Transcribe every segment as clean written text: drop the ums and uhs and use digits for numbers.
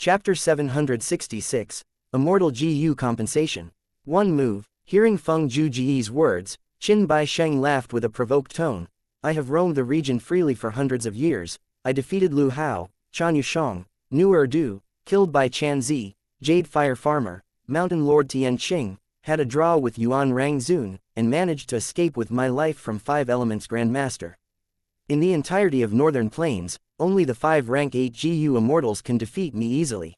Chapter 766, Immortal GU Compensation. One move. Hearing Feng Zhuji's words, Qin Baisheng laughed with a provoked tone. I have roamed the region freely for hundreds of years. I defeated Lu Hao, Chan Yushang, Nu Erdu, killed by Chan Zi, Jade Fire Farmer, Mountain Lord Tian Qing, had a draw with Yuan Rangzun, and managed to escape with my life from 5 Elements Grandmaster. In the entirety of Northern Plains, only the 5 rank 8 GU Immortals can defeat me easily.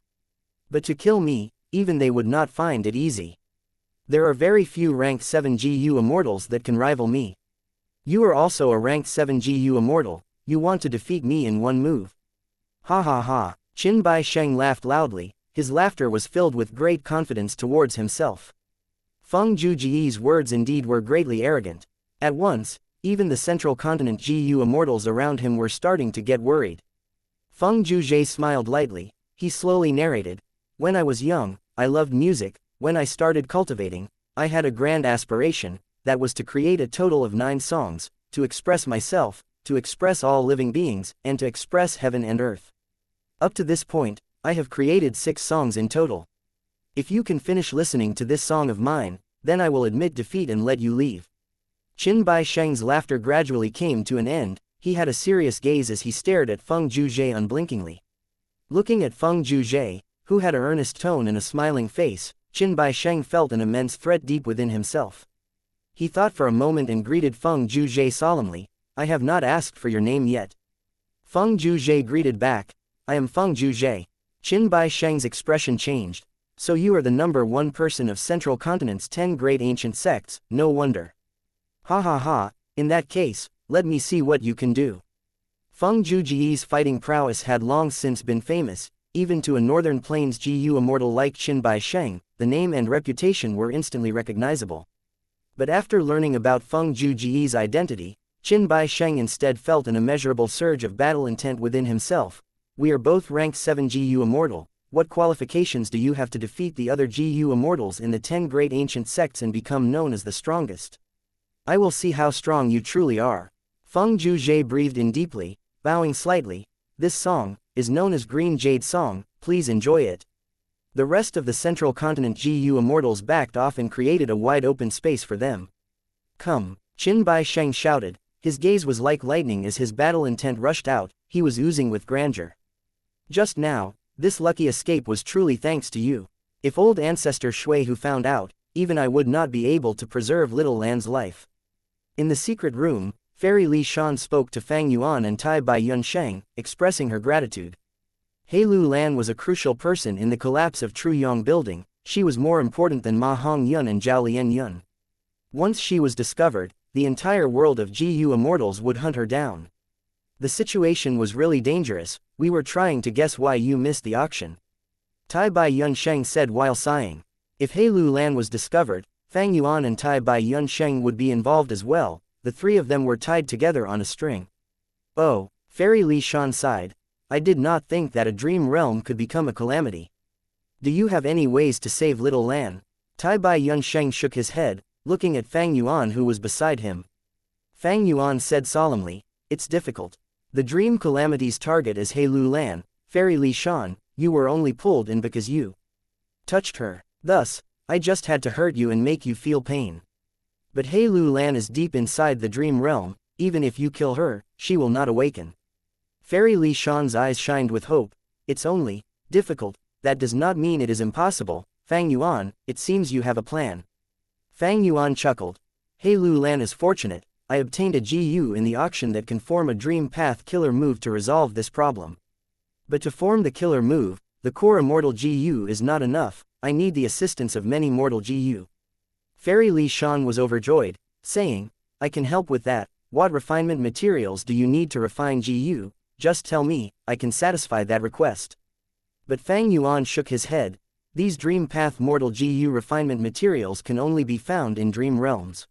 But to kill me, even they would not find it easy. There are very few rank 7 GU Immortals that can rival me. You are also a rank 7 GU Immortal, you want to defeat me in one move. Ha ha ha, Qin Baisheng laughed loudly, his laughter was filled with great confidence towards himself. Feng Zhuji's words indeed were greatly arrogant. At once, even the central continent GU Immortals around him were starting to get worried. Feng Zhuji smiled lightly, he slowly narrated. When I was young, I loved music. When I started cultivating, I had a grand aspiration, that was to create a total of 9 songs, to express myself, to express all living beings, and to express heaven and earth. Up to this point, I have created 6 songs in total. If you can finish listening to this song of mine, then I will admit defeat and let you leave. Qin Baisheng's laughter gradually came to an end, he had a serious gaze as he stared at Feng Zhuji unblinkingly. Looking at Feng Zhuji, who had an earnest tone and a smiling face, Qin Baisheng felt an immense threat deep within himself. He thought for a moment and greeted Feng Zhuji solemnly, I have not asked for your name yet. Feng Zhuji greeted back, I am Feng Zhuji. Qin Baisheng's expression changed. So you are the number 1 person of Central Continent's 10 great ancient sects, no wonder. Ha ha ha, in that case, let me see what you can do. Feng Zhuji's fighting prowess had long since been famous, even to a Northern Plains GU Immortal like Qin Baisheng, the name and reputation were instantly recognizable. But after learning about Feng Zhuji's identity, Qin Baisheng instead felt an immeasurable surge of battle intent within himself. We are both rank 7 GU Immortal, what qualifications do you have to defeat the other GU Immortals in the 10 great ancient sects and become known as the strongest? I will see how strong you truly are. Feng Zhuji breathed in deeply, bowing slightly. This song is known as Green Jade Song, please enjoy it. The rest of the Central Continent GU Immortals backed off and created a wide open space for them. Come, Qin Baisheng shouted, his gaze was like lightning as his battle intent rushed out, he was oozing with grandeur. Just now, this lucky escape was truly thanks to you. If old ancestor Shui Hu found out, even I would not be able to preserve Little Lan's life. In the secret room, Fairy Li Shan spoke to Fang Yuan and Tai Bai Yunsheng, expressing her gratitude. He Lu Lan was a crucial person in the collapse of Truyong Building, she was more important than Ma Hong Yun and Zhao Lian Yun. Once she was discovered, the entire world of GU Immortals would hunt her down. The situation was really dangerous, we were trying to guess why you missed the auction. Tai Bai Yunsheng said while sighing. If He Lu Lan was discovered, Fang Yuan and Tai Bai Yunsheng would be involved as well, the 3 of them were tied together on a string. Oh, Fairy Li Shan sighed. I did not think that a dream realm could become a calamity. Do you have any ways to save Little Lan? Tai Bai Yunsheng shook his head, looking at Fang Yuan who was beside him. Fang Yuan said solemnly, it's difficult. The dream calamity's target is He Lu Lan, Fairy Li Shan, you were only pulled in because you touched her. Thus, I just had to hurt you and make you feel pain. But He Lu Lan is deep inside the dream realm, even if you kill her, she will not awaken. Fairy Li Shan's eyes shined with hope. It's only difficult, that does not mean it is impossible. Fang Yuan, it seems you have a plan. Fang Yuan chuckled. He Lu Lan is fortunate, I obtained a GU in the auction that can form a dream path killer move to resolve this problem. But to form the killer move, the core immortal GU is not enough, I need the assistance of many mortal GU. Fairy Li Shan was overjoyed, saying, I can help with that. What refinement materials do you need to refine GU? Just tell me, I can satisfy that request. But Fang Yuan shook his head. These dream path mortal GU refinement materials can only be found in dream realms.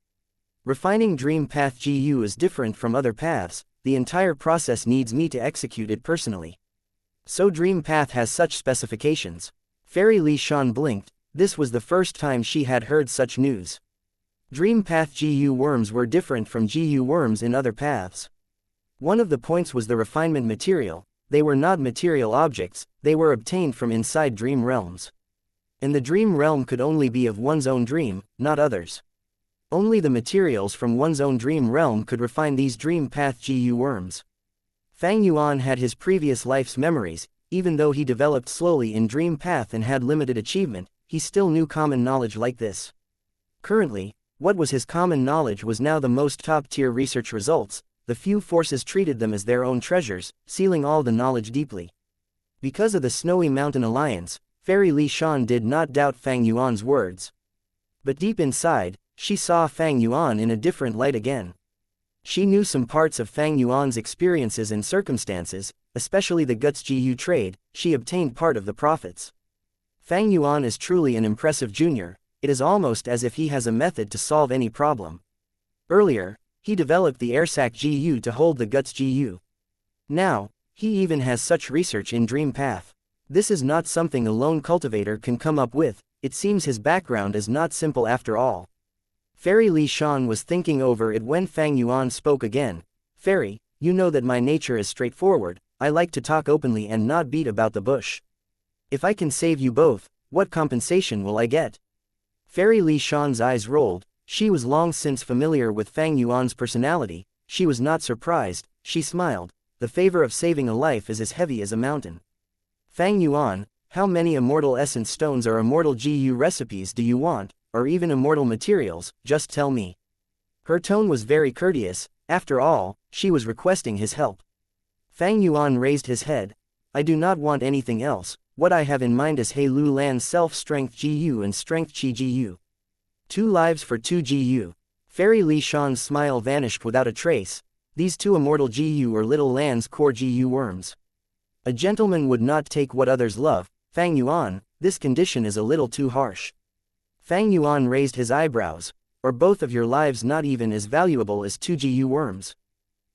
Refining dream path GU is different from other paths, the entire process needs me to execute it personally. So dream path has such specifications. Fairy Li Shan blinked, this was the first time she had heard such news. Dream path GU worms were different from GU worms in other paths. One of the points was the refinement material, they were not material objects, they were obtained from inside dream realms. And the dream realm could only be of one's own dream, not others. Only the materials from one's own dream realm could refine these dream path GU worms. Fang Yuan had his previous life's memories. Even though he developed slowly in dream path and had limited achievement, he still knew common knowledge like this. Currently, what was his common knowledge was now the most top-tier research results. The few forces treated them as their own treasures, sealing all the knowledge deeply. Because of the Snowy Mountain Alliance, Fairy Li Shan did not doubt Fang Yuan's words. But deep inside, she saw Fang Yuan in a different light again. She knew some parts of Fang Yuan's experiences and circumstances, especially the Guts GU trade. She obtained part of the profits. Fang Yuan is truly an impressive junior. It is almost as if he has a method to solve any problem. Earlier, he developed the Airsac GU to hold the Guts GU. Now, he even has such research in Dream Path. This is not something a lone cultivator can come up with. It seems his background is not simple after all. Fairy Li Shan was thinking over it when Fang Yuan spoke again. Fairy, you know that my nature is straightforward. I like to talk openly and not beat about the bush. If I can save you both, what compensation will I get? Fairy Li Shan's eyes rolled. She was long since familiar with Fang Yuan's personality. She was not surprised. She smiled. The favor of saving a life is as heavy as a mountain. Fang Yuan, how many immortal essence stones or immortal GU recipes do you want, or even immortal materials? Just tell me. Her tone was very courteous. After all, she was requesting his help. Fang Yuan raised his head. I do not want anything else. What I have in mind is He Lu Lan's self-strength GU and strength Qi GU. 2 lives for 2 GU. Fairy Li Shan's smile vanished without a trace. These 2 immortal GU are Little Lan's core GU worms. A gentleman would not take what others love. Fang Yuan, this condition is a little too harsh. Fang Yuan raised his eyebrows. Or both of your lives not even as valuable as 2 GU worms?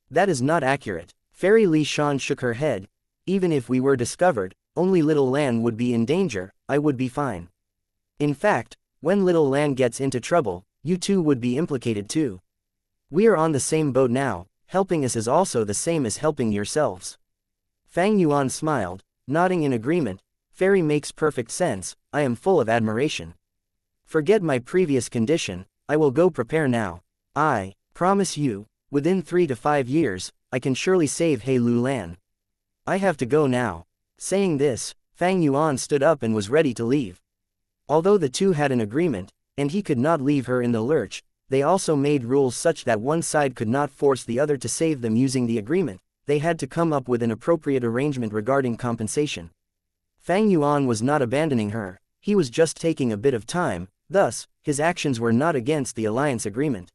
That is not accurate. Fairy Li Shan shook her head. Even if we were discovered, only Little Lan would be in danger. I would be fine. In fact, when Little Lan gets into trouble, you two would be implicated too. We are on the same boat now. Helping us is also the same as helping yourselves. Fang Yuan smiled, nodding in agreement. Fairy makes perfect sense. I am full of admiration. Forget my previous condition. I will go prepare now. I promise you, within 3 to 5 years, I can surely save He Lu Lan. I have to go now. Saying this, Fang Yuan stood up and was ready to leave. Although the two had an agreement, and he could not leave her in the lurch, they also made rules such that one side could not force the other to save them using the agreement. They had to come up with an appropriate arrangement regarding compensation. Fang Yuan was not abandoning her. He was just taking a bit of time. Thus, his actions were not against the alliance agreement.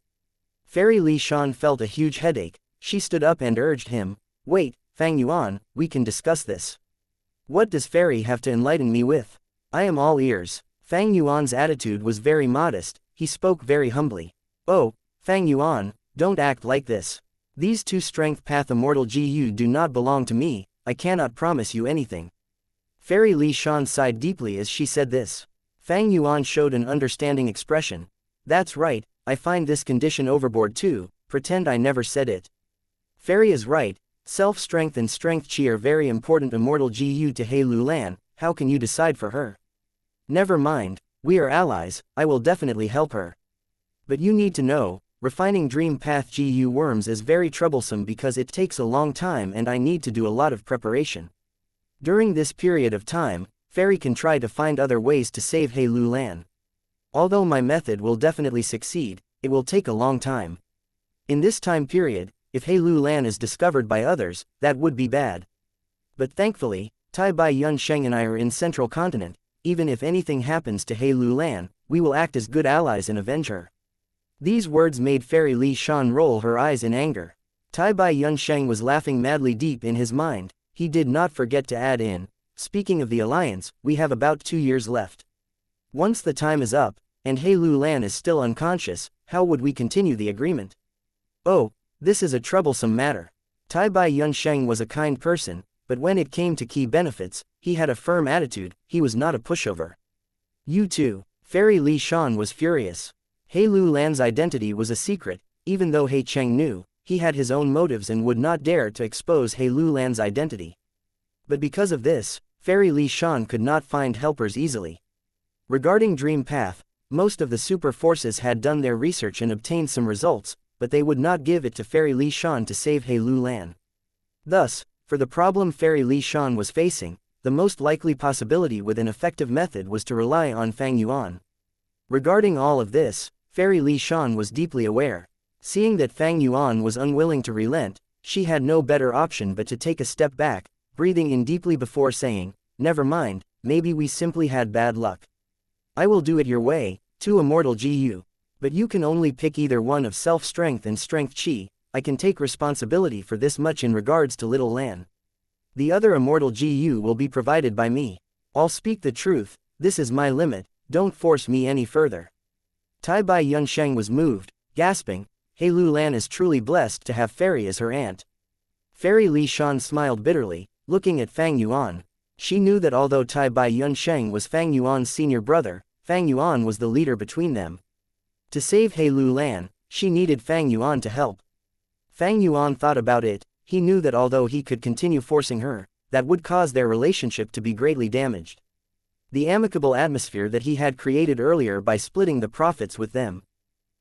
Fairy Li Shan felt a huge headache. She stood up and urged him, wait, Fang Yuan, we can discuss this. What does Fairy have to enlighten me with? I am all ears. Fang Yuan's attitude was very modest. He spoke very humbly. Oh, Fang Yuan, don't act like this. These 2 strength path immortal GU do not belong to me. I cannot promise you anything. Fairy Li Shan sighed deeply as she said this. Fang Yuan showed an understanding expression. That's right, I find this condition overboard too. Pretend I never said it. Fairy is right. Self-strength and strength Qi are very important immortal GU to He Lu Lan. How can you decide for her? Never mind, we are allies. I will definitely help her. But you need to know, refining Dream Path GU worms is very troublesome because it takes a long time and I need to do a lot of preparation. During this period of time, Fairy can try to find other ways to save He Lu Lan. Although my method will definitely succeed, it will take a long time. In this time period, if He Lu Lan is discovered by others, that would be bad. But thankfully, Tai Bai Yun Sheng and I are in Central Continent. Even if anything happens to He Lu Lan, we will act as good allies and avenge her. These words made Fairy Li Shan roll her eyes in anger. Tai Bai Yun Sheng was laughing madly deep in his mind. He did not forget to add in, speaking of the alliance, we have about 2 years left. Once the time is up, and He Lu Lan is still unconscious, how would we continue the agreement? Oh, this is a troublesome matter. Tai Bai Yun Sheng was a kind person, but when it came to key benefits, he had a firm attitude. He was not a pushover. You too. Fairy Li Shan was furious. He Lu Lan's identity was a secret. Even though He Cheng knew, he had his own motives and would not dare to expose He Lu Lan's identity. But because of this, Fairy Li Shan could not find helpers easily. Regarding Dream Path, most of the super forces had done their research and obtained some results, but they would not give it to Fairy Li Shan to save He Lu Lan. Thus, for the problem Fairy Li Shan was facing, the most likely possibility with an effective method was to rely on Fang Yuan. Regarding all of this, Fairy Li Shan was deeply aware. Seeing that Fang Yuan was unwilling to relent, she had no better option but to take a step back, breathing in deeply before saying, "Never mind, maybe we simply had bad luck. I will do it your way, to Immortal GU. But you can only pick either one of self-strength and strength chi. I can take responsibility for this much in regards to Little Lan. The other Immortal GU will be provided by me. I'll speak the truth, this is my limit, don't force me any further." Tai Bai Yunsheng was moved, gasping, He Lu Lan is truly blessed to have Fairy as her aunt. Fairy Li Shan smiled bitterly, looking at Fang Yuan. She knew that although Tai Bai Yunsheng was Fang Yuan's senior brother, Fang Yuan was the leader between them. To save He Lu Lan, she needed Fang Yuan to help. Fang Yuan thought about it. He knew that although he could continue forcing her, that would cause their relationship to be greatly damaged. The amicable atmosphere that he had created earlier by splitting the profits with them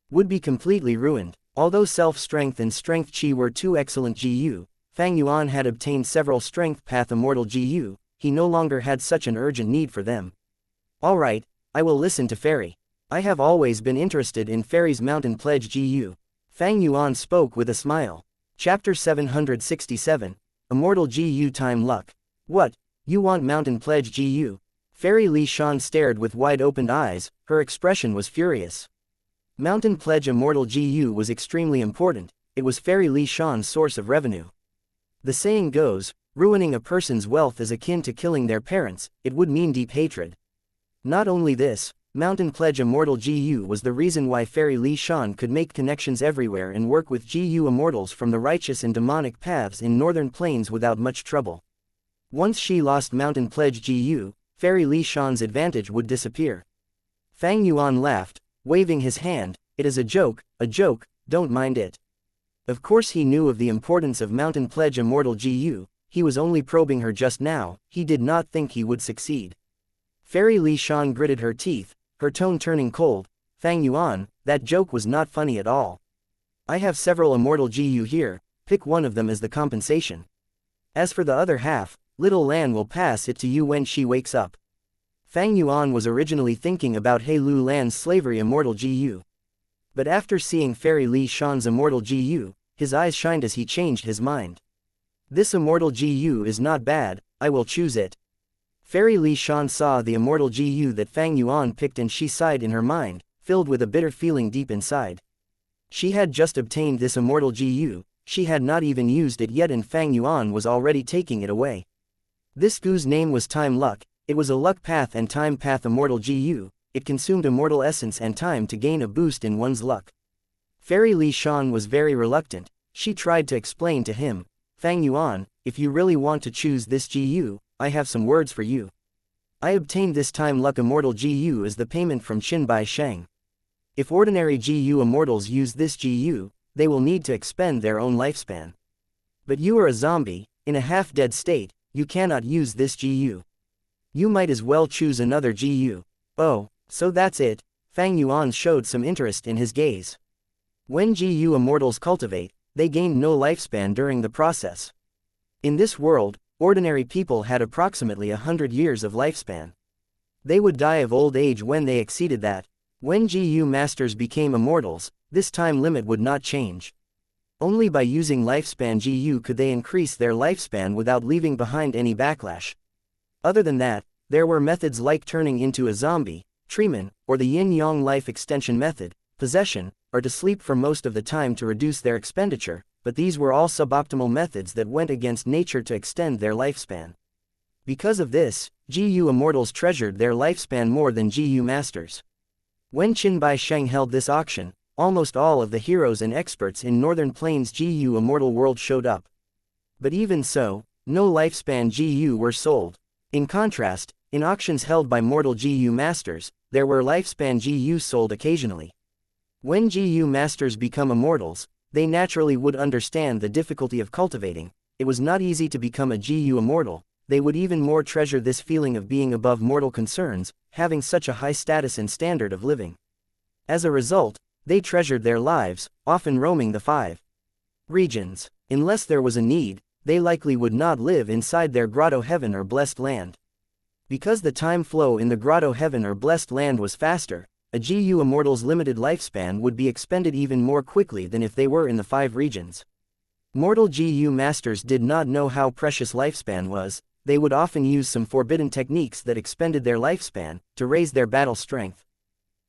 would be completely ruined. Although self-strength and strength chi were two excellent GU, Fang Yuan had obtained several strength path immortal GU, he no longer had such an urgent need for them. Alright, I will listen to Fairy. I have always been interested in Fairy's mountain pledge GU. Fang Yuan spoke with a smile. Chapter 767, Immortal GU Time Luck. What, you want mountain pledge GU? Fairy Li Shan stared with wide-opened eyes, her expression was furious. Mountain pledge immortal GU was extremely important, it was Fairy Li Shan's source of revenue. The saying goes, ruining a person's wealth is akin to killing their parents, it would mean deep hatred. Not only this, Mountain Pledge Immortal GU was the reason why Fairy Li Shan could make connections everywhere and work with GU immortals from the righteous and demonic paths in northern plains without much trouble. Once she lost Mountain Pledge GU, Fairy Li Shan's advantage would disappear. Fang Yuan laughed, waving his hand, "It is a joke, don't mind it." Of course he knew of the importance of Mountain Pledge Immortal GU, he was only probing her just now, he did not think he would succeed. Fairy Li Shan gritted her teeth, her tone turning cold. "Fang Yuan, that joke was not funny at all. I have several Immortal GU here, pick one of them as the compensation. As for the other half, Little Lan will pass it to you when she wakes up." Fang Yuan was originally thinking about He Lu Lan's slavery Immortal GU. But after seeing Fairy Li Shan's Immortal GU, his eyes shined as he changed his mind. "This Immortal GU is not bad, I will choose it." Fairy Li Shan saw the Immortal GU that Fang Yuan picked and she sighed in her mind, filled with a bitter feeling deep inside. She had just obtained this Immortal GU, she had not even used it yet and Fang Yuan was already taking it away. This GU's name was Time Luck, it was a luck path and time path Immortal GU, it consumed immortal essence and time to gain a boost in one's luck. Fairy Li Shan was very reluctant, she tried to explain to him, "Fang Yuan, if you really want to choose this GU, I have some words for you. I obtained this Time Luck Immortal GU as the payment from Qin Bai Sheng. If ordinary GU immortals use this GU, they will need to expend their own lifespan. But you are a zombie, in a half-dead state, you cannot use this GU. You might as well choose another GU. Oh, so that's it." Fang Yuan showed some interest in his gaze. When GU immortals cultivate, they gain no lifespan during the process. In this world, ordinary people had approximately 100 years of lifespan. They would die of old age when they exceeded that. When GU masters became immortals, this time limit would not change. Only by using lifespan GU could they increase their lifespan without leaving behind any backlash. Other than that, there were methods like turning into a zombie, treatment, or the yin-yang life extension method, possession, or to sleep for most of the time to reduce their expenditure, but these were all suboptimal methods that went against nature to extend their lifespan. Because of this, GU immortals treasured their lifespan more than GU masters. When Qin Bai Sheng held this auction, almost all of the heroes and experts in Northern Plains GU immortal world showed up. But even so, no lifespan GU were sold. In contrast, in auctions held by mortal GU masters, there were lifespan GU sold occasionally. When GU masters become immortals, they naturally would understand the difficulty of cultivating. It was not easy to become a GU immortal, they would even more treasure this feeling of being above mortal concerns, having such a high status and standard of living. As a result, they treasured their lives, often roaming the 5 regions. Unless there was a need, they likely would not live inside their grotto heaven or blessed land. Because the time flow in the grotto heaven or blessed land was faster, a GU immortal's limited lifespan would be expended even more quickly than if they were in the 5 regions. Mortal GU masters did not know how precious lifespan was. They would often use some forbidden techniques that expended their lifespan to raise their battle strength.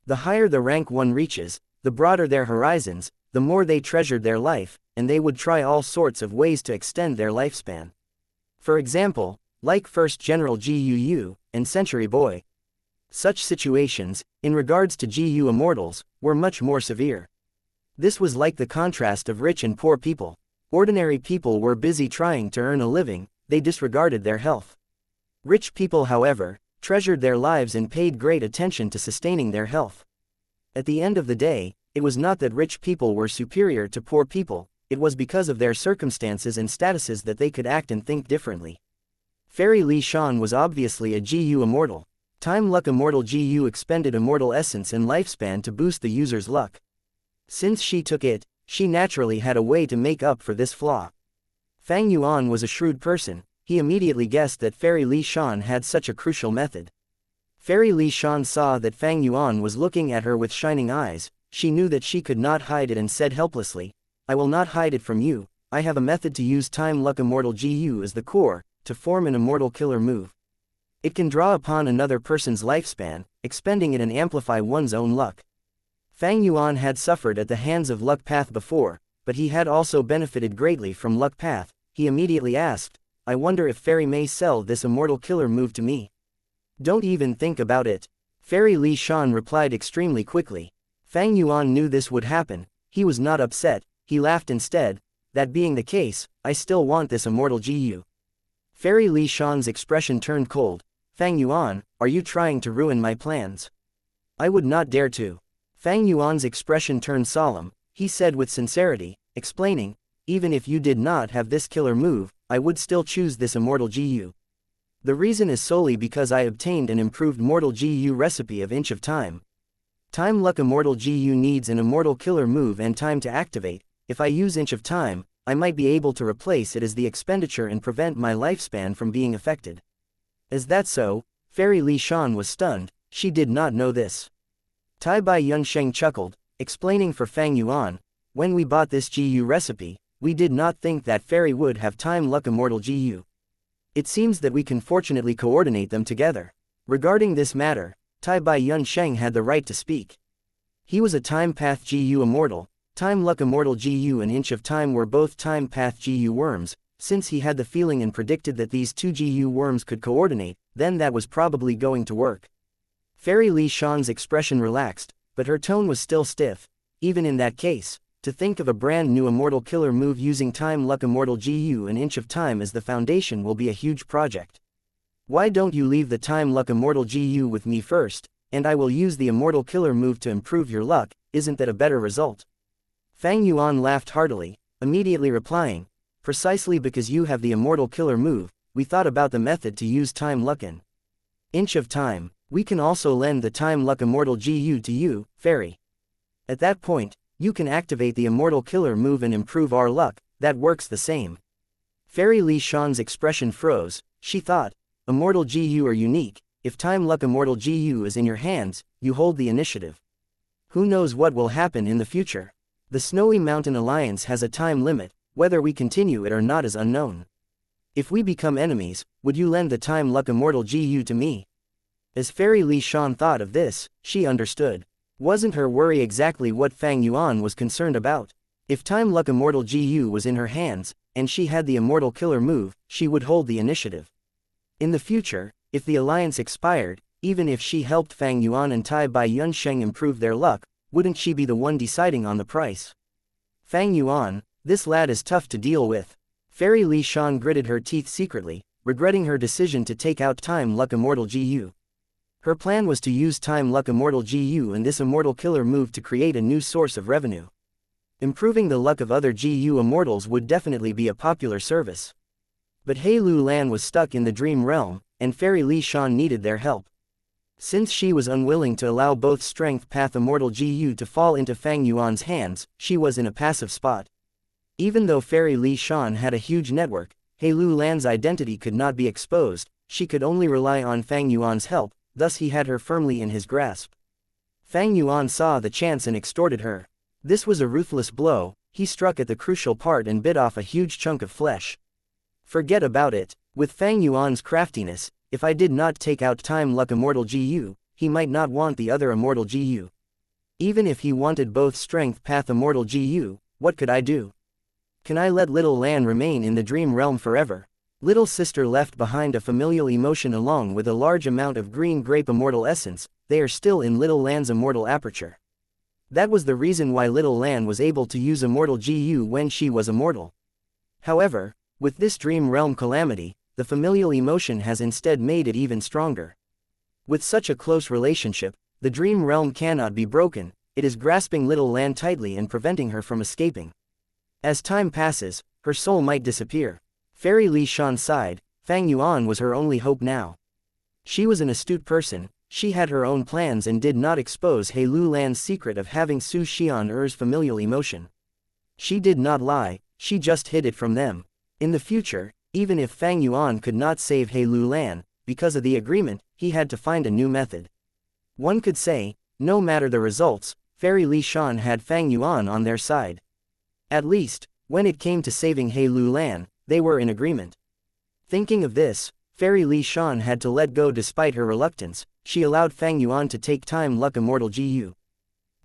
The higher the rank one reaches, the broader their horizons, the more they treasured their life, and they would try all sorts of ways to extend their lifespan. For example, like First General GUU and Century Boy. Such situations, in regards to GU immortals, were much more severe. This was like the contrast of rich and poor people. Ordinary people were busy trying to earn a living, they disregarded their health. Rich people, however, treasured their lives and paid great attention to sustaining their health. At the end of the day, it was not that rich people were superior to poor people, it was because of their circumstances and statuses that they could act and think differently. Fairy Li Shan was obviously a GU immortal. Time Luck Immortal GU expended immortal essence and lifespan to boost the user's luck. Since she took it, she naturally had a way to make up for this flaw. Fang Yuan was a shrewd person. He immediately guessed that Fairy Li Shan had such a crucial method. Fairy Li Shan saw that Fang Yuan was looking at her with shining eyes. She knew that she could not hide it and said helplessly, "I will not hide it from you. I have a method to use Time Luck Immortal GU as the core, to form an immortal killer move. It can draw upon another person's lifespan, expending it and amplify one's own luck." Fang Yuan had suffered at the hands of Luck Path before, but he had also benefited greatly from Luck Path. He immediately asked, "I wonder if Fairy may sell this immortal killer move to me." "Don't even think about it." Fairy Li Shan replied extremely quickly. Fang Yuan knew this would happen. He was not upset, he laughed instead. "That being the case, I still want this immortal GU." Fairy Li Shan's expression turned cold. "Fang Yuan, are you trying to ruin my plans?" "I would not dare to." Fang Yuan's expression turned solemn. He said with sincerity, explaining, "Even if you did not have this killer move, I would still choose this immortal GU. The reason is solely because I obtained an improved mortal GU recipe of Inch of Time. Time Luck Immortal GU needs an immortal killer move and time to activate. If I use Inch of Time, I might be able to replace it as the expenditure and prevent my lifespan from being affected." "Is that so?" Fairy Li Shan was stunned. She did not know this. Tai Bai Yunsheng chuckled, explaining for Fang Yuan, "When we bought this GU recipe, we did not think that Fairy would have Time Luck Immortal GU. It seems that we can fortunately coordinate them together." Regarding this matter, Tai Bai Yunsheng had the right to speak. He was a Time Path GU immortal. Time Luck Immortal GU and Inch of Time were both Time Path GU worms. Since he had the feeling and predicted that these two GU worms could coordinate, then that was probably going to work. Fairy Li Shan's expression relaxed, but her tone was still stiff. Even in that case, to think of a brand new immortal killer move using Time Luck Immortal GU and Inch of Time as the foundation will be a huge project. "Why don't you leave the Time Luck Immortal GU with me first, and I will use the immortal killer move to improve your luck, isn't that a better result?" Fang Yuan laughed heartily, immediately replying, "Precisely because you have the immortal killer move, we thought about the method to use Time Luck and Inch of Time. We can also lend the Time Luck Immortal GU to you, Fairy. At that point, you can activate the immortal killer move and improve our luck. That works the same." Fairy Li Shan's expression froze. She thought, "Immortal GU are unique. If Time Luck Immortal GU is in your hands, you hold the initiative. Who knows what will happen in the future? The Snowy Mountain Alliance has a time limit. Whether we continue it or not is unknown. If we become enemies, would you lend the Time Luck Immortal GU to me?" As Fairy Li Shan thought of this, she understood. Wasn't her worry exactly what Fang Yuan was concerned about? If Time Luck Immortal GU was in her hands, and she had the immortal killer move, she would hold the initiative. In the future, if the alliance expired, even if she helped Fang Yuan and Tai Bai Yunsheng improve their luck, wouldn't she be the one deciding on the price? "Fang Yuan, this lad is tough to deal with." Fairy Li Shan gritted her teeth secretly, regretting her decision to take out Time Luck Immortal GU. Her plan was to use Time Luck Immortal GU and this immortal killer move to create a new source of revenue. Improving the luck of other GU immortals would definitely be a popular service. But He Lu Lan was stuck in the dream realm, and Fairy Li Shan needed their help. Since she was unwilling to allow both Strength Path Immortal GU to fall into Fang Yuan's hands, she was in a passive spot. Even though Fairy Li Shan had a huge network, He Lu Lan's identity could not be exposed, she could only rely on Fang Yuan's help, thus he had her firmly in his grasp. Fang Yuan saw the chance and extorted her. This was a ruthless blow, he struck at the crucial part and bit off a huge chunk of flesh. Forget about it. With Fang Yuan's craftiness, if I did not take out Time Luck Immortal GU, he might not want the other Immortal GU. Even if he wanted both Strength Path Immortal GU, what could I do? Can I let Little Lan remain in the dream realm forever? Little sister left behind a familial emotion along with a large amount of green grape immortal essence, they are still in Little Lan's immortal aperture. That was the reason why Little Lan was able to use Immortal GU when she was immortal. However, with this dream realm calamity, the familial emotion has instead made it even stronger. With such a close relationship, the dream realm cannot be broken, it is grasping Little Lan tightly and preventing her from escaping. As time passes, her soul might disappear. Fairy Li Shan sighed, Fang Yuan was her only hope now. She was an astute person, she had her own plans and did not expose He Lu Lan's secret of having Su Xian Er's familial emotion. She did not lie, she just hid it from them. In the future, even if Fang Yuan could not save He Lu Lan, because of the agreement, he had to find a new method. One could say, no matter the results, Fairy Li Shan had Fang Yuan on their side. At least, when it came to saving He Lu Lan, they were in agreement. Thinking of this, Fairy Li Shan had to let go despite her reluctance, she allowed Fang Yuan to take Time Luck Immortal GU.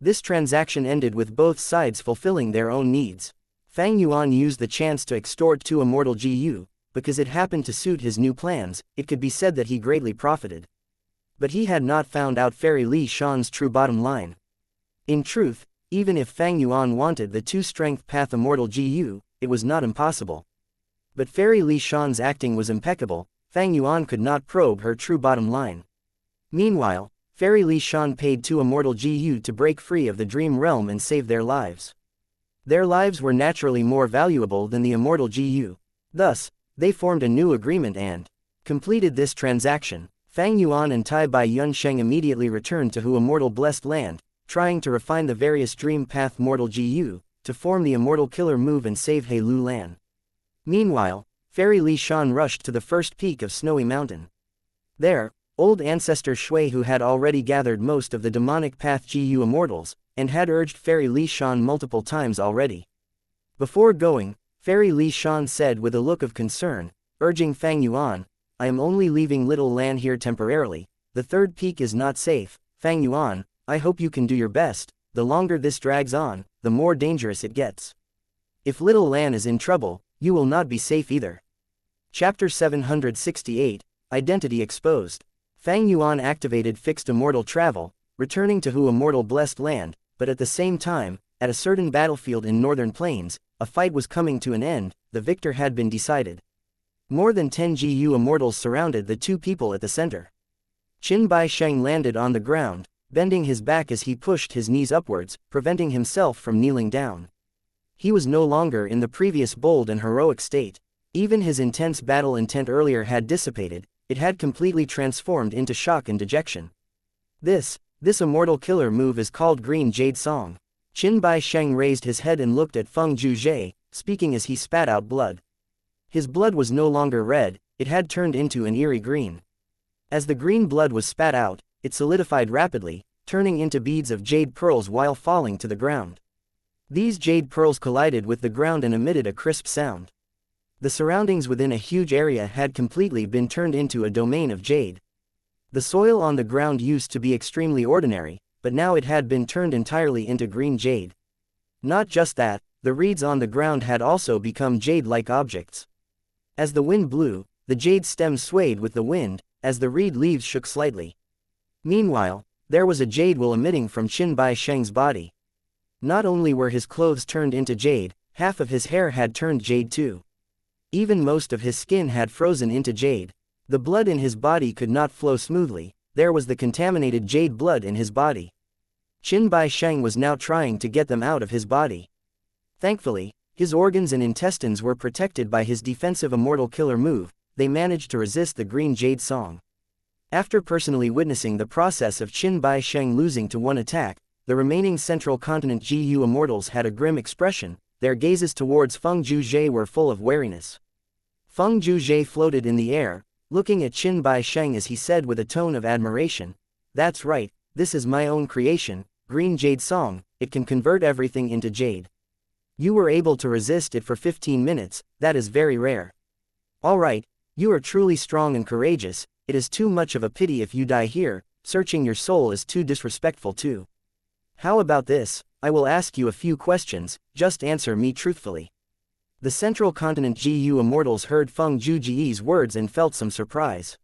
This transaction ended with both sides fulfilling their own needs. Fang Yuan used the chance to extort 2 Immortal GU, because it happened to suit his new plans, it could be said that he greatly profited. But he had not found out Fairy Li Shan's true bottom line. In truth, even if Fang Yuan wanted the 2 Strength Path Immortal GU, it was not impossible. But Fairy Li Shan's acting was impeccable, Fang Yuan could not probe her true bottom line. Meanwhile, Fairy Li Shan paid 2 Immortal GU to break free of the dream realm and save their lives. Their lives were naturally more valuable than the Immortal GU. Thus, they formed a new agreement and completed this transaction. Fang Yuan and Tai Bai Yunsheng immediately returned to Hu Immortal Blessed Land, trying to refine the various Dream Path Mortal GU, to form the Immortal Killer move and save He Lu Lan. Meanwhile, Fairy Li Shan rushed to the first peak of Snowy Mountain. There, old ancestor Shui, who had already gathered most of the demonic path GU immortals, and had urged Fairy Li Shan multiple times already. Before going, Fairy Li Shan said with a look of concern, urging Fang Yuan, I am only leaving Little Lan here temporarily, the third peak is not safe, Fang Yuan, I hope you can do your best, the longer this drags on, the more dangerous it gets. If Little Lan is in trouble, you will not be safe either. Chapter 768, Identity Exposed. Fang Yuan activated fixed immortal travel, returning to Hu Immortal Blessed Land, but at the same time, at a certain battlefield in northern plains, a fight was coming to an end, the victor had been decided. More than 10 GU immortals surrounded the 2 people at the center. Qin Bai Sheng landed on the ground, bending his back as he pushed his knees upwards, preventing himself from kneeling down. He was no longer in the previous bold and heroic state. Even his intense battle intent earlier had dissipated, it had completely transformed into shock and dejection. This immortal killer move is called Green Jade Song. Qin Bai Sheng raised his head and looked at Feng Zhuzhe, speaking as he spat out blood. His blood was no longer red, it had turned into an eerie green. As the green blood was spat out, it solidified rapidly, turning into beads of jade pearls while falling to the ground. These jade pearls collided with the ground and emitted a crisp sound. The surroundings within a huge area had completely been turned into a domain of jade. The soil on the ground used to be extremely ordinary, but now it had been turned entirely into green jade. Not just that, the reeds on the ground had also become jade-like objects. As the wind blew, the jade stems swayed with the wind, as the reed leaves shook slightly. Meanwhile, there was a jade will emitting from Qin Bai Sheng's body. Not only were his clothes turned into jade, half of his hair had turned jade too. Even most of his skin had frozen into jade. The blood in his body could not flow smoothly, there was the contaminated jade blood in his body. Qin Bai Sheng was now trying to get them out of his body. Thankfully, His organs and intestines were protected by his defensive immortal killer move. They managed to resist the green jade song. After personally witnessing the process of Qin Bai Sheng losing to one attack, the remaining Central Continent GU immortals had a grim expression. Their gazes towards Feng Zhuzhe were full of wariness. Feng Zhuzhe floated in the air, looking at Qin Bai Sheng as he said with a tone of admiration, "That's right, this is my own creation, green jade song, it can convert everything into jade. You were able to resist it for 15 minutes, that is very rare. All right, you are truly strong and courageous, it is too much of a pity if you die here, searching your soul is too disrespectful too. How about this, I will ask you a few questions, just answer me truthfully." The Central Continent GU immortals heard Feng Zhuji's words and felt some surprise.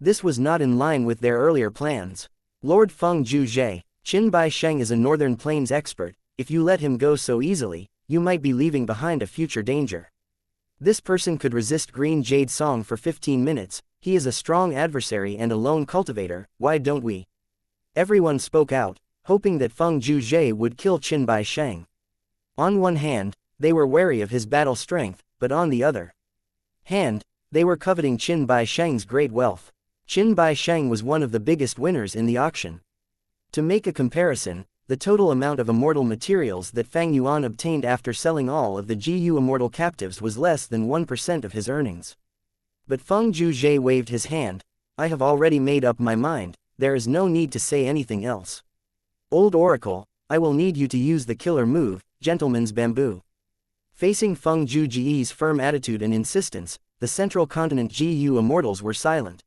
This was not in line with their earlier plans. "Lord Feng Zhuzhe, Qin Bai Sheng is a Northern Plains expert, if you let him go so easily, you might be leaving behind a future danger. This person could resist green jade song for 15 minutes, he is a strong adversary and a lone cultivator, why don't we?" Everyone spoke out, hoping that Feng Zhuzhe would kill Qin Bai Sheng. On one hand, they were wary of his battle strength, but on the other hand, they were coveting Qin Bai Sheng's great wealth. Qin Bai Sheng was one of the biggest winners in the auction. To make a comparison, the total amount of immortal materials that Fang Yuan obtained after selling all of the GU immortal captives was less than 1% of his earnings. But Feng Zhuzhe waved his hand, "I have already made up my mind, there is no need to say anything else. Old Oracle, I will need you to use the killer move, Gentleman's Bamboo." Facing Feng Zhuji's firm attitude and insistence, the Central Continent GU immortals were silent.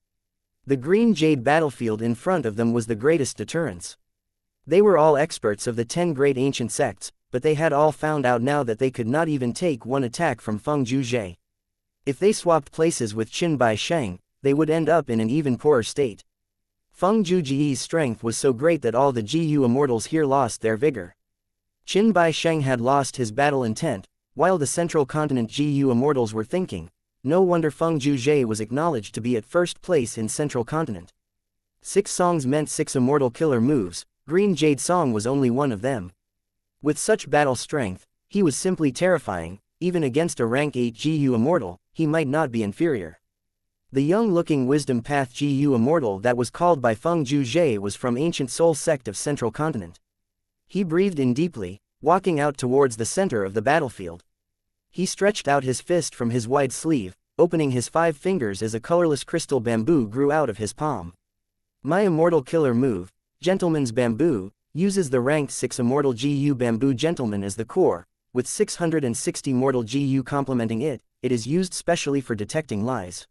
The green jade battlefield in front of them was the greatest deterrence. They were all experts of the 10 great ancient sects, but they had all found out now that they could not even take one attack from Feng Zhuzhe. If they swapped places with Qin Bai Sheng, they would end up in an even poorer state. Feng Zhuji's strength was so great that all the GU immortals here lost their vigor. Qin Bai Sheng had lost his battle intent, while the Central Continent GU immortals were thinking, no wonder Feng Zhuzhe was acknowledged to be at first place in Central Continent. 6 songs meant 6 immortal killer moves, Green Jade Song was only one of them. With such battle strength, he was simply terrifying, even against a rank 8 GU immortal, he might not be inferior. The young-looking Wisdom Path GU immortal that was called by Feng Zhuzhe was from Ancient Soul sect of Central Continent. He breathed in deeply, walking out towards the center of the battlefield. He stretched out his fist from his wide sleeve, opening his 5 fingers as a colorless crystal bamboo grew out of his palm. My immortal killer move, Gentleman's Bamboo, uses the ranked 6 immortal GU Bamboo Gentleman as the core, with 660 mortal GU complementing it. It is used specially for detecting lies.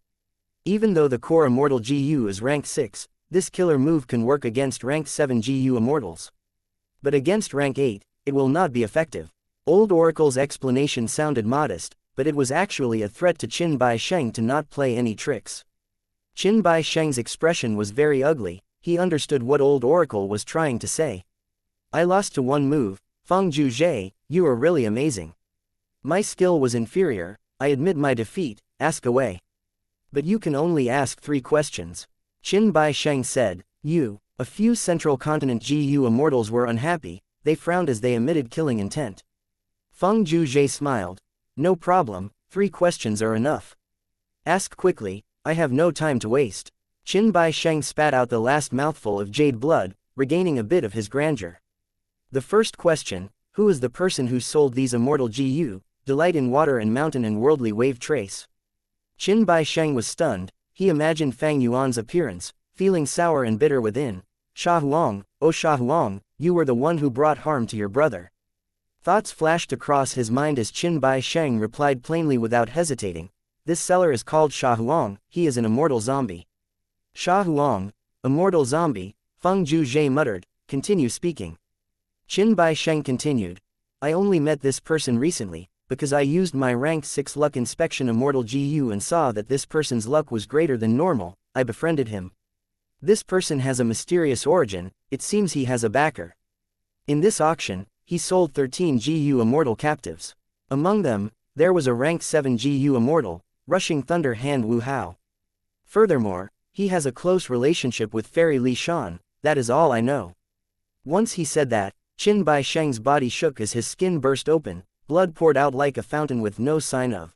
Even though the core immortal GU is rank 6, this killer move can work against rank 7 GU immortals. But against rank 8, it will not be effective. Old Oracle's explanation sounded modest, but it was actually a threat to Qin Bai Sheng to not play any tricks. Qin Bai Sheng's expression was very ugly, he understood what Old Oracle was trying to say. "I lost to one move, Feng Zhuzhe, you are really amazing. My skill was inferior, I admit my defeat, ask away. But you can only ask 3 questions. Qin Bai Sheng said, A few Central Continent GU immortals were unhappy, they frowned as they emitted killing intent. Feng Zhuzhe smiled. "No problem, 3 questions are enough. Ask quickly, I have no time to waste." Qin Bai Sheng spat out the last mouthful of jade blood, regaining a bit of his grandeur. The first question, who is the person who sold these immortal GU, delight in water and mountain and worldly wave trace? Qin Bai Sheng was stunned, he imagined Fang Yuan's appearance, feeling sour and bitter within. "Sha Huang, oh Sha Huang, you were the one who brought harm to your brother." Thoughts flashed across his mind as Qin Bai Sheng replied plainly without hesitating, "This seller is called Sha Huang, he is an immortal zombie." "Sha Huang, immortal zombie," Feng Zhuzhe muttered, "continue speaking." Qin Bai Sheng continued, "I only met this person recently, because I used my rank 6 luck inspection immortal GU and saw that this person's luck was greater than normal, I befriended him. This person has a mysterious origin, it seems he has a backer. In this auction, he sold 13 GU immortal captives. Among them, there was a rank 7 GU immortal, Rushing Thunder Hand Wu Hao. Furthermore, he has a close relationship with Fairy Li Shan, that is all I know." Once he said that, Qin Bai Sheng's body shook as his skin burst open, blood poured out like a fountain with no sign of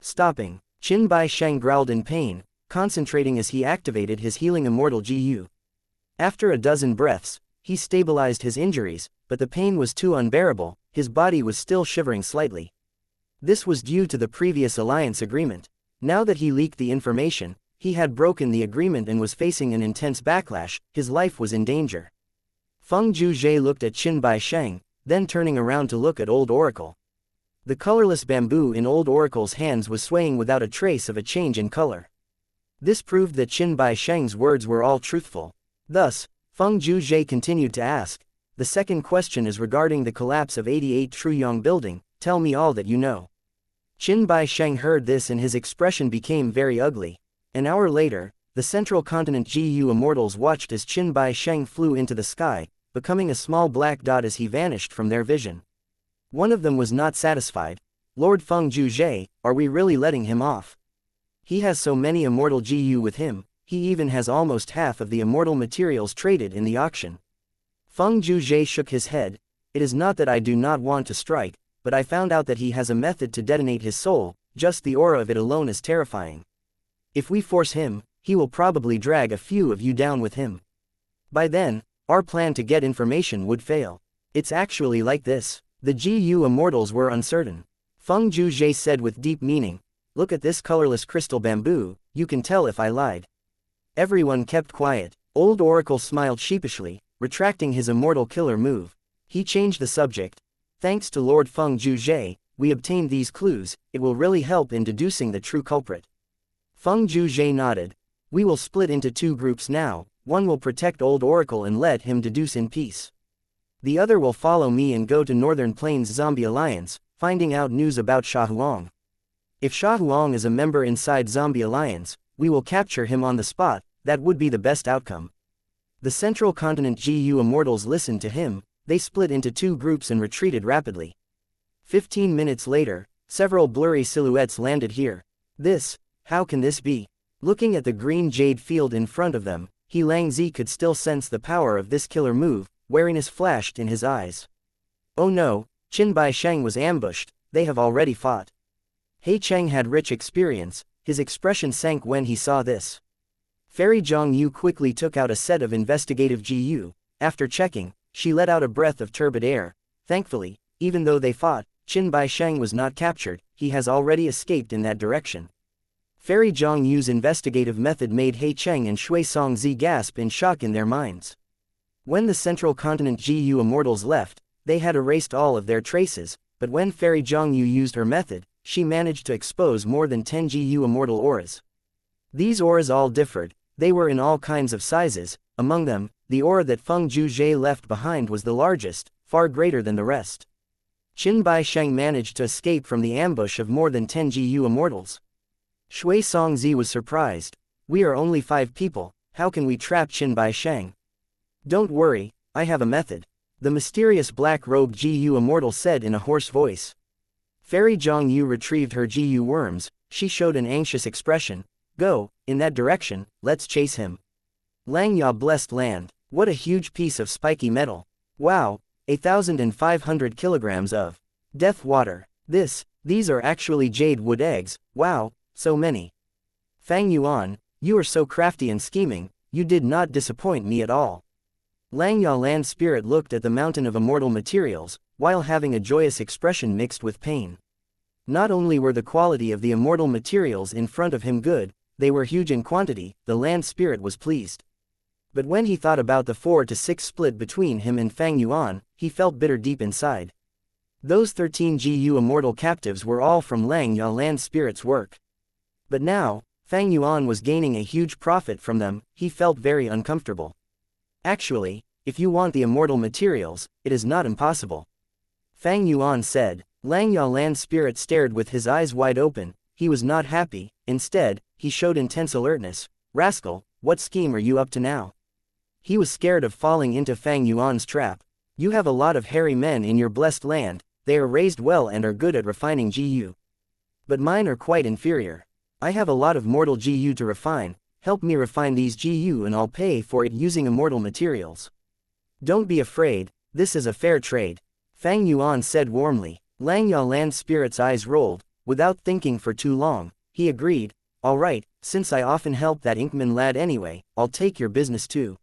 stopping. Qin Bai Sheng growled in pain, concentrating as he activated his healing immortal GU. After a dozen breaths, he stabilized his injuries, but the pain was too unbearable, his body was still shivering slightly. This was due to the previous alliance agreement. Now that he leaked the information, he had broken the agreement and was facing an intense backlash, his life was in danger. Feng Zhuzhe looked at Qin Bai Sheng, then turning around to look at Old Oracle. The colorless bamboo in Old Oracle's hands was swaying without a trace of a change in color. This proved that Qin Bai Sheng's words were all truthful. Thus, Feng Zhuzhe continued to ask, "The second question is regarding the collapse of 88 Truyong building, tell me all that you know." Qin Bai Sheng heard this and his expression became very ugly. An hour later, the central continent GU Immortals watched as Qin Bai Sheng flew into the sky, becoming a small black dot as he vanished from their vision. One of them was not satisfied. "Lord Feng Zhuzhe, are we really letting him off? He has so many immortal GU with him, he even has almost half of the immortal materials traded in the auction." Feng Zhuzhe shook his head. "It is not that I do not want to strike, but I found out that he has a method to detonate his soul, just the aura of it alone is terrifying. If we force him, he will probably drag a few of you down with him. By then, our plan to get information would fail. It's actually like this." The GU Immortals were uncertain. Feng Zhuzhe said with deep meaning, "Look at this colorless crystal bamboo, you can tell if I lied." Everyone kept quiet. Old Oracle smiled sheepishly, retracting his immortal killer move. He changed the subject. "Thanks to Lord Feng Zhuzhe, we obtained these clues, it will really help in deducing the true culprit." Feng Zhuzhe nodded. "We will split into two groups now, one will protect Old Oracle and let him deduce in peace. The other will follow me and go to Northern Plains Zombie Alliance, finding out news about Shahuang. If Shahuang is a member inside Zombie Alliance, we will capture him on the spot, that would be the best outcome." The Central Continent GU Immortals listened to him, they split into two groups and retreated rapidly. 15 minutes later, several blurry silhouettes landed here. How can this be? Looking at the green jade field in front of them, He Langzi could still sense the power of this killer move, wariness flashed in his eyes. "Oh no, Qin Bai Sheng was ambushed, they have already fought." He Cheng had rich experience, his expression sank when he saw this. Fairy Zhang Yu quickly took out a set of investigative GU. After checking, she let out a breath of turbid air. Thankfully, even though they fought, Qin Bai Sheng was not captured, he has already escaped in that direction. Fairy Zhang Yu's investigative method made He Cheng and Shui Songzi gasp in shock in their minds. When the Central Continent GU Immortals left, they had erased all of their traces, but when Fairy Zhang Yu used her method, she managed to expose more than 10 GU Immortal auras. These auras all differed, they were in all kinds of sizes. Among them, the aura that Feng Zhuzhe left behind was the largest, far greater than the rest. Qin Bai Sheng managed to escape from the ambush of more than 10 GU Immortals. Shui Songzi was surprised. "We are only 5 people, how can we trap Qin Bai Sheng?" "Don't worry, I have a method," the mysterious black-robed GU Immortal said in a hoarse voice. Fairy Zhang Yu retrieved her GU worms, she showed an anxious expression. "Go, in that direction, let's chase him." Langya blessed land, what a huge piece of spiky metal. Wow, 1,500 kilograms of death water. These are actually jade wood eggs, wow, so many. Fang Yuan, you are so crafty and scheming, you did not disappoint me at all. Langya land spirit looked at the mountain of immortal materials, while having a joyous expression mixed with pain. Not only were the quality of the immortal materials in front of him good, they were huge in quantity, the land spirit was pleased. But when he thought about the 4 to 6 split between him and Fang Yuan, he felt bitter deep inside. Those 13 GU immortal captives were all from Langya land spirit's work. But now, Fang Yuan was gaining a huge profit from them, he felt very uncomfortable. "Actually, if you want the immortal materials, it is not impossible," Fang Yuan said. Langya land spirit stared with his eyes wide open, he was not happy, instead, he showed intense alertness. "Rascal, what scheme are you up to now?" He was scared of falling into Fang Yuan's trap. "You have a lot of hairy men in your blessed land, they are raised well and are good at refining GU. But mine are quite inferior. I have a lot of mortal GU to refine, help me refine these GU and I'll pay for it using immortal materials." "Don't be afraid, this is a fair trade," Fang Yuan said warmly. Lang Ya land spirit's eyes rolled. Without thinking for too long, he agreed, "All right, since I often help that Inkman lad anyway, I'll take your business too."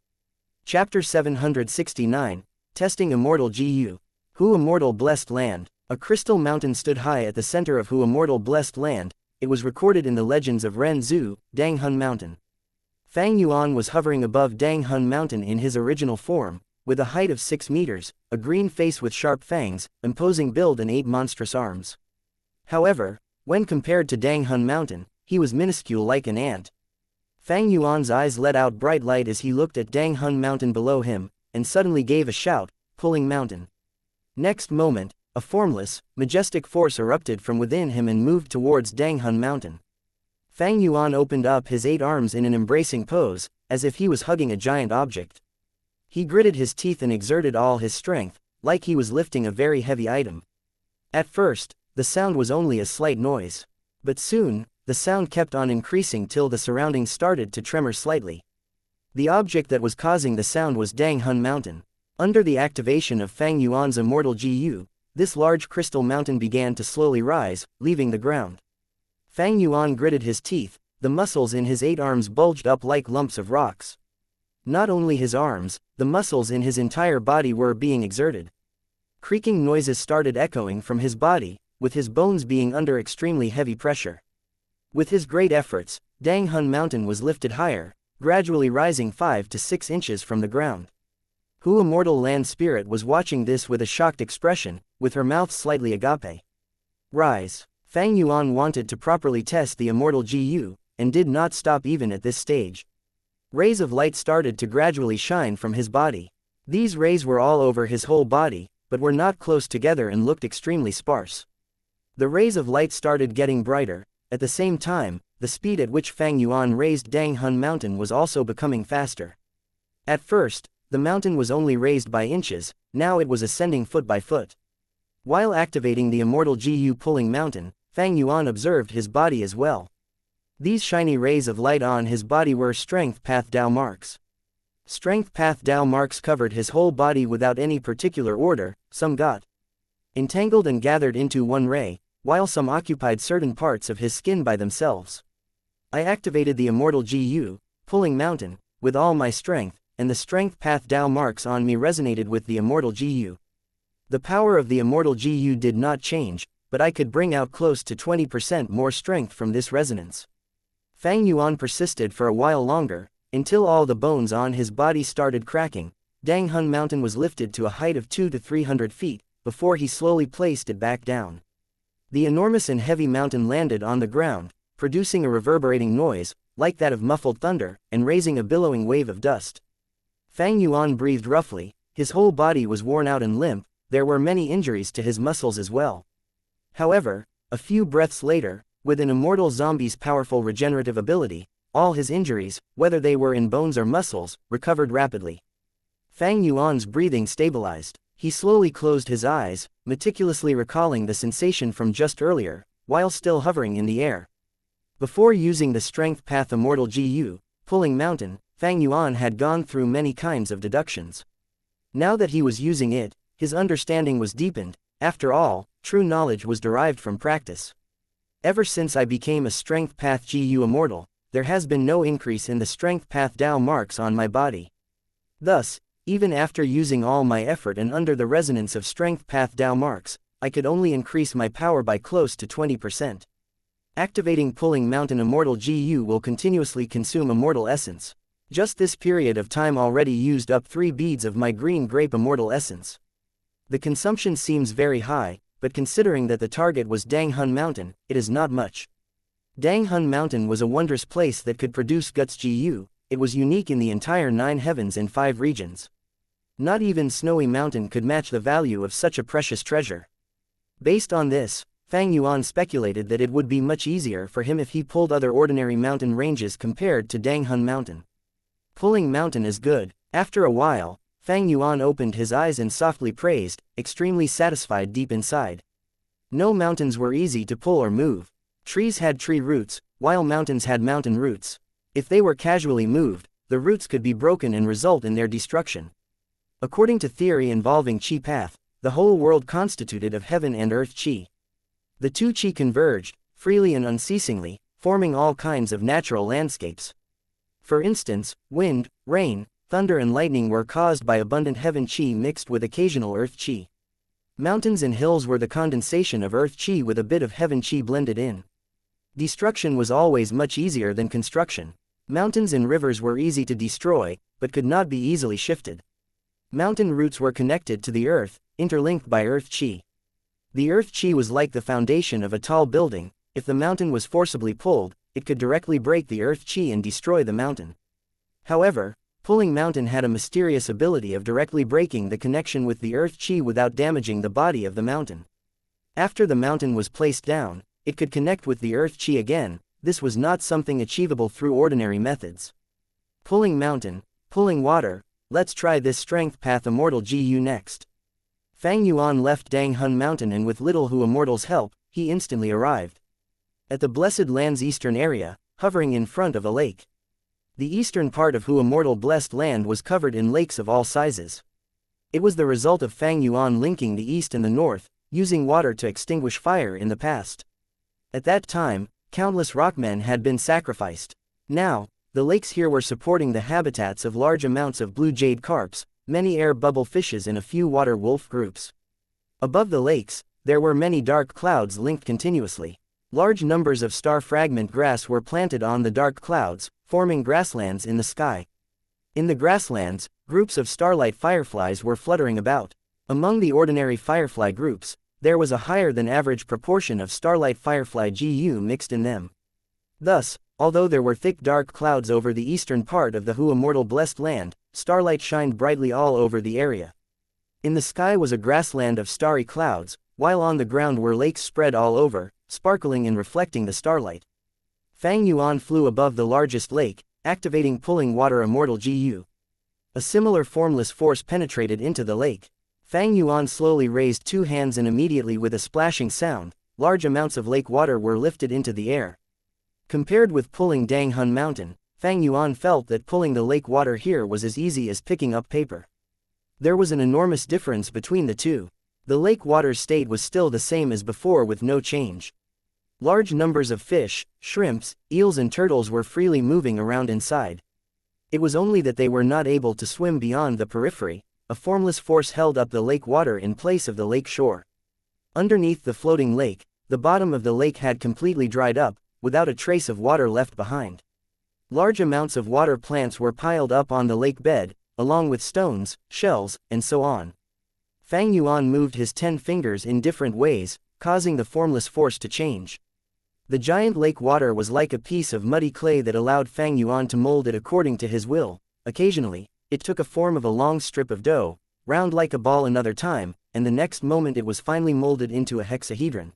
Chapter 769, Testing Immortal GU. Hu Immortal Blessed Land. A crystal mountain stood high at the center of Hu Immortal Blessed Land. It was recorded in the legends of Ren Zhu, Dang Hun Mountain. Fang Yuan was hovering above Dang Hun Mountain in his original form, with a height of 6 meters, a green face with sharp fangs, imposing build and 8 monstrous arms. However, when compared to Dang Hun Mountain, he was minuscule like an ant. Fang Yuan's eyes let out bright light as he looked at Dang Hun Mountain below him, and suddenly gave a shout, "Pulling Mountain." Next moment, a formless, majestic force erupted from within him and moved towards Dang Hun Mountain. Fang Yuan opened up his 8 arms in an embracing pose, as if he was hugging a giant object. He gritted his teeth and exerted all his strength, like he was lifting a very heavy item. At first, the sound was only a slight noise. But soon, the sound kept on increasing till the surroundings started to tremor slightly. The object that was causing the sound was Dang Hun Mountain. Under the activation of Fang Yuan's Immortal GU, this large crystal mountain began to slowly rise, leaving the ground. Fang Yuan gritted his teeth, the muscles in his 8 arms bulged up like lumps of rocks. Not only his arms, the muscles in his entire body were being exerted. Creaking noises started echoing from his body, with his bones being under extremely heavy pressure. With his great efforts, Dang Hun Mountain was lifted higher, gradually rising 5 to 6 inches from the ground. Hu Immortal Land Spirit was watching this with a shocked expression, with her mouth slightly agape. Rise. Fang Yuan wanted to properly test the Immortal GU, and did not stop even at this stage. Rays of light started to gradually shine from his body. These rays were all over his whole body, but were not close together and looked extremely sparse. The rays of light started getting brighter. At the same time, the speed at which Fang Yuan raised Dang Hun Mountain was also becoming faster. At first, the mountain was only raised by inches, now it was ascending foot by foot. While activating the Immortal GU pulling mountain, Fang Yuan observed his body as well. These shiny rays of light on his body were strength path Dao marks. Strength path Dao marks covered his whole body without any particular order. Some got entangled and gathered into one ray, while some occupied certain parts of his skin by themselves. I activated the Immortal GU, pulling mountain, with all my strength, and the strength path Dao marks on me resonated with the Immortal GU. The power of the Immortal GU did not change, but I could bring out close to 20% more strength from this resonance. Fang Yuan persisted for a while longer, until all the bones on his body started cracking. Dang Hun Mountain was lifted to a height of 200 to 300 feet, before he slowly placed it back down. The enormous and heavy mountain landed on the ground, producing a reverberating noise, like that of muffled thunder, and raising a billowing wave of dust. Fang Yuan breathed roughly, his whole body was worn out and limp, there were many injuries to his muscles as well. However, a few breaths later, with an immortal zombie's powerful regenerative ability, all his injuries, whether they were in bones or muscles, recovered rapidly. Fang Yuan's breathing stabilized. He slowly closed his eyes, meticulously recalling the sensation from just earlier, while still hovering in the air. Before using the Strength Path Immortal GU, pulling mountain, Fang Yuan had gone through many kinds of deductions. Now that he was using it, his understanding was deepened. After all, true knowledge was derived from practice. Ever since I became a Strength Path GU Immortal, there has been no increase in the Strength Path Dao marks on my body. Thus, even after using all my effort and under the resonance of Strength Path Dao marks, I could only increase my power by close to 20%. Activating Pulling Mountain Immortal GU will continuously consume Immortal Essence. Just this period of time already used up 3 beads of my Green Grape Immortal Essence. The consumption seems very high, but considering that the target was Dang Hun Mountain, it is not much. Dang Hun Mountain was a wondrous place that could produce Guts GU. It was unique in the entire 9 heavens and 5 regions. Not even Snowy Mountain could match the value of such a precious treasure. Based on this, Fang Yuan speculated that it would be much easier for him if he pulled other ordinary mountain ranges compared to Dang Hun Mountain. Pulling mountain is good. After a while, Fang Yuan opened his eyes and softly praised, extremely satisfied deep inside. No mountains were easy to pull or move. Trees had tree roots, while mountains had mountain roots. If they were casually moved, the roots could be broken and result in their destruction. According to theory involving Chi Path, the whole world constituted of heaven and earth chi. The two chi converged, freely and unceasingly, forming all kinds of natural landscapes. For instance, wind, rain, thunder and lightning were caused by abundant heaven chi mixed with occasional earth chi. Mountains and hills were the condensation of earth chi with a bit of heaven chi blended in. Destruction was always much easier than construction. Mountains and rivers were easy to destroy, but could not be easily shifted. Mountain roots were connected to the earth, interlinked by earth chi. The earth chi was like the foundation of a tall building. If the mountain was forcibly pulled, it could directly break the earth chi and destroy the mountain. However, pulling mountain had a mysterious ability of directly breaking the connection with the earth chi without damaging the body of the mountain. After the mountain was placed down, it could connect with the earth chi again. This was not something achievable through ordinary methods. Pulling mountain, pulling water. Let's try this strength path Immortal GU next. Fang Yuan left Dang Hun Mountain and with little Hu Immortal's help, he instantly arrived at the Blessed Land's eastern area, hovering in front of a lake. The eastern part of Hu Immortal Blessed Land was covered in lakes of all sizes. It was the result of Fang Yuan linking the east and the north, using water to extinguish fire in the past. At that time, countless rockmen had been sacrificed. Now, the lakes here were supporting the habitats of large amounts of blue jade carps, many air bubble fishes and a few water wolf groups. Above the lakes, there were many dark clouds linked continuously. Large numbers of star fragment grass were planted on the dark clouds, forming grasslands in the sky. In the grasslands, groups of starlight fireflies were fluttering about. Among the ordinary firefly groups, there was a higher than average proportion of starlight firefly GU mixed in them. Thus, although there were thick dark clouds over the eastern part of the Hu Immortal Blessed Land, starlight shined brightly all over the area. In the sky was a grassland of starry clouds, while on the ground were lakes spread all over, sparkling and reflecting the starlight. Fang Yuan flew above the largest lake, activating pulling water Immortal GU. A similar formless force penetrated into the lake. Fang Yuan slowly raised two hands and immediately with a splashing sound, large amounts of lake water were lifted into the air. Compared with pulling Dang Hun Mountain, Fang Yuan felt that pulling the lake water here was as easy as picking up paper. There was an enormous difference between the two. The lake water's state was still the same as before with no change. Large numbers of fish, shrimps, eels and turtles were freely moving around inside. It was only that they were not able to swim beyond the periphery. A formless force held up the lake water in place of the lake shore. Underneath the floating lake, the bottom of the lake had completely dried up, without a trace of water left behind. Large amounts of water plants were piled up on the lake bed, along with stones, shells, and so on. Fang Yuan moved his 10 fingers in different ways, causing the formless force to change. The giant lake water was like a piece of muddy clay that allowed Fang Yuan to mold it according to his will. Occasionally, it took a form of a long strip of dough, round like a ball another time, and the next moment it was finally molded into a hexahedron.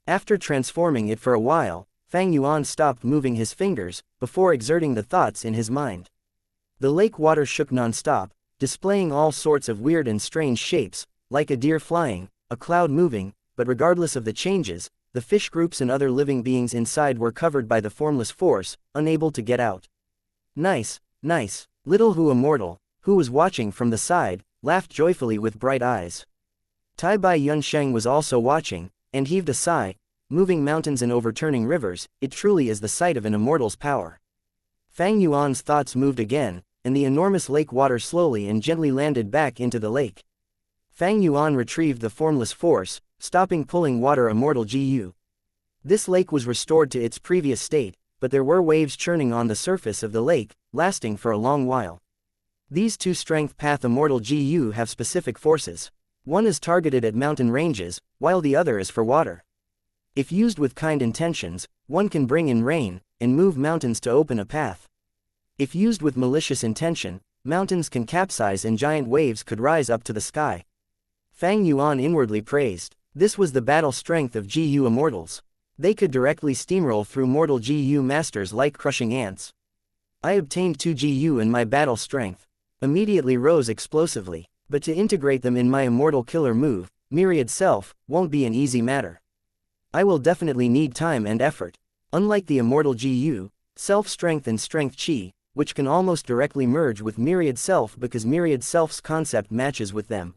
After transforming it for a while, Fang Yuan stopped moving his fingers, before exerting the thoughts in his mind. The lake water shook non-stop, displaying all sorts of weird and strange shapes, like a deer flying, a cloud moving, but regardless of the changes, the fish groups and other living beings inside were covered by the formless force, unable to get out. Nice, nice. Little Hu Immortal, who was watching from the side, laughed joyfully with bright eyes. Tai Bai Yunsheng was also watching, and heaved a sigh. Moving mountains and overturning rivers, it truly is the sight of an immortal's power. Fang Yuan's thoughts moved again, and the enormous lake water slowly and gently landed back into the lake. Fang Yuan retrieved the formless force, stopping pulling water Immortal GU. This lake was restored to its previous state, but there were waves churning on the surface of the lake, lasting for a long while. These two strength path Immortal GU have specific forces. One is targeted at mountain ranges, while the other is for water. If used with kind intentions, one can bring in rain, and move mountains to open a path. If used with malicious intention, mountains can capsize and giant waves could rise up to the sky. Fang Yuan inwardly praised. This was the battle strength of GU Immortals. They could directly steamroll through mortal GU masters like crushing ants. I obtained 2 GU and my battle strength immediately rose explosively, but to integrate them in my immortal killer move, Myriad Self, won't be an easy matter. I will definitely need time and effort. Unlike the immortal GU, self-strength and strength chi, which can almost directly merge with Myriad Self because Myriad Self's concept matches with them.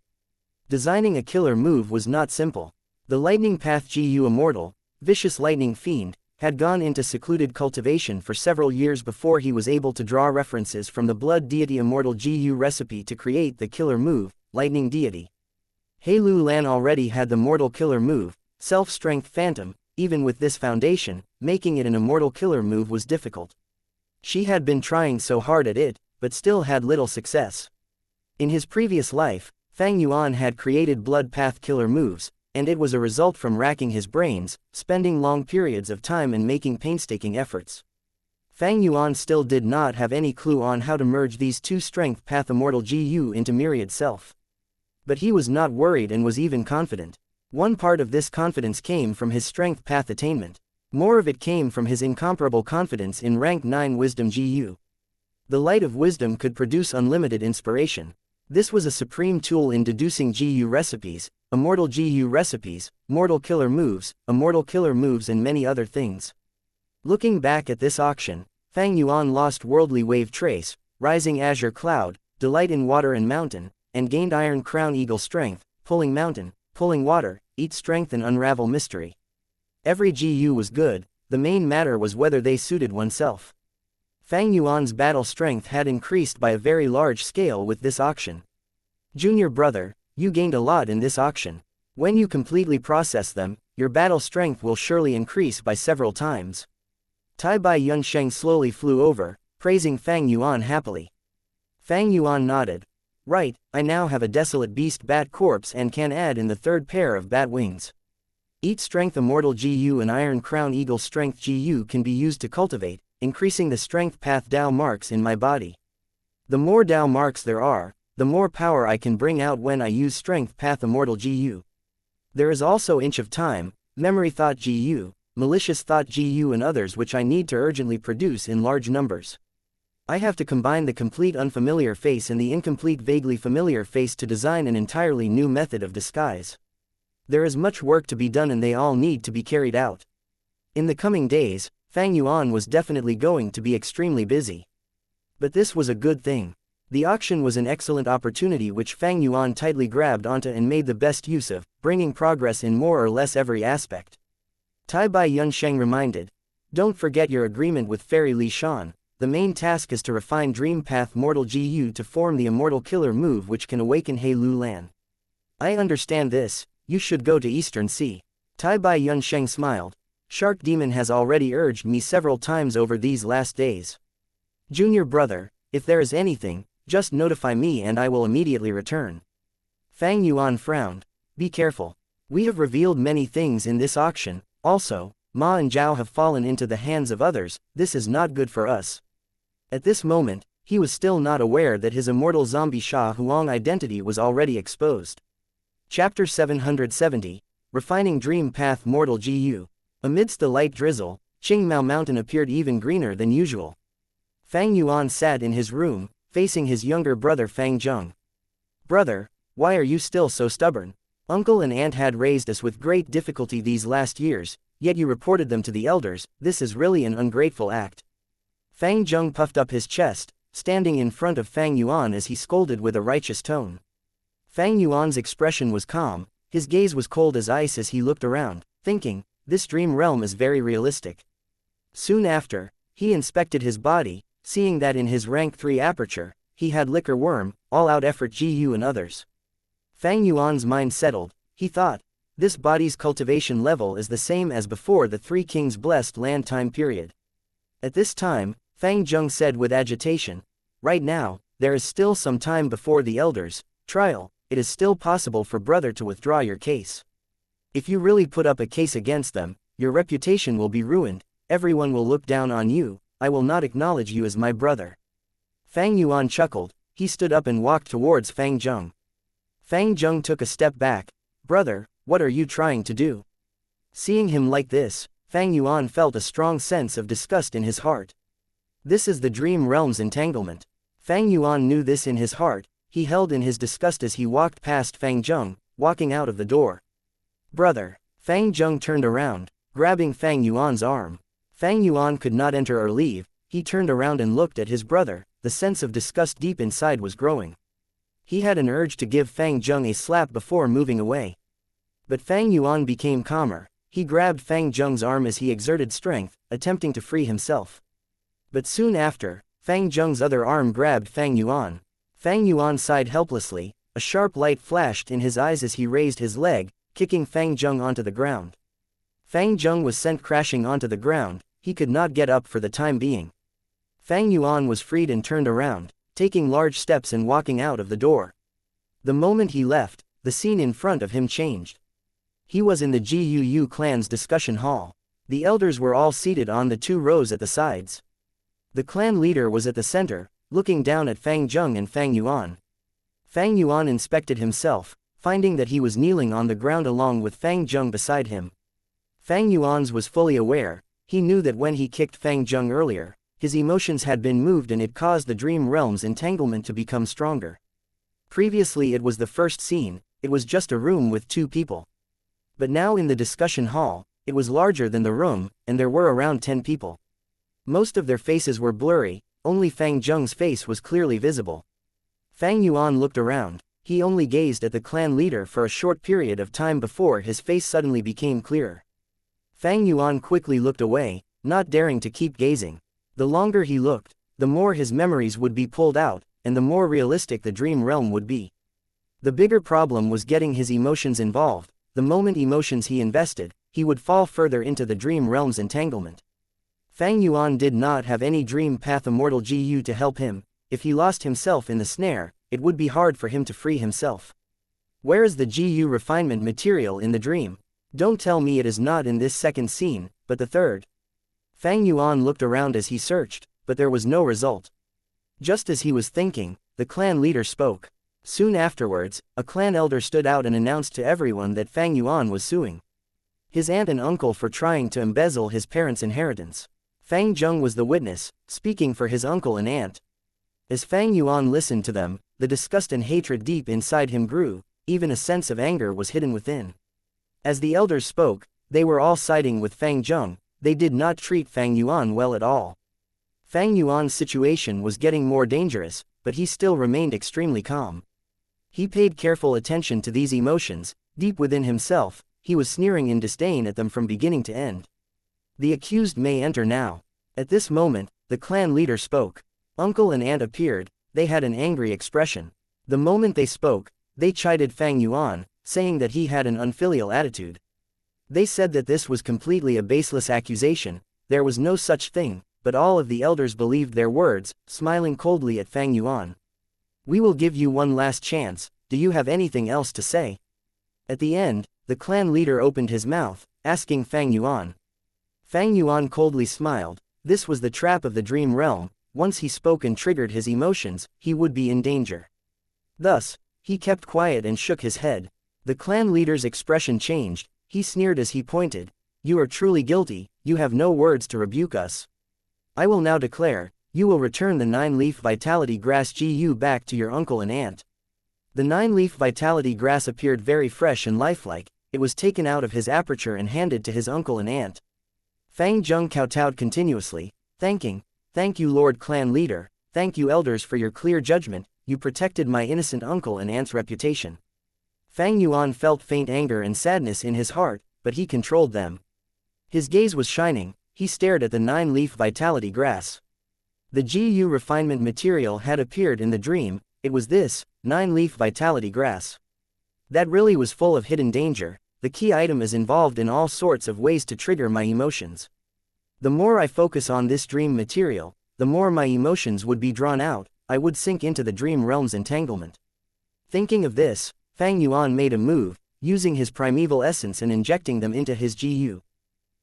Designing a killer move was not simple. The lightning path GU Immortal, vicious lightning fiend, had gone into secluded cultivation for several years before he was able to draw references from the blood deity Immortal GU recipe to create the killer move, lightning deity. He Lu Lan already had the mortal killer move, self-strength phantom. Even with this foundation, making it an immortal killer move was difficult. She had been trying so hard at it, but still had little success. In his previous life, Fang Yuan had created blood path killer moves, and it was a result from racking his brains, spending long periods of time and making painstaking efforts. Fang Yuan still did not have any clue on how to merge these two strength path immortal GU into myriad self. But he was not worried and was even confident. One part of this confidence came from his strength path attainment. More of it came from his incomparable confidence in rank 9 wisdom GU. The light of wisdom could produce unlimited inspiration. This was a supreme tool in deducing GU recipes, immortal GU recipes, mortal killer moves, immortal killer moves and many other things. Looking back at this auction, Fang Yuan lost worldly wave trace, rising azure cloud, delight in water and mountain, and gained iron crown eagle strength, pulling mountain, pulling water, eat strength and unravel mystery. Every GU was good, the main matter was whether they suited oneself. Fang Yuan's battle strength had increased by a very large scale with this auction. Junior brother, you gained a lot in this auction. When you completely process them, your battle strength will surely increase by several times. Tai Bai Yunsheng slowly flew over, praising Fang Yuan happily. Fang Yuan nodded. Right, I now have a desolate beast bat corpse and can add in the third pair of bat wings. Eat strength immortal GU and iron crown eagle strength GU can be used to cultivate, increasing the strength path Dao marks in my body. The more Dao marks there are, the more power I can bring out when I use strength path immortal GU. There is also inch of time, memory thought GU, malicious thought GU and others which I need to urgently produce in large numbers. I have to combine the complete unfamiliar face and the incomplete vaguely familiar face to design an entirely new method of disguise. There is much work to be done and they all need to be carried out. In the coming days, Fang Yuan was definitely going to be extremely busy. But this was a good thing. The auction was an excellent opportunity which Fang Yuan tightly grabbed onto and made the best use of, bringing progress in more or less every aspect. Tai Bai Yunsheng reminded. Don't forget your agreement with Fairy Li Shan. The main task is to refine Dream Path Mortal GU to form the immortal killer move which can awaken He Lu Lan. I understand this, you should go to Eastern Sea. Tai Bai Yunsheng smiled. Shark Demon has already urged me several times over these last days. Junior brother, if there is anything, just notify me and I will immediately return. Fang Yuan frowned. Be careful. We have revealed many things in this auction, also, Ma and Zhao have fallen into the hands of others, this is not good for us. At this moment, he was still not aware that his immortal zombie Sha Huang identity was already exposed. Chapter 770, Refining Dream Path Mortal GU. Amidst the light drizzle, Qingmao Mountain appeared even greener than usual. Fang Yuan sat in his room, facing his younger brother Fang Zheng. Brother, why are you still so stubborn? Uncle and aunt had raised us with great difficulty these last years, yet you reported them to the elders, this is really an ungrateful act. Fang Zheng puffed up his chest, standing in front of Fang Yuan as he scolded with a righteous tone. Fang Yuan's expression was calm, his gaze was cold as ice as he looked around, thinking, this dream realm is very realistic. Soon after, he inspected his body, seeing that in his rank 3 aperture, he had liquor worm, all-out effort GU and others. Fang Yuan's mind settled, he thought, this body's cultivation level is the same as before the 3 kings blessed land time period. At this time, Fang Zheng said with agitation, right now, there is still some time before the elders' trial, it is still possible for brother to withdraw your case. If you really put up a case against them, your reputation will be ruined, everyone will look down on you, I will not acknowledge you as my brother. Fang Yuan chuckled, he stood up and walked towards Fang Zheng. Fang Zheng took a step back, brother, what are you trying to do? Seeing him like this, Fang Yuan felt a strong sense of disgust in his heart. This is the dream realm's entanglement. Fang Yuan knew this in his heart, he held in his disgust as he walked past Fang Zheng, walking out of the door. Brother. Fang Zheng turned around, grabbing Fang Yuan's arm. Fang Yuan could not enter or leave, he turned around and looked at his brother, the sense of disgust deep inside was growing. He had an urge to give Fang Zheng a slap before moving away. But Fang Yuan became calmer. He grabbed Fang Zheng's arm as he exerted strength, attempting to free himself. But soon after, Fang Zheng's other arm grabbed Fang Yuan. Fang Yuan sighed helplessly, a sharp light flashed in his eyes as he raised his leg, kicking Fang Zheng onto the ground. Fang Zheng was sent crashing onto the ground. He could not get up for the time being. Fang Yuan was freed and turned around, taking large steps and walking out of the door. The moment he left, the scene in front of him changed. He was in the Guu clan's discussion hall. The elders were all seated on the 2 rows at the sides. The clan leader was at the center, looking down at Fang Zheng and Fang Yuan. Fang Yuan inspected himself, finding that he was kneeling on the ground along with Fang Zheng beside him. Fang Yuan's was fully aware. He knew that when he kicked Fang Zheng earlier, his emotions had been moved and it caused the dream realm's entanglement to become stronger. Previously it was the first scene, it was just a room with 2 people. But now in the discussion hall, it was larger than the room, and there were around 10 people. Most of their faces were blurry, only Fang Zheng's face was clearly visible. Fang Yuan looked around. He only gazed at the clan leader for a short period of time before his face suddenly became clearer. Fang Yuan quickly looked away, not daring to keep gazing. The longer he looked, the more his memories would be pulled out, and the more realistic the dream realm would be. The bigger problem was getting his emotions involved. The moment emotions he invested, he would fall further into the dream realm's entanglement. Fang Yuan did not have any dream path Immortal Gu to help him. If he lost himself in the snare, it would be hard for him to free himself. Where is the Gu refinement material in the dream? Don't tell me it is not in this second scene, but the third. Fang Yuan looked around as he searched, but there was no result. Just as he was thinking, the clan leader spoke. Soon afterwards, a clan elder stood out and announced to everyone that Fang Yuan was suing his aunt and uncle for trying to embezzle his parents' inheritance. Fang Zheng was the witness, speaking for his uncle and aunt. As Fang Yuan listened to them, the disgust and hatred deep inside him grew. Even a sense of anger was hidden within. As the elders spoke, they were all siding with Fang Zheng. They did not treat Fang Yuan well at all. Fang Yuan's situation was getting more dangerous, but he still remained extremely calm. He paid careful attention to these emotions. Deep within himself, he was sneering in disdain at them from beginning to end. The accused may enter now. At this moment, the clan leader spoke. Uncle and aunt appeared. They had an angry expression. The moment they spoke, they chided Fang Yuan, saying that he had an unfilial attitude. They said that this was completely a baseless accusation. There was no such thing, but all of the elders believed their words, smiling coldly at Fang Yuan. We will give you one last chance. Do you have anything else to say? At the end, the clan leader opened his mouth, asking Fang Yuan. Fang Yuan coldly smiled. This was the trap of the dream realm. Once he spoke and triggered his emotions, he would be in danger. Thus, he kept quiet and shook his head. The clan leader's expression changed. He sneered as he pointed. You are truly guilty. You have no words to rebuke us. I will now declare, you will return the 9-leaf vitality grass Gu back to your uncle and aunt. The 9-leaf vitality grass appeared very fresh and lifelike. It was taken out of his aperture and handed to his uncle and aunt. Fang Zheng kowtowed continuously, thank you Lord Clan Leader, thank you elders for your clear judgment, you protected my innocent uncle and aunt's reputation. Fang Yuan felt faint anger and sadness in his heart, but he controlled them. His gaze was shining. He stared at the 9-leaf vitality grass. The Gu refinement material had appeared in the dream. It was this 9-leaf vitality grass. That really was full of hidden danger. The key item is involved in all sorts of ways to trigger my emotions. The more I focus on this dream material, the more my emotions would be drawn out. I would sink into the dream realm's entanglement. Thinking of this, Fang Yuan made a move, using his primeval essence and injecting them into his Gu.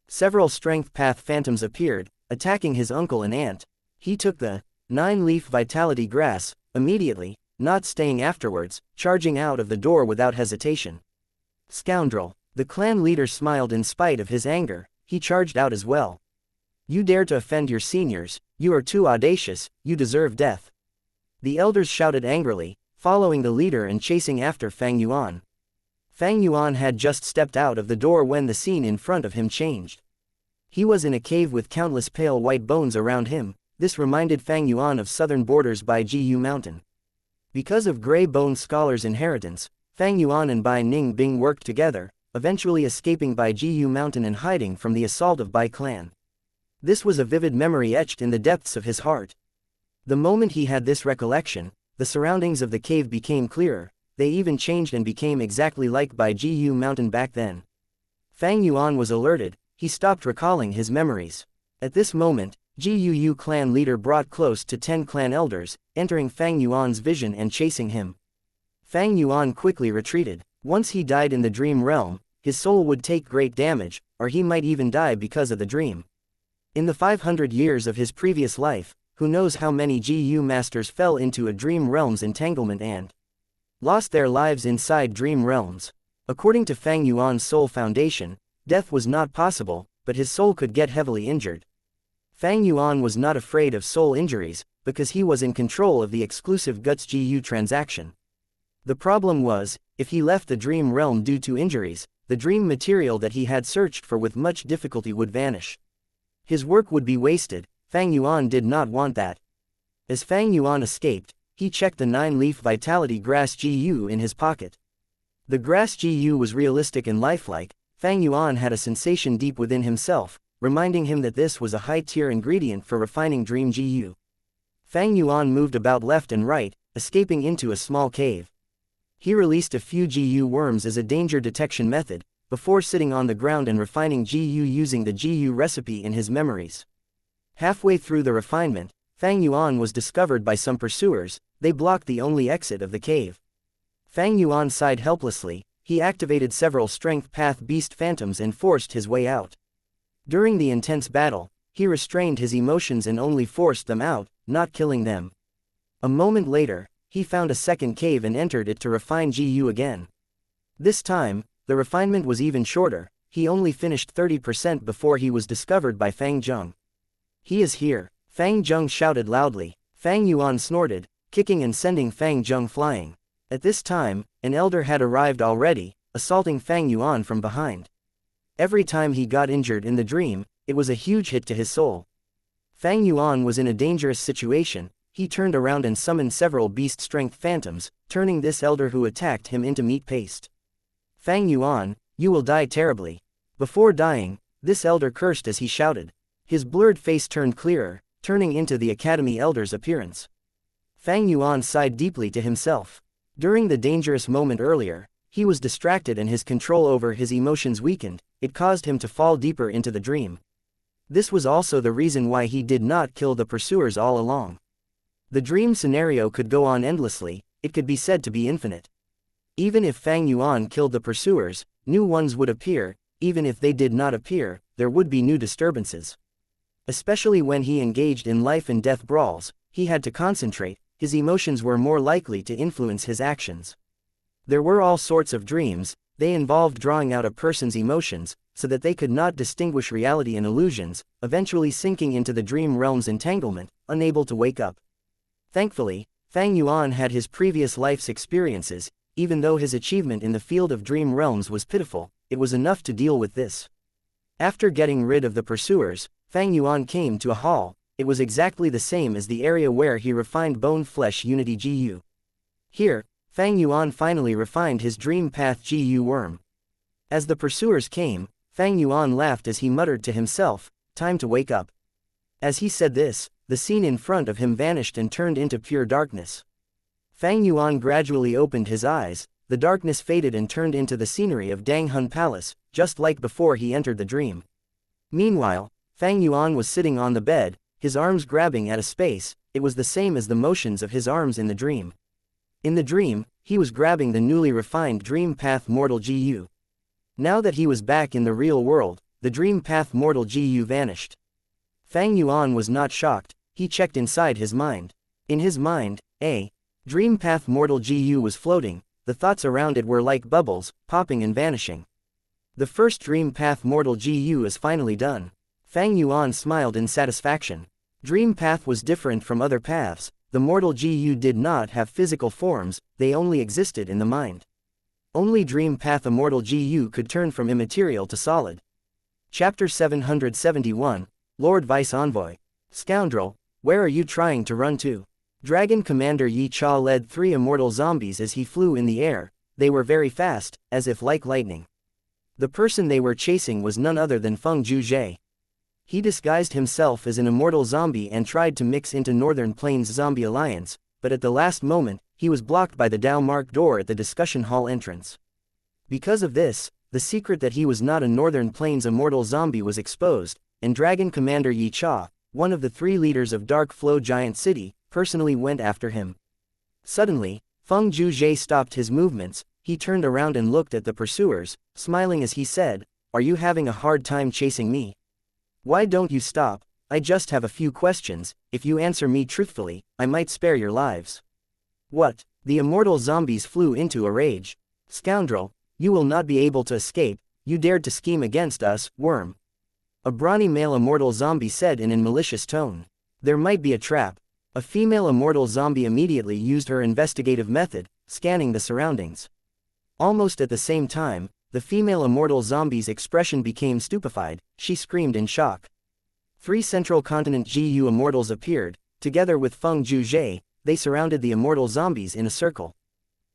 Several strength path phantoms appeared, attacking his uncle and aunt. He took the 9-leaf vitality grass, immediately, not staying afterwards, charging out of the door without hesitation. Scoundrel! The clan leader smiled in spite of his anger. He charged out as well. You dare to offend your seniors, you are too audacious, you deserve death. The elders shouted angrily, following the leader and chasing after Fang Yuan. Fang Yuan had just stepped out of the door when the scene in front of him changed. He was in a cave with countless pale white bones around him. This reminded Fang Yuan of southern borders by Gu Mountain. Because of Grey Bone Scholar's inheritance, Fang Yuan and Bai Ning Bing worked together, eventually escaping Bai Jiyu Mountain and hiding from the assault of Bai clan. This was a vivid memory etched in the depths of his heart. The moment he had this recollection, the surroundings of the cave became clearer, they even changed and became exactly like Bai Jiyu Mountain back then. Fang Yuan was alerted, he stopped recalling his memories. At this moment, Jiyu clan leader brought close to 10 clan elders, entering Fang Yuan's vision and chasing him. Fang Yuan quickly retreated. Once he died in the dream realm, his soul would take great damage, or he might even die because of the dream. In the 500 years of his previous life, who knows how many Jiyu masters fell into a dream realm's entanglement and lost their lives inside dream realms. According to Fang Yuan's soul foundation, death was not possible, but his soul could get heavily injured. Fang Yuan was not afraid of soul injuries, because he was in control of the exclusive Guts Jiyu transaction. The problem was, if he left the dream realm due to injuries, the dream material that he had searched for with much difficulty would vanish. His work would be wasted. Fang Yuan did not want that. As Fang Yuan escaped, he checked the 9-leaf vitality grass Jiyu in his pocket. The grass Jiyu was realistic and lifelike. Fang Yuan had a sensation deep within himself, reminding him that this was a high-tier ingredient for refining dream Jiyu. Fang Yuan moved about left and right, escaping into a small cave. He released a few Jiyu worms as a danger detection method, before sitting on the ground and refining Jiyu using the Jiyu recipe in his memories. Halfway through the refinement, Fang Yuan was discovered by some pursuers. They blocked the only exit of the cave. Fang Yuan sighed helplessly. He activated several strength path beast phantoms and forced his way out. During the intense battle, he restrained his emotions and only forced them out, not killing them. A moment later, he found a second cave and entered it to refine Jiyu again. This time, the refinement was even shorter. He only finished 30% before he was discovered by Fang Zheng. "He is here," Fang Zheng shouted loudly. Fang Yuan snorted, kicking and sending Fang Zheng flying. At this time, an elder had arrived already, assaulting Fang Yuan from behind. Every time he got injured in the dream, it was a huge hit to his soul. Fang Yuan was in a dangerous situation. He turned around and summoned several beast strength phantoms, turning this elder who attacked him into meat paste. "Fang Yuan, you will die terribly." Before dying, this elder cursed as he shouted. His blurred face turned clearer, turning into the academy elder's appearance. Fang Yuan sighed deeply to himself. During the dangerous moment earlier, he was distracted and his control over his emotions weakened. It caused him to fall deeper into the dream. This was also the reason why he did not kill the pursuers all along. The dream scenario could go on endlessly. It could be said to be infinite. Even if Fang Yuan killed the pursuers, new ones would appear. Even if they did not appear, there would be new disturbances. Especially when he engaged in life and death brawls, he had to concentrate. His emotions were more likely to influence his actions. There were all sorts of dreams. They involved drawing out a person's emotions, so that they could not distinguish reality and illusions, eventually sinking into the dream realm's entanglement, unable to wake up. Thankfully, Fang Yuan had his previous life's experiences. Even though his achievement in the field of dream realms was pitiful, it was enough to deal with this. After getting rid of the pursuers, Fang Yuan came to a hall. It was exactly the same as the area where he refined bone-flesh unity Jiyu. Here, Fang Yuan finally refined his dream path Jiyu worm. As the pursuers came, Fang Yuan laughed as he muttered to himself, "Time to wake up." As he said this, the scene in front of him vanished and turned into pure darkness. Fang Yuan gradually opened his eyes. The darkness faded and turned into the scenery of Danghun Palace, just like before he entered the dream. Meanwhile, Fang Yuan was sitting on the bed, his arms grabbing at a space. It was the same as the motions of his arms in the dream. In the dream, he was grabbing the newly refined Dream Path Mortal Jiyu. Now that he was back in the real world, the Dream Path Mortal Jiyu vanished. Fang Yuan was not shocked. He checked inside his mind. In his mind, a Dream Path Mortal Jiyu was floating. The thoughts around it were like bubbles, popping and vanishing. The first Dream Path Mortal Jiyu is finally done. Fang Yuan smiled in satisfaction. Dream Path was different from other paths. The Mortal Jiyu did not have physical forms, they only existed in the mind. Only Dream Path Immortal Jiyu could turn from immaterial to solid. Chapter 771, Lord Vice Envoy. Scoundrel, where are you trying to run to? Dragon Commander Yi Cha led 3 immortal zombies as he flew in the air. They were very fast, as if like lightning. The person they were chasing was none other than Feng Zhuzhe. He disguised himself as an immortal zombie and tried to mix into Northern Plains Zombie Alliance, but at the last moment, he was blocked by the Dao marked door at the discussion hall entrance. Because of this, the secret that he was not a Northern Plains immortal zombie was exposed, and Dragon Commander Yi Cha, one of the 3 leaders of Dark Flow Giant City, personally went after him. Suddenly, Feng Zhuzhe stopped his movements. He turned around and looked at the pursuers, smiling as he said, "Are you having a hard time chasing me? Why don't you stop? I just have a few questions. If you answer me truthfully, I might spare your lives." "What?" The immortal zombies flew into a rage. "Scoundrel, you will not be able to escape. You dared to scheme against us, worm," a brawny male immortal zombie said in a malicious tone. "There might be a trap." A female immortal zombie immediately used her investigative method, scanning the surroundings. Almost at the same time, the female immortal zombie's expression became stupefied. She screamed in shock. 3 Central Continent GU immortals appeared. Together with Feng Zhuzhe, they surrounded the immortal zombies in a circle.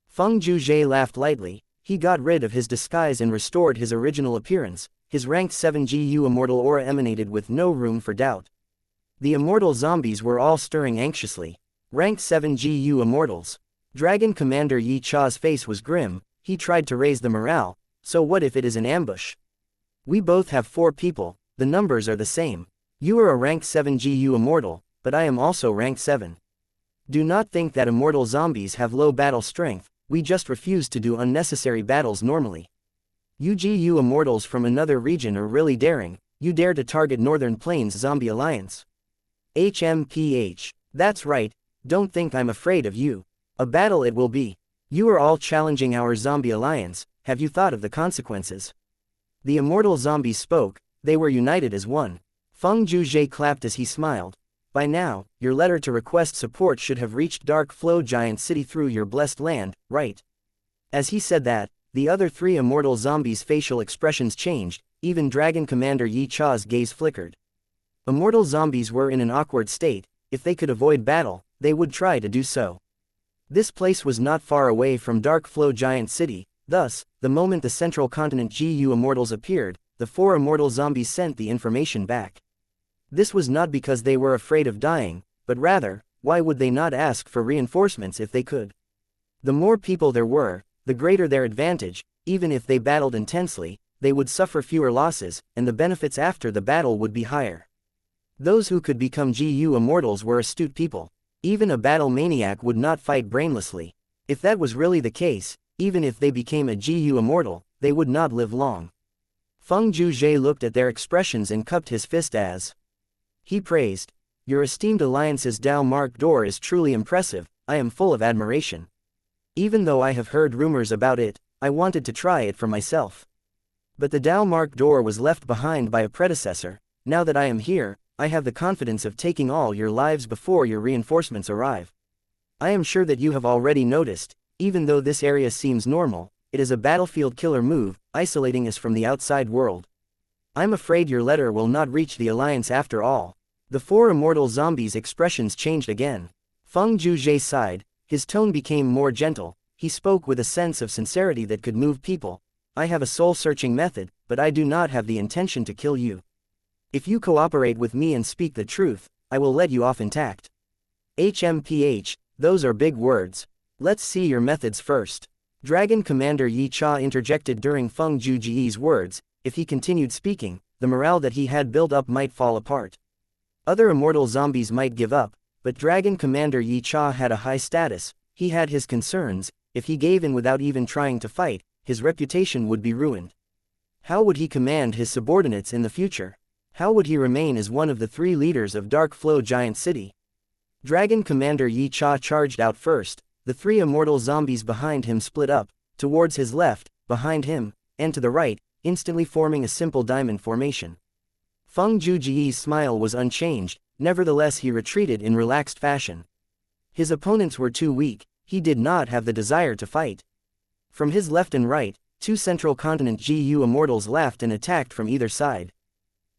Feng Zhuzhe laughed lightly. He got rid of his disguise and restored his original appearance. His ranked 7 GU immortal aura emanated with no room for doubt. The immortal zombies were all stirring anxiously. Ranked 7 GU immortals. Dragon Commander Yi Cha's face was grim. He tried to raise the morale. "So what if it is an ambush? We both have 4 people, the numbers are the same. You are a rank 7 GU immortal, but I am also rank 7. Do not think that immortal zombies have low battle strength, we just refuse to do unnecessary battles normally. You GU immortals from another region are really daring. You dare to target Northern Plains Zombie Alliance. HMPH. That's right, don't think I'm afraid of you. A battle it will be. You are all challenging our Zombie Alliance. Have you thought of the consequences?" The immortal zombies spoke. They were united as one. Feng Zhuzhe clapped as he smiled. "By now, your letter to request support should have reached Dark Flow Giant City through your blessed land, right?" As he said that, the other 3 immortal zombies' facial expressions changed. Even Dragon Commander Yi Cha's gaze flickered. Immortal zombies were in an awkward state. If they could avoid battle, they would try to do so. This place was not far away from Dark Flow Giant City. Thus, the moment the Central Continent GU immortals appeared, the 4 immortal zombies sent the information back. This was not because they were afraid of dying, but rather, why would they not ask for reinforcements if they could? The more people there were, the greater their advantage. Even if they battled intensely, they would suffer fewer losses, and the benefits after the battle would be higher. Those who could become GU immortals were astute people. Even a battle maniac would not fight brainlessly. If that was really the case, even if they became a GU immortal, they would not live long. Feng Zhuzhe looked at their expressions and cupped his fist as he praised. "Your esteemed alliance's Dao marked door is truly impressive. I am full of admiration. Even though I have heard rumors about it, I wanted to try it for myself. But the Dao marked door was left behind by a predecessor. Now that I am here, I have the confidence of taking all your lives before your reinforcements arrive. I am sure that you have already noticed, even though this area seems normal, it is a battlefield killer move, isolating us from the outside world. I'm afraid your letter will not reach the Alliance after all." The 4 immortal zombies' expressions changed again. Feng Zhuzhe sighed. His tone became more gentle. He spoke with a sense of sincerity that could move people. "I have a soul-searching method, but I do not have the intention to kill you. If you cooperate with me and speak the truth, I will let you off intact." HMPH, those are big words. Let's see your methods first. Dragon Commander Yi Cha interjected during Feng Zhuzhe's words. If he continued speaking, the morale that he had built up might fall apart. Other immortal zombies might give up, but Dragon Commander Yi Cha had a high status. He had his concerns. If he gave in without even trying to fight, his reputation would be ruined. How would he command his subordinates in the future? How would he remain as one of the 3 leaders of Dark Flow Giant City? Dragon Commander Yi Cha charged out first. The 3 immortal zombies behind him split up, towards his left, behind him, and to the right, instantly forming a simple diamond formation. Feng Zhuzhe's smile was unchanged, nevertheless he retreated in relaxed fashion. His opponents were too weak. He did not have the desire to fight. From his left and right, 2 Central Continent GU immortals laughed and attacked from either side.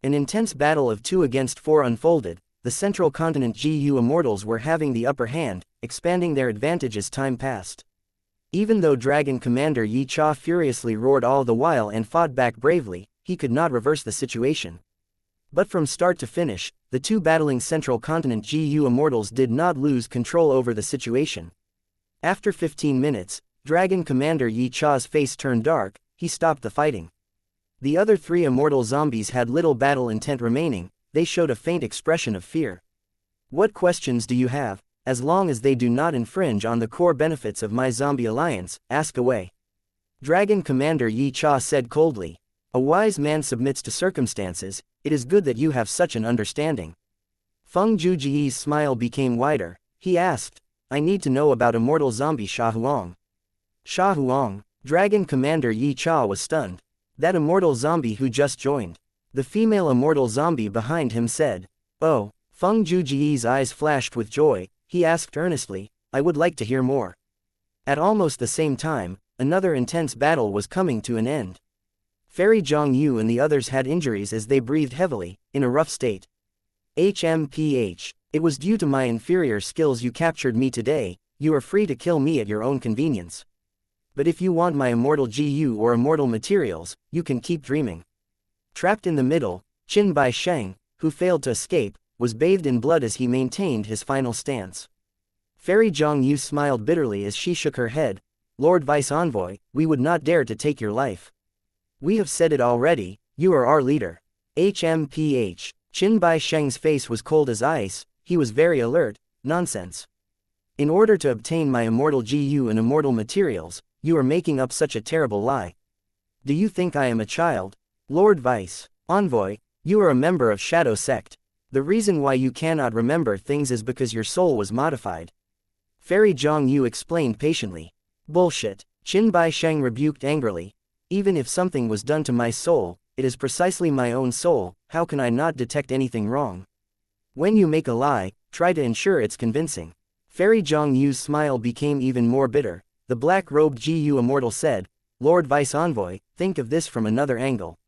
An intense battle of 2 against 4 unfolded. the Central Continent GU Immortals were having the upper hand, expanding their advantage as time passed. Even though Dragon Commander Yi Cha furiously roared all the while and fought back bravely, he could not reverse the situation. But from start to finish, the two battling Central Continent GU Immortals did not lose control over the situation. After 15 minutes, Dragon Commander Yi Cha's face turned dark. He stopped the fighting. The other three immortal zombies had little battle intent remaining. They showed a faint expression of fear. What questions do you have? As long as they do not infringe on the core benefits of my zombie alliance, ask away. Dragon Commander Yi Cha said coldly. A wise man submits to circumstances. It is good that you have such an understanding. Feng Juji's smile became wider. He asked, I need to know about immortal zombie Sha Huang. Sha Huang? Dragon Commander Yi Cha was stunned. That immortal zombie who just joined. The female immortal zombie behind him said. Oh, Feng Juji's eyes flashed with joy. He asked earnestly, I would like to hear more. At almost the same time, another intense battle was coming to an end. Fairy Zhongyu and the others had injuries as they breathed heavily, in a rough state. HMPH. It was due to my inferior skills you captured me today. You are free to kill me at your own convenience. But if you want my immortal GU or immortal materials, you can keep dreaming. Trapped in the middle, Qin Bai Sheng, who failed to escape, was bathed in blood as he maintained his final stance. Fairy Zhongyu smiled bitterly as she shook her head. Lord Vice Envoy, we would not dare to take your life. We have said it already, you are our leader. HMPH. Qin Bai Sheng's face was cold as ice. He was very alert. Nonsense. In order to obtain my immortal GU and immortal materials, you are making up such a terrible lie. Do you think I am a child? Lord Vice Envoy, you are a member of Shadow Sect. The reason why you cannot remember things is because your soul was modified. Fairy Zhongyu explained patiently. Bullshit. Qin Bai Sheng rebuked angrily. Even if something was done to my soul, it is precisely my own soul. How can I not detect anything wrong? When you make a lie, try to ensure it's convincing. Fairy Zhongyu's smile became even more bitter. The black-robed GU Immortal said, Lord Vice Envoy, think of this from another angle.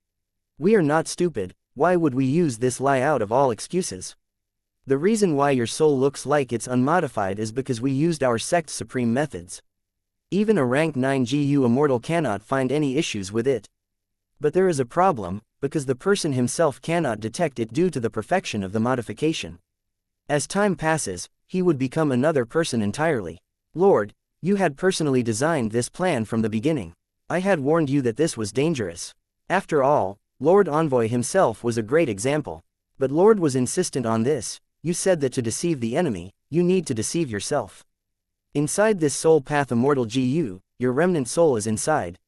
We are not stupid. Why would we use this lie out of all excuses? The reason why your soul looks like it's unmodified is because we used our sect's supreme methods. Even a rank 9 GU Immortal cannot find any issues with it. But there is a problem, because the person himself cannot detect it due to the perfection of the modification. As time passes, he would become another person entirely. Lord, you had personally designed this plan from the beginning. I had warned you that this was dangerous. After all, Lord Envoy himself was a great example. But Lord was insistent on this. You said that to deceive the enemy, you need to deceive yourself. Inside this soul path immortal GU, your remnant soul is inside.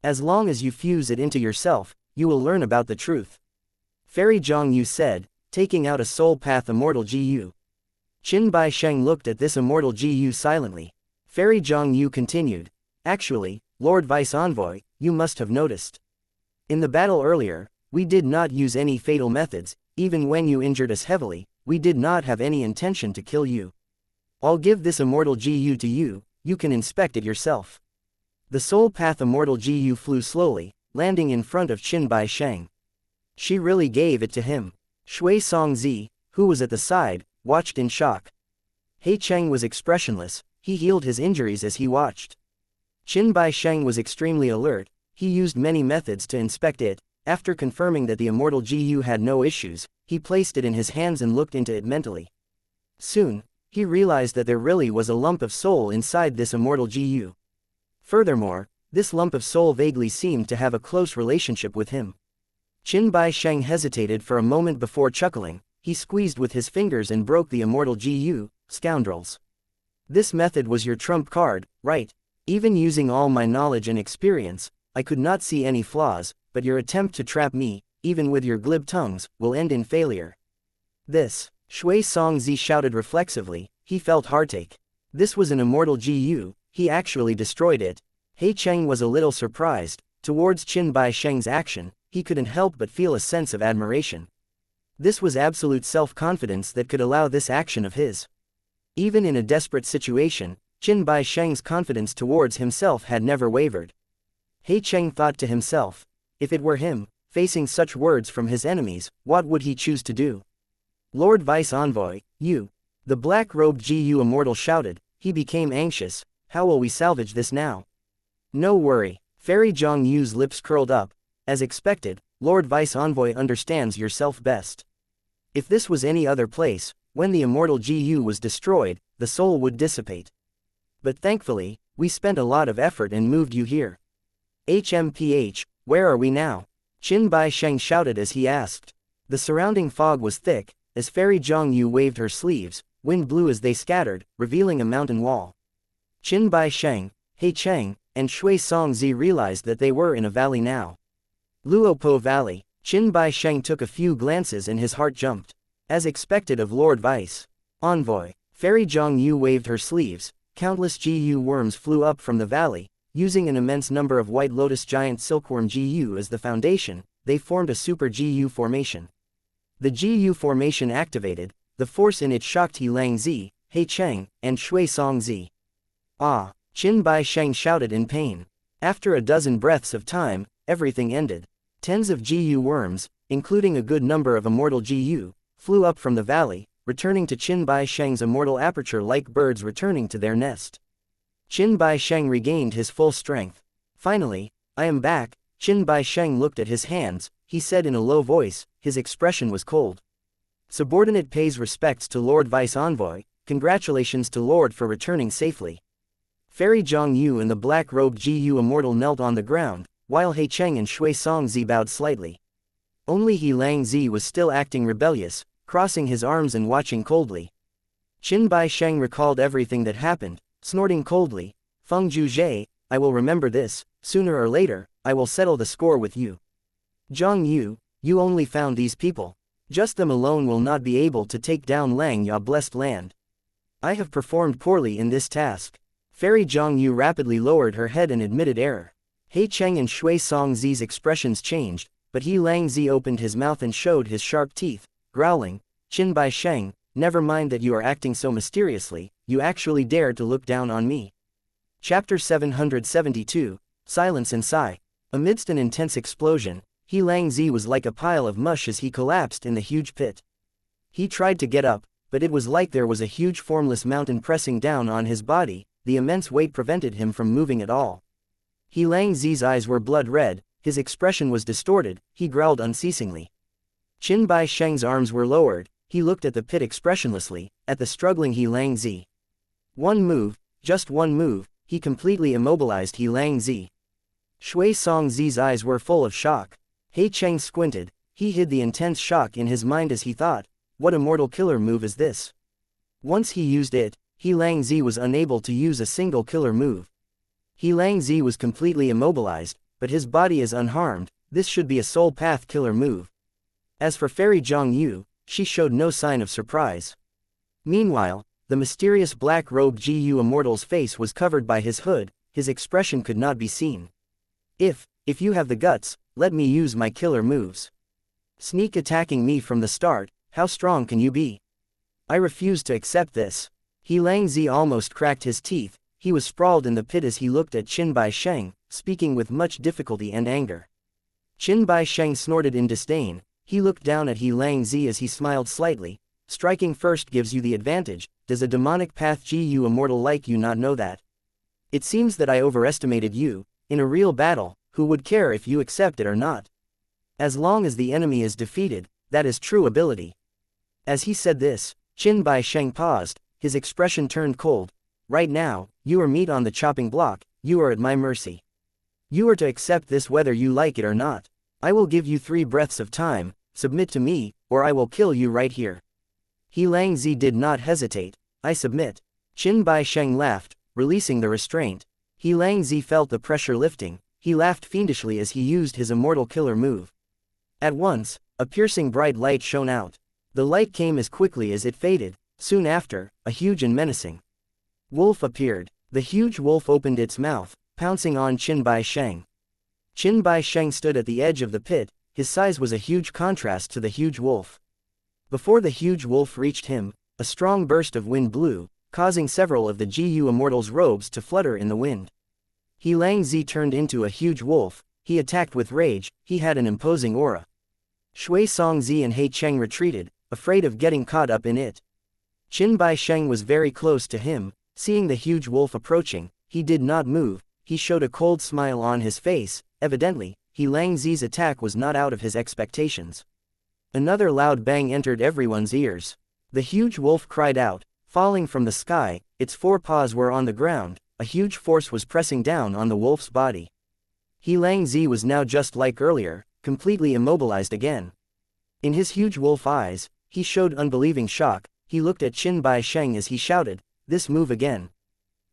As long as you fuse it into yourself, you will learn about the truth. Fairy Zhongyu said, taking out a soul path immortal GU. Qin Bai Sheng looked at this immortal GU silently. Fairy Zhongyu continued. Actually, Lord Vice Envoy, you must have noticed. In the battle earlier, we did not use any fatal methods. Even when you injured us heavily, we did not have any intention to kill you. I'll give this immortal GU to you, you can inspect it yourself. The soul path immortal GU flew slowly, landing in front of Qin Bai Sheng. She really gave it to him. Shui Songzi, who was at the side, watched in shock. He Cheng was expressionless. He healed his injuries as he watched. Qin Bai Sheng was extremely alert. He used many methods to inspect it. After confirming that the immortal GU had no issues, he placed it in his hands and looked into it mentally. Soon, he realized that there really was a lump of soul inside this immortal GU. Furthermore, this lump of soul vaguely seemed to have a close relationship with him. Qin Bai Sheng hesitated for a moment before chuckling. He squeezed with his fingers and broke the immortal GU. Scoundrels. This method was your trump card, right? Even using all my knowledge and experience, I could not see any flaws, but your attempt to trap me, even with your glib tongues, will end in failure. This, Shui Songzi shouted reflexively. He felt heartache. This was an immortal GU, he actually destroyed it. He Cheng was a little surprised. Towards Qin Bai Sheng's action, he couldn't help but feel a sense of admiration. This was absolute self-confidence that could allow this action of his. Even in a desperate situation, Qin Bai Sheng's confidence towards himself had never wavered. He Cheng thought to himself, if it were him, facing such words from his enemies, what would he choose to do? Lord Vice Envoy, you. The black-robed GU Immortal shouted. He became anxious. How will we salvage this now? No worry. Fairy Zhang Yu's lips curled up. As expected, Lord Vice Envoy understands yourself best. If this was any other place, when the Immortal GU was destroyed, the soul would dissipate. But thankfully, we spent a lot of effort and moved you here. HMPH, where are we now? Qin Bai Sheng shouted as he asked. The surrounding fog was thick. As Fairy Zhang Yu waved her sleeves, wind blew as they scattered, revealing a mountain wall. Qin Bai Sheng, He Cheng, and Shui Songzi realized that they were in a valley now. Luopo Valley. Qin Bai Sheng took a few glances and his heart jumped. As expected of Lord Vice Envoy, Fairy Zhang Yu waved her sleeves. Countless GU worms flew up from the valley. Using an immense number of white lotus giant silkworm GU as the foundation, they formed a super GU formation. The GU formation activated. The force in it shocked He Lang Zi, He Cheng, and Shui Song Zi. Ah! Qin Bai Sheng shouted in pain. After a dozen breaths of time, everything ended. Tens of GU worms, including a good number of immortal GU, flew up from the valley, returning to Qin Bai Sheng's immortal aperture like birds returning to their nest. Qin Bai Sheng regained his full strength. Finally, I am back. Qin Bai Sheng looked at his hands. He said in a low voice. His expression was cold. Subordinate pays respects to Lord Vice Envoy. Congratulations to Lord for returning safely. Fairy Zhang Yu and the black-robed GU Immortal knelt on the ground, while He Cheng and Shui Songzi bowed slightly. Only He Lang Zi was still acting rebellious, crossing his arms and watching coldly. Qin Bai Sheng recalled everything that happened, snorting coldly. Feng Zhuzhe, I will remember this. Sooner or later, I will settle the score with you. Zhang Yu, you only found these people. Just them alone will not be able to take down Lang Ya blessed land. I have performed poorly in this task. Fairy Zhang Yu rapidly lowered her head and admitted error. He Cheng and Shui Song Zi's expressions changed, but He Lang Zi opened his mouth and showed his sharp teeth, growling. Qin Bai Sheng, never mind that you are acting so mysteriously, you actually dared to look down on me. Chapter 772, Silence and Sigh. Amidst an intense explosion, He Lang Zi was like a pile of mush as he collapsed in the huge pit. He tried to get up, but it was like there was a huge formless mountain pressing down on his body. The immense weight prevented him from moving at all. He Lang Zi's eyes were blood red, his expression was distorted, he growled unceasingly. Qin Bai Sheng's arms were lowered, he looked at the pit expressionlessly, at the struggling He Lang Zi. One move, just one move, he completely immobilized He Lang Zi. Shui Song Zi's eyes were full of shock. He Cheng squinted, he hid the intense shock in his mind as he thought, what immortal killer move is this? Once he used it, He Lang Zi was unable to use a single killer move. He Lang Zi was completely immobilized, but his body is unharmed. This should be a soul path killer move. As for Fairy Zhang Yu, she showed no sign of surprise. Meanwhile, the mysterious black-robed GU Immortal's face was covered by his hood, his expression could not be seen. If you have the guts, let me use my killer moves. Sneak attacking me from the start, how strong can you be? I refuse to accept this. He Lang Zi almost cracked his teeth, he was sprawled in the pit as he looked at Qin Bai Sheng, speaking with much difficulty and anger. Qin Bai Sheng snorted in disdain, he looked down at He Lang Zi as he smiled slightly. Striking first gives you the advantage. Does a demonic path GU Immortal like you not know that? It seems that I overestimated you. In a real battle, who would care if you accept it or not? As long as the enemy is defeated, that is true ability. As he said this, Qin Bai Sheng paused, his expression turned cold. Right now, you are meat on the chopping block, you are at my mercy. You are to accept this whether you like it or not. I will give you 3 breaths of time, submit to me, or I will kill you right here. He Lang Zi did not hesitate. I submit. Qin Bai Sheng laughed, releasing the restraint. He Lang Zi felt the pressure lifting, he laughed fiendishly as he used his immortal killer move. At once, a piercing bright light shone out. The light came as quickly as it faded. Soon after, a huge and menacing wolf appeared. The huge wolf opened its mouth, pouncing on Qin Bai Sheng. Qin Bai Sheng stood at the edge of the pit, his size was a huge contrast to the huge wolf. Before the huge wolf reached him, a strong burst of wind blew, causing several of the GU Immortal's robes to flutter in the wind. He Lang Zi turned into a huge wolf, he attacked with rage, he had an imposing aura. Shui Song Zi and He Cheng retreated, afraid of getting caught up in it. Qin Baisheng was very close to him. Seeing the huge wolf approaching, he did not move. He showed a cold smile on his face. Evidently, He Lang Zi's attack was not out of his expectations. Another loud bang entered everyone's ears. The huge wolf cried out, falling from the sky. Its forepaws were on the ground. A huge force was pressing down on the wolf's body. He Lang Zi was now just like earlier, completely immobilized again. In his huge wolf eyes, he showed unbelieving shock. He looked at Qin Baisheng as he shouted, "This move again.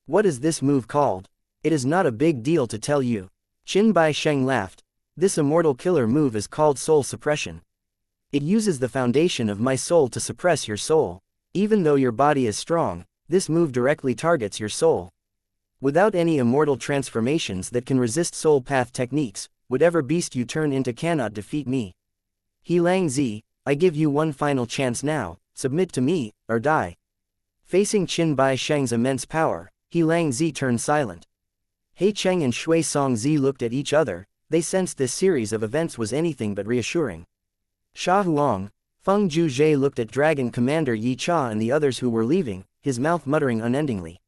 What is this move called? It is not a big deal to tell you." Qin Baisheng laughed. "This immortal killer move is called soul suppression. It uses the foundation of my soul to suppress your soul. Even though your body is strong, this move directly targets your soul. Without any immortal transformations that can resist soul path techniques, whatever beast you turn into cannot defeat me. He Lang Zi, I give you one final chance now, submit to me, or die." Facing Qin Baisheng's immense power, He Lang Zi turned silent. He Cheng and Shui Song Zi looked at each other. They sensed this series of events was anything but reassuring. Sha Huang, Feng Zhuzhe looked at Dragon Commander Yi Cha and the others who were leaving, his mouth muttering unendingly.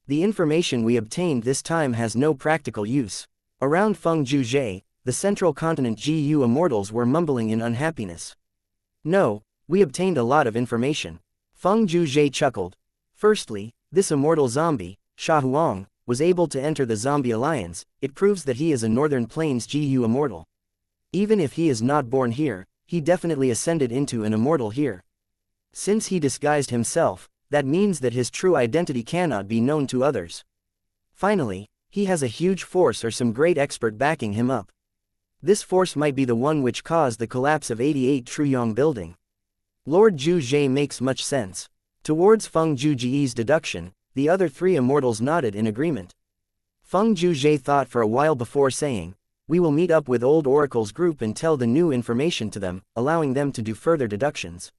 The information we obtained this time has no practical use. Around Feng Zhuzhe, the central continent GU immortals were mumbling in unhappiness. "No, we obtained a lot of information." Feng Zhuzhe chuckled. "Firstly, this immortal zombie, Sha Huang, was able to enter the zombie alliance. It proves that he is a Northern Plains GU immortal. Even if he is not born here, he definitely ascended into an immortal here. Since he disguised himself, that means that his true identity cannot be known to others. Finally, he has a huge force or some great expert backing him up. This force might be the one which caused the collapse of 88 Truyong building." Lord Zhu Zhe makes much sense. Towards Feng Zhuji's deduction, the other three immortals nodded in agreement. Feng Zhuzhe thought for a while before saying, "We will meet up with Old Oracle's group and tell the new information to them, allowing them to do further deductions."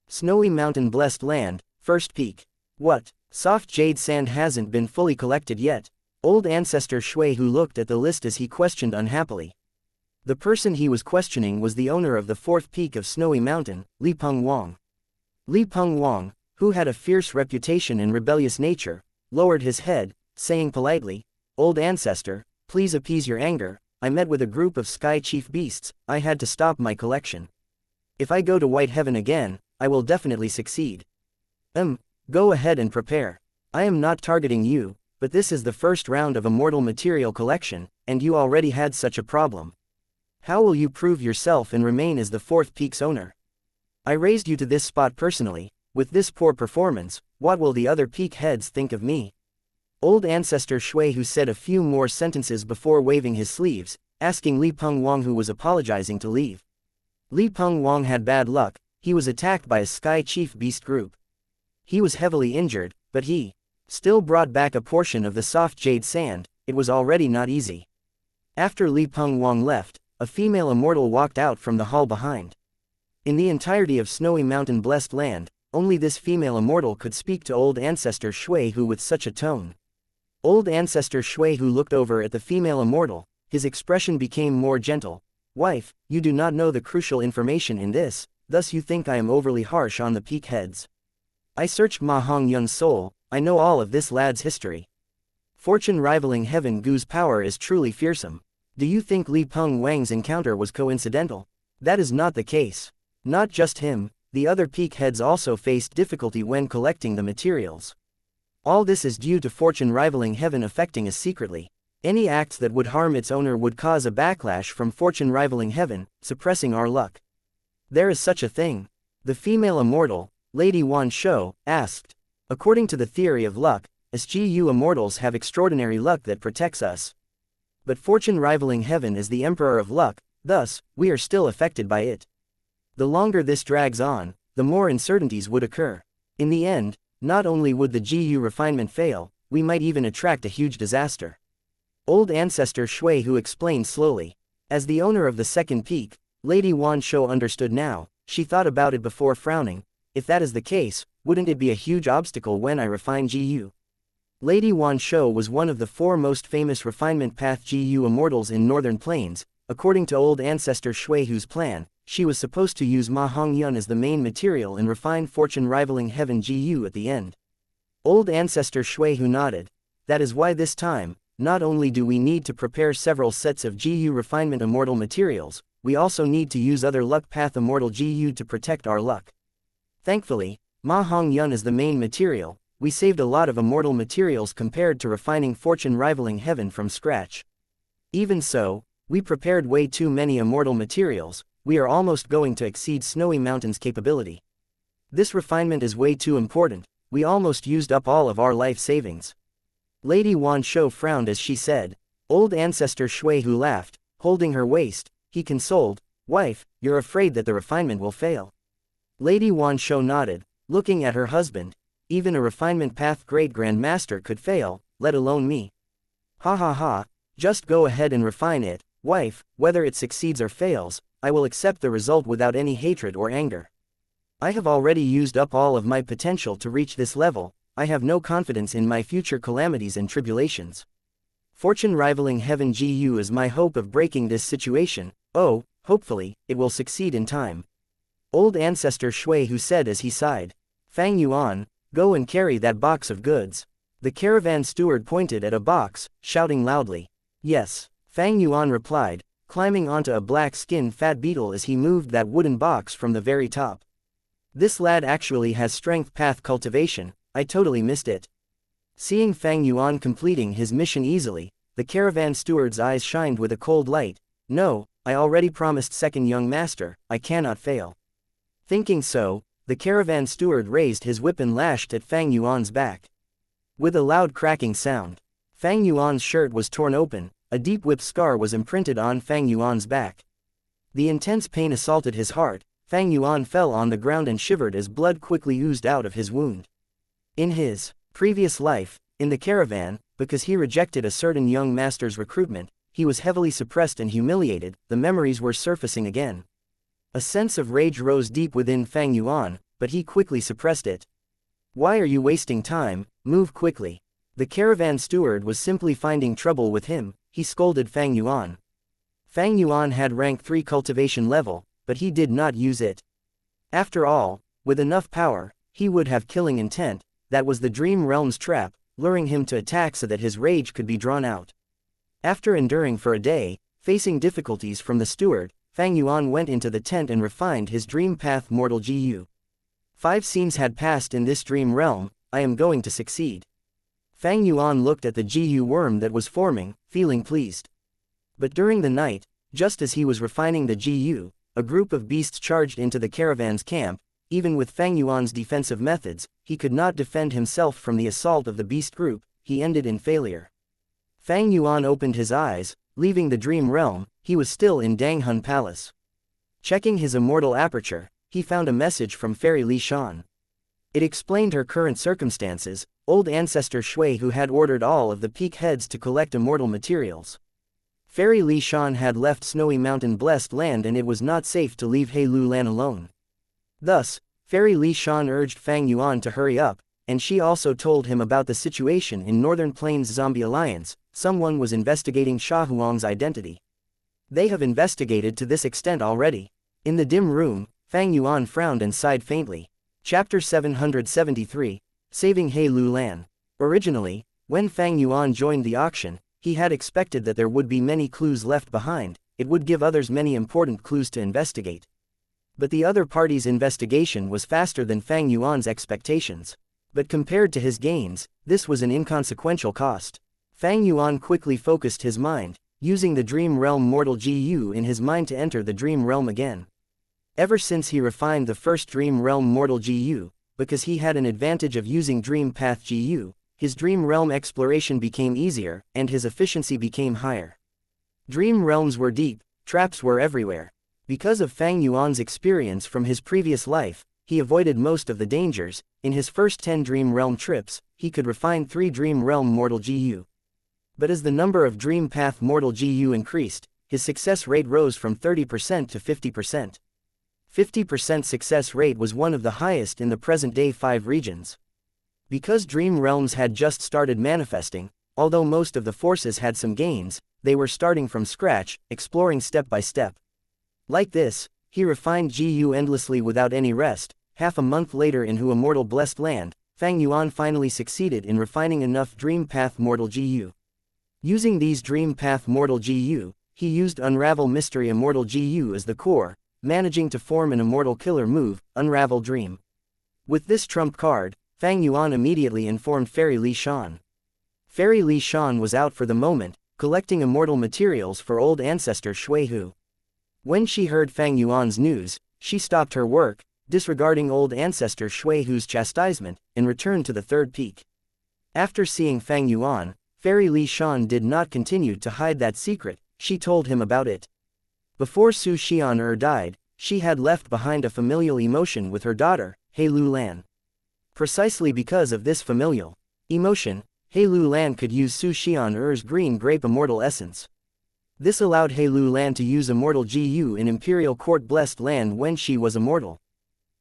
Snowy Mountain Blessed Land, First Peak. "What? Soft jade sand hasn't been fully collected yet?" Old Ancestor Shui who looked at the list as he questioned unhappily. The person he was questioning was the owner of the fourth peak of Snowy Mountain, Li Peng Wang. Li Peng Wang, who had a fierce reputation and rebellious nature, lowered his head, saying politely, "Old Ancestor, please appease your anger. I met with a group of Sky Chief beasts. I had to stop my collection. If I go to White Heaven again, I will definitely succeed." Go ahead and prepare. I am not targeting you, but this is the first round of immortal material collection, and you already had such a problem. How will you prove yourself and remain as the fourth peak's owner? I raised you to this spot personally. With this poor performance, what will the other peak heads think of me?" Old Ancestor Shui who said a few more sentences before waving his sleeves, asking Li Peng Wang who was apologizing to leave. Li Peng Wang had bad luck. He was attacked by a Sky Chief beast group. He was heavily injured, but he still brought back a portion of the soft jade sand. It was already not easy. After Li Peng Wang left, a female immortal walked out from the hall behind. In the entirety of Snowy Mountain Blessed Land, only this female immortal could speak to Old Ancestor Shui Hu with such a tone. Old Ancestor Shui Hu looked over at the female immortal. His expression became more gentle. "Wife, you do not know the crucial information in this, thus you think I am overly harsh on the peak heads. I searched Ma Hong Yun's soul. I know all of this lad's history. Fortune rivaling Heaven Gu's power is truly fearsome. Do you think Li Peng Wang's encounter was coincidental? That is not the case. Not just him, the other peak heads also faced difficulty when collecting the materials. All this is due to fortune rivaling Heaven affecting us secretly. Any acts that would harm its owner would cause a backlash from fortune rivaling Heaven, suppressing our luck. There is such a thing?" The female immortal, Lady Wan Shou, asked. "According to the theory of luck, us GU immortals have extraordinary luck that protects us. But fortune rivaling Heaven is the emperor of luck, thus, we are still affected by it. The longer this drags on, the more uncertainties would occur. In the end, not only would the GU refinement fail, we might even attract a huge disaster." Old Ancestor Shui Hu explained slowly. As the owner of the second peak, Lady Wan Shou understood now. She thought about it before frowning. If that is the case, wouldn't it be a huge obstacle when I refine GU? Lady Wan Shou was one of the four most famous refinement path GU immortals in Northern Plains. According to Old Ancestor Shui Hu's plan, she was supposed to use Ma Hongyun as the main material and refine fortune rivaling heaven GU at the end. Old ancestor Shui Hu nodded. That is why this time, not only do we need to prepare several sets of GU refinement immortal materials, we also need to use other luck path immortal GU to protect our luck. Thankfully, Ma Hongyun is the main material. We saved a lot of immortal materials compared to refining fortune rivaling heaven from scratch. Even so, we prepared way too many immortal materials. We are almost going to exceed Snowy Mountain's capability. This refinement is way too important. We almost used up all of our life savings. Lady Wan Shou frowned as she said. Old ancestor Shui Hu laughed, holding her waist. He consoled, "Wife, you're afraid that the refinement will fail." Lady Wan Shou nodded, looking at her husband. Even a refinement path great grandmaster could fail, let alone me. Ha ha ha, just go ahead and refine it, wife, whether it succeeds or fails, I will accept the result without any hatred or anger. I have already used up all of my potential to reach this level. I have no confidence in my future calamities and tribulations. Fortune rivaling heaven GU is my hope of breaking this situation. Oh, hopefully, it will succeed in time. Old ancestor Shui Hu said as he sighed. Fang Yuan, go and carry that box of goods. The caravan steward pointed at a box, shouting loudly. Yes, Fang Yuan replied, climbing onto a black-skinned fat beetle as he moved that wooden box from the very top. This lad actually has strength path cultivation. I totally missed it. Seeing Fang Yuan completing his mission easily, the caravan steward's eyes shined with a cold light. No, I already promised second young master, I cannot fail. Thinking so, the caravan steward raised his whip and lashed at Fang Yuan's back. With a loud cracking sound, Fang Yuan's shirt was torn open, a deep whip scar was imprinted on Fang Yuan's back. The intense pain assaulted his heart. Fang Yuan fell on the ground and shivered as blood quickly oozed out of his wound. In his previous life, in the caravan, because he rejected a certain young master's recruitment, he was heavily suppressed and humiliated. The memories were surfacing again. A sense of rage rose deep within Fang Yuan, but he quickly suppressed it. Why are you wasting time? Move quickly. The caravan steward was simply finding trouble with him. He scolded Fang Yuan. Fang Yuan had rank 3 cultivation level, but he did not use it. After all, with enough power, he would have killing intent. That was the Dream Realm's trap, luring him to attack so that his rage could be drawn out. After enduring for a day, facing difficulties from the steward, Fang Yuan went into the tent and refined his dream path mortal GU. 5 scenes had passed in this dream realm. I am going to succeed. Fang Yuan looked at the GU worm that was forming, feeling pleased. But during the night, just as he was refining the GU, a group of beasts charged into the caravan's camp. Even with Fang Yuan's defensive methods, he could not defend himself from the assault of the beast group. He ended in failure. Fang Yuan opened his eyes. Leaving the dream realm, he was still in Danghun Palace. Checking his immortal aperture, he found a message from Fairy Li Shan. It explained her current circumstances. Old ancestor Shui Hu had ordered all of the peak heads to collect immortal materials. Fairy Li Shan had left Snowy Mountain blessed land and it was not safe to leave Heilu Lan alone. Thus, Fairy Li Shan urged Fang Yuan to hurry up, and she also told him about the situation in Northern Plains Zombie Alliance. Someone was investigating Sha Huang's identity. They have investigated to this extent already. In the dim room, Fang Yuan frowned and sighed faintly. Chapter 773, Saving Heilu Lan. Originally, when Fang Yuan joined the auction, he had expected that there would be many clues left behind. It would give others many important clues to investigate. But the other party's investigation was faster than Fang Yuan's expectations. But compared to his gains, this was an inconsequential cost. Fang Yuan quickly focused his mind, using the Dream Realm Mortal GU in his mind to enter the Dream Realm again. Ever since he refined the first Dream Realm Mortal GU, because he had an advantage of using Dream Path GU, his Dream Realm exploration became easier, and his efficiency became higher. Dream realms were deep, traps were everywhere. Because of Fang Yuan's experience from his previous life, he avoided most of the dangers. In his first 10 Dream Realm trips, he could refine 3 Dream Realm Mortal GU. But as the number of Dream Path Mortal GU increased, his success rate rose from 30% to 50%. 50% success rate was one of the highest in the present-day 5 regions. Because Dream Realms had just started manifesting, although most of the forces had some gains, they were starting from scratch, exploring step by step. Like this, he refined Gu endlessly without any rest. Half a month later in Hu Immortal Blessed Land, Fang Yuan finally succeeded in refining enough Dream Path Mortal Gu. Using these Dream Path Mortal Gu, he used Unravel Mystery Immortal Gu as the core, managing to form an Immortal Killer move, Unravel Dream. With this trump card, Fang Yuan immediately informed Fairy Li Shan. Fairy Li Shan was out for the moment, collecting immortal materials for old ancestor Shui Hu. When she heard Fang Yuan's news, she stopped her work, disregarding old ancestor Shui Hu's chastisement, and returned to the third peak. After seeing Fang Yuan, Fairy Li Shan did not continue to hide that secret, she told him about it. Before Su Xian died, she had left behind a familial emotion with her daughter, He Lu Lan. Precisely because of this familial emotion, He Lu Lan could use Su Xian's green grape immortal essence. This allowed He Lu Lan to use Immortal Gu in Imperial Court Blessed Land when she was immortal.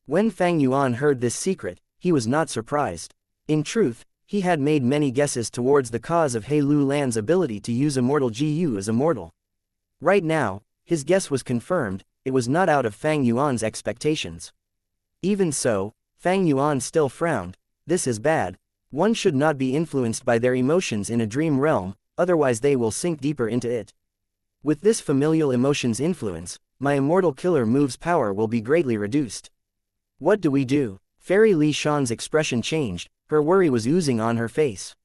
When Fang Yuan heard this secret, he was not surprised. In truth, he had made many guesses towards the cause of He Lu Lan's ability to use Immortal Gu as immortal. Right now, his guess was confirmed, it was not out of Fang Yuan's expectations. Even so, Fang Yuan still frowned. This is bad. One should not be influenced by their emotions in a dream realm, otherwise they will sink deeper into it. With this familial emotions influence, my Immortal Killer move's power will be greatly reduced. What do we do? Fairy Li Shan's expression changed, her worry was oozing on her face.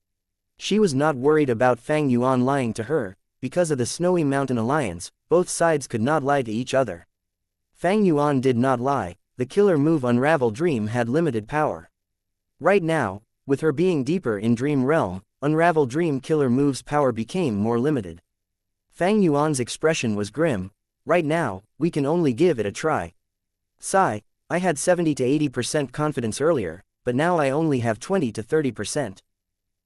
She was not worried about Fang Yuan lying to her, because of the Snowy Mountain Alliance, both sides could not lie to each other. Fang Yuan did not lie, the killer move Unravel Dream had limited power. Right now, with her being deeper in Dream Realm, Unravel Dream killer move's power became more limited. Fang Yuan's expression was grim. Right now, we can only give it a try. Sigh, I had 70 to 80% confidence earlier, but now I only have 20 to 30%.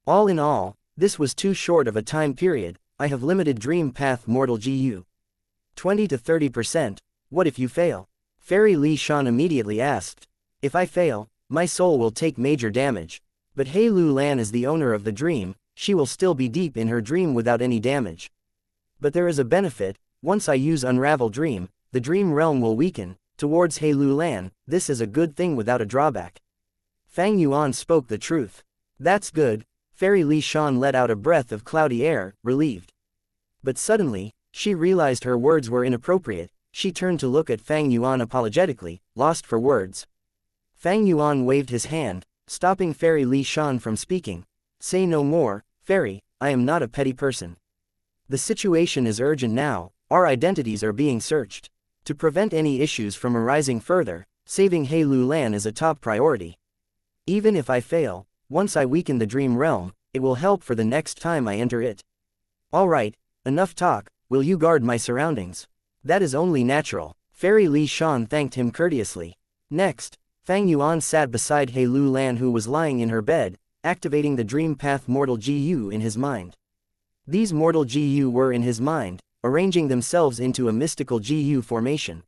All in all, this was too short of a time period. I have limited Dream Path Mortal Gu. 20 to 30%, what if you fail? Fairy Li Shan immediately asked. If I fail, my soul will take major damage. But He Lu Lan is the owner of the dream, she will still be deep in her dream without any damage. But there is a benefit, once I use Unravel Dream, the dream realm will weaken. Towards He Lu Lan, this is a good thing without a drawback. Fang Yuan spoke the truth. That's good. Fairy Li Shan let out a breath of cloudy air, relieved. But suddenly, she realized her words were inappropriate. She turned to look at Fang Yuan apologetically, lost for words. Fang Yuan waved his hand, stopping Fairy Li Shan from speaking. Say no more, Fairy, I am not a petty person. The situation is urgent now, our identities are being searched. To prevent any issues from arising further, saving He Lu Lan is a top priority. Even if I fail, once I weaken the dream realm, it will help for the next time I enter it. Alright, enough talk, will you guard my surroundings? That is only natural. Fairy Li Shan thanked him courteously. Next, Fang Yuan sat beside He Lu Lan who was lying in her bed, activating the Dream Path Mortal Gu in his mind. These Mortal Gu were in his mind, arranging themselves into a mystical Gu formation.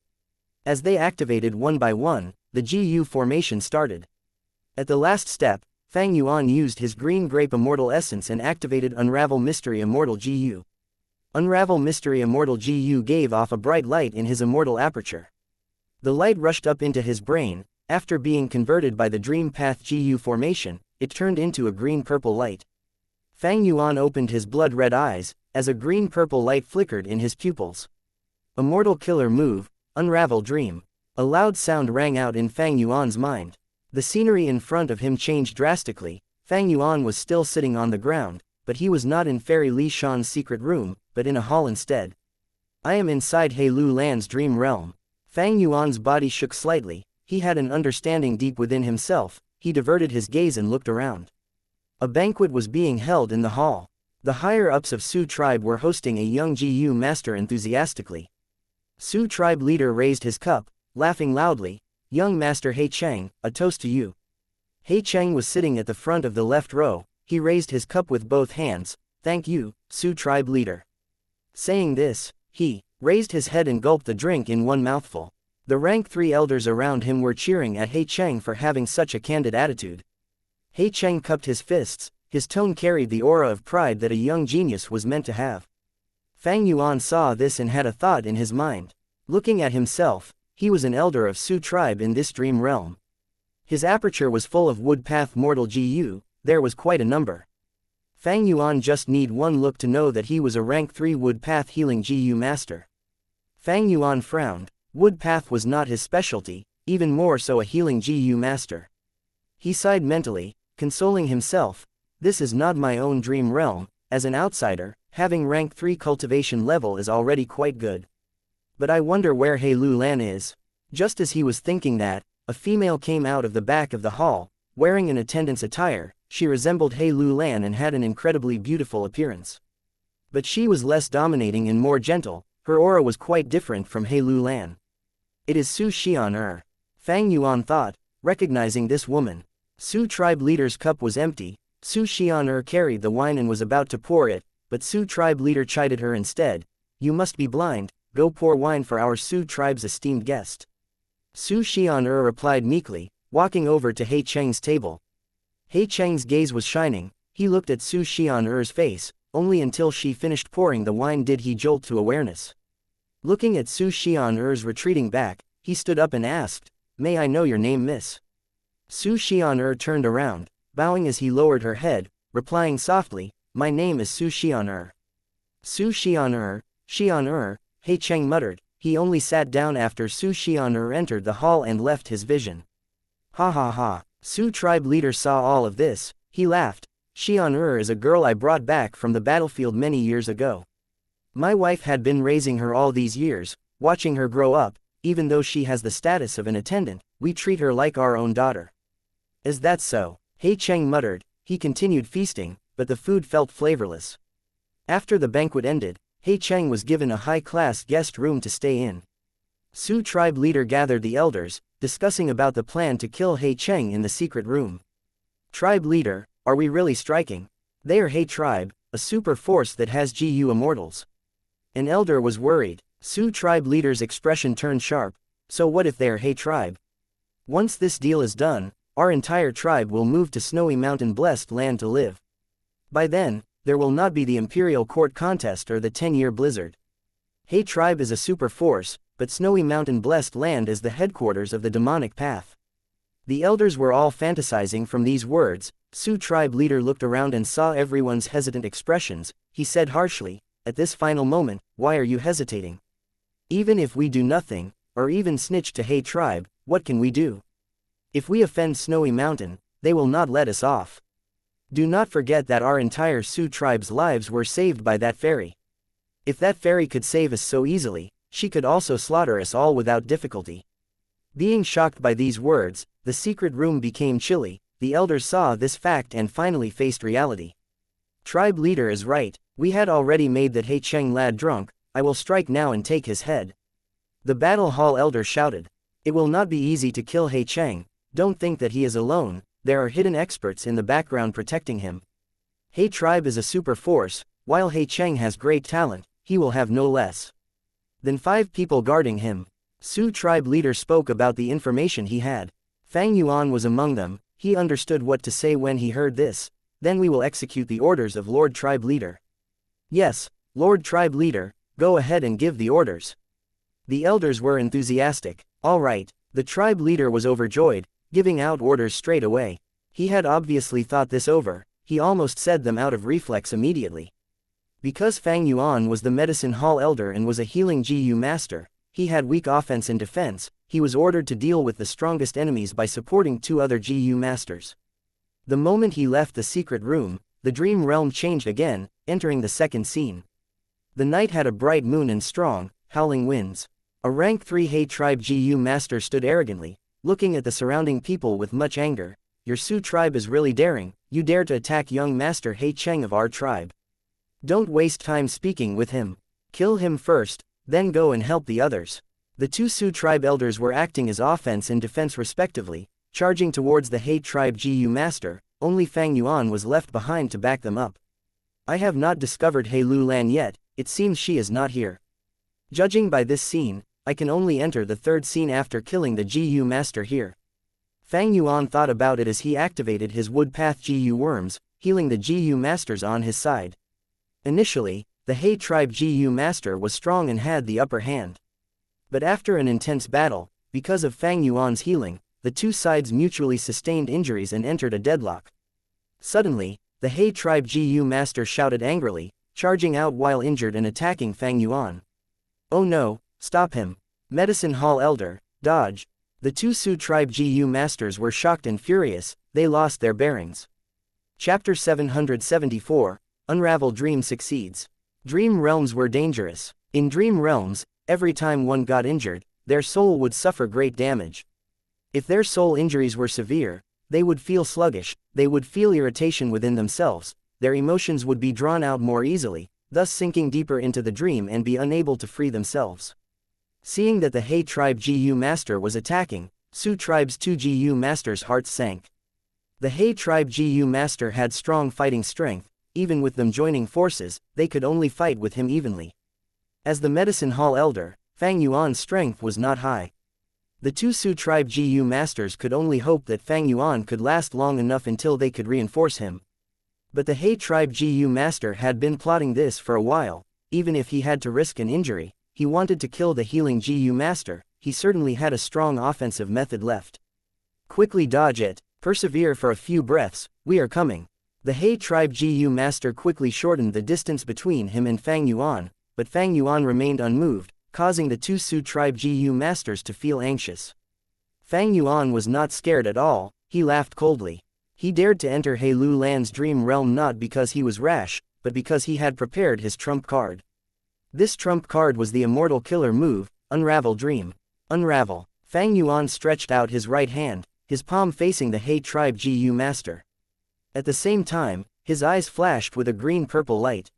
As they activated one by one, the Gu formation started. At the last step, Fang Yuan used his green grape immortal essence and activated Unravel Mystery Immortal Gu. Unravel Mystery Immortal Gu gave off a bright light in his immortal aperture. The light rushed up into his brain. After being converted by the Dream Path Gu formation, it turned into a green-purple light. Fang Yuan opened his blood-red eyes, as a green-purple light flickered in his pupils. Immortal Killer move, Unravel Dream. A loud sound rang out in Fang Yuan's mind. The scenery in front of him changed drastically. Fang Yuan was still sitting on the ground, but he was not in Fairy Li Shan's secret room, but in a hall instead. I am inside He Lu Lan's dream realm. Fang Yuan's body shook slightly. He had an understanding deep within himself. He diverted his gaze and looked around. A banquet was being held in the hall. The higher-ups of Su tribe were hosting a young Gu master enthusiastically. Su tribe leader raised his cup, laughing loudly. Young Master He Cheng, a toast to you. He Cheng was sitting at the front of the left row. He raised his cup with both hands. Thank you, Su tribe leader. Saying this, he raised his head and gulped the drink in one mouthful. The rank 3 elders around him were cheering at He Cheng for having such a candid attitude. He Cheng cupped his fists. His tone carried the aura of pride that a young genius was meant to have. Fang Yuan saw this and had a thought in his mind. Looking at himself, he was an elder of Su tribe in this dream realm. His aperture was full of wood path mortal GU, there was quite a number. Fang Yuan just need one look to know that he was a rank 3 wood path healing GU master. Fang Yuan frowned. Wood path was not his specialty, even more so a healing GU master. He sighed mentally, consoling himself, this is not my own dream realm, as an outsider, having rank 3 cultivation level is already quite good. But I wonder where He Lu Lan is. Just as he was thinking that, a female came out of the back of the hall, wearing an attendant's attire. She resembled He Lu Lan and had an incredibly beautiful appearance. But she was less dominating and more gentle, her aura was quite different from He Lu Lan. It is Su Xian. Fang Yuan thought, recognizing this woman. Su tribe leader's cup was empty. Su Xian carried the wine and was about to pour it, but Su tribe leader chided her instead. You must be blind, go pour wine for our Su tribe's esteemed guest. Su Xian replied meekly, walking over to He Cheng's table. He Cheng's gaze was shining, he looked at Su Xian's face, only until she finished pouring the wine did he jolt to awareness. Looking at Su Xian's retreating back, he stood up and asked, "May I know your name, miss?" Su Xian turned around, bowing as he lowered her head, replying softly, "My name is Su Xian." Su Xian, He Cheng muttered, he only sat down after Su Xian entered the hall and left his vision. Ha ha ha. Su tribe leader saw all of this, he laughed. Xian is a girl I brought back from the battlefield many years ago. My wife had been raising her all these years, watching her grow up, even though she has the status of an attendant, we treat her like our own daughter. Is that so? He Cheng muttered, he continued feasting, but the food felt flavorless. After the banquet ended, He Cheng was given a high-class guest room to stay in. Su tribe leader gathered the elders, discussing about the plan to kill He Cheng in the secret room. Tribe leader, are we really striking? They are He tribe, a super force that has GU immortals. An elder was worried. Su tribe leader's expression turned sharp. So what if they are He tribe? Once this deal is done, our entire tribe will move to Snowy Mountain blessed land to live. By then, there will not be the Imperial Court contest or the 10-year blizzard. He tribe is a super force, but Snowy Mountain blessed land is the headquarters of the demonic path. The elders were all fantasizing from these words. Su tribe leader looked around and saw everyone's hesitant expressions. He said harshly, at this final moment, why are you hesitating? Even if we do nothing, or even snitch to He tribe, what can we do? If we offend Snowy Mountain, they will not let us off. Do not forget that our entire Su tribe's lives were saved by that fairy. If that fairy could save us so easily, she could also slaughter us all without difficulty. Being shocked by these words, the secret room became chilly. The elders saw this fact and finally faced reality. Tribe leader is right, we had already made that He Cheng lad drunk, I will strike now and take his head. The battle hall elder shouted. It will not be easy to kill He Cheng, don't think that he is alone, there are hidden experts in the background protecting him. He tribe is a super force, while He Cheng has great talent, he will have no less than 5 people guarding him. Su tribe leader spoke about the information he had. Fang Yuan was among them, he understood what to say when he heard this. Then we will execute the orders of Lord Tribe Leader. Yes, Lord Tribe Leader, go ahead and give the orders. The elders were enthusiastic. All right, the tribe leader was overjoyed, giving out orders straight away. He had obviously thought this over, he almost said them out of reflex immediately. Because Fang Yuan was the medicine hall elder and was a healing GU master, he had weak offense and defense, he was ordered to deal with the strongest enemies by supporting 2 other GU masters. The moment he left the secret room, the dream realm changed again, entering the second scene. The night had a bright moon and strong, howling winds. A rank 3 He tribe GU master stood arrogantly, looking at the surrounding people with much anger. Your Su tribe is really daring, you dare to attack young master He Cheng of our tribe. Don't waste time speaking with him. Kill him first, then go and help the others. The 2 Su tribe elders were acting as offense and defense respectively, charging towards the He tribe GU master. Only Fang Yuan was left behind to back them up. I have not discovered He Lu Lan yet, it seems she is not here. Judging by this scene, I can only enter the 3rd scene after killing the GU master here. Fang Yuan thought about it as he activated his wood path GU worms, healing the GU masters on his side. Initially, the He tribe GU master was strong and had the upper hand. But after an intense battle, because of Fang Yuan's healing, the two sides mutually sustained injuries and entered a deadlock. Suddenly, the He tribe GU master shouted angrily, charging out while injured and attacking Fang Yuan. "Oh no, stop him. Medicine Hall Elder, dodge." The two Su tribe GU masters were shocked and furious, they lost their bearings. Chapter 774, Unravel Dream Succeeds. Dream realms were dangerous. In dream realms, every time one got injured, their soul would suffer great damage. If their soul injuries were severe, they would feel sluggish, they would feel irritation within themselves, their emotions would be drawn out more easily, thus sinking deeper into the dream and be unable to free themselves. Seeing that the He tribe GU master was attacking, Su tribe's two GU masters' hearts sank. The He tribe GU master had strong fighting strength, even with them joining forces, they could only fight with him evenly. As the medicine hall elder, Fang Yuan's strength was not high. The two Su tribe GU masters could only hope that Fang Yuan could last long enough until they could reinforce him. But the He tribe GU master had been plotting this for a while, even if he had to risk an injury. He wanted to kill the healing GU master, he certainly had a strong offensive method left. Quickly dodge it, persevere for a few breaths, we are coming. The He tribe GU master quickly shortened the distance between him and Fang Yuan, but Fang Yuan remained unmoved, causing the two Su tribe GU masters to feel anxious. Fang Yuan was not scared at all, he laughed coldly. He dared to enter He Lu Lan's dream realm not because he was rash, but because he had prepared his trump card. This trump card was the immortal killer move, Unravel Dream. Unravel. Fang Yuan stretched out his right hand, his palm facing the He tribe GU master. At the same time, his eyes flashed with a green-purple light.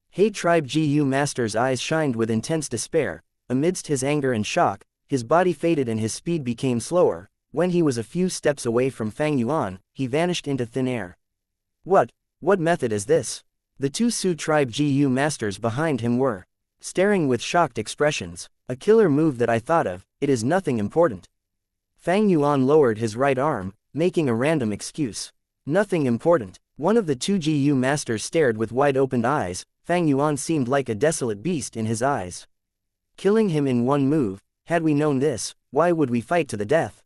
He tribe GU master's eyes shined with intense despair. Amidst his anger and shock, his body faded and his speed became slower. When he was a few steps away from Fang Yuan, he vanished into thin air. What method is this? The two Su tribe GU masters behind him were staring with shocked expressions. A killer move that I thought of, it is nothing important. Fang Yuan lowered his right arm, making a random excuse. Nothing important. One of the two GU masters stared with wide-opened eyes. Fang Yuan seemed like a desolate beast in his eyes. Killing him in one move, had we known this, why would we fight to the death?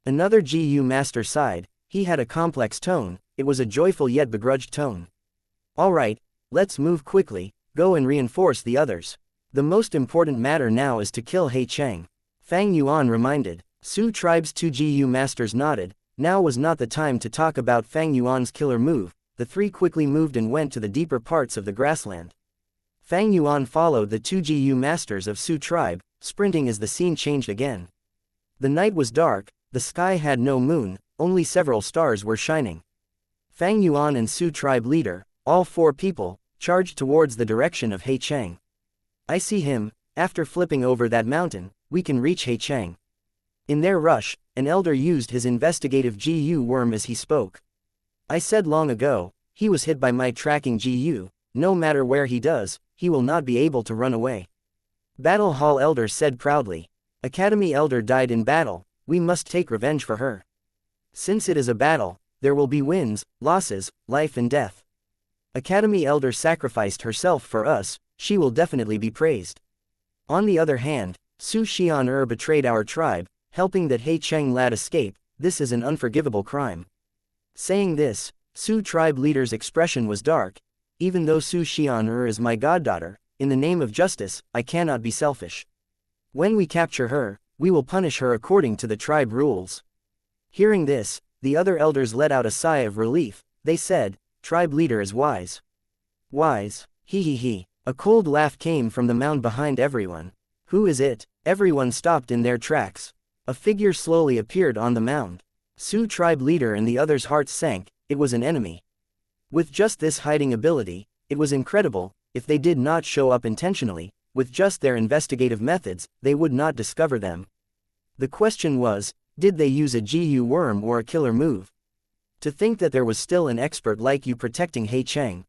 Another GU master sighed, he had a complex tone, it was a joyful yet begrudged tone. Alright, let's move quickly, go and reinforce the others. The most important matter now is to kill He Cheng. Fang Yuan reminded. Su tribe's two GU masters nodded. Now was not the time to talk about Fang Yuan's killer move. The three quickly moved and went to the deeper parts of the grassland. Fang Yuan followed the two GU masters of Su tribe, sprinting as the scene changed again. The night was dark, the sky had no moon, only several stars were shining. Fang Yuan and Su tribe leader, all four people, charged towards the direction of He Cheng. I see him, after flipping over that mountain, we can reach He Cheng. In their rush, an elder used his investigative GU worm as he spoke. I said long ago, he was hit by my tracking GU, no matter where he does, he will not be able to run away. Battle Hall Elder said proudly. Academy Elder died in battle, we must take revenge for her. Since it is a battle, there will be wins, losses, life and death. Academy Elder sacrificed herself for us, she will definitely be praised. On the other hand, Su Xian betrayed our tribe, helping that He Cheng lad escape, this is an unforgivable crime. Saying this, Su tribe leader's expression was dark. Even though Su Xian is my goddaughter, in the name of justice, I cannot be selfish. When we capture her, we will punish her according to the tribe rules. Hearing this, the other elders let out a sigh of relief. They said, tribe leader is wise. Wise, he. A cold laugh came from the mound behind everyone. Who is it? Everyone stopped in their tracks. A figure slowly appeared on the mound. Su tribe leader and the others' hearts sank, it was an enemy. With just this hiding ability, it was incredible. If they did not show up intentionally, with just their investigative methods, they would not discover them. The question was, did they use a GU worm or a killer move? To think that there was still an expert like you protecting He Cheng.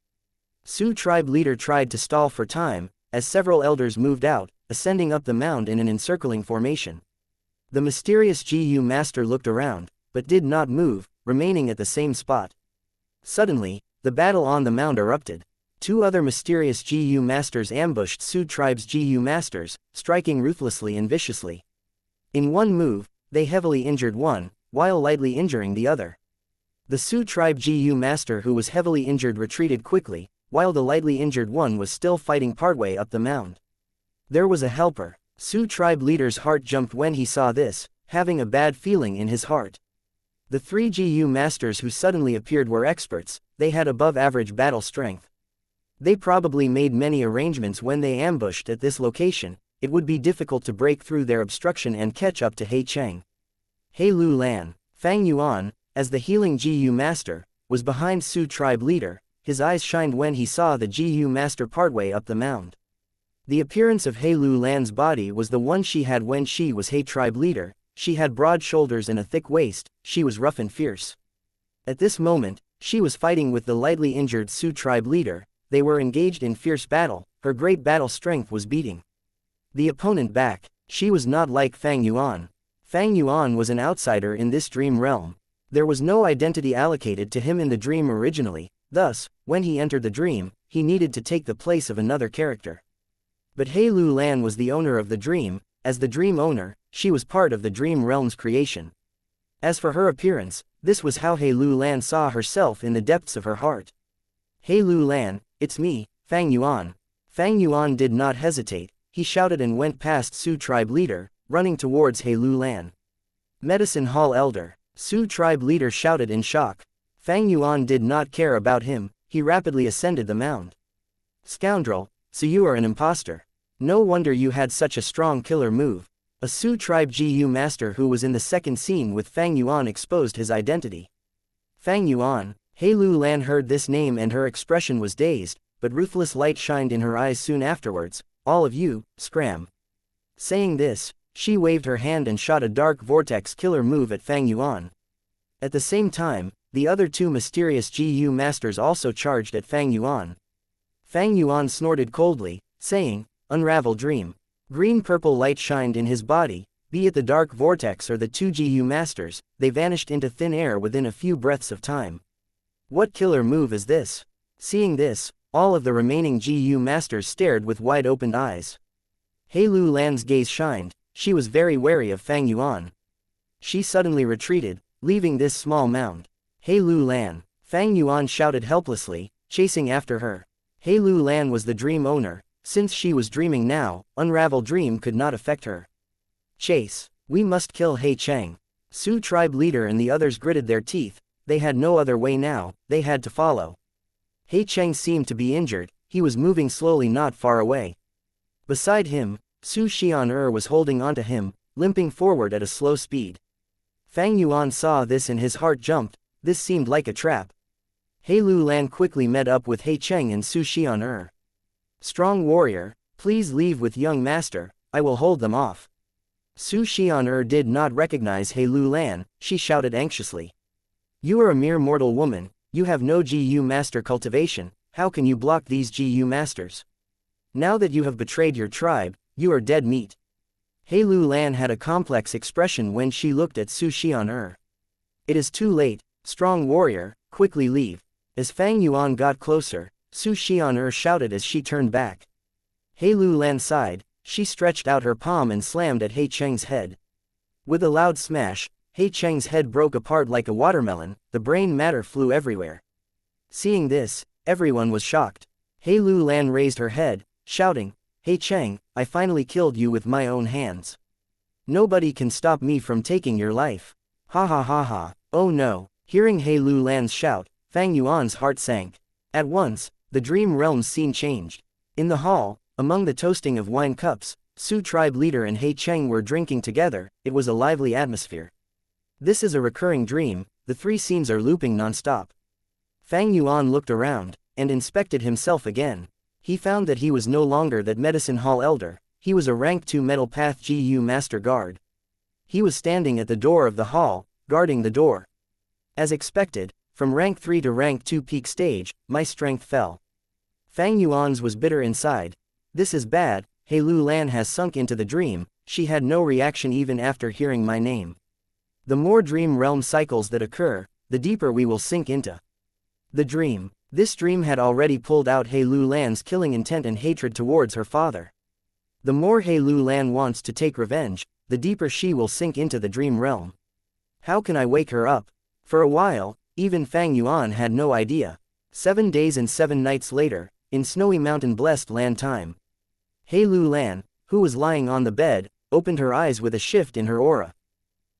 Su tribe leader tried to stall for time, as several elders moved out, ascending up the mound in an encircling formation. The mysterious GU master looked around, but did not move, remaining at the same spot. Suddenly, the battle on the mound erupted. Two other mysterious GU masters ambushed Su tribe's GU masters, striking ruthlessly and viciously. In one move, they heavily injured one, while lightly injuring the other. The Su tribe GU master who was heavily injured retreated quickly, while the lightly injured one was still fighting partway up the mound. There was a helper. Su tribe leader's heart jumped when he saw this, having a bad feeling in his heart. The 3 GU masters who suddenly appeared were experts, they had above-average battle strength. They probably made many arrangements when they ambushed at this location. It would be difficult to break through their obstruction and catch up to He Cheng. He Lu Lan, Fang Yuan, as the healing GU master, was behind Su tribe leader. His eyes shined when he saw the GU master partway up the mound. The appearance of He Lu Lan's body was the one she had when she was He tribe leader. She had broad shoulders and a thick waist, she was rough and fierce. At this moment, she was fighting with the lightly injured Su tribe leader. They were engaged in fierce battle, her great battle strength was beating the opponent back. She was not like Fang Yuan. Fang Yuan was an outsider in this dream realm. There was no identity allocated to him in the dream originally, thus, when he entered the dream, he needed to take the place of another character. But He Lu Lan was the owner of the dream. As the dream owner, she was part of the dream realm's creation. As for her appearance, this was how He Lu Lan saw herself in the depths of her heart. He Lu Lan, it's me, Fang Yuan. Fang Yuan did not hesitate, he shouted and went past Su tribe leader, running towards He Lu Lan. Medicine Hall Elder. Su tribe leader shouted in shock. Fang Yuan did not care about him, he rapidly ascended the mound. Scoundrel, so you are an imposter. No wonder you had such a strong killer move. A Su tribe GU master who was in the second scene with Fang Yuan exposed his identity. Fang Yuan. He Lu Lan heard this name and her expression was dazed, but ruthless light shined in her eyes soon afterwards. All of you, scram. Saying this, she waved her hand and shot a dark vortex killer move at Fang Yuan. At the same time, the other 2 mysterious GU masters also charged at Fang Yuan. Fang Yuan snorted coldly, saying, unravel dream. Green-purple light shined in his body, be it the dark vortex or the 2 GU masters, they vanished into thin air within a few breaths of time. What killer move is this? Seeing this, all of the remaining GU masters stared with wide-opened eyes. He Lu Lan's gaze shined, she was very wary of Fang Yuan. She suddenly retreated, leaving this small mound. He Lu Lan. Fang Yuan shouted helplessly, chasing after her. He Lu Lan was the dream owner. Since she was dreaming now, unravel dream could not affect her. Chase. We must kill He Cheng. Su tribe leader and the others gritted their teeth, they had no other way now, they had to follow. He Cheng seemed to be injured, he was moving slowly not far away. Beside him, Su Xian'er was holding onto him, limping forward at a slow speed. Fang Yuan saw this and his heart jumped, this seemed like a trap. He Lu Lan quickly met up with He Cheng and Su Xian'er. Strong warrior, please leave with young master, I will hold them off. Su Xian'er did not recognize He Lu Lan, she shouted anxiously. You are a mere mortal woman, you have no GU master cultivation, how can you block these GU masters? Now that you have betrayed your tribe, you are dead meat. He Lu Lan had a complex expression when she looked at Su Xian'er. It is too late, strong warrior, quickly leave. As Fang Yuan got closer, Su Xian'er shouted as she turned back. He Lu Lan sighed, she stretched out her palm and slammed at He Cheng's head. With a loud smash, He Cheng's head broke apart like a watermelon, the brain matter flew everywhere. Seeing this, everyone was shocked. He Lu Lan raised her head, shouting, He Cheng, I finally killed you with my own hands. Nobody can stop me from taking your life. Ha ha ha ha, oh no. Hearing He Lu Lan's shout, Fang Yuan's heart sank. At once, the dream realm's scene changed. In the hall, among the toasting of wine cups, Su tribe leader and He Cheng were drinking together, it was a lively atmosphere. This is a recurring dream, the 3 scenes are looping non-stop. Fang Yuan looked around, and inspected himself again. He found that he was no longer that medicine hall elder, he was a rank 2 metal path GU master guard. He was standing at the door of the hall, guarding the door. As expected, from rank 3 to rank 2 peak stage, my strength fell. Fang Yuan's was bitter inside. This is bad, He Lu Lan has sunk into the dream, she had no reaction even after hearing my name. The more dream realm cycles that occur, the deeper we will sink into the dream. This dream had already pulled out He Lu Lan's killing intent and hatred towards her father. The more He Lu Lan wants to take revenge, the deeper she will sink into the dream realm. How can I wake her up? For a while, even Fang Yuan had no idea. 7 days and 7 nights later, in snowy mountain blessed land time. He Lu Lan, who was lying on the bed, opened her eyes with a shift in her aura.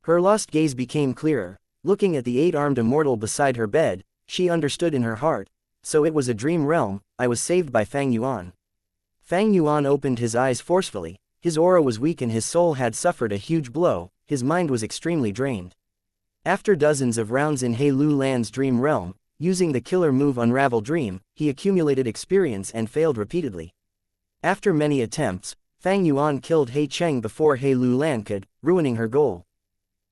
Her lost gaze became clearer. Looking at the 8-armed immortal beside her bed, she understood in her heart. So it was a dream realm, I was saved by Fang Yuan. Fang Yuan opened his eyes forcefully, his aura was weak and his soul had suffered a huge blow, his mind was extremely drained. After dozens of rounds in He Lu Lan's dream realm, using the killer move Unravel Dream, he accumulated experience and failed repeatedly. After many attempts, Fang Yuan killed He Cheng before He Lu Lan could, ruining her goal.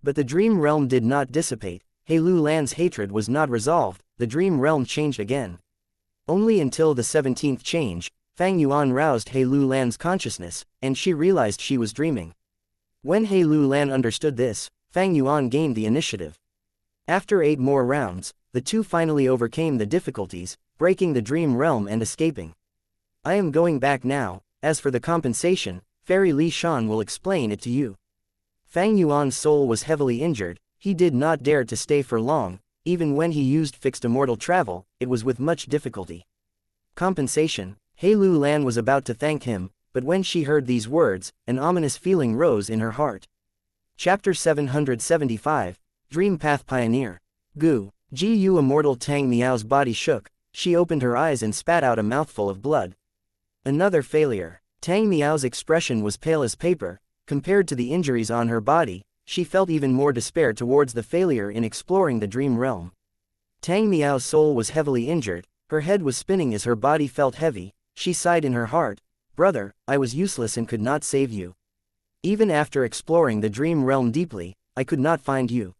But the dream realm did not dissipate, He Lu Lan's hatred was not resolved, the dream realm changed again. Only until the 17th change, Fang Yuan roused He Lu Lan's consciousness, and she realized she was dreaming. When He Lu Lan understood this, Fang Yuan gained the initiative. After 8 more rounds, the two finally overcame the difficulties, breaking the dream realm and escaping. I am going back now, as for the compensation, Fairy Li Shan will explain it to you. Fang Yuan's soul was heavily injured, he did not dare to stay for long, even when he used fixed immortal travel, it was with much difficulty. Compensation, He Lu Lan was about to thank him, but when she heard these words, an ominous feeling rose in her heart. Chapter 775, Dream Path Pioneer. Gu Immortal Tang Miao's body shook, she opened her eyes and spat out a mouthful of blood. Another failure. Tang Miao's expression was pale as paper, compared to the injuries on her body, she felt even more despair towards the failure in exploring the dream realm. Tang Miao's soul was heavily injured, her head was spinning as her body felt heavy, she sighed in her heart, "Brother, I was useless and could not save you. Even after exploring the dream realm deeply, I could not find you."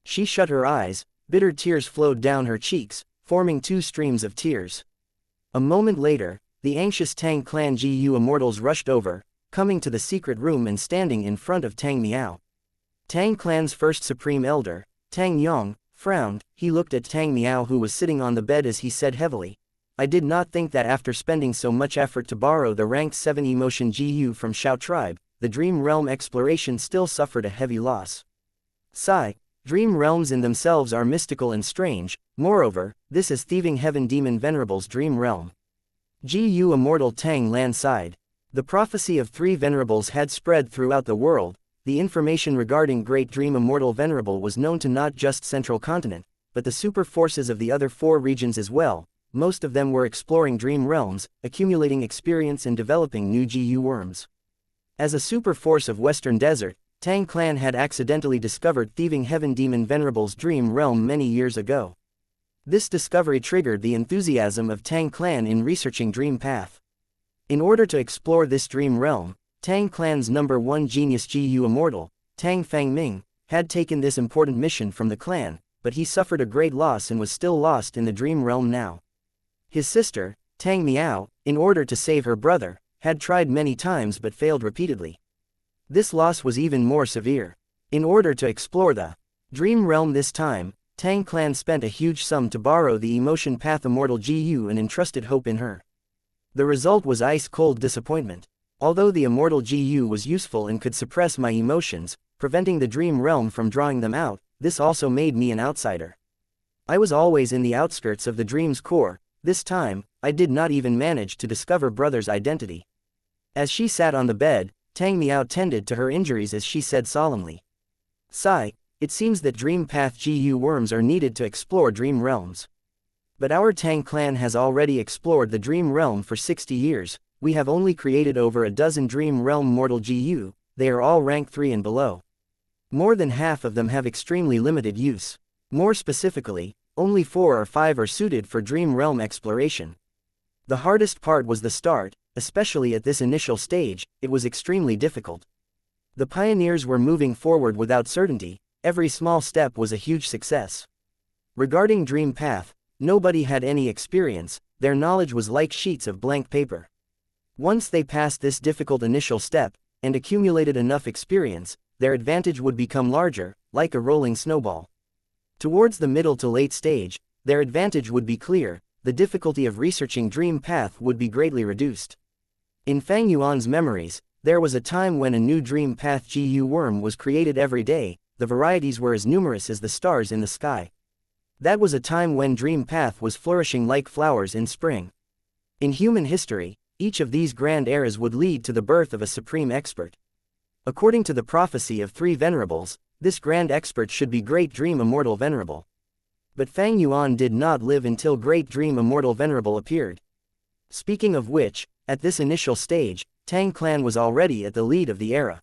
She shut her eyes, bitter tears flowed down her cheeks, forming 2 streams of tears. A moment later, the anxious Tang clan Gu immortals rushed over, coming to the secret room and standing in front of Tang Miao. Tang clan's first supreme elder, Tang Yong, frowned, he looked at Tang Miao who was sitting on the bed as he said heavily, "I did not think that after spending so much effort to borrow the rank 7 emotion Gu from Shao tribe, the dream realm exploration still suffered a heavy loss. Sigh, dream realms in themselves are mystical and strange, moreover, this is Thieving Heaven Demon Venerable's dream realm." Gu Immortal Tang Lan sighed. The prophecy of 3 venerables had spread throughout the world. The information regarding Great Dream Immortal Venerable was known to not just Central Continent, but the super forces of the other 4 regions as well. Most of them were exploring dream realms, accumulating experience and developing new Gu worms. As a super force of Western Desert, Tang Clan had accidentally discovered Thieving Heaven Demon Venerable's dream realm many years ago. This discovery triggered the enthusiasm of Tang Clan in researching Dream Path. In order to explore this dream realm, Tang Clan's #1 genius Gu Immortal, Tang Fangming, had taken this important mission from the clan, but he suffered a great loss and was still lost in the dream realm now. His sister, Tang Miao, in order to save her brother, had tried many times but failed repeatedly. This loss was even more severe. In order to explore the dream realm this time, Tang Clan spent a huge sum to borrow the emotion path Immortal Gu and entrusted hope in her. The result was ice-cold disappointment. Although the Immortal Gu was useful and could suppress my emotions, preventing the dream realm from drawing them out, this also made me an outsider. I was always in the outskirts of the dream's core. This time, I did not even manage to discover brother's identity. As she sat on the bed, Tang Miao tended to her injuries as she said solemnly, "Sigh, it seems that dream path Gu worms are needed to explore dream realms. But our Tang clan has already explored the dream realm for 60 years, we have only created over a dozen dream realm mortal Gu, they are all rank 3 and below. More than half of them have extremely limited use. More specifically, only 4 or 5 are suited for dream realm exploration. The hardest part was the start, especially at this initial stage, it was extremely difficult. The pioneers were moving forward without certainty, every small step was a huge success. Regarding Dream Path, nobody had any experience, their knowledge was like sheets of blank paper. Once they passed this difficult initial step, and accumulated enough experience, their advantage would become larger, like a rolling snowball. Towards the middle to late stage, their advantage would be clear, the difficulty of researching Dream Path would be greatly reduced. In Fang Yuan's memories, There was a time when a new dream path GU worm was created every day, the varieties were as numerous as the stars in the sky. That was a time when dream path was flourishing like flowers in spring. In human history, each of these grand eras would lead to the birth of a supreme expert. According to the prophecy of three venerables, this grand expert should be Great Dream Immortal Venerable. But Fang Yuan did not live until Great Dream Immortal Venerable appeared. Speaking of which, at this initial stage, Tang clan was already at the lead of the era.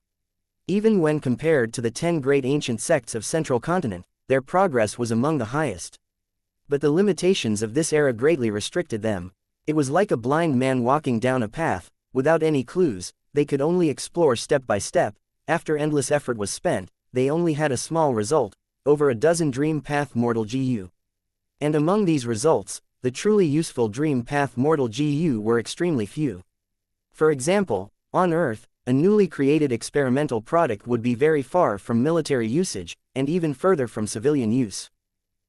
Even when compared to the 10 great ancient sects of Central Continent, their progress was among the highest. But the limitations of this era greatly restricted them. It was like a blind man walking down a path, without any clues, they could only explore step by step. After endless effort was spent, they only had a small result, over a dozen dream path mortal GU. And among these results, the truly useful dream path mortal GU were extremely few. For example, on Earth, a newly created experimental product would be very far from military usage, and even further from civilian use.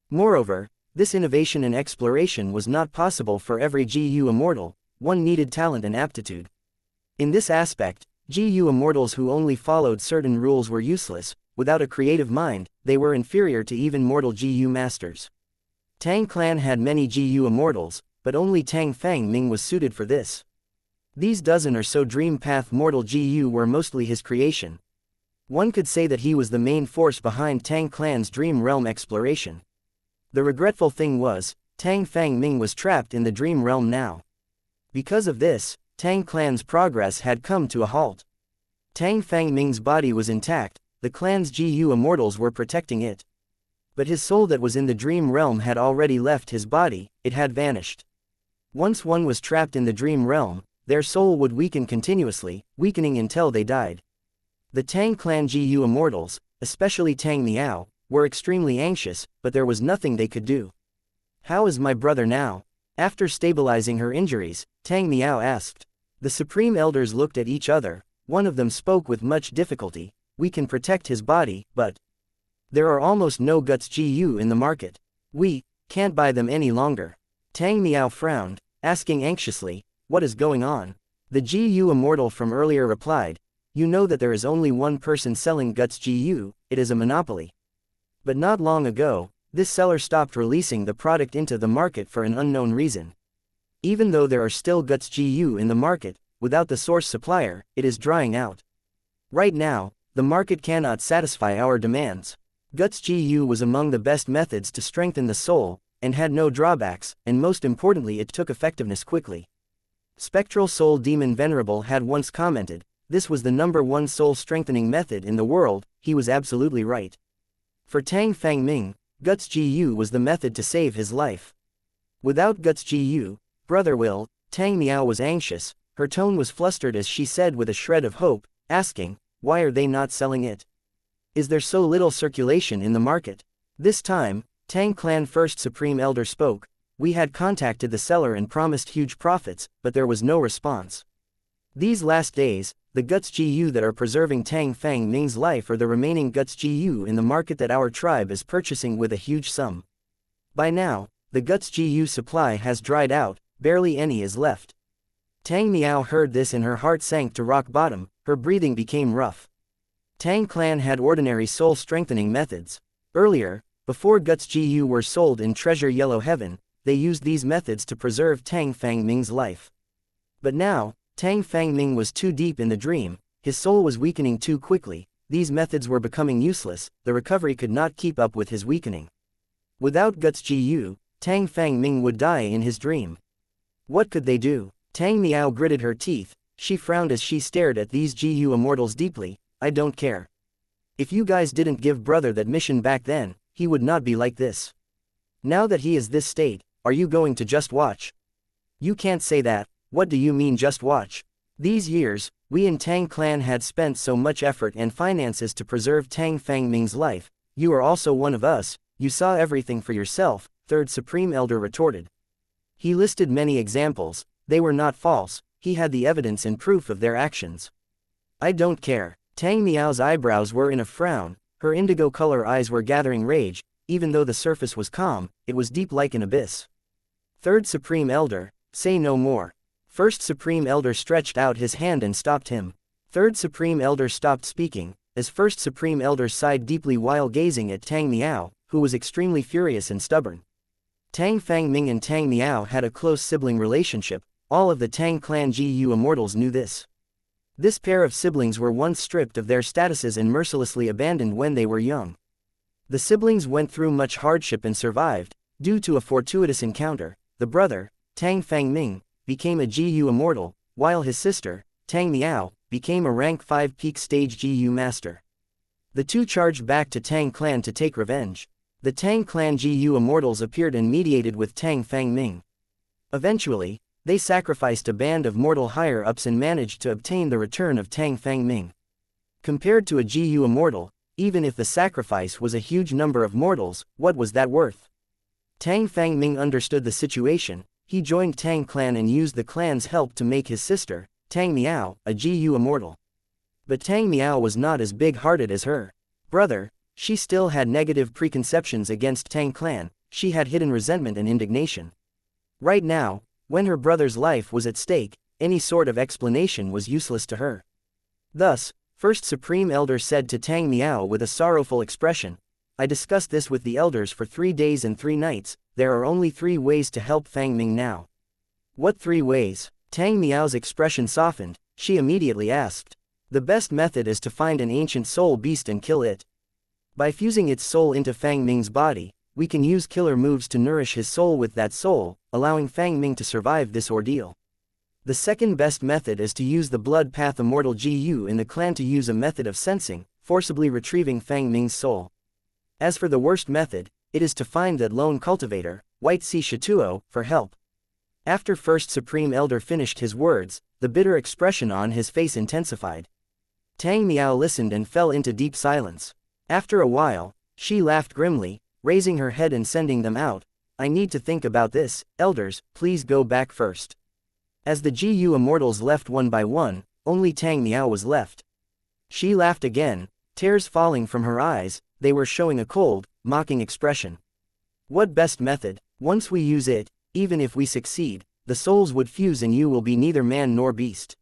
Moreover, this innovation and exploration was not possible for every GU immortal, one needed talent and aptitude. In this aspect, GU immortals who only followed certain rules were useless. Without a creative mind, they were inferior to even mortal GU masters. Tang clan had many GU immortals, but only Tang Fang Ming was suited for this. These dozen or so dream path mortal GU were mostly his creation. One could say that he was the main force behind Tang clan's dream realm exploration. The regretful thing was, Tang Fang Ming was trapped in the dream realm now. Because of this, Tang clan's progress had come to a halt. Tang Fang Ming's body was intact, the clan's GU immortals were protecting it. But his soul that was in the dream realm had already left his body, it had vanished. Once one was trapped in the dream realm, their soul would weaken continuously, weakening until they died. The Tang clan GU immortals, especially Tang Miao, were extremely anxious, but there was nothing they could do. "How is my brother now?" After stabilizing her injuries, Tang Miao asked. The Supreme Elders looked at each other. One of them spoke with much difficulty. "We can protect his body, but there are almost no guts GU in the market. We can't buy them any longer." Tang Miao frowned, asking anxiously, "What is going on?" The GU immortal from earlier replied, "You know that there is only one person selling guts GU, it is a monopoly. But not long ago, this seller stopped releasing the product into the market for an unknown reason. Even though there are still guts GU in the market, without the source supplier, it is drying out. Right now, the market cannot satisfy our demands." Guts GU was among the best methods to strengthen the soul, and had no drawbacks, and most importantly it took effectiveness quickly. Spectral Soul Demon Venerable had once commented, this was the #1 soul strengthening method in the world. He was absolutely right. For Tang Fang Ming, Guts GU was the method to save his life. Without Guts GU, Brother Will, Tang Miao was anxious, her tone was flustered as she said with a shred of hope, asking, "Why are they not selling it? Is there so little circulation in the market?" This time, Tang clan first Supreme Elder spoke. "We had contacted the seller and promised huge profits, but there was no response. These last days, the Guts GU that are preserving Tang Fang Ming's life are the remaining Guts GU in the market that our tribe is purchasing with a huge sum. By now, the Guts GU supply has dried out, barely any is left." Tang Miao heard this and her heart sank to rock bottom, her breathing became rough. Tang clan had ordinary soul strengthening methods. Earlier, before Guts GU were sold in Treasure Yellow Heaven, they used these methods to preserve Tang Fang Ming's life. But now, Tang Fang Ming was too deep in the dream, his soul was weakening too quickly, these methods were becoming useless, the recovery could not keep up with his weakening. Without Guts GU, Tang Fang Ming would die in his dream. What could they do? Tang Miao gritted her teeth, she frowned as she stared at these GU immortals deeply. "I don't care. If you guys didn't give brother that mission back then, he would not be like this. Now that he is this state, are you going to just watch?" "You can't say that. What do you mean just watch? These years, we in Tang clan had spent so much effort and finances to preserve Tang Fang Ming's life. You are also one of us, you saw everything for yourself," Third Supreme Elder retorted. He listed many examples, they were not false, he had the evidence and proof of their actions. "I don't care." Tang Miao's eyebrows were in a frown, her indigo color eyes were gathering rage, even though the surface was calm, it was deep like an abyss. Third Supreme Elder, say no more. First Supreme Elder stretched out his hand and stopped him. Third Supreme Elder stopped speaking, as First Supreme Elder sighed deeply while gazing at Tang Miao, who was extremely furious and stubborn. Tang Fangming and Tang Miao had a close sibling relationship. All of the Tang clan GU immortals knew this. This pair of siblings were once stripped of their statuses and mercilessly abandoned when they were young. The siblings went through much hardship and survived. Due to a fortuitous encounter, the brother, Tang Fangming, became a GU immortal, while his sister, Tang Miao, became a rank 5 peak stage GU master. The two charged back to Tang clan to take revenge. The Tang clan GU immortals appeared and mediated with Tang Fangming. Eventually, they sacrificed a band of mortal higher-ups and managed to obtain the return of Tang Fangming. Compared to a GU immortal, even if the sacrifice was a huge number of mortals, what was that worth? Tang Fangming understood the situation. He joined Tang clan and used the clan's help to make his sister, Tang Miao, a GU immortal. But Tang Miao was not as big-hearted as her brother. She still had negative preconceptions against Tang clan. She had hidden resentment and indignation. Right now, when her brother's life was at stake, any sort of explanation was useless to her. Thus, First Supreme Elder said to Tang Miao with a sorrowful expression, "I discussed this with the elders for 3 days and 3 nights, there are only 3 ways to help Fangming now." "What 3 ways?" Tang Miao's expression softened. She immediately asked. "The best method is to find an ancient soul beast and kill it. By fusing its soul into Fangming's body, we can use killer moves to nourish his soul with that soul, allowing Fangming to survive this ordeal. The second best method is to use the Blood Path Immortal GU in the clan to use a method of sensing, forcibly retrieving Fangming's soul. As for the worst method, it is to find that lone cultivator, wuxia, for help." After First Supreme Elder finished his words, the bitter expression on his face intensified. Tang Miao listened and fell into deep silence. After a while, she laughed grimly, raising her head and sending them out. "I need to think about this, elders, please go back first." As the GU immortals left one by one, only Tang Miao was left. She laughed again, tears falling from her eyes. They were showing a cold, mocking expression. "What best method? Once we use it, even if we succeed, the souls would fuse and you will be neither man nor beast.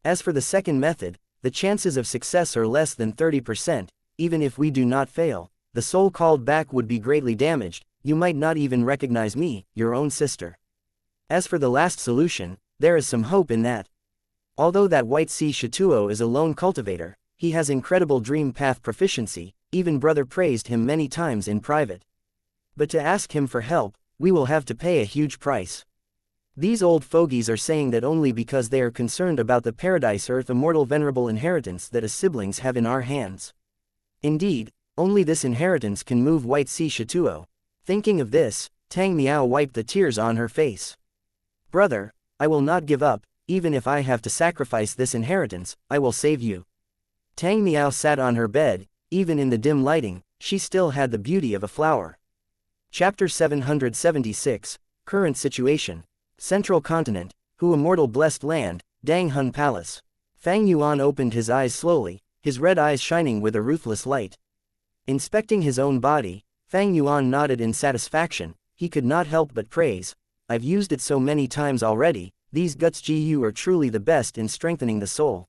As for the second method, the chances of success are less than 30%, even if we do not fail, the soul called back would be greatly damaged, you might not even recognize me, your own sister. As for the last solution, there is some hope in that. Although that wuxia is a lone cultivator, he has incredible dream path proficiency, even brother praised him many times in private. But to ask him for help, we will have to pay a huge price. These old fogies are saying that only because they are concerned about the Paradise Earth immortal venerable inheritance that as siblings have in our hands. Indeed, only this inheritance can move wuxia. Thinking of this, Tang Miao wiped the tears on her face. "Brother, I will not give up, even if I have to sacrifice this inheritance, I will save you." Tang Miao sat on her bed. Even in the dim lighting, she still had the beauty of a flower. Chapter 776, Current Situation. Central Continent, Hu Immortal Blessed Land, Dang Hun Palace. Fang Yuan opened his eyes slowly, his red eyes shining with a ruthless light. Inspecting his own body, Fang Yuan nodded in satisfaction. He could not help but praise. "I've used it so many times already, these guts GU are truly the best in strengthening the soul.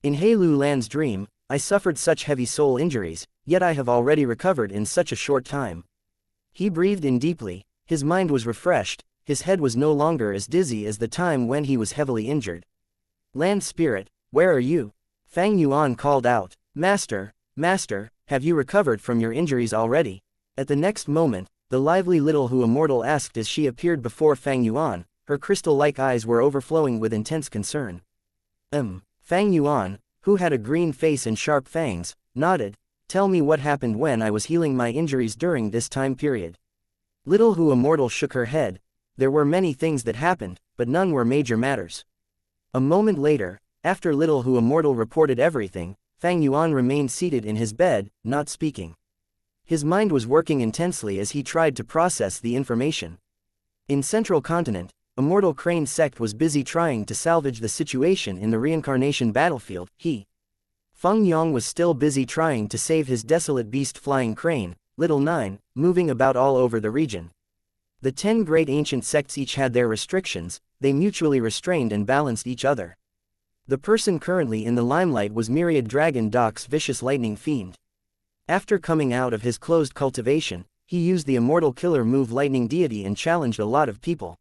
In Heilu Land's dream, I suffered such heavy soul injuries, yet I have already recovered in such a short time." He breathed in deeply, his mind was refreshed, his head was no longer as dizzy as the time when he was heavily injured. "Land Spirit, where are you?" Fang Yuan called out. Master, have you recovered from your injuries already?" At the next moment, the lively little Hu Immortal asked as she appeared before Fang Yuan, her crystal-like eyes were overflowing with intense concern. Fang Yuan, who had a green face and sharp fangs, nodded. "Tell me what happened when I was healing my injuries during this time period." Little Hu Immortal shook her head. "There were many things that happened, but none were major matters." A moment later, after Little Hu Immortal reported everything, Fang Yuan remained seated in his bed, not speaking. His mind was working intensely as he tried to process the information. In Central Continent, Immortal Crane sect was busy trying to salvage the situation in the reincarnation battlefield. Feng Yong was still busy trying to save his desolate beast flying crane, Little Nine, moving about all over the region. The 10 great ancient sects each had their restrictions, they mutually restrained and balanced each other. The person currently in the limelight was Myriad Dragon Doc's vicious lightning fiend. After coming out of his closed cultivation, he used the immortal killer move Lightning Deity and challenged a lot of people.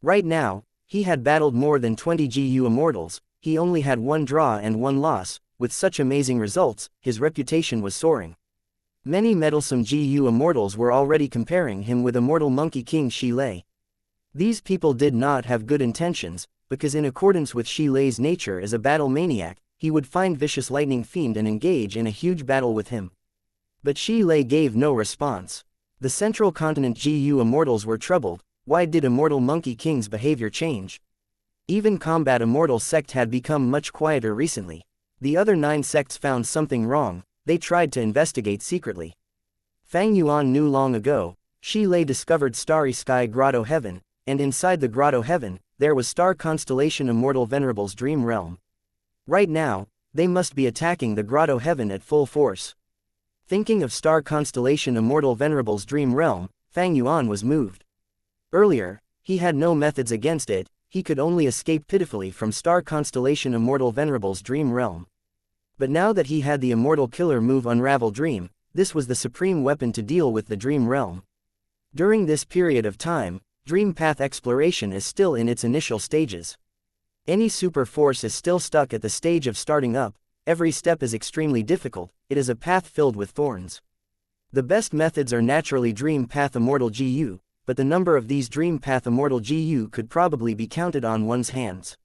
Right now, he had battled more than 20 GU immortals, he only had one draw and one loss. With such amazing results, his reputation was soaring. Many meddlesome GU immortals were already comparing him with immortal Monkey King Shi Lei. These people did not have good intentions, because in accordance with Shi Lei's nature as a battle maniac, he would find vicious lightning fiend and engage in a huge battle with him. But Shi Lei gave no response. The central continent GU immortals were troubled. Why did immortal Monkey King's behavior change? Even combat immortal sect had become much quieter recently. The other 9 sects found something wrong. They tried to investigate secretly. Fang Yuan knew long ago. Shi Lei discovered Starry Sky Grotto Heaven, and inside the Grotto Heaven, there was star constellation Immortal Venerable's dream realm. Right now, they must be attacking the Grotto Heaven at full force. Thinking of star constellation Immortal Venerable's dream realm, Fang Yuan was moved. Earlier, he had no methods against it, he could only escape pitifully from star constellation Immortal Venerable's dream realm. But now that he had the immortal killer move Unravel Dream, this was the supreme weapon to deal with the dream realm. During this period of time, dream path exploration is still in its initial stages. Any super force is still stuck at the stage of starting up, every step is extremely difficult, it is a path filled with thorns. The best methods are naturally dream path immortal GU, but the number of these dream path immortal GU could probably be counted on one's hands.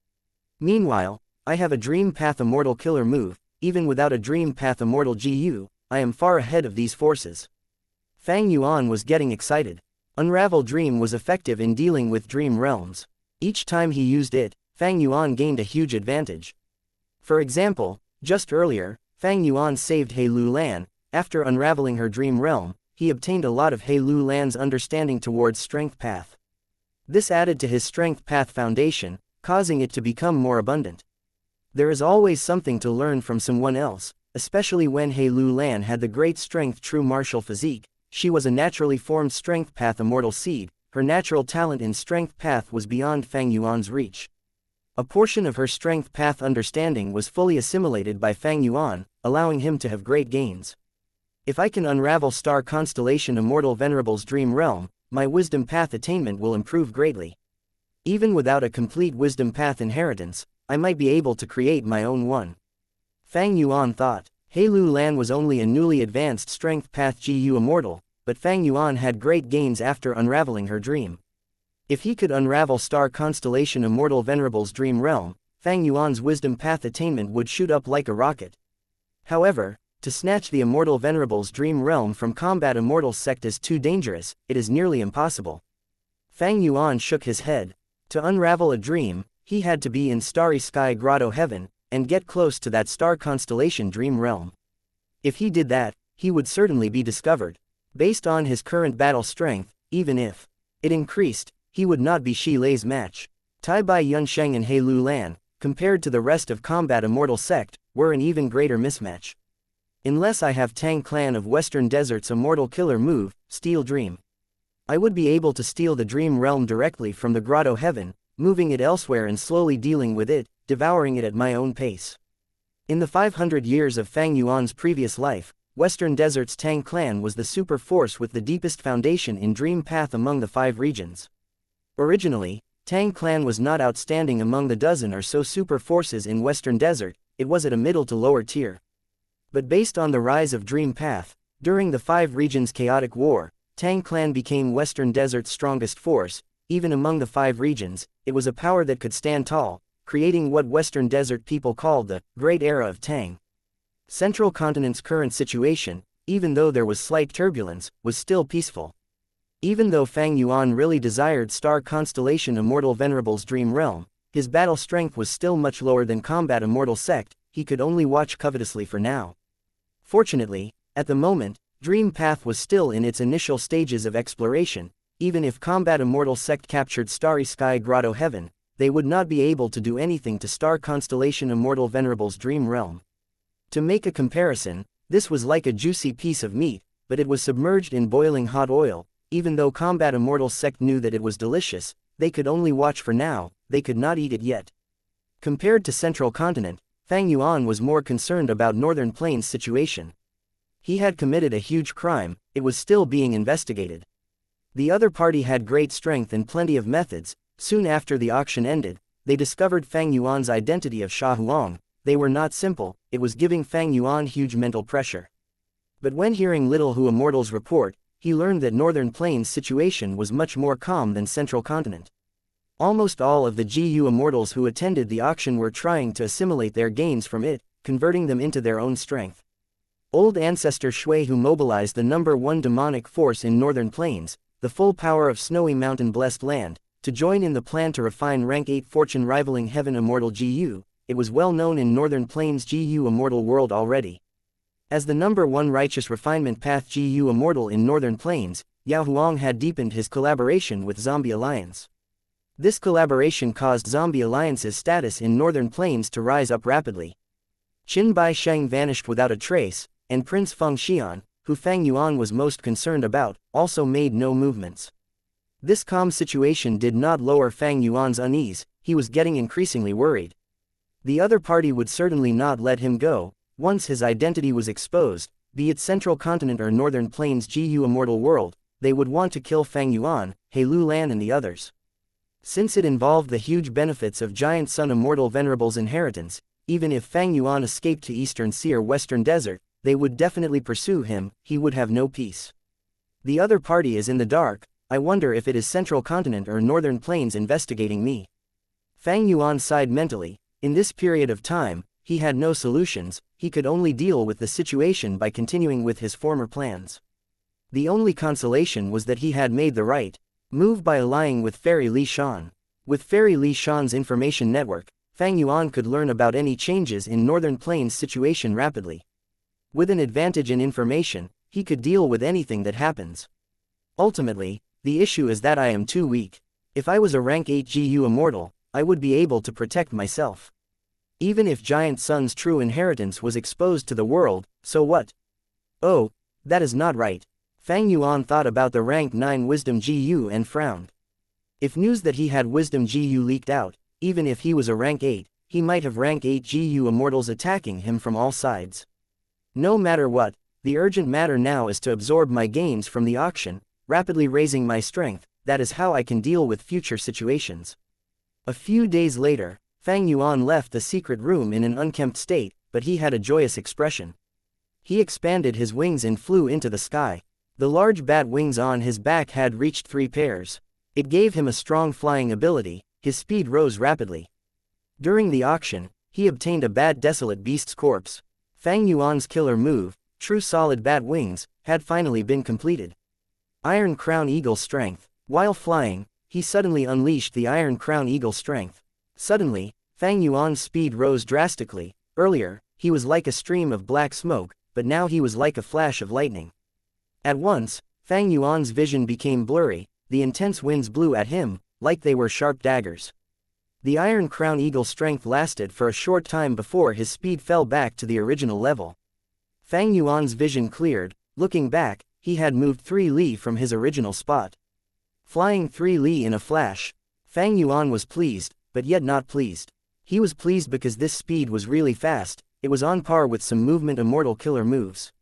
Meanwhile, I have a dream path immortal killer move. Even without a dream path immortal GU, I am far ahead of these forces. Fang Yuan was getting excited. Unravel Dream was effective in dealing with dream realms. Each time he used it, Fang Yuan gained a huge advantage. For example, just earlier, Fang Yuan saved He Lu Lan. After unraveling her dream realm, he obtained a lot of He Lu Lan's understanding towards strength path. This added to his strength path foundation, causing it to become more abundant. There is always something to learn from someone else, especially when He Lu Lan had the great strength true martial physique. She was a naturally formed strength path immortal seed, her natural talent in strength path was beyond Fang Yuan's reach. A portion of her strength path understanding was fully assimilated by Fang Yuan, allowing him to have great gains. If I can unravel star constellation Immortal Venerable's dream realm, my wisdom path attainment will improve greatly. Even without a complete wisdom path inheritance, I might be able to create my own one. Fang Yuan thought. He Lu Lan was only a newly advanced strength path GU immortal, but Fang Yuan had great gains after unraveling her dream. If he could unravel star constellation Immortal Venerable's dream realm, Fang Yuan's wisdom path attainment would shoot up like a rocket. However, to snatch the Immortal Venerable's dream realm from combat immortal sect is too dangerous, it is nearly impossible. Fang Yuan shook his head. To unravel a dream, he had to be in Starry Sky Grotto Heaven, and get close to that star constellation dream realm. If he did that, he would certainly be discovered. Based on his current battle strength, even if it increased, he would not be Shi Lei's match. Tai Bai Yunsheng and He Lu Lan, compared to the rest of combat immortal sect, were an even greater mismatch. Unless I have Tang Clan of Western Desert's immortal killer move, Steal Dream, I would be able to steal the dream realm directly from the Grotto Heaven, moving it elsewhere and slowly dealing with it, devouring it at my own pace. In the 500 years of Fang Yuan's previous life, Western Desert's Tang Clan was the super force with the deepest foundation in Dream Path among the 5 regions. Originally, Tang Clan was not outstanding among the dozen or so super forces in Western Desert, it was at a middle to lower tier. But based on the rise of Dream Path, during the 5 regions' chaotic war, Tang Clan became Western Desert's strongest force. Even among the 5 regions, it was a power that could stand tall, creating what Western Desert people called the Great Era of Tang. Central Continent's current situation, even though there was slight turbulence, was still peaceful. Even though Fang Yuan really desired star constellation Immortal Venerable's dream realm, his battle strength was still much lower than combat immortal sect, he could only watch covetously for now. Fortunately, at the moment, Dream Path was still in its initial stages of exploration. Even if combat immortal sect captured Starry Sky Grotto Heaven, they would not be able to do anything to star constellation Immortal Venerable's dream realm. To make a comparison, this was like a juicy piece of meat, but it was submerged in boiling hot oil. Even though combat immortal sect knew that it was delicious, they could only watch for now, they could not eat it yet. Compared to Central Continent, Fang Yuan was more concerned about Northern Plains' situation. He had committed a huge crime, it was still being investigated. The other party had great strength and plenty of methods. Soon after the auction ended, they discovered Fang Yuan's identity of Sha Huang. They were not simple, it was giving Fang Yuan huge mental pressure. But when hearing Little Hu Immortal's report, he learned that Northern Plains' situation was much more calm than Central Continent. Almost all of the GU Immortals who attended the auction were trying to assimilate their gains from it, converting them into their own strength. Old Ancestor Shui, who mobilized the #1 demonic force in Northern Plains, the full power of Snowy Mountain Blessed Land, to join in the plan to refine rank 8 fortune rivaling Heaven Immortal GU, it was well known in Northern Plains GU Immortal world already. As the #1 righteous refinement path GU Immortal in Northern Plains, Yao Huang had deepened his collaboration with Zombie Alliance. This collaboration caused Zombie Alliance's status in Northern Plains to rise up rapidly. Qin Bai Sheng vanished without a trace, and Prince Feng Xian, who Fang Yuan was most concerned about, also made no movements. This calm situation did not lower Fang Yuan's unease, he was getting increasingly worried. The other party would certainly not let him go. Once his identity was exposed, be it Central Continent or Northern Plains GU Immortal World, they would want to kill Fang Yuan, He Lu Lan and the others. Since it involved the huge benefits of Giant Sun Immortal Venerable's inheritance, even if Fang Yuan escaped to Eastern Sea or Western Desert, they would definitely pursue him, he would have no peace. The other party is in the dark, I wonder if it is Central Continent or Northern Plains investigating me. Fang Yuan sighed mentally. In this period of time, he had no solutions, he could only deal with the situation by continuing with his former plans. The only consolation was that he had made the right move by allying with Fairy Li Shan. With Fairy Li Shan's information network, Fang Yuan could learn about any changes in Northern Plains' situation rapidly. With an advantage in information, he could deal with anything that happens. Ultimately, the issue is that I am too weak. If I was a rank 8 GU Immortal, I would be able to protect myself. Even if Giant Sun's true inheritance was exposed to the world, so what? Oh, that is not right. Fang Yuan thought about the rank 9 Wisdom GU and frowned. If news that he had Wisdom GU leaked out, even if he was a rank 8, he might have rank 8 GU Immortals attacking him from all sides. No matter what, the urgent matter now is to absorb my gains from the auction, rapidly raising my strength. That is how I can deal with future situations. A few days later, Fang Yuan left the secret room in an unkempt state, but he had a joyous expression. He expanded his wings and flew into the sky. The large bat wings on his back had reached 3 pairs. It gave him a strong flying ability, his speed rose rapidly. During the auction, he obtained a bat desolate beast's corpse. Fang Yuan's killer move, true solid bat wings, had finally been completed. Iron Crown Eagle Strength. While flying, he suddenly unleashed the Iron Crown Eagle Strength. Suddenly, Fang Yuan's speed rose drastically. Earlier, he was like a stream of black smoke, but now he was like a flash of lightning. At once, Fang Yuan's vision became blurry, the intense winds blew at him, like they were sharp daggers. The Iron Crown Eagle Strength lasted for a short time before his speed fell back to the original level. Fang Yuan's vision cleared. Looking back, he had moved 3 li from his original spot. Flying 3 li in a flash. Fang Yuan was pleased, but yet not pleased. He was pleased because this speed was really fast, it was on par with some movement immortal killer moves.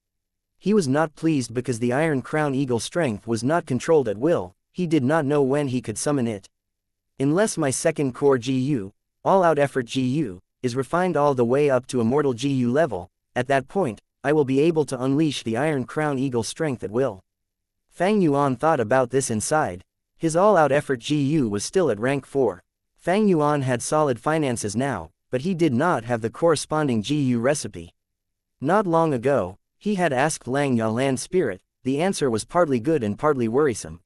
He was not pleased because the Iron Crown Eagle Strength was not controlled at will, he did not know when he could summon it. Unless my second core GU, all-out effort GU, is refined all the way up to Immortal GU level, at that point, I will be able to unleash the Iron Crown Eagle Strength at will. Fang Yuan thought about this inside. His all-out effort GU was still at rank 4. Fang Yuan had solid finances now, but he did not have the corresponding GU recipe. Not long ago, he had asked Lang Yalan's spirit, the answer was partly good and partly worrisome.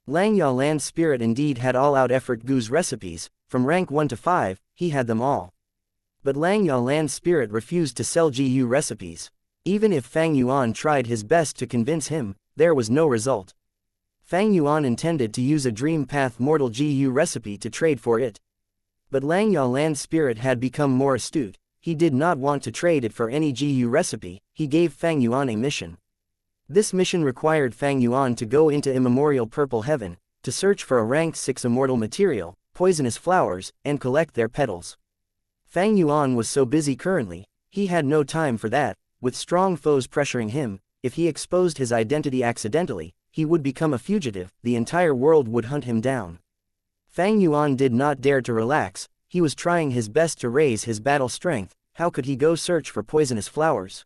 Lang Yalan's spirit indeed had all-out effort GU's recipes, from rank 1 to 5, he had them all. But Lang Yalan's spirit refused to sell GU recipes. Even if Fang Yuan tried his best to convince him, there was no result. Fang Yuan intended to use a Dream Path Mortal GU recipe to trade for it. But Lang Yalan's spirit had become more astute. He did not want to trade it for any GU recipe, he gave Fang Yuan a mission. This mission required Fang Yuan to go into immemorial Purple Heaven, to search for a ranked 6 immortal material, poisonous flowers, and collect their petals. Fang Yuan was so busy currently, he had no time for that. With strong foes pressuring him, if he exposed his identity accidentally, he would become a fugitive, the entire world would hunt him down. Fang Yuan did not dare to relax, he was trying his best to raise his battle strength. How could he go search for poisonous flowers?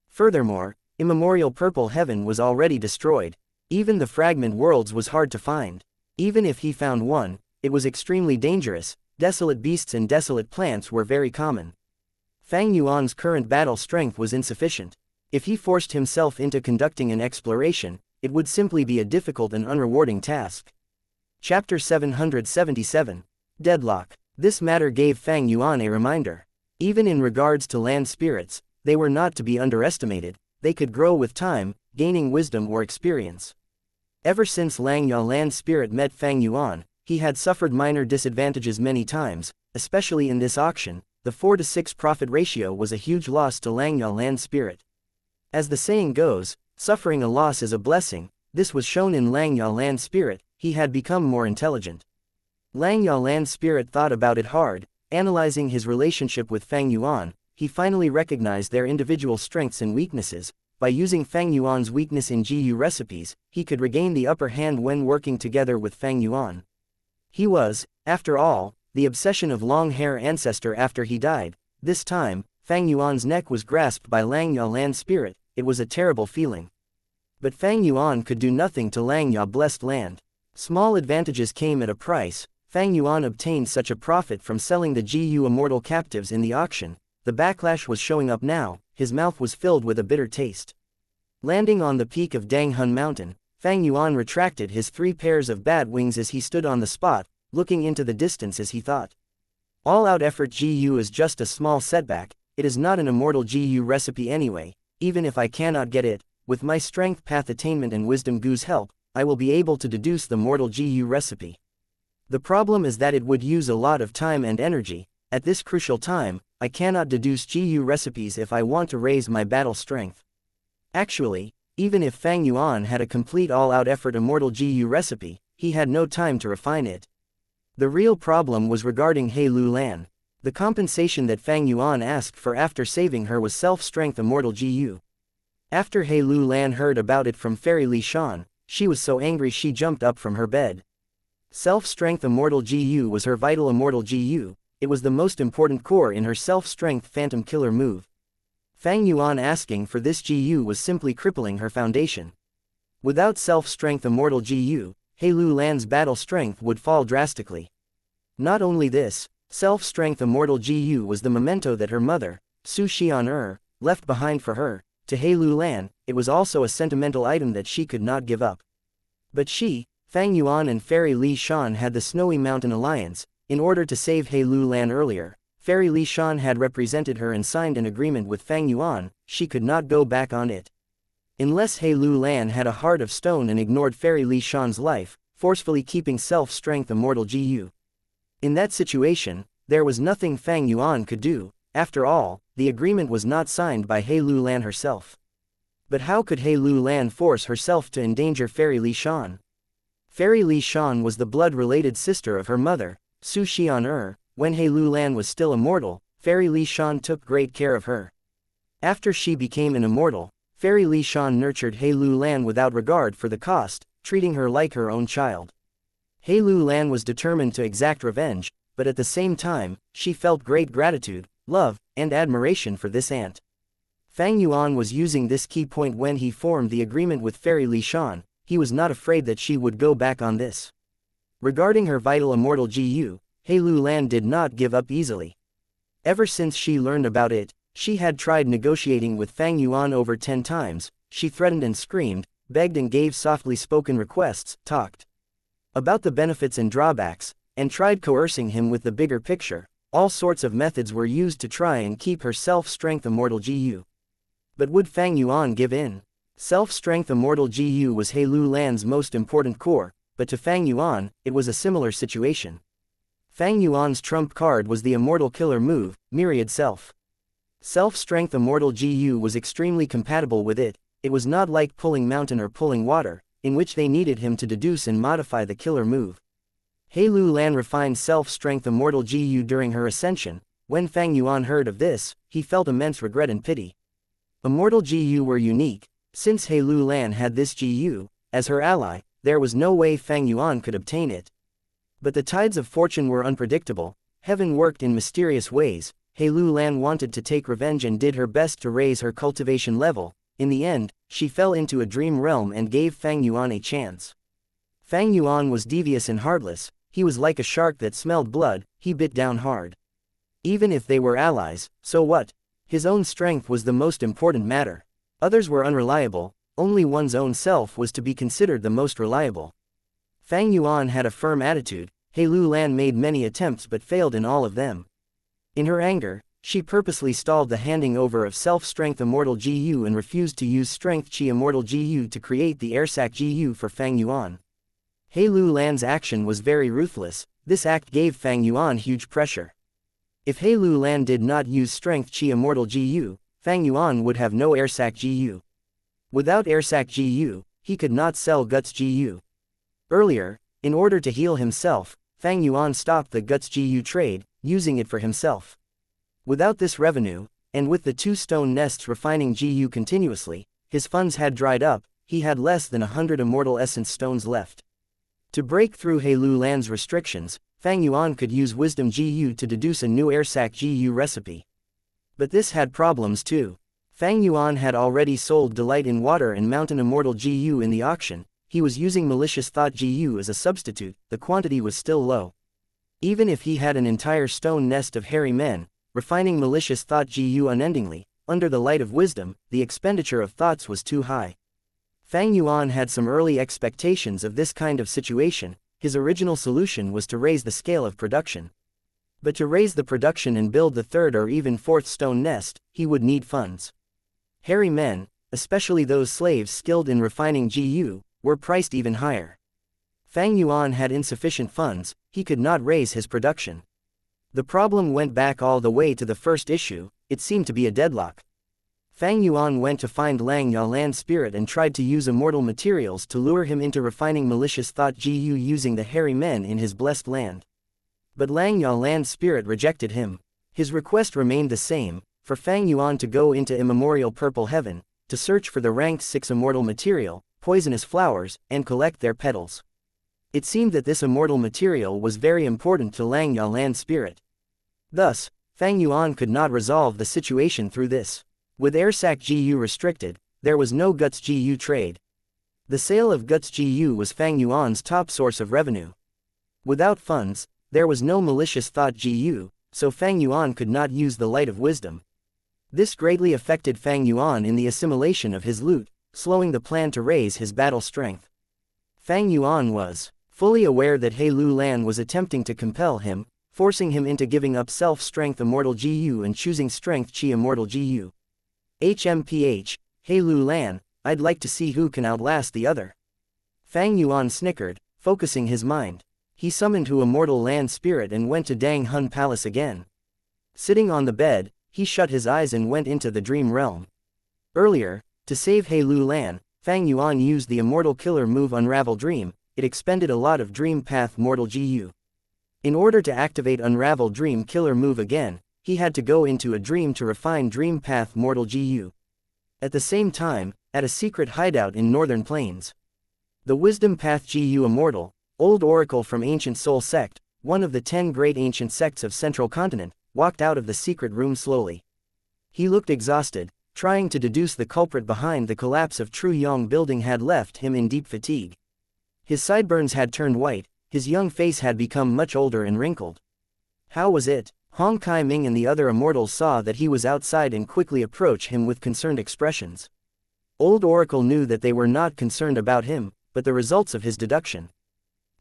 Furthermore, immemorial purple heaven was already destroyed. Even the fragment worlds was hard to find. Even if he found one, it was extremely dangerous. Desolate beasts and desolate plants were very common. Fang Yuan's current battle strength was insufficient. If he forced himself into conducting an exploration, it would simply be a difficult and unrewarding task. Chapter 777. Deadlock. This matter gave Fang Yuan a reminder. Even in regards to land spirits, they were not to be underestimated. They could grow with time, gaining wisdom or experience. Ever since Langya land spirit met Fang Yuan, he had suffered minor disadvantages many times, especially in this auction. The 4-to-6 profit ratio was a huge loss to Langya land spirit. As the saying goes, suffering a loss is a blessing. This was shown in Langya land spirit. He had become more intelligent. Langya land spirit thought about it hard, analyzing his relationship with Fang Yuan. He finally recognized their individual strengths and weaknesses. By using Fang Yuan's weakness in GU recipes, he could regain the upper hand when working together with Fang Yuan. He was, after all, the obsession of long hair ancestor after he died. This time, Fang Yuan's neck was grasped by Langya land spirit. It was a terrible feeling. But Fang Yuan could do nothing to Langya blessed land. Small advantages came at a price. Fang Yuan obtained such a profit from selling the GU immortal captives in the auction. The backlash was showing up now. His mouth was filled with a bitter taste. Landing on the peak of Danghun Mountain, Fang Yuan retracted his 3 pairs of bat wings as he stood on the spot, looking into the distance as he thought. All-out effort GU is just a small setback. It is not an immortal GU recipe anyway. Even if I cannot get it, with my strength path attainment and wisdom Gu's help, I will be able to deduce the mortal GU recipe. The problem is that it would use a lot of time and energy. At this crucial time, I cannot deduce GU recipes if I want to raise my battle strength. Actually, even if Fang Yuan had a complete all-out effort immortal GU recipe, he had no time to refine it. The real problem was regarding He Lu Lan. The compensation that Fang Yuan asked for after saving her was self-strength immortal GU. After He Lu Lan heard about it from Fairy Li Shan, she was so angry she jumped up from her bed. Self-strength immortal GU was her vital immortal GU. It was the most important core in her self-strength phantom killer move. Fang Yuan asking for this GU was simply crippling her foundation. Without self-strength immortal GU, He Lu Lan's battle strength would fall drastically. Not only this, self-strength immortal GU was the memento that her mother, Su Xian, left behind for her. To He Lu Lan, it was also a sentimental item that she could not give up. But she, Fang Yuan and Fairy Li Shan had the Snowy Mountain Alliance. In order to save He Lu Lan earlier, Fairy Li Shan had represented her and signed an agreement with Fang Yuan. She could not go back on it. Unless He Lu Lan had a heart of stone and ignored Fairy Li Shan's life, forcefully keeping self-strength immortal GU. In that situation, there was nothing Fang Yuan could do. After all, the agreement was not signed by He Lu Lan herself. But how could He Lu Lan force herself to endanger Fairy Li Shan? Fairy Li Shan was the blood-related sister of her mother, Su Xian. When He Lu Lan was still immortal, Fairy Li Shan took great care of her. After she became an immortal, Fairy Li Shan nurtured He Lu Lan without regard for the cost, treating her like her own child. He Lu Lan was determined to exact revenge, but at the same time, she felt great gratitude, love, and admiration for this aunt. Fang Yuan was using this key point when he formed the agreement with Fairy Li Shan. He was not afraid that she would go back on this. Regarding her vital immortal GU, He Lu Lan did not give up easily. Ever since she learned about it, she had tried negotiating with Fang Yuan over 10 times. She threatened and screamed, begged and gave softly spoken requests, talked about the benefits and drawbacks, and tried coercing him with the bigger picture. All sorts of methods were used to try and keep her self-strength immortal GU. But would Fang Yuan give in? Self-strength immortal GU was He Lu Lan's most important core, but to Fang Yuan, it was a similar situation. Fang Yuan's trump card was the immortal killer move, Myriad Self. Self-strength immortal GU was extremely compatible with it. It was not like pulling mountain or pulling water, in which they needed him to deduce and modify the killer move. He Lu Lan refined self-strength immortal GU during her ascension. When Fang Yuan heard of this, he felt immense regret and pity. Immortal GU were unique. Since He Lu Lan had this GU, as her ally, there was no way Fang Yuan could obtain it. But the tides of fortune were unpredictable, heaven worked in mysterious ways. He Lu Lan wanted to take revenge and did her best to raise her cultivation level. In the end, she fell into a dream realm and gave Fang Yuan a chance. Fang Yuan was devious and heartless, he was like a shark that smelled blood, he bit down hard. Even if they were allies, so what? His own strength was the most important matter. Others were unreliable, only one's own self was to be considered the most reliable. Fang Yuan had a firm attitude. He Lu Lan made many attempts but failed in all of them. In her anger, she purposely stalled the handing over of self-strength Immortal GU and refused to use Strength Chi Immortal GU to create the Airsac GU for Fang Yuan. He Lu Lan's action was very ruthless. This act gave Fang Yuan huge pressure. If He Lu Lan did not use Strength Chi Immortal GU, Fang Yuan would have no Airsac GU. Without Airsac GU, he could not sell Guts GU. Earlier, in order to heal himself, Fang Yuan stopped the Guts GU trade, using it for himself. Without this revenue, and with the 2 stone nests refining GU continuously, his funds had dried up, he had less than 100 Immortal Essence stones left. To break through He Lu Lan's restrictions, Fang Yuan could use Wisdom GU to deduce a new Airsac GU recipe. But this had problems too. Fang Yuan had already sold Delight in Water and Mountain Immortal GU in the auction. He was using Malicious Thought GU as a substitute, the quantity was still low. Even if he had an entire stone nest of hairy men, refining Malicious Thought GU unendingly, under the light of wisdom, the expenditure of thoughts was too high. Fang Yuan had some early expectations of this kind of situation. His original solution was to raise the scale of production. But to raise the production and build the 3rd or even 4th stone nest, he would need funds. Hairy men, especially those slaves skilled in refining GU, were priced even higher. Fang Yuan had insufficient funds, he could not raise his production. The problem went back all the way to the first issue. It seemed to be a deadlock. Fang Yuan went to find Lang Yalan's spirit and tried to use immortal materials to lure him into refining Malicious Thought GU using the hairy men in his blessed land. But Lang Yalan's spirit rejected him. His request remained the same, for Fang Yuan to go into immemorial purple heaven, to search for the ranked 6 immortal material, poisonous flowers, and collect their petals. It seemed that this immortal material was very important to Lang Yalan's spirit. Thus, Fang Yuan could not resolve the situation through this. With Airsac GU restricted, there was no Guts GU trade. The sale of Guts GU was Fang Yuan's top source of revenue. Without funds, there was no Malicious Thought GU, so Fang Yuan could not use the Light of Wisdom. This greatly affected Fang Yuan in the assimilation of his loot, slowing the plan to raise his battle strength. Fang Yuan was fully aware that He Lu Lan was attempting to compel him, forcing him into giving up self-strength Immortal GU and choosing Strength Chi Immortal GU. HMPH, He Lu Lan, I'd like to see who can outlast the other. Fang Yuan snickered, focusing his mind. He summoned Hu Immortal Land Spirit and went to Dang Hun Palace again. Sitting on the bed, he shut his eyes and went into the dream realm. Earlier, to save He Lu Lan, Fang Yuan used the Immortal Killer move Unravel Dream. It expended a lot of Dream Path Mortal GU. In order to activate Unravel Dream Killer move again, he had to go into a dream to refine Dream Path Mortal GU. At the same time, at a secret hideout in Northern Plains, the Wisdom Path GU Immortal, Old Oracle from Ancient Soul Sect, one of the 10 great ancient sects of Central Continent, walked out of the secret room slowly. He looked exhausted, trying to deduce the culprit behind the collapse of Tru Yong building had left him in deep fatigue. His sideburns had turned white, his young face had become much older and wrinkled. How was it? Hong Kai Ming and the other immortals saw that he was outside and quickly approached him with concerned expressions. Old Oracle knew that they were not concerned about him, but the results of his deduction.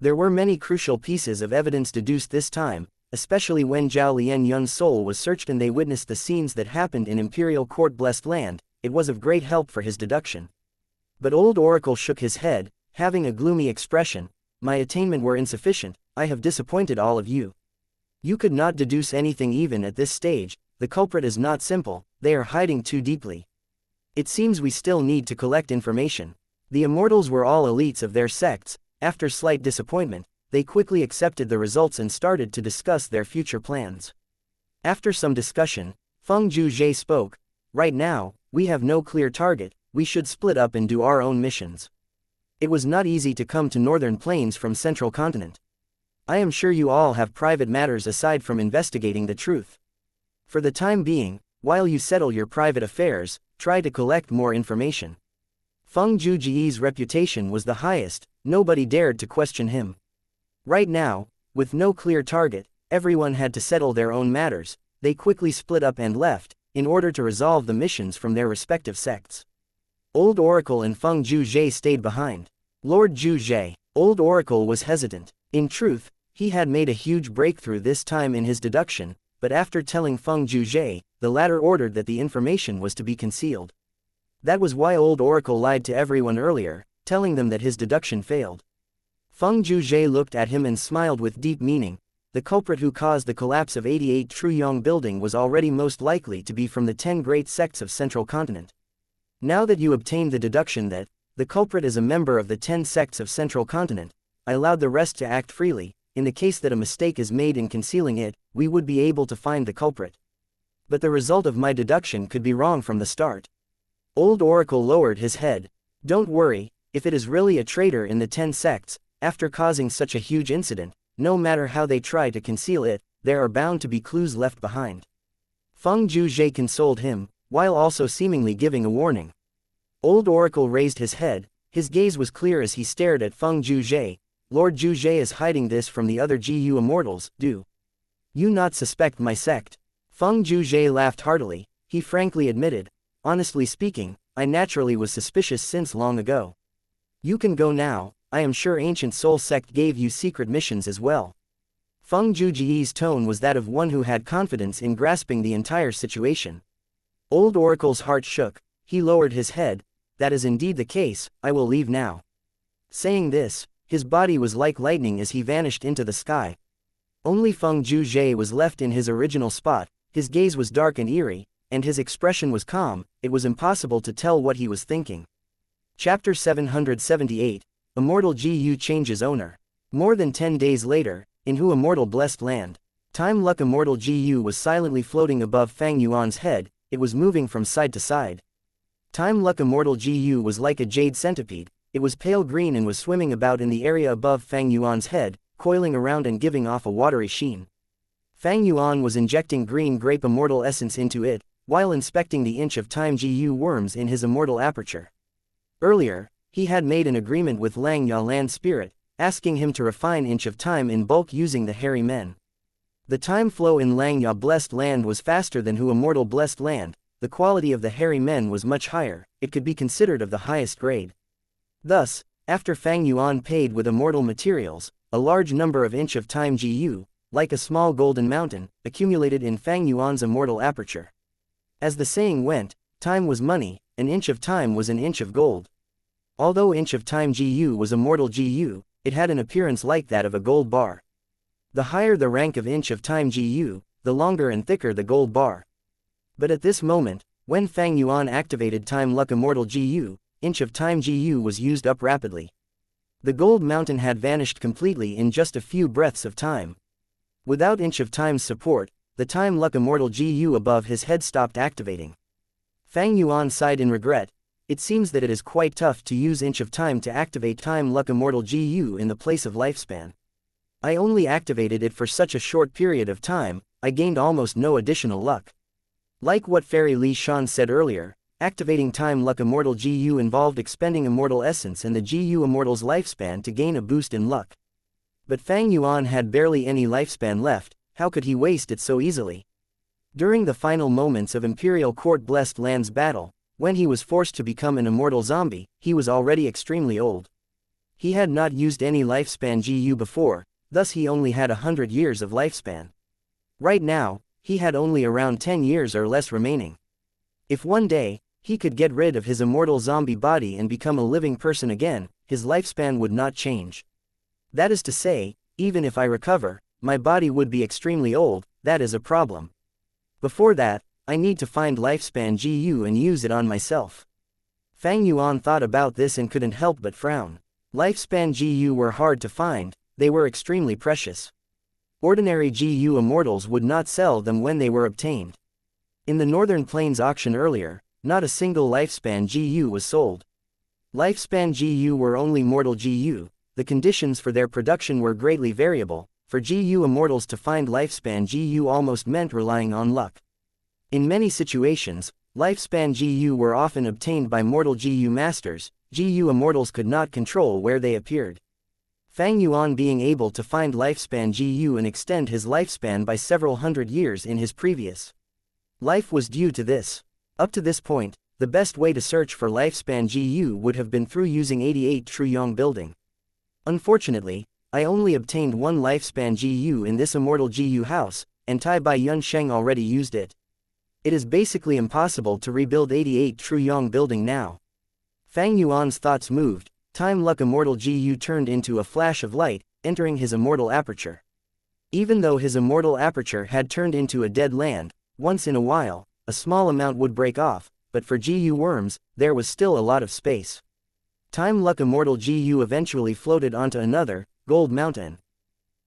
There were many crucial pieces of evidence deduced this time, especially when Zhao Lian Yun's soul was searched and they witnessed the scenes that happened in Imperial Court Blessed Land. It was of great help for his deduction. But Old Oracle shook his head, having a gloomy expression. My attainment were insufficient, I have disappointed all of you. You could not deduce anything even at this stage, the culprit is not simple, they are hiding too deeply. It seems we still need to collect information. The immortals were all elites of their sects. After slight disappointment, they quickly accepted the results and started to discuss their future plans. After some discussion, Feng Zhuzhe spoke. Right now, we have no clear target, we should split up and do our own missions. It was not easy to come to Northern Plains from Central Continent. I am sure you all have private matters aside from investigating the truth. For the time being, while you settle your private affairs, try to collect more information. Feng Zhuzhe's reputation was the highest, nobody dared to question him. Right now, with no clear target, everyone had to settle their own matters. They quickly split up and left, in order to resolve the missions from their respective sects. Old Oracle and Feng Zhuzhe stayed behind. Lord Zhuzhe. Old Oracle was hesitant. In truth, he had made a huge breakthrough this time in his deduction, but after telling Feng Zhuzhe, the latter ordered that the information was to be concealed. That was why Old Oracle lied to everyone earlier, telling them that his deduction failed. Feng Zhuzhe looked at him and smiled with deep meaning. The culprit who caused the collapse of 88 Truyong building was already most likely to be from the 10 great sects of Central Continent. Now that you obtained the deduction that the culprit is a member of the 10 sects of Central Continent, I allowed the rest to act freely. In the case that a mistake is made in concealing it, we would be able to find the culprit. But the result of my deduction could be wrong from the start. Old Oracle lowered his head. Don't worry, if it is really a traitor in the 10 sects, after causing such a huge incident, no matter how they try to conceal it, there are bound to be clues left behind. Feng Zhuzhe consoled him, while also seemingly giving a warning. Old Oracle raised his head, his gaze was clear as he stared at Feng Zhuzhe. Lord Zhuzhe is hiding this from the other GU Immortals, do you not suspect my sect? Feng Zhuzhe laughed heartily. He frankly admitted, honestly speaking, I naturally was suspicious since long ago. You can go now. I am sure Ancient Soul Sect gave you secret missions as well. Feng Zhuzhe's tone was that of one who had confidence in grasping the entire situation. Old Oracle's heart shook. He lowered his head. That is indeed the case, I will leave now. Saying this, his body was like lightning as he vanished into the sky. Only Feng Zhuzhe was left in his original spot. His gaze was dark and eerie, and his expression was calm. It was impossible to tell what he was thinking. Chapter 778. Immortal GU changes owner. More than 10 days later, in Hu Immortal blessed land, Time Luck Immortal GU was silently floating above Fang Yuan's head. It was moving from side to side. Time Luck Immortal GU was like a jade centipede. It was pale green and was swimming about in the area above Fang Yuan's head, coiling around and giving off a watery sheen. Fang Yuan was injecting green grape immortal essence into it, while inspecting the inch of time GU worms in his immortal aperture. Earlier, he had made an agreement with Langya Land Spirit, asking him to refine inch of time in bulk using the hairy men. The time flow in Langya blessed land was faster than Hu Immortal blessed land. The quality of the hairy men was much higher. It could be considered of the highest grade. Thus, after Fang Yuan paid with immortal materials, a large number of inch of time GU, like a small golden mountain, accumulated in Fang Yuan's immortal aperture. As the saying went, time was money, an inch of time was an inch of gold. Although inch of time GU was immortal GU, it had an appearance like that of a gold bar. The higher the rank of inch of time GU, the longer and thicker the gold bar. But at this moment, when Fang Yuan activated Time Luck Immortal GU, inch of time GU was used up rapidly. The gold mountain had vanished completely in just a few breaths of time. Without inch of time's support, the Time Luck Immortal GU above his head stopped activating. Fang Yuan sighed in regret. It seems that it is quite tough to use inch of time to activate Time Luck Immortal GU in the place of lifespan. I only activated it for such a short period of time, I gained almost no additional luck. Like what Fairy Li Shan said earlier, activating Time Luck Immortal GU involved expending immortal essence and the GU Immortal's lifespan to gain a boost in luck. But Fang Yuan had barely any lifespan left. How could he waste it so easily? During the final moments of Imperial Court Blessed Lands battle, when he was forced to become an immortal zombie, he was already extremely old. He had not used any lifespan GU before, thus he only had 100 years of lifespan. Right now, he had only around 10 years or less remaining. If one day, he could get rid of his immortal zombie body and become a living person again, his lifespan would not change. That is to say, even if I recover, my body would be extremely old. That is a problem. Before that, I need to find lifespan GU and use it on myself. Fang Yuan thought about this and couldn't help but frown. Lifespan GU were hard to find, they were extremely precious. Ordinary GU Immortals would not sell them when they were obtained. In the Northern Plains auction earlier, not a single Lifespan GU was sold. Lifespan GU were only mortal GU, the conditions for their production were greatly variable. For GU Immortals to find Lifespan GU almost meant relying on luck. In many situations, Lifespan GU were often obtained by mortal GU masters. GU Immortals could not control where they appeared. Fang Yuan being able to find Lifespan GU and extend his lifespan by several hundred years in his previous life was due to this. Up to this point, the best way to search for Lifespan GU would have been through using 88 Truyong building. Unfortunately, I only obtained one Lifespan GU in this Immortal GU house, and Tai Bai Yun Sheng already used it. It is basically impossible to rebuild 88 Truyong building now. Fang Yuan's thoughts moved. Time Luck Immortal GU turned into a flash of light, entering his immortal aperture. Even though his immortal aperture had turned into a dead land, once in a while, a small amount would break off, but for GU worms, there was still a lot of space. Time Luck Immortal GU eventually floated onto another, Gold Mountain.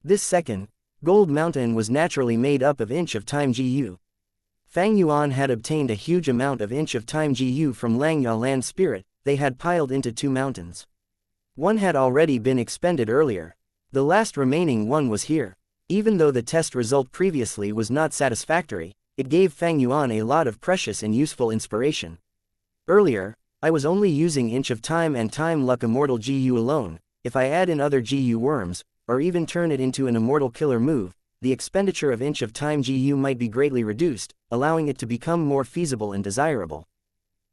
This second, Gold Mountain was naturally made up of Inch of Time GU. Fang Yuan had obtained a huge amount of Inch of Time GU from Langya Land Spirit. They had piled into two mountains. One had already been expended earlier. The last remaining one was here. Even though the test result previously was not satisfactory, it gave Fang Yuan a lot of precious and useful inspiration. Earlier, I was only using Inch of Time and Time Luck Immortal GU alone. If I add in other GU worms, or even turn it into an immortal killer move, the expenditure of Inch of Time GU might be greatly reduced, allowing it to become more feasible and desirable.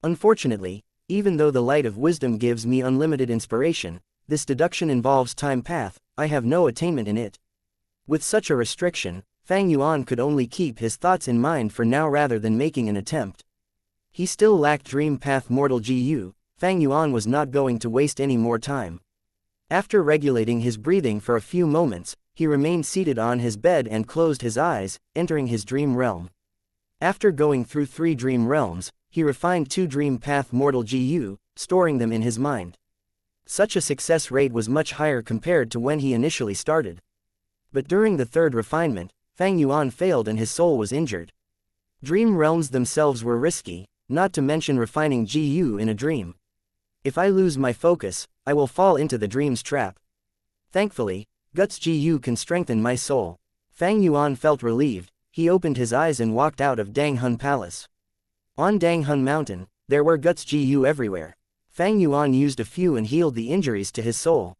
Unfortunately, even though the light of wisdom gives me unlimited inspiration, this deduction involves time path. I have no attainment in it. With such a restriction, Fang Yuan could only keep his thoughts in mind for now rather than making an attempt. He still lacked Dream Path Mortal GU. Fang Yuan was not going to waste any more time. After regulating his breathing for a few moments, he remained seated on his bed and closed his eyes, entering his dream realm. After going through 3 dream realms, he refined 2 Dream Path Mortal GU, storing them in his mind. Such a success rate was much higher compared to when he initially started. But during the 3rd refinement, Fang Yuan failed and his soul was injured. Dream realms themselves were risky, not to mention refining GU in a dream. If I lose my focus, I will fall into the dream's trap. Thankfully, Guts GU can strengthen my soul. Fang Yuan felt relieved. He opened his eyes and walked out of Danghun Palace. On Danghun Mountain, there were Guts GU everywhere. Fang Yuan used a few and healed the injuries to his soul.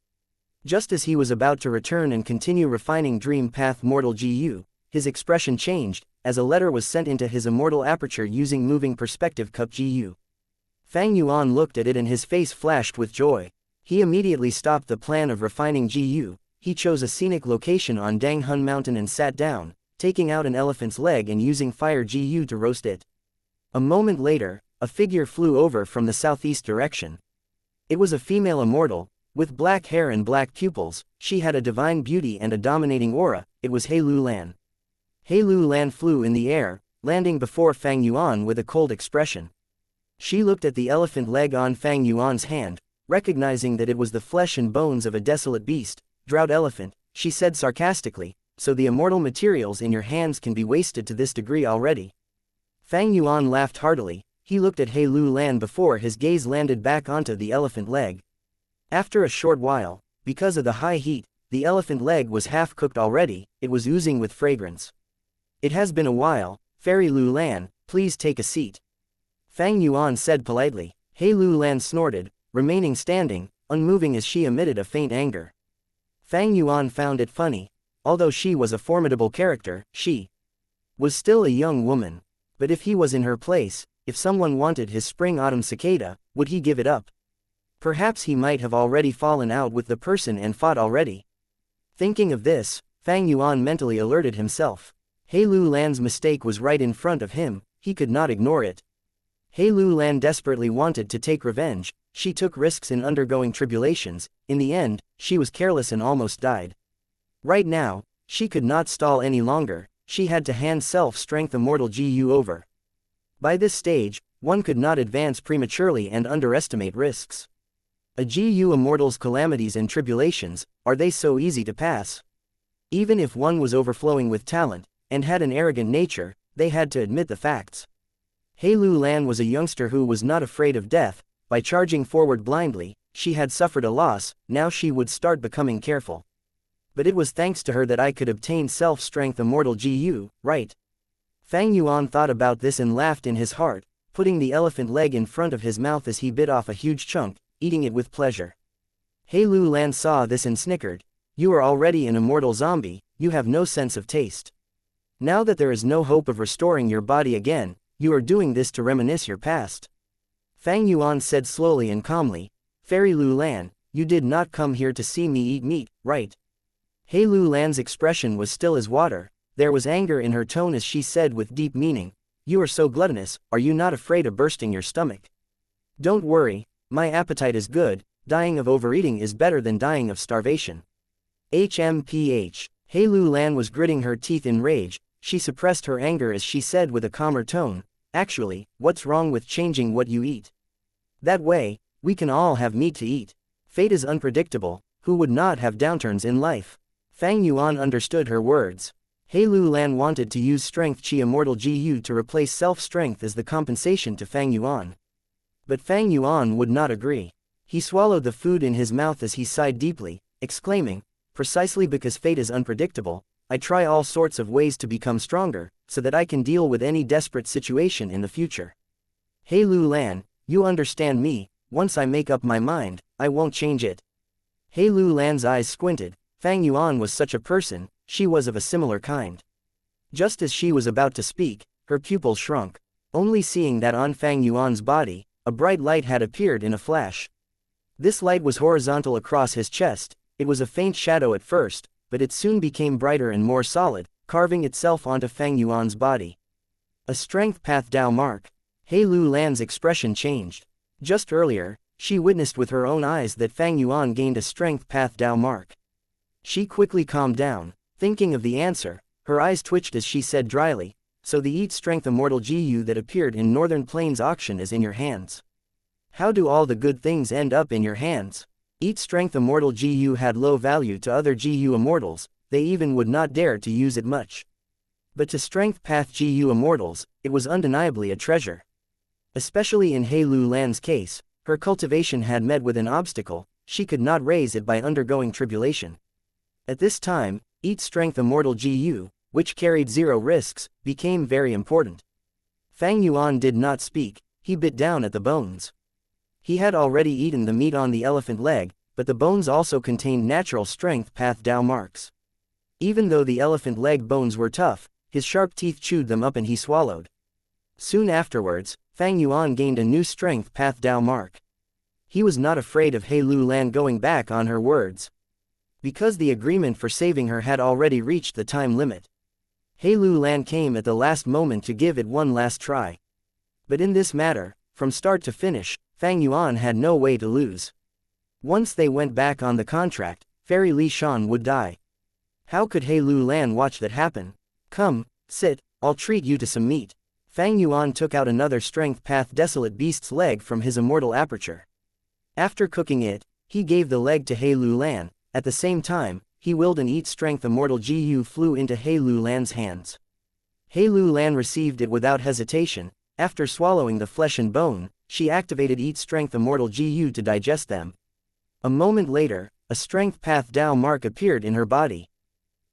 Just as he was about to return and continue refining Dream Path Mortal GU, his expression changed, as a letter was sent into his immortal aperture using Moving Perspective Cup GU. Fang Yuan looked at it and his face flashed with joy. He immediately stopped the plan of refining GU. He chose a scenic location on Danghun Mountain and sat down, taking out an elephant's leg and using Fire GU to roast it. A moment later, a figure flew over from the southeast direction. It was a female immortal, with black hair and black pupils. She had a divine beauty and a dominating aura. It was He Lu Lan. He Lu Lan flew in the air, landing before Fang Yuan with a cold expression. She looked at the elephant leg on Fang Yuan's hand, recognizing that it was the flesh and bones of a desolate beast. Drought elephant, she said sarcastically, so the immortal materials in your hands can be wasted to this degree already. Fang Yuan laughed heartily. He looked at He Lu Lan before his gaze landed back onto the elephant leg. After a short while, because of the high heat, the elephant leg was half cooked already. It was oozing with fragrance. It has been a while, Fairy Lu Lan, please take a seat. Fang Yuan said politely. He Lu Lan snorted, remaining standing, unmoving as she emitted a faint anger. Fang Yuan found it funny. Although she was a formidable character, she was still a young woman. But if he was in her place, if someone wanted his spring-autumn cicada, would he give it up? Perhaps he might have already fallen out with the person and fought already. Thinking of this, Fang Yuan mentally alerted himself. He Lu Lan's mistake was right in front of him. He could not ignore it. He Lu Lan desperately wanted to take revenge. She took risks in undergoing tribulations. In the end, she was careless and almost died. Right now, she could not stall any longer. She had to hand self-strength immortal GU over. By this stage, one could not advance prematurely and underestimate risks. A GU immortal's calamities and tribulations, are they so easy to pass? Even if one was overflowing with talent, and had an arrogant nature, they had to admit the facts. He Lu Lan was a youngster who was not afraid of death. By charging forward blindly, she had suffered a loss, now she would start becoming careful. But it was thanks to her that I could obtain self-strength Immortal GU, right? Fang Yuan thought about this and laughed in his heart, putting the elephant leg in front of his mouth as he bit off a huge chunk, eating it with pleasure. He Lu Lan saw this and snickered. You are already an immortal zombie, you have no sense of taste. Now that there is no hope of restoring your body again, you are doing this to reminisce your past. Fang Yuan said slowly and calmly, Fairy Lu Lan, you did not come here to see me eat meat, right? He Lu Lan's expression was still as water. There was anger in her tone as she said with deep meaning, you are so gluttonous, are you not afraid of bursting your stomach? Don't worry, my appetite is good, dying of overeating is better than dying of starvation. HMPH. He Lu Lan was gritting her teeth in rage, she suppressed her anger as she said with a calmer tone, actually, what's wrong with changing what you eat? That way, we can all have meat to eat. Fate is unpredictable, who would not have downturns in life? Fang Yuan understood her words. He Lu Lan wanted to use Strength Chi Immortal GU to replace self-strength as the compensation to Fang Yuan. But Fang Yuan would not agree. He swallowed the food in his mouth as he sighed deeply, exclaiming, precisely because fate is unpredictable, I try all sorts of ways to become stronger, so that I can deal with any desperate situation in the future. He Lu Lan, you understand me, once I make up my mind, I won't change it. He Lu Lan's eyes squinted. Fang Yuan was such a person, she was of a similar kind. Just as she was about to speak, her pupils shrunk. Only seeing that on Fang Yuan's body, a bright light had appeared in a flash. This light was horizontal across his chest, it was a faint shadow at first, but it soon became brighter and more solid, carving itself onto Fang Yuan's body. A strength path Dao mark. He Lu Lan's expression changed. Just earlier, she witnessed with her own eyes that Fang Yuan gained a strength path Dao mark. She quickly calmed down, thinking of the answer, her eyes twitched as she said dryly, so the Eat Strength Immortal GU that appeared in Northern Plains auction is in your hands. How do all the good things end up in your hands? Eat Strength Immortal GU had low value to other GU Immortals, they even would not dare to use it much. But to Strength Path GU Immortals, it was undeniably a treasure. Especially in He Lu Lan's case, her cultivation had met with an obstacle, she could not raise it by undergoing tribulation. At this time, Eat Strength Immortal GU, which carried 0 risks, became very important. Fang Yuan did not speak, he bit down at the bones. He had already eaten the meat on the elephant leg, but the bones also contained natural strength path Dao marks. Even though the elephant leg bones were tough, his sharp teeth chewed them up and he swallowed. Soon afterwards, Fang Yuan gained a new strength path Dao mark. He was not afraid of He Lu Lan going back on her words. Because the agreement for saving her had already reached the time limit. He Lu Lan came at the last moment to give it one last try. But in this matter, from start to finish, Fang Yuan had no way to lose. Once they went back on the contract, Fairy Li Shan would die. How could He Lu Lan watch that happen? Come, sit, I'll treat you to some meat. Fang Yuan took out another strength path Desolate Beast's leg from his immortal aperture. After cooking it, he gave the leg to He Lu Lan. At the same time, he willed an Eat Strength Immortal GU flew into He Lu Lan's hands. He Lu Lan received it without hesitation. After swallowing the flesh and bone, she activated Eat Strength Immortal GU to digest them. A moment later, a Strength Path Dao mark appeared in her body.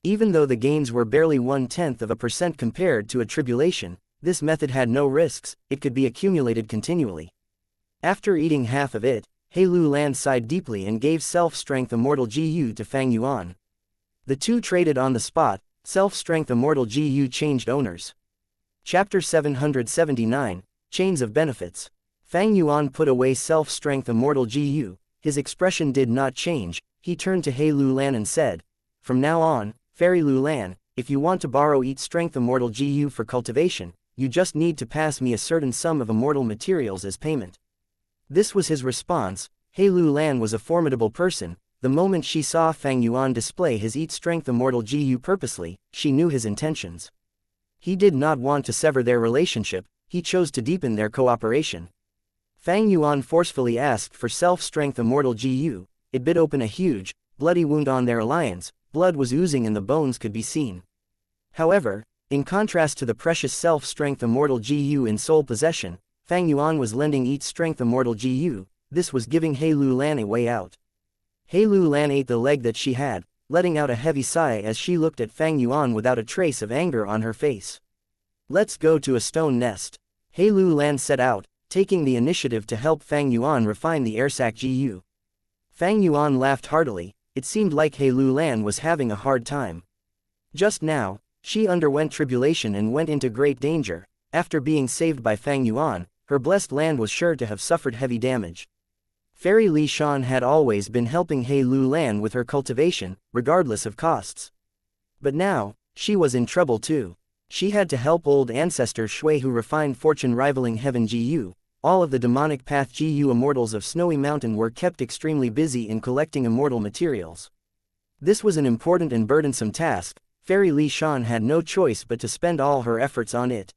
Even though the gains were barely 0.1% compared to a tribulation, this method had no risks, it could be accumulated continually. After eating half of it, He Lu Lan sighed deeply and gave Self-Strength Immortal GU to Fang Yuan. The two traded on the spot, Self-Strength Immortal GU changed owners. Chapter 779, Chains of Benefits. Fang Yuan put away Self-Strength Immortal GU, his expression did not change, he turned to He Lu Lan and said, from now on, Fairy Lu Lan, if you want to borrow Eat Strength Immortal GU for cultivation, you just need to pass me a certain sum of immortal materials as payment. This was his response. He Lu Lan was a formidable person. The moment she saw Fang Yuan display his Eat Strength Immortal GU purposely, she knew his intentions. He did not want to sever their relationship, he chose to deepen their cooperation. Fang Yuan forcefully asked for Self-Strength Immortal GU, it bit open a huge, bloody wound on their alliance, blood was oozing and the bones could be seen. However, in contrast to the precious self-strength Immortal GU in sole possession, Fang Yuan was lending each strength Immortal GU. This was giving He Lu Lan a way out. He Lu Lan ate the leg that she had, letting out a heavy sigh as she looked at Fang Yuan without a trace of anger on her face. Let's go to a stone nest. He Lu Lan set out, taking the initiative to help Fang Yuan refine the air sac GU. Fang Yuan laughed heartily. It seemed like He Lu Lan was having a hard time. Just now, she underwent tribulation and went into great danger. After being saved by Fang Yuan, her blessed land was sure to have suffered heavy damage. Fairy Li Shan had always been helping He Lu Lan with her cultivation, regardless of costs. But now, she was in trouble too. She had to help old ancestor Shui who refined fortune rivaling heaven GU. All of the demonic path GU immortals of Snowy Mountain were kept extremely busy in collecting immortal materials. This was an important and burdensome task. Fairy Li Shan had no choice but to spend all her efforts on it.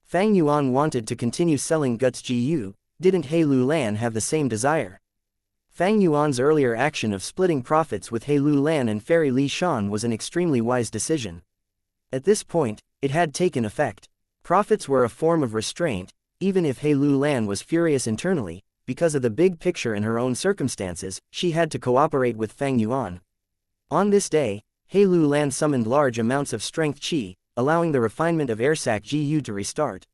Fang Yuan wanted to continue selling guts GU. Didn't He Lu Lan have the same desire? Fang Yuan's earlier action of splitting profits with He Lu Lan and Fairy Li Shan was an extremely wise decision. At this point, it had taken effect. Profits were a form of restraint, even if He Lu Lan was furious internally. Because of the big picture and her own circumstances, she had to cooperate with Fang Yuan. On this day, He Lu Lan summoned large amounts of strength qi, allowing the refinement of airsac GU to restart.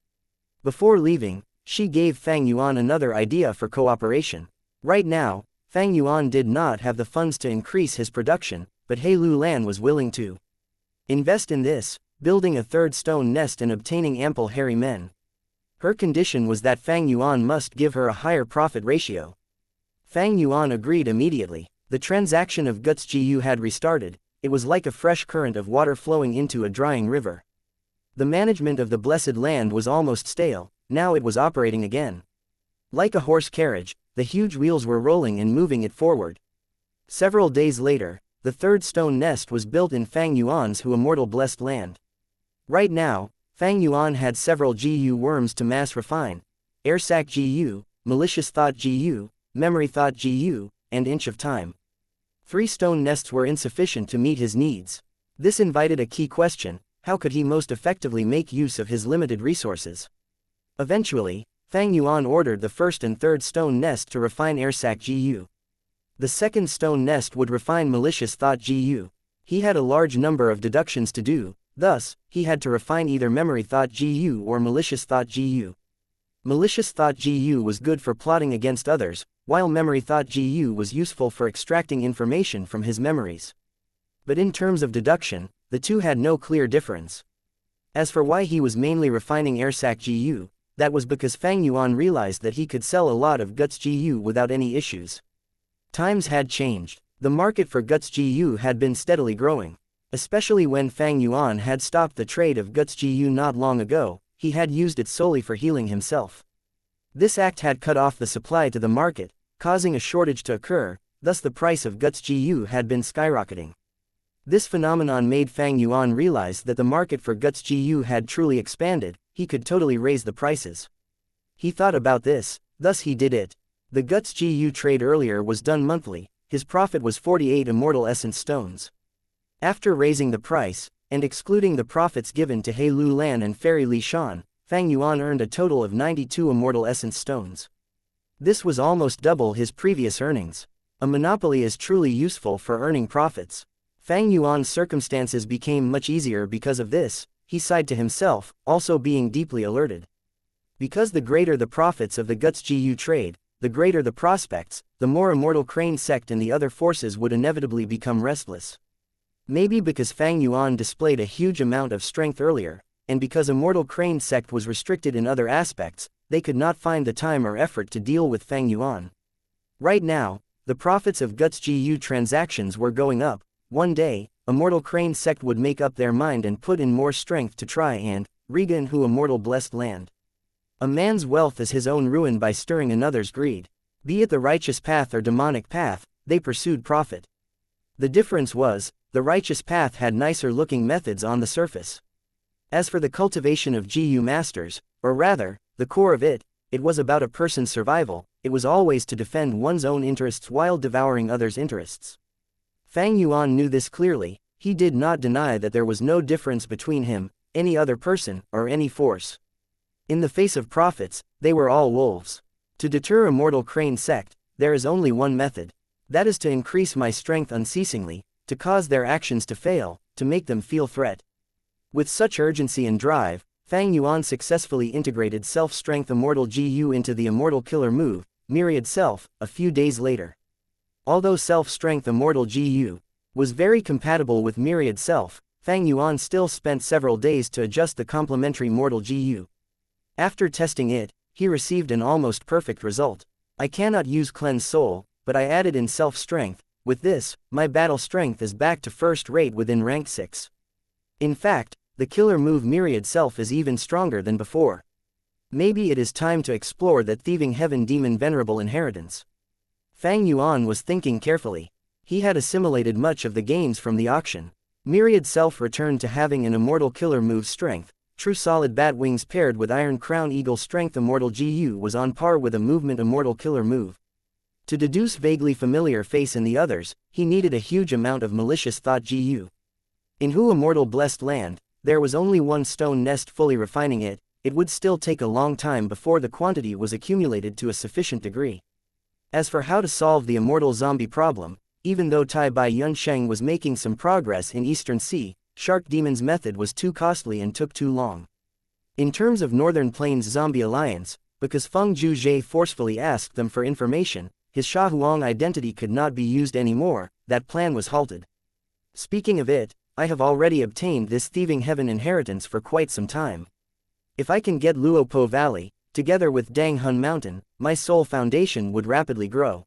Before leaving, she gave Fang Yuan another idea for cooperation. Right now, Fang Yuan did not have the funds to increase his production, but He Lu Lan was willing to invest in this, building a third stone nest and obtaining ample hairy men. Her condition was that Fang Yuan must give her a higher profit ratio. Fang Yuan agreed immediately. The transaction of guts GU had restarted. It was like a fresh current of water flowing into a drying river. The management of the blessed land was almost stale. Now it was operating again. Like a horse carriage, the huge wheels were rolling and moving it forward. Several days later, the third stone nest was built in Fang Yuan's immortal blessed land. Right now, Fang Yuan had several GU worms to mass refine: airsac GU, malicious thought GU, memory thought GU, and inch of time. 3 stone nests were insufficient to meet his needs. This invited a key question: how could he most effectively make use of his limited resources? Eventually, Fang Yuan ordered the first and third stone nest to refine airsac GU. The second stone nest would refine malicious thought GU. He had a large number of deductions to do, thus, he had to refine either memory thought GU or malicious thought GU. Malicious thought GU was good for plotting against others, while memory thought GU was useful for extracting information from his memories. But in terms of deduction, the two had no clear difference. As for why he was mainly refining airsac GU, that was because Fang Yuan realized that he could sell a lot of guts GU without any issues. Times had changed. The market for guts GU had been steadily growing. Especially when Fang Yuan had stopped the trade of guts GU not long ago, he had used it solely for healing himself. This act had cut off the supply to the market, causing a shortage to occur, thus the price of guts GU had been skyrocketing. This phenomenon made Fang Yuan realize that the market for guts GU had truly expanded. He could totally raise the prices. He thought about this, thus he did it. The guts GU trade earlier was done monthly. His profit was 48 immortal essence stones. After raising the price, and excluding the profits given to He Lu Lan and Fairy Li Shan, Fang Yuan earned a total of 92 immortal essence stones. This was almost double his previous earnings. A monopoly is truly useful for earning profits. Fang Yuan's circumstances became much easier because of this. He sighed to himself, also being deeply alerted. Because the greater the profits of the guts GU trade, the greater the prospects, the more Immortal Crane sect and the other forces would inevitably become restless. Maybe because Fang Yuan displayed a huge amount of strength earlier, and because Immortal Crane sect was restricted in other aspects, they could not find the time or effort to deal with Fang Yuan. Right now, the profits of guts GU transactions were going up. One day, Immortal Crane sect would make up their mind and put in more strength to try and regain immortal blessed land. A man's wealth is his own ruin by stirring another's greed. Be it the righteous path or demonic path, they pursued profit. The difference was, the righteous path had nicer looking methods on the surface. As for the cultivation of GU masters, or rather, the core of it, it was about a person's survival. It was always to defend one's own interests while devouring others' interests. Fang Yuan knew this clearly. He did not deny that there was no difference between him, any other person, or any force. In the face of prophets, they were all wolves. To deter Immortal Crane sect, there is only one method. That is to increase my strength unceasingly, to cause their actions to fail, to make them feel threat. With such urgency and drive, Fang Yuan successfully integrated Self-Strength Immortal GU into the Immortal Killer move, Myriad Self, a few days later. Although Self-Strength Immortal GU was very compatible with Myriad Self, Fang Yuan still spent several days to adjust the complementary Mortal GU. After testing it, he received an almost perfect result. I cannot use Cleanse Soul, but I added in Self-Strength. With this, my battle strength is back to first rate within rank 6. In fact, the killer move Myriad Self is even stronger than before. Maybe it is time to explore that Thieving Heaven Demon Venerable Inheritance. Fang Yuan was thinking carefully. He had assimilated much of the gains from the auction. Myriad Self returned to having an Immortal Killer move strength. True Solid Bat Wings paired with Iron Crown Eagle Strength Immortal GU was on par with a Movement Immortal Killer move. To deduce vaguely familiar face in the others, he needed a huge amount of Malicious Thought GU. In Who Immortal Blessed Land, there was only one stone nest. Fully refining it, it would still take a long time before the quantity was accumulated to a sufficient degree. As for how to solve the Immortal Zombie problem, even though Tai Bai Yunsheng was making some progress in Eastern Sea, Shark Demon's method was too costly and took too long. In terms of Northern Plains Zombie Alliance, because Feng Zhuzhe forcefully asked them for information, his Shahuang identity could not be used anymore. That plan was halted. Speaking of it, I have already obtained this Thieving Heaven inheritance for quite some time. If I can get Luopo Valley, together with Dang Hun Mountain, my soul foundation would rapidly grow.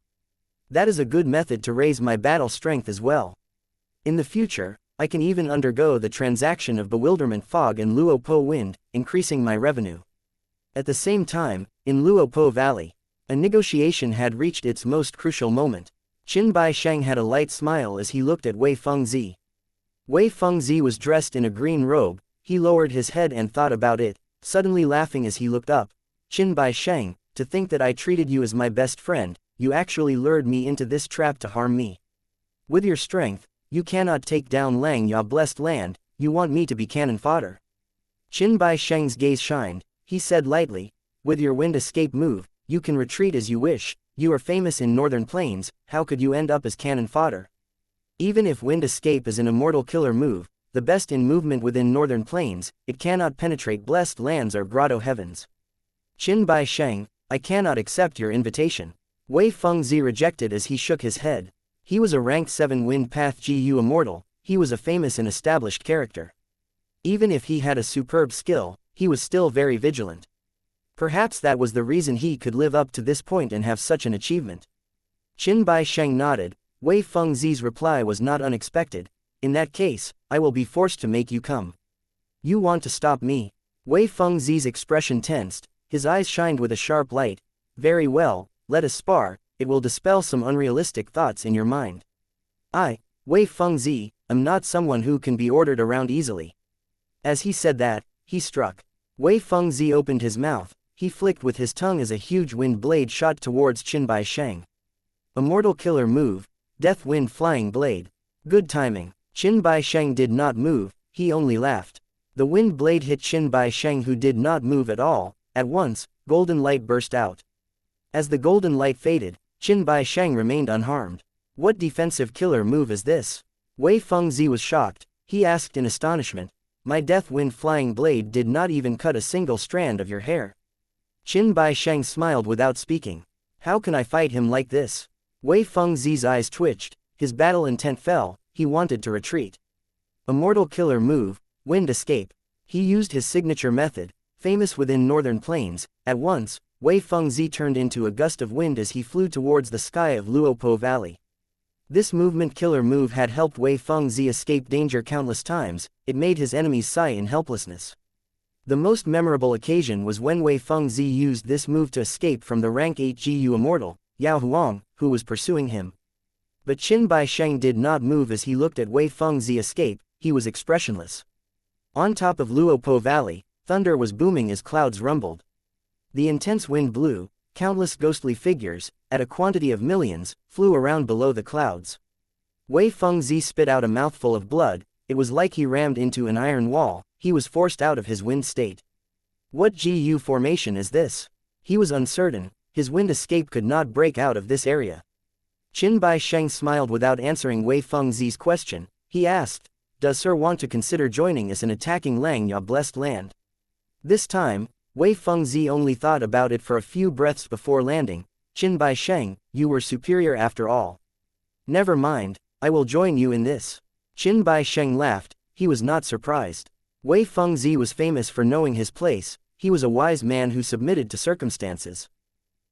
That is a good method to raise my battle strength as well. In the future, I can even undergo the transaction of Bewilderment Fog and Luopo Wind, increasing my revenue. At the same time, in Luopo Valley, a negotiation had reached its most crucial moment. Qin Bai Sheng had a light smile as he looked at Wei Fengzi. Wei Fengzi was dressed in a green robe. He lowered his head and thought about it, suddenly laughing as he looked up. Qin Bai Sheng, to think that I treated you as my best friend, you actually lured me into this trap to harm me. With your strength, you cannot take down Lang Ya Blessed Land. You want me to be cannon fodder. Qin Bai Sheng's gaze shined. He said lightly, with your wind escape move, you can retreat as you wish. You are famous in Northern Plains. How could you end up as cannon fodder? Even if wind escape is an Immortal Killer move, the best in movement within Northern Plains, it cannot penetrate blessed lands or grotto heavens. Qin Bai Sheng, I cannot accept your invitation. Wei Fengzi rejected as he shook his head. He was a rank 7 Wind Path GU Immortal. He was a famous and established character. Even if he had a superb skill, he was still very vigilant. Perhaps that was the reason he could live up to this point and have such an achievement. Qin Bai Sheng nodded. Wei Fengzi's reply was not unexpected. In that case, I will be forced to make you come. You want to stop me? Wei Fengzi's expression tensed. His eyes shined with a sharp light. Very well, let us spar. It will dispel some unrealistic thoughts in your mind. I, Wei Fengzi, am not someone who can be ordered around easily. As he said that, he struck. Wei Fengzi opened his mouth. He flicked with his tongue as a huge wind blade shot towards Qin Bai Sheng. Immortal Killer move, Death Wind Flying Blade. Good timing. Qin Bai Sheng did not move, he only laughed. The wind blade hit Qin Bai Sheng, who did not move at all. At once, golden light burst out. As the golden light faded, Qin Bai Sheng remained unharmed. What defensive killer move is this? Wei Fengzi was shocked. He asked in astonishment. My Death Wind Flying Blade did not even cut a single strand of your hair. Qin Bai Sheng smiled without speaking. How can I fight him like this? Wei Fengzi's eyes twitched. His battle intent fell. He wanted to retreat. Immortal Killer move, Wind Escape. He used his signature method, famous within Northern Plains. At once, Wei Fengzi turned into a gust of wind as he flew towards the sky of Luopo Valley. This movement killer move had helped Wei Fengzi escape danger countless times. It made his enemies sigh in helplessness. The most memorable occasion was when Wei Fengzi used this move to escape from the rank 8 GU Immortal, Yao Huang, who was pursuing him. But Qin Bai Sheng did not move as he looked at Wei Fengzi escape. He was expressionless. On top of Luopo Valley, thunder was booming as clouds rumbled. The intense wind blew. Countless ghostly figures, at a quantity of millions, flew around below the clouds. Wei Fengzi spit out a mouthful of blood. It was like he rammed into an iron wall. He was forced out of his wind state. What GU formation is this? He was uncertain. His wind escape could not break out of this area. Qin Bai Sheng smiled without answering Wei Fengzi's question. He asked, "Does Sir want to consider joining us in attacking Langya blessed land?" This time, Wei Fengzi only thought about it for a few breaths before landing. "Qin Bai Sheng, you were superior after all. Never mind, I will join you in this." Qin Bai Sheng laughed. He was not surprised. Wei Fengzi was famous for knowing his place. He was a wise man who submitted to circumstances.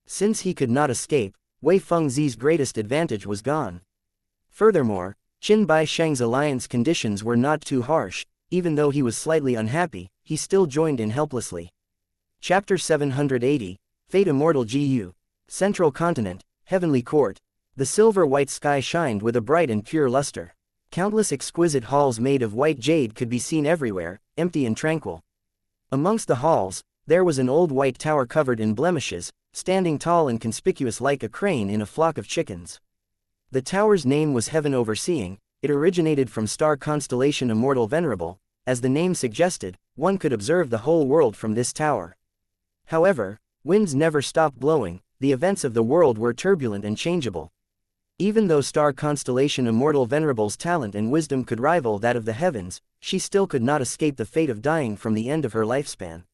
Since he could not escape, Wei Fengzi's greatest advantage was gone. Furthermore, Qin Bai Sheng's alliance conditions were not too harsh. Even though he was slightly unhappy, he still joined in helplessly. Chapter 780, Fate Immortal GU. Central Continent, Heavenly Court. The silver-white sky shined with a bright and pure luster. Countless exquisite halls made of white jade could be seen everywhere, empty and tranquil. Amongst the halls, there was an old white tower covered in blemishes, standing tall and conspicuous like a crane in a flock of chickens. The tower's name was Heaven Overseeing. It originated from star constellation Immortal Venerable. As the name suggested, one could observe the whole world from this tower. However, winds never stopped blowing. The events of the world were turbulent and changeable. Even though star constellation Immortal Venerable's talent and wisdom could rival that of the heavens, she still could not escape the fate of dying from the end of her lifespan.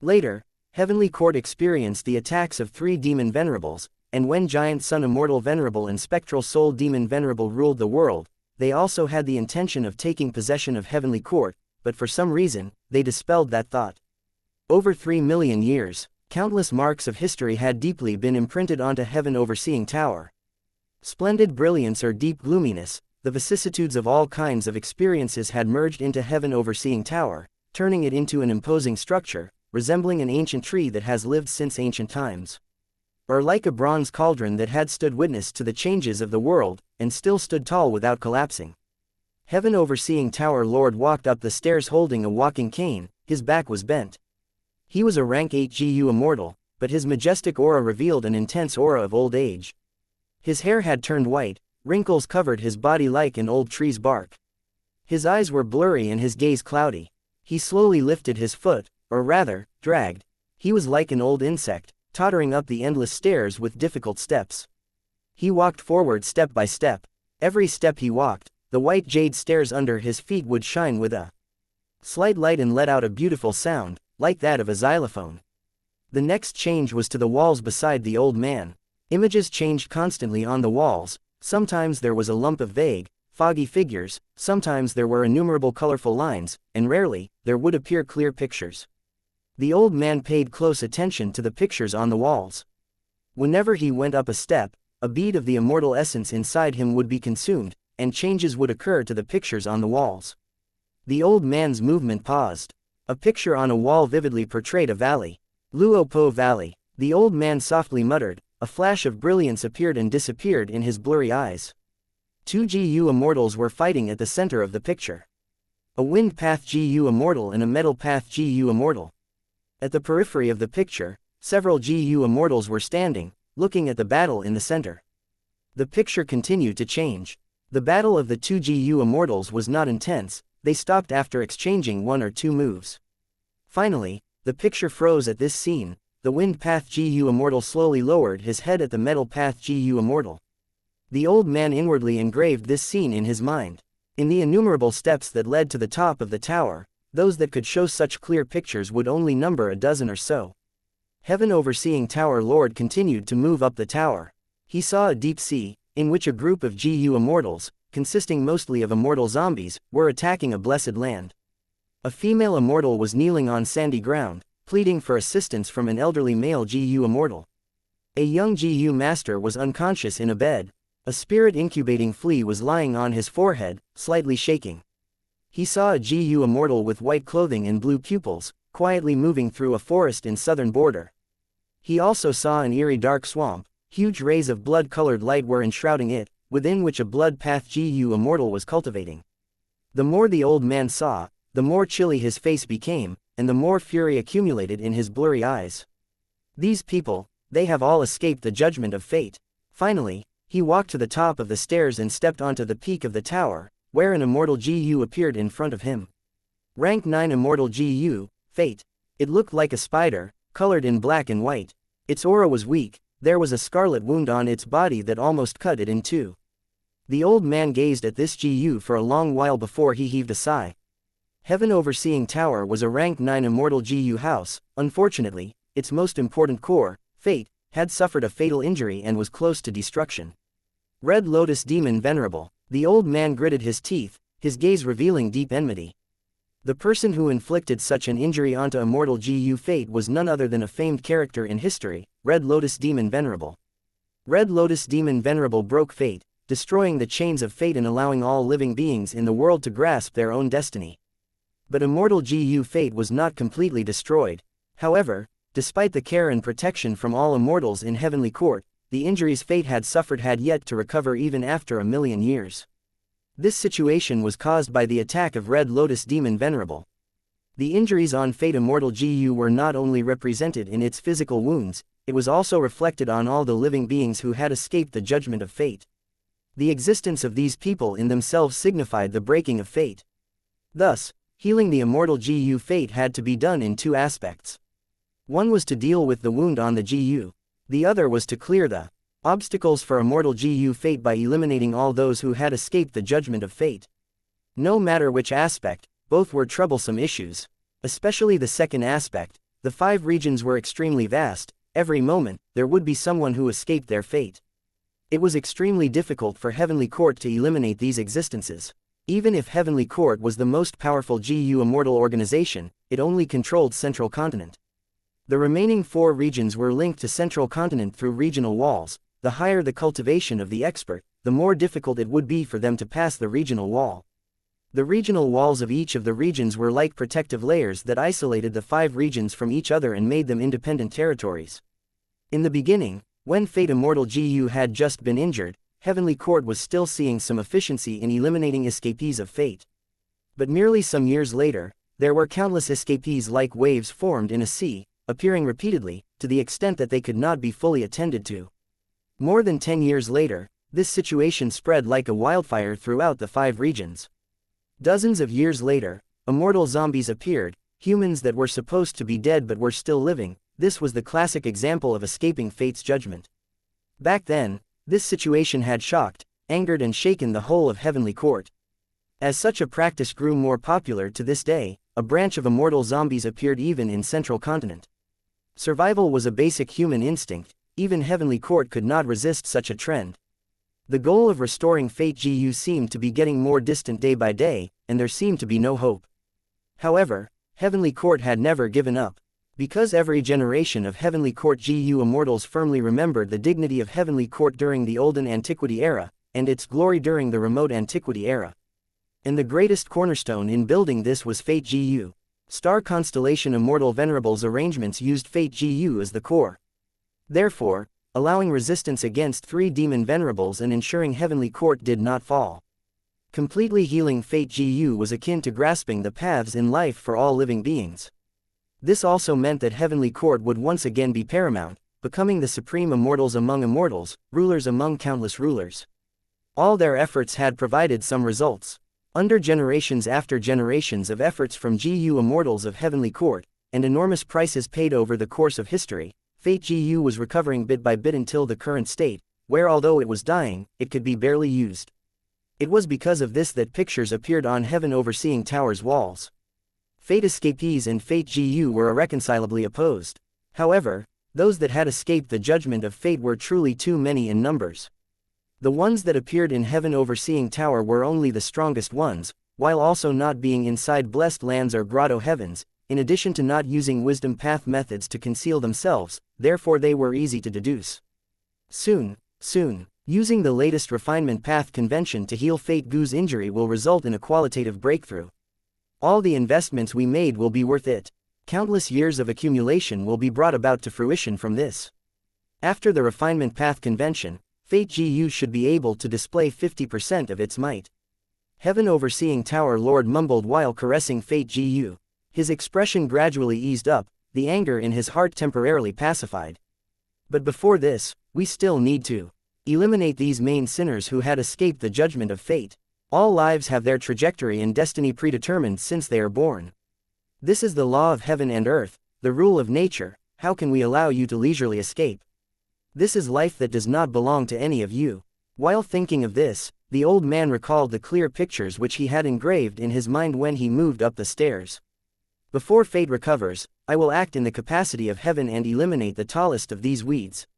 Later, Heavenly Court experienced the attacks of 3 demon venerables, and when Giant Sun Immortal Venerable and Spectral Soul Demon Venerable ruled the world, they also had the intention of taking possession of Heavenly Court, but for some reason, they dispelled that thought. Over 3 million years, countless marks of history had deeply been imprinted onto Heaven Overseeing Tower. Splendid brilliance or deep gloominess, the vicissitudes of all kinds of experiences had merged into Heaven Overseeing Tower, turning it into an imposing structure, resembling an ancient tree that has lived since ancient times. Or like a bronze cauldron that had stood witness to the changes of the world, and still stood tall without collapsing. Heaven Overseeing Tower Lord walked up the stairs holding a walking cane. His back was bent. He was a rank 8 GU immortal, but his majestic aura revealed an intense aura of old age. His hair had turned white, wrinkles covered his body like an old tree's bark. His eyes were blurry and his gaze cloudy. He slowly lifted his foot, or rather, dragged. He was like an old insect, tottering up the endless stairs with difficult steps. He walked forward step by step. Every step he walked, the white jade stairs under his feet would shine with a slight light and let out a beautiful sound, like that of a xylophone. The next change was to the walls beside the old man. Images changed constantly on the walls. Sometimes there was a lump of vague, foggy figures, sometimes there were innumerable colorful lines, and rarely, there would appear clear pictures. The old man paid close attention to the pictures on the walls. Whenever he went up a step, a bead of the immortal essence inside him would be consumed, and changes would occur to the pictures on the walls. The old man's movement paused. A picture on a wall vividly portrayed a valley. Luopo Valley. The old man softly muttered. A flash of brilliance appeared and disappeared in his blurry eyes. 2 GU immortals were fighting at the center of the picture. A wind path GU immortal and a metal path GU immortal. At the periphery of the picture, several GU immortals were standing, looking at the battle in the center. The picture continued to change. The battle of the 2 GU immortals was not intense. They stopped after exchanging 1 or 2 moves. Finally, the picture froze at this scene. The wind path GU immortal slowly lowered his head at the metal path GU immortal. The old man inwardly engraved this scene in his mind. In the innumerable steps that led to the top of the tower, those that could show such clear pictures would only number a dozen or so. Heaven Overseeing Tower Lord continued to move up the tower. He saw a deep sea, in which a group of GU immortals, consisting mostly of immortal zombies, were attacking a blessed land. A female immortal was kneeling on sandy ground, pleading for assistance from an elderly male GU immortal. A young GU master was unconscious in a bed. A spirit incubating flea was lying on his forehead, slightly shaking. He saw a GU immortal with white clothing and blue pupils, quietly moving through a forest in southern border. He also saw an eerie dark swamp. Huge rays of blood-colored light were enshrouding it, within which a blood path GU immortal was cultivating. The more the old man saw, the more chilly his face became, and the more fury accumulated in his blurry eyes. These people, they have all escaped the judgment of fate. Finally, He walked to the top of the stairs and stepped onto the peak of the tower, where an immortal GU appeared in front of him. Rank 9 Immortal GU, Fate. It looked like a spider, colored in black and white. Its aura was weak, there was a scarlet wound on its body that almost cut it in two. The old man gazed at this GU for a long while before he heaved a sigh. Heaven Overseeing Tower was a rank 9 Immortal GU house. Unfortunately, its most important core, Fate, had suffered a fatal injury and was close to destruction. Red Lotus Demon Venerable. The old man gritted his teeth, his gaze revealing deep enmity. The person who inflicted such an injury onto Immortal GU Fate was none other than a famed character in history, Red Lotus Demon Venerable. Red Lotus Demon Venerable broke Fate, destroying the chains of fate and allowing all living beings in the world to grasp their own destiny. But Immortal GU Fate was not completely destroyed. However, despite the care and protection from all immortals in Heavenly Court, the injuries Fate had suffered had yet to recover even after 1,000,000 years. This situation was caused by the attack of Red Lotus Demon Venerable. The injuries on Fate Immortal GU were not only represented in its physical wounds, it was also reflected on all the living beings who had escaped the judgment of fate. The existence of these people in themselves signified the breaking of fate. Thus, healing the Immortal GU Fate had to be done in two aspects. One was to deal with the wound on the GU. The other was to clear the obstacles for Immortal GU Fate by eliminating all those who had escaped the judgment of fate. No matter which aspect, both were troublesome issues. Especially the second aspect, the 5 regions were extremely vast, every moment, there would be someone who escaped their fate. It was extremely difficult for Heavenly Court to eliminate these existences. Even if Heavenly Court was the most powerful GU Immortal organization, it only controlled Central Continent. The remaining 4 regions were linked to Central Continent through regional walls. The higher the cultivation of the expert, the more difficult it would be for them to pass the regional wall. The regional walls of each of the regions were like protective layers that isolated the 5 regions from each other and made them independent territories. In the beginning, when Fate Immortal GU had just been injured, Heavenly Court was still seeing some efficiency in eliminating escapees of fate. But merely some years later, there were countless escapees like waves formed in a sea, appearing repeatedly, to the extent that they could not be fully attended to. More than 10 years later, this situation spread like a wildfire throughout the 5 regions. Dozens of years later, immortal zombies appeared, humans that were supposed to be dead but were still living. This was the classic example of escaping fate's judgment. Back then, this situation had shocked, angered and shaken the whole of Heavenly Court. As such a practice grew more popular to this day, a branch of immortal zombies appeared even in Central Continent. Survival was a basic human instinct. Even Heavenly Court could not resist such a trend. The goal of restoring Fate GU seemed to be getting more distant day by day, and there seemed to be no hope. However, Heavenly Court had never given up. Because every generation of Heavenly Court GU immortals firmly remembered the dignity of Heavenly Court during the Olden Antiquity era, and its glory during the Remote Antiquity era. And the greatest cornerstone in building this was Fate GU. Star Constellation Immortal Venerables arrangements used Fate GU as the core. Therefore, allowing resistance against 3 demon venerables and ensuring Heavenly Court did not fall. Completely healing Fate GU was akin to grasping the paths in life for all living beings. This also meant that Heavenly Court would once again be paramount, becoming the supreme immortals among immortals, rulers among countless rulers. All their efforts had provided some results. Under generations after generations of efforts from GU immortals of Heavenly Court, and enormous prices paid over the course of history, Fate GU was recovering bit by bit until the current state, where although it was dying, it could be barely used. It was because of this that pictures appeared on Heaven Overseeing Tower's walls. Fate escapees and Fate GU were irreconcilably opposed. However, those that had escaped the judgment of fate were truly too many in numbers. The ones that appeared in Heaven Overseeing Tower were only the strongest ones, while also not being inside blessed lands or grotto heavens, in addition to not using wisdom path methods to conceal themselves, therefore they were easy to deduce. Soon, using the latest refinement path convention to heal Fate GU's injury will result in a qualitative breakthrough. All the investments we made will be worth it. Countless years of accumulation will be brought about to fruition from this. After the refinement path convention, Fate GU should be able to display 50% of its might. Heaven Overseeing Tower Lord mumbled while caressing Fate GU. His expression gradually eased up, the anger in his heart temporarily pacified. But before this, we still need to Eliminate these main sinners who had escaped the judgment of fate. All lives have their trajectory and destiny predetermined since they are born. This is the law of heaven and earth, the rule of nature. How can we allow you to leisurely escape? This is life that does not belong to any of you. While thinking of this, the old man recalled the clear pictures which he had engraved in his mind when he moved up the stairs. Before fate recovers, I will act in the capacity of heaven and eliminate the tallest of these weeds.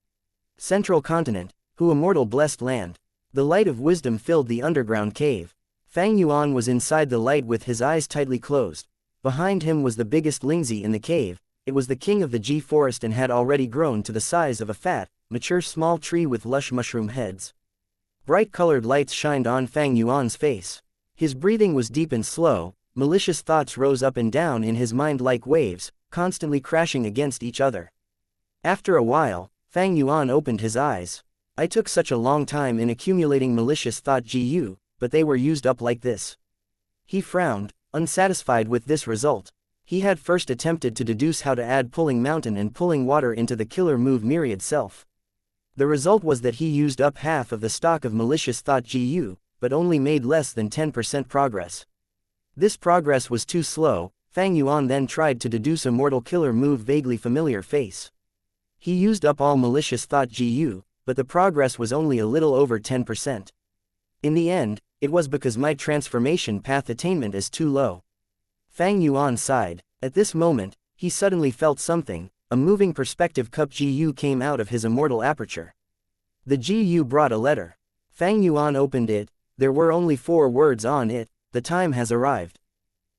Central continent, who immortal blessed land. The light of wisdom filled the underground cave. Fang Yuan was inside the light with his eyes tightly closed. Behind him was the biggest Lingzi in the cave. It was the king of the G forest and had already grown to the size of a fat, mature small tree with lush mushroom heads. Bright colored lights shined on Fang Yuan's face. His breathing was deep and slow. Malicious thoughts rose up and down in his mind like waves, constantly crashing against each other. After a while, Fang Yuan opened his eyes. I took such a long time in accumulating malicious thought GU, but they were used up like this. He frowned, unsatisfied with this result. He had first attempted to deduce how to add pulling mountain and pulling water into the killer move myriad self. The result was that he used up half of the stock of malicious thought GU, but only made less than 10% progress. This progress was too slow. Fang Yuan then tried to deduce Immortal killer move vaguely familiar face. He used up all malicious thought GU, but the progress was only a little over 10%. In the end, it was because my transformation path attainment is too low. Fang Yuan sighed. At this moment, he suddenly felt something. A moving perspective cup GU came out of his immortal aperture. The GU brought a letter. Fang Yuan opened it. There were only 4 words on it. The time has arrived.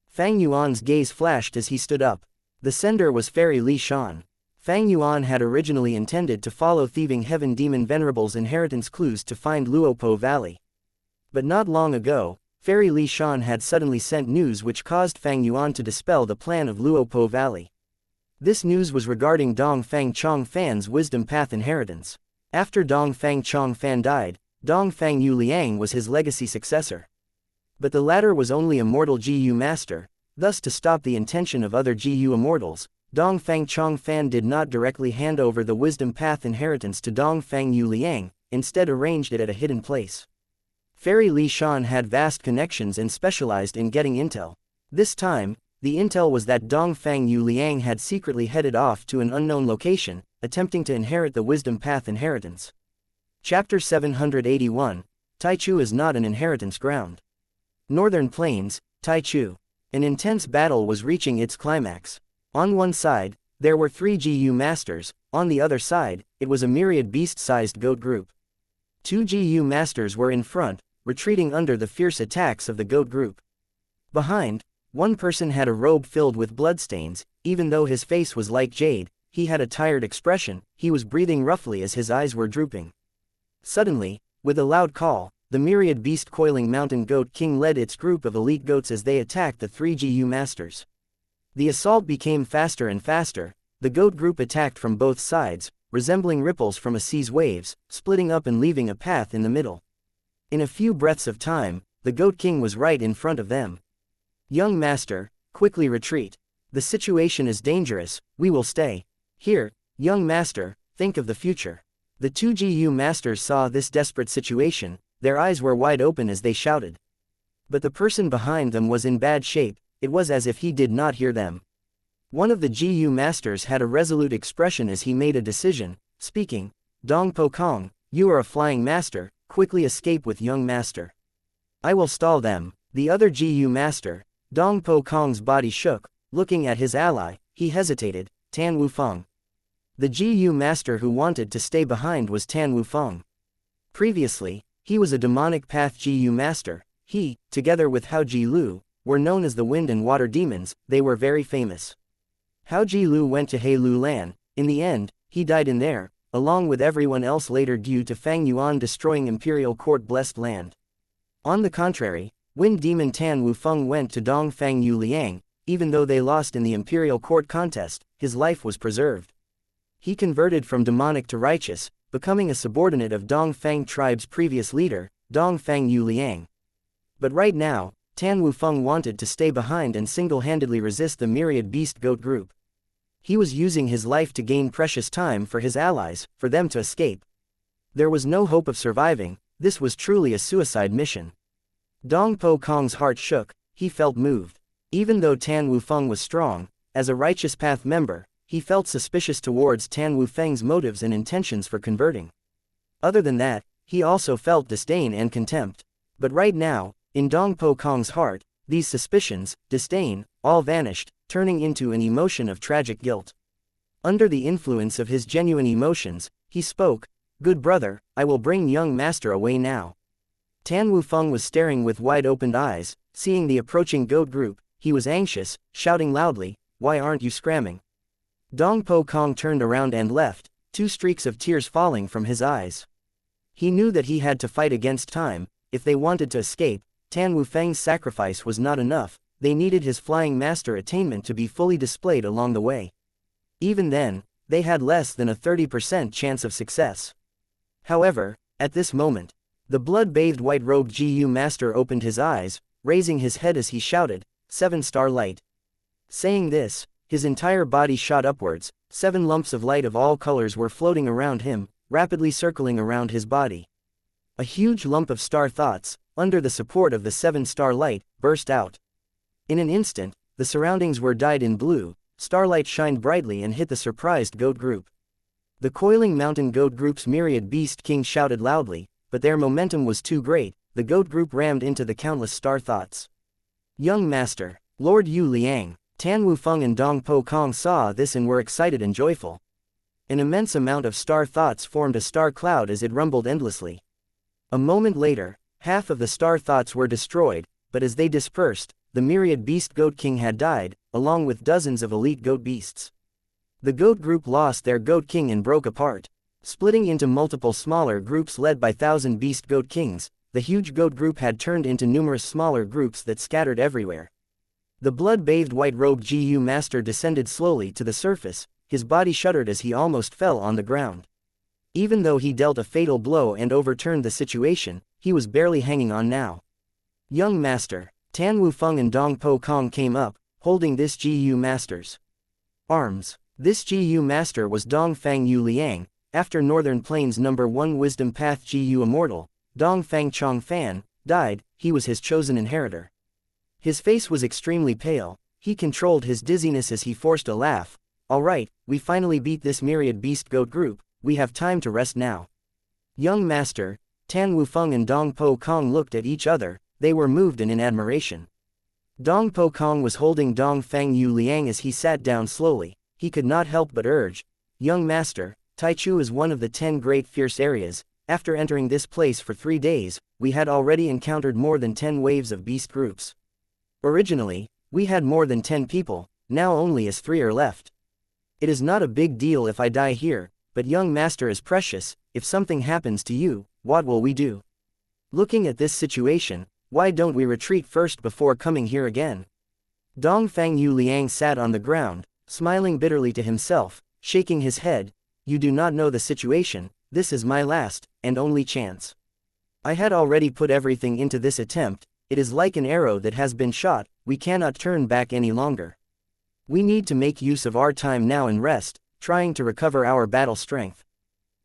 Fang Yuan's gaze flashed as he stood up. The sender was Fairy Li Shan. Fang Yuan had originally intended to follow Thieving Heaven Demon Venerable's inheritance clues to find Luopo Valley. But not long ago, Fairy Li Shan had suddenly sent news which caused Fang Yuan to dispel the plan of Luopo Valley. This news was regarding Dong Fang Chong Fan's wisdom path inheritance. After Dong Fang Chong Fan died, Dong Fang Yu Liang was his legacy successor. But the latter was only immortal GU master, thus to stop the intention of other GU immortals, Dong Fang Chong Fan did not directly hand over the wisdom path inheritance to Dong Fang Yu Liang, instead arranged it at a hidden place. Fairy Li Shan had vast connections and specialized in getting intel. This time, the intel was that Dong Fang Yu Liang had secretly headed off to an unknown location, attempting to inherit the wisdom path inheritance. Chapter 781, Taichu is not an inheritance ground. Northern Plains, Taichu. An intense battle was reaching its climax. On one side, there were 3 GU masters. On the other side, it was a myriad beast-sized goat group. 2 GU masters were in front, retreating under the fierce attacks of the goat group. Behind, one person had a robe filled with bloodstains. Even though his face was like jade, he had a tired expression. He was breathing roughly as his eyes were drooping. Suddenly, with a loud call, the myriad beast coiling mountain goat king led its group of elite goats as they attacked the 3 GU masters. The assault became faster and faster. The goat group attacked from both sides, resembling ripples from a sea's waves, splitting up and leaving a path in the middle. In a few breaths of time, the goat king was right in front of them. Young master, quickly retreat. The situation is dangerous. We will stay here. Young master, think of the future. The 2 GU masters saw this desperate situation. Their eyes were wide open as they shouted. But the person behind them was in bad shape. It was as if he did not hear them. One of the GU masters had a resolute expression as he made a decision, speaking, Dong Po Kong, you are a flying master, quickly escape with young master. I will stall them. The other GU master, Dong Po Kong's body shook. Looking at his ally, he hesitated, Tan Wufeng. The GU master who wanted to stay behind was Tan Wufeng. Previously, he was a demonic path GU master. He, together with Hao Ji Lu, were known as the Wind and Water Demons. They were very famous. Hao Ji Lu went to He Lu Lan. In the end, he died in there, along with everyone else later due to Fang Yuan destroying Imperial Court blessed land. On the contrary, Wind Demon Tan Wufeng went to Dong Fang Yu Liang. Even though they lost in the Imperial Court contest, his life was preserved. He converted from demonic to righteous, becoming a subordinate of Dong Fang tribe's previous leader, Dong Fang Yu Liang. But right now, Tan Wufeng wanted to stay behind and single-handedly resist the myriad beast goat group. He was using his life to gain precious time for his allies, for them to escape. There was no hope of surviving, this was truly a suicide mission. Dong Po Kong's heart shook, he felt moved. Even though Tan Wufeng was strong, as a Righteous Path member, he felt suspicious towards Tan Wufeng's motives and intentions for converting. Other than that, he also felt disdain and contempt. But right now, in Dong Po Kong's heart, these suspicions, disdain, all vanished, turning into an emotion of tragic guilt. Under the influence of his genuine emotions, he spoke, "Good brother, I will bring young master away now." Tan Wufeng was staring with wide-opened eyes, seeing the approaching goat group, he was anxious, shouting loudly, "Why aren't you scramming?" Dong Po Kong turned around and left, 2 streaks of tears falling from his eyes. He knew that he had to fight against time. If they wanted to escape, Tan Wufeng's sacrifice was not enough, they needed his flying master attainment to be fully displayed along the way. Even then, they had less than a 30% chance of success. However, at this moment, the blood-bathed white-robed GU master opened his eyes, raising his head as he shouted, "7-star light." Saying this, his entire body shot upwards, 7 lumps of light of all colors were floating around him, rapidly circling around his body. A huge lump of star thoughts, under the support of the 7-star light, burst out. In an instant, the surroundings were dyed in blue, starlight shined brightly and hit the surprised goat group. The coiling mountain goat group's myriad beast king shouted loudly, but their momentum was too great, the goat group rammed into the countless star thoughts. Young master, Lord Yu Liang, Tan Wufeng and Dong Po Kong saw this and were excited and joyful. An immense amount of star thoughts formed a star cloud as it rumbled endlessly. A moment later, half of the star thoughts were destroyed, but as they dispersed, the myriad beast goat king had died, along with dozens of elite goat beasts. The goat group lost their goat king and broke apart. Splitting into multiple smaller groups led by 1,000 beast goat kings, the huge goat group had turned into numerous smaller groups that scattered everywhere. The blood-bathed white-robed GU master descended slowly to the surface, his body shuddered as he almost fell on the ground. Even though he dealt a fatal blow and overturned the situation, he was barely hanging on now. Young master, Tan Wufeng and Dong Po Kong came up, holding this GU master's arms. This GU master was Dongfang Yu Liang, after Northern Plains No. 1 Wisdom Path GU Immortal, Dongfang Chong Fan, died, he was his chosen inheritor. His face was extremely pale, he controlled his dizziness as he forced a laugh. "Alright, we finally beat this myriad beast goat group, we have time to rest now." Young master, Tan Wufeng and Dong Po Kong looked at each other, they were moved and in admiration. Dong Po Kong was holding Dongfang Yu Liang as he sat down slowly, he could not help but urge, "Young master, Taichu is one of the 10 great fierce areas. After entering this place for 3 days, we had already encountered more than 10 waves of beast groups. Originally, we had more than 10 people, now only as 3 are left. It is not a big deal if I die here, but young master is precious, if something happens to you, what will we do? Looking at this situation, why don't we retreat first before coming here again?" Dongfang Yu Liang sat on the ground, smiling bitterly to himself, shaking his head, "You do not know the situation, this is my last, and only chance. I had already put everything into this attempt, it is like an arrow that has been shot, we cannot turn back any longer. We need to make use of our time now and rest, trying to recover our battle strength."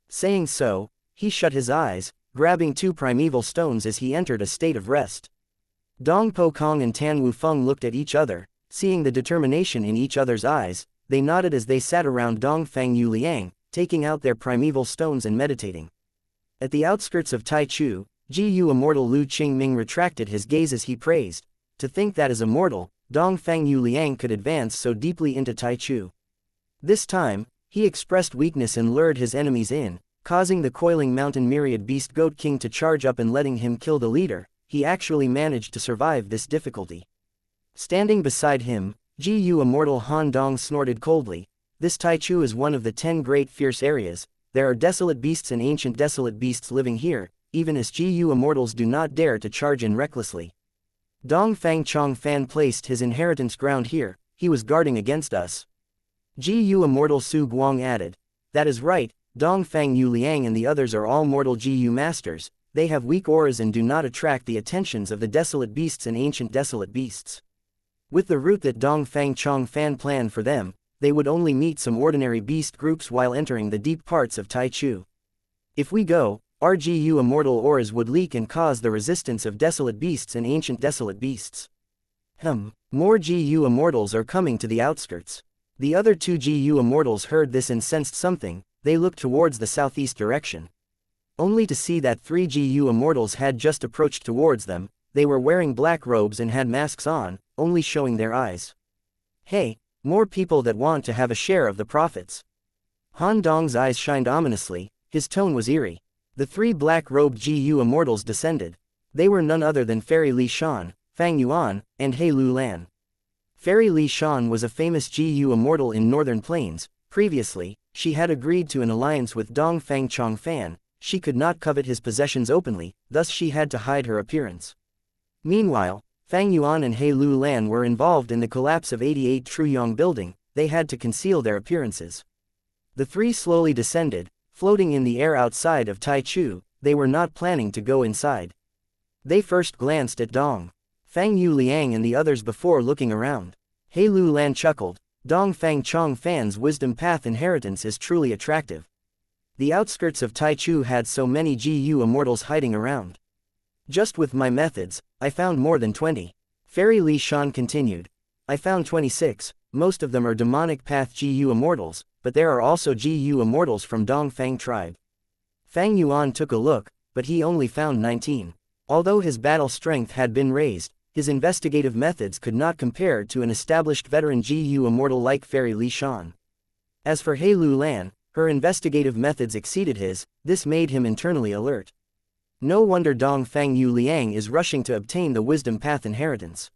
Saying so, he shut his eyes, grabbing 2 primeval stones as he entered a state of rest. Dong Po Kong and Tan Wufeng looked at each other, seeing the determination in each other's eyes, they nodded as they sat around Dongfang Yu Liang, taking out their primeval stones and meditating. At the outskirts of Taichu, GU Immortal Lu Qingming retracted his gaze as he praised, "To think that as immortal, Dongfang Yu Liang could advance so deeply into Taichu." This time, he expressed weakness and lured his enemies in, causing the coiling mountain myriad beast goat king to charge up and letting him kill the leader. He actually managed to survive this difficulty. Standing beside him, GU Immortal Han Dong snorted coldly, "This Taichu is one of the 10 great fierce areas, there are desolate beasts and ancient desolate beasts living here, even as GU Immortals do not dare to charge in recklessly. Dongfang Chong Fan placed his inheritance ground here, he was guarding against us." GU Immortal Su Guang added, "That is right, Dongfang Yu Liang and the others are all mortal GU masters, they have weak auras and do not attract the attentions of the desolate beasts and ancient desolate beasts. With the route that Dongfang Chong Fan planned for them, they would only meet some ordinary beast groups while entering the deep parts of Taichu. If we go, our GU immortal ores would leak and cause the resistance of desolate beasts and ancient desolate beasts. More GU immortals are coming to the outskirts. The other 2 GU immortals heard this and sensed something. They looked towards the southeast direction. Only to see that 3 GU immortals had just approached towards them. They were wearing black robes and had masks on, only showing their eyes. Hey, more people that want to have a share of the profits. Han Dong's eyes shined ominously, his tone was eerie. The 3 black-robed GU immortals descended. They were none other than Fairy Li Shan, Fang Yuan, and He Lu Lan. Fairy Li Shan was a famous GU immortal in Northern Plains. Previously, she had agreed to an alliance with Dong Fang Chong Fan. She could not covet his possessions openly, thus she had to hide her appearance. Meanwhile, Fang Yuan and He Lu Lan were involved in the collapse of 88 Truyong building. They had to conceal their appearances. The 3 slowly descended, floating in the air outside of Taichu. They were not planning to go inside. They first glanced at Dong Fang Yu Liang and the others before looking around. He Lu Lan chuckled. Dong Fang Chong Fan's wisdom path inheritance is truly attractive. The outskirts of Taichu had so many GU immortals hiding around. Just with my methods, I found more than 20. Fairy Li Shan continued. I found 26, most of them are demonic path GU immortals, but there are also GU immortals from Dong Fang tribe. Fang Yuan took a look, but he only found 19. Although his battle strength had been raised, his investigative methods could not compare to an established veteran GU immortal like Fairy Li Shan. As for He Lu Lan, her investigative methods exceeded his. This made him internally alert. No wonder Dong Fang Yu Liang is rushing to obtain the wisdom path inheritance.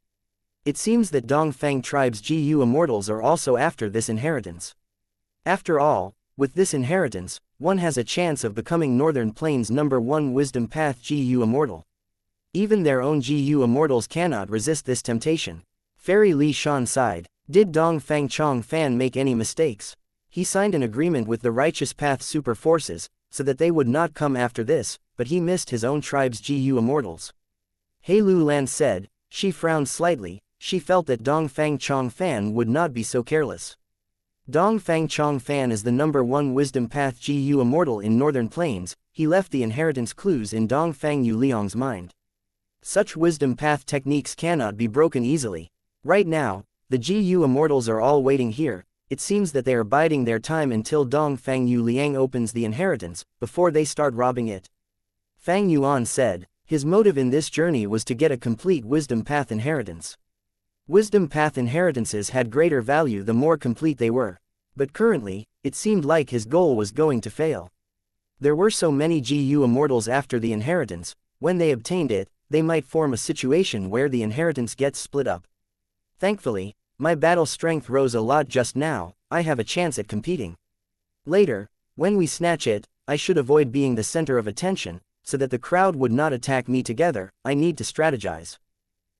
It seems that Dong Fang tribe's GU immortals are also after this inheritance. After all, with this inheritance, one has a chance of becoming Northern Plains #1 wisdom path GU immortal. Even their own GU immortals cannot resist this temptation. Fairy Li Shan sighed. Did Dong Fang Chong Fan make any mistakes? He signed an agreement with the Righteous Path Super Forces, so that they would not come after this, but he missed his own tribe's GU immortals. He Lu Lan said. She frowned slightly. She felt that Dong Fang Chong Fan would not be so careless. Dong Fang Chong Fan is the #1 wisdom path GU immortal in Northern Plains. He left the inheritance clues in Dong Fang Yu Liang's mind. Such wisdom path techniques cannot be broken easily. Right now, the GU immortals are all waiting here. It seems that they are biding their time until Dong Fang Yu Liang opens the inheritance, before they start robbing it. Fang Yuan said. His motive in this journey was to get a complete wisdom path inheritance. Wisdom path inheritances had greater value the more complete they were. But currently, it seemed like his goal was going to fail. There were so many GU immortals after the inheritance. When they obtained it, they might form a situation where the inheritance gets split up. Thankfully, my battle strength rose a lot just now. I have a chance at competing. Later, when we snatch it, I should avoid being the center of attention, so that the crowd would not attack me together. I need to strategize.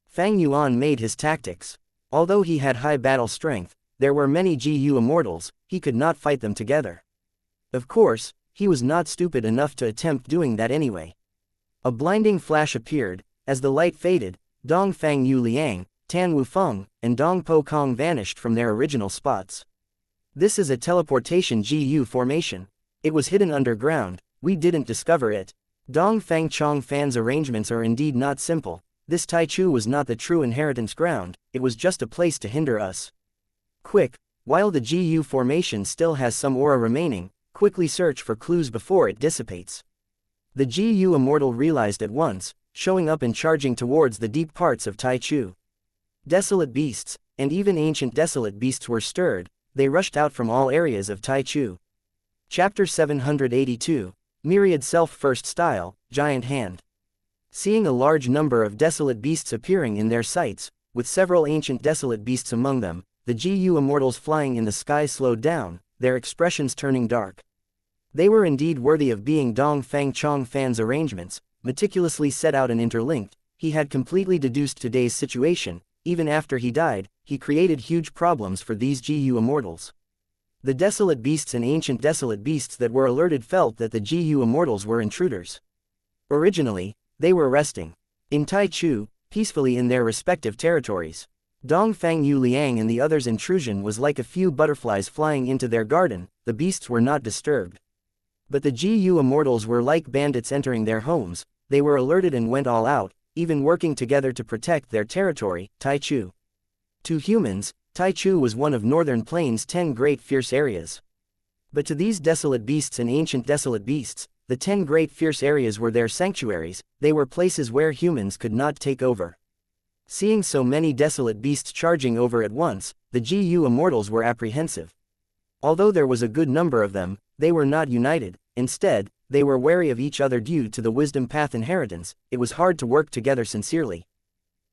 Fang Yuan made his tactics. Although he had high battle strength, there were many GU immortals. He could not fight them together. Of course, he was not stupid enough to attempt doing that anyway. A blinding flash appeared. As the light faded, Dong Fang Yu Liang, Tan Wufeng, and Dong Po Kong vanished from their original spots. This is a teleportation GU formation. It was hidden underground. We didn't discover it. Dong Fang Chong Fan's arrangements are indeed not simple. This Taichu was not the true inheritance ground. It was just a place to hinder us. Quick, while the GU formation still has some aura remaining, quickly search for clues before it dissipates. The GU immortal realized at once, showing up and charging towards the deep parts of Taichu. Desolate beasts, and even ancient desolate beasts were stirred. They rushed out from all areas of Taichu. Chapter 782, Myriad Self-First Style, Giant Hand. Seeing a large number of desolate beasts appearing in their sights, with several ancient desolate beasts among them, the GU immortals flying in the sky slowed down, their expressions turning dark. They were indeed worthy of being Dong Fang Chong Fan's arrangements, meticulously set out and interlinked. He had completely deduced today's situation. Even after he died, he created huge problems for these GU immortals. The desolate beasts and ancient desolate beasts that were alerted felt that the GU immortals were intruders. Originally, they were resting in Taichu, peacefully in their respective territories. Dong Fang Yu Liang and the others' intrusion was like a few butterflies flying into their garden. The beasts were not disturbed. But the GU Immortals were like bandits entering their homes, they were alerted and went all out, even working together to protect their territory, Taichu. To humans, Taichu was one of Northern Plains' 10 great fierce areas. But to these desolate beasts and ancient desolate beasts, the 10 great fierce areas were their sanctuaries, they were places where humans could not take over. Seeing so many desolate beasts charging over at once, the GU Immortals were apprehensive. Although there was a good number of them, they were not united, instead, they were wary of each other due to the wisdom path inheritance, it was hard to work together sincerely.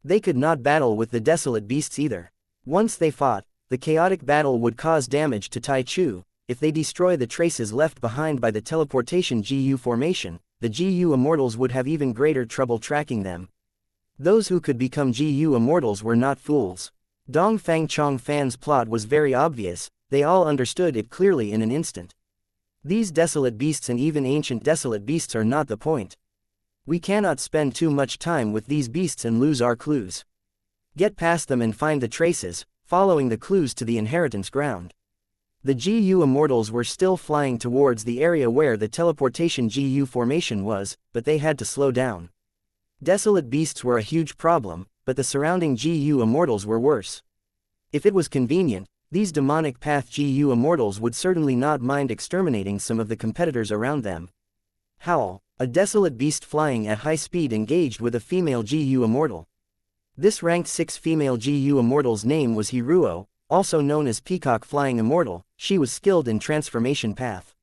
They could not battle with the desolate beasts either. Once they fought, the chaotic battle would cause damage to Taichu. If they destroy the traces left behind by the teleportation GU formation, the GU Immortals would have even greater trouble tracking them. Those who could become GU Immortals were not fools. Dong Fang Chong Fan's plot was very obvious, they all understood it clearly in an instant. These desolate beasts and even ancient desolate beasts are not the point. We cannot spend too much time with these beasts and lose our clues. Get past them and find the traces, following the clues to the inheritance ground. The GU Immortals were still flying towards the area where the teleportation GU formation was, but they had to slow down. Desolate beasts were a huge problem, but the surrounding GU Immortals were worse. If it was convenient, these demonic path GU Immortals would certainly not mind exterminating some of the competitors around them. Howl, a desolate beast flying at high speed engaged with a female GU Immortal. This ranked 6 female GU Immortal's name was Hiruo, also known as Peacock Flying Immortal. She was skilled in transformation path.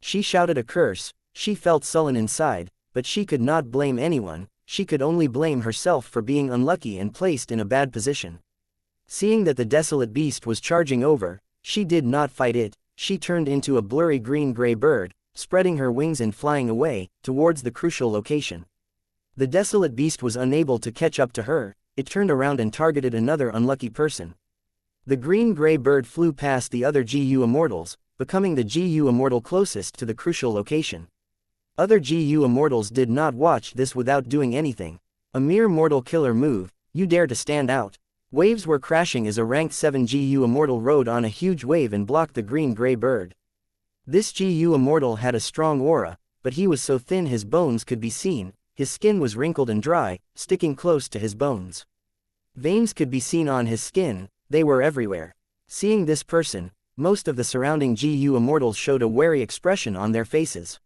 She shouted a curse, she felt sullen inside, but she could not blame anyone, she could only blame herself for being unlucky and placed in a bad position. Seeing that the desolate beast was charging over, she did not fight it, she turned into a blurry green-gray bird, spreading her wings and flying away, towards the crucial location. The desolate beast was unable to catch up to her, it turned around and targeted another unlucky person. The green-gray bird flew past the other GU Immortals, becoming the GU Immortal closest to the crucial location. Other GU Immortals did not watch this without doing anything. A mere mortal killer move, you dare to stand out. Waves were crashing as a ranked 7 GU Immortal rode on a huge wave and blocked the green-gray bird. This GU Immortal had a strong aura, but he was so thin his bones could be seen, his skin was wrinkled and dry, sticking close to his bones. Veins could be seen on his skin, they were everywhere. Seeing this person, most of the surrounding GU Immortals showed a wary expression on their faces.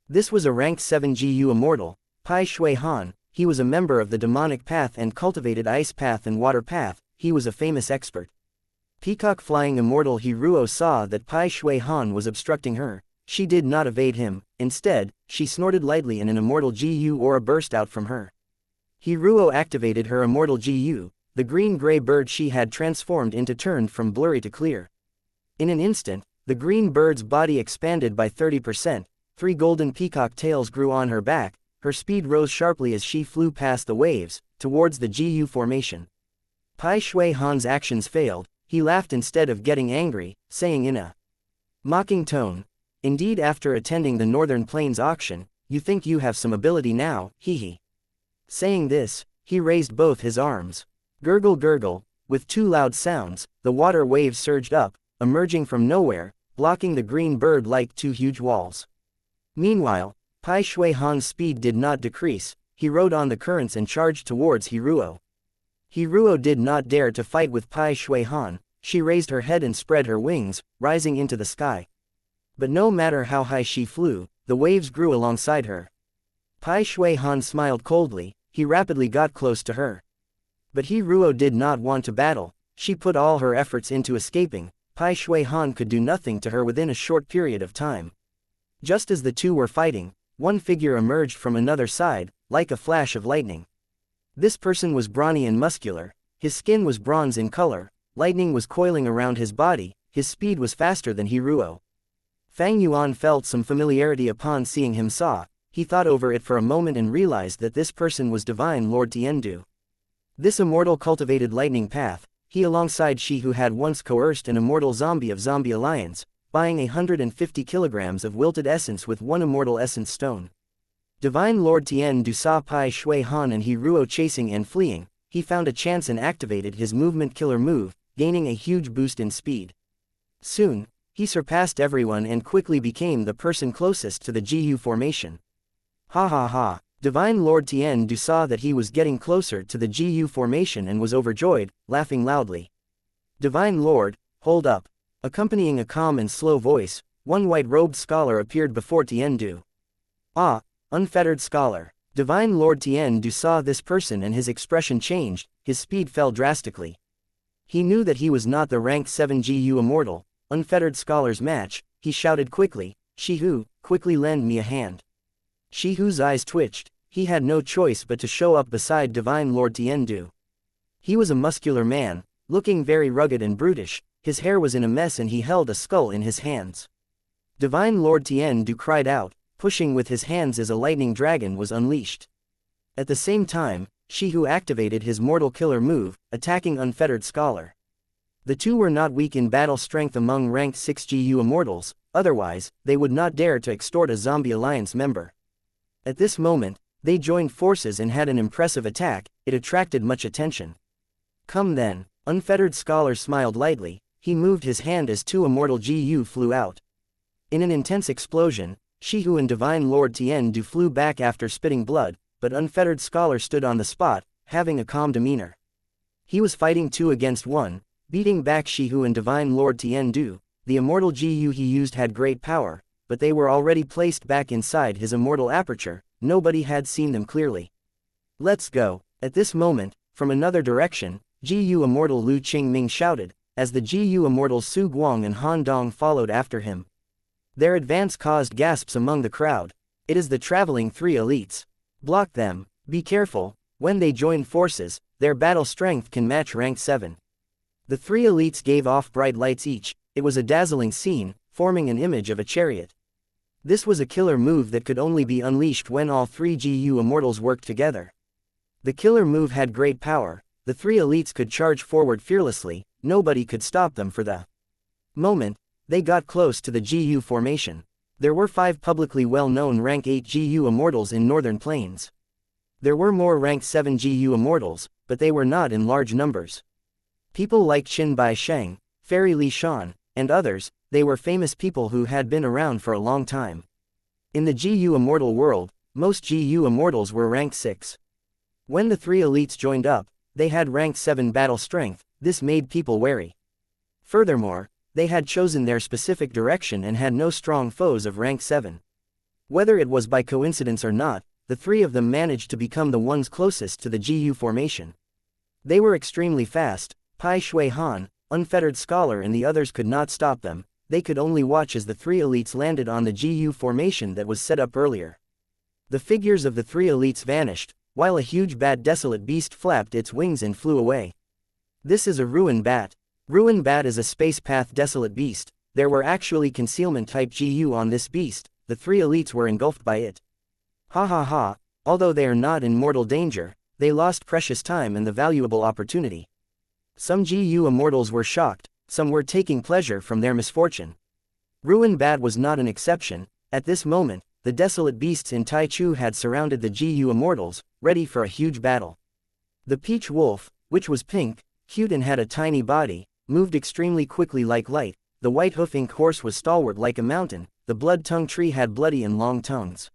This was a ranked 7 GU Immortal, Pai Shui Han. He was a member of the demonic path and cultivated ice path and water path, he was a famous expert. Peacock Flying Immortal Hiruo saw that Pai Shui Han was obstructing her, she did not evade him, instead, she snorted lightly and an immortal GU aura burst out from her. Hiruo activated her immortal GU, the green-gray bird she had transformed into turned from blurry to clear. In an instant, the green bird's body expanded by 30%, 3 golden peacock tails grew on her back, her speed rose sharply as she flew past the waves, towards the GU formation. Pai Shui Han's actions failed, he laughed instead of getting angry, saying in a mocking tone, "Indeed, after attending the Northern Plains auction, you think you have some ability now, hee." Saying this, he raised both his arms. Gurgle gurgle, with 2 loud sounds, the water waves surged up, emerging from nowhere, blocking the green bird like 2 huge walls. Meanwhile, Pai Shui Han's speed did not decrease, he rode on the currents and charged towards Hiruo. Hiruo did not dare to fight with Pai Shui Han, she raised her head and spread her wings, rising into the sky. But no matter how high she flew, the waves grew alongside her. Pai Shui Han smiled coldly, he rapidly got close to her. But Hiruo did not want to battle, she put all her efforts into escaping, Pai Shui Han could do nothing to her within a short period of time. Just as the two were fighting, one figure emerged from another side, like a flash of lightning. This person was brawny and muscular, his skin was bronze in color, lightning was coiling around his body, his speed was faster than Hiruo. Fang Yuan felt some familiarity upon seeing him he thought over it for a moment and realized that this person was Divine Lord Tiandu. This immortal cultivated lightning path, he alongside she who had once coerced an immortal zombie of Zombie Alliance, buying 150 kilograms of wilted essence with 1 immortal essence stone. Divine Lord Tiandu saw Pai Shui Han and Hiruo chasing and fleeing, he found a chance and activated his movement killer move, gaining a huge boost in speed. Soon, He surpassed everyone and quickly became the person closest to the GU formation. Ha ha ha. Divine Lord Tien Du saw that he was getting closer to the GU formation and was overjoyed, laughing loudly. Divine Lord, hold up. Accompanying a calm and slow voice, one white-robed scholar appeared before Tien Du. Ah, unfettered scholar. Divine Lord Tien Du saw this person and his expression changed, his speed fell drastically. He knew that he was not the rank 7 GU Immortal, unfettered scholar's match. He shouted quickly, Shihu, quickly lend me a hand. Shihu's eyes twitched. He had no choice but to show up beside Divine Lord Tien Du. He was a muscular man, looking very rugged and brutish. His hair was in a mess and he held a skull in his hands. Divine Lord Tien Du cried out, pushing with his hands as a lightning dragon was unleashed. At the same time, Shihu activated his mortal killer move, attacking unfettered scholar. The two were not weak in battle strength among ranked 6 GU Immortals, otherwise, they would not dare to extort a Zombie Alliance member. At this moment, they joined forces and had an impressive attack. It attracted much attention. Come then, unfettered scholar smiled lightly. He moved his hand as two immortal GU flew out. In an intense explosion, Shihu and Divine Lord Tien Du flew back after spitting blood, but unfettered scholar stood on the spot, having a calm demeanor. He was fighting 2 against 1, beating back Shihu and Divine Lord Tien Du. The immortal GU he used had great power, but they were already placed back inside his immortal aperture. Nobody had seen them clearly. Let's go. At this moment, from another direction, GU Immortal Lu Qingming shouted, as the GU Immortals Su Guang and Han Dong followed after him. Their advance caused gasps among the crowd. It is the traveling 3 elites. Block them. Be careful. When they join forces, their battle strength can match rank 7. The 3 elites gave off bright lights each. It was a dazzling scene, forming an image of a chariot. This was a killer move that could only be unleashed when all 3 GU Immortals worked together. The killer move had great power. The 3 elites could charge forward fearlessly. Nobody could stop them for the moment. They got close to the GU formation. There were 5 publicly well-known rank 8 GU Immortals in Northern Plains. There were more rank 7 GU Immortals, but they were not in large numbers. People like Qin Bai Sheng, Fairy Li Shan, and others, they were famous people who had been around for a long time. In the GU Immortal world, most GU Immortals were rank 6. When the 3 elites joined up, they had rank 7 battle strength. This made people wary. Furthermore, they had chosen their specific direction and had no strong foes of rank 7. Whether it was by coincidence or not, the 3 of them managed to become the ones closest to the GU formation. They were extremely fast. Pai Shui Han, unfettered scholar and the others could not stop them. They could only watch as the 3 elites landed on the GU formation that was set up earlier. The figures of the 3 elites vanished, while a huge bat desolate beast flapped its wings and flew away. This is a ruin bat. Ruin bat is a space path desolate beast. There were actually concealment type GU on this beast. The 3 elites were engulfed by it. Ha ha ha, although they are not in mortal danger, they lost precious time and the valuable opportunity. Some GU Immortals were shocked, some were taking pleasure from their misfortune. Ruin Bat was not an exception. At this moment, the desolate beasts in Taichu had surrounded the GU Immortals, ready for a huge battle. The peach wolf, which was pink, cute and had a tiny body, moved extremely quickly like light. The white hoof-ink horse was stalwart like a mountain. The blood-tongue tree had bloody and long tongues.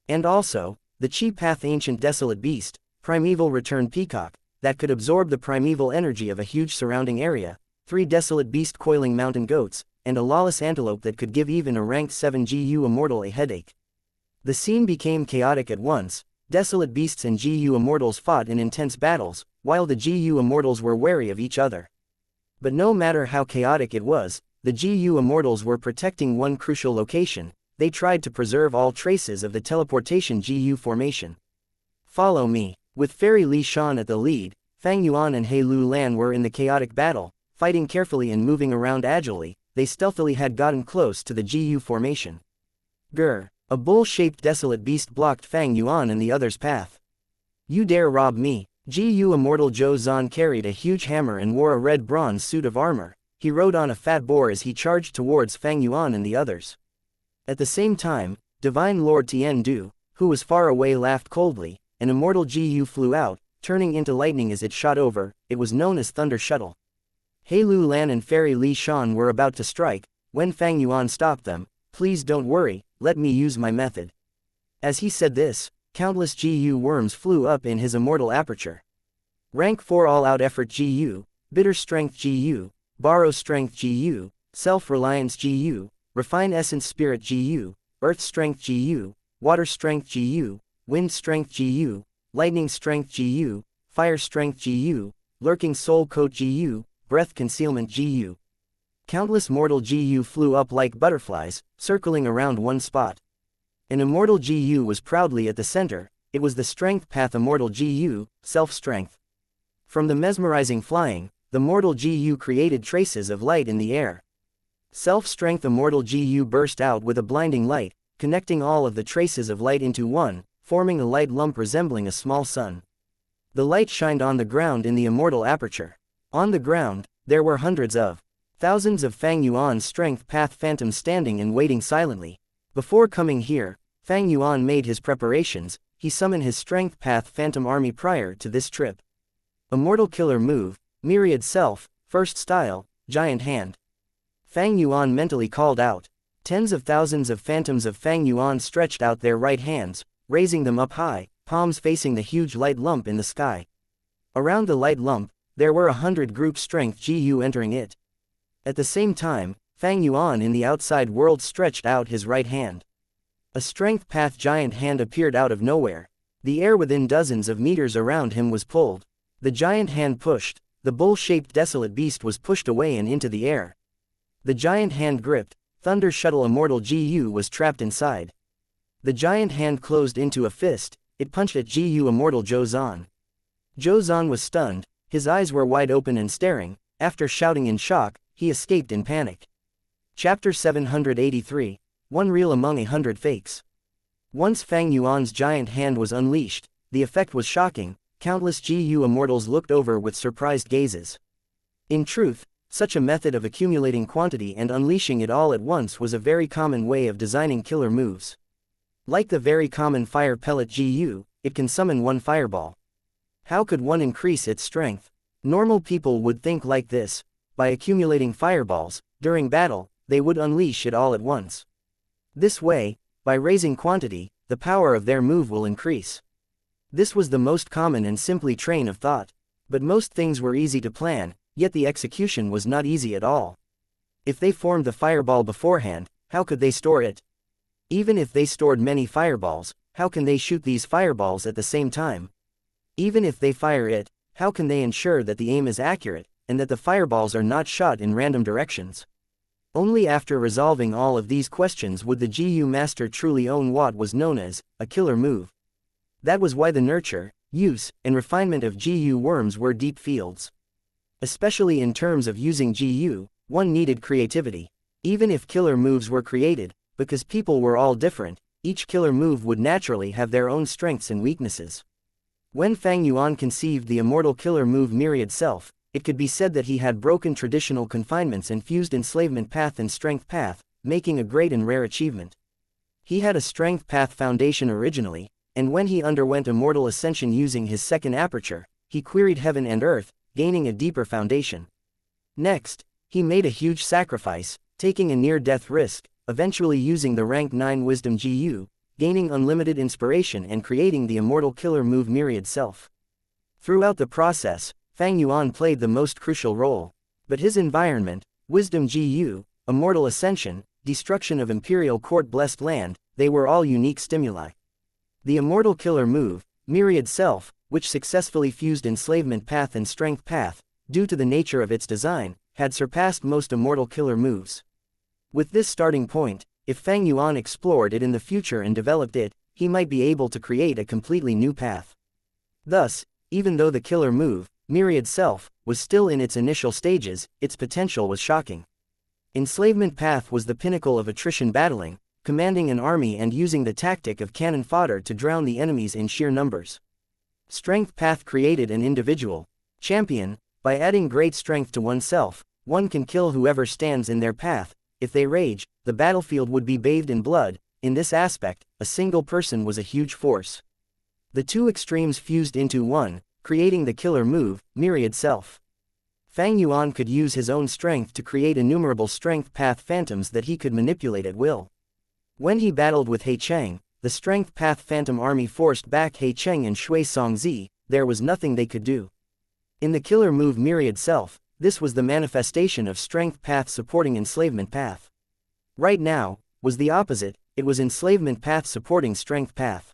And also, the chi-path ancient desolate beast, primeval returned peacock, that could absorb the primeval energy of a huge surrounding area, 3 desolate beast coiling mountain goats, and a lawless antelope that could give even a ranked 7 GU Immortal a headache. The scene became chaotic at once. Desolate beasts and GU Immortals fought in intense battles, while the GU Immortals were wary of each other. But no matter how chaotic it was, the GU Immortals were protecting one crucial location. They tried to preserve all traces of the teleportation GU formation. Follow me. With Fairy Li Shan at the lead, Fang Yuan and He Lu Lan were in the chaotic battle, fighting carefully and moving around agilely. They stealthily had gotten close to the GU formation. Grr! A bull-shaped desolate beast blocked Fang Yuan and the other's path. You dare rob me? GU Immortal Zhou Zan carried a huge hammer and wore a red bronze suit of armor. He rode on a fat boar as he charged towards Fang Yuan and the others. At the same time, Divine Lord Tien Du, who was far away, laughed coldly. An immortal GU flew out, turning into lightning as it shot over. It was known as Thunder Shuttle. He Lu Lan and Fairy Li Shan were about to strike. when Fang Yuan stopped them, "Please don't worry, let me use my method." As he said this, countless GU worms flew up in his immortal aperture. Rank 4 all-out effort GU, bitter strength GU, borrow strength GU, self-reliance GU, refine essence spirit GU, earth strength GU, water strength GU, wind strength GU, lightning strength GU, fire strength GU, lurking soul coat GU, breath concealment GU. Countless mortal GU flew up like butterflies, circling around one spot. An immortal GU was proudly at the center. It was the strength path immortal GU, self-strength. From the mesmerizing flying, the mortal GU created traces of light in the air. Self-strength immortal GU burst out with a blinding light, connecting all of the traces of light into one, forming a light lump resembling a small sun. The light shined on the ground in the immortal aperture. On the ground, there were hundreds of thousands of Fang Yuan's strength path phantoms standing and waiting silently. Before coming here, Fang Yuan made his preparations. He summoned his strength path phantom army prior to this trip. Immortal killer move, myriad self, first style, giant hand. Fang Yuan mentally called out. Tens of thousands of phantoms of Fang Yuan stretched out their right hands, raising them up high, palms facing the huge light lump in the sky. Around the light lump, there were 100 group strength GU entering it. At the same time, Fang Yuan in the outside world stretched out his right hand. A strength path giant hand appeared out of nowhere. The air within dozens of meters around him was pulled. The giant hand pushed. The bull-shaped desolate beast was pushed away and into the air. The giant hand gripped. Thunder Shuttle Immortal GU was trapped inside. The giant hand closed into a fist. It punched at GU Immortal Zhou Zhan. Zhou Zhan was stunned. His eyes were wide open and staring. After shouting in shock, he escaped in panic. Chapter 783. One real among 100 fakes. Once Fang Yuan's giant hand was unleashed, the effect was shocking. Countless GU immortals looked over with surprised gazes. In truth, such a method of accumulating quantity and unleashing it all at once was a very common way of designing killer moves. Like the very common fire pellet GU, it can summon one fireball. How could one increase its strength? Normal people would think like this: by accumulating fireballs, during battle, they would unleash it all at once. This way, by raising quantity, the power of their move will increase. This was the most common and simply train of thought. But most things were easy to plan, yet the execution was not easy at all. If they formed the fireball beforehand, how could they store it? Even if they stored many fireballs, how can they shoot these fireballs at the same time? Even if they fire it, how can they ensure that the aim is accurate, and that the fireballs are not shot in random directions? Only after resolving all of these questions would the GU master truly own what was known as a killer move. That was why the nurture, use, and refinement of GU worms were deep fields. Especially in terms of using GU, one needed creativity. Even if killer moves were created, because people were all different, each killer move would naturally have their own strengths and weaknesses. When Fang Yuan conceived the immortal killer move Myriad Self, it could be said that he had broken traditional confinements and fused enslavement path and strength path, making a great and rare achievement. He had a strength path foundation originally, and when he underwent immortal ascension using his second aperture, he queried heaven and earth, gaining a deeper foundation. Next, he made a huge sacrifice, taking a near-death risk, eventually using the rank 9 wisdom GU, gaining unlimited inspiration and creating the immortal killer move Myriad Self. Throughout the process, Fang Yuan played the most crucial role. But his environment, wisdom GU, immortal ascension, destruction of imperial court blessed land, they were all unique stimuli. The immortal killer move, Myriad Self, which successfully fused enslavement path and strength path, due to the nature of its design, had surpassed most immortal killer moves. With this starting point, if Fang Yuan explored it in the future and developed it, he might be able to create a completely new path. Thus, even though the killer move, Myriad Self, was still in its initial stages, its potential was shocking. Enslavement path was the pinnacle of attrition battling, commanding an army and using the tactic of cannon fodder to drown the enemies in sheer numbers. Strength path created an individual champion. By adding great strength to oneself, one can kill whoever stands in their path. If they rage, the battlefield would be bathed in blood. In this aspect, a single person was a huge force. The two extremes fused into one, creating the killer move, Myriad Self. Fang Yuan could use his own strength to create innumerable strength path phantoms that he could manipulate at will. When he battled with He Cheng, the strength path phantom army forced back He Cheng and Shui Songzi. There was nothing they could do. In the killer move Myriad Self, this was the manifestation of strength path supporting enslavement path. Right now, was the opposite, it was enslavement path supporting strength path.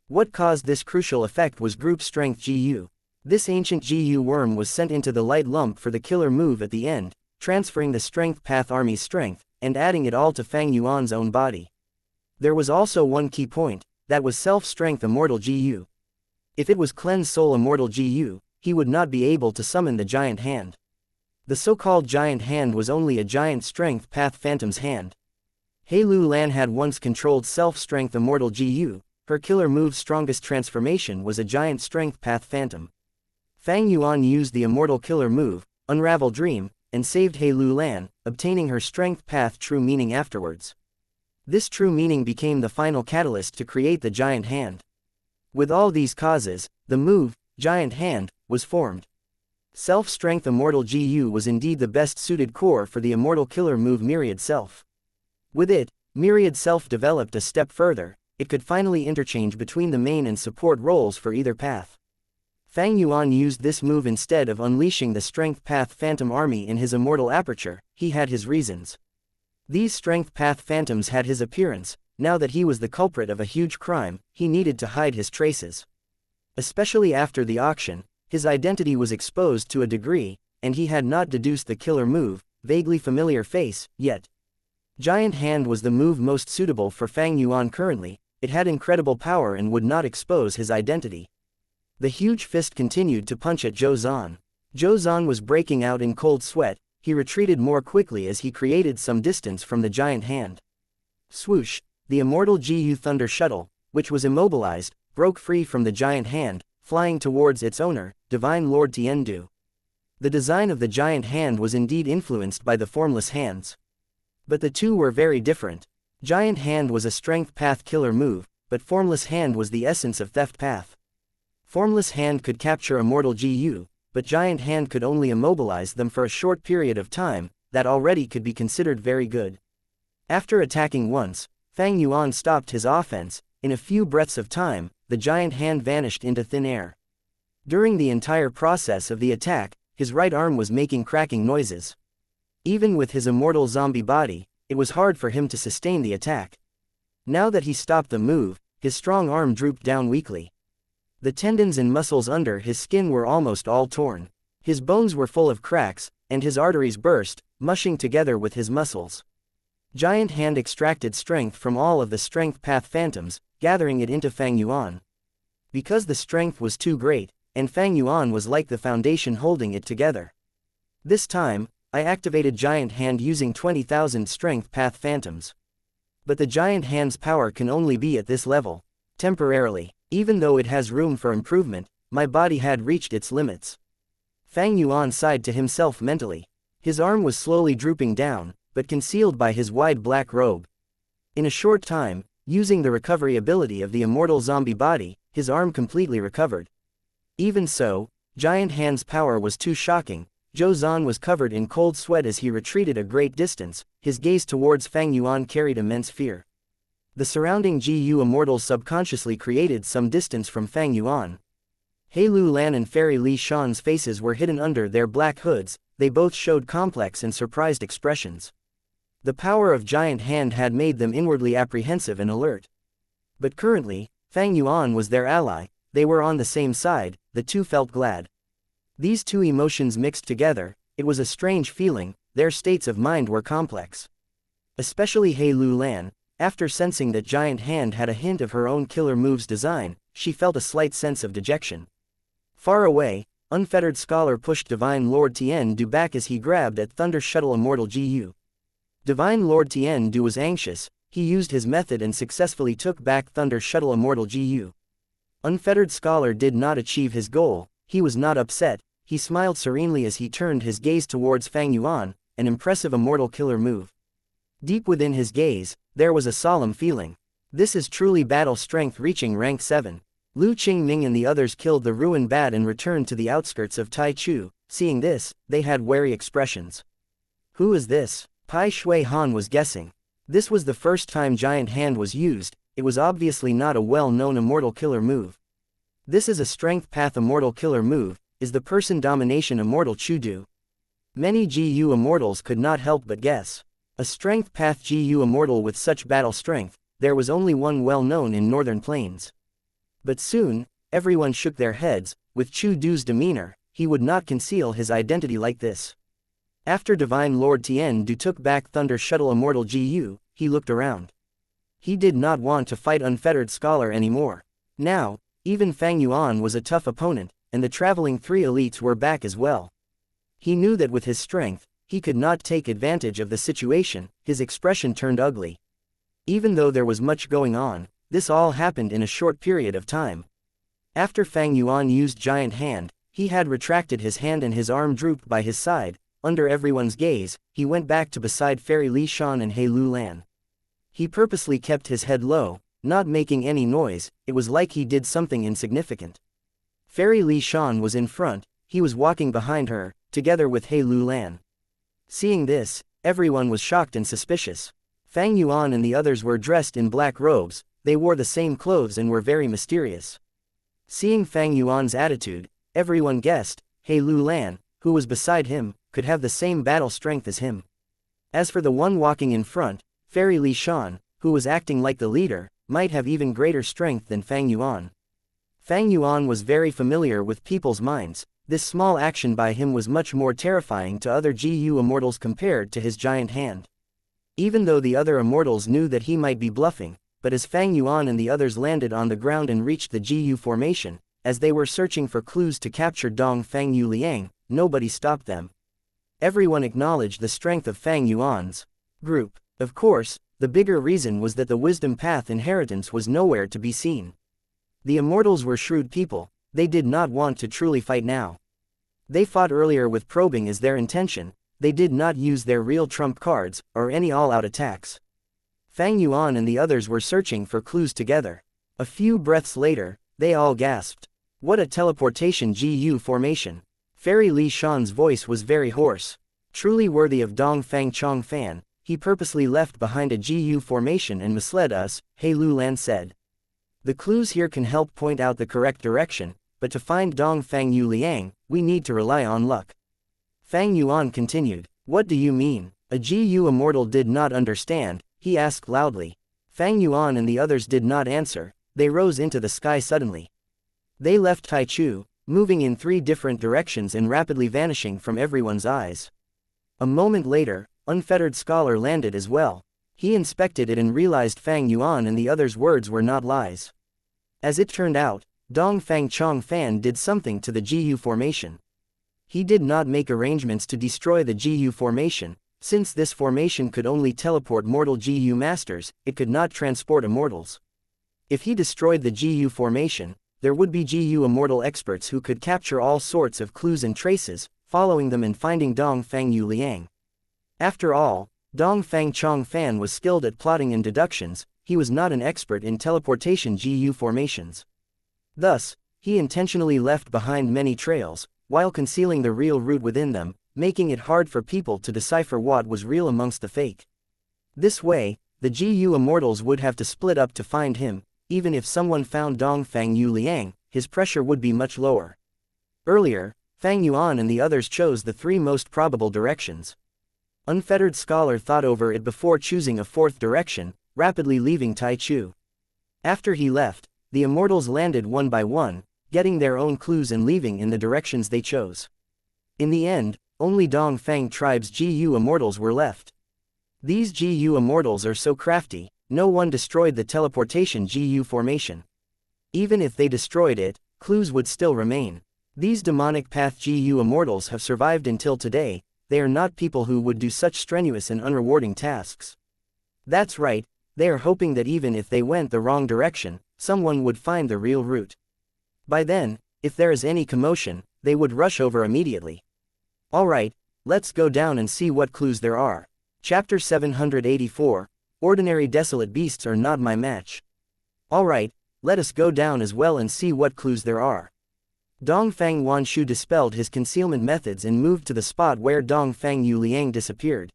What caused this crucial effect was group strength GU. This ancient GU worm was sent into the light lump for the killer move at the end, transferring the strength path army's strength, and adding it all to Fang Yuan's own body. There was also one key point, that was self-strength Immortal GU. If it was Cleanse Soul Immortal GU, he would not be able to summon the giant hand. The so-called giant hand was only a giant strength path phantom's hand. He Lu Lan had once controlled self-strength Immortal GU, her killer move's strongest transformation was a giant strength path phantom. Fang Yuan used the immortal killer move, Unravel Dream, and saved He Lu Lan, obtaining her strength path true meaning afterwards. This true meaning became the final catalyst to create the giant hand. With all these causes, the move, Giant Hand, was formed. Self-strength Immortal GU was indeed the best suited core for the immortal killer move Myriad Self. With it, Myriad Self developed a step further, it could finally interchange between the main and support roles for either path. Fang Yuan used this move instead of unleashing the strength path phantom army in his immortal aperture, he had his reasons. These strength path phantoms had his appearance, now that he was the culprit of a huge crime, he needed to hide his traces. Especially after the auction, his identity was exposed to a degree, and he had not deduced the killer move, vaguely familiar face, yet. Giant Hand was the move most suitable for Fang Yuan currently, it had incredible power and would not expose his identity. The huge fist continued to punch at Zhou Zhan. Zhou Zhan was breaking out in cold sweat, he retreated more quickly as he created some distance from the giant hand. Swoosh, the immortal GU Thunder Shuttle, which was immobilized, broke free from the giant hand, flying towards its owner, Divine Lord Tiandu. The design of the giant hand was indeed influenced by the formless hands. But the two were very different. Giant Hand was a strength path killer move, but Formless Hand was the essence of theft path. Formless Hand could capture immortal GU, but Giant Hand could only immobilize them for a short period of time, that already could be considered very good. After attacking once, Fang Yuan stopped his offense, in a few breaths of time, the giant hand vanished into thin air. During the entire process of the attack, his right arm was making cracking noises. Even with his immortal zombie body, it was hard for him to sustain the attack. Now that he stopped the move, his strong arm drooped down weakly. The tendons and muscles under his skin were almost all torn. His bones were full of cracks, and his arteries burst, mushing together with his muscles. Giant Hand extracted strength from all of the strength path phantoms, gathering it into Fang Yuan. Because the strength was too great, and Fang Yuan was like the foundation holding it together. This time, I activated Giant Hand using 20,000 strength path phantoms. But the Giant Hand's power can only be at this level. Temporarily, even though it has room for improvement, my body had reached its limits. Fang Yuan sighed to himself mentally. His arm was slowly drooping down, but concealed by his wide black robe. In a short time, using the recovery ability of the immortal zombie body, his arm completely recovered. Even so, Giant Hand's power was too shocking. Zhou Zhan was covered in cold sweat as he retreated a great distance, his gaze towards Fang Yuan carried immense fear. The surrounding GU immortals subconsciously created some distance from Fang Yuan. He Lu Lan and Fairy Li Shan's faces were hidden under their black hoods, they both showed complex and surprised expressions. The power of Giant Hand had made them inwardly apprehensive and alert. But currently, Fang Yuan was their ally, they were on the same side, the two felt glad. These two emotions mixed together, it was a strange feeling, their states of mind were complex. Especially He Lu Lan, after sensing that Giant Hand had a hint of her own killer move's design, she felt a slight sense of dejection. Far away, Unfettered Scholar pushed Divine Lord Tiandu back as he grabbed at Thunder Shuttle Immortal GU. Divine Lord Tiandu was anxious, he used his method and successfully took back Thunder Shuttle Immortal GU. Unfettered Scholar did not achieve his goal, he was not upset, he smiled serenely as he turned his gaze towards Fang Yuan, an impressive immortal killer move. Deep within his gaze, there was a solemn feeling. This is truly battle strength reaching rank 7. Lu Qingming and the others killed the ruined bat and returned to the outskirts of Taichu. Seeing this, they had wary expressions. Who is this? Pai Shui Han was guessing. This was the first time Giant Hand was used. It was obviously not a well-known immortal killer move. This is a strength path immortal killer move. Is the person domination immortal Chudu? Many GU immortals could not help but guess. A strength path GU immortal with such battle strength, there was only one well known in Northern Plains. But soon, everyone shook their heads. With Chudu's demeanor, he would not conceal his identity like this. After Divine Lord Tien Du took back Thunder Shuttle Immortal GU, he looked around. He did not want to fight Unfettered Scholar anymore. Now, even Fang Yuan was a tough opponent, and the traveling three elites were back as well. He knew that with his strength, he could not take advantage of the situation. His expression turned ugly. Even though there was much going on, this all happened in a short period of time. After Fang Yuan used Giant Hand, he had retracted his hand and his arm drooped by his side. Under everyone's gaze, he went back to beside Fairy Li Shan and He Lu Lan. He purposely kept his head low, not making any noise. It was like he did something insignificant. Fairy Li Shan was in front, he was walking behind her, together with He Lu Lan. Seeing this, everyone was shocked and suspicious. Fang Yuan and the others were dressed in black robes, they wore the same clothes and were very mysterious. Seeing Fang Yuan's attitude, everyone guessed, He Lu Lan, who was beside him, could have the same battle strength as him. As for the one walking in front, Fairy Li Shan, who was acting like the leader, might have even greater strength than Fang Yuan. Fang Yuan was very familiar with people's minds. This small action by him was much more terrifying to other GU immortals compared to his giant hand. Even though the other immortals knew that he might be bluffing, but as Fang Yuan and the others landed on the ground and reached the GU formation, as they were searching for clues to capture Dong Fang Yu Liang, nobody stopped them. Everyone acknowledged the strength of Fang Yuan's group. Of course, the bigger reason was that the wisdom path inheritance was nowhere to be seen. The immortals were shrewd people, they did not want to truly fight now. They fought earlier with probing as their intention, they did not use their real trump cards, or any all-out attacks. Fang Yuan and the others were searching for clues together. A few breaths later, they all gasped. What a teleportation GU formation! Fairy Li Shan's voice was very hoarse. Truly worthy of Dong Fang Chong Fan, he purposely left behind a GU formation and misled us, He Lu Lan said. The clues here can help point out the correct direction, but to find Dong Fang Yu Liang, we need to rely on luck. Fang Yuan continued. What do you mean? A GU immortal did not understand, he asked loudly. Fang Yuan and the others did not answer, they rose into the sky suddenly. They left Taichu, moving in 3 different directions and rapidly vanishing from everyone's eyes. A moment later, Unfettered Scholar landed as well. He inspected it and realized Fang Yuan and the others' words were not lies. As it turned out, Dong Fang Chong Fan did something to the GU formation. He did not make arrangements to destroy the GU formation. Since this formation could only teleport mortal GU masters, it could not transport immortals. If he destroyed the GU formation, there would be GU immortal experts who could capture all sorts of clues and traces, following them and finding Dong Fang Yu Liang. After all, Dong Fang Chong Fan was skilled at plotting and deductions, he was not an expert in teleportation GU formations. Thus, he intentionally left behind many trails, while concealing the real route within them, making it hard for people to decipher what was real amongst the fake. This way, the GU immortals would have to split up to find him. Even if someone found Dong Fang Yu Liang, his pressure would be much lower. Earlier, Fang Yuan and the others chose the 3 most probable directions. Unfettered Scholar thought over it before choosing a 4th direction, rapidly leaving Taichu. After he left, the immortals landed one by one, getting their own clues and leaving in the directions they chose. In the end, only Dong Fang tribe's GU immortals were left. These GU immortals are so crafty, no one destroyed the teleportation GU formation. Even if they destroyed it, clues would still remain. These demonic path GU immortals have survived until today, they are not people who would do such strenuous and unrewarding tasks. That's right, they are hoping that even if they went the wrong direction, someone would find the real route. By then, if there is any commotion, they would rush over immediately. Alright, let's go down and see what clues there are. Chapter 784, Ordinary Desolate Beasts are not my match. Alright, let us go down as well and see what clues there are. Dongfang Wanshu dispelled his concealment methods and moved to the spot where Dongfang Yuliang disappeared.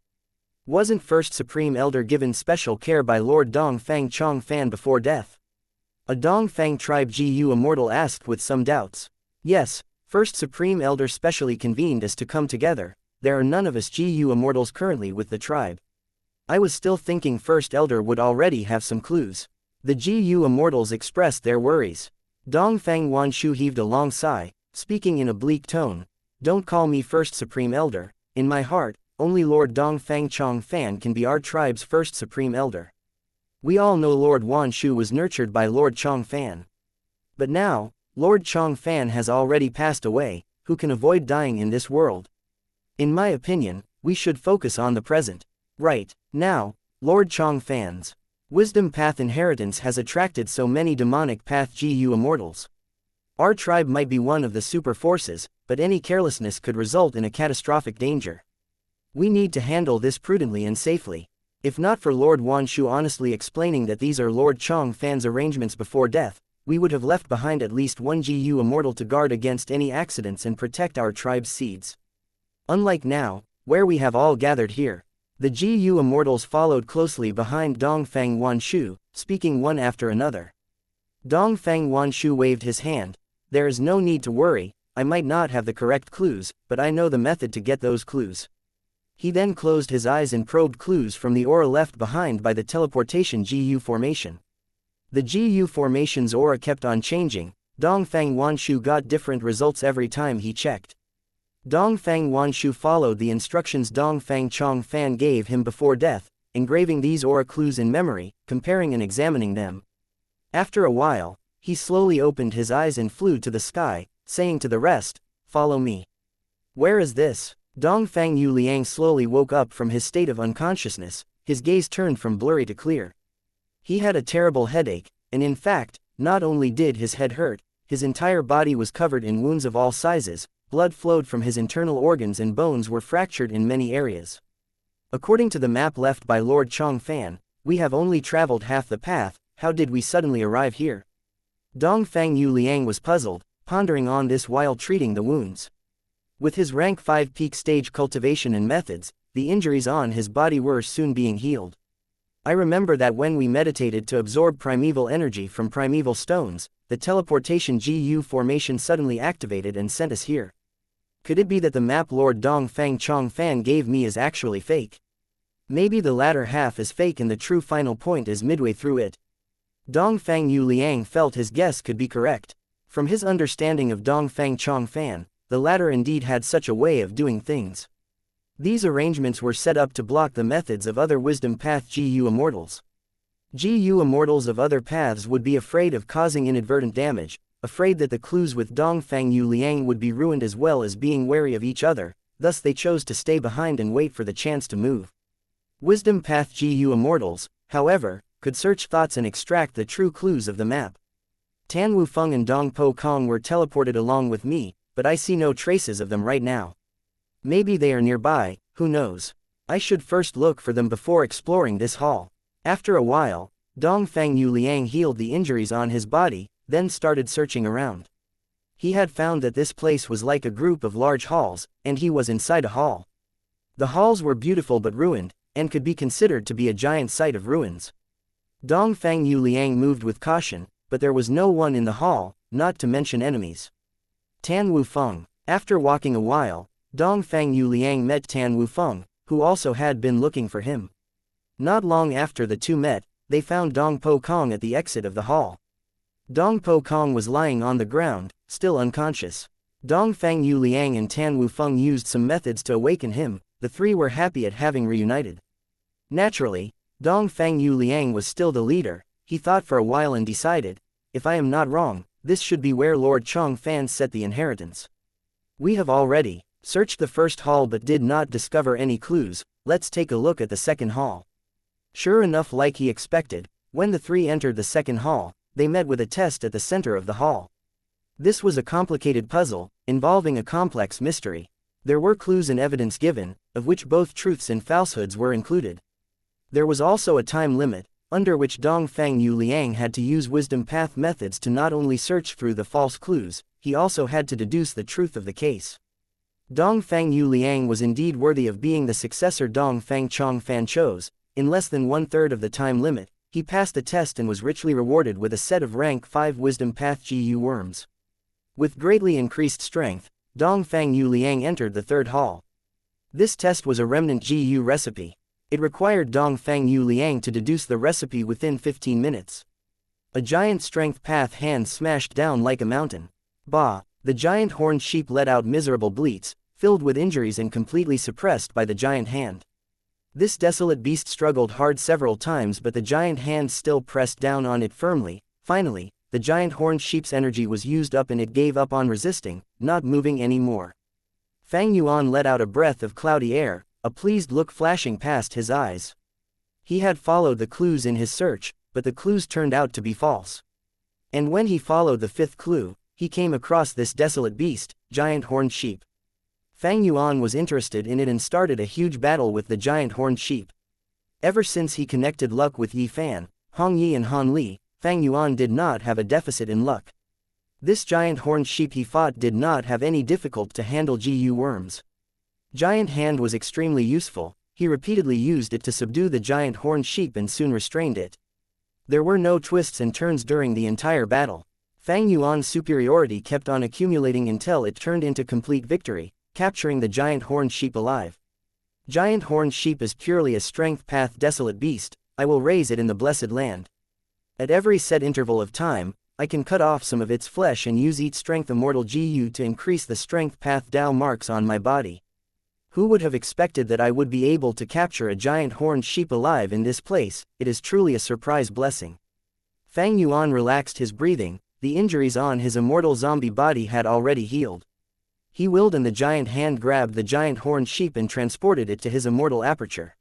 Wasn't First Supreme Elder given special care by Lord Dongfang Chongfan before death? A Dongfang tribe Gu Immortal asked with some doubts. Yes, First Supreme Elder specially convened us to come together. There are none of us Gu Immortals currently with the tribe. I was still thinking First Elder would already have some clues. The Gu Immortals expressed their worries. Dongfang Wanshu heaved a long sigh, speaking in a bleak tone. Don't call me First Supreme Elder. In my heart, only Lord Dongfang Chongfan can be our tribe's first Supreme Elder. We all know Lord Wanshu was nurtured by Lord Chongfan. But now, Lord Chongfan has already passed away. Who can avoid dying in this world? In my opinion, we should focus on the present. Right now, Lord Chongfan's Wisdom Path inheritance has attracted so many demonic path Gu Immortals. Our tribe might be one of the super forces, but any carelessness could result in a catastrophic danger. We need to handle this prudently and safely. If not for Lord Wanshu honestly explaining that these are Lord Chongfan's arrangements before death, we would have left behind at least one Gu Immortal to guard against any accidents and protect our tribe's seeds. Unlike now, where we have all gathered here, the Gu Immortals followed closely behind Dongfang Wanshu, speaking one after another. Dongfang Wanshu waved his hand. There is no need to worry, I might not have the correct clues, but I know the method to get those clues. He then closed his eyes and probed clues from the aura left behind by the teleportation Gu formation. The Gu formation's aura kept on changing. Dongfang Wanshu got different results every time he checked. Dongfang Wanshu followed the instructions Dongfang Chongfan gave him before death, engraving these aura clues in memory, comparing and examining them. After a while, he slowly opened his eyes and flew to the sky, saying to the rest, "Follow me." "Where is this?" Dongfang Yuliang slowly woke up from his state of unconsciousness, his gaze turned from blurry to clear. He had a terrible headache, and in fact, not only did his head hurt, his entire body was covered in wounds of all sizes, blood flowed from his internal organs and bones were fractured in many areas. According to the map left by Lord Chongfan, we have only traveled half the path. How did we suddenly arrive here? Dongfang Yuliang was puzzled, pondering on this while treating the wounds. With his rank 5 peak stage cultivation and methods, the injuries on his body were soon being healed. I remember that when we meditated to absorb primeval energy from primeval stones, the teleportation Gu formation suddenly activated and sent us here. Could it be that the map Lord Dongfang Chongfan gave me is actually fake? Maybe the latter half is fake and the true final point is midway through it. Dongfang Yuliang felt his guess could be correct. From his understanding of Dongfang Chongfan, the latter indeed had such a way of doing things. These arrangements were set up to block the methods of other wisdom path Gu Immortals. Gu Immortals of other paths would be afraid of causing inadvertent damage, afraid that the clues with Dongfang Yuliang would be ruined as well as being wary of each other, thus they chose to stay behind and wait for the chance to move. Wisdom path Gu Immortals, however, could search thoughts and extract the true clues of the map. Tan Wufeng and Dong Po Kong were teleported along with me, but I see no traces of them right now. Maybe they are nearby, who knows? I should first look for them before exploring this hall. After a while, Dongfang Yuliang healed the injuries on his body, then started searching around. He had found that this place was like a group of large halls, and he was inside a hall. The halls were beautiful but ruined, and could be considered to be a giant site of ruins. Dongfang Yuliang moved with caution, but there was no one in the hall, not to mention enemies. Tan Wufeng. After walking a while, Dongfang Yuliang met Tan Wufeng, who also had been looking for him. Not long after the two met, they found Dong Po Kong at the exit of the hall. Dong Po Kong was lying on the ground, still unconscious. Dongfang Yuliang and Tan Wufeng used some methods to awaken him. The three were happy at having reunited. Naturally, Dongfang Yuliang was still the leader. He thought for a while and decided, if I am not wrong, this should be where Lord Chongfan set the inheritance. We have already searched the first hall but did not discover any clues. Let's take a look at the second hall. Sure enough, like he expected, when the three entered the second hall, they met with a test at the center of the hall. This was a complicated puzzle, involving a complex mystery. There were clues and evidence given, of which both truths and falsehoods were included. There was also a time limit. under which Dongfang Yu Liang had to use wisdom path methods to not only search through the false clues, he also had to deduce the truth of the case. Dongfang Yu Liang was indeed worthy of being the successor Dongfang Chong Fan chose. In less than 1/3 of the time limit, he passed the test and was richly rewarded with a set of rank 5 wisdom path GU worms. With greatly increased strength, Dongfang Yu Liang entered the third hall. This test was a remnant GU recipe. It required Dongfang Yu Liang to deduce the recipe within 15 minutes. A giant strength path hand smashed down like a mountain. Bah! The giant horned sheep let out miserable bleats, filled with injuries and completely suppressed by the giant hand. This desolate beast struggled hard several times, but the giant hand still pressed down on it firmly. Finally, the giant horned sheep's energy was used up and it gave up on resisting, not moving anymore. Fang Yuan let out a breath of cloudy air, a pleased look flashing past his eyes. He had followed the clues in his search, but the clues turned out to be false. And when he followed the 5th clue, he came across this desolate beast, giant horned sheep. Fang Yuan was interested in it and started a huge battle with the giant horned sheep. Ever since he connected luck with Yi Fan, Hong Yi and Han Li, Fang Yuan did not have a deficit in luck. This giant horned sheep he fought did not have any difficulty to handle GU worms. Giant hand was extremely useful. He repeatedly used it to subdue the giant horned sheep and soon restrained it. There were no twists and turns during the entire battle. Fang Yuan's superiority kept on accumulating until it turned into complete victory, capturing the giant horned sheep alive. Giant horned sheep is purely a strength path desolate beast. I will raise it in the blessed land. At every set interval of time, I can cut off some of its flesh and use each strength immortal GU to increase the strength path Dao marks on my body. Who would have expected that I would be able to capture a giant horned sheep alive in this place? It is truly a surprise blessing. Fang Yuan relaxed his breathing. The injuries on his immortal zombie body had already healed. He willed and the giant hand grabbed the giant horned sheep and transported it to his immortal aperture.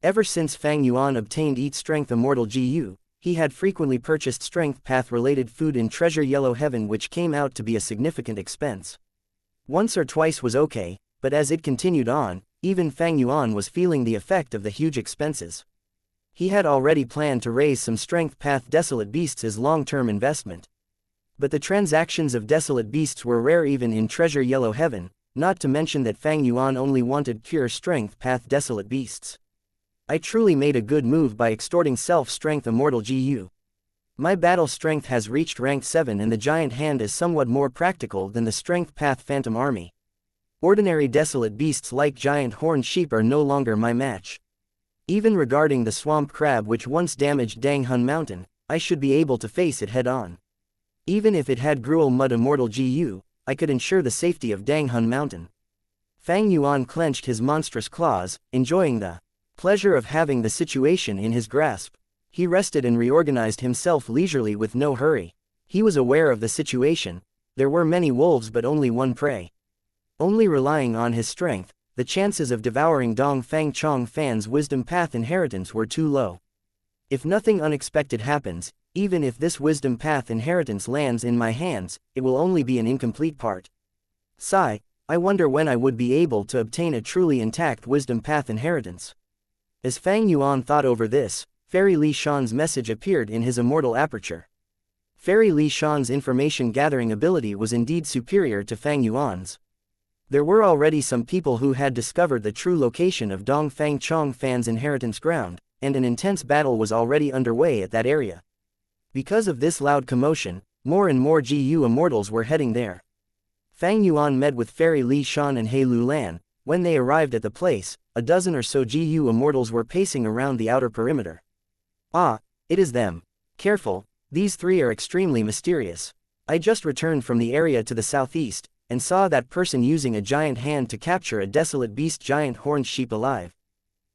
Ever since Fang Yuan obtained Eat Strength Immortal GU, he had frequently purchased strength path related food in Treasure Yellow Heaven, which came out to be a significant expense. Once or twice was okay, but as it continued on, even Fang Yuan was feeling the effect of the huge expenses. He had already planned to raise some strength path desolate beasts as long-term investment. But the transactions of desolate beasts were rare even in Treasure Yellow Heaven, not to mention that Fang Yuan only wanted pure strength path desolate beasts. I truly made a good move by extorting self-strength immortal GU. My battle strength has reached rank 7 and the giant hand is somewhat more practical than the strength path phantom army. Ordinary desolate beasts like giant horned sheep are no longer my match. Even regarding the swamp crab which once damaged Danghun Mountain, I should be able to face it head-on. Even if it had Gruel Mud Immortal GU, I could ensure the safety of Danghun Mountain. Fang Yuan clenched his monstrous claws, enjoying the pleasure of having the situation in his grasp. He rested and reorganized himself leisurely with no hurry. He was aware of the situation. There were many wolves but only one prey. Only relying on his strength, the chances of devouring Dong Fang Chong Fan's wisdom path inheritance were too low. If nothing unexpected happens, even if this wisdom path inheritance lands in my hands, it will only be an incomplete part. Sigh, I wonder when I would be able to obtain a truly intact wisdom path inheritance. As Fang Yuan thought over this, Fairy Li Shan's message appeared in his immortal aperture. Fairy Li Shan's information gathering ability was indeed superior to Fang Yuan's. There were already some people who had discovered the true location of Dong Fang Chong Fan's inheritance ground, and an intense battle was already underway at that area. Because of this loud commotion, more and more GU immortals were heading there. Fang Yuan met with Fairy Li Shan and He Lu Lan. When they arrived at the place, a dozen or so GU immortals were pacing around the outer perimeter. Ah, it is them. Careful, these three are extremely mysterious. I just returned from the area to the southeast, and saw that person using a giant hand to capture a desolate beast giant horned sheep alive.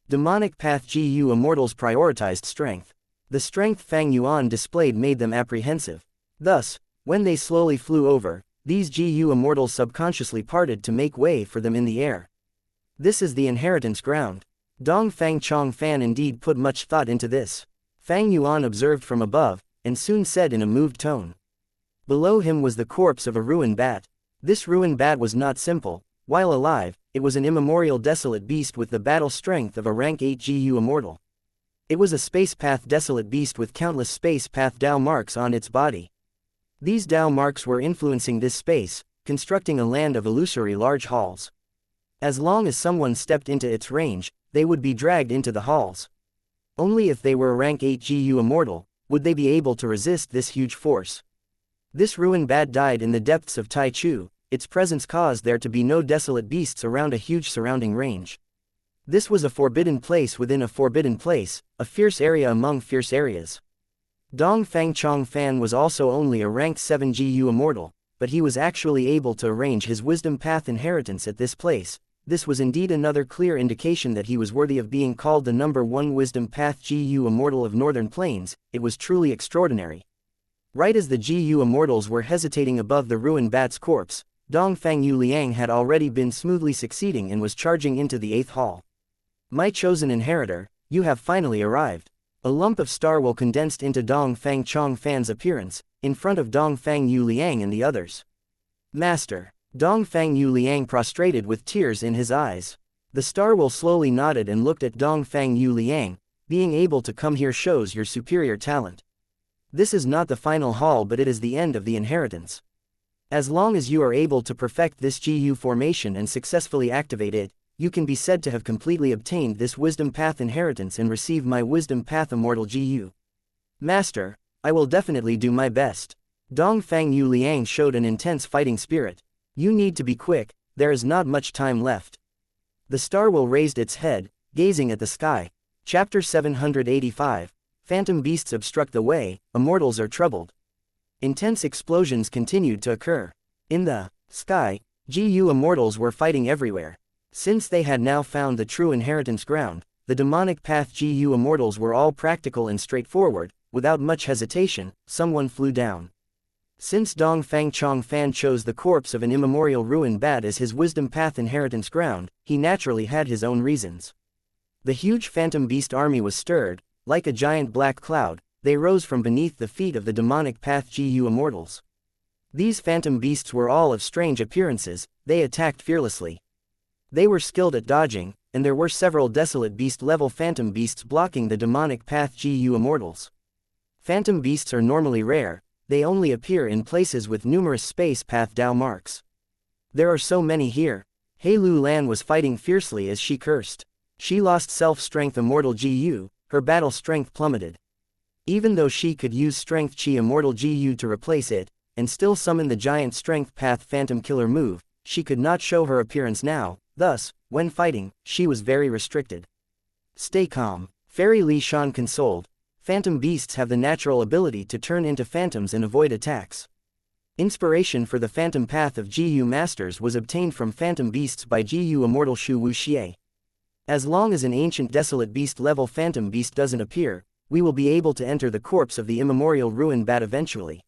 Demonic Path GU immortals prioritized strength. The strength Fang Yuan displayed made them apprehensive. Thus, when they slowly flew over, these GU immortals subconsciously parted to make way for them in the air. This is the inheritance ground. Dong Fang Chong Fan indeed put much thought into this. Fang Yuan observed from above, and soon said in a moved tone. Below him was the corpse of a ruined bat. This ruined bat was not simple. While alive, it was an immemorial desolate beast with the battle strength of a rank 8 GU immortal. It was a space path desolate beast with countless space path Dao marks on its body. These Dao marks were influencing this space, constructing a land of illusory large halls. As long as someone stepped into its range, they would be dragged into the halls. Only if they were a rank 8 GU immortal, would they be able to resist this huge force. This ruin bat died in the depths of Taichu, its presence caused there to be no desolate beasts around a huge surrounding range. This was a forbidden place within a forbidden place, a fierce area among fierce areas. Dong Fang Chong Fan was also only a rank 7 GU immortal, but he was actually able to arrange his wisdom path inheritance at this place. This was indeed another clear indication that he was worthy of being called the number 1 wisdom path GU immortal of Northern Plains. It was truly extraordinary. Right as the GU immortals were hesitating above the ruined bat's corpse, Dong Fang Yu Liang had already been smoothly succeeding and was charging into the 8th hall. My chosen inheritor, you have finally arrived. A lump of star will condensed into Dong Fang Chong Fan's appearance, in front of Dong Fang Yu Liang and the others. Master. Dong Fang Yu Liang prostrated with tears in his eyes. The star will slowly nodded and looked at Dong Fang Yu Liang. Being able to come here shows your superior talent. This is not the final hall, but it is the end of the inheritance. As long as you are able to perfect this GU formation and successfully activate it, you can be said to have completely obtained this wisdom path inheritance and receive my wisdom path immortal GU. Master, I will definitely do my best. Dong Fang Yu Liang showed an intense fighting spirit. You need to be quick, there is not much time left. The star will raised its head, gazing at the sky. Chapter 785. Phantom beasts obstruct the way, immortals are troubled. Intense explosions continued to occur. In the sky, GU immortals were fighting everywhere. Since they had now found the true inheritance ground, the demonic path GU immortals were all practical and straightforward. Without much hesitation, someone flew down. Since Dong Fang Chong Fan chose the corpse of an immemorial ruined bat as his wisdom path inheritance ground, he naturally had his own reasons. The huge phantom beast army was stirred. Like a giant black cloud, they rose from beneath the feet of the demonic path GU immortals. These phantom beasts were all of strange appearances. They attacked fearlessly. They were skilled at dodging, and there were several desolate beast-level phantom beasts blocking the demonic path GU immortals. Phantom beasts are normally rare, they only appear in places with numerous space path Dao marks. There are so many here. He Lu Lan was fighting fiercely as she cursed. She lost self-strength immortal GU, her battle strength plummeted. Even though she could use strength Chi immortal GU to replace it, and still summon the giant strength path phantom killer move, she could not show her appearance now. Thus, when fighting, she was very restricted. Stay calm. Fairy Li Shan consoled. Phantom beasts have the natural ability to turn into phantoms and avoid attacks. Inspiration for the phantom path of GU masters was obtained from phantom beasts by GU immortal Shu Wuxia. As long as an ancient desolate beast level phantom beast doesn't appear, we will be able to enter the corpse of the immemorial ruined bat eventually.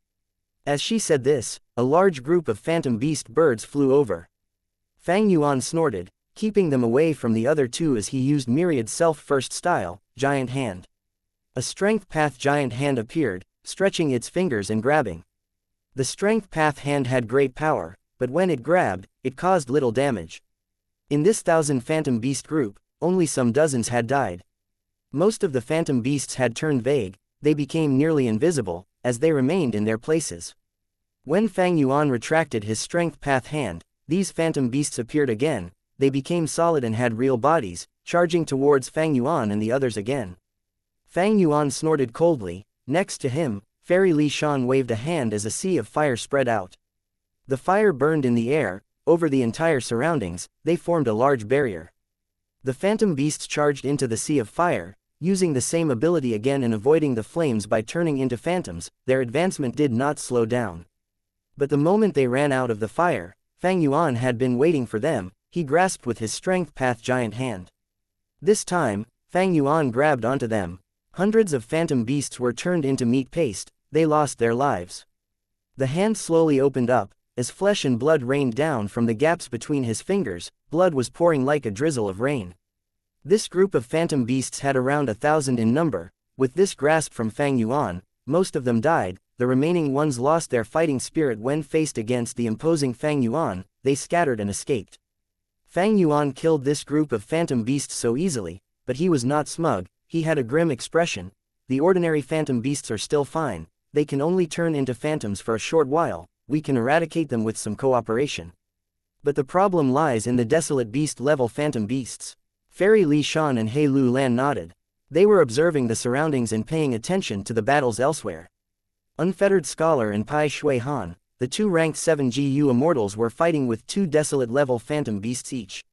As she said this, a large group of phantom beast birds flew over. Fang Yuan snorted, keeping them away from the other two as he used myriad self-first style, giant hand. A strength path giant hand appeared, stretching its fingers and grabbing. The strength path hand had great power, but when it grabbed, it caused little damage. In this 1,000 phantom beast group, only some dozens had died. Most of the phantom beasts had turned vague, they became nearly invisible, as they remained in their places. When Fang Yuan retracted his strength path hand, these phantom beasts appeared again. They became solid and had real bodies, charging towards Fang Yuan and the others again. Fang Yuan snorted coldly. Next to him, Fairy Li Shan waved a hand as a sea of fire spread out. The fire burned in the air, over the entire surroundings. They formed a large barrier. The phantom beasts charged into the sea of fire, using the same ability again and avoiding the flames by turning into phantoms. Their advancement did not slow down. But the moment they ran out of the fire, Fang Yuan had been waiting for them. He grasped with his strength path giant hand. This time, Fang Yuan grabbed onto them. Hundreds of phantom beasts were turned into meat paste. They lost their lives. The hand slowly opened up, as flesh and blood rained down from the gaps between his fingers. Blood was pouring like a drizzle of rain. This group of phantom beasts had around 1,000 in number. With this grasp from Fang Yuan, most of them died. The remaining ones lost their fighting spirit when faced against the imposing Fang Yuan. They scattered and escaped. Fang Yuan killed this group of phantom beasts so easily, but he was not smug. he had a grim expression. The ordinary phantom beasts are still fine, they can only turn into phantoms for a short while, we can eradicate them with some cooperation. But the problem lies in the desolate beast-level phantom beasts. Fairy Li Shan and He Lu Lan nodded. They were observing the surroundings and paying attention to the battles elsewhere. Unfettered Scholar and Pai Shui Han, the two ranked 7 GU immortals, were fighting with 2 desolate-level phantom beasts each.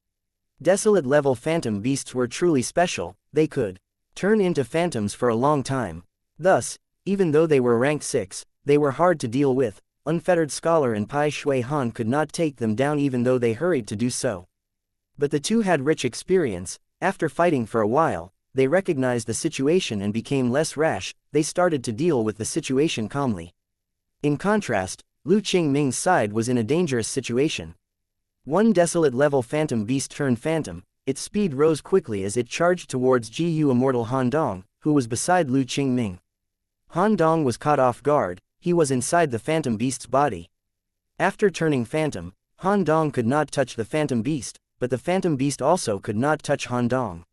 Desolate-level phantom beasts were truly special, they could turn into phantoms for a long time. Thus, even though they were ranked 6, they were hard to deal with. Unfettered Scholar and Pai Shui Han could not take them down even though they hurried to do so. But the two had rich experience. After fighting for a while, they recognized the situation and became less rash. They started to deal with the situation calmly. In contrast, Lu Qingming's side was in a dangerous situation. One desolate-level phantom beast turned phantom. Its speed rose quickly as it charged towards GU Immortal Han Dong, who was beside Lu Qingming. Han Dong was caught off guard. He was inside the phantom beast's body. After turning phantom, Han Dong could not touch the phantom beast, but the phantom beast also could not touch Han Dong.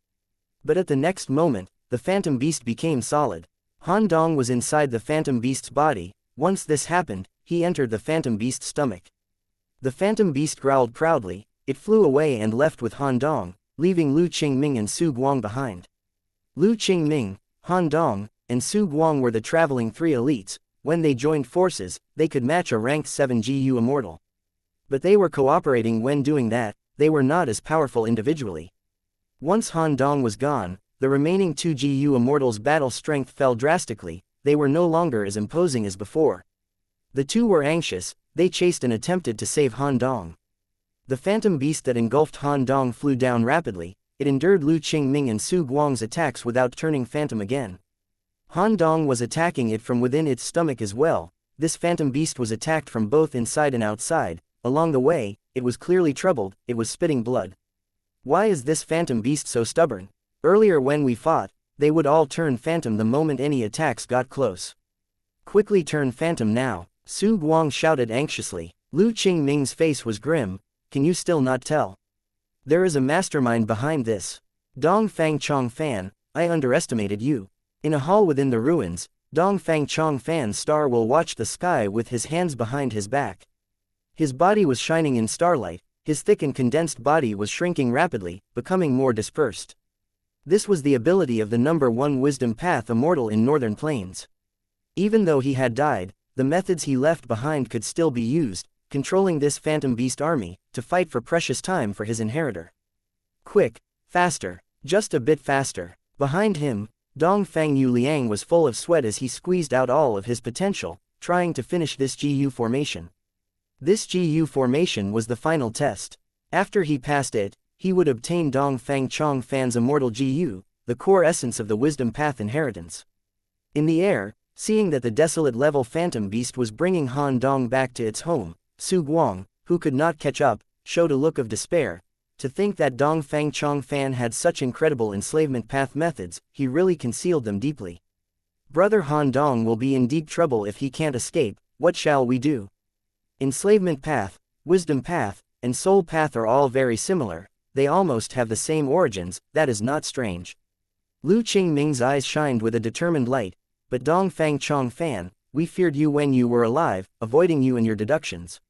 But at the next moment, the phantom beast became solid. Han Dong was inside the phantom beast's body. Once this happened, he entered the phantom beast's stomach. The phantom beast growled proudly. It flew away and left with Han Dong, leaving Lu Qingming and Su Guang behind. Lu Qingming, Han Dong, and Su Guang were the traveling 3 elites. When they joined forces, they could match a ranked 7 GU immortal. But they were cooperating when doing that. They were not as powerful individually. Once Han Dong was gone, the remaining 2 GU immortals' battle strength fell drastically. They were no longer as imposing as before. The two were anxious. They chased and attempted to save Han Dong. The phantom beast that engulfed Han Dong flew down rapidly. It endured Lu Qingming and Su Guang's attacks without turning phantom again. Han Dong was attacking it from within its stomach as well. This phantom beast was attacked from both inside and outside. Along the way, it was clearly troubled. It was spitting blood. Why is this phantom beast so stubborn? Earlier when we fought, they would all turn phantom the moment any attacks got close. Quickly turn phantom now, Su Guang shouted anxiously. Lu Qingming's face was grim. Can you still not tell? There is a mastermind behind this. Dong Fang Chong Fan, I underestimated you. In a hall within the ruins, Dong Fang Chong Fan's star will watch the sky with his hands behind his back. His body was shining in starlight. His thick and condensed body was shrinking rapidly, becoming more dispersed. This was the ability of the number 1 wisdom path immortal in Northern Plains. Even though he had died, the methods he left behind could still be used, controlling this phantom beast army, to fight for precious time for his inheritor. Quick, faster, just a bit faster. Behind him, Dong Fang Yu Liang was full of sweat as he squeezed out all of his potential, trying to finish this GU formation. This GU formation was the final test. After he passed it, he would obtain Dong Fang Chong Fan's immortal GU, the core essence of the wisdom path inheritance. In the air, seeing that the desolate level phantom beast was bringing Han Dong back to its home, Su Guang, who could not catch up, showed a look of despair. To think that Dong Fang Chong Fan had such incredible enslavement path methods, he really concealed them deeply. Brother Han Dong will be in deep trouble if he can't escape. What shall we do? Enslavement path, wisdom path, and soul path are all very similar. They almost have the same origins. That is not strange. Lu Qingming's eyes shined with a determined light. But Dong Fang Chong Fan, we feared you when you were alive, avoiding you and your deductions.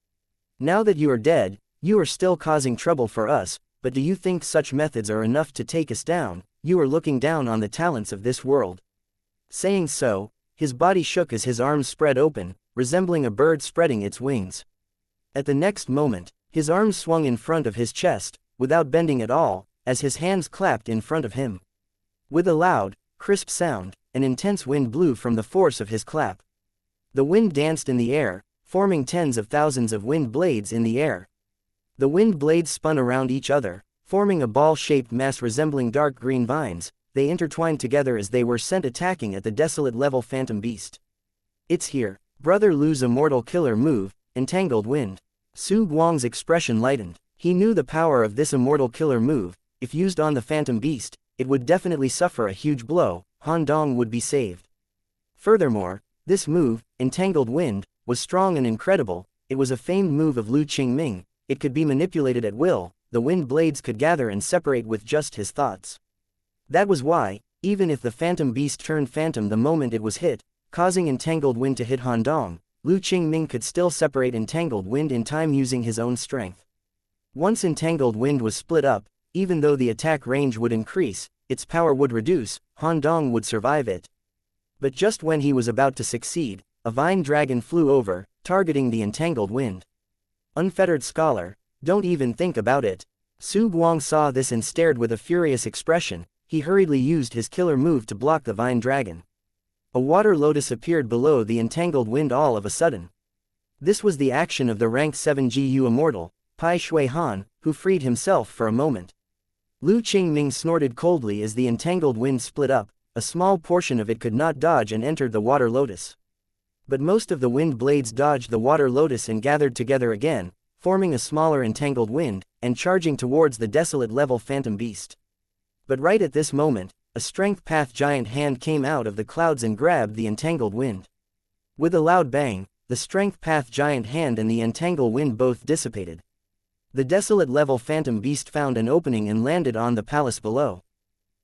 Now that you are dead, you are still causing trouble for us, but do you think such methods are enough to take us down? You are looking down on the talents of this world. Saying so, his body shook as his arms spread open, resembling a bird spreading its wings. At the next moment, his arms swung in front of his chest, without bending at all, as his hands clapped in front of him. With a loud, crisp sound, an intense wind blew from the force of his clap. The wind danced in the air, forming tens of thousands of wind blades in the air. The wind blades spun around each other, forming a ball-shaped mass resembling dark green vines. They intertwined together as they were sent attacking at the desolate level phantom beast. It's here. Brother Lu's immortal killer move, entangled wind. Su Guang's expression lightened. He knew the power of this immortal killer move. If used on the phantom beast, it would definitely suffer a huge blow. Han Dong would be saved. Furthermore, this move, entangled wind, was strong and incredible. It was a famed move of Lu Qingming. It could be manipulated at will. The wind blades could gather and separate with just his thoughts. That was why, Even if the phantom beast turned phantom the moment it was hit, causing entangled wind to hit Han Dong, Lu Qingming could still separate entangled wind in time using his own strength. Once entangled wind was split up, even though the attack range would increase, its power would reduce, Han Dong would survive it. But just when he was about to succeed, a vine dragon flew over, targeting the entangled wind. Unfettered scholar, don't even think about it. Su Guang saw this and stared with a furious expression. He hurriedly used his killer move to block the vine dragon. A water lotus appeared below the entangled wind all of a sudden. This was the action of the rank 7 GU Immortal, Pai Shui Han, who freed himself for a moment. Lu Qingming snorted coldly as the entangled wind split up. A small portion of it could not dodge and entered the water lotus. But most of the wind blades dodged the water lotus and gathered together again, forming a smaller entangled wind, and charging towards the desolate level phantom beast. But right at this moment, a strength path giant hand came out of the clouds and grabbed the entangled wind. With a loud bang, the strength path giant hand and the entangled wind both dissipated. The desolate level phantom beast found an opening and landed on the palace below.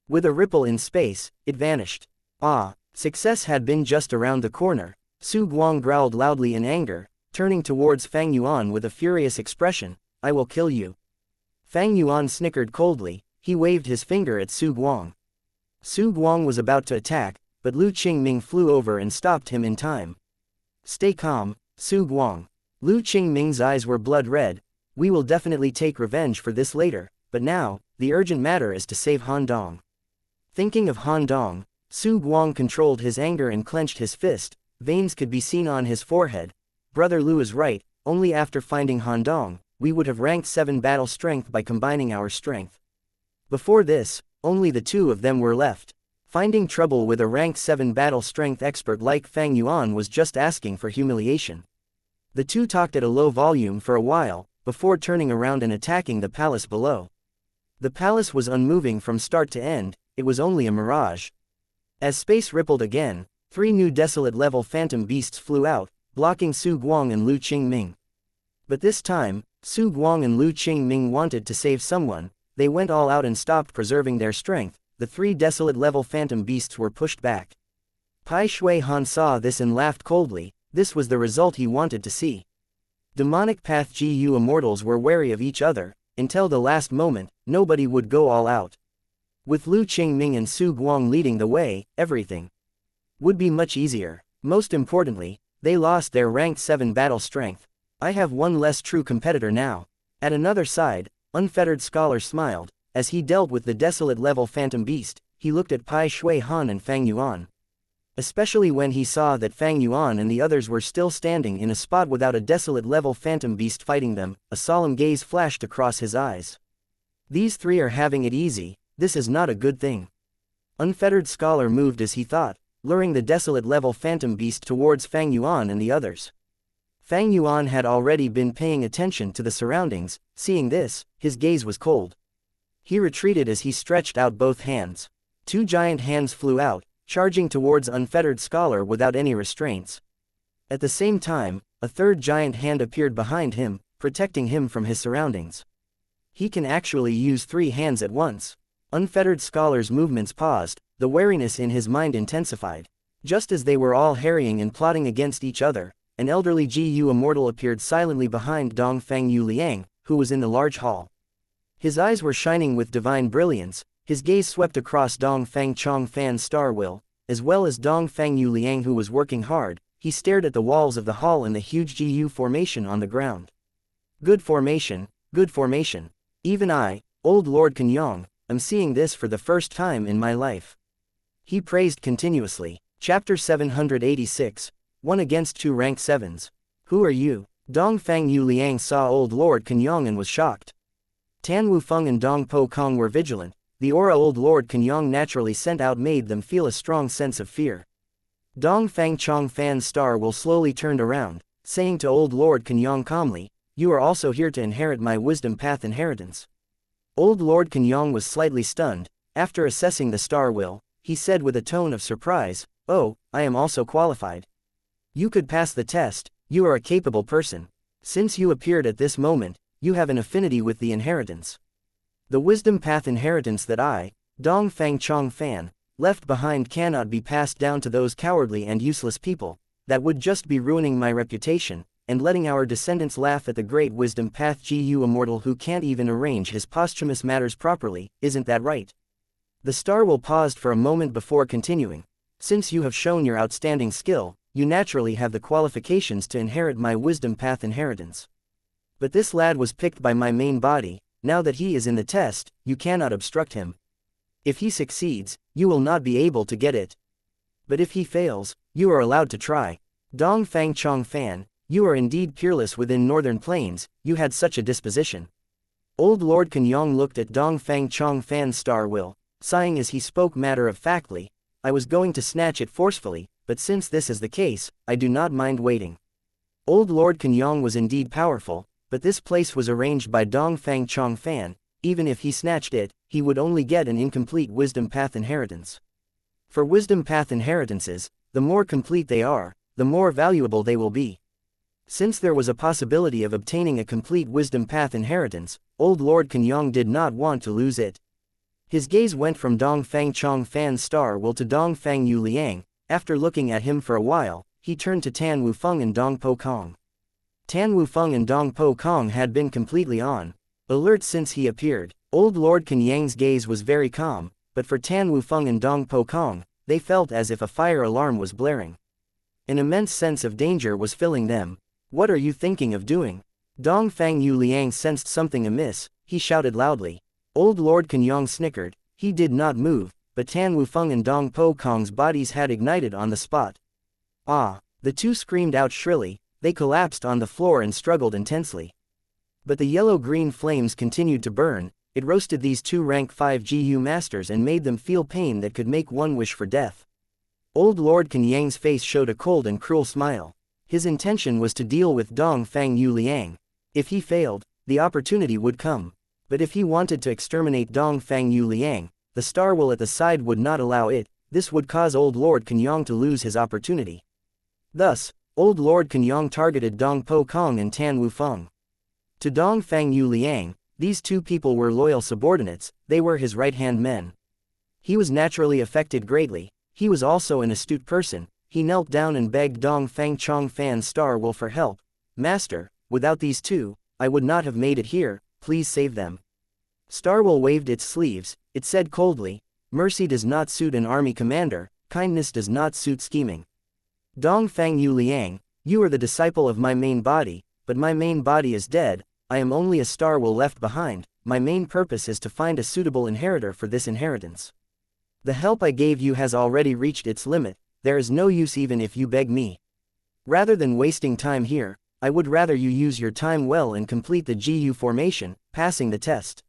With a ripple in space, it vanished. Ah, success had been just around the corner. Su Guang growled loudly in anger, turning towards Fang Yuan with a furious expression. I will kill you. Fang Yuan snickered coldly. He waved his finger at Su Guang. Su Guang was about to attack, but Lu Qingming flew over and stopped him in time. Stay calm, Su Guang. Lu Qingming's eyes were blood red. We will definitely take revenge for this later, but now, the urgent matter is to save Han Dong. Thinking of Han Dong, Su Guang controlled his anger and clenched his fist. Veins could be seen on his forehead. Brother Lu is right, only after finding Han Dong, we would have ranked 7 battle strength by combining our strength. Before this, only the two of them were left. Finding trouble with a rank 7 battle strength expert like Fang Yuan was just asking for humiliation. The two talked at a low volume for a while, before turning around and attacking the palace below. The palace was unmoving from start to end, it was only a mirage. As space rippled again, 3 new desolate level phantom beasts flew out, blocking Su Guang and Lu Qingming. But this time, Su Guang and Lu Qingming wanted to save someone. They went all out and stopped preserving their strength. The 3 desolate level phantom beasts were pushed back. Pai Shui Han saw this and laughed coldly. This was the result he wanted to see. Demonic Path GU Immortals were wary of each other. Until the last moment, nobody would go all out. With Lu Qingming and Su Guang leading the way, everything would be much easier. Most importantly, they lost their ranked 7 battle strength. I have one less true competitor now. At another side, Unfettered Scholar smiled. As he dealt with the desolate level phantom beast, he looked at Pai Shui Han and Fang Yuan. Especially when he saw that Fang Yuan and the others were still standing in a spot without a desolate level phantom beast fighting them, a solemn gaze flashed across his eyes. These 3 are having it easy, this is not a good thing. Unfettered Scholar moved as he thought, luring the desolate level phantom beast towards Fang Yuan and the others. Fang Yuan had already been paying attention to the surroundings. Seeing this, his gaze was cold. He retreated as he stretched out both hands. 2 giant hands flew out, charging towards Unfettered Scholar without any restraints. At the same time, a 3rd giant hand appeared behind him, protecting him from his surroundings. He can actually use 3 hands at once. Unfettered Scholar's movements paused, the wariness in his mind intensified. Just as they were all harrying and plotting against each other, an elderly GU Immortal appeared silently behind Dong Feng Yu Liang, who was in the large hall. His eyes were shining with divine brilliance. His gaze swept across Dong Feng Chong Fan's star will, as well as Dong Feng Yu Liang who was working hard. He stared at the walls of the hall and the huge GU formation on the ground. Good formation, good formation. Even I, old Lord Kenyong, am seeing this for the first time in my life. He praised continuously. Chapter 786, 1 against 2 rank 7s. Who are you? Dong Feng Yu Liang saw old Lord Kenyong and was shocked. Tan Wufeng and Dong Po Kong were vigilant. The aura old Lord Kenyong naturally sent out made them feel a strong sense of fear. Dong Feng Chong Fan's star will slowly turned around, saying to old Lord Kenyong calmly, "You are also here to inherit my wisdom path inheritance." Old Lord Kenyong was slightly stunned. After assessing the star will, he said with a tone of surprise, "Oh, I am also qualified. You could pass the test, you are a capable person. Since you appeared at this moment, you have an affinity with the inheritance. The wisdom path inheritance that I, Dong Feng Chong Fan, Left behind cannot be passed down to those cowardly and useless people. That would just be ruining my reputation, and letting our descendants laugh at the great wisdom path Gu Immortal who can't even arrange his posthumous matters properly, isn't that right? The star will paused for a moment before continuing. Since you have shown your outstanding skill, you naturally have the qualifications to inherit my wisdom path inheritance. But this lad was picked by my main body. Now that he is in the test, you cannot obstruct him. If he succeeds, you will not be able to get it. But if he fails, you are allowed to try. Dong Fang Chong Fan, you are indeed peerless within Northern Plains, you had such a disposition. Old Lord Kenyong looked at Dong Fang Chong Fan's star will, sighing as he spoke matter-of-factly. I was going to snatch it forcefully, but since this is the case, I do not mind waiting. Old Lord Kenyong was indeed powerful, but this place was arranged by Dong Fang Chong Fan. Even if he snatched it, he would only get an incomplete wisdom path inheritance. For wisdom path inheritances, the more complete they are, the more valuable they will be. Since there was a possibility of obtaining a complete wisdom path inheritance, old Lord Kenyong did not want to lose it. His gaze went from Dong Fang Chong Fan's star will to Dong Fang Yu Liang. After looking at him for a while, he turned to Tan Wufeng and Dong Po Kong. Tan Wufeng and Dong Po Kong had been completely on alert since he appeared. Old Lord Kenyang's gaze was very calm, but for Tan Wufeng and Dong Po Kong, they felt as if a fire alarm was blaring. An immense sense of danger was filling them. What are you thinking of doing? Dong Fang Yu Liang sensed something amiss. He shouted loudly. Old Lord Kenyong snickered. He did not move, but Tan Wufeng and Dong Po Kong's bodies had ignited on the spot. Ah! The two screamed out shrilly. They collapsed on the floor and struggled intensely. But the yellow-green flames continued to burn. It roasted these two rank 5 GU masters and made them feel pain that could make one wish for death. Old Lord Kenyang's face showed a cold and cruel smile. His intention was to deal with Dong Fang Yu Liang. If he failed, the opportunity would come. But if he wanted to exterminate Dong Fang Yu Liang, the star will at the side would not allow it. This would cause old Lord Kenyong to lose his opportunity. Thus, old Lord Kenyong targeted Dong Po Kong and Tan Wufeng. To Dong Fang Yu Liang, these two people were loyal subordinates. They were his right-hand men. He was naturally affected greatly. He was also an astute person. He knelt down and begged Dong Fang Chong Fan's star will for help. Master, without these two, I would not have made it here, please save them. Starwell waved its sleeves. It said coldly, mercy does not suit an army commander, kindness does not suit scheming. Dong Fang Yu Liang, you are the disciple of my main body, but my main body is dead. I am only a star will left behind. My main purpose is to find a suitable inheritor for this inheritance. The help I gave you has already reached its limit. There is no use even if you beg me. Rather than wasting time here, I would rather you use your time well and complete the GU formation, passing the test.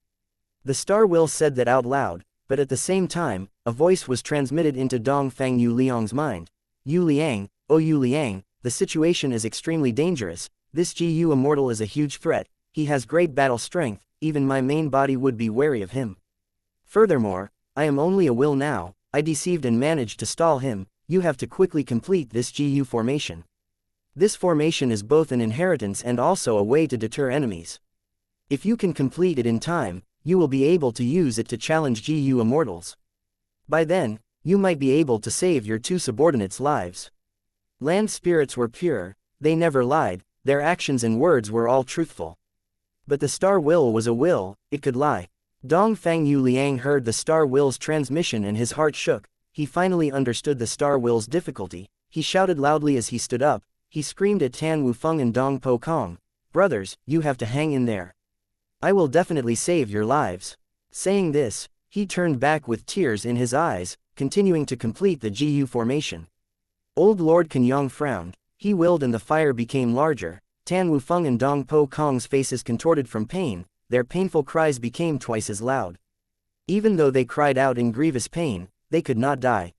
The star will said that out loud, but at the same time, a voice was transmitted into Dong Fang Yu Liang's mind. Yu Liang, oh Yu Liang, the situation is extremely dangerous. This GU Immortal is a huge threat. He has great battle strength, even my main body would be wary of him. Furthermore, I am only a will now. I deceived and managed to stall him. You have to quickly complete this GU formation. This formation is both an inheritance and also a way to deter enemies. If you can complete it in time, you will be able to use it to challenge GU Immortals. By then, you might be able to save your two subordinates' lives. Land spirits were pure, they never lied, their actions and words were all truthful. But the star will was a will, it could lie. Dong Fang Yu Liang heard the star will's transmission and his heart shook. He finally understood the star will's difficulty. He shouted loudly as he stood up. He screamed at Tan Wufeng and Dong Po Kong. Brothers, you have to hang in there. I will definitely save your lives. Saying this, he turned back with tears in his eyes, continuing to complete the GU formation. Old Lord Kenyong frowned. He willed and the fire became larger. Tan Wufeng and Dong Po Kong's faces contorted from pain. Their painful cries became twice as loud. Even though they cried out in grievous pain, they could not die.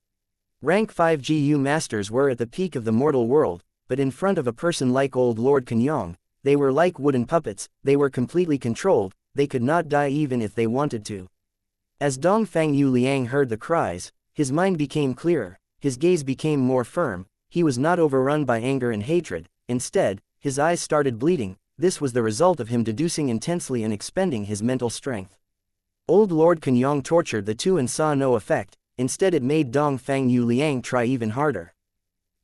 Rank 5 GU masters were at the peak of the mortal world, but in front of a person like old Lord Kenyong, they were like wooden puppets. They were completely controlled. They could not die even if they wanted to. As Dong Fang Yu Liang heard the cries, his mind became clearer, his gaze became more firm. He was not overrun by anger and hatred. Instead, his eyes started bleeding. This was the result of him deducing intensely and expending his mental strength. Old Lord Kenyong tortured the two and saw no effect. instead it made Dongfang Yuliang try even harder.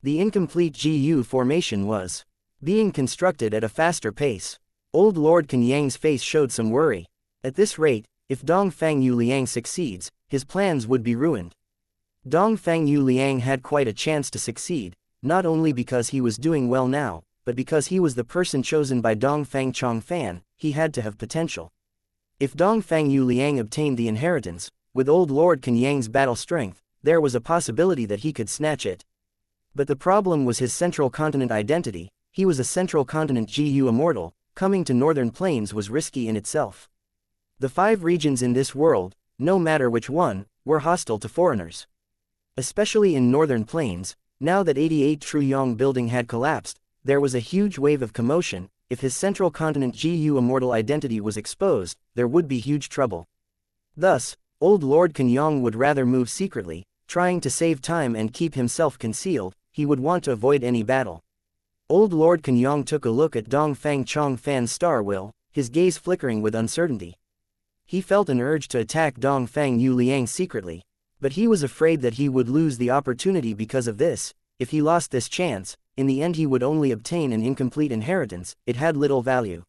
The incomplete GU formation was being constructed at a faster pace. Old Lord Kenyang's face showed some worry. At this rate, if Dongfang Yuliang succeeds, his plans would be ruined. Dongfang Yuliang had quite a chance to succeed, not only because he was doing well now, but because he was the person chosen by Dongfang Chongfan. He had to have potential. If Dongfang Yuliang obtained the inheritance, with Old Lord Kenyang's battle strength, there was a possibility that he could snatch it. But the problem was his central continent identity. He was a central continent GU immortal. Coming to northern plains was risky in itself. The 5 regions in this world, no matter which one, were hostile to foreigners. Especially in northern plains, now that 88 Truyong building had collapsed, there was a huge wave of commotion. If his central continent GU immortal identity was exposed, there would be huge trouble. Thus, Old Lord Kenyang would rather move secretly, trying to save time and keep himself concealed. He would want to avoid any battle. Old Lord Kenyang took a look at Dongfang Chongfan's star will, his gaze flickering with uncertainty. He felt an urge to attack Dongfang Yuliang secretly, but he was afraid that he would lose the opportunity because of this. If he lost this chance, in the end he would only obtain an incomplete inheritance. It had little value.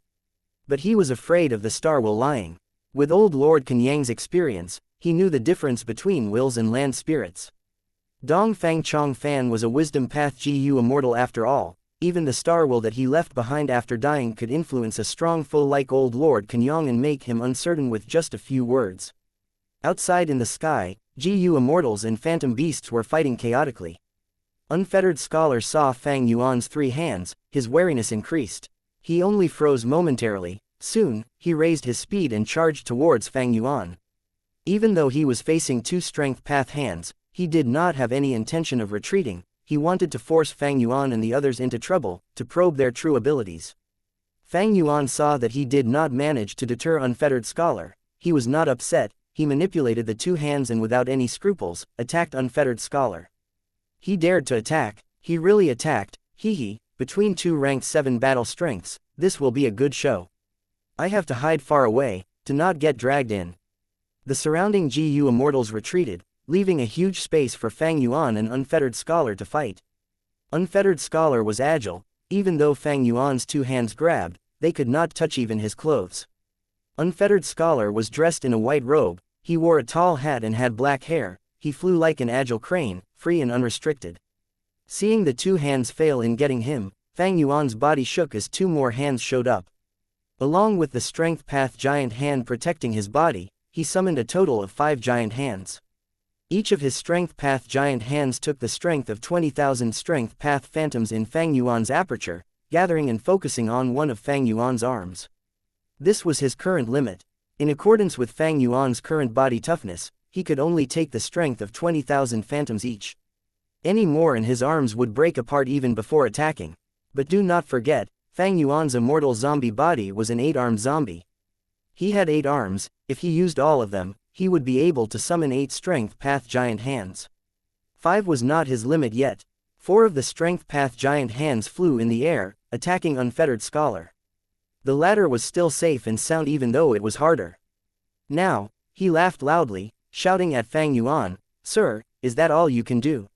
But he was afraid of the star will lying. With Old Lord Kenyang's experience, he knew the difference between wills and land spirits. Dongfang Chongfan was a wisdom path GU immortal after all. Even the star will that he left behind after dying could influence a strong foe like Old Lord Kenyang and make him uncertain with just a few words. Outside in the sky, GU immortals and phantom beasts were fighting chaotically. Unfettered Scholar saw Fang Yuan's 3 hands. His wariness increased. He only froze momentarily. Soon, he raised his speed and charged towards Fang Yuan. Even though he was facing 2 strength path hands, he did not have any intention of retreating. He wanted to force Fang Yuan and the others into trouble, to probe their true abilities. Fang Yuan saw that he did not manage to deter Unfettered Scholar. He was not upset. He manipulated the 2 hands and without any scruples, attacked Unfettered Scholar. He dared to attack. He really attacked. Between 2 ranked 7 battle strengths, this will be a good show. I have to hide far away, to not get dragged in. The surrounding GU immortals retreated, leaving a huge space for Fang Yuan and Unfettered Scholar to fight. Unfettered Scholar was agile. Even though Fang Yuan's 2 hands grabbed, they could not touch even his clothes. Unfettered Scholar was dressed in a white robe. He wore a tall hat and had black hair. He flew like an agile crane, free and unrestricted. Seeing the 2 hands fail in getting him, Fang Yuan's body shook as 2 more hands showed up. Along with the strength path giant hand protecting his body, he summoned a total of 5 giant hands. Each of his strength path giant hands took the strength of 20,000 strength path phantoms in Fang Yuan's aperture, gathering and focusing on one of Fang Yuan's arms. This was his current limit. In accordance with Fang Yuan's current body toughness, he could only take the strength of 20,000 phantoms each. Any more and his arms would break apart even before attacking. But do not forget, Fang Yuan's immortal zombie body was an 8-armed zombie. He had 8 arms. If he used all of them, he would be able to summon 8 strength path giant hands. 5 was not his limit yet. 4 of the strength path giant hands flew in the air, attacking Unfettered Scholar. The latter was still safe and sound even though it was harder. Now, he laughed loudly, shouting at Fang Yuan, "Sir, is that all you can do?"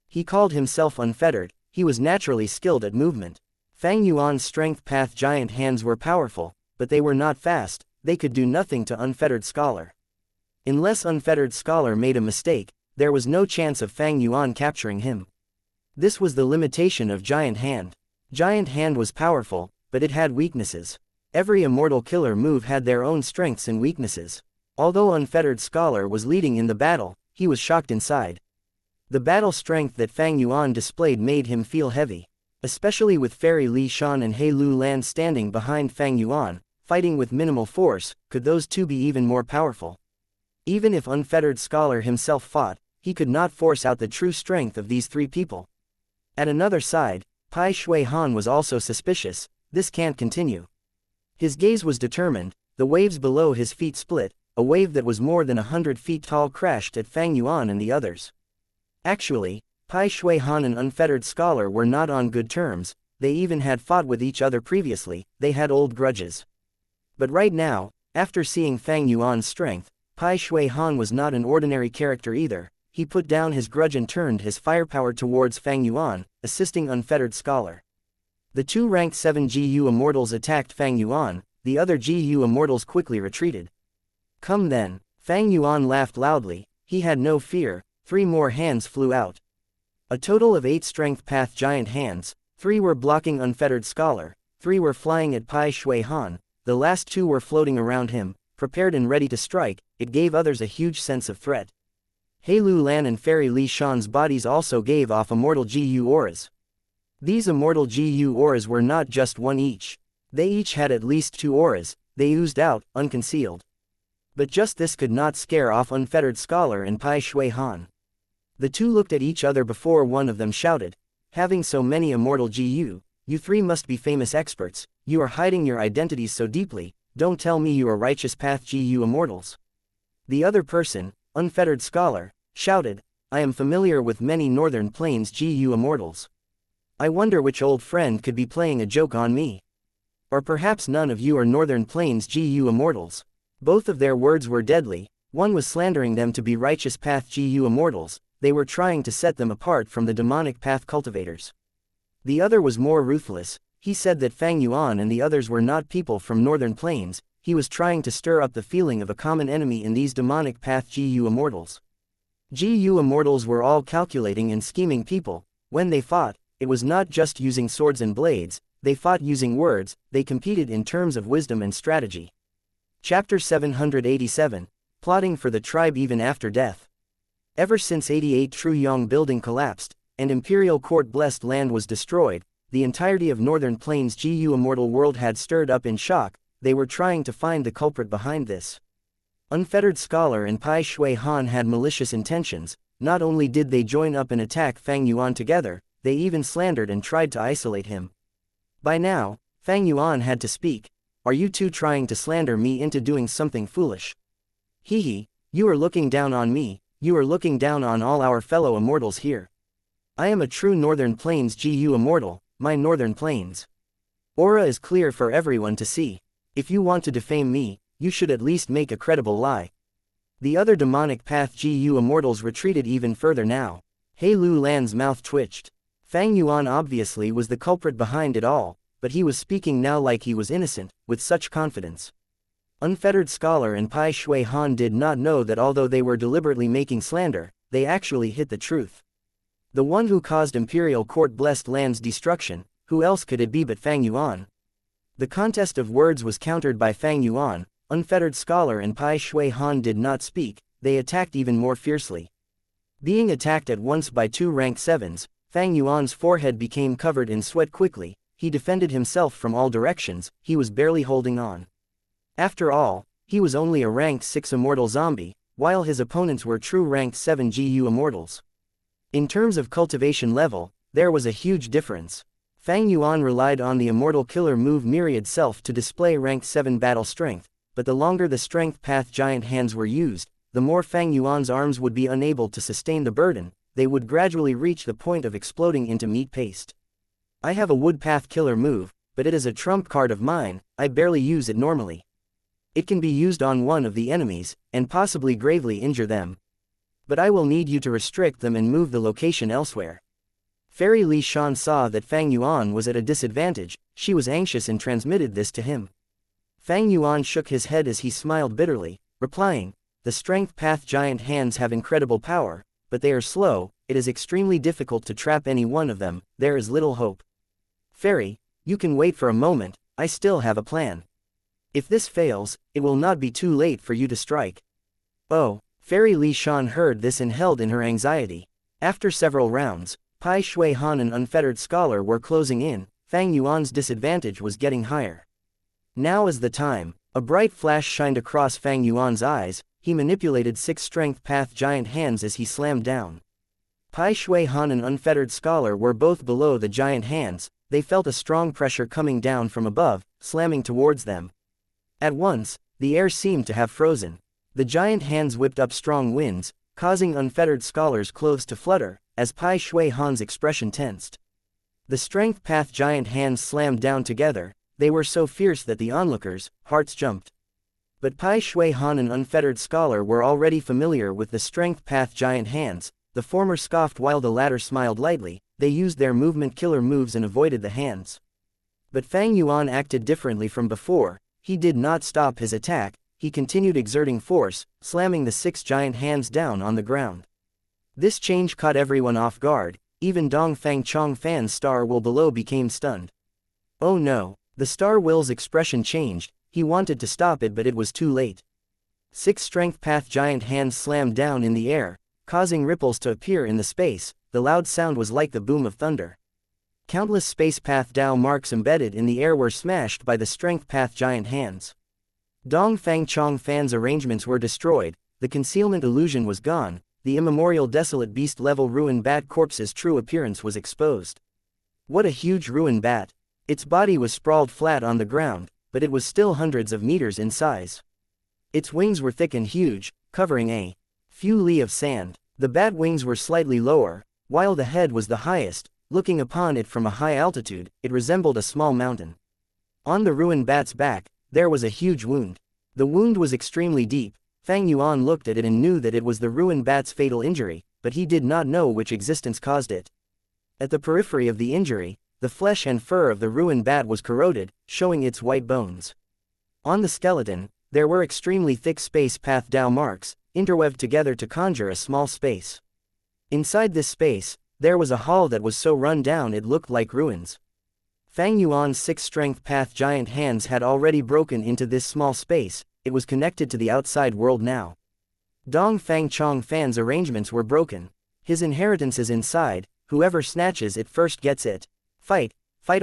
He called himself unfettered. He was naturally skilled at movement. Fang Yuan's strength path giant hands were powerful, but they were not fast. They could do nothing to Unfettered Scholar. Unless Unfettered Scholar made a mistake, there was no chance of Fang Yuan capturing him. This was the limitation of Giant Hand. Giant Hand was powerful, but it had weaknesses. Every immortal killer move had their own strengths and weaknesses. Although Unfettered Scholar was leading in the battle, he was shocked inside. The battle strength that Fang Yuan displayed made him feel heavy. Especially with Fairy Li Shan and He Lu Lan standing behind Fang Yuan, fighting with minimal force, could those 2 be even more powerful? Even if Unfettered Scholar himself fought, he could not force out the true strength of these 3 people. At another side, Pai Shui Han was also suspicious. This can't continue. His gaze was determined. The waves below his feet split. A wave that was more than 100 feet tall crashed at Fang Yuan and the others. Actually, Pai Shui Han and Unfettered Scholar were not on good terms. They even had fought with each other previously. They had old grudges. But right now, after seeing Fang Yuan's strength, Pai Shui Han was not an ordinary character either. he put down his grudge and turned his firepower towards Fang Yuan, assisting Unfettered Scholar. The two Rank 7 GU Immortals attacked Fang Yuan, the other GU Immortals quickly retreated. Come then, Fang Yuan laughed loudly, he had no fear, 3 more hands flew out. A total of 8 Strength Path Giant hands, 3 were blocking Unfettered Scholar, 3 were flying at Pai Shui Han, the last 2 were floating around him, prepared and ready to strike. It gave others a huge sense of threat. He Lu Lan and Fairy Li Shan's bodies also gave off immortal GU auras. These immortal GU auras were not just 1 each. They each had at least 2 auras, they oozed out, unconcealed. But just this could not scare off Unfettered Scholar and Pai Shui Han. The two looked at each other before one of them shouted, having so many immortal GU, you 3 must be famous experts, you are hiding your identities so deeply, don't tell me you are Righteous Path GU Immortals. The other person, Unfettered Scholar, shouted, I am familiar with many Northern Plains GU Immortals. I wonder which old friend could be playing a joke on me. Or perhaps none of you are Northern Plains GU Immortals. Both of their words were deadly, one was slandering them to be Righteous Path GU Immortals, they were trying to set them apart from the demonic path cultivators. The other was more ruthless, he said that Fang Yuan and the others were not people from Northern Plains, he was trying to stir up the feeling of a common enemy in these demonic path GU Immortals. GU Immortals were all calculating and scheming people. When they fought, it was not just using swords and blades, they fought using words, they competed in terms of wisdom and strategy. Chapter 787, Plotting for the Tribe Even After Death. Ever since 88 True Yong building collapsed, and Imperial Court Blessed Land was destroyed, the entirety of Northern Plains GU Immortal world had stirred up in shock, they were trying to find the culprit behind this. Unfettered Scholar and Pai Shui Han had malicious intentions, not only did they join up and attack Fang Yuan together, they even slandered and tried to isolate him. By now, Fang Yuan had to speak, are you two trying to slander me into doing something foolish? Hehe, you are looking down on me, you are looking down on all our fellow immortals here. I am a true Northern Plains GU Immortal, my Northern Plains aura is clear for everyone to see. If you want to defame me, you should at least make a credible lie. The other demonic path GU Immortals retreated even further now. He Lu Lan's mouth twitched. Fang Yuan obviously was the culprit behind it all, but he was speaking now like he was innocent, with such confidence. Unfettered Scholar and Pai Shui Han did not know that although they were deliberately making slander, they actually hid the truth. The one who caused Imperial Court Blessed Land's destruction, who else could it be but Fang Yuan? The contest of words was countered by Fang Yuan. Unfettered Scholar and Pai Shui Han did not speak, they attacked even more fiercely. Being attacked at once by 2 rank 7s, Fang Yuan's forehead became covered in sweat quickly, he defended himself from all directions, he was barely holding on. After all, he was only a rank 6 immortal zombie, while his opponents were true rank 7 GU Immortals. In terms of cultivation level, there was a huge difference. Fang Yuan relied on the Immortal Killer move Myriad Self to display rank 7 battle strength, but the longer the Strength Path Giant hands were used, the more Fang Yuan's arms would be unable to sustain the burden, they would gradually reach the point of exploding into meat paste. I have a Wood Path Killer move, but it is a trump card of mine, I barely use it normally. It can be used on one of the enemies, and possibly gravely injure them. But I will need you to restrict them and move the location elsewhere. Fairy Li Shan saw that Fang Yuan was at a disadvantage, she was anxious and transmitted this to him. Fang Yuan shook his head as he smiled bitterly, replying, the Strength Path Giant hands have incredible power, but they are slow, it is extremely difficult to trap any one of them, there is little hope. Fairy, you can wait for a moment, I still have a plan. If this fails, it will not be too late for you to strike. Oh, Fairy Li Shan heard this and held in her anxiety. After several rounds, Pai Shui Han and Unfettered Scholar were closing in, Fang Yuan's disadvantage was getting higher. Now is the time, a bright flash shined across Fang Yuan's eyes, he manipulated 6 Strength Path Giant hands as he slammed down. Pai Shui Han and Unfettered Scholar were both below the giant hands, they felt a strong pressure coming down from above, slamming towards them. At once, the air seemed to have frozen. The giant hands whipped up strong winds, causing Unfettered Scholar's clothes to flutter, as Pai Shui Han's expression tensed. The Strength Path Giant hands slammed down together, they were so fierce that the onlookers' hearts jumped. But Pai Shui Han and Unfettered Scholar were already familiar with the strength path giant hands. The former scoffed while the latter smiled lightly. They used their movement killer moves and avoided the hands. But Fang Yuan acted differently from before. He did not stop his attack. He continued exerting force, slamming the 6 giant hands down on the ground. This change caught everyone off guard. Even Dong Fang Chong Fan's Star Will below became stunned. Oh no, the Star Will's expression changed. He wanted to stop it, but it was too late. 6 strength path giant hands slammed down in the air, causing ripples to appear in the space. The loud sound was like the boom of thunder. Countless space path Dao marks embedded in the air were smashed by the strength path giant hands. Dong Fang Chong Fan's arrangements were destroyed. The concealment illusion was gone. The immemorial desolate beast level ruin bat corpse's true appearance was exposed. What a huge ruin bat! Its body was sprawled flat on the ground, but it was still hundreds of meters in size. Its wings were thick and huge, covering a few li of sand. The bat wings were slightly lower, while the head was the highest. Looking upon it from a high altitude, it resembled a small mountain. On the ruin bat's back, there was a huge wound. The wound was extremely deep. Fang Yuan looked at it and knew that it was the ruin bat's fatal injury, but he did not know which existence caused it. At the periphery of the injury, the flesh and fur of the ruin bat was corroded, showing its white bones. On the skeleton, there were extremely thick space path Dao marks, interweaved together to conjure a small space. Inside this space, there was a hall that was so run down it looked like ruins. Fang Yuan's 6 strength path giant hands had already broken into this small space. It was connected to the outside world now. Dong Fang Chong Fan's arrangements were broken. His inheritance is inside. Whoever snatches it first gets it. Fight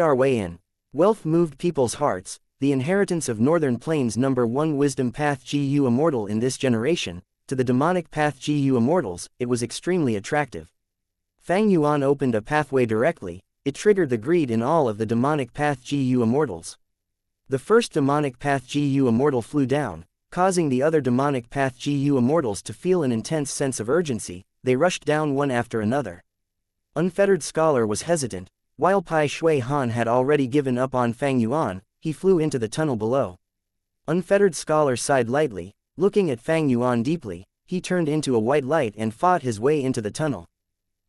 our way in. Wealth moved people's hearts. The inheritance of Northern Plains #1 Wisdom Path GU Immortal in this generation. To the demonic path GU Immortals, it was extremely attractive. Fang Yuan opened a pathway directly. It triggered the greed in all of the demonic path GU Immortals. The first demonic path GU Immortal flew down, causing the other demonic path GU Immortals to feel an intense sense of urgency. They rushed down one after another. Unfettered Scholar was hesitant. While Pai Shui Han had already given up on Fang Yuan, he flew into the tunnel below. Unfettered Scholar sighed lightly. Looking at Fang Yuan deeply, he turned into a white light and fought his way into the tunnel.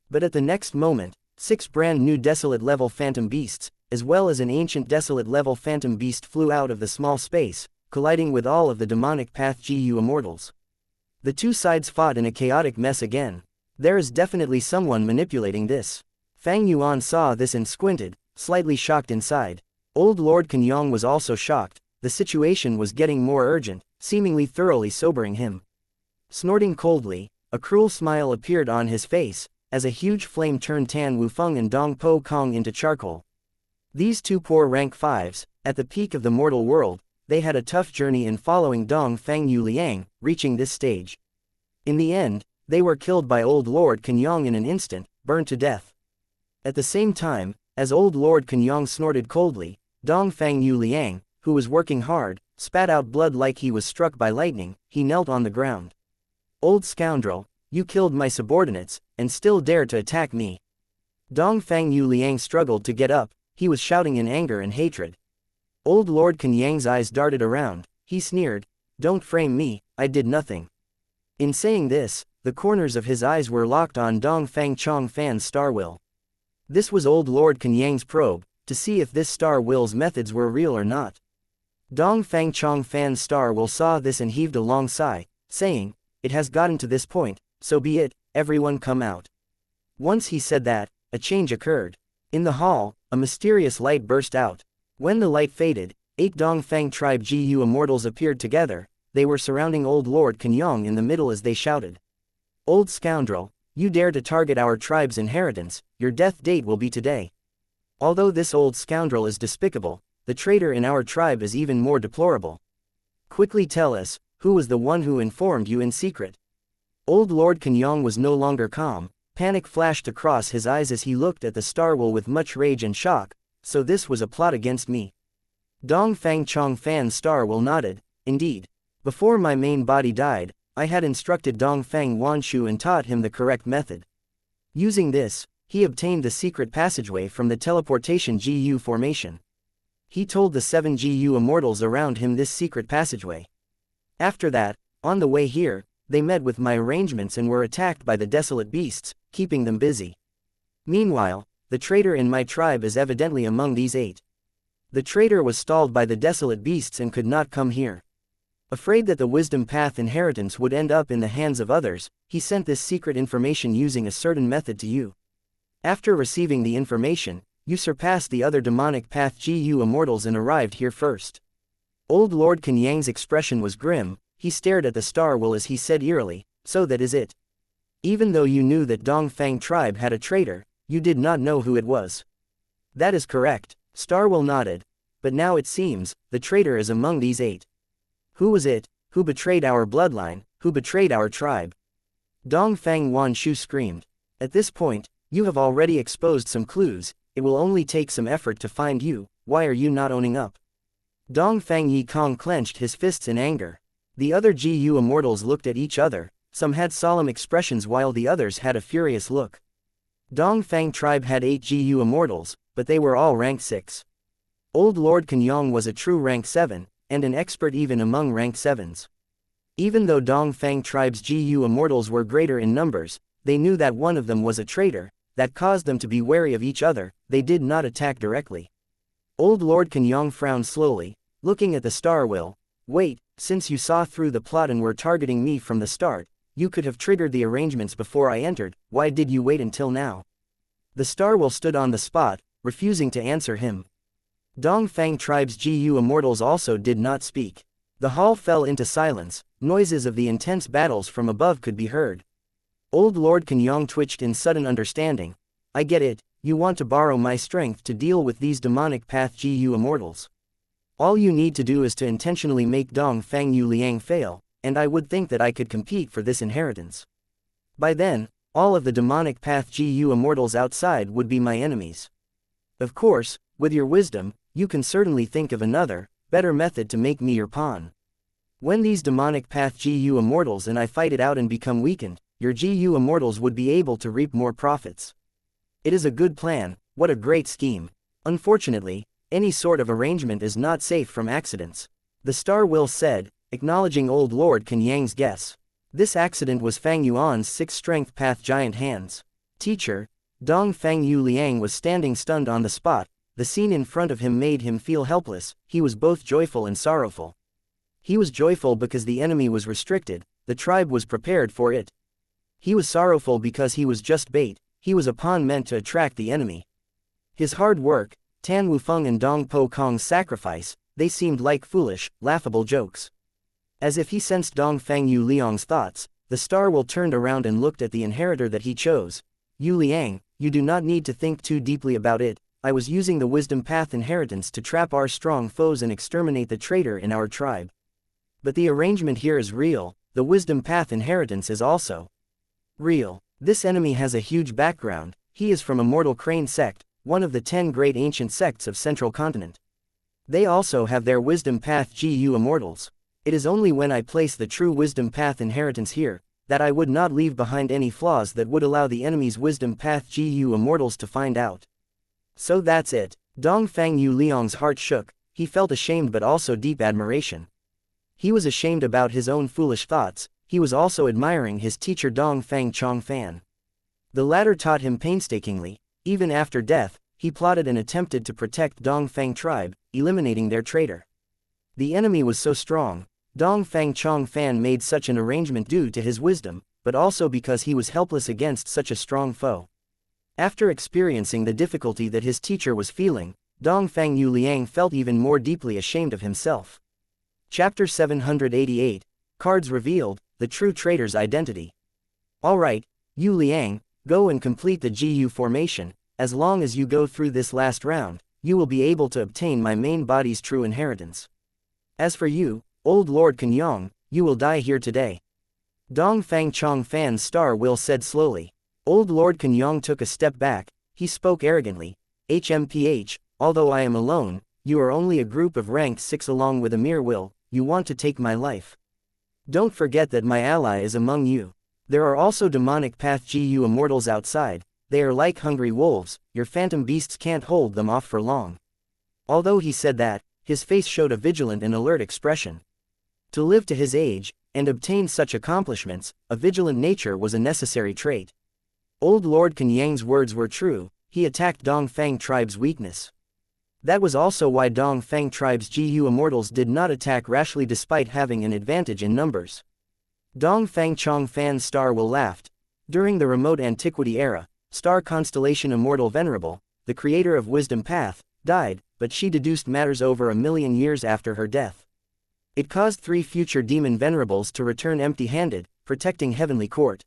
But at the next moment, 6 brand new desolate level phantom beasts, as well as an ancient desolate level phantom beast flew out of the small space, colliding with all of the demonic path GU Immortals. The two sides fought in a chaotic mess again. There is definitely someone manipulating this. Fang Yuan saw this and squinted, slightly shocked inside. Old Lord Kenyong was also shocked. The situation was getting more urgent, seemingly thoroughly sobering him. Snorting coldly, a cruel smile appeared on his face, as a huge flame turned Tan Wufeng and Dong Po Kong into charcoal. These two poor rank 5s, at the peak of the mortal world, they had a tough journey in following Dong Fang Yu Liang, reaching this stage. In the end, they were killed by Old Lord Kenyong in an instant, burned to death. At the same time, as Old Lord Kenyong snorted coldly, Dong Fang Yu Liang, who was working hard, spat out blood like he was struck by lightning. He knelt on the ground. Old scoundrel, you killed my subordinates, and still dare to attack me. Dong Fang Yu Liang struggled to get up. He was shouting in anger and hatred. Old Lord Kenyang's eyes darted around. He sneered, "Don't frame me, I did nothing." In saying this, the corners of his eyes were locked on Dong Fang Chong Fan's Star Will. This was Old Lord Kenyang's probe, to see if this Star Will's methods were real or not. Dong Fang Chong Fan's Star Will saw this and heaved a long sigh, saying, "It has gotten to this point, so be it, everyone come out." Once he said that, a change occurred. In the hall, a mysterious light burst out. When the light faded, 8 Dong Fang tribe GU Immortals appeared together. They were surrounding Old Lord Kenyong in the middle as they shouted, "Old scoundrel, you dare to target our tribe's inheritance, your death date will be today." Although this old scoundrel is despicable, the traitor in our tribe is even more deplorable. Quickly tell us, who was the one who informed you in secret? Old Lord Kenyong was no longer calm. Panic flashed across his eyes as he looked at the Star Will with much rage and shock. So this was a plot against me. Dong Fang Chong Fan's Star Will nodded. Indeed. Before my main body died, I had instructed Dong Fang Wanshu and taught him the correct method. Using this, he obtained the secret passageway from the teleportation GU formation. He told the 7 GU Immortals around him this secret passageway. After that, on the way here, they met with my arrangements and were attacked by the desolate beasts, keeping them busy. Meanwhile, the traitor in my tribe is evidently among these 8. The traitor was stalled by the desolate beasts and could not come here. Afraid that the wisdom path inheritance would end up in the hands of others, he sent this secret information using a certain method to you. After receiving the information, you surpassed the other demonic path GU immortals and arrived here first. Old Lord Kenyang's expression was grim. He stared at the star will as he said eerily, so that is it. Even though you knew that Dongfang tribe had a traitor, you did not know who it was. That is correct, Starwill nodded. But now it seems, the traitor is among these 8. Who was it? Who betrayed our bloodline? Who betrayed our tribe? Dongfang Wanshu screamed. At this point, you have already exposed some clues, it will only take some effort to find you, why are you not owning up? Dongfang Yikong clenched his fists in anger. The other GU immortals looked at each other, some had solemn expressions while the others had a furious look. Dongfang tribe had 8 GU immortals, but they were all rank 6. Old Lord Kenyang was a true rank 7, and an expert even among rank 7s. Even though Dongfang tribe's GU immortals were greater in numbers, they knew that one of them was a traitor, that caused them to be wary of each other. They did not attack directly. Old Lord Kenyang frowned slowly, looking at the star will. Wait, since you saw through the plot and were targeting me from the start, you could have triggered the arrangements before I entered, why did you wait until now? The star will stood on the spot, refusing to answer him. Dongfang tribe's GU immortals also did not speak. The hall fell into silence, noises of the intense battles from above could be heard. Old Lord Kenyang twitched in sudden understanding. I get it, you want to borrow my strength to deal with these demonic path GU immortals. All you need to do is to intentionally make Dongfang Yu Liang fail, and I would think that I could compete for this inheritance. By then, all of the demonic path GU immortals outside would be my enemies. Of course, with your wisdom, you can certainly think of another, better method to make me your pawn. When these demonic path GU immortals and I fight it out and become weakened, your GU immortals would be able to reap more profits. It is a good plan, what a great scheme. Unfortunately, any sort of arrangement is not safe from accidents. The star will said, acknowledging Old Lord Kenyang's guess. This accident was Fang Yuan's 6 strength path giant hands. Teacher, Dongfang Yu Liang was standing stunned on the spot. The scene in front of him made him feel helpless. He was both joyful and sorrowful. He was joyful because the enemy was restricted, the tribe was prepared for it. He was sorrowful because he was just bait, he was a pawn meant to attract the enemy. His hard work, Tan Wufeng and Dong Po Kong's sacrifice, they seemed like foolish, laughable jokes. As if he sensed Dongfang Yu Liang's thoughts, the star will turned around and looked at the inheritor that he chose. Yu Liang, you do not need to think too deeply about it. I was using the wisdom path inheritance to trap our strong foes and exterminate the traitor in our tribe. But the arrangement here is real, the wisdom path inheritance is also real. This enemy has a huge background, he is from Immortal Crane sect, one of the 10 great ancient sects of Central Continent. They also have their wisdom path GU immortals. It is only when I place the true wisdom path inheritance here, that I would not leave behind any flaws that would allow the enemy's wisdom path GU immortals to find out. So that's it. Dongfang Yu Liang's heart shook, he felt ashamed but also deep admiration. He was ashamed about his own foolish thoughts, he was also admiring his teacher Dongfang Chongfan. The latter taught him painstakingly, even after death, he plotted and attempted to protect Dongfang tribe, eliminating their traitor. The enemy was so strong, Dongfang Chongfan made such an arrangement due to his wisdom, but also because he was helpless against such a strong foe. After experiencing the difficulty that his teacher was feeling, Dongfang Yu Liang felt even more deeply ashamed of himself. Chapter 788, Cards Revealed, the True Traitor's Identity. Alright, Yu Liang, go and complete the GU formation. As long as you go through this last round, you will be able to obtain my main body's true inheritance. As for you, Old Lord Kenyang, you will die here today. Dongfang Chongfan's star will said slowly. Old Lord Kenyang took a step back, he spoke arrogantly. HMPH, although I am alone, you are only a group of rank 6 along with a mere will, you want to take my life. Don't forget that my ally is among you. There are also demonic path GU immortals outside. They are like hungry wolves, your phantom beasts can't hold them off for long. Although he said that, his face showed a vigilant and alert expression. To live to his age, and obtain such accomplishments, a vigilant nature was a necessary trait. Old Lord Kenyang's words were true, he attacked Dongfang tribe's weakness. That was also why Dongfang tribe's GU immortals did not attack rashly despite having an advantage in numbers. Dongfang Chongfan's star will laughed. During the remote antiquity era, star constellation Immortal Venerable, the creator of Wisdom Path, died, but she deduced matters over 1,000,000 years after her death. It caused 3 future demon venerables to return empty-handed, protecting heavenly court.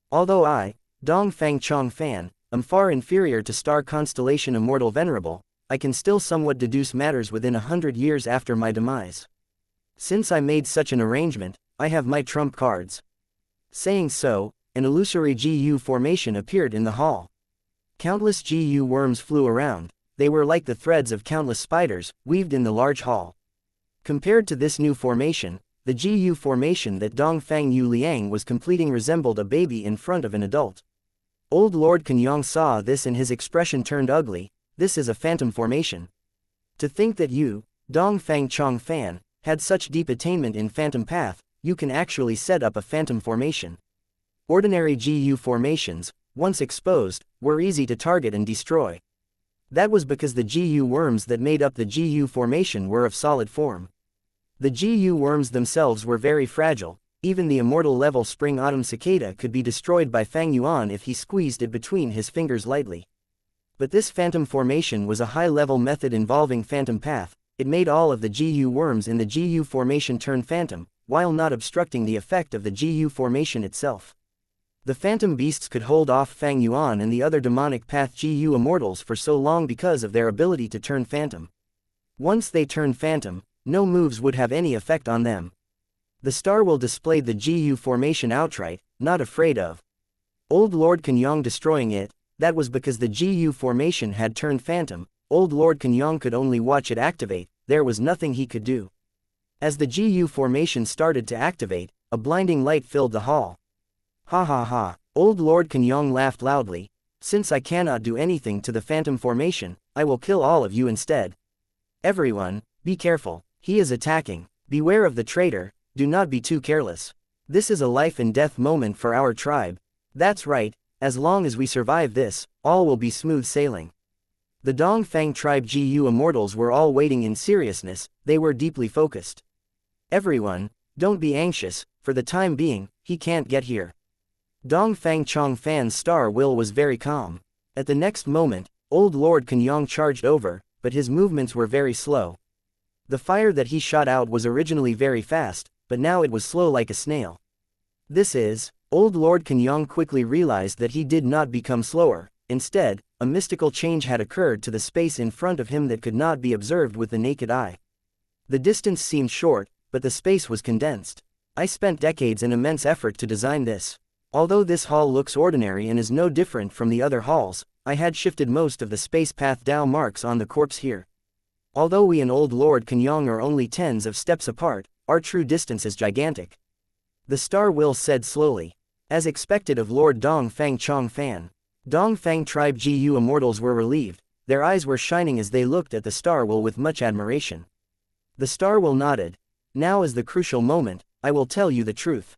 Although I, Dongfang Chongfan, am far inferior to star constellation Immortal Venerable, I can still somewhat deduce matters within 100 years after my demise. Since I made such an arrangement, I have my trump cards. Saying so, an illusory GU formation appeared in the hall. Countless GU worms flew around, they were like the threads of countless spiders, weaved in the large hall. Compared to this new formation, the GU formation that Dongfang Yu Liang was completing resembled a baby in front of an adult. Old Lord Kenyang saw this and his expression turned ugly. This is a phantom formation. To think that you, Dongfang Chongfan, had such deep attainment in phantom path, you can actually set up a phantom formation. Ordinary GU formations, once exposed, were easy to target and destroy. That was because the GU worms that made up the GU formation were of solid form. The GU worms themselves were very fragile, even the immortal level spring autumn cicada could be destroyed by Fang Yuan if he squeezed it between his fingers lightly. But this phantom formation was a high-level method involving phantom path. It made all of the GU worms in the GU formation turn phantom, while not obstructing the effect of the GU formation itself. The phantom beasts could hold off Fang Yuan and the other demonic path GU immortals for so long because of their ability to turn phantom. Once they turned phantom, no moves would have any effect on them. The star will display the GU formation outright, not afraid of Old Lord Kenyang destroying it. That was because the GU formation had turned phantom. Old Lord Kenyang could only watch it activate, there was nothing he could do. As the GU formation started to activate, a blinding light filled the hall. Ha ha ha, Old Lord Kenyang laughed loudly. Since I cannot do anything to the phantom formation, I will kill all of you instead. Everyone, be careful, he is attacking. Beware of the traitor, do not be too careless. This is a life and death moment for our tribe. That's right, as long as we survive this, all will be smooth sailing. The Dongfang tribe GU immortals were all waiting in seriousness, they were deeply focused. Everyone, don't be anxious, for the time being, he can't get here. Dongfang Chongfan's star will was very calm. At the next moment, Old Lord Kenyang charged over, but his movements were very slow. The fire that he shot out was originally very fast, but now it was slow like a snail. This is, Old Lord Kenyang quickly realized that he did not become slower. Instead, a mystical change had occurred to the space in front of him that could not be observed with the naked eye. The distance seemed short, but the space was condensed. I spent decades and immense effort to design this. Although this hall looks ordinary and is no different from the other halls, I had shifted most of the space path Dao marks on the corpse here. Although we and Old Lord Kenyang are only tens of steps apart, our true distance is gigantic. The star will said slowly. As expected of Lord Dongfang Chongfan. Dongfang tribe GU immortals were relieved, their eyes were shining as they looked at the star will with much admiration. The star will nodded. Now is the crucial moment, I will tell you the truth.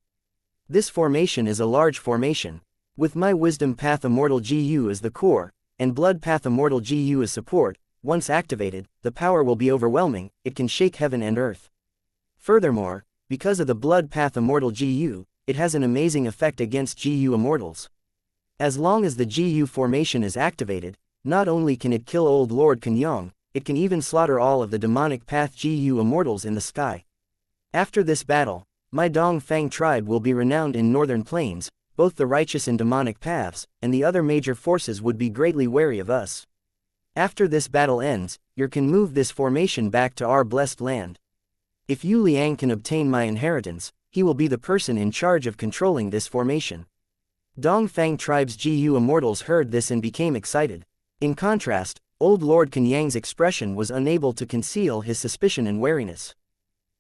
This formation is a large formation. With my Wisdom Path Immortal GU as the core, and Blood Path Immortal GU as support, once activated, the power will be overwhelming, it can shake heaven and earth. Furthermore, because of the Blood Path Immortal GU, it has an amazing effect against GU immortals. As long as the GU formation is activated, not only can it kill Old Lord Kenyang, it can even slaughter all of the demonic path GU immortals in the sky. After this battle, my Dongfang tribe will be renowned in northern plains, both the righteous and demonic paths, and the other major forces would be greatly wary of us. After this battle ends, you can move this formation back to our blessed land. If Yu Liang can obtain my inheritance, he will be the person in charge of controlling this formation. Dongfang tribe's GU immortals heard this and became excited. In contrast, Old Lord Kenyang's expression was unable to conceal his suspicion and wariness.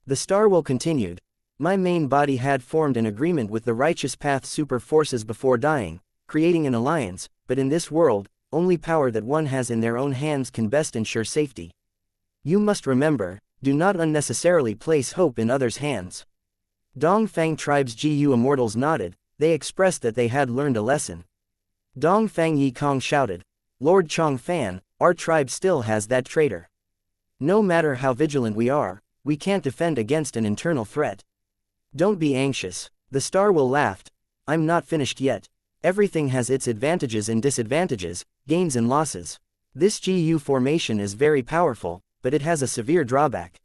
The star will continued. My main body had formed an agreement with the righteous path super forces before dying, creating an alliance, but in this world, only power that one has in their own hands can best ensure safety. You must remember, do not unnecessarily place hope in others' hands. Dongfang tribe's GU immortals nodded, they expressed that they had learned a lesson. Dongfang Yikong shouted, Lord Chongfan, our tribe still has that traitor. No matter how vigilant we are, we can't defend against an internal threat. Don't be anxious, the star will laughed. I'm not finished yet. Everything has its advantages and disadvantages, gains and losses. This GU formation is very powerful, but it has a severe drawback.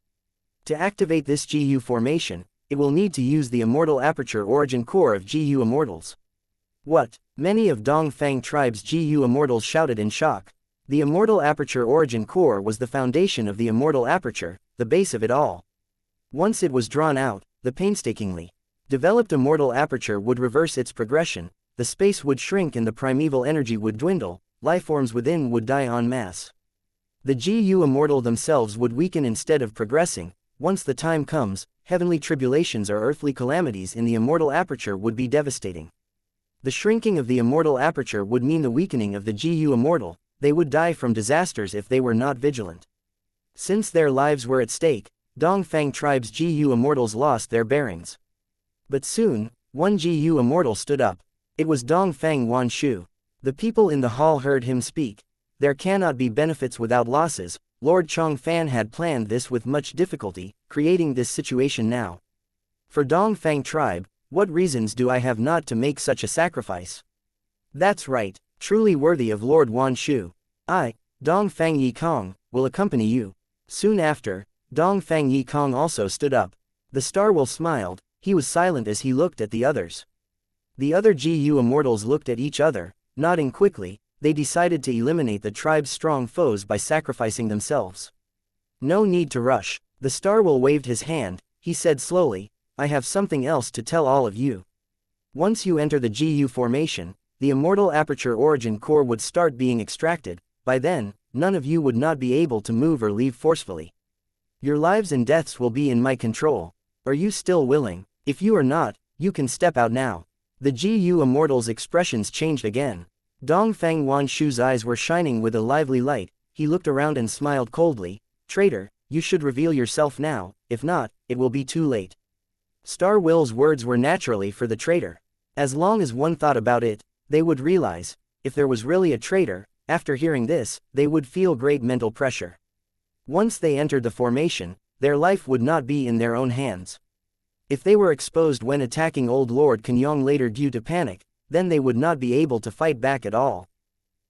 To activate this GU formation, it will need to use the Immortal Aperture Origin Core of GU Immortals. What? Many of Dongfang tribe's GU Immortals shouted in shock. The Immortal Aperture Origin Core was the foundation of the Immortal Aperture, the base of it all. Once it was drawn out, the painstakingly developed Immortal Aperture would reverse its progression, the space would shrink and the primeval energy would dwindle, lifeforms within would die en masse. The GU Immortal themselves would weaken instead of progressing. Once the time comes, heavenly tribulations or earthly calamities in the Immortal Aperture would be devastating. The shrinking of the Immortal Aperture would mean the weakening of the GU Immortal, they would die from disasters if they were not vigilant. Since their lives were at stake, Dongfang tribe's GU Immortals lost their bearings. But soon, one GU Immortal stood up. It was Dongfang Wanshu. The people in the hall heard him speak. There cannot be benefits without losses. Lord Chongfan had planned this with much difficulty, creating this situation now. For Dongfang tribe, what reasons do I have not to make such a sacrifice? That's right, truly worthy of Lord Wanshu. I, Dongfang Yikong, will accompany you. Soon after, Dongfang Yikong also stood up. The Starwolf smiled, he was silent as he looked at the others. The other GU Immortals looked at each other, nodding quickly. They decided to eliminate the tribe's strong foes by sacrificing themselves. No need to rush. The Starwolf waved his hand, he said slowly, I have something else to tell all of you. Once you enter the GU formation, the Immortal Aperture Origin Core would start being extracted. By then, none of you would not be able to move or leave forcefully. Your lives and deaths will be in my control. Are you still willing? If you are not, you can step out now. The GU Immortals' expressions changed again. Dongfang Wanshu's eyes were shining with a lively light, he looked around and smiled coldly, Traitor, you should reveal yourself now, if not, it will be too late. Star Will's words were naturally for the traitor. As long as one thought about it, they would realize, if there was really a traitor, after hearing this, they would feel great mental pressure. Once they entered the formation, their life would not be in their own hands. If they were exposed when attacking Old Lord Kenyong later due to panic, then they would not be able to fight back at all.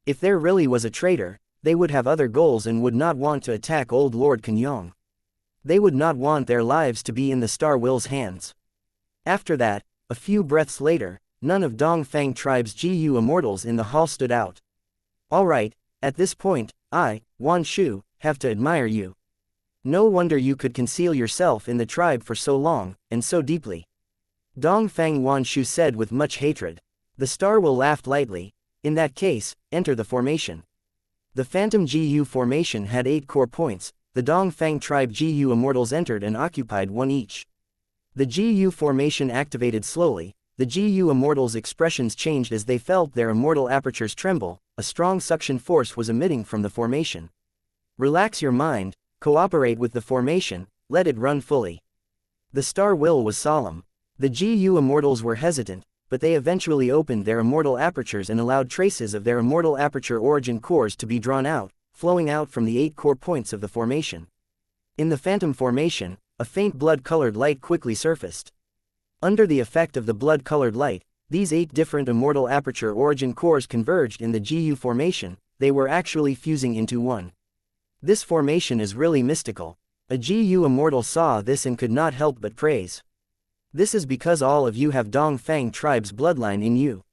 If there really was a traitor, they would have other goals and would not want to attack Old Lord Kenyong. They would not want their lives to be in the Star Will's hands. After that, a few breaths later, none of Dongfang tribe's GU Immortals in the hall stood out. Alright, at this point, I, Wanshu, have to admire you. No wonder you could conceal yourself in the tribe for so long, and so deeply. Dongfang Wanshu said with much hatred. The Starwolf laughed lightly. In that case, enter the formation. The Phantom GU formation had 8 core points. The Dongfang tribe GU Immortals entered and occupied 1 each. The GU formation activated slowly. The GU Immortals' expressions changed as they felt their immortal apertures tremble. A strong suction force was emitting from the formation. Relax your mind, cooperate with the formation, let it run fully. The Star Will was solemn. The GU Immortals were hesitant, but they eventually opened their immortal apertures and allowed traces of their Immortal Aperture Origin Cores to be drawn out, flowing out from the 8 core points of the formation. In the Phantom formation, a faint blood-colored light quickly surfaced. Under the effect of the blood-colored light, these 8 different Immortal Aperture Origin Cores converged in the GU formation. They were actually fusing into one. This formation is really mystical. A GU Immortal saw this and could not help but praise. This is because all of you have Dongfang tribe's bloodline in you.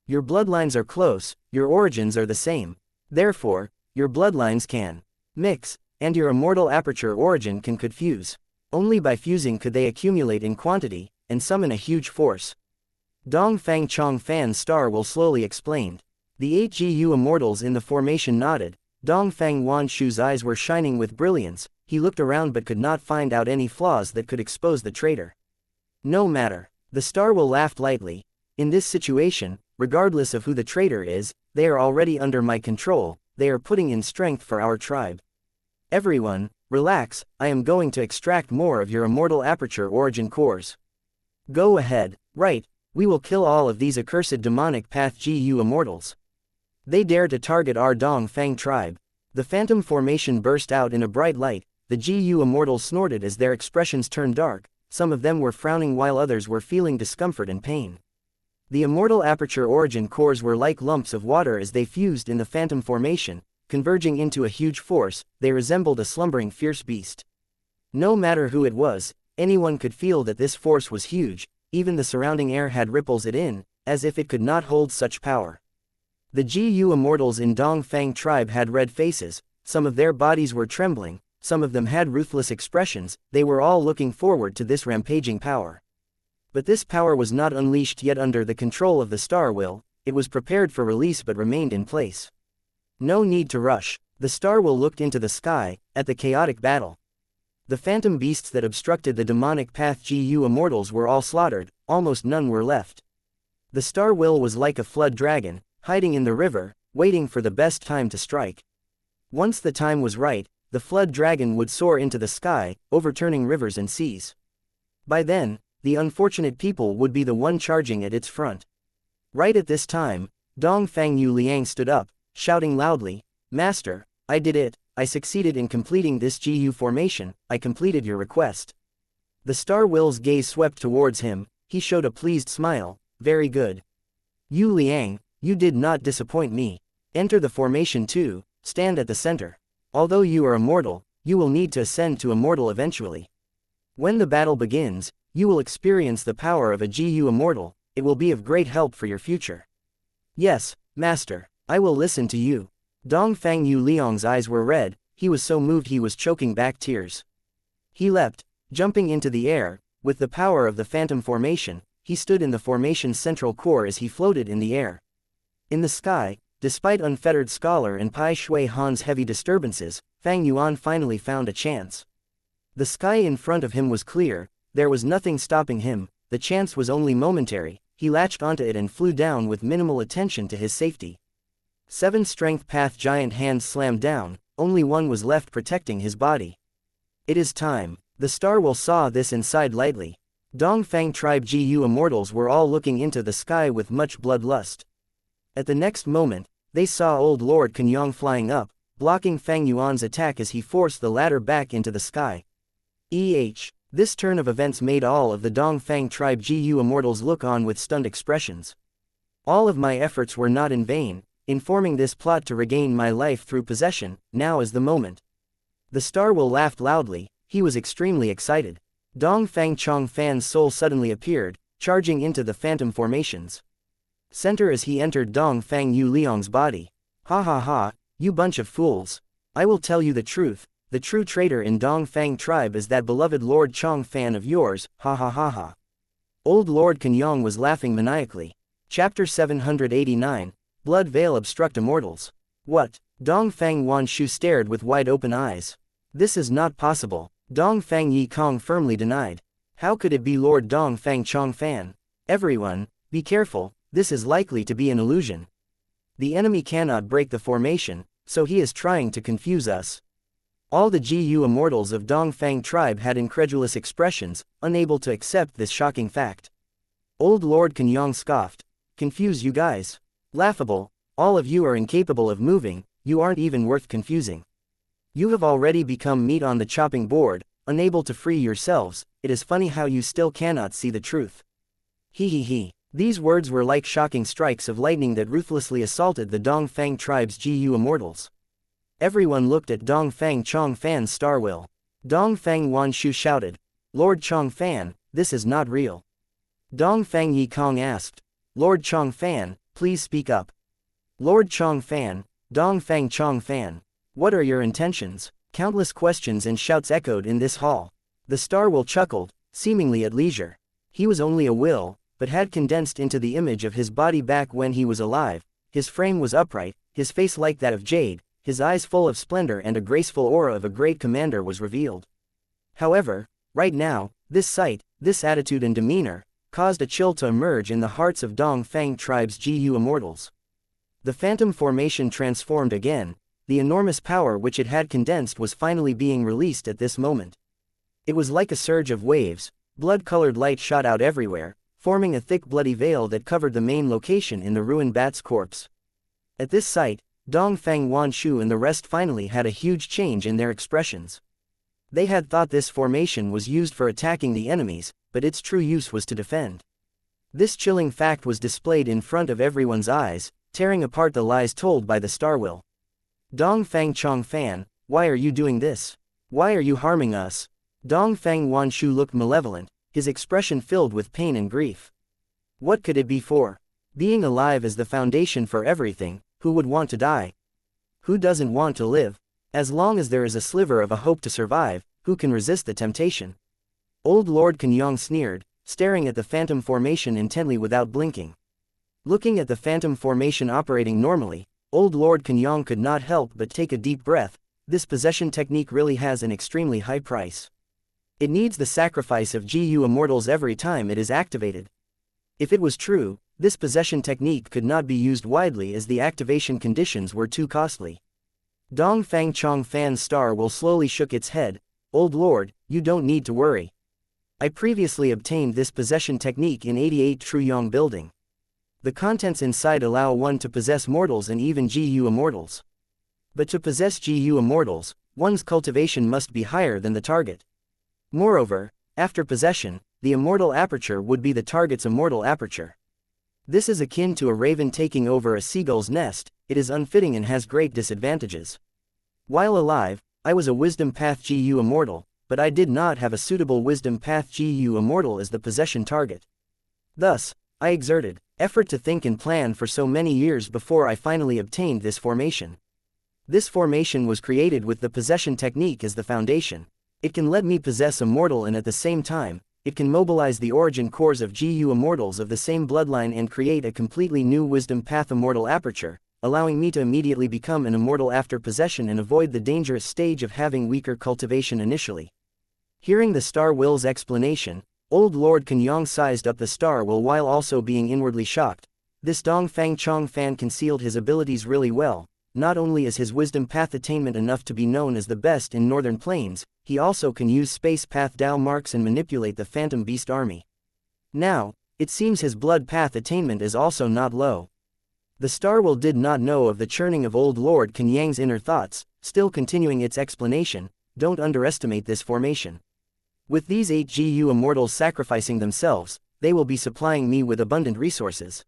Your bloodlines are close, your origins are the same. Therefore, your bloodlines can mix, and your Immortal Aperture origin can could fuse. Only by fusing could they accumulate in quantity, and summon a huge force. Dongfang Chongfan's star will slowly explained. The 8 GU Immortals in the formation nodded. Dongfang Wanshu's eyes were shining with brilliance. He looked around but could not find out any flaws that could expose the traitor. No matter. The Star will laughed lightly. In this situation, regardless of who the traitor is, they are already under my control. They are putting in strength for our tribe. Everyone, Relax, I am going to extract more of your immortal aperture origin cores. Go ahead. Right, we will kill all of these accursed demonic path GU immortals. They dare to target our Dongfang tribe. The phantom formation burst out in a bright light. The GU immortals snorted as their expressions turned dark. Some of them were frowning while others were feeling discomfort and pain. The immortal aperture origin cores were like lumps of water as they fused in the phantom formation, converging into a huge force. They resembled a slumbering fierce beast. No matter who it was, anyone could feel that this force was huge. Even the surrounding air had ripples it in, as if it could not hold such power. The GU immortals in Dongfang tribe had red faces, some of their bodies were trembling, some of them had ruthless expressions. They were all looking forward to this rampaging power. But this power was not unleashed yet under the control of the Star Will. It was prepared for release but remained in place. No need to rush. The Star Will looked into the sky, at the chaotic battle. The phantom beasts that obstructed the demonic path GU immortals were all slaughtered, almost none were left. The Star Will was like a flood dragon, hiding in the river, waiting for the best time to strike. Once the time was right, the flood dragon would soar into the sky, overturning rivers and seas. By then, the unfortunate people would be the one charging at its front. Right at this time, Dongfang Yu Liang stood up, shouting loudly, "Master, I did it, I succeeded in completing this GU formation, I completed your request." The Star Will's gaze swept towards him. He showed a pleased smile. "Very good. Yu Liang, you did not disappoint me. Enter the formation too, stand at the center. Although you are immortal, you will need to ascend to immortal eventually. When the battle begins, you will experience the power of a GU immortal. It will be of great help for your future." "Yes, Master, I will listen to you." Dongfang Yu Liang's eyes were red. He was so moved he was choking back tears. He leapt, jumping into the air. With the power of the phantom formation, he stood in the formation's central core as he floated in the air. In the sky, despite unfettered scholar and Pai Shui Han's heavy disturbances, Fang Yuan finally found a chance. The sky in front of him was clear. There was nothing stopping him. The chance was only momentary. He latched onto it and flew down with minimal attention to his safety. 7 strength path giant hands slammed down. Only one was left protecting his body. "It is time." The Star Will saw this and sighed lightly. Dongfang tribe GU immortals were all looking into the sky with much bloodlust. At the next moment, they saw old Lord Kenyang flying up, blocking Fang Yuan's attack as he forced the latter back into the sky. This turn of events made all of the Dongfang tribe GU immortals look on with stunned expressions. All of my efforts were not in vain. In forming this plot to regain my life through possession, now is the moment. The Star Will laughed loudly. He was extremely excited. Dongfang Chongfan's soul suddenly appeared, charging into the phantom formations center as he entered Dongfang Yu Liang's body. "Ha ha ha, you bunch of fools. I will tell you the truth. The true traitor in Dongfang tribe is that beloved Lord Chongfan of yours, ha ha ha ha." Old Lord Kenyang was laughing maniacally. Chapter 789, Blood Veil Obstruct Immortals. "What?" Dongfang Wanshu stared with wide-open eyes. "This is not possible," Dongfang Yi Kong firmly denied. "How could it be Lord Dongfang Chongfan? Everyone, be careful, this is likely to be an illusion. The enemy cannot break the formation, so he is trying to confuse us." All the GU immortals of Dongfang tribe had incredulous expressions, unable to accept this shocking fact. Old Lord Kenyang scoffed. "Confuse you guys? Laughable, all of you are incapable of moving, you aren't even worth confusing. You have already become meat on the chopping board, unable to free yourselves. It is funny how you still cannot see the truth. He he he." These words were like shocking strikes of lightning that ruthlessly assaulted the Dongfang tribe's GU immortals. Everyone looked at Dongfang Chongfan's Star Will. Dongfang Wanshu shouted, "Lord Chongfan, this is not real." Dongfang Yi Kong asked, "Lord Chongfan, please speak up." "Lord Chongfan, Dongfang Chongfan, what are your intentions?" Countless questions and shouts echoed in this hall. The Star Will chuckled, seemingly at leisure. He was only a will, but had condensed into the image of his body back when he was alive. His frame was upright, his face like that of jade, his eyes full of splendor, and a graceful aura of a great commander was revealed. However, right now, this sight, this attitude and demeanor, caused a chill to emerge in the hearts of Dongfang tribe's GU immortals. The phantom formation transformed again. the enormous power which it had condensed was finally being released at this moment. It was like a surge of waves, blood-colored light shot out everywhere, forming a thick bloody veil that covered the main location in the ruined bat's corpse. At this sight, Dongfang Wanshu and the rest finally had a huge change in their expressions. They had thought this formation was used for attacking the enemies, but its true use was to defend. This chilling fact was displayed in front of everyone's eyes, tearing apart the lies told by the Star Will. Dongfang Chongfan, why are you doing this? Why are you harming us? Dongfang Wanshu looked malevolent, his expression filled with pain and grief. What could it be for? Being alive is the foundation for everything. Who would want to die? Who doesn't want to live? As long as there is a sliver of a hope to survive, who can resist the temptation? Old Lord Kenyong sneered, staring at the phantom formation intently without blinking. Looking at the phantom formation operating normally, Old Lord Kenyong could not help but take a deep breath. This possession technique really has an extremely high price. It needs the sacrifice of GU immortals every time it is activated. If it was true, this possession technique could not be used widely as the activation conditions were too costly. Dongfang Chongfan's Star Will slowly shook its head. Old Lord, you don't need to worry. I previously obtained this possession technique in 88 Truyong building. The contents inside allow one to possess mortals and even GU immortals. But to possess GU immortals, one's cultivation must be higher than the target. Moreover, after possession, the immortal aperture would be the target's immortal aperture. This is akin to a raven taking over a seagull's nest. It is unfitting and has great disadvantages. While alive, I was a Wisdom Path GU Immortal, but I did not have a suitable Wisdom Path GU Immortal as the possession target. Thus, I exerted effort to think and plan for so many years before I finally obtained this formation. This formation was created with the possession technique as the foundation. It can let me possess a mortal and at the same time, it can mobilize the origin cores of GU immortals of the same bloodline and create a completely new Wisdom Path Immortal aperture, allowing me to immediately become an immortal after possession and avoid the dangerous stage of having weaker cultivation initially. Hearing the Star Will's explanation, Old Lord Kenyong sized up the Star Will while also being inwardly shocked. This Dongfang Chongfan concealed his abilities really well. Not only is his Wisdom Path attainment enough to be known as the best in Northern Plains, he also can use Space Path Dao marks and manipulate the Phantom Beast army. Now, it seems his Blood Path attainment is also not low. The Star Will did not know of the churning of Old Lord Kenyang's inner thoughts, still continuing its explanation. Don't underestimate this formation. With these 8 GU immortals sacrificing themselves, they will be supplying me with abundant resources.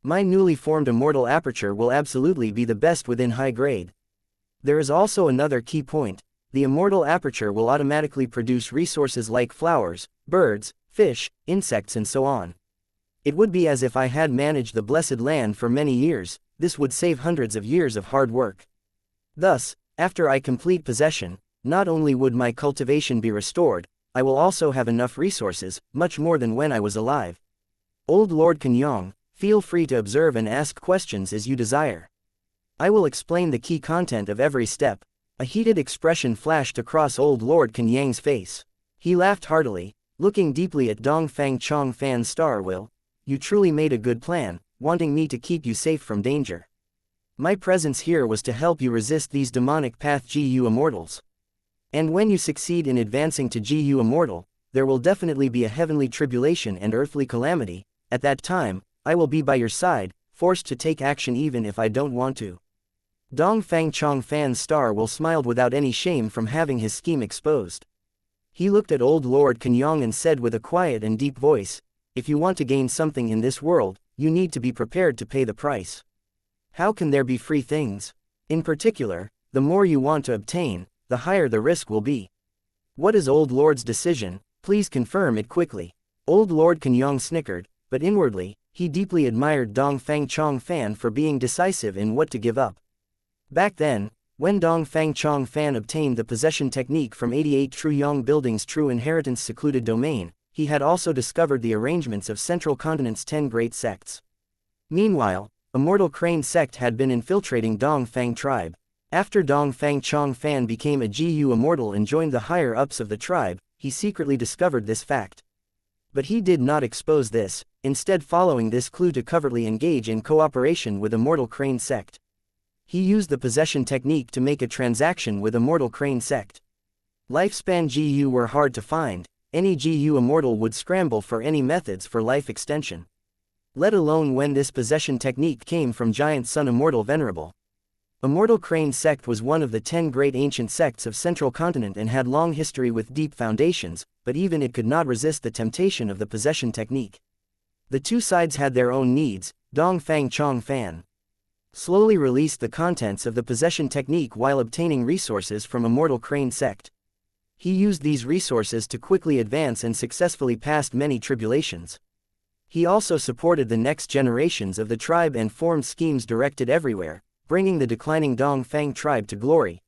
My newly formed immortal aperture will absolutely be the best within high grade. There is also another key point. The immortal aperture will automatically produce resources like flowers, birds, fish, insects and so on. It would be as if I had managed the blessed land for many years. This would save hundreds of years of hard work. Thus, after I complete possession, not only would my cultivation be restored, I will also have enough resources, much more than when I was alive. Old Lord Kenyong, feel free to observe and ask questions as you desire. I will explain the key content of every step. A heated expression flashed across Old Lord Kenyang's face. He laughed heartily, looking deeply at Dongfang Chongfan's Star Will. You truly made a good plan, wanting me to keep you safe from danger. My presence here was to help you resist these demonic path GU immortals. And when you succeed in advancing to GU immortal, there will definitely be a heavenly tribulation and earthly calamity. At that time, I will be by your side, forced to take action even if I don't want to. Dongfang Chongfan's Star Will smiled without any shame from having his scheme exposed. He looked at Old Lord Kenyong and said with a quiet and deep voice, if you want to gain something in this world, you need to be prepared to pay the price. How can there be free things? In particular, the more you want to obtain, the higher the risk will be. What is Old Lord's decision? Please confirm it quickly. Old Lord Kenyong snickered, but inwardly, he deeply admired Dongfang Chongfan for being decisive in what to give up. Back then, when Dongfang Chongfan obtained the possession technique from 88 Truyong Building's True Inheritance secluded domain, he had also discovered the arrangements of Central Continent's 10 great sects. Meanwhile, Immortal Crane sect had been infiltrating Dongfang tribe. After Dongfang Chongfan became a GU immortal and joined the higher-ups of the tribe, he secretly discovered this fact. But he did not expose this, instead following this clue to covertly engage in cooperation with Immortal Crane sect. He used the possession technique to make a transaction with Immortal Crane sect. Lifespan GU were hard to find, any GU Immortal would scramble for any methods for life extension. Let alone when this possession technique came from Giant Sun Immortal Venerable. Immortal Crane sect was one of the 10 great ancient sects of Central Continent and had long history with deep foundations, but even it could not resist the temptation of the possession technique. The two sides had their own needs. Dong Fang Chong Fan slowly released the contents of the possession technique while obtaining resources from Immortal Crane sect. He used these resources to quickly advance and successfully passed many tribulations. He also supported the next generations of the tribe and formed schemes directed everywhere, bringing the declining Dong Fang tribe to glory.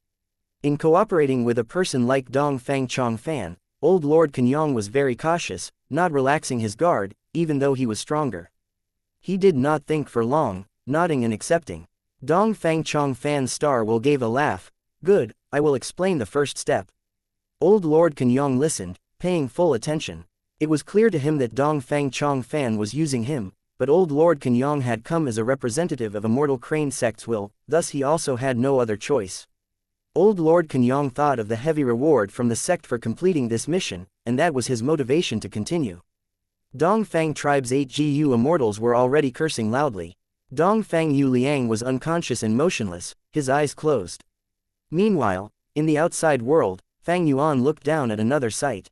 In cooperating with a person like Dong Fang Chong Fan, Old Lord Kenyong was very cautious, not relaxing his guard, even though he was stronger. He did not think for long, nodding and accepting. Dong Fang Chong Fan's star will gave a laugh. Good, I will explain the first step. Old Lord Kenyong listened, paying full attention. It was clear to him that Dong Fang Chong Fan was using him, but Old Lord Kenyong had come as a representative of Immortal Crane sect's will, thus he also had no other choice. Old Lord Kenyong thought of the heavy reward from the sect for completing this mission, and that was his motivation to continue. Dong Fang tribe's 8 GU immortals were already cursing loudly. Dong Fang Yu Liang was unconscious and motionless, his eyes closed. Meanwhile, in the outside world, Fang Yuan looked down at another sight.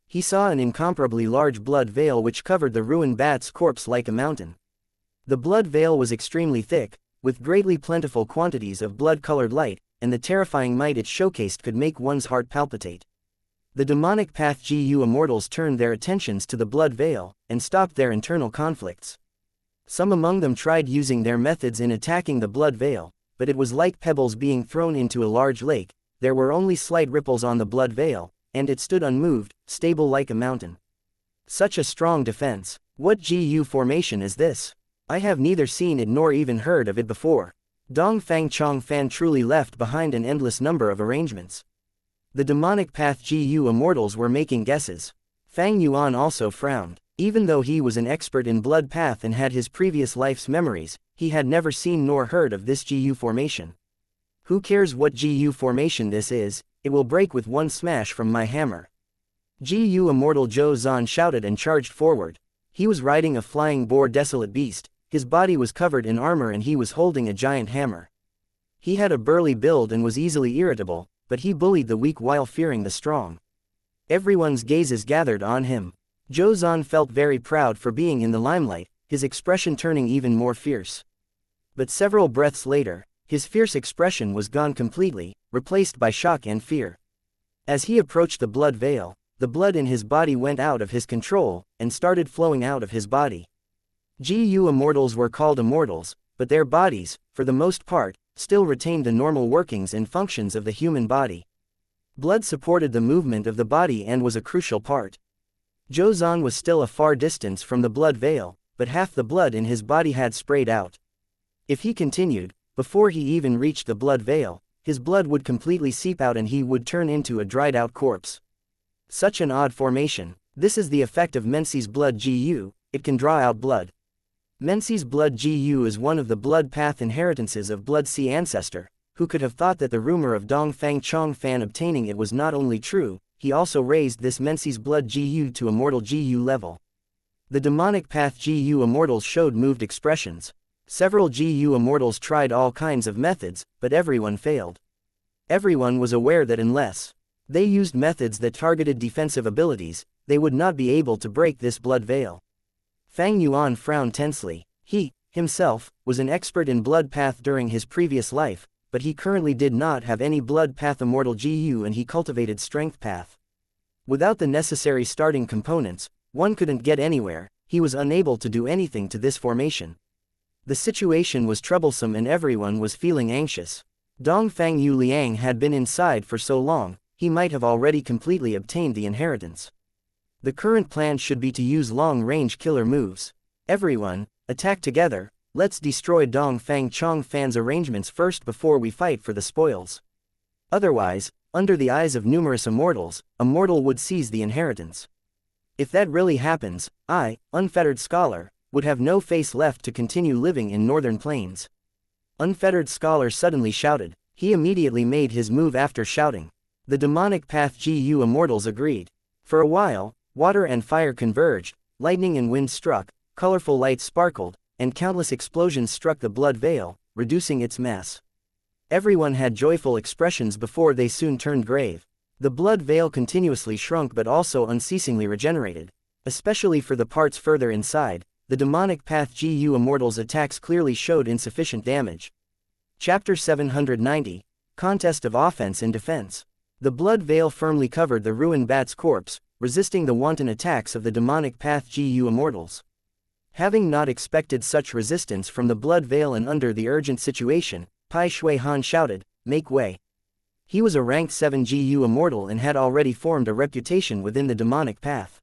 He saw an incomparably large blood veil which covered the ruined bat's corpse like a mountain. The blood veil was extremely thick, with greatly plentiful quantities of blood-colored light, and the terrifying might it showcased could make one's heart palpitate. The demonic path GU immortals turned their attentions to the blood veil, and stopped their internal conflicts. Some among them tried using their methods in attacking the blood veil, but it was like pebbles being thrown into a large lake. There were only slight ripples on the blood veil, and it stood unmoved, stable like a mountain. Such a strong defense. What GU formation is this? I have neither seen it nor even heard of it before. Dong Fang Chong Fan truly left behind an endless number of arrangements. The demonic path GU immortals were making guesses. Fang Yuan also frowned. Even though he was an expert in blood path and had his previous life's memories, he had never seen nor heard of this GU formation. Who cares what GU formation this is? It will break with one smash from my hammer. GU Immortal Zhou Zan shouted and charged forward. He was riding a flying boar desolate beast, his body was covered in armor and he was holding a giant hammer. He had a burly build and was easily irritable, but he bullied the weak while fearing the strong. Everyone's gazes gathered on him. Zhou Zan felt very proud for being in the limelight, his expression turning even more fierce. But several breaths later, his fierce expression was gone completely, replaced by shock and fear. As he approached the blood veil, the blood in his body went out of his control, and started flowing out of his body. GU immortals were called immortals, but their bodies, for the most part, still retained the normal workings and functions of the human body. Blood supported the movement of the body and was a crucial part. Zhou Zan was still a far distance from the blood veil, but half the blood in his body had sprayed out. If he continued, before he even reached the blood veil, his blood would completely seep out and he would turn into a dried-out corpse. Such an odd formation. This is the effect of Mensi's blood GU, it can draw out blood. Mensi's blood GU is one of the blood path inheritances of Blood Sea Ancestor. Who could have thought that the rumor of Dong Fang Chong Fan obtaining it was not only true, he also raised this Mensi's blood GU to Immortal GU level. The demonic path GU immortals showed moved expressions. Several GU immortals tried all kinds of methods, but everyone failed. Everyone was aware that unless they used methods that targeted defensive abilities, they would not be able to break this blood veil. Fang Yuan frowned tensely. He, himself, was an expert in blood path during his previous life, but he currently did not have any blood path immortal GU and he cultivated strength path. Without the necessary starting components, one couldn't get anywhere, he was unable to do anything to this formation. The situation was troublesome and everyone was feeling anxious. Dong Fang Yu Liang had been inside for so long, he might have already completely obtained the inheritance. The current plan should be to use long-range killer moves. Everyone, attack together, let's destroy Dong Fang Chong Fan's arrangements first before we fight for the spoils. Otherwise, under the eyes of numerous immortals, a mortal would seize the inheritance. If that really happens, I, unfettered scholar, would have no face left to continue living in Northern Plains. Unfettered Scholar suddenly shouted. He immediately made his move after shouting. The demonic path GU Immortals agreed. For a while, water and fire converged, lightning and wind struck, colorful lights sparkled, and countless explosions struck the blood veil, reducing its mass. Everyone had joyful expressions before they soon turned grave. The blood veil continuously shrunk but also unceasingly regenerated. Especially for the parts further inside, the demonic path GU Immortals attacks clearly showed insufficient damage. Chapter 790, Contest of Offense and Defense. The blood veil firmly covered the ruined bat's corpse, resisting the wanton attacks of the demonic path GU Immortals. Having not expected such resistance from the blood veil and under the urgent situation, Pai Shui Han shouted, "Make way." He was a rank 7 GU Immortal and had already formed a reputation within the demonic path.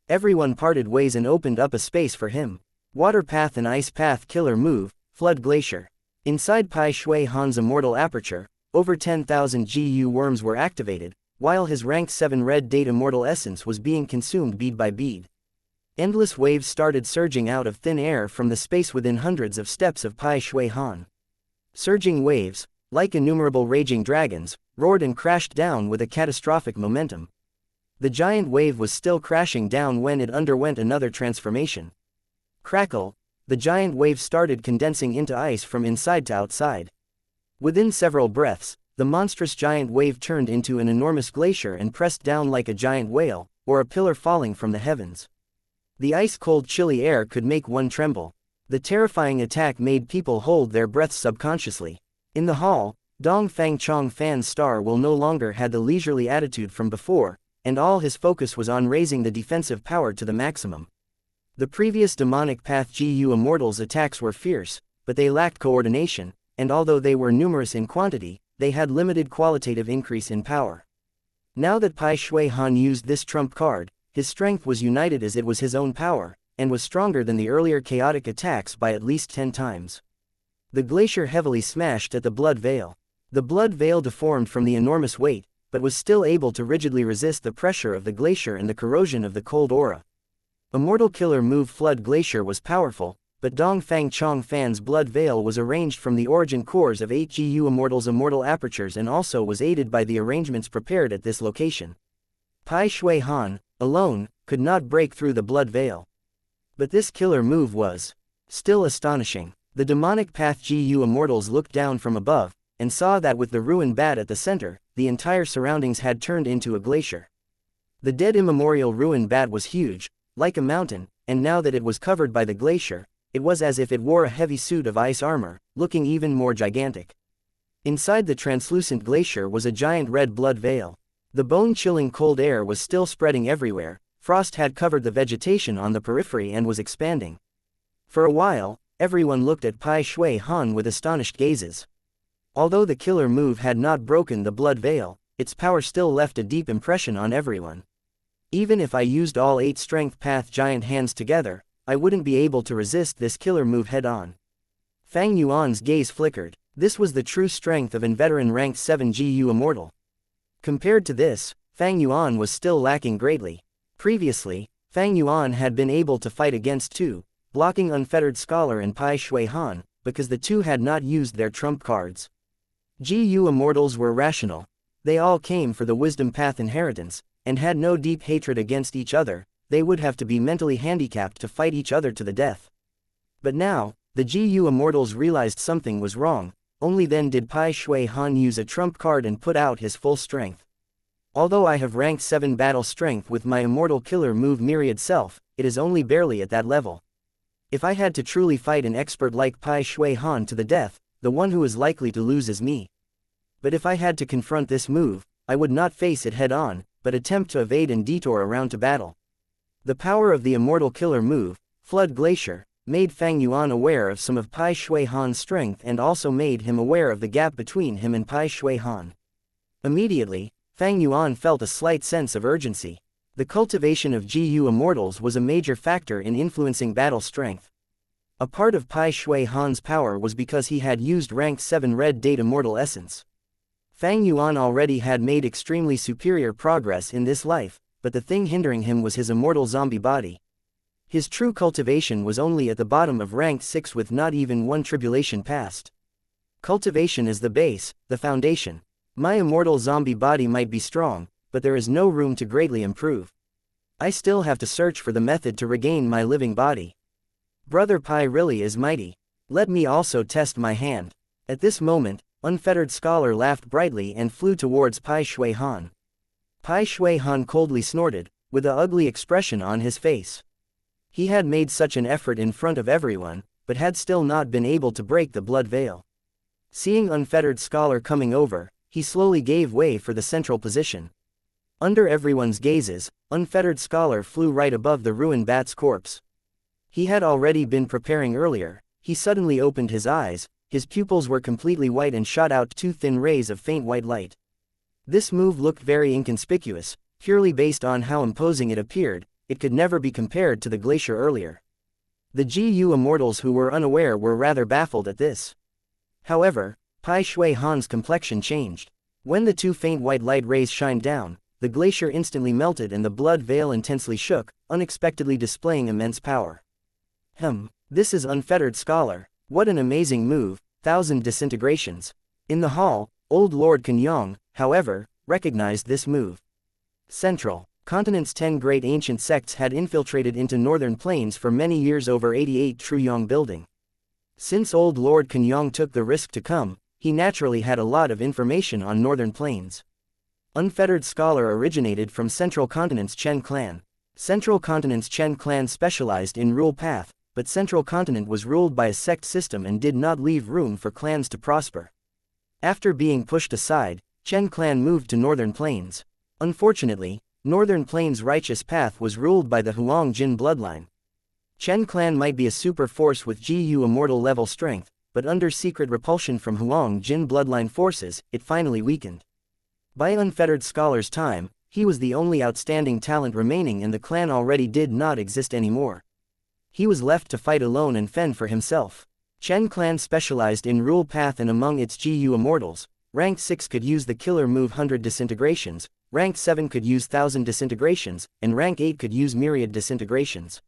Everyone parted ways and opened up a space for him. Water Path and Ice Path Killer Move, Flood Glacier. Inside Pai Shui Han's immortal aperture, over 10,000 GU worms were activated, while his rank 7 Red Date Immortal Essence was being consumed bead by bead. Endless waves started surging out of thin air from the space within hundreds of steps of Pai Shui Han. Surging waves, like innumerable raging dragons, roared and crashed down with a catastrophic momentum. The giant wave was still crashing down when it underwent another transformation. Crackle, the giant wave started condensing into ice from inside to outside. Within several breaths, the monstrous giant wave turned into an enormous glacier and pressed down like a giant whale, or a pillar falling from the heavens. The ice-cold chilly air could make one tremble. The terrifying attack made people hold their breaths subconsciously. In the hall, Dong Fang Chong Fan's star will no longer had the leisurely attitude from before, and all his focus was on raising the defensive power to the maximum. The previous demonic path GU Immortals attacks were fierce, but they lacked coordination, and although they were numerous in quantity, they had limited qualitative increase in power. Now that Pai Shui Han used this trump card, his strength was united as it was his own power, and was stronger than the earlier chaotic attacks by at least 10 times. The glacier heavily smashed at the blood veil. The blood veil deformed from the enormous weight, but was still able to rigidly resist the pressure of the glacier and the corrosion of the cold aura. Immortal Killer Move Flood Glacier was powerful, but Dong Fang Chong Fan's blood veil was arranged from the origin cores of 8 GU Immortals' immortal apertures and also was aided by the arrangements prepared at this location. Pai Shui Han, alone, could not break through the blood veil. But this killer move was still astonishing. The demonic path GU Immortals looked down from above, and saw that with the ruined bat at the center, the entire surroundings had turned into a glacier. The dead immemorial ruined bat was huge, like a mountain, and now that it was covered by the glacier, it was as if it wore a heavy suit of ice armor, looking even more gigantic. Inside the translucent glacier was a giant red blood veil. The bone-chilling cold air was still spreading everywhere, frost had covered the vegetation on the periphery and was expanding. For a while, everyone looked at Pai Shui Han with astonished gazes. Although the killer move had not broken the blood veil, its power still left a deep impression on everyone. Even if I used all 8 strength path giant hands together, I wouldn't be able to resist this killer move head-on. Fang Yuan's gaze flickered. This was the true strength of an inveterate ranked 7 GU Immortal. Compared to this, Fang Yuan was still lacking greatly. Previously, Fang Yuan had been able to fight against 2, blocking Unfettered Scholar and Pai Shui Han, because the 2 had not used their trump cards. GU Immortals were rational. They all came for the wisdom path inheritance, and had no deep hatred against each other. They would have to be mentally handicapped to fight each other to the death. But now, the GU Immortals realized something was wrong. Only then did Pai Shui Han use a trump card and put out his full strength. Although I have ranked 7 battle strength with my immortal killer move Myriad Self, it is only barely at that level. If I had to truly fight an expert like Pai Shui Han to the death, the one who is likely to lose is me. But if I had to confront this move, I would not face it head-on, but attempt to evade and detour around to battle. The power of the immortal killer move, Flood Glacier, made Fang Yuan aware of some of Pai Shui Han's strength and also made him aware of the gap between him and Pai Shui Han. Immediately, Fang Yuan felt a slight sense of urgency. The cultivation of GU Immortals was a major factor in influencing battle strength. A part of Pai Shui Han's power was because he had used rank 7 Red Date Immortal Essence. Fang Yuan already had made extremely superior progress in this life, but the thing hindering him was his immortal zombie body. His true cultivation was only at the bottom of rank 6 with not even one tribulation passed. Cultivation is the base, the foundation. My immortal zombie body might be strong, but there is no room to greatly improve. I still have to search for the method to regain my living body. Brother Pi really is mighty. Let me also test my hand. At this moment, Unfettered Scholar laughed brightly and flew towards Pai Shui Han. Pai Shui Han coldly snorted, with an ugly expression on his face. He had made such an effort in front of everyone, but had still not been able to break the blood veil. Seeing Unfettered Scholar coming over, he slowly gave way for the central position. Under everyone's gazes, Unfettered Scholar flew right above the ruined bat's corpse. He had already been preparing earlier. He suddenly opened his eyes, his pupils were completely white and shot out two thin rays of faint white light. This move looked very inconspicuous, purely based on how imposing it appeared. It could never be compared to the glacier earlier. The GU immortals who were unaware were rather baffled at this. However, Pai Shui Han's complexion changed. When the two faint white light rays shined down, the glacier instantly melted and the blood veil intensely shook, unexpectedly displaying immense power. This is Unfettered Scholar. What an amazing move, 1,000 disintegrations. In the hall, old Lord Kenyong, however, recognized this move. Central Continent's 10 great ancient sects had infiltrated into northern plains for many years over 88 Truyong building. Since old Lord Kenyong took the risk to come, he naturally had a lot of information on northern plains. Unfettered Scholar originated from Central Continent's Chen clan. Central Continent's Chen clan specialized in rule path, but Central Continent was ruled by a sect system and did not leave room for clans to prosper. After being pushed aside, Chen clan moved to northern plains. Unfortunately, Northern Plains' righteous path was ruled by the Huang Jin bloodline. Chen clan might be a super force with GU immortal level strength, but under secret repulsion from Huang Jin bloodline forces, it finally weakened. By Unfettered Scholar's time, he was the only outstanding talent remaining and the clan already did not exist anymore. He was left to fight alone and fend for himself. Chen clan specialized in rule path and among its GU immortals, rank 6 could use the killer move 100 disintegrations, rank 7 could use 1000 disintegrations, and rank 8 could use myriad disintegrations.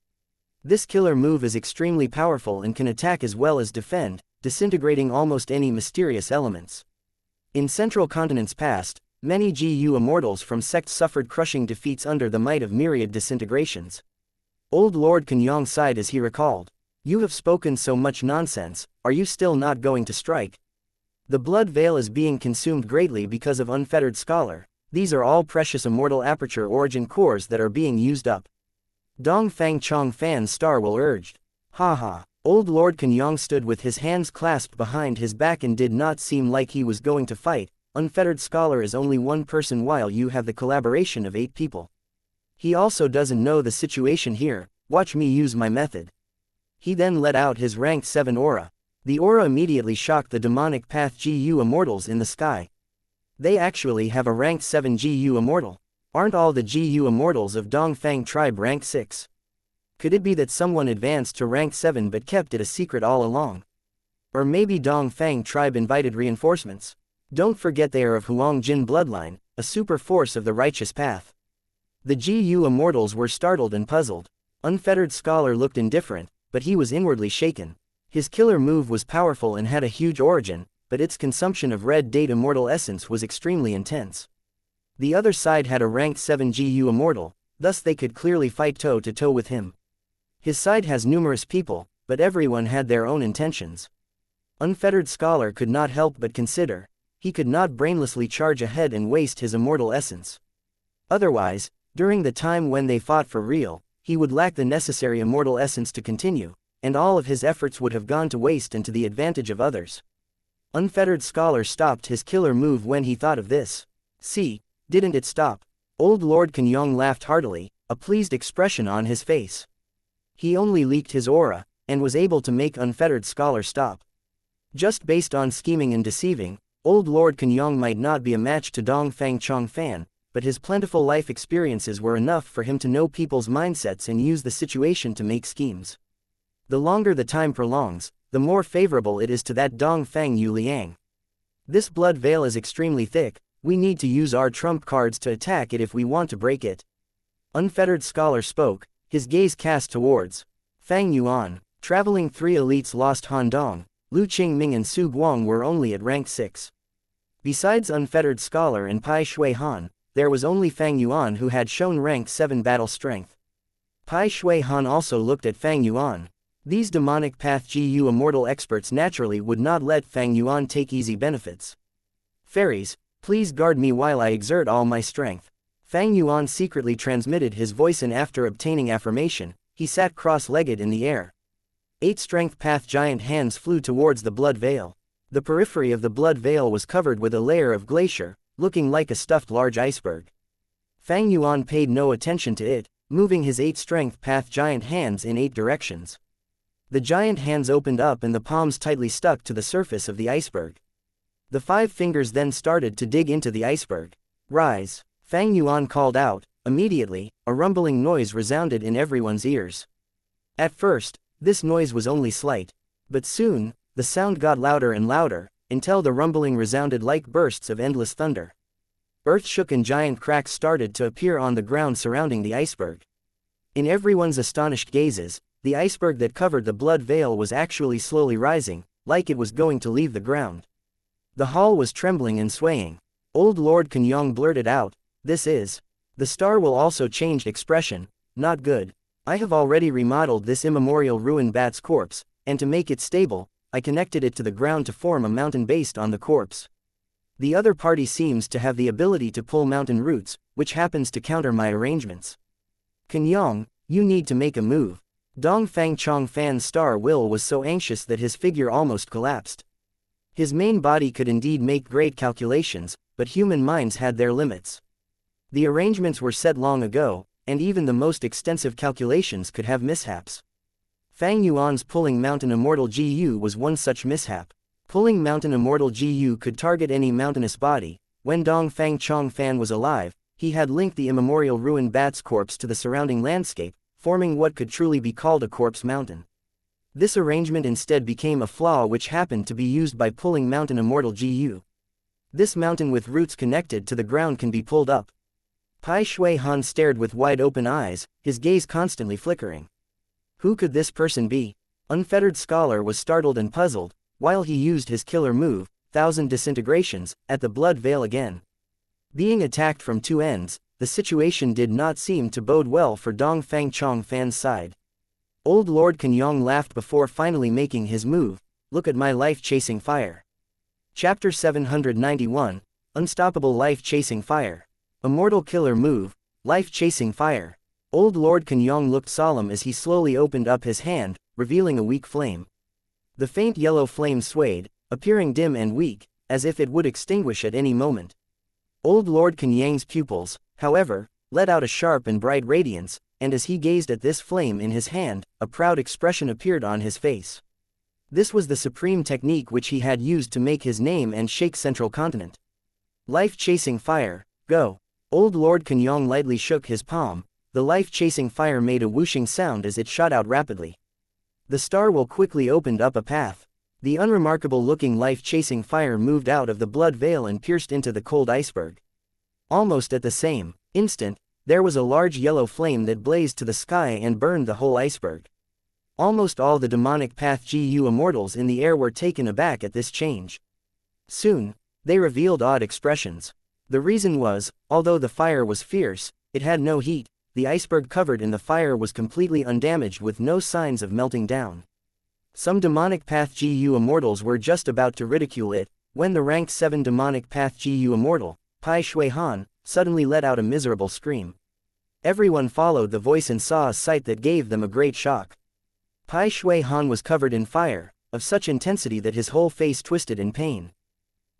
This killer move is extremely powerful and can attack as well as defend, disintegrating almost any mysterious elements. In Central Continent's past, many GU immortals from sects suffered crushing defeats under the might of myriad disintegrations. Old Lord Kenyong sighed as he recalled. You have spoken so much nonsense, are you still not going to strike? The blood veil is being consumed greatly because of Unfettered Scholar. These are all precious immortal aperture origin cores that are being used up. Dong Fang Chong Fan's Star will urged. Haha. Old Lord Kenyong stood with his hands clasped behind his back and did not seem like he was going to fight. Unfettered Scholar is only one person while you have the collaboration of 8 people. He also doesn't know the situation here, watch me use my method. He then let out his rank 7 aura. The aura immediately shocked the demonic path GU immortals in the sky. They actually have a rank 7 GU immortal. Aren't all the GU immortals of Dongfang tribe rank 6? Could it be that someone advanced to rank 7 but kept it a secret all along? Or maybe Dongfang tribe invited reinforcements? Don't forget they are of Huang Jin bloodline, a super force of the righteous path. The GU immortals were startled and puzzled. Unfettered Scholar looked indifferent, but he was inwardly shaken. His killer move was powerful and had a huge origin, but its consumption of red date immortal essence was extremely intense. The other side had a rank 7 GU immortal, thus they could clearly fight toe-to-toe with him. His side has numerous people, but everyone had their own intentions. Unfettered Scholar could not help but consider, he could not brainlessly charge ahead and waste his immortal essence. Otherwise, during the time when they fought for real, he would lack the necessary immortal essence to continue, and all of his efforts would have gone to waste and to the advantage of others. Unfettered Scholar stopped his killer move when he thought of this. See, didn't it stop? Old Lord Kenyong laughed heartily, a pleased expression on his face. He only leaked his aura, and was able to make Unfettered Scholar stop. Just based on scheming and deceiving, Old Lord Kenyong might not be a match to Dong Fang Chong Fan, but his plentiful life experiences were enough for him to know people's mindsets and use the situation to make schemes. The longer the time prolongs, the more favorable it is to that Dong Fang Yu Liang. This blood veil is extremely thick, we need to use our trump cards to attack it if we want to break it. Unfettered Scholar spoke, his gaze cast towards Fang Yuan. Traveling 3 elites lost Han Dong, Lu Qingming and Su Guang were only at rank 6. Besides Unfettered Scholar and Pai Shui Han, there was only Fang Yuan who had shown rank 7 battle strength. Pai Shui Han also looked at Fang Yuan. These demonic path GU immortal experts naturally would not let Fang Yuan take easy benefits. Fairies, please guard me while I exert all my strength. Fang Yuan secretly transmitted his voice, and after obtaining affirmation, he sat cross-legged in the air. 8 strength path giant hands flew towards the blood veil. The periphery of the blood veil was covered with a layer of glacier, looking like a stuffed large iceberg. Fang Yuan paid no attention to it, moving his 8 strength path giant hands in 8 directions. The giant hands opened up and the palms tightly stuck to the surface of the iceberg. The 5 fingers then started to dig into the iceberg. Rise! Fang Yuan called out. Immediately, a rumbling noise resounded in everyone's ears. At first, this noise was only slight. But soon, the sound got louder and louder, until the rumbling resounded like bursts of endless thunder. Earth shook and giant cracks started to appear on the ground surrounding the iceberg. In everyone's astonished gazes, the iceberg that covered the blood veil was actually slowly rising, like it was going to leave the ground. The hall was trembling and swaying. Old Lord Kenyong blurted out, "This is. The star will also change expression, not good. I have already remodeled this immemorial ruined bat's corpse, and to make it stable, I connected it to the ground to form a mountain based on the corpse. The other party seems to have the ability to pull mountain roots, which happens to counter my arrangements. Kenyong, you need to make a move." Dong Fang Chong Fan's star will was so anxious that his figure almost collapsed. His main body could indeed make great calculations, but human minds had their limits. The arrangements were set long ago, and even the most extensive calculations could have mishaps. Fang Yuan's pulling mountain immortal GU was one such mishap. Pulling mountain immortal GU could target any mountainous body. When Dong Fang Chong Fan was alive, he had linked the immemorial ruined bat's corpse to the surrounding landscape, forming what could truly be called a corpse mountain. This arrangement instead became a flaw which happened to be used by pulling mountain immortal GU. This mountain with roots connected to the ground can be pulled up. Pai Shui Han stared with wide open eyes, his gaze constantly flickering. Who could this person be? Unfettered Scholar was startled and puzzled, while he used his killer move, 1000 disintegrations, at the blood veil again. Being attacked from 2 ends, the situation did not seem to bode well for Dong Fang Chong Fan's side. Old Lord Kenyong laughed before finally making his move. "Look at my life-chasing fire." Chapter 791, Unstoppable Life-Chasing Fire. Immortal Killer Move, Life-Chasing Fire. Old Lord Kenyong looked solemn as he slowly opened up his hand, revealing a weak flame. The faint yellow flame swayed, appearing dim and weak, as if it would extinguish at any moment. Old Lord Kenyang's pupils, however, let out a sharp and bright radiance, and as he gazed at this flame in his hand, a proud expression appeared on his face. This was the supreme technique which he had used to make his name and shake Central Continent. Life-chasing fire, go! Old Lord Kenyong lightly shook his palm. The life-chasing fire made a whooshing sound as it shot out rapidly. The star will quickly opened up a path. The unremarkable-looking life-chasing fire moved out of the blood veil and pierced into the cold iceberg. Almost at the same instant, there was a large yellow flame that blazed to the sky and burned the whole iceberg. Almost all the demonic path GU immortals in the air were taken aback at this change. Soon, they revealed odd expressions. The reason was, although the fire was fierce, it had no heat. The iceberg covered in the fire was completely undamaged with no signs of melting down. Some demonic path GU immortals were just about to ridicule it, when the rank 7 demonic path GU immortal, Pai Shui Han, suddenly let out a miserable scream. Everyone followed the voice and saw a sight that gave them a great shock. Pai Shui Han was covered in fire, of such intensity that his whole face twisted in pain.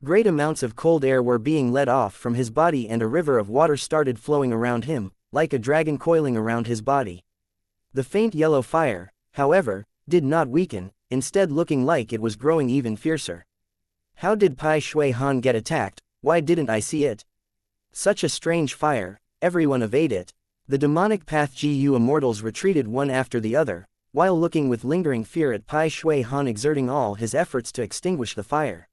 Great amounts of cold air were being let off from his body and a river of water started flowing around him, like a dragon coiling around his body. The faint yellow fire, however, did not weaken, instead looking like it was growing even fiercer. How did Pai Shui Han get attacked? Why didn't I see it? Such a strange fire, everyone evade it. The demonic path GU immortals retreated one after the other, while looking with lingering fear at Pai Shui Han exerting all his efforts to extinguish the fire.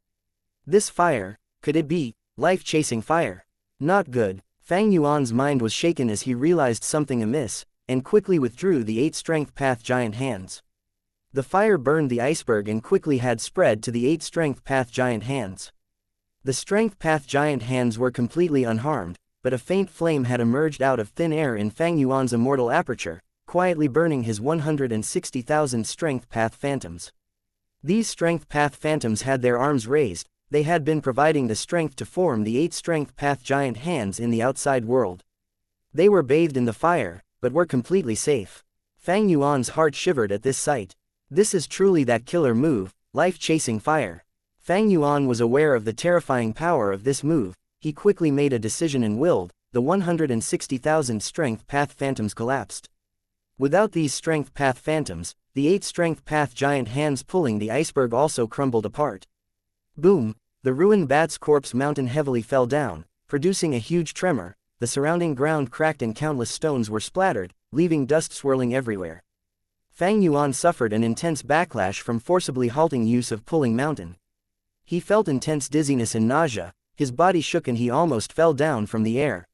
This fire, could it be life-chasing fire? Not good. Fang Yuan's mind was shaken as he realized something amiss, and quickly withdrew the 8 strength path giant hands. The fire burned the iceberg and quickly had spread to the 8 strength path giant hands. The strength path giant hands were completely unharmed, but a faint flame had emerged out of thin air in Fang Yuan's immortal aperture, quietly burning his 160,000 strength path phantoms. These strength path phantoms had their arms raised, they had been providing the strength to form the 8 strength path giant hands in the outside world. They were bathed in the fire, but were completely safe. Fang Yuan's heart shivered at this sight. This is truly that killer move, life-chasing fire. Fang Yuan was aware of the terrifying power of this move. He quickly made a decision and willed. The 160,000 strength path phantoms collapsed. Without these strength path phantoms, the 8 strength path giant hands pulling the iceberg also crumbled apart. Boom! The ruined bat's corpse mountain heavily fell down, producing a huge tremor. The surrounding ground cracked and countless stones were splattered, leaving dust swirling everywhere. Fang Yuan suffered an intense backlash from forcibly halting use of pulling mountain. He felt intense dizziness and nausea, his body shook and he almost fell down from the air.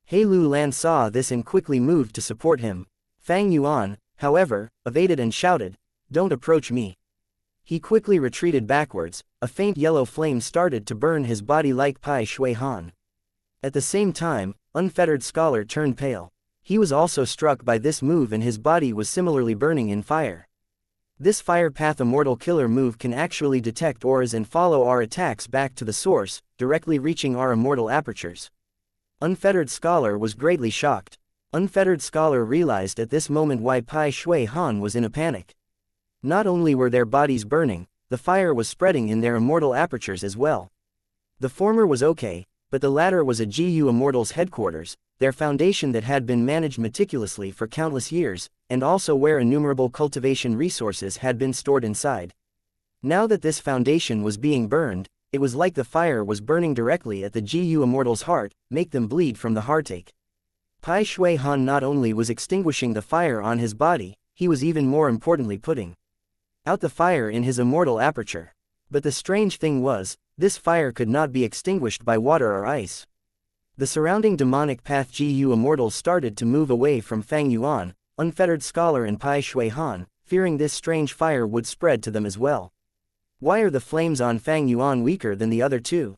He Lu Lan saw this and quickly moved to support him. Fang Yuan, however, evaded and shouted, "Don't approach me." He quickly retreated backwards. A faint yellow flame started to burn his body like Pai Shui Han. At the same time, Unfettered Scholar turned pale. He was also struck by this move and his body was similarly burning in fire. This Fire Path Immortal Killer move can actually detect auras and follow our attacks back to the source, directly reaching our immortal apertures. Unfettered Scholar was greatly shocked. Unfettered Scholar realized at this moment why Pai Shui Han was in a panic. Not only were their bodies burning, the fire was spreading in their immortal apertures as well. The former was okay, but the latter was a GU Immortal's headquarters, their foundation that had been managed meticulously for countless years, and also where innumerable cultivation resources had been stored inside. Now that this foundation was being burned, it was like the fire was burning directly at the GU Immortal's heart, make them bleed from the heartache. Pai Shui Han not only was extinguishing the fire on his body, he was even more importantly putting out the fire in his immortal aperture. But the strange thing was, this fire could not be extinguished by water or ice. The surrounding demonic path GU Immortals started to move away from Fang Yuan, Unfettered Scholar and Pai Shui Han, fearing this strange fire would spread to them as well. Why are the flames on Fang Yuan weaker than the other two?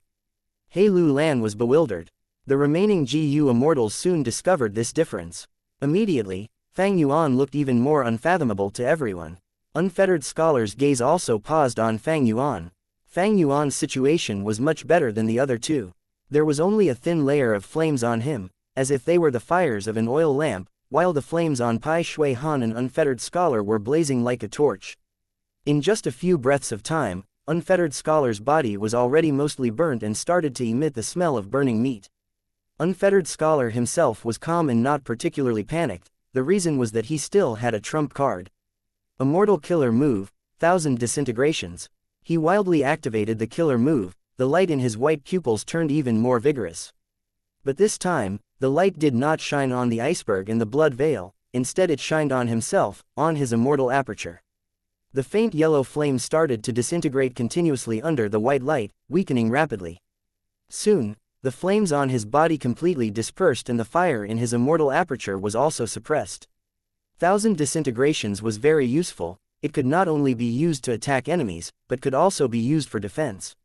He Lu Lan was bewildered. The remaining GU Immortals soon discovered this difference. Immediately, Fang Yuan looked even more unfathomable to everyone. Unfettered Scholar's gaze also paused on Fang Yuan. Fang Yuan's situation was much better than the other two. There was only a thin layer of flames on him, as if they were the fires of an oil lamp, while the flames on Pai Shui Han and Unfettered Scholar were blazing like a torch. In just a few breaths of time, Unfettered Scholar's body was already mostly burnt and started to emit the smell of burning meat. Unfettered Scholar himself was calm and not particularly panicked. The reason was that he still had a trump card. Immortal Killer Move, 1000 Disintegrations. He wildly activated the killer move. The light in his white pupils turned even more vigorous. But this time, the light did not shine on the iceberg and the blood veil, instead it shined on himself, on his immortal aperture. The faint yellow flame started to disintegrate continuously under the white light, weakening rapidly. Soon, the flames on his body completely dispersed and the fire in his immortal aperture was also suppressed. 1000 Disintegrations was very useful. It could not only be used to attack enemies, but could also be used for defense.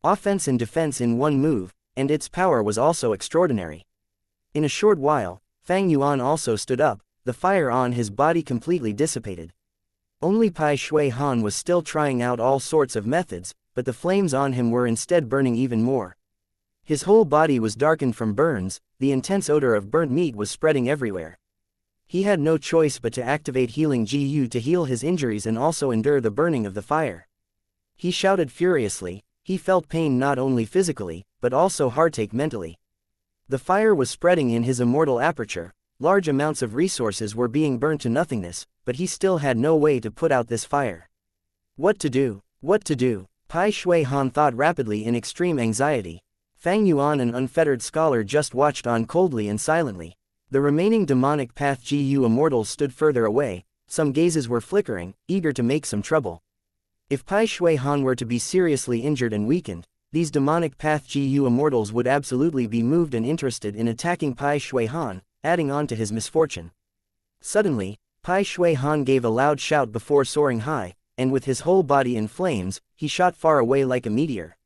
Offense and defense in one move, and its power was also extraordinary. In a short while, Fang Yuan also stood up, the fire on his body completely dissipated. Only Pai Shui Han was still trying out all sorts of methods, but the flames on him were instead burning even more. His whole body was darkened from burns, the intense odor of burnt meat was spreading everywhere. He had no choice but to activate Healing GU to heal his injuries and also endure the burning of the fire. He shouted furiously. He felt pain not only physically, but also heartache mentally. The fire was spreading in his immortal aperture, large amounts of resources were being burnt to nothingness, but he still had no way to put out this fire. What to do? What to do? Pai Shui Han thought rapidly in extreme anxiety. Fang Yuan and Unfettered Scholar just watched on coldly and silently. The remaining demonic path GU Immortals stood further away, some gazes were flickering, eager to make some trouble. If Pai Shui Han were to be seriously injured and weakened, these demonic path GU Immortals would absolutely be moved and interested in attacking Pai Shui Han, adding on to his misfortune. Suddenly, Pai Shui Han gave a loud shout before soaring high, and with his whole body in flames, he shot far away like a meteor.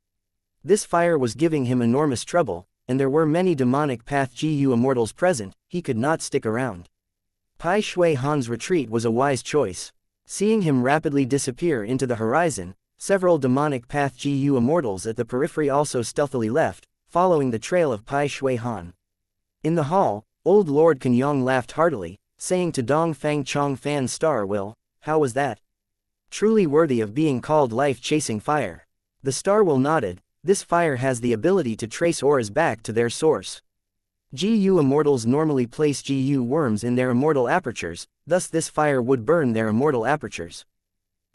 This fire was giving him enormous trouble, and there were many demonic path GU immortals present. He could not stick around. Pai Shui Han's retreat was a wise choice. Seeing him rapidly disappear into the horizon, several demonic path GU immortals at the periphery also stealthily left, following the trail of Pai Shui Han. In the hall, old Lord Kenyong laughed heartily, saying to Dong Fang Chong Fan's star, "Will, how was that? Truly worthy of being called life-chasing fire." The star will nodded. This fire has the ability to trace auras back to their source. GU immortals normally place GU worms in their immortal apertures, thus this fire would burn their immortal apertures.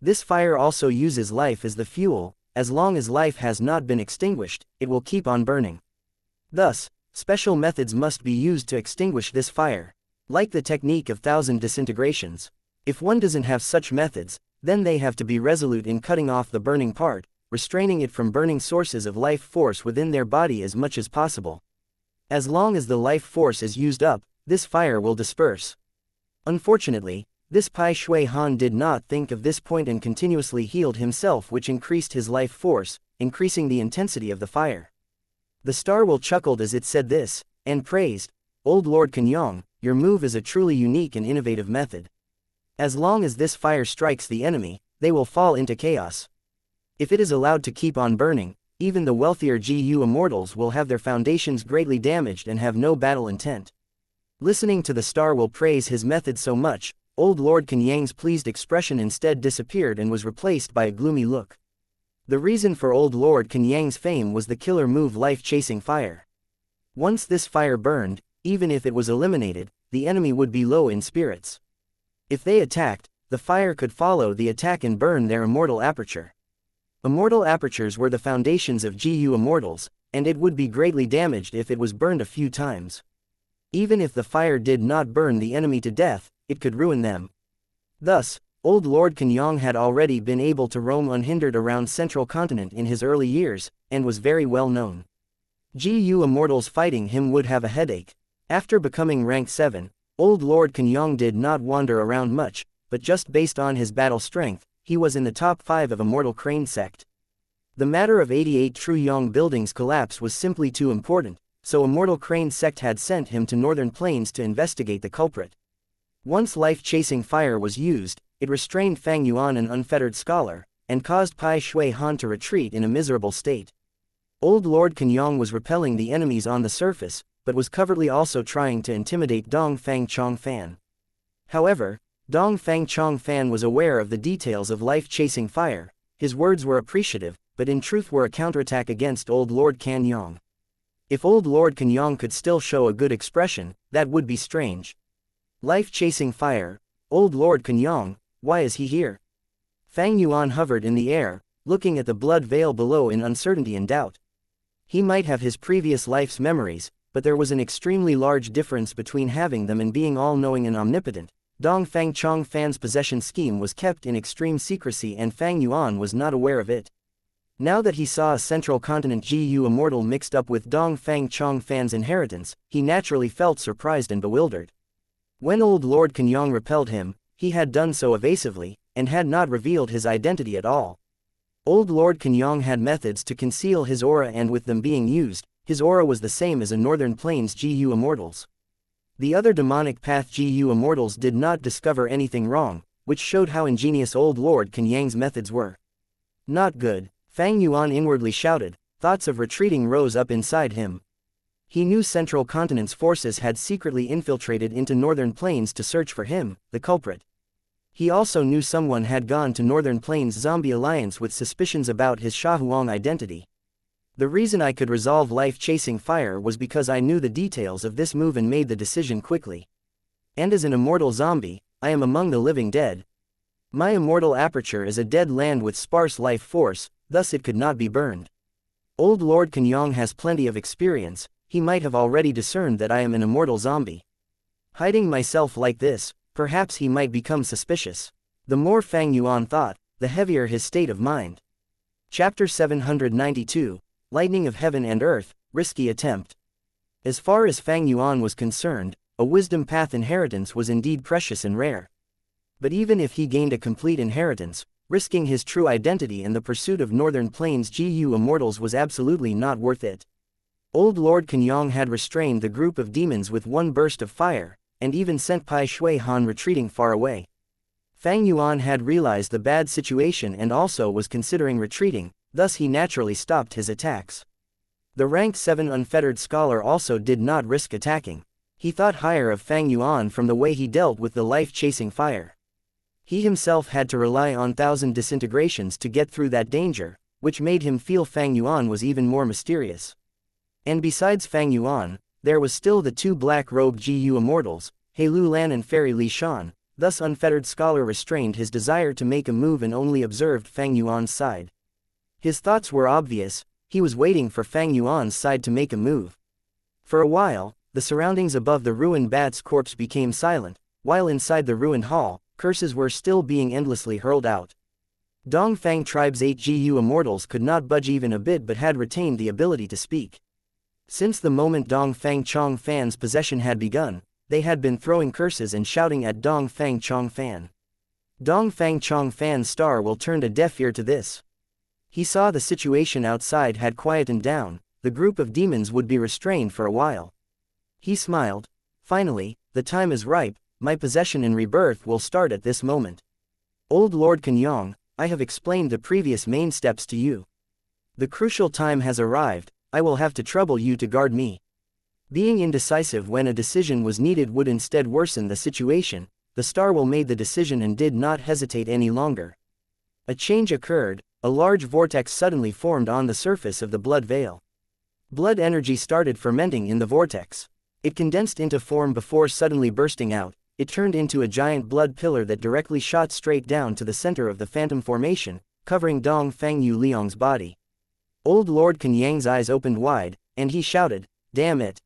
This fire also uses life as the fuel. As long as life has not been extinguished, it will keep on burning. Thus, special methods must be used to extinguish this fire. Like the technique of 1,000 disintegrations. If one doesn't have such methods, then they have to be resolute in cutting off the burning part, restraining it from burning sources of life force within their body as much as possible. As long as the life force is used up, this fire will disperse. Unfortunately, this Pai Shui Han did not think of this point and continuously healed himself, which increased his life force, increasing the intensity of the fire. The star will chuckled as it said this, and praised, "Old Lord Kenyong, your move is a truly unique and innovative method. As long as this fire strikes the enemy, they will fall into chaos. If it is allowed to keep on burning, even the wealthier GU immortals will have their foundations greatly damaged and have no battle intent." Listening to the star will praise his method so much, old Lord Kenyang's pleased expression instead disappeared and was replaced by a gloomy look. The reason for old Lord Kenyang's fame was the killer move life-chasing fire. Once this fire burned, even if it was eliminated, the enemy would be low in spirits. If they attacked, the fire could follow the attack and burn their immortal aperture. Immortal apertures were the foundations of GU immortals, and it would be greatly damaged if it was burned a few times. Even if the fire did not burn the enemy to death, it could ruin them. Thus, old Lord Kenyong had already been able to roam unhindered around Central Continent in his early years, and was very well known. GU immortals fighting him would have a headache. After becoming rank 7, old Lord Kenyong did not wander around much, but just based on his battle strength, he was in the top 5 of Immortal Crane sect. The matter of 88 True Yong buildings collapse was simply too important, so Immortal Crane sect had sent him to Northern Plains to investigate the culprit. Once life-chasing fire was used, it restrained Fang Yuan, an unfettered scholar, and caused Pai Shui Han to retreat in a miserable state. Old Lord Kenyong was repelling the enemies on the surface, but was covertly also trying to intimidate Dong Fang Chong Fan. However, Dong Fang Chong Fan was aware of the details of life-chasing fire. His words were appreciative, but in truth were a counterattack against old Lord Kenyong. If old Lord Kenyong could still show a good expression, that would be strange. Life-chasing fire, old Lord Kenyong, why is he here? Fang Yuan hovered in the air, looking at the blood veil below in uncertainty and doubt. He might have his previous life's memories, but there was an extremely large difference between having them and being all-knowing and omnipotent. Dong Fang Chong Fan's possession scheme was kept in extreme secrecy and Fang Yuan was not aware of it. Now that he saw a Central Continent GU immortal mixed up with Dong Fang Chong Fan's inheritance, he naturally felt surprised and bewildered. When old Lord Kenyong repelled him, he had done so evasively, and had not revealed his identity at all. Old Lord Kenyong had methods to conceal his aura, and with them being used, his aura was the same as a Northern Plains GU immortals. The other demonic path GU immortals did not discover anything wrong, which showed how ingenious old Lord Kenyang's methods were. Not good, Fang Yuan inwardly shouted. Thoughts of retreating rose up inside him. He knew Central Continent's forces had secretly infiltrated into Northern Plains to search for him, the culprit. He also knew someone had gone to Northern Plains Zombie Alliance with suspicions about his Shahuang identity. The reason I could resolve life-chasing fire was because I knew the details of this move and made the decision quickly. And as an immortal zombie, I am among the living dead. My immortal aperture is a dead land with sparse life force, thus it could not be burned. Old Lord Kenyong has plenty of experience. He might have already discerned that I am an immortal zombie. Hiding myself like this, perhaps he might become suspicious. The more Fang Yuan thought, the heavier his state of mind. Chapter 792, Lightning of Heaven and Earth, Risky Attempt. As far as Fang Yuan was concerned, a wisdom path inheritance was indeed precious and rare. But even if he gained a complete inheritance, risking his true identity in the pursuit of Northern Plains GU immortals was absolutely not worth it. Old Lord Kenyong had restrained the group of demons with one burst of fire, and even sent Pai Shui Han retreating far away. Fang Yuan had realized the bad situation and also was considering retreating, thus he naturally stopped his attacks. The rank 7 unfettered scholar also did not risk attacking. He thought higher of Fang Yuan from the way he dealt with the life-chasing fire. He himself had to rely on 1,000 disintegrations to get through that danger, which made him feel Fang Yuan was even more mysterious. And besides Fang Yuan, there was still the 2 black-robed GU immortals, He Lu Lan and Fairy Li Shan. Thus unfettered scholar restrained his desire to make a move and only observed Fang Yuan's side. His thoughts were obvious, he was waiting for Fang Yuan's side to make a move. For a while, the surroundings above the ruined bat's corpse became silent, while inside the ruined hall, curses were still being endlessly hurled out. Dongfang tribe's 8 GU immortals could not budge even a bit but had retained the ability to speak. Since the moment Dongfang Chongfan's possession had begun, they had been throwing curses and shouting at Dongfang Chongfan. Dongfang Chongfan's star will turn a deaf ear to this. He saw the situation outside had quietened down, the group of demons would be restrained for a while. He smiled. Finally, the time is ripe, my possession and rebirth will start at this moment. Old Lord Kenyong, I have explained the previous main steps to you. The crucial time has arrived, I will have to trouble you to guard me. Being indecisive when a decision was needed would instead worsen the situation. The star will made the decision and did not hesitate any longer. A change occurred, a large vortex suddenly formed on the surface of the blood veil. Blood energy started fermenting in the vortex. It condensed into form before suddenly bursting out. It turned into a giant blood pillar that directly shot straight down to the center of the phantom formation, covering Dong Fang Yu Liang's body. Old Lord Kenyang's eyes opened wide, and he shouted, "Damn it!"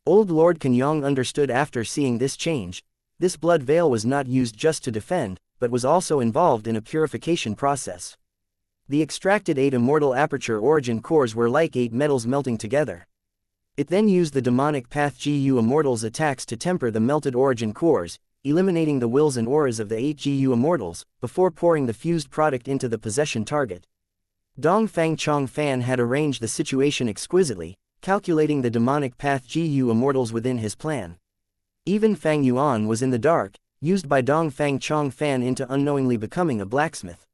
Old Lord Kenyong understood after seeing this change. This blood veil was not used just to defend, but was also involved in a purification process. The extracted 8 immortal aperture origin cores were like 8 metals melting together. It then used the demonic path GU immortals attacks to temper the melted origin cores, eliminating the wills and auras of the 8 GU immortals, before pouring the fused product into the possession target. Dongfang Chongfan had arranged the situation exquisitely, calculating the demonic path GU immortals within his plan. Even Fang Yuan was in the dark, used by Dongfang Chongfan into unknowingly becoming a blacksmith.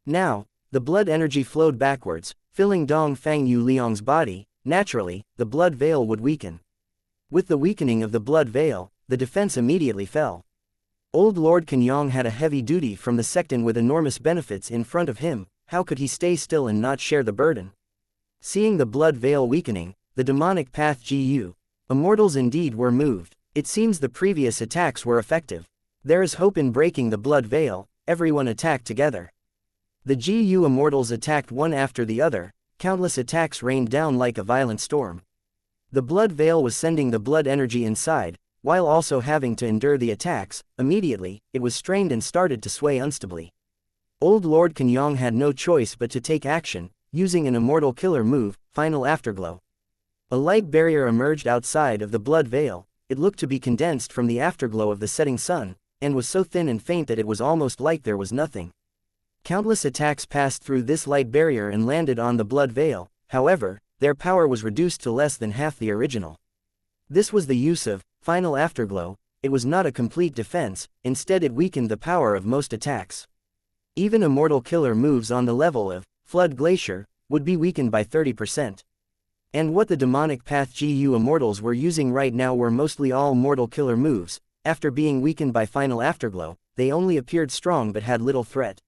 Now, the blood energy flowed backwards, filling Dongfang Yu Liang's body. Naturally, the blood veil would weaken. With the weakening of the blood veil, the defense immediately fell. Old Lord Kenyong had a heavy duty from the secton with enormous benefits in front of him. How could he stay still and not share the burden? Seeing the blood veil weakening, the demonic path GU immortals indeed were moved. It seems the previous attacks were effective. There is hope in breaking the blood veil. Everyone attacked together. The GU immortals attacked one after the other. Countless attacks rained down like a violent storm. The blood veil was sending the blood energy inside, while also having to endure the attacks. Immediately, it was strained and started to sway unstably. Old Lord Kenyong had no choice but to take action, using an immortal killer move, Final Afterglow. A light barrier emerged outside of the blood veil. It looked to be condensed from the afterglow of the setting sun, and was so thin and faint that it was almost like there was nothing. Countless attacks passed through this light barrier and landed on the blood veil. However, their power was reduced to less than half the original. This was the use of Final Afterglow. It was not a complete defense, instead it weakened the power of most attacks. Even immortal killer moves on the level of Flood Glacier would be weakened by 30%. And what the demonic path GU immortals were using right now were mostly all mortal killer moves. After being weakened by Final Afterglow, they only appeared strong but had little threat.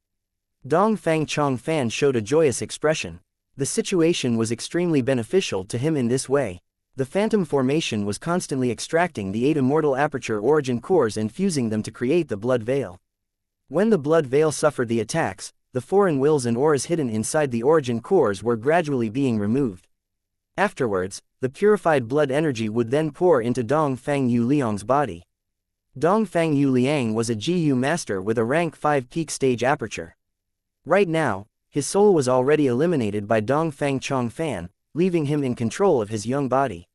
Dongfang Chongfan showed a joyous expression. The situation was extremely beneficial to him in this way. The phantom formation was constantly extracting the 8 immortal aperture origin cores and fusing them to create the blood veil. When the blood veil suffered the attacks, the foreign wills and auras hidden inside the origin cores were gradually being removed. Afterwards, the purified blood energy would then pour into Dongfang Yu Liang's body. Dongfang Yu Liang was a GU master with a rank 5 peak stage aperture. Right now, his soul was already eliminated by Dongfang Chongfan, leaving him in control of his young body.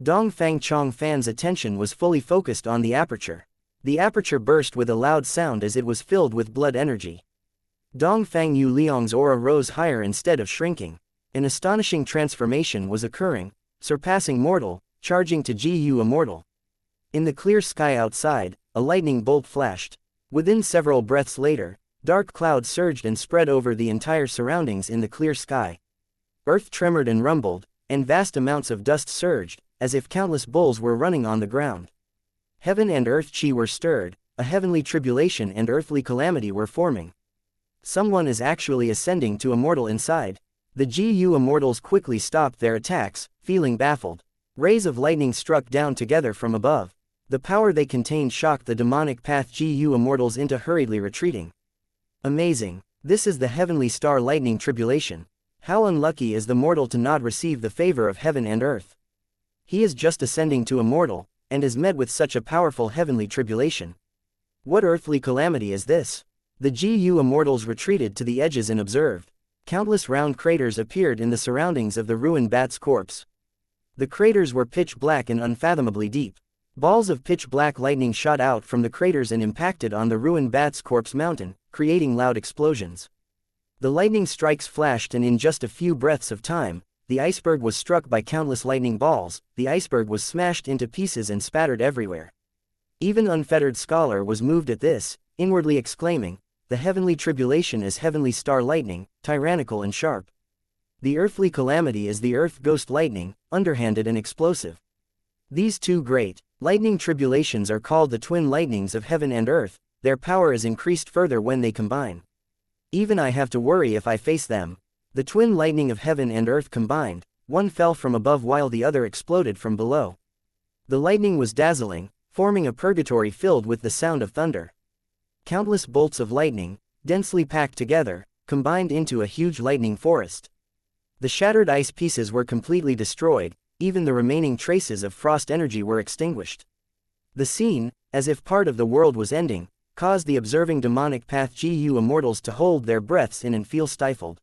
Dongfang Chongfan's attention was fully focused on the aperture. The aperture burst with a loud sound as it was filled with blood energy. Dongfang Yu Liang's aura rose higher instead of shrinking. An astonishing transformation was occurring, surpassing mortal, charging to Gu Immortal. In the clear sky outside, a lightning bolt flashed. Within several breaths later, dark clouds surged and spread over the entire surroundings in the clear sky. Earth tremored and rumbled, and vast amounts of dust surged, as if countless bulls were running on the ground. Heaven and earth chi were stirred, a heavenly tribulation and earthly calamity were forming. Someone is actually ascending to Immortal inside. The Gu Immortals quickly stopped their attacks, feeling baffled. Rays of lightning struck down together from above. The power they contained shocked the demonic path Gu Immortals into hurriedly retreating. Amazing. This is the heavenly star lightning tribulation. How unlucky is the mortal to not receive the favor of heaven and earth. He is just ascending to Immortal, and is met with such a powerful heavenly tribulation. What earthly calamity is this? The Gu Immortals retreated to the edges and observed. Countless round craters appeared in the surroundings of the ruined bat's corpse. The craters were pitch black and unfathomably deep. Balls of pitch black lightning shot out from the craters and impacted on the ruined bat's corpse mountain, creating loud explosions. The lightning strikes flashed, and in just a few breaths of time, the iceberg was struck by countless lightning balls. The iceberg was smashed into pieces and spattered everywhere. Even unfettered scholar was moved at this, inwardly exclaiming, "The heavenly tribulation is heavenly star lightning, tyrannical and sharp. The earthly calamity is the earth ghost lightning, underhanded and explosive." These two great, lightning tribulations are called the twin lightnings of heaven and earth. Their power is increased further when they combine. Even I have to worry if I face them. The twin lightning of heaven and earth combined, one fell from above while the other exploded from below. The lightning was dazzling, forming a purgatory filled with the sound of thunder. Countless bolts of lightning, densely packed together, combined into a huge lightning forest. The shattered ice pieces were completely destroyed, even the remaining traces of frost energy were extinguished. The scene, as if part of the world was ending, caused the observing demonic path Gu Immortals to hold their breaths in and feel stifled.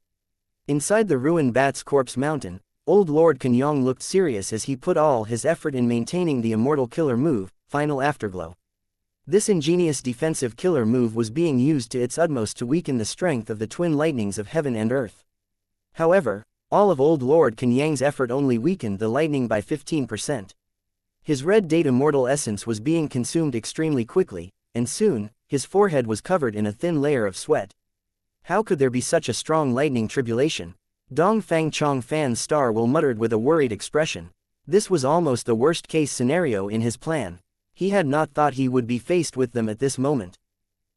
Inside the ruined bat's corpse mountain, old Lord Kenyong looked serious as he put all his effort in maintaining the immortal killer move, Final Afterglow. This ingenious defensive killer move was being used to its utmost to weaken the strength of the twin lightnings of heaven and earth. However, all of old Lord Kenyang's effort only weakened the lightning by 15%. His red date immortal essence was being consumed extremely quickly, and soon, his forehead was covered in a thin layer of sweat. How could there be such a strong lightning tribulation? Dong Fang Chong Fan's star will muttered with a worried expression. This was almost the worst-case scenario in his plan. He had not thought he would be faced with them at this moment.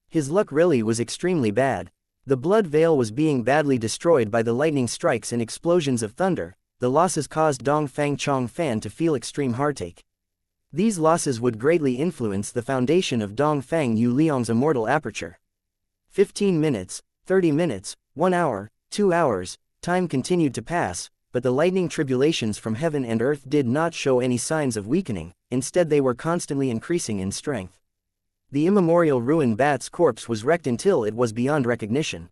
His luck really was extremely bad. The blood veil was being badly destroyed by the lightning strikes and explosions of thunder. The losses caused Dong Fang Chong Fan to feel extreme heartache. These losses would greatly influence the foundation of Dong Fang Yu Liang's immortal aperture. 15 minutes, 30 minutes, 1 hour, 2 hours, time continued to pass, but the lightning tribulations from heaven and earth did not show any signs of weakening. Instead they were constantly increasing in strength. The immemorial ruined bat's corpse was wrecked until it was beyond recognition.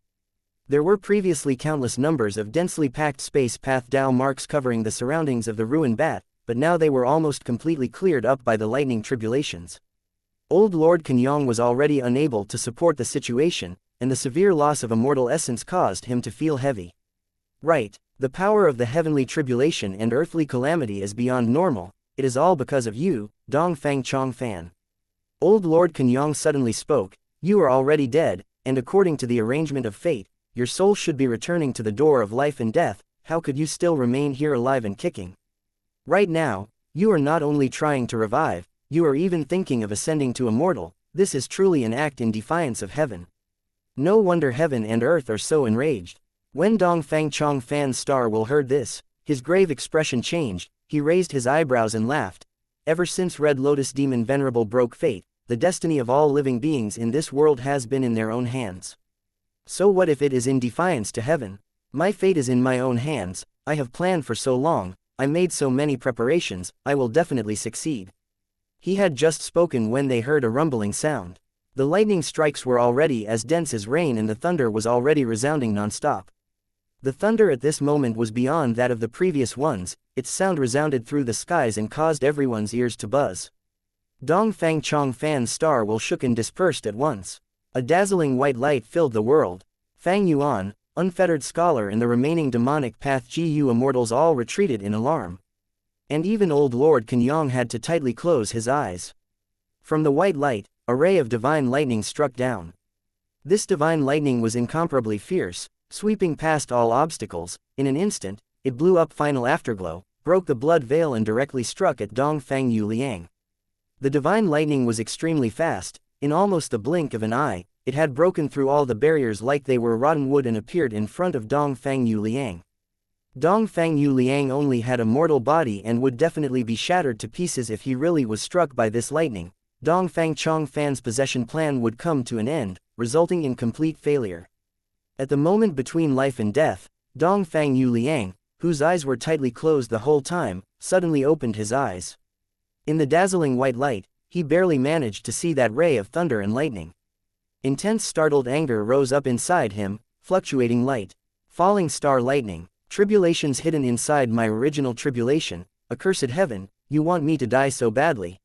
There were previously countless numbers of densely packed space path Dao marks covering the surroundings of the ruined bat, but now they were almost completely cleared up by the lightning tribulations. Old Lord Kenyong was already unable to support the situation, and the severe loss of immortal essence caused him to feel heavy. Right, the power of the heavenly tribulation and earthly calamity is beyond normal. It is all because of you, Dong Fang Chong Fan. Old Lord Kenyong suddenly spoke. You are already dead, and according to the arrangement of fate, your soul should be returning to the door of life and death. How could you still remain here alive and kicking? Right now, you are not only trying to revive, you are even thinking of ascending to Immortal. This is truly an act in defiance of heaven. No wonder heaven and earth are so enraged. When Dong Fang Chong Fan's star will heard this, his grave expression changed. He raised his eyebrows and laughed. Ever since Red Lotus Demon Venerable broke fate, the destiny of all living beings in this world has been in their own hands. So what if it is in defiance to heaven? My fate is in my own hands. I have planned for so long, I made so many preparations, I will definitely succeed. He had just spoken when they heard a rumbling sound. The lightning strikes were already as dense as rain and the thunder was already resounding non-stop. The thunder at this moment was beyond that of the previous ones. Its sound resounded through the skies and caused everyone's ears to buzz. Dongfang Chongfan's star will shook and dispersed at once. A dazzling white light filled the world. Fang Yuan, unfettered scholar, and the remaining demonic path GU immortals all retreated in alarm. And even old Lord Kenyong had to tightly close his eyes. From the white light, a ray of divine lightning struck down. This divine lightning was incomparably fierce, sweeping past all obstacles. In an instant, it blew up final afterglow, broke the blood veil and directly struck at Dongfang Yu Liang. The divine lightning was extremely fast. In almost the blink of an eye, it had broken through all the barriers like they were rotten wood and appeared in front of Dongfang Yu Liang. Dongfang Yu Liang only had a mortal body and would definitely be shattered to pieces if he really was struck by this lightning. Dongfang Chongfan's possession plan would come to an end, resulting in complete failure. At the moment between life and death, Dongfang Yu Liang, whose eyes were tightly closed the whole time, suddenly opened his eyes. In the dazzling white light, he barely managed to see that ray of thunder and lightning. Intense startled anger rose up inside him, fluctuating light. Falling star lightning. Tribulations hidden inside my original tribulation. Accursed heaven, you want me to die so badly?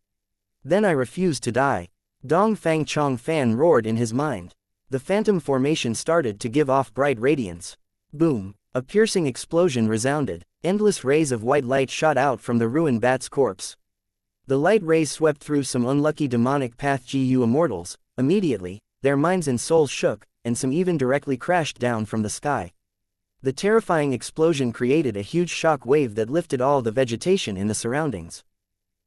Then I refuse to die. Dongfang Chongfan roared in his mind. The phantom formation started to give off bright radiance. Boom! A piercing explosion resounded. Endless rays of white light shot out from the ruined bat's corpse. The light rays swept through some unlucky demonic path GU immortals. Immediately, their minds and souls shook, and some even directly crashed down from the sky. The terrifying explosion created a huge shock wave that lifted all the vegetation in the surroundings.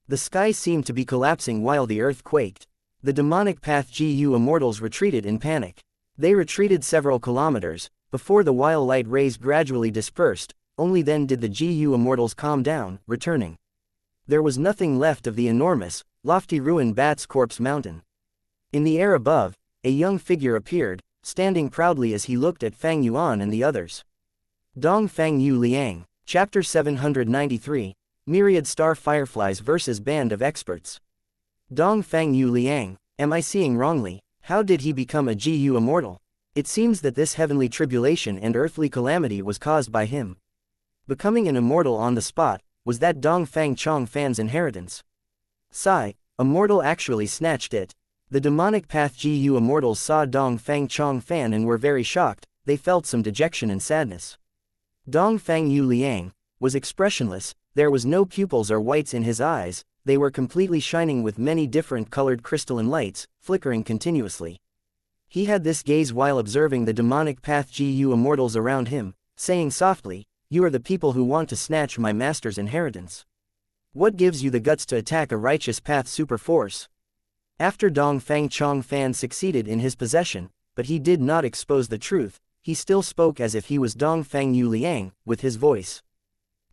The sky seemed to be collapsing while the earth quaked. The demonic path GU immortals retreated in panic. They retreated several kilometers, before the wild light rays gradually dispersed. Only then did the GU immortals calm down, returning. There was nothing left of the enormous, lofty ruined bat's corpse mountain. In the air above, a young figure appeared, standing proudly as he looked at Fang Yuan and the others. Dongfang Yu Liang, Chapter 793, Myriad Star Fireflies vs. Band of Experts. Dongfang Yu Liang, am I seeing wrongly? How did he become a GU immortal? It seems that this heavenly tribulation and earthly calamity was caused by him. Becoming an immortal on the spot, was that Dongfang Chongfan's inheritance? Sigh, a mortal actually snatched it. The demonic path GU immortals saw Dongfang Chongfan and were very shocked. They felt some dejection and sadness. Dongfang Yu Liang was expressionless. There was no pupils or whites in his eyes. They were completely shining with many different colored crystalline lights, flickering continuously. He had this gaze while observing the demonic path GU immortals around him, saying softly, "You are the people who want to snatch my master's inheritance. What gives you the guts to attack a righteous path super force?" After Dongfang Chongfan succeeded in his possession, but he did not expose the truth, he still spoke as if he was Dongfang Yu Liang, with his voice.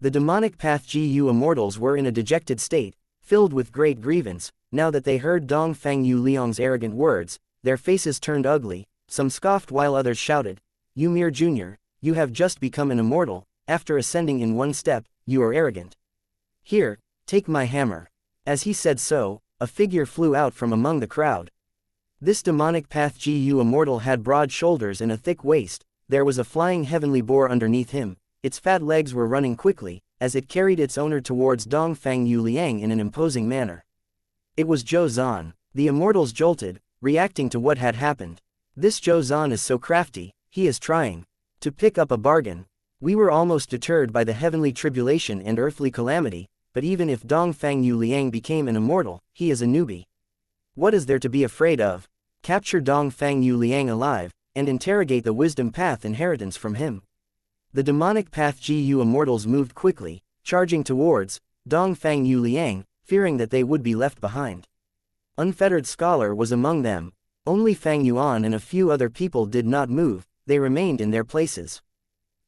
The demonic path GU immortals were in a dejected state, filled with great grievance. Now that they heard Dongfang Yu Liang's arrogant words, their faces turned ugly. Some scoffed while others shouted, "You mere junior, you have just become an immortal. After ascending in one step, you are arrogant. Here, take my hammer." As he said so, a figure flew out from among the crowd. This demonic path GU immortal had broad shoulders and a thick waist. There was a flying heavenly boar underneath him. Its fat legs were running quickly, as it carried its owner towards Dongfang Yu Liang in an imposing manner. It was Zhou Zan. The immortals jolted, reacting to what had happened. This Zhou Zan is so crafty, he is trying to pick up a bargain. We were almost deterred by the heavenly tribulation and earthly calamity, but even if Dongfang Yu Liang became an immortal, he is a newbie. What is there to be afraid of? Capture Dongfang Yu Liang alive, and interrogate the wisdom path inheritance from him. The demonic path GU immortals moved quickly, charging towards Dongfang Yu Liang, fearing that they would be left behind. Unfettered Scholar was among them. Only Fang Yuan and a few other people did not move. They remained in their places.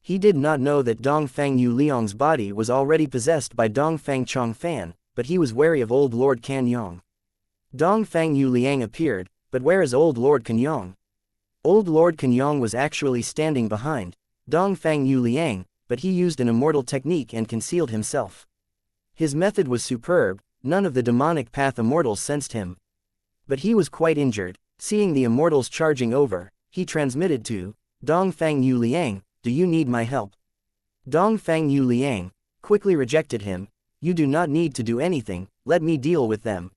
He did not know that Dongfang Yu Liang's body was already possessed by Dongfang Chongfan, but he was wary of old Lord Kanyong. Dongfang Yu Liang appeared, but where is old Lord Kanyong? Old Lord Kanyong was actually standing behind Dongfang Yu Liang, but he used an immortal technique and concealed himself. His method was superb. None of the demonic path immortals sensed him. But he was quite injured. Seeing the immortals charging over, he transmitted to Dongfang Yu Liang, "Do you need my help?" Dongfang Yu Liang quickly rejected him. "You do not need to do anything, let me deal with them."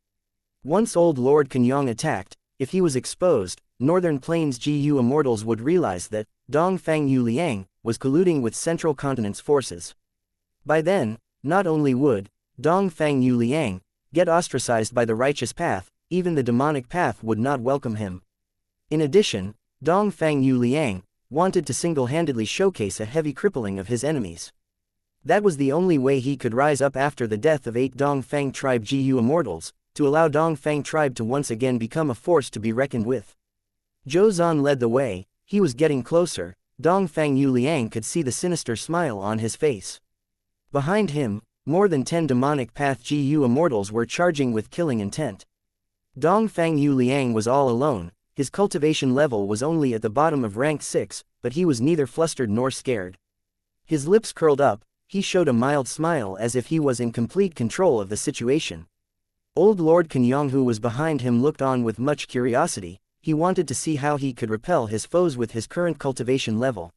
Once old Lord Kenyang attacked, if he was exposed, Northern Plains GU Immortals would realize that Dongfang Yu Liang was colluding with Central Continent's forces. By then, not only would Dongfang Yu Liang get ostracized by the righteous path, even the demonic path would not welcome him. In addition, Dongfang Yu Liang wanted to single-handedly showcase a heavy crippling of his enemies. That was the only way he could rise up after the death of 8 Dongfang tribe GU Immortals, to allow Dongfang tribe to once again become a force to be reckoned with. Zhou Zan led the way. He was getting closer. Dongfang Yu Liang could see the sinister smile on his face. Behind him, more than 10 demonic path GU Immortals were charging with killing intent. Dongfang Yu Liang was all alone. His cultivation level was only at the bottom of rank 6, but he was neither flustered nor scared. His lips curled up. He showed a mild smile as if he was in complete control of the situation. Old Lord Kenyang, who was behind him, looked on with much curiosity. He wanted to see how he could repel his foes with his current cultivation level.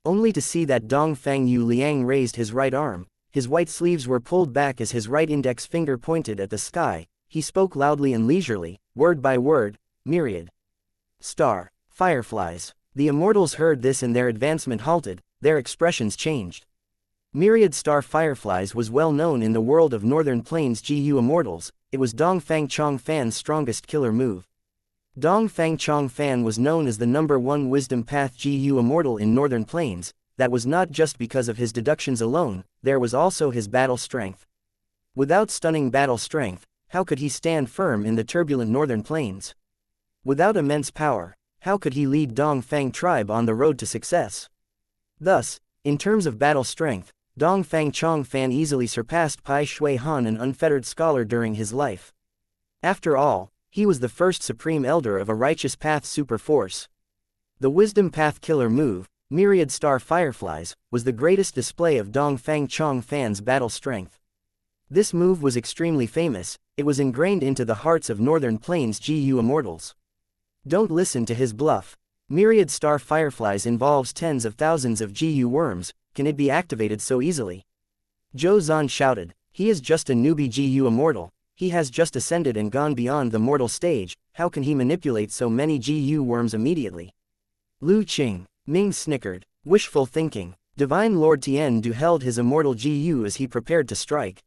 Only to see that Dongfang Yu Liang raised his right arm. His white sleeves were pulled back as his right index finger pointed at the sky. He spoke loudly and leisurely, word by word, myriad star fireflies. The immortals heard this and their advancement halted, their expressions changed. Myriad star fireflies was well known in the world of Northern Plains GU Immortals. It was Dongfang Chongfan's strongest killer move. Dongfang Chongfan was known as the #1 Wisdom Path GU Immortal in Northern Plains. That was not just because of his deductions alone, there was also his battle strength. Without stunning battle strength, how could he stand firm in the turbulent Northern Plains? Without immense power, how could he lead Dongfang tribe on the road to success? Thus, in terms of battle strength, Dongfang Chongfan easily surpassed Pai Shui Han, an unfettered scholar during his life. After all, he was the first supreme elder of a righteous path super force. The wisdom path killer move, Myriad Star Fireflies, was the greatest display of Dongfang Chongfan's battle strength. This move was extremely famous. It was ingrained into the hearts of Northern Plains GU Immortals. Don't listen to his bluff. Myriad Star Fireflies involves tens of thousands of GU worms. Can it be activated so easily? Zhou Zan shouted. He is just a newbie GU Immortal. He has just ascended and gone beyond the mortal stage. How can he manipulate so many GU worms immediately? Lu Qing, Ming snickered. Wishful thinking. Divine Lord Tian Du held his immortal GU as he prepared to strike.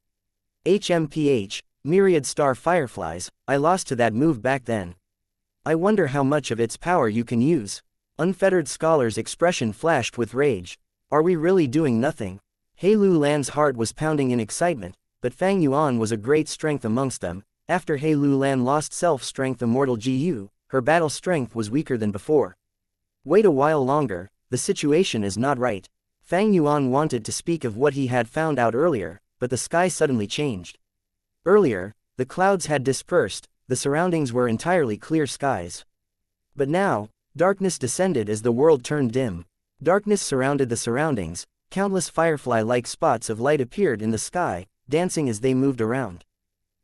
HMPH, Myriad Star Fireflies, I lost to that move back then. I wonder how much of its power you can use. Unfettered Scholar's expression flashed with rage. Are we really doing nothing? He Lu Lan's heart was pounding in excitement, but Fang Yuan was a great strength amongst them. After He Lu Lan lost self-strength immortal GU, her battle strength was weaker than before. Wait a while longer, the situation is not right. Fang Yuan wanted to speak of what he had found out earlier, but the sky suddenly changed. Earlier, the clouds had dispersed, the surroundings were entirely clear skies. But now, darkness descended as the world turned dim. Darkness surrounded the surroundings. Countless firefly-like spots of light appeared in the sky, dancing as they moved around.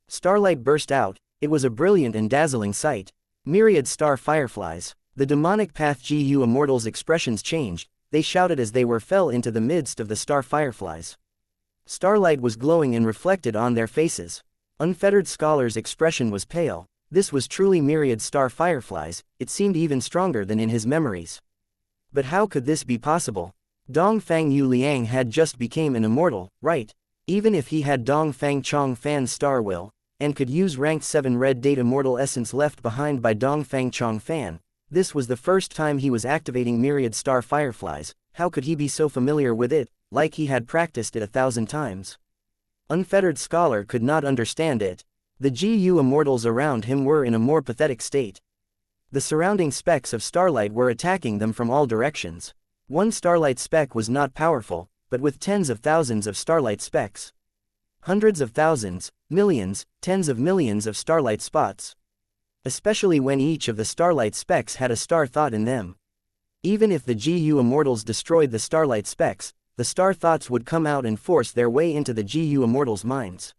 Starlight burst out. It was a brilliant and dazzling sight. Myriad star fireflies. The demonic path GU Immortals' expressions changed. They shouted as they fell into the midst of the star fireflies. Starlight was glowing and reflected on their faces. Unfettered Scholar's expression was pale. This was truly myriad star fireflies. It seemed even stronger than in his memories. But how could this be possible? Dongfang Yu Liang had just become an immortal, right? Even if he had Dongfang Chongfan's star will, and could use rank 7 red date immortal essence left behind by Dongfang Chongfan, this was the first time he was activating myriad star fireflies. How could he be so familiar with it, like he had practiced it 1,000 times? Unfettered Scholar could not understand it. The GU immortals around him were in a more pathetic state. The surrounding specks of starlight were attacking them from all directions. One starlight speck was not powerful, but with tens of thousands of starlight specks. Hundreds of thousands, millions, tens of millions of starlight spots. Especially when each of the starlight specks had a star thought in them. Even if the GU immortals destroyed the starlight specks, the star thoughts would come out and force their way into the GU immortals' minds.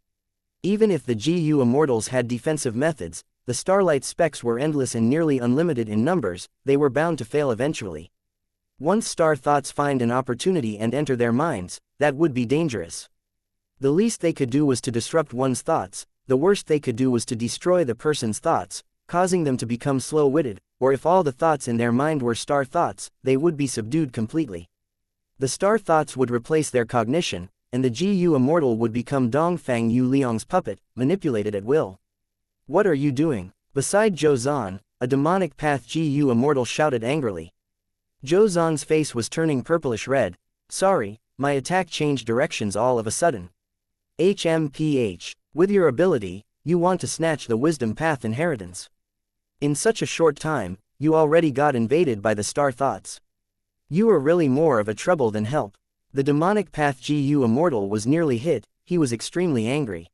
Even if the GU immortals had defensive methods, the starlight specks were endless and nearly unlimited in numbers. They were bound to fail eventually. Once star thoughts find an opportunity and enter their minds, that would be dangerous. The least they could do was to disrupt one's thoughts. the worst they could do was to destroy the person's thoughts, causing them to become slow-witted, or if all the thoughts in their mind were star thoughts, they would be subdued completely. The star thoughts would replace their cognition, and the Gu Immortal would become Dongfang Yu Liang's puppet, manipulated at will. What are you doing? Beside Zhou Zhan, a demonic path Gu Immortal shouted angrily. Zhou Zhan's face was turning purplish red. Sorry, my attack changed directions all of a sudden. HMPH. With your ability, you want to snatch the wisdom path inheritance. In such a short time, you already got invaded by the star thoughts. You were really more of a trouble than help. The demonic path Gu Immortal was nearly hit. He was extremely angry.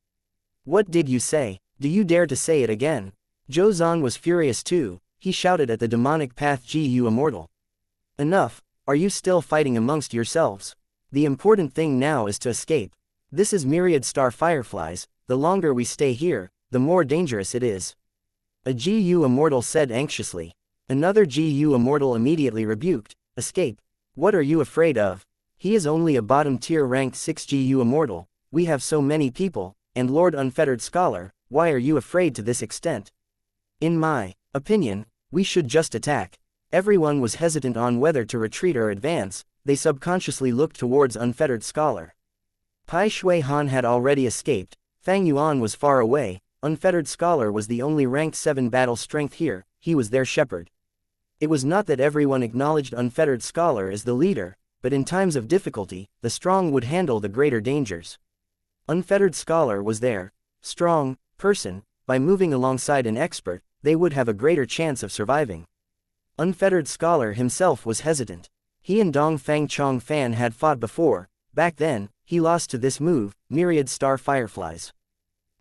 What did you say? Do you dare to say it again? Zhou Zhan was furious too. He shouted at the demonic path Gu Immortal. Enough, are you still fighting amongst yourselves? The important thing now is to escape. This is myriad star fireflies, the longer we stay here, the more dangerous it is. A Gu Immortal said anxiously. Another Gu Immortal immediately rebuked. Escape? What are you afraid of? He is only a bottom-tier ranked 6 Gu Immortal, we have so many people, and Lord Unfettered Scholar, why are you afraid to this extent? In my opinion, we should just attack. Everyone was hesitant on whether to retreat or advance, they subconsciously looked towards Unfettered Scholar. Pai Shui Han had already escaped, Fang Yuan was far away, Unfettered Scholar was the only ranked 7 battle strength here, he was their shepherd. It was not that everyone acknowledged Unfettered Scholar as the leader, but in times of difficulty, the strong would handle the greater dangers. Unfettered Scholar was their strong person. By moving alongside an expert, they would have a greater chance of surviving. Unfettered Scholar himself was hesitant. He and Dongfang Chongfan had fought before. Back then, he lost to this move, myriad star fireflies.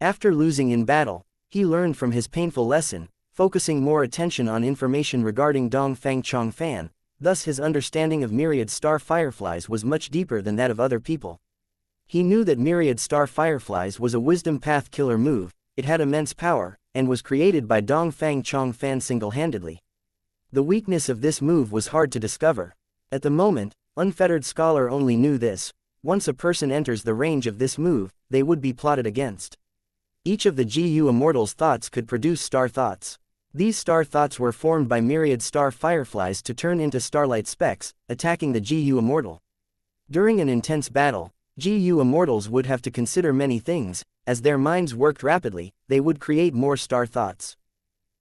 After losing in battle, he learned from his painful lesson, focusing more attention on information regarding Dongfang Chongfan. Thus his understanding of myriad star fireflies was much deeper than that of other people. He knew that myriad star fireflies was a wisdom path killer move, it had immense power, and was created by Dongfang Chongfan single-handedly. The weakness of this move was hard to discover. At the moment, Unfettered Scholar only knew this. Once a person enters the range of this move, they would be plotted against. Each of the Gu Immortal's thoughts could produce star thoughts. These star thoughts were formed by myriad star fireflies to turn into starlight specks, attacking the Gu Immortal. During an intense battle, Gu Immortals would have to consider many things. As their minds worked rapidly, they would create more star thoughts.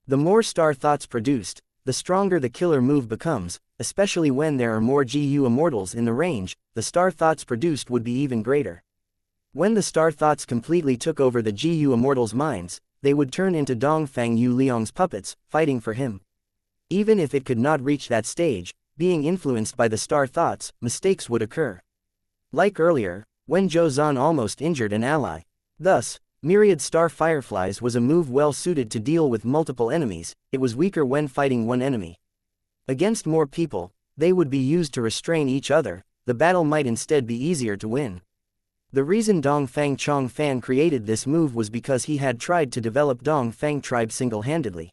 The more star thoughts produced, the stronger the killer move becomes, especially when there are more Gu Immortals in the range, the star thoughts produced would be even greater. When the star thoughts completely took over the Gu Immortals' minds, they would turn into Dongfang Yu Liang's puppets, fighting for him. Even if it could not reach that stage, being influenced by the star thoughts, mistakes would occur. Like earlier, when Zhou Zhan almost injured an ally. Thus, myriad star fireflies was a move well suited to deal with multiple enemies, it was weaker when fighting one enemy. Against more people, they would be used to restrain each other, the battle might instead be easier to win. The reason Dongfang Chongfan created this move was because he had tried to develop Dongfang tribe single-handedly.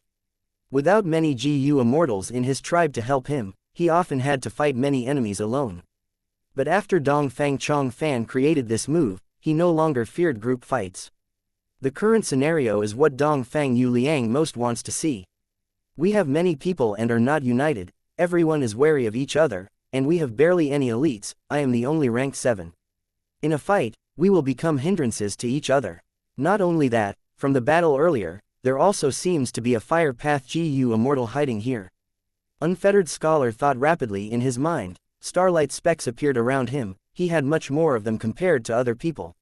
Without many Gu Immortals in his tribe to help him, he often had to fight many enemies alone. But after Dongfang Chongfan created this move, he no longer feared group fights. The current scenario is what Dongfang Yu Liang most wants to see. We have many people and are not united, everyone is wary of each other, and we have barely any elites, I am the only rank 7. In a fight, we will become hindrances to each other. Not only that, from the battle earlier, there also seems to be a fire path Gu Immortal hiding here. Unfettered Scholar thought rapidly in his mind, starlight specks appeared around him, he had much more of them compared to other people.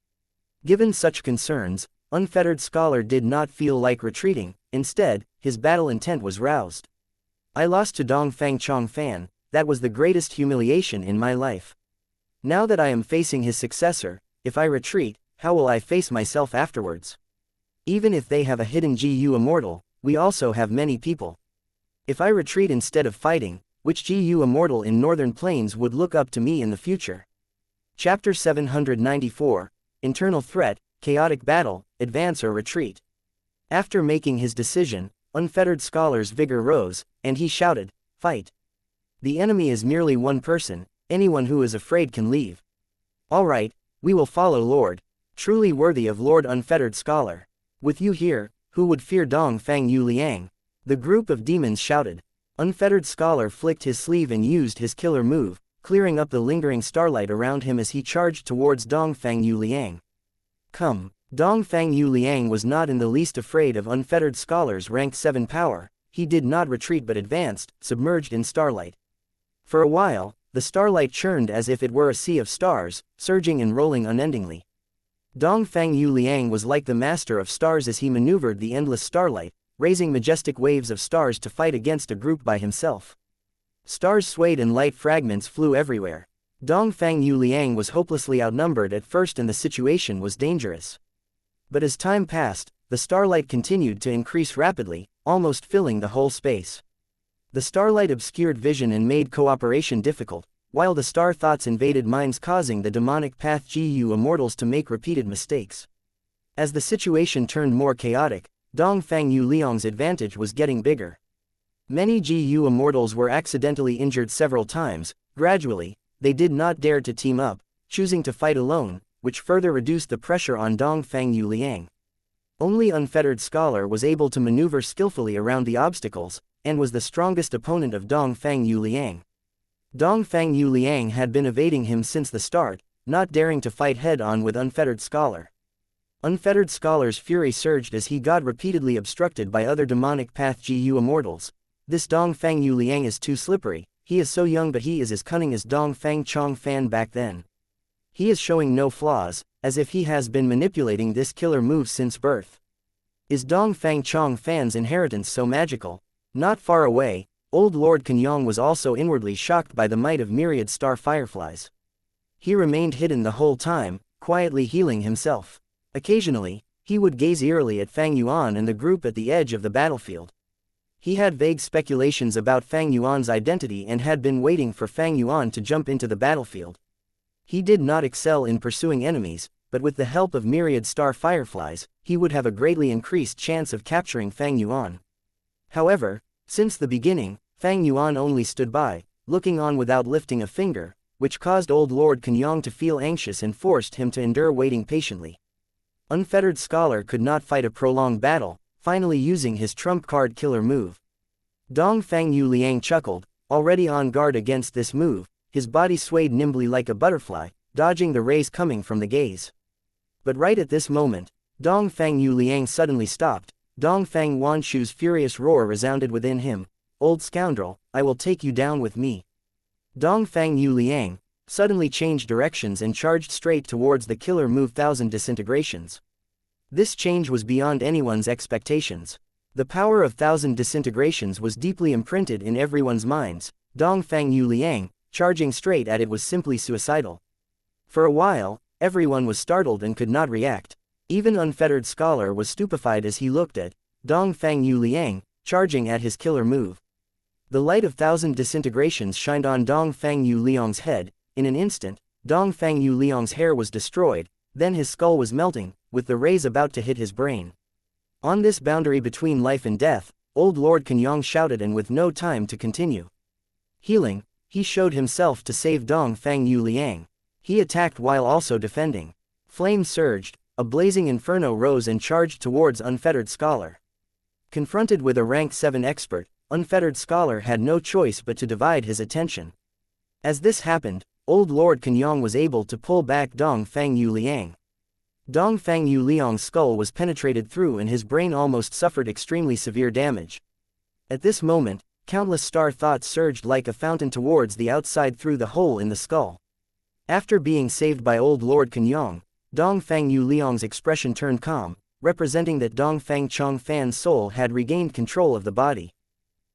Given such concerns, Unfettered Scholar did not feel like retreating, instead, his battle intent was roused. I lost to Dongfang Chongfan, that was the greatest humiliation in my life. Now that I am facing his successor, if I retreat, how will I face myself afterwards? Even if they have a hidden Gu Immortal, we also have many people. If I retreat instead of fighting, which Gu Immortal in Northern Plains would look up to me in the future? Chapter 794, Internal Threat, Chaotic Battle, Advance or Retreat. After making his decision, Unfettered Scholar's vigor rose, and he shouted, "Fight! The enemy is merely one person, anyone who is afraid can leave. All right, we will follow Lord, truly worthy of Lord Unfettered Scholar." With you here, who would fear Dong Fang Yu Liang? The group of demons shouted. Unfettered Scholar flicked his sleeve and used his killer move, clearing up the lingering starlight around him as he charged towards Dong Fang Yu Liang. Come. Dong Fang Yu Liang was not in the least afraid of Unfettered Scholar's rank 7 power. He did not retreat but advanced, submerged in starlight. For a while, the starlight churned as if it were a sea of stars, surging and rolling unendingly. Dong Fang Yu Liang was like the master of stars as he maneuvered the endless starlight, raising majestic waves of stars to fight against a group by himself. Stars swayed and light fragments flew everywhere. Dong Fang Yu Liang was hopelessly outnumbered at first and the situation was dangerous. But as time passed, the starlight continued to increase rapidly, almost filling the whole space. The starlight obscured vision and made cooperation difficult, while the star thoughts invaded minds causing the demonic path GU immortals to make repeated mistakes. As the situation turned more chaotic, Dong Fang Yu Liang's advantage was getting bigger. Many GU immortals were accidentally injured several times. Gradually, they did not dare to team up, choosing to fight alone, which further reduced the pressure on Dong Fang Yu Liang. Only Unfettered Scholar was able to maneuver skillfully around the obstacles, and was the strongest opponent of Dong Fang Yu Liang. Dong Fang Yu Liang had been evading him since the start, not daring to fight head-on with Unfettered Scholar. Unfettered Scholar's fury surged as he got repeatedly obstructed by other demonic path GU immortals. This Dong Fang Yu Liang is too slippery. He is so young but he is as cunning as Dong Fang Chong Fan back then. He is showing no flaws, as if he has been manipulating this killer move since birth. Is Dong Fang Chong Fan's inheritance so magical? Not far away, old Lord Kenyong was also inwardly shocked by the might of myriad star fireflies. He remained hidden the whole time, quietly healing himself. Occasionally, he would gaze eerily at Fang Yuan and the group at the edge of the battlefield. He had vague speculations about Fang Yuan's identity and had been waiting for Fang Yuan to jump into the battlefield. He did not excel in pursuing enemies, but with the help of myriad star fireflies, he would have a greatly increased chance of capturing Fang Yuan. However, since the beginning, Fang Yuan only stood by, looking on without lifting a finger, which caused old Lord Kenyong to feel anxious and forced him to endure waiting patiently. Unfettered Scholar could not fight a prolonged battle, finally using his trump card killer move. Dong Fang Yu Liang chuckled, already on guard against this move. His body swayed nimbly like a butterfly, dodging the rays coming from the gaze. But right at this moment, Dong Fang Yu Liang suddenly stopped. Dong Fang Wanshu's furious roar resounded within him. Old scoundrel, I will take you down with me. Dong Fang Yu Liang suddenly changed directions and charged straight towards the killer move 1000 disintegrations. This change was beyond anyone's expectations. The power of 1000 disintegrations was deeply imprinted in everyone's minds. Dong Fang Yu Liang, charging straight at it was simply suicidal. For a while, everyone was startled and could not react. Even Unfettered Scholar was stupefied as he looked at Dong Fang Yu Liang, charging at his killer move. The light of 1000 disintegrations shined on Dong Fang Yu Liang's head. In an instant, Dong Fang Yu Liang's hair was destroyed, then his skull was melting, with the rays about to hit his brain. On this boundary between life and death, old Lord Kenyong shouted, and with no time to continue healing, he showed himself to save Dong Fang Yu Liang. He attacked while also defending. Flames surged, a blazing inferno rose and charged towards Unfettered Scholar. Confronted with a rank 7 expert, Unfettered Scholar had no choice but to divide his attention. As this happened, old Lord Kenyong was able to pull back Dong Fang Yu Liang. Dong Fang Yu Liang's skull was penetrated through and his brain almost suffered extremely severe damage. At this moment, countless star thoughts surged like a fountain towards the outside through the hole in the skull. After being saved by old Lord Kenyong, Dong Fang Yu Liang's expression turned calm, representing that Dong Fang Chong Fan's soul had regained control of the body.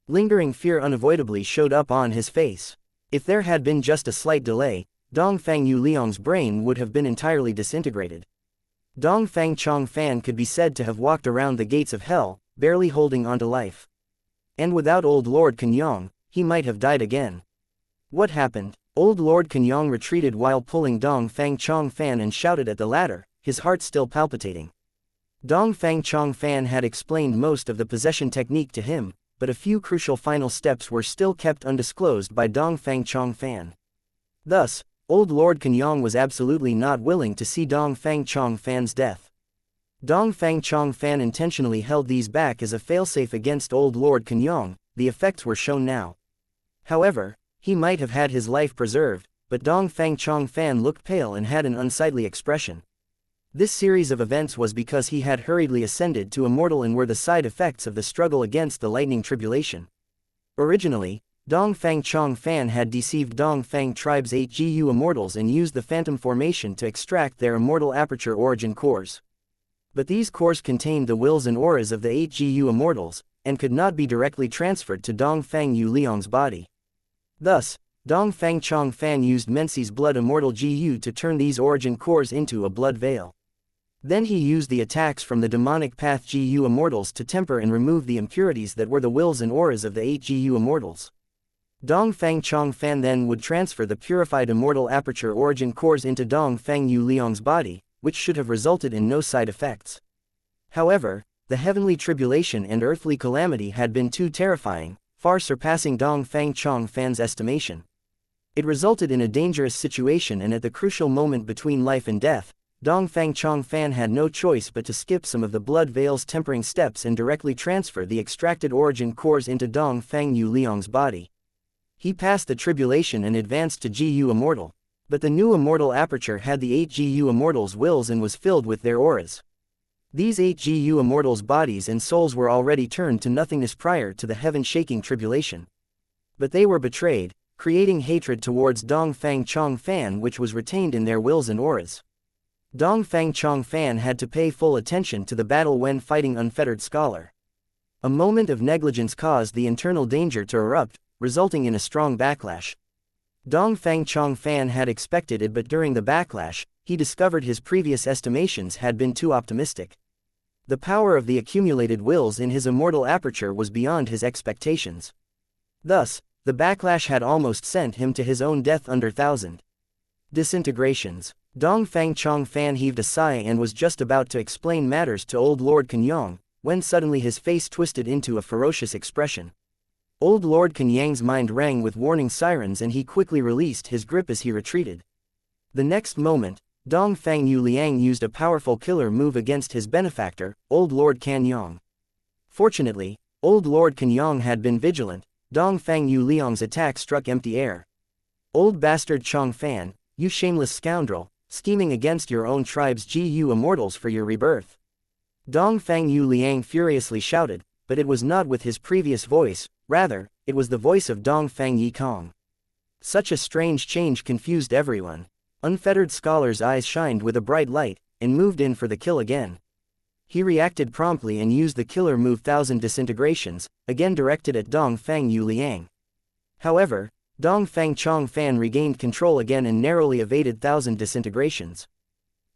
Lingering fear unavoidably showed up on his face. If there had been just a slight delay, Dong Fang Yu Liang's brain would have been entirely disintegrated. Dong Fang Chong Fan could be said to have walked around the gates of hell, barely holding on to life. And without old Lord Kenyong, he might have died again. What happened? Old Lord Kenyong retreated while pulling Dong Fang Chong Fan and shouted at the latter, his heart still palpitating. Dong Fang Chong Fan had explained most of the possession technique to him, but a few crucial final steps were still kept undisclosed by Dong Fang Chong Fan. Thus, old Lord Kenyong was absolutely not willing to see Dong Fang Chong Fan's death. Dongfang Chongfan intentionally held these back as a failsafe against Old Lord Kenyong. The effects were shown now. However, he might have had his life preserved, but Dongfang Chongfan looked pale and had an unsightly expression. This series of events was because he had hurriedly ascended to Immortal and were the side effects of the struggle against the lightning tribulation. Originally, Dongfang Chongfan had deceived Dongfang tribe's 8 GU Immortals and used the Phantom Formation to extract their Immortal Aperture origin cores. But these cores contained the wills and auras of the 8 GU Immortals, and could not be directly transferred to Dongfang Yu Liang's body. Thus, Dongfang Chongfan used Mensi's Blood Immortal GU to turn these origin cores into a blood veil. Then he used the attacks from the demonic path GU Immortals to temper and remove the impurities that were the wills and auras of the 8 GU Immortals. Dongfang Chongfan then would transfer the purified Immortal Aperture origin cores into Dongfang Yu Liang's body, which should have resulted in no side effects. However, the heavenly tribulation and earthly calamity had been too terrifying, far surpassing Dongfang Chongfan's estimation. It resulted in a dangerous situation, and at the crucial moment between life and death, Dongfang Chongfan had no choice but to skip some of the blood veil's tempering steps and directly transfer the extracted origin cores into Dongfang Yu Liang's body. He passed the tribulation and advanced to GU Immortal, but the new Immortal Aperture had the 8 GU Immortals' wills and was filled with their auras. These 8 GU Immortals' bodies and souls were already turned to nothingness prior to the heaven-shaking tribulation. But they were betrayed, creating hatred towards Dongfang Chongfan, which was retained in their wills and auras. Dongfang Chongfan had to pay full attention to the battle when fighting Unfettered Scholar. A moment of negligence caused the internal danger to erupt, resulting in a strong backlash. Dongfang Chongfan had expected it, but during the backlash, he discovered his previous estimations had been too optimistic. The power of the accumulated wills in his Immortal Aperture was beyond his expectations. Thus, the backlash had almost sent him to his own death under 1,000 disintegrations. Dongfang Chongfan heaved a sigh and was just about to explain matters to Old Lord Kenyang, when suddenly his face twisted into a ferocious expression. Old Lord Kenyang's mind rang with warning sirens, and he quickly released his grip as he retreated. The next moment, Dongfang Yu Liang used a powerful killer move against his benefactor, Old Lord Kenyang. Fortunately, Old Lord Kenyang had been vigilant. Dongfang Yu Liang's attack struck empty air. Old bastard Chongfan, you shameless scoundrel, scheming against your own tribe's GU Immortals for your rebirth. Dongfang Yu Liang furiously shouted, but it was not with his previous voice, rather, it was the voice of Dongfang Yikong. Such a strange change confused everyone. Unfettered Scholar's eyes shined with a bright light, and moved in for the kill again. He reacted promptly and used the killer move 1,000 disintegrations, again directed at Dongfang Yu Liang. However, Dongfang Chongfan regained control again and narrowly evaded 1,000 disintegrations.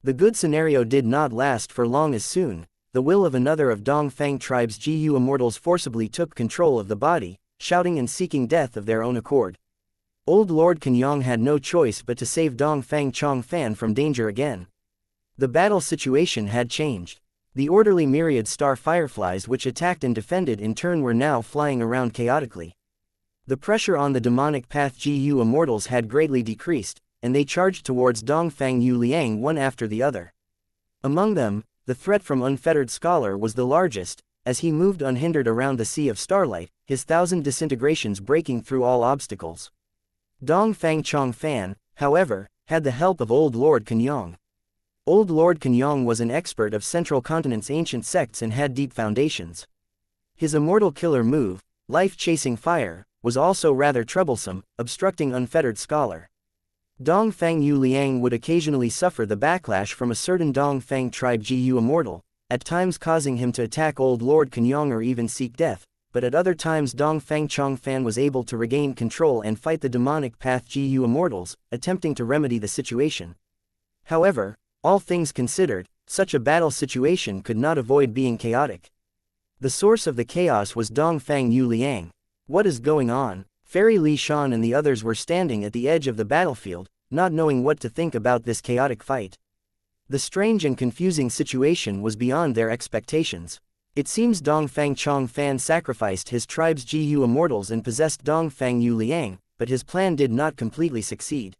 The good scenario did not last for long, as soon the will of another of Dongfang tribe's GU Immortals forcibly took control of the body, shouting and seeking death of their own accord. Old Lord Kenyang had no choice but to save Dongfang Chongfan from danger again. The battle situation had changed. The orderly myriad star fireflies which attacked and defended in turn were now flying around chaotically. The pressure on the demonic path GU Immortals had greatly decreased, and they charged towards Dongfang Yu Liang one after the other. Among them, the threat from Unfettered Scholar was the largest, as he moved unhindered around the sea of starlight, his 1,000 disintegrations breaking through all obstacles. Dongfang Chongfan, however, had the help of Old Lord Kenyang. Old Lord Kenyang was an expert of Central Continent's ancient sects and had deep foundations. His immortal killer move, Life-Chasing Fire, was also rather troublesome, obstructing Unfettered Scholar. Dongfang Yu Liang would occasionally suffer the backlash from a certain Dongfang tribe GU Immortal, at times causing him to attack Old Lord Kenyang or even seek death, but at other times Dongfang Chongfan was able to regain control and fight the demonic path GU Immortals, attempting to remedy the situation. However, all things considered, such a battle situation could not avoid being chaotic. The source of the chaos was Dongfang Yu Liang. What is going on? Fairy Li Shan and the others were standing at the edge of the battlefield, not knowing what to think about this chaotic fight. The strange and confusing situation was beyond their expectations. It seems Dongfang Chongfan sacrificed his tribe's GU Immortals and possessed Dongfang Yu Liang, but his plan did not completely succeed.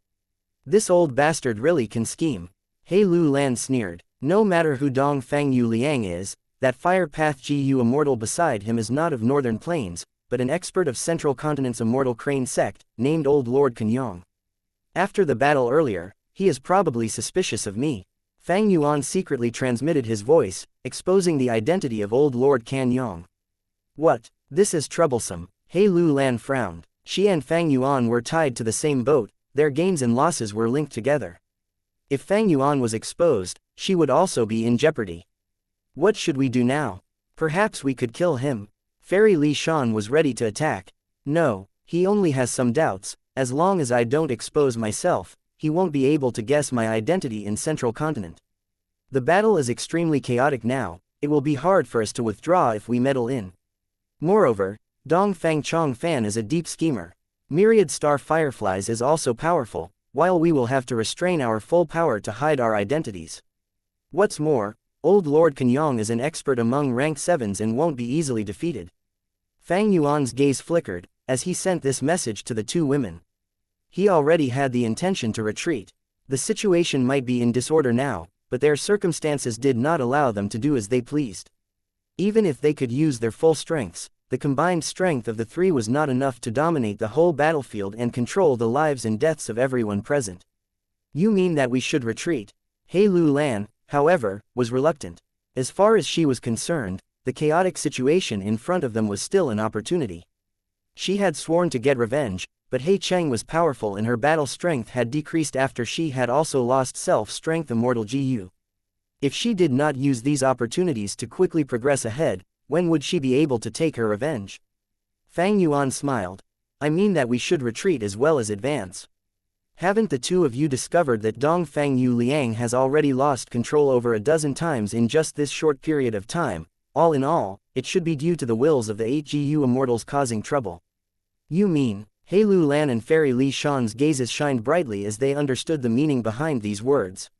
This old bastard really can scheme. He Lu Lan sneered. No matter who Dong Fangyu Liang is, that Fire Path GU Immortal beside him is not of Northern Plains, but an expert of Central Continent's Immortal Crane sect, named Old Lord Kenyong. After the battle earlier, he is probably suspicious of me. Fang Yuan secretly transmitted his voice, exposing the identity of Old Lord Kenyong. What? This is troublesome. He Lu Lan frowned. She and Fang Yuan were tied to the same boat, their gains and losses were linked together. If Fang Yuan was exposed, she would also be in jeopardy. What should we do now? Perhaps we could kill him. Fairy Li Shan was ready to attack. No, he only has some doubts. As long as I don't expose myself, he won't be able to guess my identity in Central Continent. The battle is extremely chaotic now, it will be hard for us to withdraw if we meddle in. Moreover, Dong Fang Chong Fan is a deep schemer. Myriad Star Fireflies is also powerful, while we will have to restrain our full power to hide our identities. What's more, Old Lord Kenyong is an expert among rank 7s and won't be easily defeated. Fang Yuan's gaze flickered, as he sent this message to the two women. He already had the intention to retreat. The situation might be in disorder now, but their circumstances did not allow them to do as they pleased. Even if they could use their full strengths, the combined strength of the three was not enough to dominate the whole battlefield and control the lives and deaths of everyone present. You mean that we should retreat? He Lu Lan, however, was reluctant. As far as she was concerned, the chaotic situation in front of them was still an opportunity. She had sworn to get revenge, but He Cheng was powerful and her battle strength had decreased after she had also lost self-strength Immortal GU. If she did not use these opportunities to quickly progress ahead, when would she be able to take her revenge? Fang Yuan smiled. I mean that we should retreat as well as advance. Haven't the two of you discovered that Dong Fangyu Liang has already lost control over a dozen times in just this short period of time? All in all, it should be due to the wills of the 8 GU Immortals causing trouble. You mean? He Lu Lan and Fairy Li Shan's gazes shined brightly as they understood the meaning behind these words.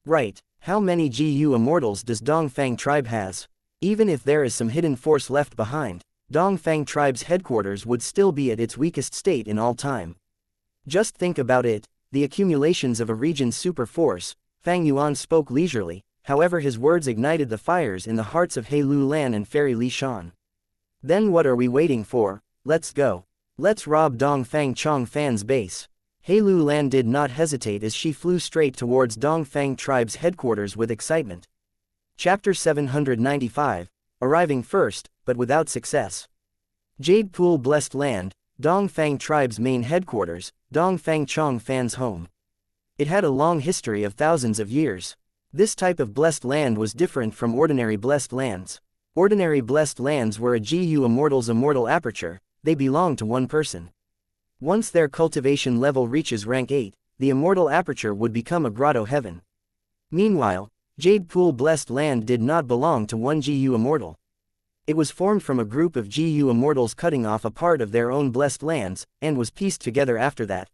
Right, how many GU Immortals does Dong Fang tribe has? Even if there is some hidden force left behind, Dong Fang tribe's headquarters would still be at its weakest state in all time. Just think about it, the accumulations of a region's super force. Fang Yuan spoke leisurely, however his words ignited the fires in the hearts of He Lu Lan and Fairy Li Shan. Then what are we waiting for? Let's go. Let's rob Dong Fang Chong Fan's base. He Lu Lan did not hesitate as she flew straight towards Dong Fang tribe's headquarters with excitement. Chapter 795, arriving first, but without success. Jade Pool Blessed Land, Dong Fang tribe's main headquarters, Dong Fang Chong Fan's home. It had a long history of thousands of years. This type of blessed land was different from ordinary blessed lands. Ordinary blessed lands were a GU Immortal's immortal aperture, they belong to one person. Once their cultivation level reaches rank 8, the immortal aperture would become a grotto heaven. Meanwhile, Jade Pool Blessed Land did not belong to one GU Immortal. It was formed from a group of GU Immortals cutting off a part of their own blessed lands, and was pieced together after that.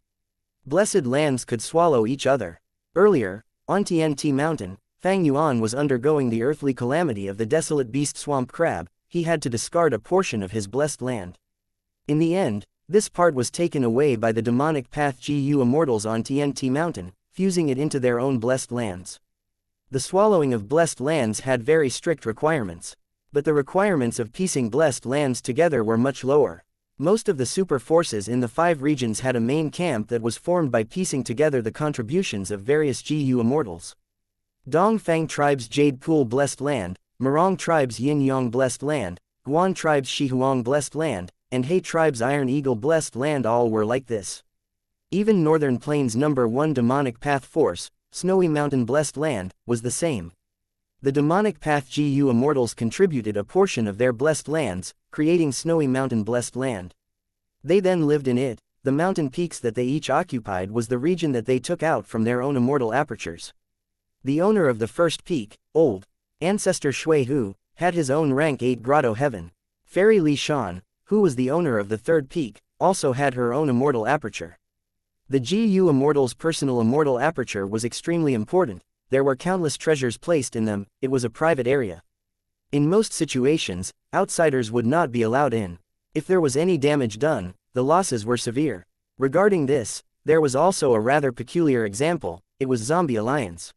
Blessed lands could swallow each other. Earlier, on TNT Mountain, Fang Yuan was undergoing the earthly calamity of the desolate beast swamp crab. He had to discard a portion of his blessed land. In the end, this part was taken away by the demonic path GU Immortals on TNT Mountain, fusing it into their own blessed lands. The swallowing of blessed lands had very strict requirements. But the requirements of piecing blessed lands together were much lower. Most of the super forces in the 5 regions had a main camp that was formed by piecing together the contributions of various GU Immortals. Dong Fang tribe's Jade Pool Blessed Land, Morong tribe's Yin Yang Blessed Land, Guan tribe's Shihuang Blessed Land, and He tribe's Iron Eagle Blessed Land all were like this. Even Northern Plains No. 1 Demonic Path Force, Snowy Mountain Blessed Land, was the same. The Demonic Path GU Immortals contributed a portion of their blessed lands, creating Snowy Mountain Blessed Land. They then lived in it. The mountain peaks that they each occupied was the region that they took out from their own immortal apertures. The owner of the first peak, Old Ancestor Shui Hu, had his own rank 8 grotto heaven. Fairy Li Shan, who was the owner of the third peak, also had her own immortal aperture. The GU Immortal's personal immortal aperture was extremely important. There were countless treasures placed in them. It was a private area. In most situations, outsiders would not be allowed in. If there was any damage done, the losses were severe. Regarding this, there was also a rather peculiar example. It was Zombie Alliance.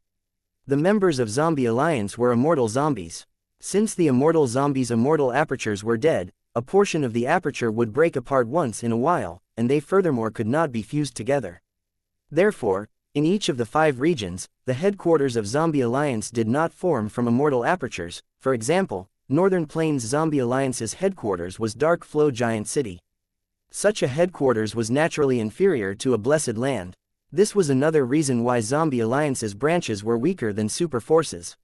The members of Zombie Alliance were immortal zombies. Since the immortal zombies' immortal apertures were dead, a portion of the aperture would break apart once in a while, and they furthermore could not be fused together. Therefore, in each of the 5 regions, the headquarters of Zombie Alliance did not form from immortal apertures. For example, Northern Plains Zombie Alliance's headquarters was Dark Flow Giant City. Such a headquarters was naturally inferior to a Blessed Land. This was another reason why Zombie Alliance's branches were weaker than super forces.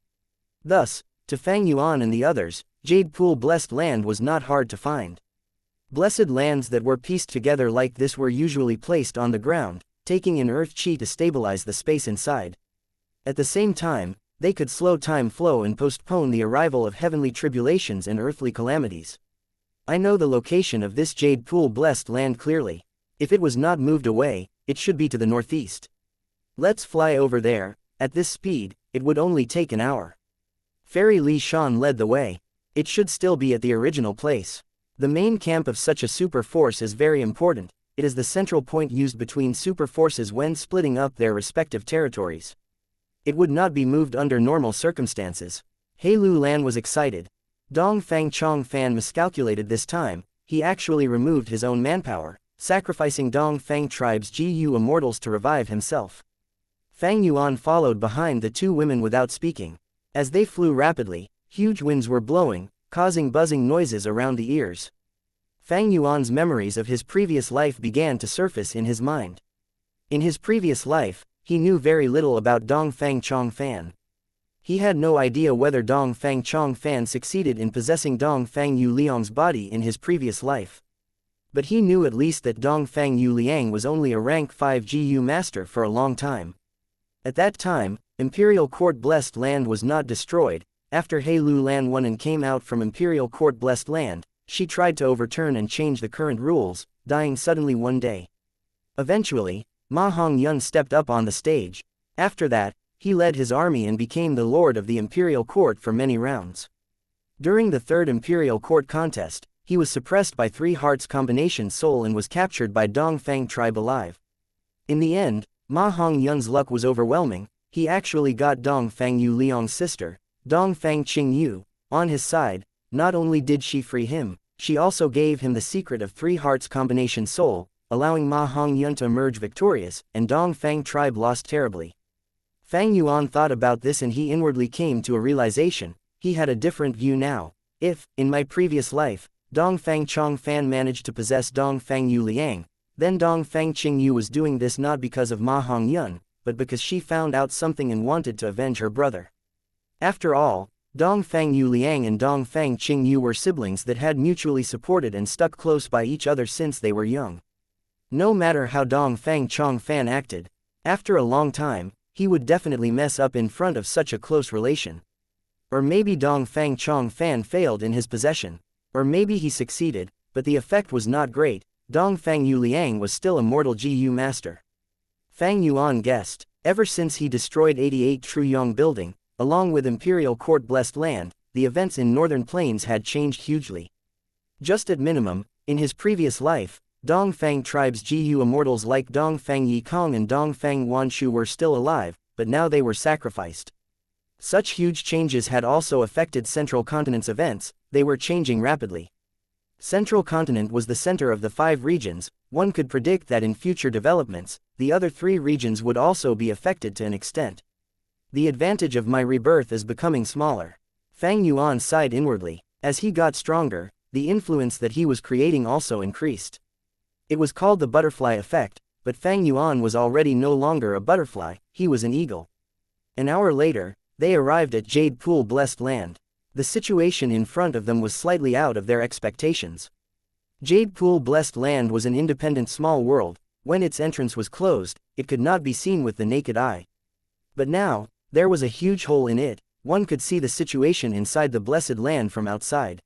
Thus, to Fang Yuan and the others, Jade Pool Blessed Land was not hard to find. Blessed lands that were pieced together like this were usually placed on the ground, taking in earth chi to stabilize the space inside. At the same time, they could slow time flow and postpone the arrival of heavenly tribulations and earthly calamities. I know the location of this Jade Pool Blessed Land clearly. If it was not moved away, it should be to the northeast. Let's fly over there. At this speed, it would only take an hour. Fairy Li Shan led the way. It should still be at the original place. The main camp of such a super force is very important. It is the central point used between super forces when splitting up their respective territories. It would not be moved under normal circumstances. He Lu Lan was excited. Dong Fang Chong Fan miscalculated this time. He actually removed his own manpower, sacrificing Dong Fang tribe's GU immortals to revive himself. Fang Yuan followed behind the 2 women without speaking. As they flew rapidly, huge winds were blowing, causing buzzing noises around the ears. Fang Yuan's memories of his previous life began to surface in his mind. In his previous life, he knew very little about Dong Fang Chong Fan. He had no idea whether Dong Fang Chong Fan succeeded in possessing Dong Fang Yu Liang's body in his previous life. But he knew at least that Dong Fang Yu Liang was only a rank 5 GU master for a long time. At that time, Imperial Court Blessed Land was not destroyed. After He Lu Lan won and came out from Imperial Court Blessed Land, she tried to overturn and change the current rules, dying suddenly one day. Eventually, Ma Hongyun stepped up on the stage. After that, he led his army and became the lord of the Imperial Court for many rounds. During the 3rd Imperial Court contest, he was suppressed by 3 hearts combination soul and was captured by Dong Fang tribe alive. In the end, Ma Hongyun's luck was overwhelming. He actually got Dong Fang Yu Liang's sister, Dong Fang Qing Yu, on his side. Not only did she free him, she also gave him the secret of 3 hearts combination soul, allowing Ma Hongyun to emerge victorious, and Dong Fang tribe lost terribly. Fang Yuan thought about this and he inwardly came to a realization. He had a different view now. If, in my previous life, Dong Fang Chong Fan managed to possess Dong Fang Yu Liang, then Dong Fang Qing Yu was doing this not because of Ma Hongyun, but because she found out something and wanted to avenge her brother. After all, Dong Fang Yu Liang and Dong Fang Qing Yu were siblings that had mutually supported and stuck close by each other since they were young. No matter how Dong Fang Chong Fan acted, after a long time, he would definitely mess up in front of such a close relation. Or maybe Dong Fang Chong Fan failed in his possession. Or maybe he succeeded, but the effect was not great. Dong Fang Yu Liang was still a mortal GU master. Fang Yuan guessed, ever since he destroyed 88 Truyong building, along with Imperial Court Blessed Land, the events in Northern Plains had changed hugely. Just at minimum, in his previous life, Dong Fang tribe's GU immortals like Dong Fang Yikong and Dong Fang Wanshu were still alive, but now they were sacrificed. Such huge changes had also affected Central Continent's events. They were changing rapidly. Central Continent was the center of the 5 regions. One could predict that in future developments, the other 3 regions would also be affected to an extent. The advantage of my rebirth is becoming smaller. Fang Yuan sighed inwardly. As he got stronger, the influence that he was creating also increased. It was called the butterfly effect, but Fang Yuan was already no longer a butterfly, he was an eagle. An hour later, they arrived at Jade Pool Blessed Land. The situation in front of them was slightly out of their expectations. Jade Pool Blessed Land was an independent small world. When its entrance was closed, it could not be seen with the naked eye. But now, there was a huge hole in it. One could see the situation inside the Blessed Land from outside.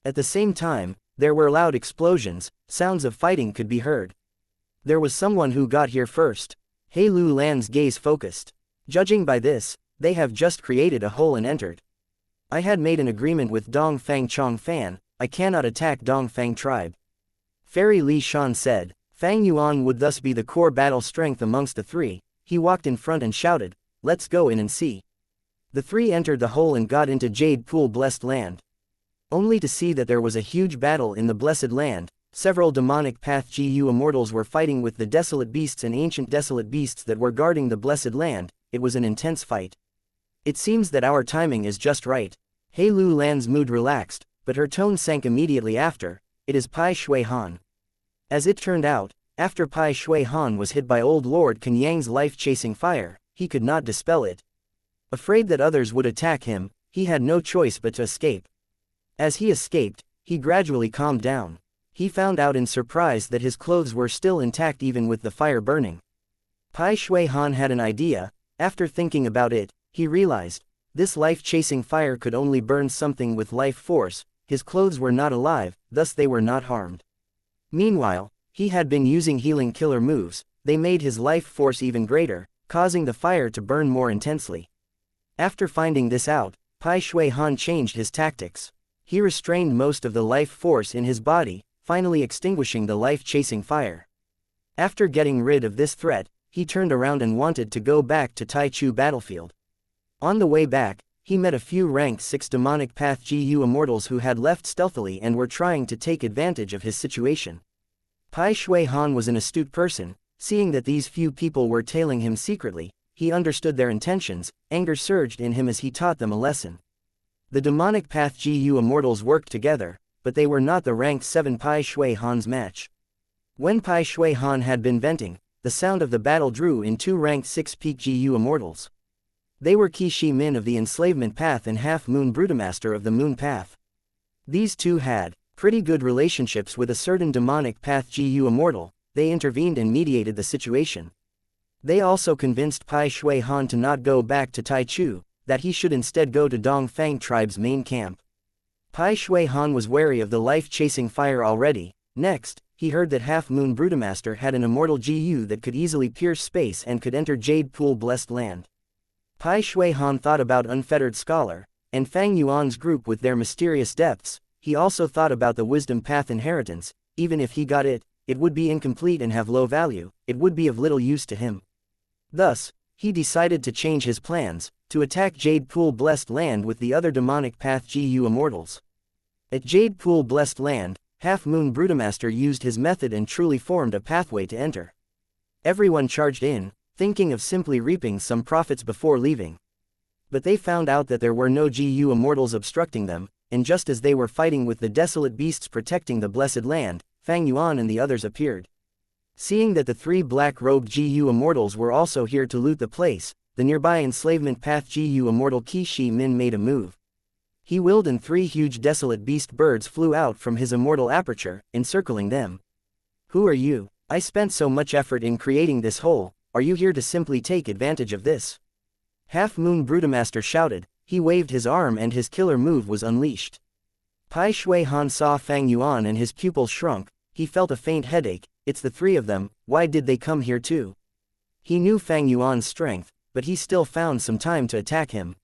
At the same time, there were loud explosions. Sounds of fighting could be heard. There was someone who got here first. He Lu Lan's gaze focused. Judging by this, they have just created a hole and entered. I had made an agreement with Dong Fang Chong Fan. I cannot attack Dong Fang tribe. Fairy Li Shan said. Fang Yuan would thus be the core battle strength amongst the 3. He walked in front and shouted, "Let's go in and see." The three entered the hole and got into Jade Pool Blessed Land. Only to see that there was a huge battle in the Blessed Land. Several demonic Path GU immortals were fighting with the desolate beasts and ancient desolate beasts that were guarding the Blessed Land. It was an intense fight. It seems that our timing is just right. He Lu Lan's mood relaxed, but her tone sank immediately after. It is Pai Shui Han. As it turned out, after Pai Shui Han was hit by old Lord Kenyang's life-chasing fire, he could not dispel it. Afraid that others would attack him, he had no choice but to escape. As he escaped, he gradually calmed down. He found out in surprise that his clothes were still intact even with the fire burning. Pai Shui Han had an idea. After thinking about it, he realized, this life-chasing fire could only burn something with life force. His clothes were not alive, thus they were not harmed. Meanwhile, he had been using healing killer moves. They made his life force even greater, causing the fire to burn more intensely. After finding this out, Pai Shui Han changed his tactics. He restrained most of the life force in his body, finally extinguishing the life-chasing fire. After getting rid of this threat, he turned around and wanted to go back to Taichu battlefield. On the way back, he met a few rank 6 demonic Path GU immortals who had left stealthily and were trying to take advantage of his situation. Pai Shui Han was an astute person. Seeing that these few people were tailing him secretly, he understood their intentions. Anger surged in him as he taught them a lesson. The demonic Path GU immortals worked together, but they were not the rank 7 Pai Shui Han's match. When Pai Shui Han had been venting, the sound of the battle drew in 2 rank 6 peak GU immortals. They were Qi Shi Min of the Enslavement Path and Half Moon Brutamaster of the Moon Path. These two had pretty good relationships with a certain demonic Path GU immortal. They intervened and mediated the situation. They also convinced Pai Shui Han to not go back to Taichu, that he should instead go to Dongfang tribe's main camp. Pai Shui Han was wary of the life-chasing fire already. Next, he heard that Half Moon Brutamaster had an immortal GU that could easily pierce space and could enter Jade Pool Blessed Land. Pai Shui Han thought about Unfettered Scholar, and Fang Yuan's group with their mysterious depths. He also thought about the Wisdom Path inheritance. Even if he got it, it would be incomplete and have low value. It would be of little use to him. Thus, he decided to change his plans, to attack Jade Pool Blessed Land with the other demonic Path GU immortals. At Jade Pool Blessed Land, Half Moon Brutamaster used his method and truly formed a pathway to enter. Everyone charged in, thinking of simply reaping some profits before leaving. But they found out that there were no GU immortals obstructing them, and just as they were fighting with the desolate beasts protecting the Blessed Land, Fang Yuan and the others appeared. Seeing that the 3 black-robed GU immortals were also here to loot the place, the nearby Enslavement Path GU immortal Qi Shi Min made a move. He willed and 3 huge desolate beast birds flew out from his immortal aperture, encircling them. Who are you? I spent so much effort in creating this hole. Are you here to simply take advantage of this? Half Moon Brutamaster shouted. He waved his arm and his killer move was unleashed. Pai Shui Han saw Fang Yuan and his pupils shrunk. He felt a faint headache. It's the 3 of them. Why did they come here too? He knew Fang Yuan's strength, but he still found some time to attack him.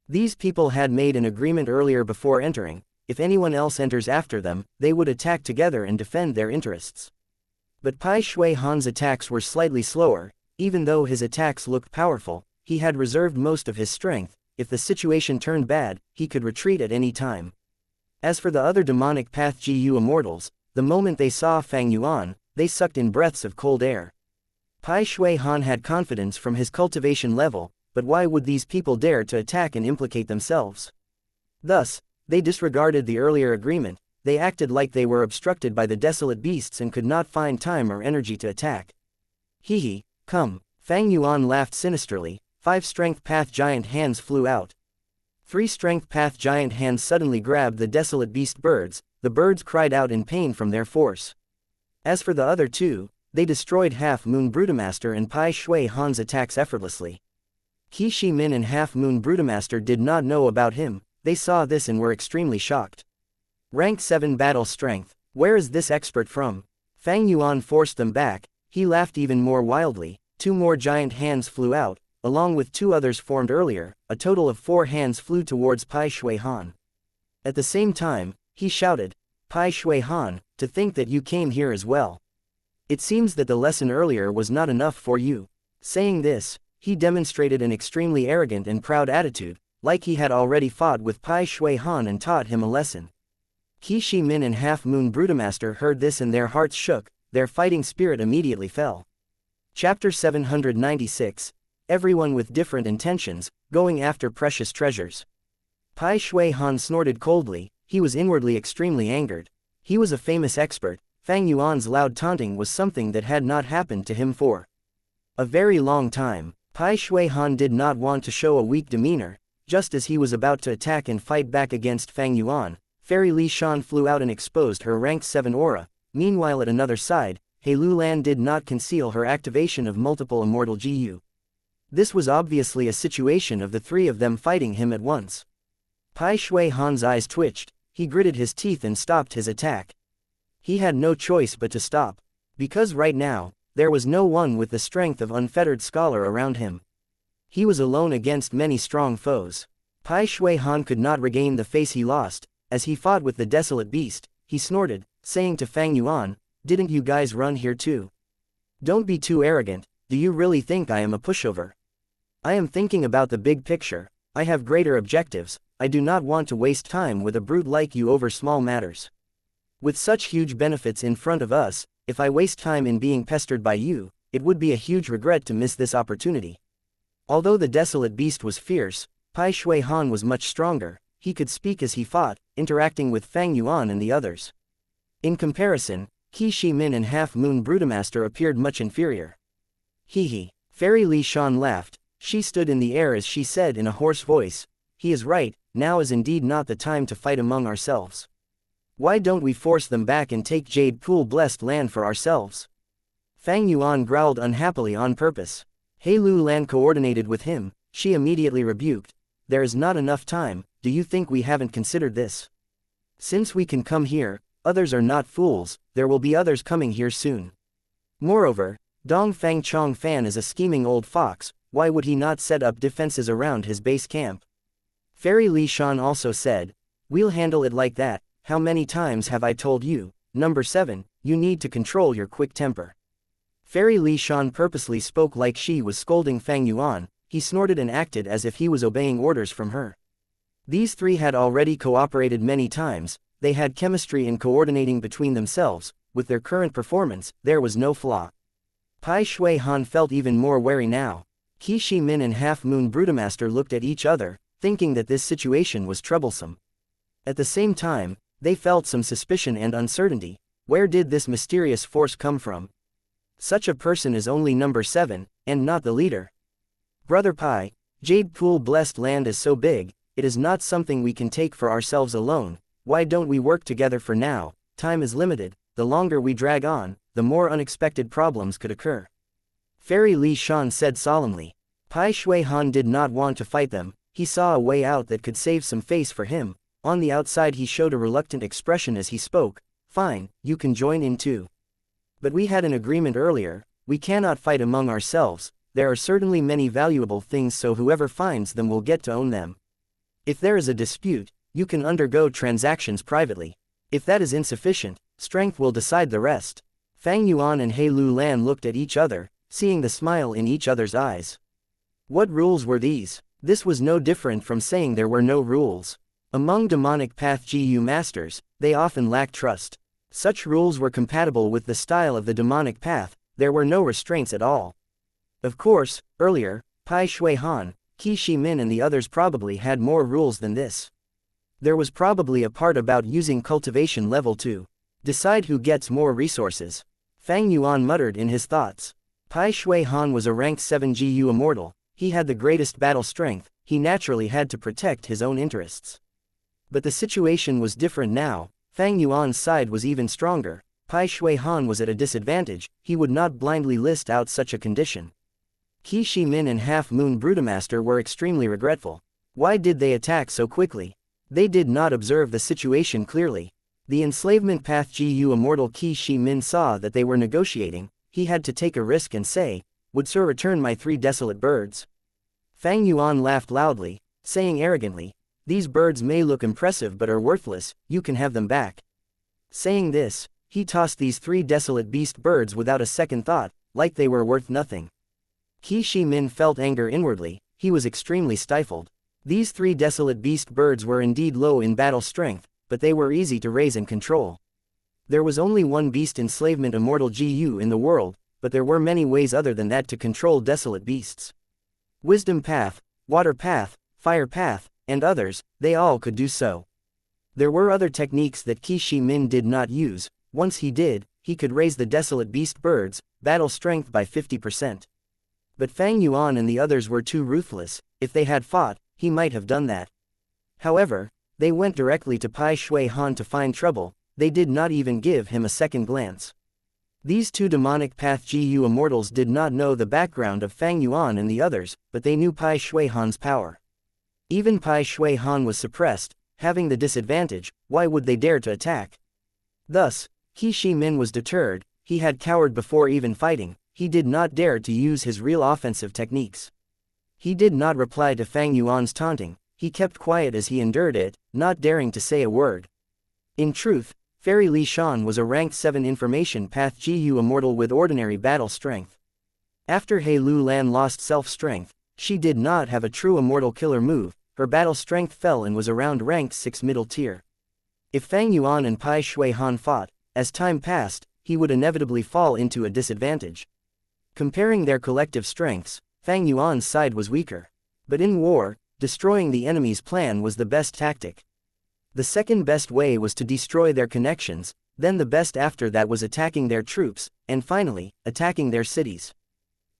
These people had made an agreement earlier before entering. If anyone else enters after them, they would attack together and defend their interests. But Pai Shui Han's attacks were slightly slower. Even though his attacks looked powerful, he had reserved most of his strength. If the situation turned bad, he could retreat at any time. As for the other demonic Path GU immortals, the moment they saw Fang Yuan, they sucked in breaths of cold air. Pai Shui Han had confidence from his cultivation level, but why would these people dare to attack and implicate themselves? Thus, they disregarded the earlier agreement. They acted like they were obstructed by the desolate beasts and could not find time or energy to attack. Hee, come. Fang Yuan laughed sinisterly. 5 strength path giant hands flew out. 3 strength path giant hands suddenly grabbed the desolate beast birds. The birds cried out in pain from their force. As for the other 2, they destroyed Half Moon Brutamaster and Pai Shui Han's attacks effortlessly. Qi Shi Min and Half Moon Brutamaster did not know about him. They saw this and were extremely shocked. Rank 7 battle strength. Where is this expert from? Fang Yuan forced them back. He laughed even more wildly. 2 more giant hands flew out, along with 2 others formed earlier. A total of 4 hands flew towards Pai Shui Han. At the same time, he shouted, Pai Shui Han, to think that you came here as well. It seems that the lesson earlier was not enough for you. Saying this, he demonstrated an extremely arrogant and proud attitude. like he had already fought with Pai Shui Han and taught him a lesson. Qi Shi Min and Half Moon Brutamaster heard this and their hearts shook, their fighting spirit immediately fell. Chapter 796. Everyone with different intentions, going after precious treasures. Pai Shui Han snorted coldly, he was inwardly extremely angered. He was a famous expert, Fang Yuan's loud taunting was something that had not happened to him for a very long time. Pai Shui Han did not want to show a weak demeanor. Just as he was about to attack and fight back against Fang Yuan, Fairy Li Shan flew out and exposed her rank 7 aura. Meanwhile at another side, He Lu Lan did not conceal her activation of multiple immortal GU. This was obviously a situation of the three of them fighting him at once. Pai Shui Han's eyes twitched, he gritted his teeth and stopped his attack. He had no choice but to stop. Because right now, there was no one with the strength of unfettered scholar around him. He was alone against many strong foes. Pai Shui Han could not regain the face he lost. As he fought with the desolate beast, he snorted, saying to Fang Yuan, "Didn't you guys run here too? Don't be too arrogant, do you really think I am a pushover? I am thinking about the big picture, I have greater objectives, I do not want to waste time with a brute like you over small matters. With such huge benefits in front of us, if I waste time in being pestered by you, it would be a huge regret to miss this opportunity." Although the desolate beast was fierce, Pai Shui Han was much stronger, he could speak as he fought, interacting with Fang Yuan and the others. In comparison, Qi Shi Min and Half Moon Brutamaster appeared much inferior. Hee. Fairy Li Shan laughed, she stood in the air as she said in a hoarse voice, "He is right, now is indeed not the time to fight among ourselves. Why don't we force them back and take Jade Pool blessed land for ourselves?" Fang Yuan growled unhappily on purpose. He Lu Lan coordinated with him, she immediately rebuked, "There is not enough time, do you think we haven't considered this? Since we can come here, others are not fools, there will be others coming here soon. Moreover, Dong Fang Chong Fan is a scheming old fox, why would he not set up defenses around his base camp?" Fairy Li Shan also said, "We'll handle it like that, how many times have I told you, number 7, you need to control your quick temper." Fairy Li Shan purposely spoke like she was scolding Fang Yuan, he snorted and acted as if he was obeying orders from her. These three had already cooperated many times, they had chemistry in coordinating between themselves, with their current performance, there was no flaw. Pai Shui Han felt even more wary now. Qi Shi Min and Half Moon Brutamaster looked at each other, thinking that this situation was troublesome. At the same time, they felt some suspicion and uncertainty. Where did this mysterious force come from? Such a person is only number 7, and not the leader. Brother Pai, Jade Pool blessed land is so big, it is not something we can take for ourselves alone, why don't we work together for now, time is limited, the longer we drag on, the more unexpected problems could occur. Fairy Li Shan said solemnly. Pai Shui Han did not want to fight them, he saw a way out that could save some face for him, on the outside he showed a reluctant expression as he spoke, "Fine, you can join in too. But we had an agreement earlier, we cannot fight among ourselves, there are certainly many valuable things so whoever finds them will get to own them. If there is a dispute, you can undergo transactions privately. If that is insufficient, strength will decide the rest." Fang Yuan and He Lu Lan looked at each other, seeing the smile in each other's eyes. What rules were these? This was no different from saying there were no rules. Among demonic path GU masters, they often lack trust. Such rules were compatible with the style of the demonic path, there were no restraints at all. Of course, earlier, Pai Shui Han, Qi Shi Min and the others probably had more rules than this. There was probably a part about using cultivation level 2. Decide who gets more resources. Fang Yuan muttered in his thoughts. Pai Shui Han was a rank 7 GU immortal, he had the greatest battle strength, he naturally had to protect his own interests. But the situation was different now, Fang Yuan's side was even stronger, Pai Shui Han was at a disadvantage, he would not blindly list out such a condition. Qi Shi Min and Half Moon Brutamaster were extremely regretful. Why did they attack so quickly? They did not observe the situation clearly. The enslavement path GU immortal Qi Shi Min saw that they were negotiating, he had to take a risk and say, "Would sir return my 3 desolate birds?" Fang Yuan laughed loudly, saying arrogantly, "These birds may look impressive but are worthless, you can have them back." Saying this, he tossed these 3 desolate beast birds without a second thought, like they were worth nothing. Qi Shi Min felt anger inwardly, he was extremely stifled. These 3 desolate beast birds were indeed low in battle strength, but they were easy to raise and control. There was only one beast enslavement immortal GU in the world, but there were many ways other than that to control desolate beasts. Wisdom path, water path, fire path, and others, they all could do so. There were other techniques that Qi Shi Min did not use. Once he did, he could raise the desolate beast birds' battle strength by 50%. But Fang Yuan and the others were too ruthless. If they had fought, he might have done that. However, they went directly to Pai Shui Han to find trouble. They did not even give him a second glance. These 2 demonic path GU immortals did not know the background of Fang Yuan and the others, but they knew Pai Shui Han's power. Even Pai Shui Han was suppressed, having the disadvantage. Why would they dare to attack? Thus, Qi Shi Min was deterred. He had cowered before even fighting. He did not dare to use his real offensive techniques. He did not reply to Fang Yuan's taunting. He kept quiet as he endured it, not daring to say a word. In truth, Fairy Li Shan was a rank 7 information path GU immortal with ordinary battle strength. After He Lu Lan lost self-strength, she did not have a true immortal killer move. Her battle strength fell and was around rank 6 middle tier. If Fang Yuan and Pai Shui Han fought, as time passed, he would inevitably fall into a disadvantage. Comparing their collective strengths, Fang Yuan's side was weaker. But in war, destroying the enemy's plan was the best tactic. The second best way was to destroy their connections, then the best after that was attacking their troops, and finally, attacking their cities.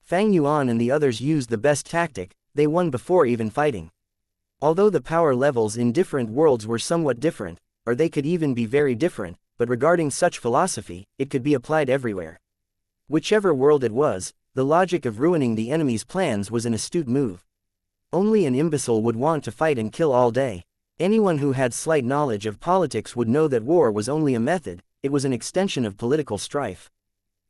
Fang Yuan and the others used the best tactic. They won before even fighting. Although the power levels in different worlds were somewhat different, or they could even be very different, but regarding such philosophy, it could be applied everywhere. Whichever world it was, the logic of ruining the enemy's plans was an astute move. Only an imbecile would want to fight and kill all day. Anyone who had slight knowledge of politics would know that war was only a method. It was an extension of political strife.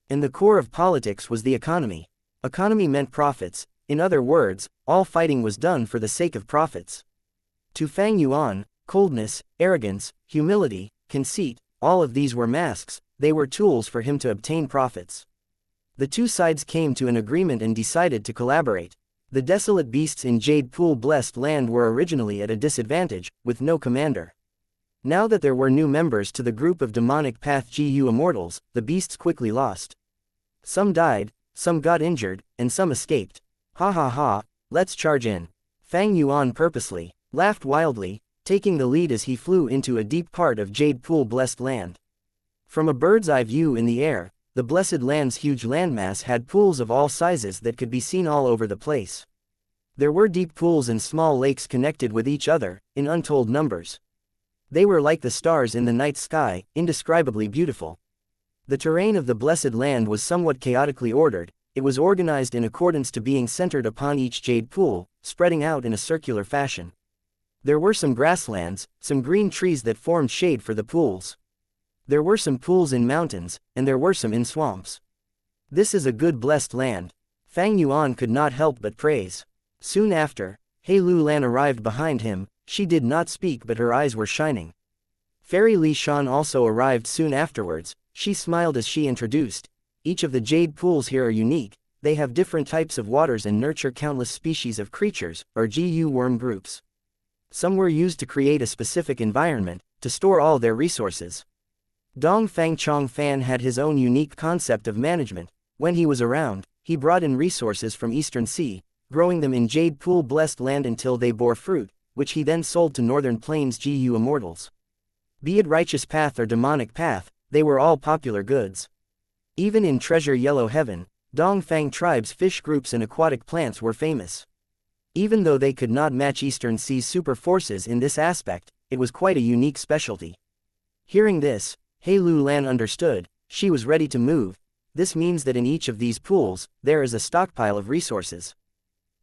And the core of politics was the economy. Economy meant profits. In other words, all fighting was done for the sake of profits. To Fang Yuan, coldness, arrogance, humility, conceit, all of these were masks. They were tools for him to obtain profits. The 2 sides came to an agreement and decided to collaborate. The desolate beasts in Jade Pool Blessed Land were originally at a disadvantage, with no commander. Now that there were new members to the group of demonic path GU immortals, the beasts quickly lost. Some died, some got injured, and some escaped. Ha ha ha, let's charge in. Fang Yuan purposely laughed wildly, taking the lead as he flew into a deep part of Jade Pool Blessed Land. From a bird's eye view in the air, the Blessed Land's huge landmass had pools of all sizes that could be seen all over the place. There were deep pools and small lakes connected with each other, in untold numbers. They were like the stars in the night sky, indescribably beautiful. The terrain of the Blessed Land was somewhat chaotically ordered. It was organized in accordance to being centered upon each jade pool, spreading out in a circular fashion. There were some grasslands, some green trees that formed shade for the pools. There were some pools in mountains, and there were some in swamps. This is a good blessed land. Fang Yuan could not help but praise. Soon after, He Lu Lan arrived behind him. She did not speak but her eyes were shining. Fairy Li Shan also arrived soon afterwards. She smiled as she introduced. Each of the jade pools here are unique. They have different types of waters and nurture countless species of creatures, or GU worm groups. Some were used to create a specific environment, to store all their resources. Dong Fang Chong Fan had his own unique concept of management. When he was around, he brought in resources from Eastern Sea, growing them in Jade Pool Blessed Land until they bore fruit, which he then sold to Northern Plains GU immortals. Be it righteous path or demonic path, they were all popular goods. Even in Treasure Yellow Heaven, Dong Fang tribe's fish groups and aquatic plants were famous. Even though they could not match Eastern Sea's super forces in this aspect, it was quite a unique specialty. Hearing this, He Lu Lan understood. She was ready to move. This means that in each of these pools, there is a stockpile of resources.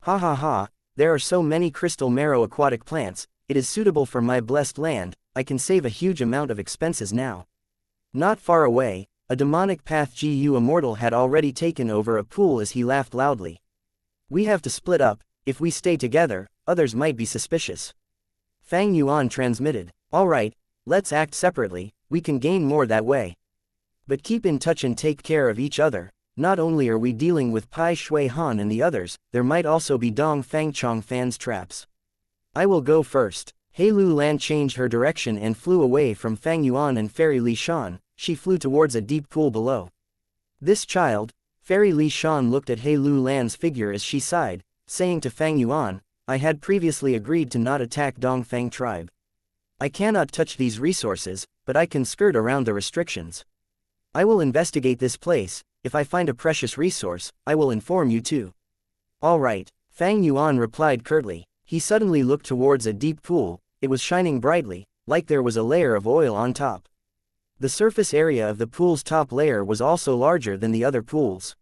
Ha ha ha, there are so many crystal marrow aquatic plants. It is suitable for my blessed land. I can save a huge amount of expenses now. Not far away, a demonic path GU immortal had already taken over a pool as he laughed loudly. We have to split up. If we stay together, others might be suspicious. Fang Yuan transmitted. Alright, let's act separately. We can gain more that way. But keep in touch and take care of each other. Not only are we dealing with Pai Shui Han and the others, there might also be Dong Fang Chong Fan's traps. I will go first. Lu Lan changed her direction and flew away from Fang Yuan and Fairy Li Shan. She flew towards a deep pool below. This child, Fairy Li Shan looked at Lu Lan's figure as she sighed, saying to Fang Yuan, I had previously agreed to not attack Dongfang tribe. I cannot touch these resources, but I can skirt around the restrictions. I will investigate this place. If I find a precious resource, I will inform you too. All right, Fang Yuan replied curtly. He suddenly looked towards a deep pool. It was shining brightly, like there was a layer of oil on top. The surface area of the pool's top layer was also larger than the other pools.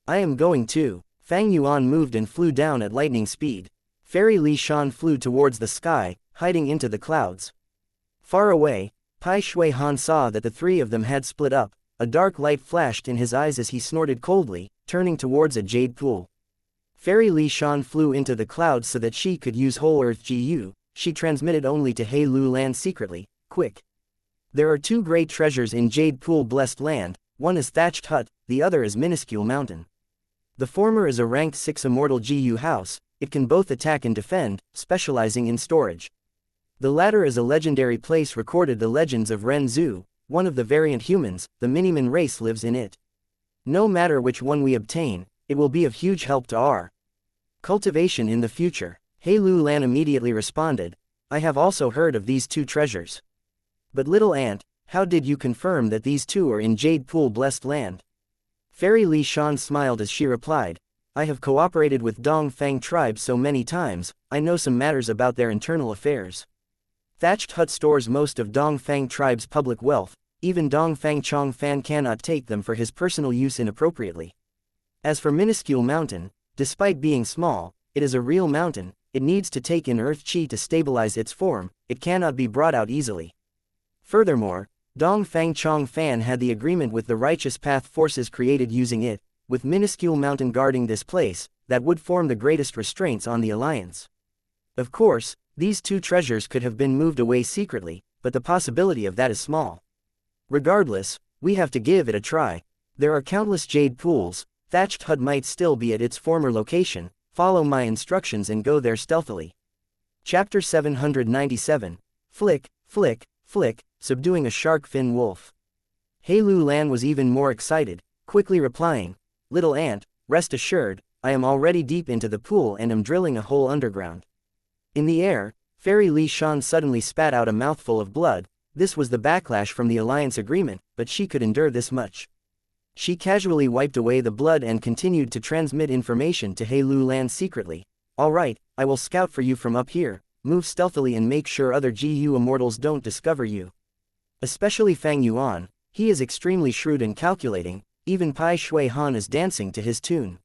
I am going too. Fang Yuan moved and flew down at lightning speed. Fairy Li Shan flew towards the sky, hiding into the clouds. Far away, Pai Shui Han saw that the three of them had split up. A dark light flashed in his eyes as he snorted coldly, turning towards a jade pool. Fairy Li Shan flew into the clouds so that she could use whole earth GU. She transmitted only to Lu Lan secretly, quick. There are two great treasures in Jade Pool Blessed Land, one is thatched hut, the other is minuscule mountain. The former is a ranked 6 immortal GU house, it can both attack and defend, specializing in storage. The latter is a legendary place recorded the legends of Ren Zhu, one of the variant humans, the Miniman race lives in it. No matter which one we obtain, it will be of huge help to our cultivation in the future. Lu Lan immediately responded, I have also heard of these two treasures. But little ant, how did you confirm that these two are in Jade Pool Blessed Land? Fairy Li Shan smiled as she replied, I have cooperated with Dongfang tribe so many times, I know some matters about their internal affairs. Thatched hut stores most of Dongfang tribe's public wealth, even Dongfang Chongfan cannot take them for his personal use inappropriately. As for minuscule mountain, despite being small, it is a real mountain. It needs to take in earth chi to stabilize its form, it cannot be brought out easily. Furthermore, Dongfang Chongfan had the agreement with the righteous path forces created using it, with minuscule mountain guarding this place, that would form the greatest restraints on the alliance. Of course, these two treasures could have been moved away secretly, but the possibility of that is small. Regardless, we have to give it a try. There are countless jade pools, thatched hut might still be at its former location. Follow my instructions and go there stealthily. Chapter 797. Flick, flick, flick, subduing a shark fin wolf. Lu Lan was even more excited, quickly replying, Little ant, rest assured, I am already deep into the pool and am drilling a hole underground. In the air, Fairy Li Shan suddenly spat out a mouthful of blood. This was the backlash from the alliance agreement, but she could endure this much. She casually wiped away the blood and continued to transmit information to Lu Lan secretly. All right, I will scout for you from up here, move stealthily and make sure other GU immortals don't discover you. Especially Fang Yuan, he is extremely shrewd and calculating, even Pai Shui Han is dancing to his tune.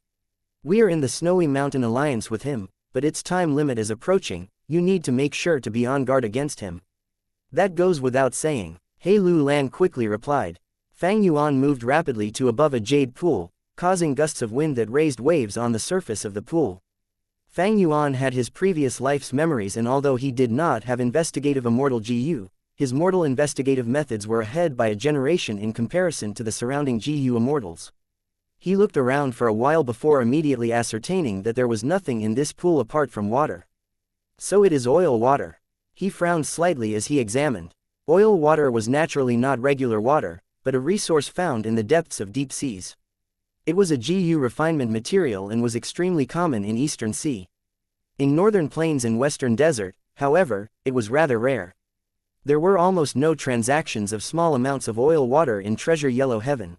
We are in the Snowy Mountain Alliance with him, but its time limit is approaching, you need to make sure to be on guard against him. That goes without saying, Lu Lan quickly replied. Fang Yuan moved rapidly to above a jade pool, causing gusts of wind that raised waves on the surface of the pool. Fang Yuan had his previous life's memories, and although he did not have investigative immortal GU, his mortal investigative methods were ahead by a generation in comparison to the surrounding GU immortals. He looked around for a while before immediately ascertaining that there was nothing in this pool apart from water. So it is oil water. He frowned slightly as he examined. Oil water was naturally not regular water, but a resource found in the depths of deep seas. It was a GU refinement material and was extremely common in Eastern Sea. In northern plains and western desert, however, it was rather rare. There were almost no transactions of small amounts of oil water in Treasure Yellow Heaven.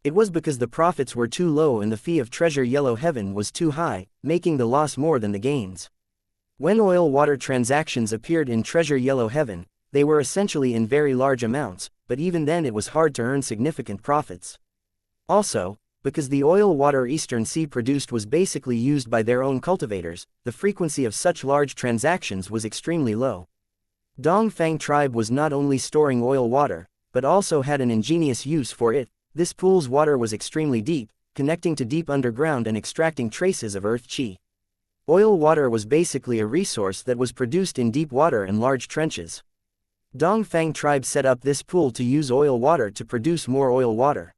It was because the profits were too low and the fee of Treasure Yellow Heaven was too high, making the loss more than the gains. When oil water transactions appeared in Treasure Yellow Heaven, they were essentially in very large amounts, but even then it was hard to earn significant profits. Also, because the oil water Eastern Sea produced was basically used by their own cultivators, the frequency of such large transactions was extremely low. Dongfang tribe was not only storing oil water, but also had an ingenious use for it. This pool's water was extremely deep, connecting to deep underground and extracting traces of earth chi. Oil water was basically a resource that was produced in deep water and large trenches. Dongfang tribe set up this pool to use oil water to produce more oil water.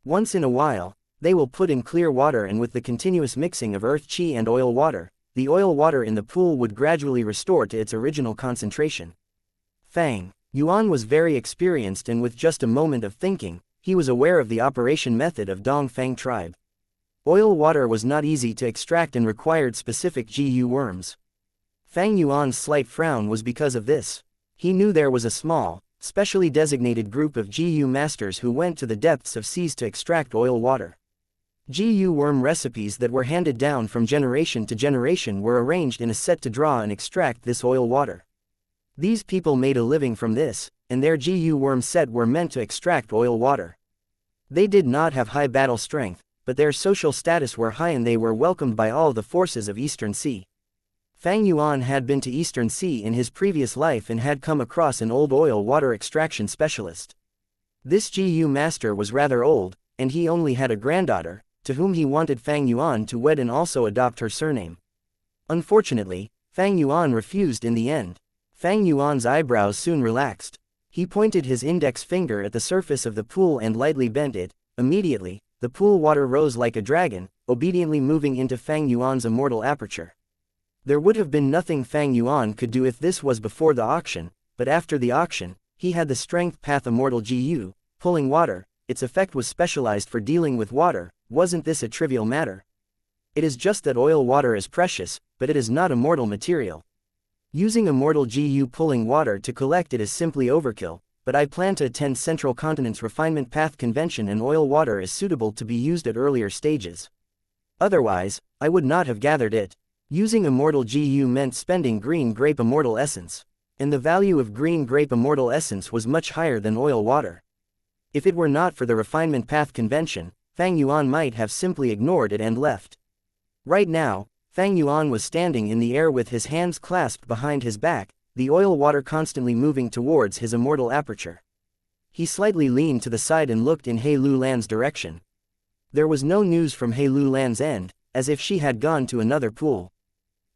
Once in a while, they will put in clear water, and with the continuous mixing of earth chi and oil water, the oil water in the pool would gradually restore to its original concentration. Fang Yuan was very experienced, and with just a moment of thinking, he was aware of the operation method of Dongfang tribe. Oil water was not easy to extract and required specific GU worms. Fang Yuan's slight frown was because of this. He knew there was a small, specially designated group of GU masters who went to the depths of seas to extract oil water. GU worm recipes that were handed down from generation to generation were arranged in a set to draw and extract this oil water. These people made a living from this, and their GU worm set were meant to extract oil water. They did not have high battle strength, but their social status were high and they were welcomed by all the forces of Eastern Sea. Fang Yuan had been to Eastern Sea in his previous life and had come across an old oil water extraction specialist. This GU master was rather old, and he only had a granddaughter, to whom he wanted Fang Yuan to wed and also adopt her surname. Unfortunately, Fang Yuan refused in the end. Fang Yuan's eyebrows soon relaxed. He pointed his index finger at the surface of the pool and lightly bent it. Immediately, the pool water rose like a dragon, obediently moving into Fang Yuan's immortal aperture. There would have been nothing Fang Yuan could do if this was before the auction, but after the auction, he had the strength path Immortal GU, pulling water. Its effect was specialized for dealing with water. Wasn't this a trivial matter? It is just that oil water is precious, but it is not immortal material. Using Immortal GU pulling water to collect it is simply overkill, but I plan to attend Central Continent's Refinement Path Convention and oil water is suitable to be used at earlier stages. Otherwise, I would not have gathered it. Using Immortal GU meant spending green grape immortal essence, and the value of green grape immortal essence was much higher than oil water. If it were not for the Refinement Path Convention, Fang Yuan might have simply ignored it and left. Right now, Fang Yuan was standing in the air with his hands clasped behind his back, the oil water constantly moving towards his immortal aperture. He slightly leaned to the side and looked in He Lu Lan's direction. There was no news from He Lu Lan's end, as if she had gone to another pool.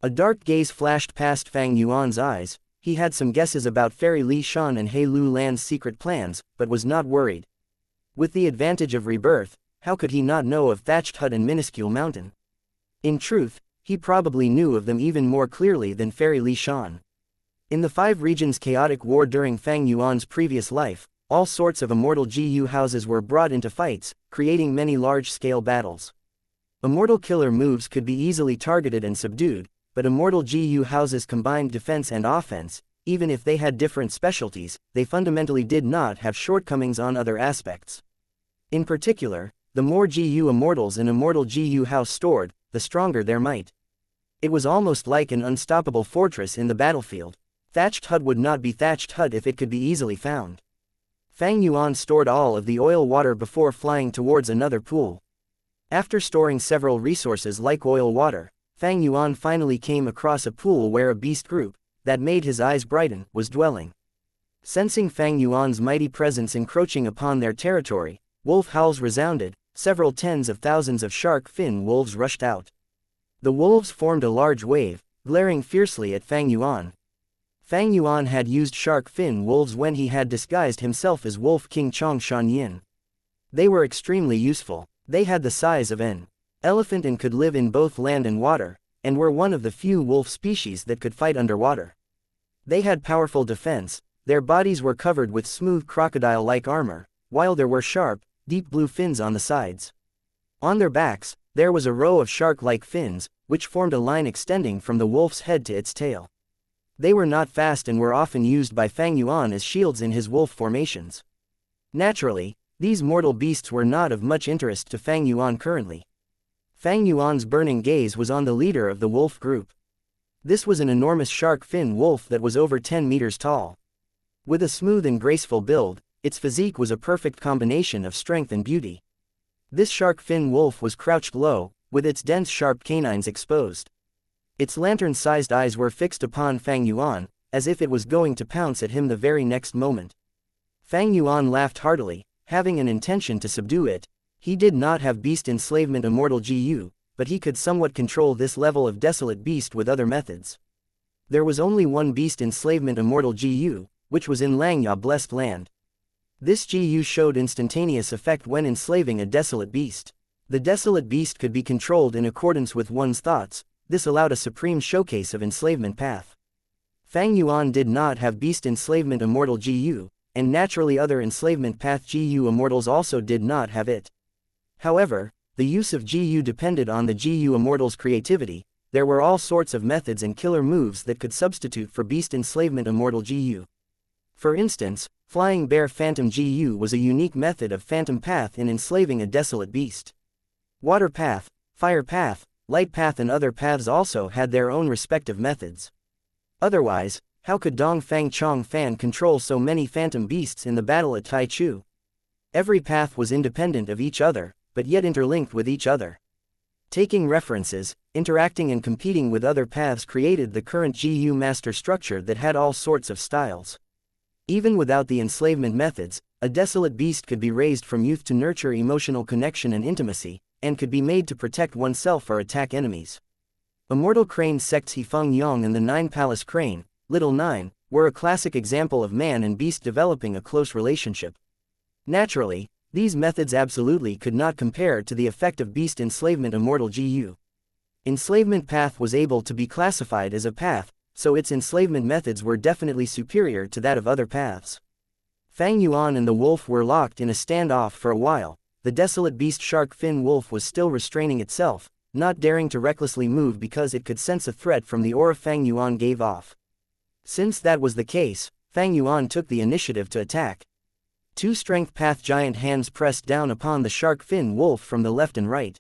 A dark gaze flashed past Fang Yuan's eyes. He had some guesses about Fairy Li Shan and He Lu Lan's secret plans, but was not worried. With the advantage of rebirth, how could he not know of Thatched Hut and Minuscule Mountain? In truth, he probably knew of them even more clearly than Fairy Li Shan. In the 5 regions chaotic war during Fang Yuan's previous life, all sorts of immortal GU houses were brought into fights, creating many large-scale battles. Immortal killer moves could be easily targeted and subdued, but immortal GU houses combined defense and offense. Even if they had different specialties, they fundamentally did not have shortcomings on other aspects. In particular, the more GU immortals an immortal GU house stored, the stronger their might. It was almost like an unstoppable fortress in the battlefield. Thatched Hut would not be Thatched Hut if it could be easily found. Fang Yuan stored all of the oil water before flying towards another pool. After storing several resources like oil water, Fang Yuan finally came across a pool where a beast group, that made his eyes brighten, was dwelling. Sensing Fang Yuan's mighty presence encroaching upon their territory, wolf howls resounded. Several tens of thousands of shark fin wolves rushed out. The wolves formed a large wave, glaring fiercely at Fang Yuan. Fang Yuan had used shark fin wolves when he had disguised himself as Wolf King Chong Shan Yin. They were extremely useful. They had the size of an elephant and could live in both land and water, and were one of the few wolf species that could fight underwater. They had powerful defense. Their bodies were covered with smooth crocodile-like armor, while there were sharp, deep blue fins on the sides. On their backs, there was a row of shark-like fins, which formed a line extending from the wolf's head to its tail. They were not fast and were often used by Fang Yuan as shields in his wolf formations. Naturally, these mortal beasts were not of much interest to Fang Yuan currently. Fang Yuan's burning gaze was on the leader of the wolf group. This was an enormous shark fin wolf that was over 10 meters tall. With a smooth and graceful build, its physique was a perfect combination of strength and beauty. This shark fin wolf was crouched low, with its dense sharp canines exposed. Its lantern-sized eyes were fixed upon Fang Yuan, as if it was going to pounce at him the very next moment. Fang Yuan laughed heartily, having an intention to subdue it. He did not have beast enslavement immortal GU, but he could somewhat control this level of desolate beast with other methods. There was only one beast enslavement immortal GU, which was in Langya Blessed Land. This GU showed instantaneous effect when enslaving a desolate beast. The desolate beast could be controlled in accordance with one's thoughts, this allowed a supreme showcase of enslavement path. Fang Yuan did not have beast enslavement immortal GU, and naturally other enslavement path GU immortals also did not have it. However, the use of GU depended on the GU immortal's creativity. There were all sorts of methods and killer moves that could substitute for beast enslavement immortal GU. For instance, Flying Bear Phantom GU was a unique method of phantom path in enslaving a desolate beast. Water path, fire path, light path and other paths also had their own respective methods. Otherwise, how could Dong Fang Chong Fan control so many phantom beasts in the battle at Taichu? Every path was independent of each other, but yet interlinked with each other. Taking references, interacting and competing with other paths created the current GU master structure that had all sorts of styles. Even without the enslavement methods, a desolate beast could be raised from youth to nurture emotional connection and intimacy, and could be made to protect oneself or attack enemies. Immortal Crane sects Hefeng Yong and the Nine Palace Crane, Little Nine, were a classic example of man and beast developing a close relationship. Naturally, these methods absolutely could not compare to the effect of beast enslavement immortal GU. Enslavement path was able to be classified as a path, so its enslavement methods were definitely superior to that of other paths. Fang Yuan and the wolf were locked in a standoff for a while. The desolate beast shark fin wolf was still restraining itself, not daring to recklessly move because it could sense a threat from the aura Fang Yuan gave off. Since that was the case, Fang Yuan took the initiative to attack. Two strength path giant hands pressed down upon the shark fin wolf from the left and right.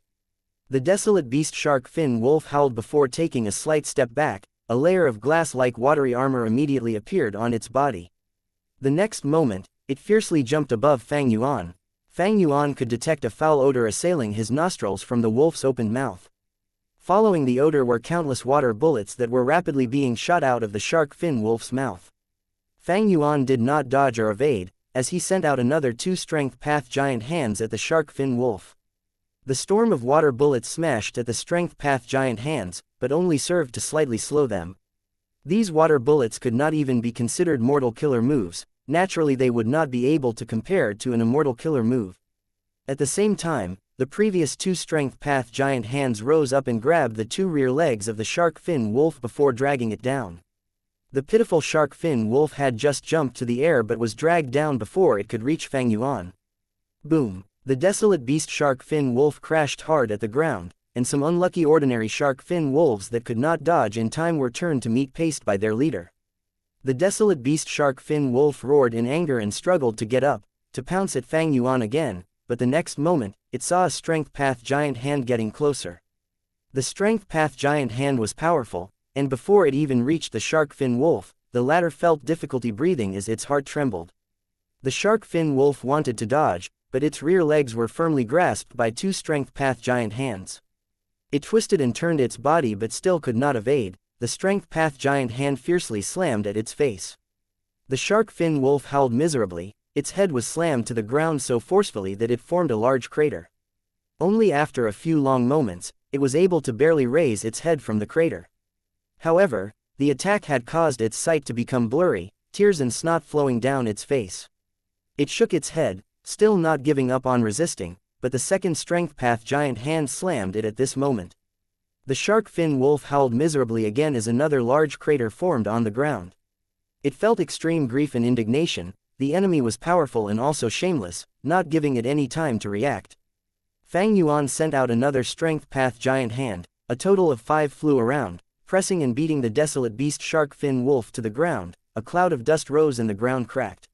The desolate beast shark fin wolf howled before taking a slight step back. A layer of glass-like watery armor immediately appeared on its body. The next moment, it fiercely jumped above Fang Yuan. Fang Yuan could detect a foul odor assailing his nostrils from the wolf's opened mouth. Following the odor were countless water bullets that were rapidly being shot out of the shark fin wolf's mouth. Fang Yuan did not dodge or evade, as he sent out another two strength path giant hands at the shark fin wolf. The storm of water bullets smashed at the strength path giant hands, but only served to slightly slow them. These water bullets could not even be considered mortal killer moves. Naturally they would not be able to compare to an immortal killer move. At the same time, the previous two strength path giant hands rose up and grabbed the two rear legs of the shark fin wolf before dragging it down. The pitiful shark fin wolf had just jumped to the air but was dragged down before it could reach Fang Yuan. Boom! The desolate beast shark fin wolf crashed hard at the ground, and some unlucky ordinary shark fin wolves that could not dodge in time were turned to meet paced by their leader. The desolate beast shark fin wolf roared in anger and struggled to get up, to pounce at Fang Yuan again, but the next moment, it saw a strength path giant hand getting closer. The strength path giant hand was powerful, and before it even reached the shark fin wolf, the latter felt difficulty breathing as its heart trembled. The shark fin wolf wanted to dodge, but its rear legs were firmly grasped by two strength path giant hands. It twisted and turned its body but still could not evade. The strength path giant hand fiercely slammed at its face. The shark fin wolf howled miserably. Its head was slammed to the ground so forcefully that it formed a large crater. Only after a few long moments, it was able to barely raise its head from the crater. However, the attack had caused its sight to become blurry, tears and snot flowing down its face. It shook its head, still not giving up on resisting, but the second strength path giant hand slammed it at this moment. The shark fin wolf howled miserably again as another large crater formed on the ground. It felt extreme grief and indignation. The enemy was powerful and also shameless, not giving it any time to react. Fang Yuan sent out another strength path giant hand. A total of 5 flew around, pressing and beating the desolate beast shark fin wolf to the ground. A cloud of dust rose and the ground cracked.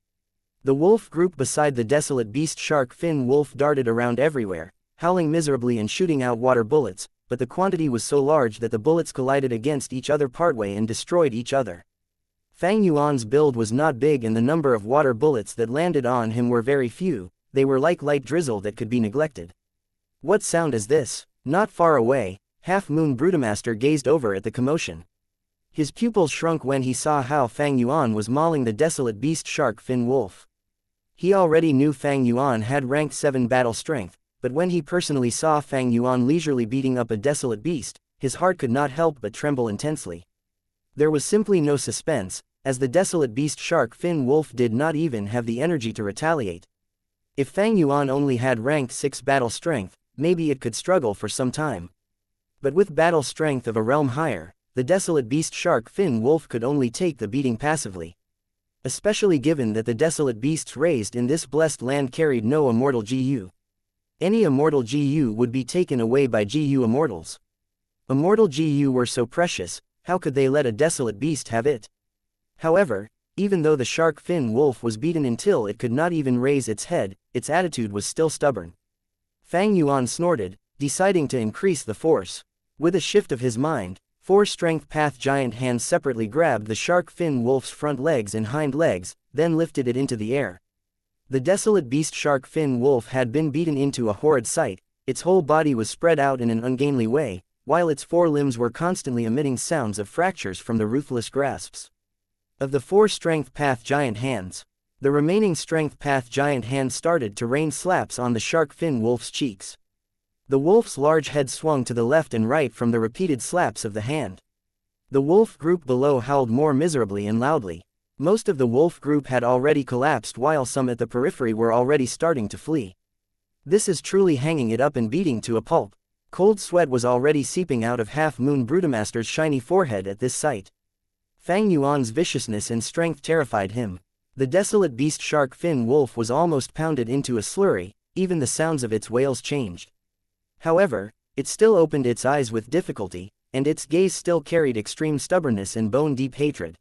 The wolf group beside the desolate beast shark fin wolf darted around everywhere, howling miserably and shooting out water bullets, but the quantity was so large that the bullets collided against each other partway and destroyed each other. Fang Yuan's build was not big and the number of water bullets that landed on him were very few. They were like light drizzle that could be neglected. What sound is this? Not far away, Half Moon Brutamaster gazed over at the commotion. His pupils shrunk when he saw how Fang Yuan was mauling the desolate beast shark fin wolf. He already knew Fang Yuan had rank 7 battle strength, but when he personally saw Fang Yuan leisurely beating up a desolate beast, his heart could not help but tremble intensely. There was simply no suspense, as the desolate beast shark fin wolf did not even have the energy to retaliate. If Fang Yuan only had rank 6 battle strength, maybe it could struggle for some time. But with battle strength of a realm higher, the desolate beast shark fin wolf could only take the beating passively. Especially given that the desolate beasts raised in this blessed land carried no immortal GU. Any immortal GU would be taken away by GU immortals. Immortal GU were so precious, how could they let a desolate beast have it? However, even though the shark fin wolf was beaten until it could not even raise its head, its attitude was still stubborn. Fang Yuan snorted, deciding to increase the force. With a shift of his mind, 4 strength path giant hands separately grabbed the shark fin wolf's front legs and hind legs, then lifted it into the air. The desolate beast shark fin wolf had been beaten into a horrid sight. Its whole body was spread out in an ungainly way, while its 4 limbs were constantly emitting sounds of fractures from the ruthless grasps of the 4 strength path giant hands. The remaining strength path giant hands started to rain slaps on the shark fin wolf's cheeks. The wolf's large head swung to the left and right from the repeated slaps of the hand. The wolf group below howled more miserably and loudly. Most of the wolf group had already collapsed while some at the periphery were already starting to flee. This is truly hanging it up and beating to a pulp. Cold sweat was already seeping out of Half Moon Brutamaster's shiny forehead at this sight. Fang Yuan's viciousness and strength terrified him. The desolate beast shark fin wolf was almost pounded into a slurry, even the sounds of its wails changed. However, it still opened its eyes with difficulty, and its gaze still carried extreme stubbornness and bone-deep hatred.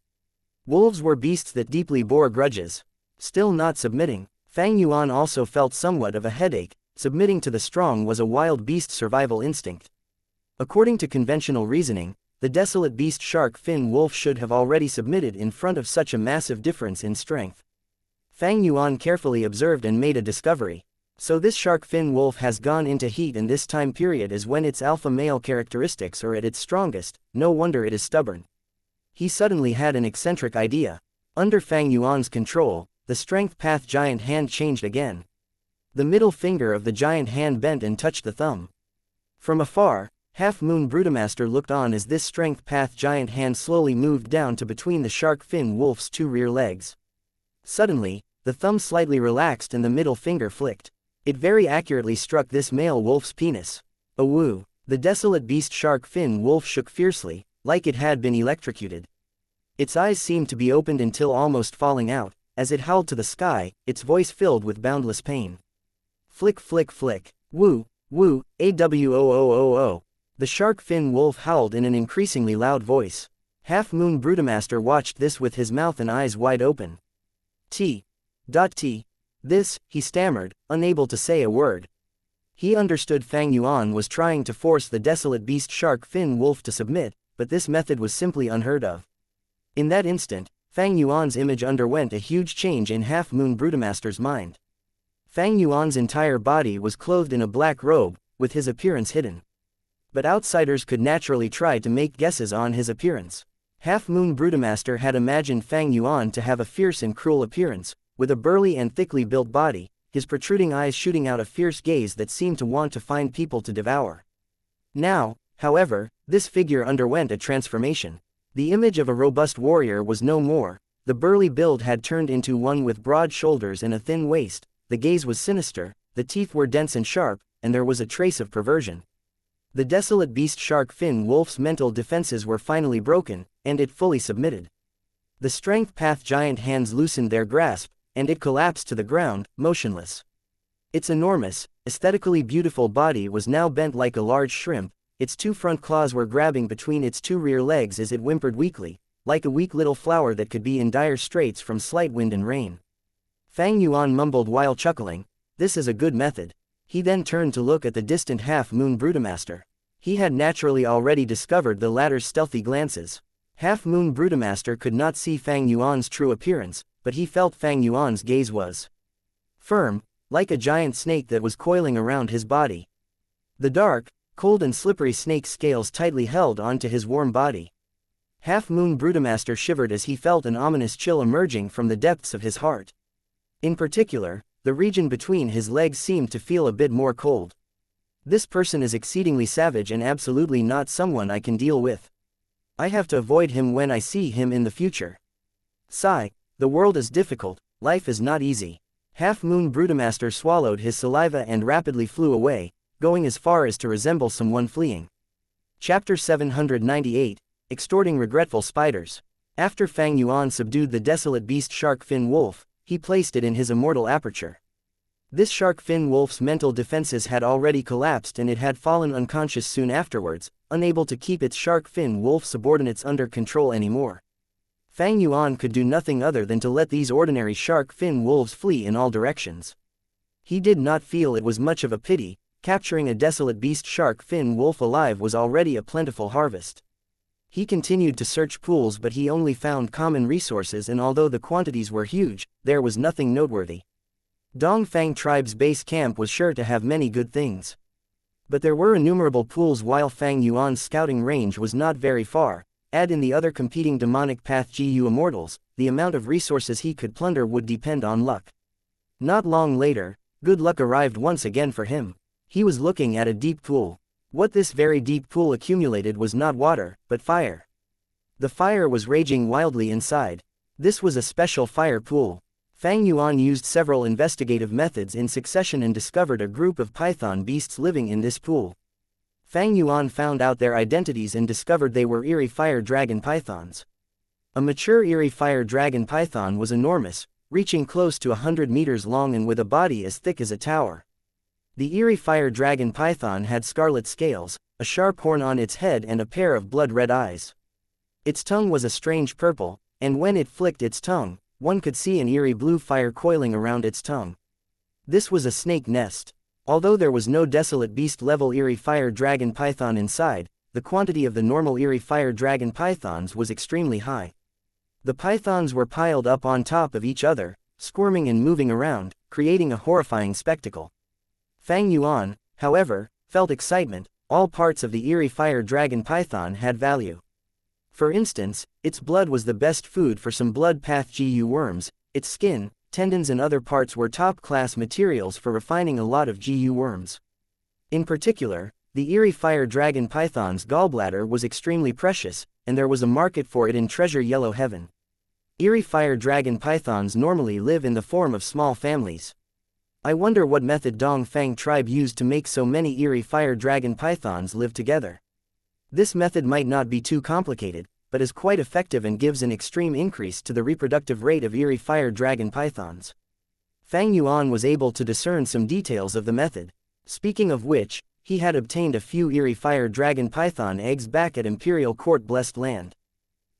Wolves were beasts that deeply bore grudges. Still not submitting, Fang Yuan also felt somewhat of a headache. Submitting to the strong was a wild beast survival instinct. According to conventional reasoning, the desolate beast shark fin wolf should have already submitted in front of such a massive difference in strength. Fang Yuan carefully observed and made a discovery. So this shark fin wolf has gone into heat, and this time period is when its alpha male characteristics are at its strongest. No wonder it is stubborn. He suddenly had an eccentric idea. Under Fang Yuan's control, the strength path giant hand changed again. The middle finger of the giant hand bent and touched the thumb. From afar, Half Moon Brutamaster looked on as this strength path giant hand slowly moved down to between the shark fin wolf's 2 rear legs. Suddenly, the thumb slightly relaxed and the middle finger flicked. It very accurately struck this male wolf's penis. A woo! The desolate beast shark fin wolf shook fiercely, like it had been electrocuted. Its eyes seemed to be opened until almost falling out. As it howled to the sky, its voice filled with boundless pain. Flick flick flick. Woo, woo, awoooo. The shark fin wolf howled in an increasingly loud voice. Half Moon Brutamaster watched this with his mouth and eyes wide open. T. This, he stammered, unable to say a word. He understood Fang Yuan was trying to force the desolate beast shark fin wolf to submit, but this method was simply unheard of. In that instant, Fang Yuan's image underwent a huge change in Half Moon Brutamaster's mind. Fang Yuan's entire body was clothed in a black robe, with his appearance hidden. But outsiders could naturally try to make guesses on his appearance. Half Moon Brutamaster had imagined Fang Yuan to have a fierce and cruel appearance, with a burly and thickly built body, his protruding eyes shooting out a fierce gaze that seemed to want to find people to devour. Now, however, this figure underwent a transformation. The image of a robust warrior was no more. The burly build had turned into one with broad shoulders and a thin waist. The gaze was sinister, the teeth were dense and sharp, and there was a trace of perversion. The desolate beast shark fin wolf's mental defenses were finally broken, and it fully submitted. The strength path giant hands loosened their grasp, and it collapsed to the ground, motionless. Its enormous, aesthetically beautiful body was now bent like a large shrimp. Its 2 front claws were grabbing between its 2 rear legs as it whimpered weakly, like a weak little flower that could be in dire straits from slight wind and rain. Fang Yuan mumbled while chuckling, "This is a good method." He then turned to look at the distant Half Moon Brutamaster. He had naturally already discovered the latter's stealthy glances. Half Moon Brutamaster could not see Fang Yuan's true appearance, but he felt Fang Yuan's gaze was firm, like a giant snake that was coiling around his body. The dark, cold and slippery snake's scales tightly held onto his warm body. Half Moon Brutamaster shivered as he felt an ominous chill emerging from the depths of his heart. In particular, the region between his legs seemed to feel a bit more cold. This person is exceedingly savage and absolutely not someone I can deal with. I have to avoid him when I see him in the future. Sigh, the world is difficult, life is not easy. Half Moon Brutamaster swallowed his saliva and rapidly flew away, going as far as to resemble someone fleeing. Chapter 798, Extorting Regretful Spiders. After Fang Yuan subdued the desolate beast shark fin wolf, he placed it in his immortal aperture. This shark fin wolf's mental defenses had already collapsed and it had fallen unconscious soon afterwards, unable to keep its shark fin wolf subordinates under control anymore. Fang Yuan could do nothing other than to let these ordinary shark fin wolves flee in all directions. He did not feel it was much of a pity. Capturing a desolate beast shark fin wolf alive was already a plentiful harvest. He continued to search pools but he only found common resources, and although the quantities were huge, there was nothing noteworthy. Dongfang tribe's base camp was sure to have many good things. But there were innumerable pools while Fang Yuan's scouting range was not very far. Add in the other competing demonic path GU immortals, the amount of resources he could plunder would depend on luck. Not long later, good luck arrived once again for him. He was looking at a deep pool. What this very deep pool accumulated was not water, but fire. The fire was raging wildly inside. This was a special fire pool. Fang Yuan used several investigative methods in succession and discovered a group of python beasts living in this pool. Fang Yuan found out their identities and discovered they were eerie fire dragon pythons. A mature eerie fire dragon python was enormous, reaching close to 100 meters long and with a body as thick as a tower. The eerie fire dragon python had scarlet scales, a sharp horn on its head and a pair of blood-red eyes. Its tongue was a strange purple, and when it flicked its tongue, one could see an eerie blue fire coiling around its tongue. This was a snake nest. Although there was no desolate beast-level eerie fire dragon python inside, the quantity of the normal eerie fire dragon pythons was extremely high. The pythons were piled up on top of each other, squirming and moving around, creating a horrifying spectacle. Fang Yuan, however, felt excitement. All parts of the eerie fire dragon python had value. For instance, its blood was the best food for some blood path GU worms, its skin, tendons and other parts were top-class materials for refining a lot of GU worms. In particular, the eerie fire dragon python's gallbladder was extremely precious, and there was a market for it in Treasure Yellow Heaven. Eerie fire dragon pythons normally live in the form of small families. I wonder what method Dongfang tribe used to make so many eerie fire dragon pythons live together. This method might not be too complicated, but is quite effective and gives an extreme increase to the reproductive rate of eerie fire dragon pythons. Fang Yuan was able to discern some details of the method. Speaking of which, he had obtained a few eerie fire dragon python eggs back at Imperial Court Blessed Land.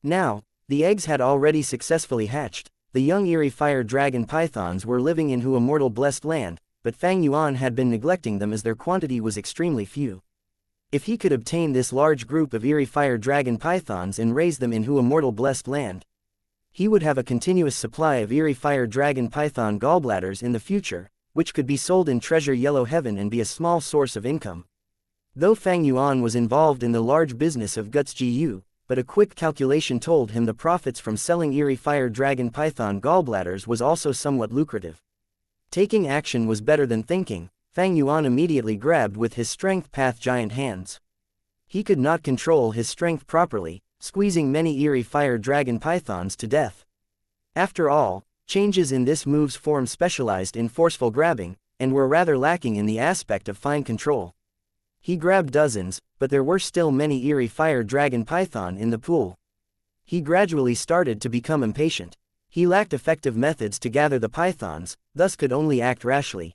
Now, the eggs had already successfully hatched. The young eerie fire dragon pythons were living in Immortal Blessed Land, but Fang Yuan had been neglecting them as their quantity was extremely few. If he could obtain this large group of eerie fire dragon pythons and raise them in Immortal Blessed Land, he would have a continuous supply of eerie fire dragon python gallbladders in the future, which could be sold in Treasure Yellow Heaven and be a small source of income. Though Fang Yuan was involved in the large business of guts GU, but a quick calculation told him the profits from selling eerie fire dragon python gallbladders was also somewhat lucrative. Taking action was better than thinking. Fang Yuan immediately grabbed with his strength path giant hands. He could not control his strength properly, squeezing many eerie fire dragon pythons to death. After all, changes in this move's form specialized in forceful grabbing, and were rather lacking in the aspect of fine control. He grabbed dozens, but there were still many eerie fire dragon python in the pool. He gradually started to become impatient. He lacked effective methods to gather the pythons, thus could only act rashly.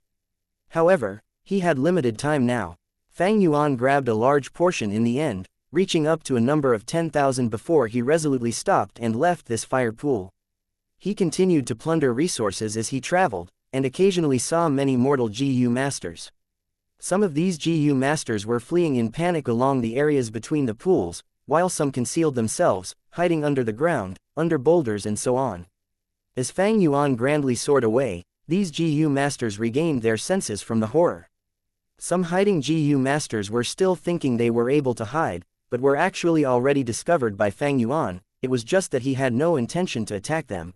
However, he had limited time now. Fang Yuan grabbed a large portion in the end, reaching up to a number of 10,000 before he resolutely stopped and left this fire pool. He continued to plunder resources as he traveled, and occasionally saw many mortal GU masters. Some of these GU masters were fleeing in panic along the areas between the pools, while some concealed themselves, hiding under the ground, under boulders and so on. As Fang Yuan grandly soared away, these GU masters regained their senses from the horror. Some hiding GU masters were still thinking they were able to hide, but were actually already discovered by Fang Yuan. It was just that he had no intention to attack them.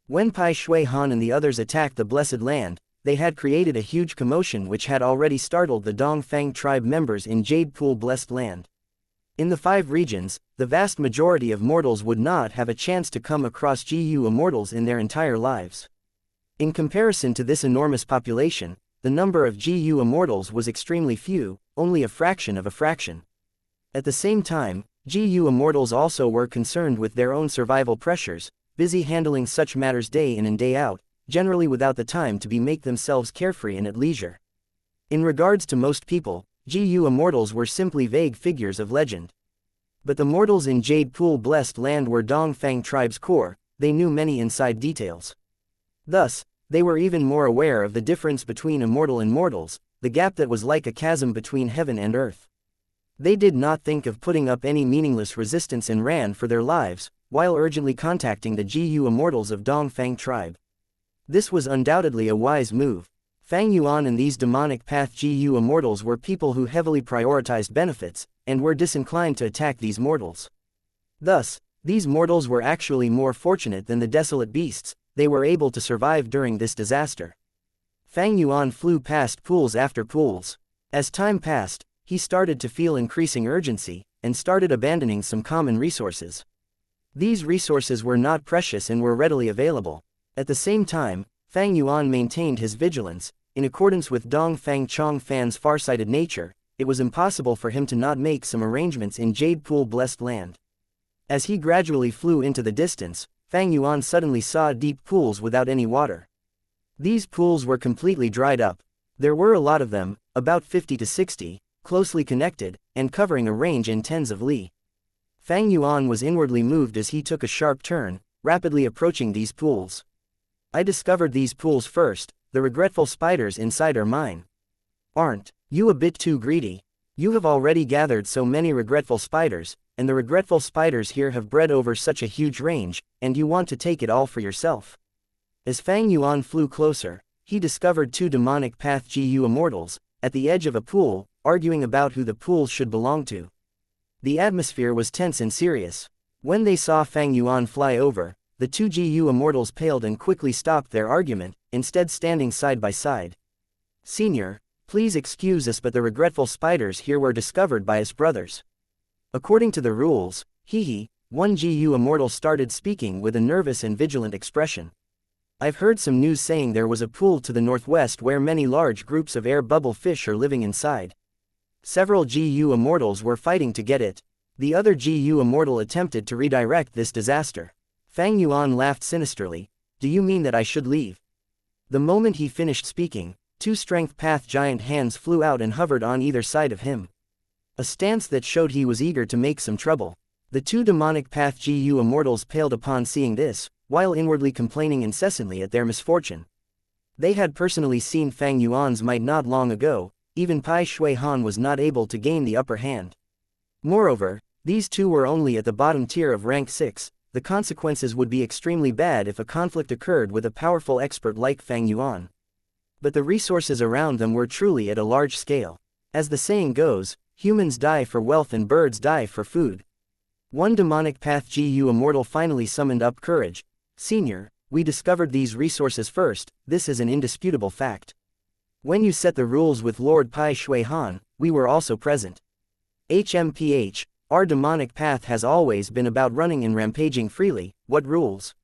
When Pai Shui Han and the others attacked the Blessed Land, they had created a huge commotion which had already startled the Dongfang tribe members in Jade Pool Blessed Land. In the 5 regions, the vast majority of mortals would not have a chance to come across GU immortals in their entire lives. In comparison to this enormous population, the number of GU immortals was extremely few, only a fraction of a fraction. At the same time, GU immortals also were concerned with their own survival pressures, busy handling such matters day in and day out, generally without the time to make themselves carefree and at leisure. In regards to most people, GU immortals were simply vague figures of legend. But the mortals in Jade Pool Blessed Land were Dongfang tribe's core, they knew many inside details. Thus, they were even more aware of the difference between immortal and mortals, the gap that was like a chasm between heaven and earth. They did not think of putting up any meaningless resistance and ran for their lives, while urgently contacting the GU immortals of Dongfang tribe. This was undoubtedly a wise move. Fang Yuan and these demonic path GU immortals were people who heavily prioritized benefits, and were disinclined to attack these mortals. Thus, these mortals were actually more fortunate than the desolate beasts, they were able to survive during this disaster. Fang Yuan flew past pools after pools. As time passed, he started to feel increasing urgency, and started abandoning some common resources. These resources were not precious and were readily available. At the same time, Fang Yuan maintained his vigilance. In accordance with Dongfang Chongfan's farsighted nature, it was impossible for him to not make some arrangements in Jade Pool Blessed Land. As he gradually flew into the distance, Fang Yuan suddenly saw deep pools without any water. These pools were completely dried up. There were a lot of them, about 50 to 60, closely connected, and covering a range in tens of li. Fang Yuan was inwardly moved as he took a sharp turn, rapidly approaching these pools. I discovered these pools first, the regretful spiders inside are mine. Aren't you a bit too greedy? You have already gathered so many regretful spiders, and the regretful spiders here have bred over such a huge range, and you want to take it all for yourself. As Fang Yuan flew closer, he discovered two demonic path GU immortals, at the edge of a pool, arguing about who the pool should belong to. The atmosphere was tense and serious. When they saw Fang Yuan fly over, the two GU immortals paled and quickly stopped their argument, instead standing side by side. Senior, please excuse us, but the regretful spiders here were discovered by us brothers. According to the rules, one GU immortal started speaking with a nervous and vigilant expression. I've heard some news saying there was a pool to the northwest where many large groups of air bubble fish are living inside. Several GU immortals were fighting to get it. The other GU immortal attempted to redirect this disaster. Fang Yuan laughed sinisterly. Do you mean that I should leave? The moment he finished speaking, two strength path giant hands flew out and hovered on either side of him. A stance that showed he was eager to make some trouble. The two demonic path GU immortals paled upon seeing this, while inwardly complaining incessantly at their misfortune. They had personally seen Fang Yuan's might not long ago. Even Pai Shui Han was not able to gain the upper hand. Moreover, these two were only at the bottom tier of rank 6, the consequences would be extremely bad if a conflict occurred with a powerful expert like Fang Yuan. But the resources around them were truly at a large scale. As the saying goes, humans die for wealth and birds die for food. One demonic path GU immortal finally summoned up courage. Senior, we discovered these resources first, this is an indisputable fact. When you set the rules with Lord Pai Shui Han, we were also present. HMPH, our demonic path has always been about running and rampaging freely. What rules?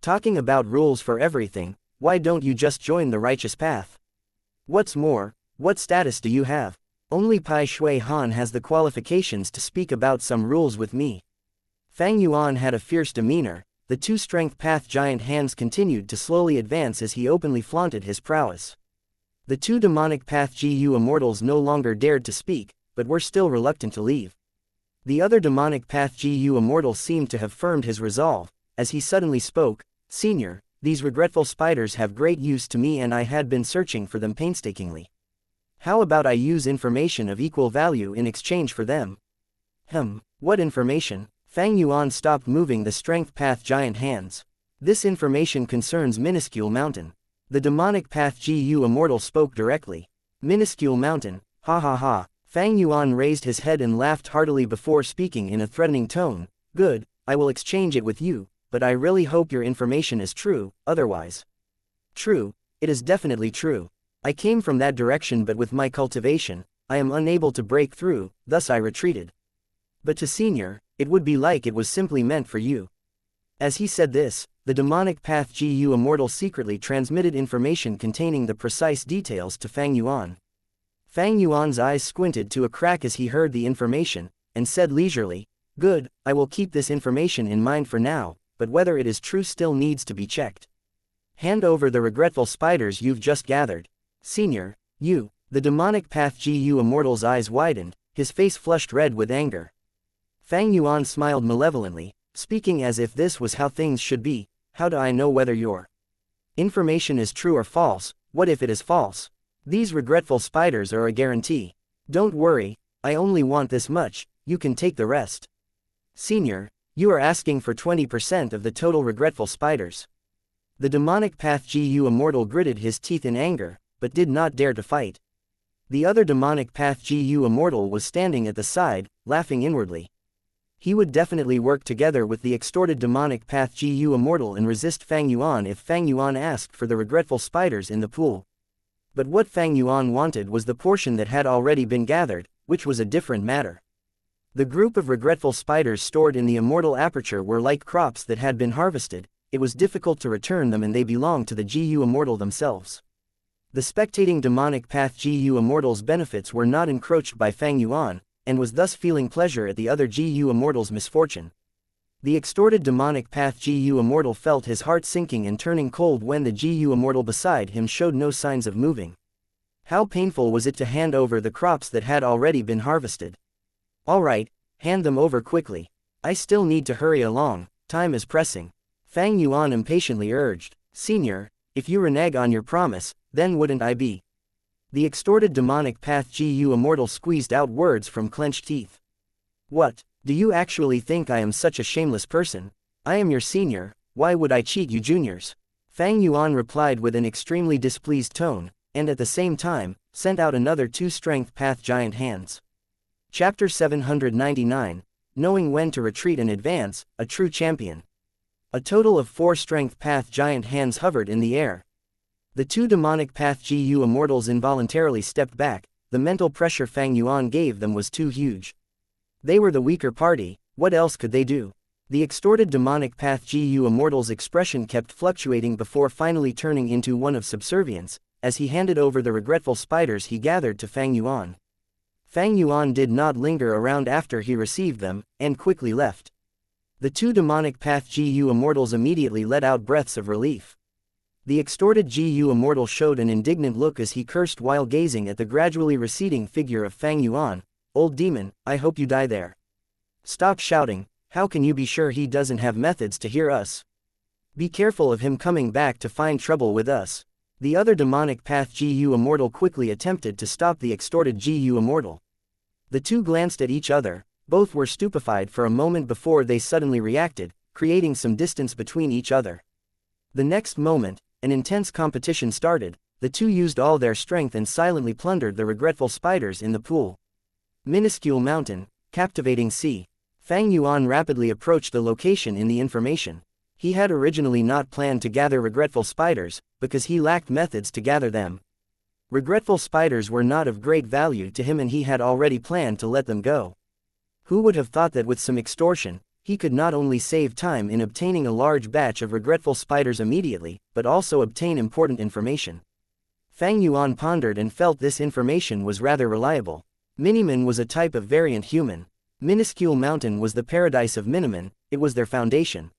Talking about rules for everything, why don't you just join the righteous path? What's more, what status do you have? Only Pai Shui Han has the qualifications to speak about some rules with me. Fang Yuan had a fierce demeanor. The two strength path giant hands continued to slowly advance as he openly flaunted his prowess. The two demonic path GU immortals no longer dared to speak, but were still reluctant to leave. The other demonic path GU immortal seemed to have firmed his resolve, as he suddenly spoke. Senior, these regretful spiders have great use to me and I had been searching for them painstakingly. How about I use information of equal value in exchange for them? What information? Fang Yuan stopped moving the strength path giant hands. This information concerns Minuscule Mountain. The demonic path GU immortal spoke directly. Minuscule Mountain, ha ha ha. Fang Yuan raised his head and laughed heartily before speaking in a threatening tone. Good, I will exchange it with you, but I really hope your information is true, otherwise. True, it is definitely true. I came from that direction, but with my cultivation, I am unable to break through, thus I retreated. But to Senior, it would be like it was simply meant for you. As he said this, the demonic path GU immortal secretly transmitted information containing the precise details to Fang Yuan. Fang Yuan's eyes squinted to a crack as he heard the information. and said leisurely, "Good, I will keep this information in mind for now, but whether it is true still needs to be checked. Hand over the regretful spiders you've just gathered. Senior, you." The demonic path GU Immortal's eyes widened, his face flushed red with anger. Fang Yuan smiled malevolently, speaking as if this was how things should be. "How do I know whether your information is true or false? What if it is false? These regretful spiders are a guarantee. Don't worry, I only want this much, you can take the rest." "Senior, you are asking for 20% of the total regretful spiders." The demonic path GU Immortal gritted his teeth in anger, but did not dare to fight. The other demonic path GU Immortal was standing at the side, laughing inwardly. He would definitely work together with the extorted demonic path GU Immortal and resist Fang Yuan if Fang Yuan asked for the regretful spiders in the pool. But what Fang Yuan wanted was the portion that had already been gathered, which was a different matter. The group of regretful spiders stored in the immortal aperture were like crops that had been harvested. It was difficult to return them and they belonged to the GU Immortal themselves. The spectating demonic path GU Immortal's benefits were not encroached by Fang Yuan, and was thus feeling pleasure at the other GU Immortal's misfortune. The extorted demonic path GU Immortal felt his heart sinking and turning cold when the GU Immortal beside him showed no signs of moving. How painful was it to hand over the crops that had already been harvested? "All right, hand them over quickly. I still need to hurry along, time is pressing." Fang Yuan impatiently urged. "Senior, if you renege on your promise, then wouldn't I be?" The extorted demonic path GU Immortal squeezed out words from clenched teeth. "What, do you actually think I am such a shameless person? I am your senior, why would I cheat you juniors?" Fang Yuan replied with an extremely displeased tone, and at the same time, sent out another 2 strength path giant hands. Chapter 799, Knowing When to Retreat and Advance, A True Champion. A total of 4 strength path giant hands hovered in the air. The 2 demonic path GU Immortals involuntarily stepped back, the mental pressure Fang Yuan gave them was too huge. They were the weaker party, what else could they do? The extorted demonic path GU Immortal's expression kept fluctuating before finally turning into one of subservience, as he handed over the regretful spiders he gathered to Fang Yuan. Fang Yuan did not linger around after he received them, and quickly left. The 2 demonic path GU Immortals immediately let out breaths of relief. The extorted GU Immortal showed an indignant look as he cursed while gazing at the gradually receding figure of Fang Yuan. "Old demon, I hope you die there. Stop shouting, how can you be sure he doesn't have methods to hear us? Be careful of him coming back to find trouble with us." The other demonic path GU Immortal quickly attempted to stop the extorted GU Immortal. The 2 glanced at each other, both were stupefied for a moment before they suddenly reacted, creating some distance between each other. The next moment, an intense competition started. The 2 used all their strength and silently plundered the regretful spiders in the pool. Minuscule mountain, captivating sea. Fang Yuan rapidly approached the location in the information. He had originally not planned to gather regretful spiders, because he lacked methods to gather them. Regretful spiders were not of great value to him and he had already planned to let them go. Who would have thought that with some extortion, he could not only save time in obtaining a large batch of regretful spiders immediately, but also obtain important information. Fang Yuan pondered and felt this information was rather reliable. Miniman was a type of variant human. Minuscule mountain was the paradise of Miniman, it was their foundation.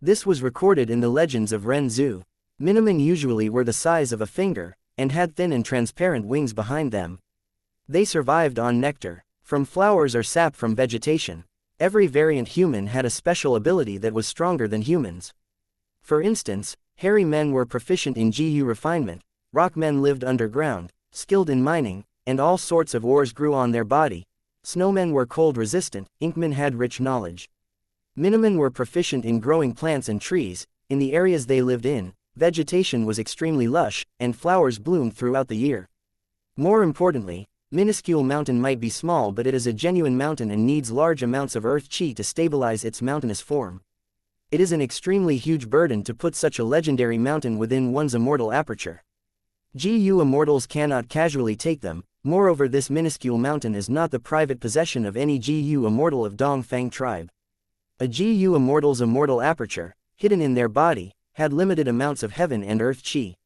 This was recorded in the legends of Ren Zhu. Miniman usually were the size of a finger, and had thin and transparent wings behind them. They survived on nectar, from flowers or sap from vegetation. Every variant human had a special ability that was stronger than humans. For instance, hairy men were proficient in GU refinement, rock men lived underground, skilled in mining, and all sorts of ores grew on their body. Snowmen were cold resistant, inkmen had rich knowledge. Minimen were proficient in growing plants and trees. In the areas they lived in, vegetation was extremely lush, and flowers bloomed throughout the year. More importantly, minuscule mountain might be small but it is a genuine mountain and needs large amounts of earth chi to stabilize its mountainous form. It is an extremely huge burden to put such a legendary mountain within one's immortal aperture. GU Immortals cannot casually take them. Moreover, this minuscule mountain is not the private possession of any GU Immortal of Dongfang tribe. A GU Immortal's immortal aperture, hidden in their body, had limited amounts of heaven and earth chi.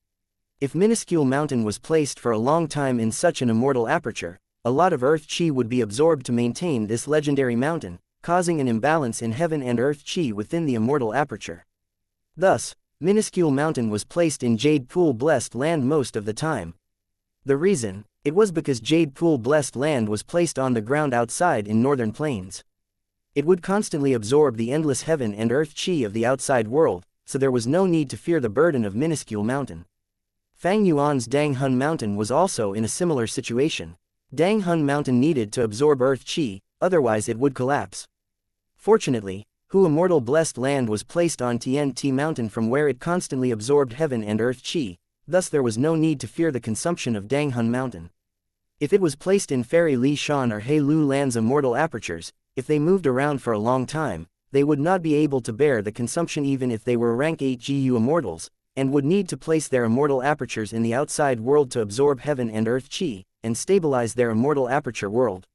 If minuscule mountain was placed for a long time in such an immortal aperture, a lot of earth chi would be absorbed to maintain this legendary mountain, causing an imbalance in heaven and earth chi within the immortal aperture. Thus, minuscule mountain was placed in Jade Pool blessed land most of the time. The reason, it was because Jade Pool blessed land was placed on the ground outside in northern plains. It would constantly absorb the endless heaven and earth chi of the outside world, so there was no need to fear the burden of minuscule mountain. Fang Yuan's Dang Hun Mountain was also in a similar situation. Dang Hun Mountain needed to absorb earth chi, otherwise it would collapse. Fortunately, Hu Immortal blessed land was placed on TNT Mountain from where it constantly absorbed heaven and earth chi, thus there was no need to fear the consumption of Dang Hun Mountain. If it was placed in Fairy Li Shan or He Lu Land's immortal apertures, if they moved around for a long time, they would not be able to bear the consumption even if they were rank 8 GU immortals, and would need to place their immortal apertures in the outside world to absorb heaven and earth chi, and stabilize their immortal aperture world.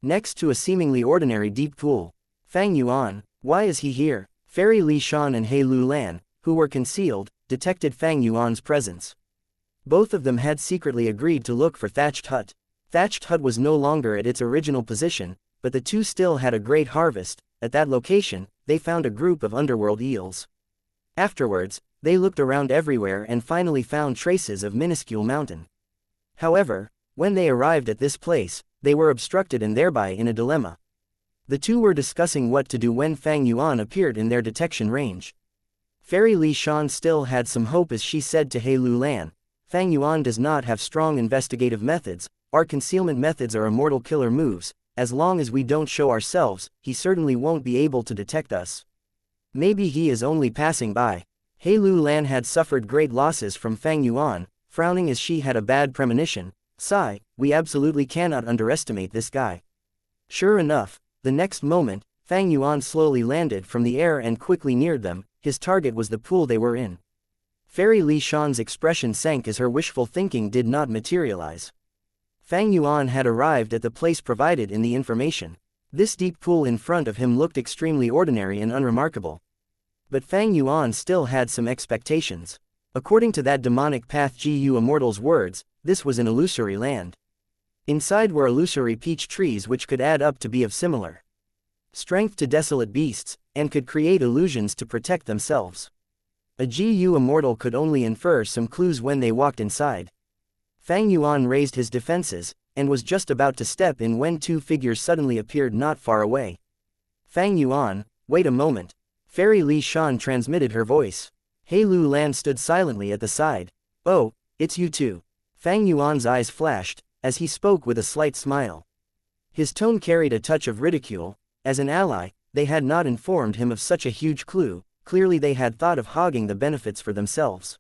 Next to a seemingly ordinary deep pool. Fang Yuan, why is he here? Fairy Li Shan and He Lu Lan, who were concealed, detected Fang Yuan's presence. Both of them had secretly agreed to look for Thatched Hut. Thatched Hut was no longer at its original position, but the two still had a great harvest. At that location, they found a group of underworld eels. Afterwards, they looked around everywhere and finally found traces of minuscule mountain. However, when they arrived at this place, they were obstructed and thereby in a dilemma. The two were discussing what to do when Fang Yuan appeared in their detection range. Fairy Li Shan still had some hope as she said to He Lu Lan, Fang Yuan does not have strong investigative methods, our concealment methods are immortal killer moves, as long as we don't show ourselves, he certainly won't be able to detect us. Maybe he is only passing by. He Lu Lan had suffered great losses from Fang Yuan, frowning as she had a bad premonition. Sigh, we absolutely cannot underestimate this guy. Sure enough, the next moment, Fang Yuan slowly landed from the air and quickly neared them. His target was the pool they were in. Fairy Li Shan's expression sank as her wishful thinking did not materialize. Fang Yuan had arrived at the place provided in the information. This deep pool in front of him looked extremely ordinary and unremarkable. But Fang Yuan still had some expectations. According to that demonic path GU Immortal's words, this was an illusory land. Inside were illusory peach trees which could add up to be of similar strength to desolate beasts, and could create illusions to protect themselves. A GU Immortal could only infer some clues when they walked inside. Fang Yuan raised his defenses, and was just about to step in when two figures suddenly appeared not far away. Fang Yuan, wait a moment. Fairy Li Shan transmitted her voice. He Lu Lan stood silently at the side. Oh, it's you two. Fang Yuan's eyes flashed, as he spoke with a slight smile. His tone carried a touch of ridicule. As an ally, they had not informed him of such a huge clue. Clearly they had thought of hogging the benefits for themselves.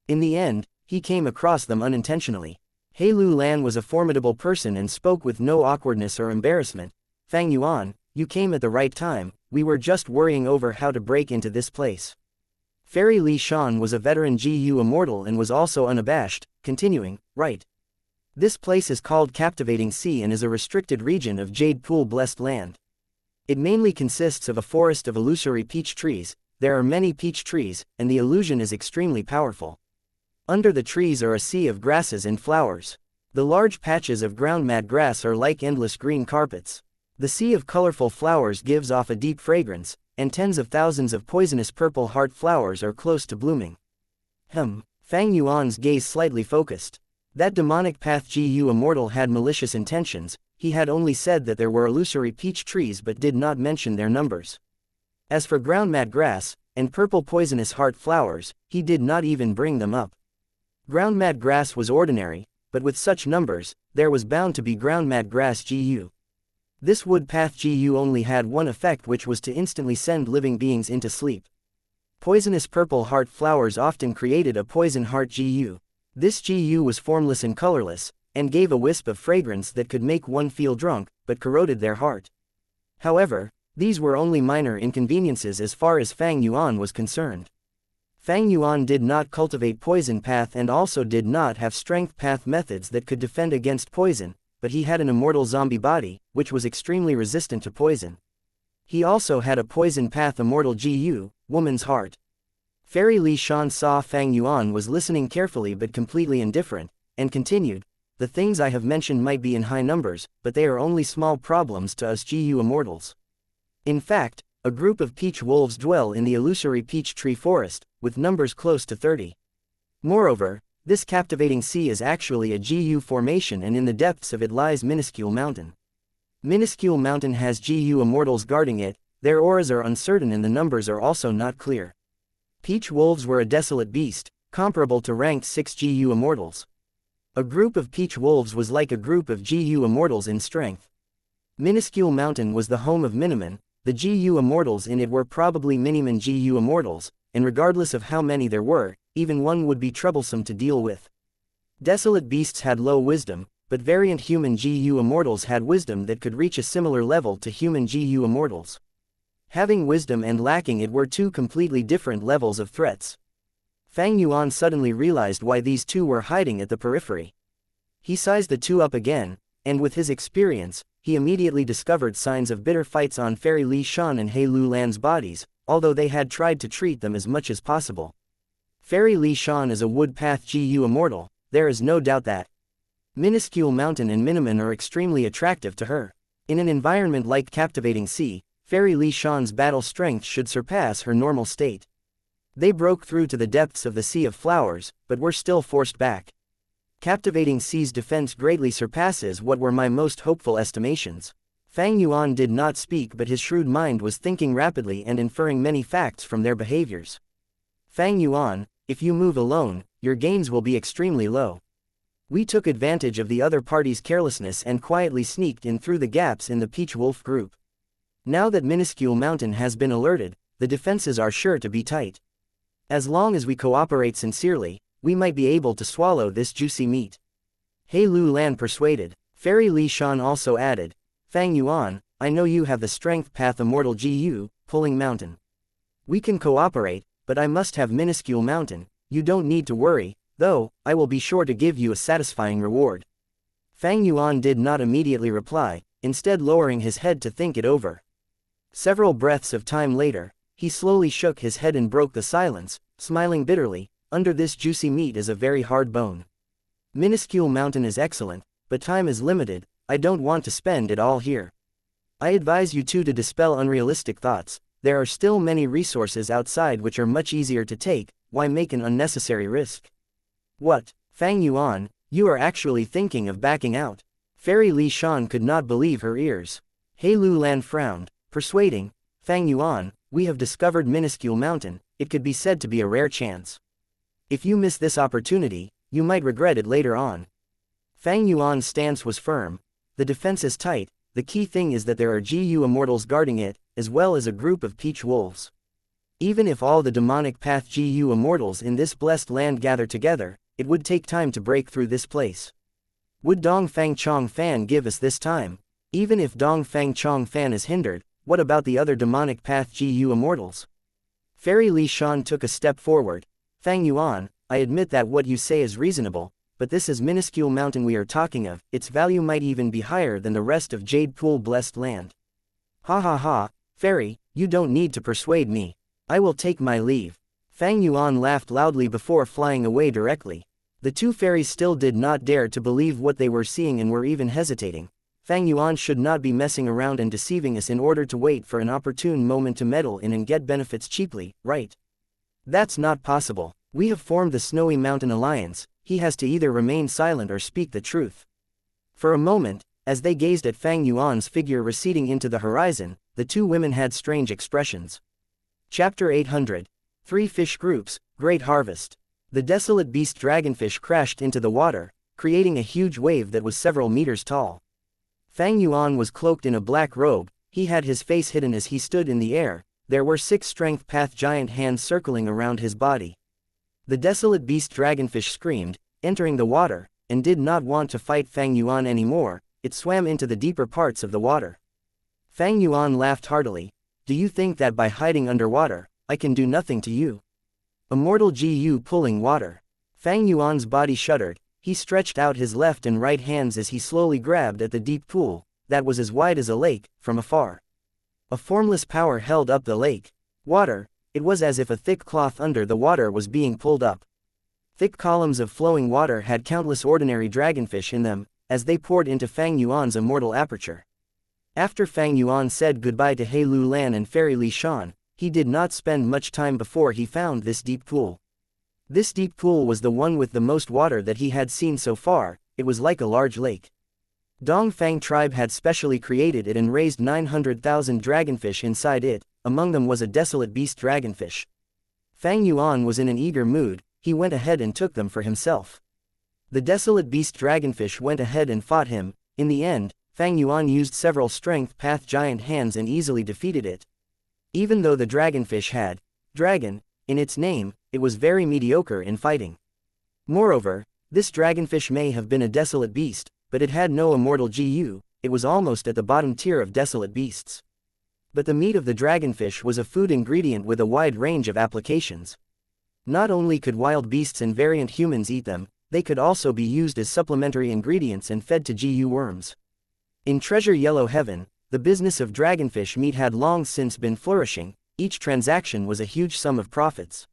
In the end, he came across them unintentionally. He Lu Lan was a formidable person and spoke with no awkwardness or embarrassment. Fang Yuan, you came at the right time, we were just worrying over how to break into this place. Fairy Li Shan was a veteran GU Immortal and was also unabashed, continuing, right. This place is called Captivating Sea and is a restricted region of Jade Pool blessed land. It mainly consists of a forest of illusory peach trees. There are many peach trees, and the illusion is extremely powerful. Under the trees are a sea of grasses and flowers. The large patches of ground mad grass are like endless green carpets. The sea of colorful flowers gives off a deep fragrance, and tens of thousands of poisonous purple heart flowers are close to blooming. Fang Yuan's gaze slightly focused. That demonic path GU Immortal had malicious intentions. He had only said that there were illusory peach trees but did not mention their numbers. As for ground mad grass, and purple poisonous heart flowers, he did not even bring them up. Ground mad grass was ordinary, but with such numbers, there was bound to be ground mad grass GU. This wood path GU only had one effect, which was to instantly send living beings into sleep. Poisonous purple heart flowers often created a poison heart GU. This GU was formless and colorless, and gave a wisp of fragrance that could make one feel drunk, but corroded their heart. However, these were only minor inconveniences as far as Fang Yuan was concerned. Fang Yuan did not cultivate poison path and also did not have strength path methods that could defend against poison, but he had an immortal zombie body, which was extremely resistant to poison. He also had a poison path immortal GU, woman's heart. Fairy Li Shan saw Fang Yuan was listening carefully but completely indifferent, and continued, the things I have mentioned might be in high numbers, but they are only small problems to us GU immortals. In fact, a group of peach wolves dwell in the illusory peach tree forest, with numbers close to 30. Moreover, this captivating sea is actually a GU formation, and in the depths of it lies Minuscule Mountain. Minuscule Mountain has GU immortals guarding it, their auras are uncertain and the numbers are also not clear. Peach wolves were a desolate beast, comparable to ranked 6 GU immortals. A group of peach wolves was like a group of GU immortals in strength. Minuscule Mountain was the home of Miniman, the GU immortals in it were probably Miniman GU immortals, and regardless of how many there were, even one would be troublesome to deal with. Desolate beasts had low wisdom, but variant human GU immortals had wisdom that could reach a similar level to human GU immortals. Having wisdom and lacking it were two completely different levels of threats. Fang Yuan suddenly realized why these two were hiding at the periphery. He sized the two up again, and with his experience, he immediately discovered signs of bitter fights on Fairy Li Shan and He Lu Lan's bodies, although they had tried to treat them as much as possible. Fairy Li Shan is a wood path GU immortal, there is no doubt that. Minuscule Mountain and Miniman are extremely attractive to her. In an environment like Captivating Sea, Fairy Li Shan's battle strength should surpass her normal state. They broke through to the depths of the Sea of Flowers, but were still forced back. Captivating Sea's defense greatly surpasses what were my most hopeful estimations. Fang Yuan did not speak, but his shrewd mind was thinking rapidly and inferring many facts from their behaviors. Fang Yuan, if you move alone, your gains will be extremely low. We took advantage of the other party's carelessness and quietly sneaked in through the gaps in the Peach Wolf group. Now that Minuscule Mountain has been alerted, the defenses are sure to be tight. As long as we cooperate sincerely, we might be able to swallow this juicy meat. He Lu Lan persuaded. Fairy Li Shan also added, Fang Yuan, I know you have the strength path Immortal GU, pulling mountain. We can cooperate, but I must have Minuscule Mountain. You don't need to worry, though, I will be sure to give you a satisfying reward. Fang Yuan did not immediately reply, instead lowering his head to think it over. Several breaths of time later, he slowly shook his head and broke the silence, smiling bitterly. Under this juicy meat is a very hard bone. Minuscule Mountain is excellent, but time is limited, I don't want to spend it all here. I advise you two to dispel unrealistic thoughts, there are still many resources outside which are much easier to take, why make an unnecessary risk? What, Fang Yuan, you are actually thinking of backing out? Fairy Li Shan could not believe her ears. He Lu Lan frowned, persuading, Fang Yuan, we have discovered Minuscule Mountain, it could be said to be a rare chance. If you miss this opportunity, you might regret it later on. Fang Yuan's stance was firm. The defense is tight, the key thing is that there are GU immortals guarding it, as well as a group of peach wolves. Even if all the demonic path GU immortals in this blessed land gather together, it would take time to break through this place. Would Dong Fang Chong Fan give us this time? Even if Dong Fang Chong Fan is hindered, what about the other demonic path GU immortals? Fairy Li Shan took a step forward. Fang Yuan, I admit that what you say is reasonable, but this is Minuscule Mountain we are talking of, its value might even be higher than the rest of Jade Pool blessed land. Ha ha ha, Fairy, you don't need to persuade me. I will take my leave. Fang Yuan laughed loudly before flying away directly. The two fairies still did not dare to believe what they were seeing and were even hesitating. Fang Yuan should not be messing around and deceiving us in order to wait for an opportune moment to meddle in and get benefits cheaply, right? That's not possible. We have formed the Snowy Mountain Alliance, he has to either remain silent or speak the truth. For a moment, as they gazed at Fang Yuan's figure receding into the horizon, the two women had strange expressions. Chapter 800. 3 Fish Groups, Great Harvest. The desolate beast dragonfish crashed into the water, creating a huge wave that was several meters tall. Fang Yuan was cloaked in a black robe, he had his face hidden as he stood in the air. There were 6 strength path giant hands circling around his body. The desolate beast dragonfish screamed, entering the water, and did not want to fight Fang Yuan anymore. It swam into the deeper parts of the water. Fang Yuan laughed heartily. Do you think that by hiding underwater, I can do nothing to you? Immortal GU pulling water. Fang Yuan's body shuddered, he stretched out his left and right hands as he slowly grabbed at the deep pool, that was as wide as a lake, from afar. A formless power held up the lake. Water, it was as if a thick cloth under the water was being pulled up. Thick columns of flowing water had countless ordinary dragonfish in them, as they poured into Fang Yuan's immortal aperture. After Fang Yuan said goodbye to He Lu Lan and Fairy Li Shan, he did not spend much time before he found this deep pool. This deep pool was the one with the most water that he had seen so far. It was like a large lake. Dongfang tribe had specially created it and raised 900,000 dragonfish inside it. Among them was a desolate beast dragonfish. Fang Yuan was in an eager mood. He went ahead and took them for himself. The desolate beast dragonfish went ahead and fought him. In the end, Fang Yuan used several strength path giant hands and easily defeated it. Even though the dragonfish had dragon in its name, it was very mediocre in fighting. Moreover, this dragonfish may have been a desolate beast, but it had no immortal GU. It was almost at the bottom tier of desolate beasts. But the meat of the dragonfish was a food ingredient with a wide range of applications. Not only could wild beasts and variant humans eat them, they could also be used as supplementary ingredients and fed to GU worms. In Treasure Yellow Heaven, the business of dragonfish meat had long since been flourishing. Each transaction was a huge sum of profits.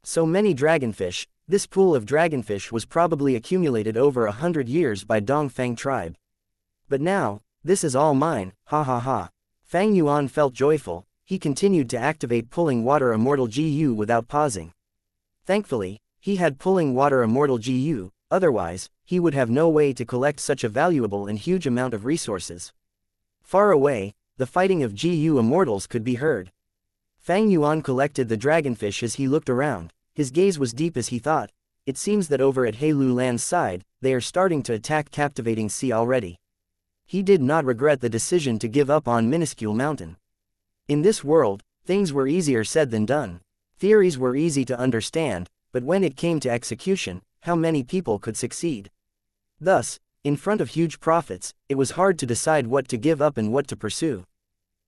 So many dragonfish, this pool of dragonfish was probably accumulated over 100 years by Dongfang tribe. But now, this is all mine, ha ha ha. Fang Yuan felt joyful. He continued to activate pulling water immortal GU without pausing. Thankfully, he had pulling water immortal GU, otherwise, he would have no way to collect such a valuable and huge amount of resources. Far away, the fighting of GU immortals could be heard. Fang Yuan collected the dragonfish as he looked around. His gaze was deep as he thought. It seems that over at He Lu Lan's side, they are starting to attack Captivating Sea already. He did not regret the decision to give up on Minuscule Mountain. In this world, things were easier said than done. Theories were easy to understand, but when it came to execution, how many people could succeed? Thus, in front of huge profits, it was hard to decide what to give up and what to pursue.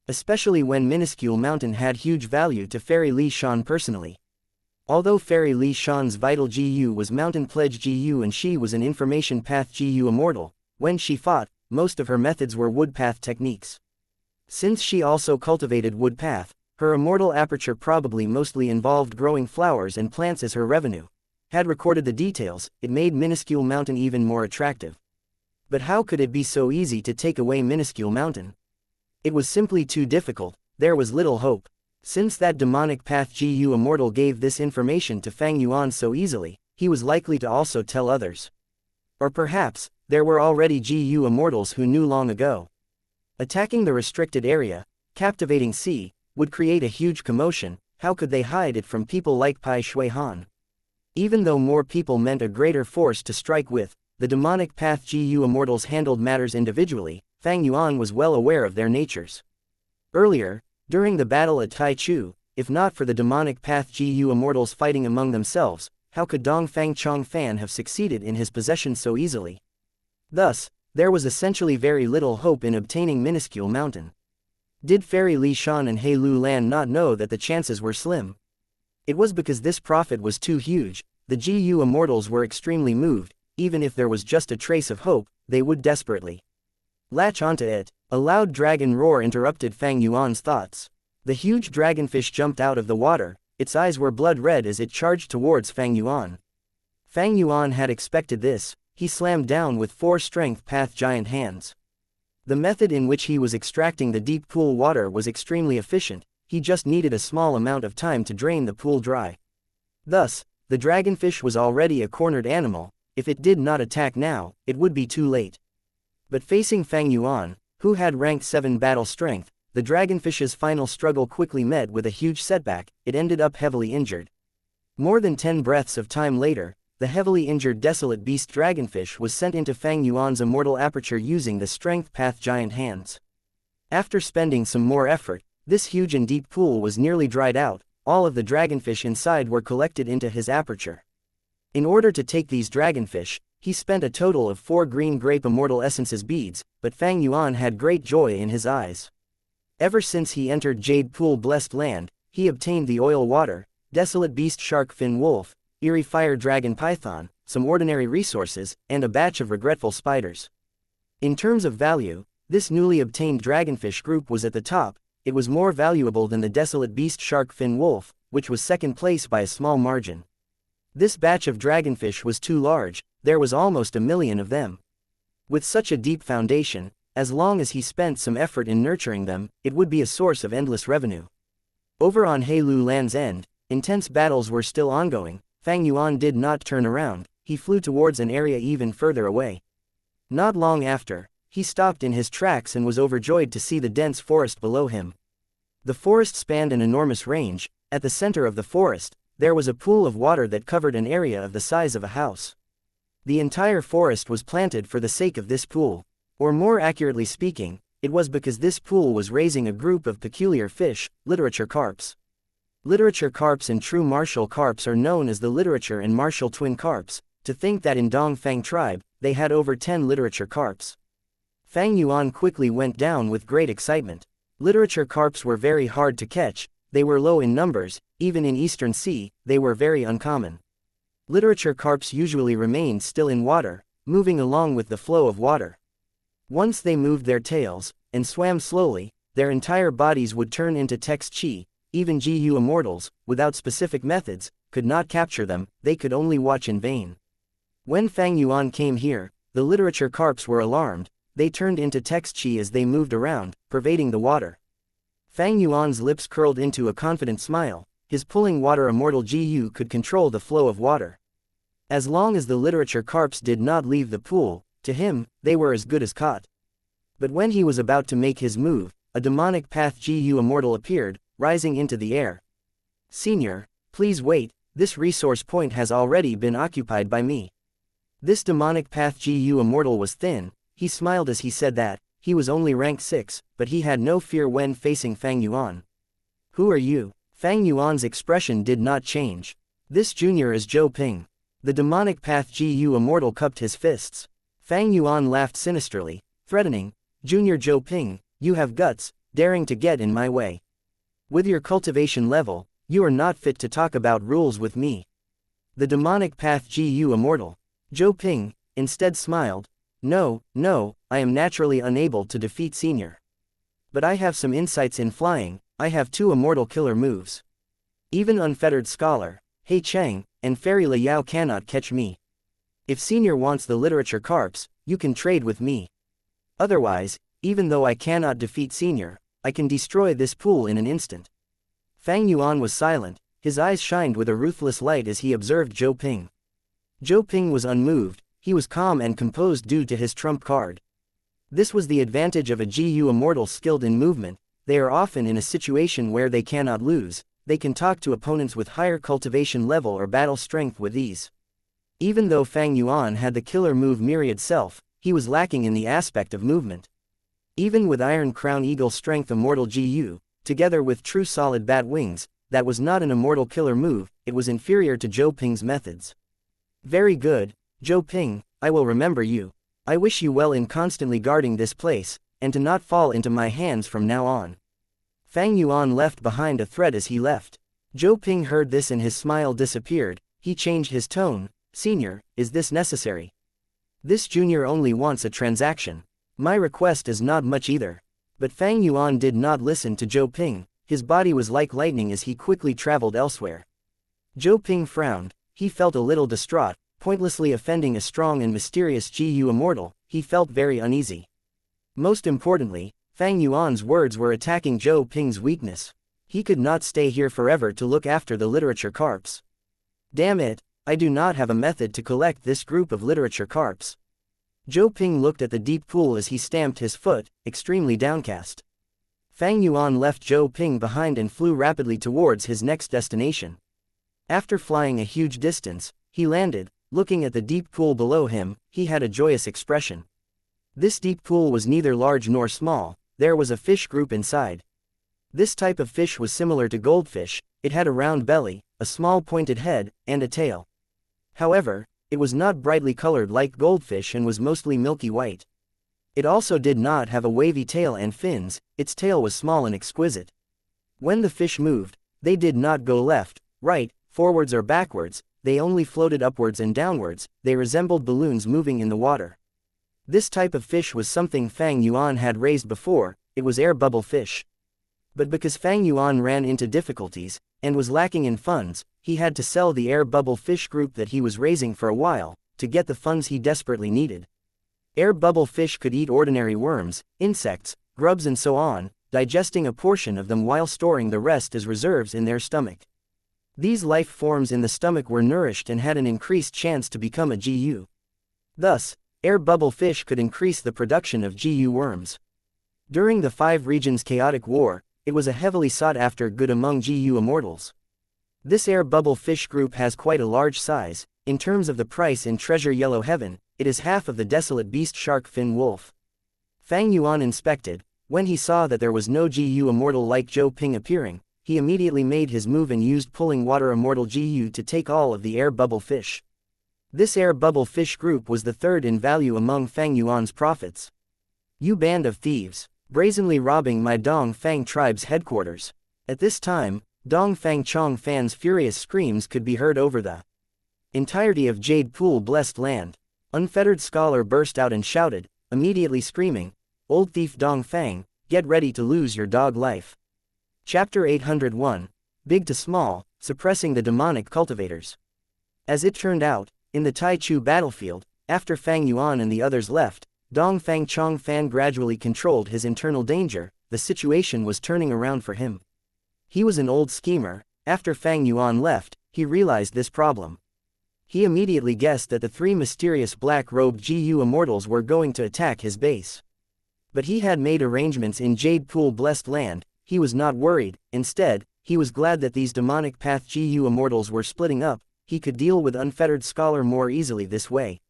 Especially when Minuscule Mountain had huge value to Fairy Li Shan personally. Although Fairy Li Shan's vital GU was Mountain Pledge GU and she was an Information Path GU immortal, when she fought, most of her methods were woodpath techniques. Since she also cultivated woodpath, her immortal aperture probably mostly involved growing flowers and plants as her revenue. Had recorded the details, it made Minuscule Mountain even more attractive. But how could it be so easy to take away Minuscule Mountain? It was simply too difficult. There was little hope. Since that demonic path GU immortal gave this information to Fang Yuan so easily, he was likely to also tell others. Or perhaps, there were already GU immortals who knew long ago. Attacking the restricted area, Captivating Sea, would create a huge commotion. How could they hide it from people like Pai Shui Han? Even though more people meant a greater force to strike with, the demonic path GU immortals handled matters individually. Fang Yuan was well aware of their natures. Earlier, during the battle at Taichu, if not for the demonic path GU immortals fighting among themselves, how could Dongfang Chongfan have succeeded in his possession so easily? Thus, there was essentially very little hope in obtaining Minuscule Mountain. Did Fairy Li Shan and He Lu Lan not know that the chances were slim? It was because this profit was too huge. The GU immortals were extremely moved. Even if there was just a trace of hope, they would desperately latch onto it. A loud dragon roar interrupted Fang Yuan's thoughts. The huge dragonfish jumped out of the water. Its eyes were blood red as it charged towards Fang Yuan. Fang Yuan had expected this. He slammed down with 4 strength path giant hands. The method in which he was extracting the deep pool water was extremely efficient. He just needed a small amount of time to drain the pool dry. Thus, the dragonfish was already a cornered animal. If it did not attack now, it would be too late. But facing Fang Yuan, who had rank 7 battle strength, the dragonfish's final struggle quickly met with a huge setback. It ended up heavily injured. More than 10 breaths of time later, the heavily injured desolate beast dragonfish was sent into Fang Yuan's immortal aperture using the strength path giant hands. After spending some more effort, this huge and deep pool was nearly dried out. All of the dragonfish inside were collected into his aperture. In order to take these dragonfish, he spent a total of 4 green grape immortal essences beads, but Fang Yuan had great joy in his eyes. Ever since he entered Jade Pool Blessed Land, he obtained the oil water, desolate beast shark fin wolf, eerie fire dragon python, some ordinary resources, and a batch of regretful spiders. In terms of value, this newly obtained dragonfish group was at the top. It was more valuable than the desolate beast shark fin wolf, which was second place by a small margin. This batch of dragonfish was too large, there was almost 1,000,000 of them. With such a deep foundation, as long as he spent some effort in nurturing them, it would be a source of endless revenue. Over on Heilu Land's end, intense battles were still ongoing. Fang Yuan did not turn around, he flew towards an area even further away. Not long after, he stopped in his tracks and was overjoyed to see the dense forest below him. The forest spanned an enormous range. At the center of the forest, there was a pool of water that covered an area of the size of a house. The entire forest was planted for the sake of this pool. Or more accurately speaking, it was because this pool was raising a group of peculiar fish, literature carps. Literature carps and true martial carps are known as the literature and martial twin carps. To think that in Dongfang tribe, they had over 10 literature carps. Fang Yuan quickly went down with great excitement. Literature carps were very hard to catch, they were low in numbers, even in Eastern Sea, they were very uncommon. Literature carps usually remained still in water, moving along with the flow of water. Once they moved their tails, and swam slowly, their entire bodies would turn into text chi. Even GU immortals, without specific methods, could not capture them, they could only watch in vain. When Fang Yuan came here, the literature carps were alarmed, they turned into text chi as they moved around, pervading the water. Fang Yuan's lips curled into a confident smile, his pulling water immortal GU could control the flow of water. As long as the literature carps did not leave the pool, to him, they were as good as caught. But when he was about to make his move, a demonic path GU immortal appeared, rising into the air. "Senior, please wait, this resource point has already been occupied by me." This demonic path GU immortal was thin, he smiled as he said that. He was only rank 6, but he had no fear when facing Fang Yuan. "Who are you?" Fang Yuan's expression did not change. "This junior is Zhou Ping." The demonic path GU immortal cupped his fists. Fang Yuan laughed sinisterly, threatening, "Junior Zhou Ping, you have guts, daring to get in my way. With your cultivation level, you are not fit to talk about rules with me." The demonic path GU immortal, Zhou Ping, instead smiled, No, I am naturally unable to defeat Senior. But I have some insights in flying, I have 2 immortal killer moves. Even unfettered scholar, He Cheng, and Fairy Le Yao cannot catch me. If Senior wants the literature carps, you can trade with me. Otherwise, even though I cannot defeat Senior, I can destroy this pool in an instant. Fang Yuan was silent, his eyes shined with a ruthless light as he observed Zhou Ping. Zhou Ping was unmoved, he was calm and composed due to his trump card. This was the advantage of a GU immortal skilled in movement, they are often in a situation where they cannot lose, they can talk to opponents with higher cultivation level or battle strength with ease. Even though Fang Yuan had the killer move Myriad Self, he was lacking in the aspect of movement. Even with Iron Crown Eagle Strength Immortal GU, together with True Solid Bat Wings, that was not an immortal killer move, it was inferior to Zhou Ping's methods. "Very good, Zhou Ping, I will remember you. I wish you well in constantly guarding this place, and to not fall into my hands from now on." Fang Yuan left behind a threat as he left. Zhou Ping heard this and his smile disappeared, he changed his tone, "Senior, is this necessary? This junior only wants a transaction. My request is not much either." But Fang Yuan did not listen to Zhou Ping, his body was like lightning as he quickly traveled elsewhere. Zhou Ping frowned, he felt a little distraught, pointlessly offending a strong and mysterious GU immortal, he felt very uneasy. Most importantly, Fang Yuan's words were attacking Zhou Ping's weakness. He could not stay here forever to look after the literature carps. "Damn it, I do not have a method to collect this group of literature carps." Zhou Ping looked at the deep pool as he stamped his foot, extremely downcast. Fang Yuan left Zhou Ping behind and flew rapidly towards his next destination. After flying a huge distance, he landed. Looking at the deep pool below him, he had a joyous expression. This deep pool was neither large nor small, there was a fish group inside. This type of fish was similar to goldfish, it had a round belly, a small pointed head, and a tail. However, it was not brightly colored like goldfish and was mostly milky white. It also did not have a wavy tail and fins, its tail was small and exquisite. When the fish moved, they did not go left, right, forwards or backwards, they only floated upwards and downwards, they resembled balloons moving in the water. This type of fish was something Fang Yuan had raised before, it was air bubble fish. But because Fang Yuan ran into difficulties, and was lacking in funds, he had to sell the air bubble fish group that he was raising for a while, to get the funds he desperately needed. Air bubble fish could eat ordinary worms, insects, grubs and so on, digesting a portion of them while storing the rest as reserves in their stomach. These life forms in the stomach were nourished and had an increased chance to become a GU. Thus, air bubble fish could increase the production of GU worms. During the 5 regions chaotic war, it was a heavily sought-after good among GU immortals. This air bubble fish group has quite a large size. In terms of the price in Treasure Yellow Heaven, it is half of the desolate beast shark fin wolf. Fang Yuan inspected. When he saw that there was no GU immortal like Zhou Ping appearing, he immediately made his move and used pulling water immortal GU to take all of the air bubble fish. This air bubble fish group was the 3rd in value among Fang Yuan's profits. "You band of thieves, brazenly robbing my Dong Fang tribe's headquarters." At this time, Dong Fang Chong Fan's furious screams could be heard over the entirety of Jade Pool blessed land. Unfettered Scholar burst out and shouted, immediately screaming, "Old thief Dong Fang, get ready to lose your dog life." Chapter 801, Big to Small, Suppressing the Demonic Cultivators. As it turned out, in the Tai Chu battlefield, after Fang Yuan and the others left, Dong Fang Chong Fan gradually controlled his internal danger. The situation was turning around for him. He was an old schemer. After Fang Yuan left, he realized this problem. He immediately guessed that the 3 mysterious black-robed GU immortals were going to attack his base. But he had made arrangements in Jade Pool blessed land. He was not worried. Instead, he was glad that these demonic path GU immortals were splitting up. He could deal with Unfettered Scholar more easily this way.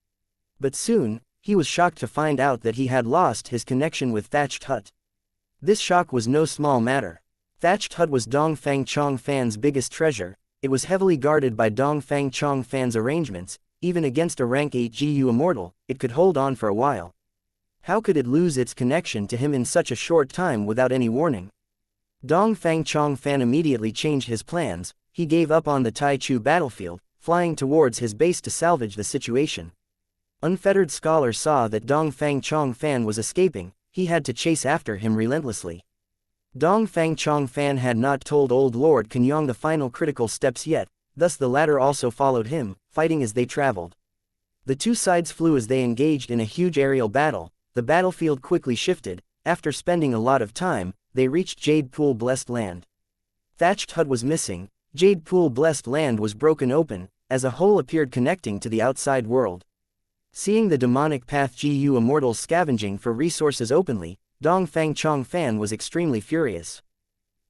But soon, he was shocked to find out that he had lost his connection with Thatched Hut. This shock was no small matter. Thatched Hut was Dong Fang Chong Fan's biggest treasure. It was heavily guarded by Dong Fang Chong Fan's arrangements. Even against a rank 8 GU immortal, it could hold on for a while. How could it lose its connection to him in such a short time without any warning? Dong Fang Chong Fan immediately changed his plans. He gave up on the Tai Chu battlefield, flying towards his base to salvage the situation. Unfettered Scholar saw that Dong Fang Chong Fan was escaping. He had to chase after him relentlessly. Dong Fang Chong Fan had not told Old Lord Kenyong the final critical steps yet, thus the latter also followed him, fighting as they traveled. The 2 sides flew as they engaged in a huge aerial battle. The battlefield quickly shifted. After spending a lot of time, they reached Jade Pool blessed land. Thatched Hut was missing. Jade Pool blessed land was broken open, as a hole appeared connecting to the outside world. Seeing the demonic path GU immortals scavenging for resources openly, Dong Fang Chong Fan was extremely furious.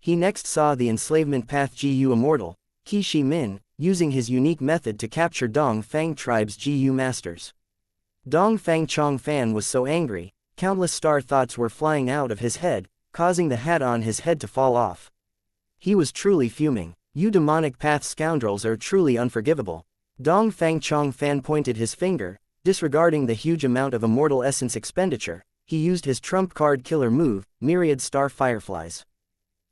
He next saw the enslavement path GU immortal, Qi Shi Min, using his unique method to capture Dong Fang tribe's GU masters. Dong Fang Chong Fan was so angry, countless star thoughts were flying out of his head, causing the hat on his head to fall off. He was truly fuming. "You demonic path scoundrels are truly unforgivable." Dong Fang Chong Fan pointed his finger. Disregarding the huge amount of immortal essence expenditure, he used his trump card killer move, Myriad Star Fireflies.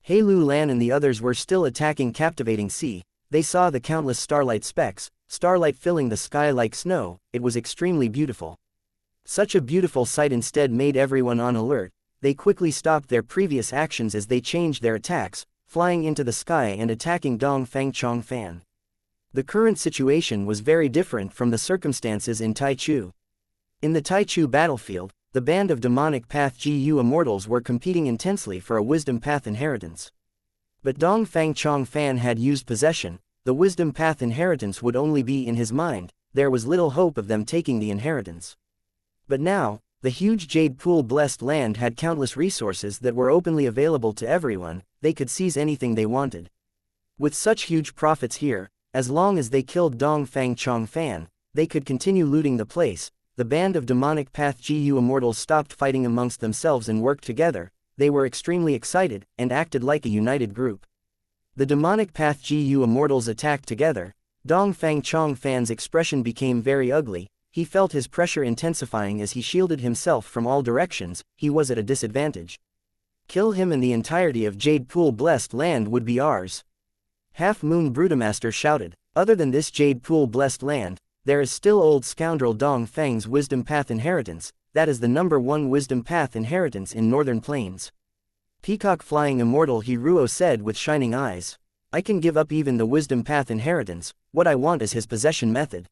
He Lu Lan and the others were still attacking Captivating Sea. They saw the countless starlight specks, starlight filling the sky like snow. It was extremely beautiful. Such a beautiful sight instead made everyone on alert. They quickly stopped their previous actions as they changed their attacks, flying into the sky and attacking Dong Fang Chong Fan. The current situation was very different from the circumstances in Tai Chu. In the Tai Chu battlefield, the band of demonic path GU immortals were competing intensely for a wisdom path inheritance. But Dong Fang Chong Fan had used possession. The wisdom path inheritance would only be in his mind. There was little hope of them taking the inheritance. But now, the huge Jade Pool blessed land had countless resources that were openly available to everyone. They could seize anything they wanted. With such huge profits here, as long as they killed Dong Fang Chong Fan, they could continue looting the place. The band of demonic path GU immortals stopped fighting amongst themselves and worked together. They were extremely excited, and acted like a united group. The demonic path GU immortals attacked together. Dong Fang Chong Fan's expression became very ugly. He felt his pressure intensifying as he shielded himself from all directions. He was at a disadvantage. Kill him and the entirety of Jade Pool blessed land would be ours. Half Moon Brutamaster shouted. Other than this Jade Pool blessed land, there is still old scoundrel Dong Fang's wisdom path inheritance. That is the #1 wisdom path inheritance in Northern Plains. Peacock flying immortal Hiruo said with shining eyes. I can give up even the wisdom path inheritance, what I want is his possession method.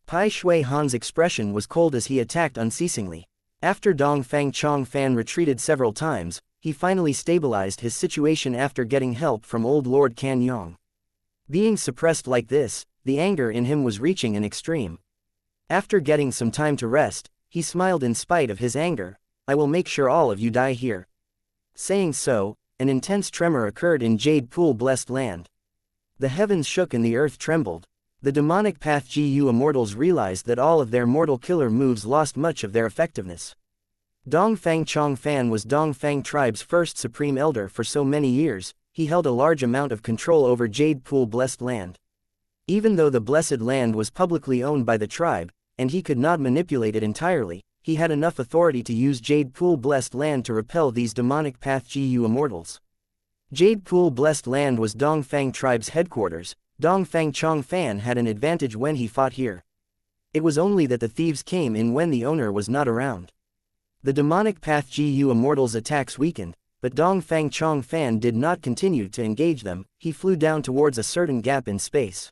Pai Shui Han's expression was cold as he attacked unceasingly. After Dongfang Chongfan retreated several times, he finally stabilized his situation after getting help from old Lord Kan Yong. Being suppressed like this, the anger in him was reaching an extreme. After getting some time to rest, he smiled in spite of his anger. I will make sure all of you die here. Saying so, an intense tremor occurred in Jade Pool blessed land. The heavens shook and the earth trembled. The demonic path GU immortals realized that all of their mortal killer moves lost much of their effectiveness. Dongfang Chongfan was Dongfang tribe's first supreme elder for so many years, he held a large amount of control over Jade Pool blessed land. Even though the blessed land was publicly owned by the tribe, and he could not manipulate it entirely, he had enough authority to use Jade Pool blessed land to repel these demonic path GU immortals. Jade Pool blessed land was Dongfang tribe's headquarters. Dongfang Chongfan had an advantage when he fought here. It was only that the thieves came in when the owner was not around. The demonic path GU immortals' attacks weakened, but Dongfang Chongfan did not continue to engage them. He flew down towards a certain gap in space.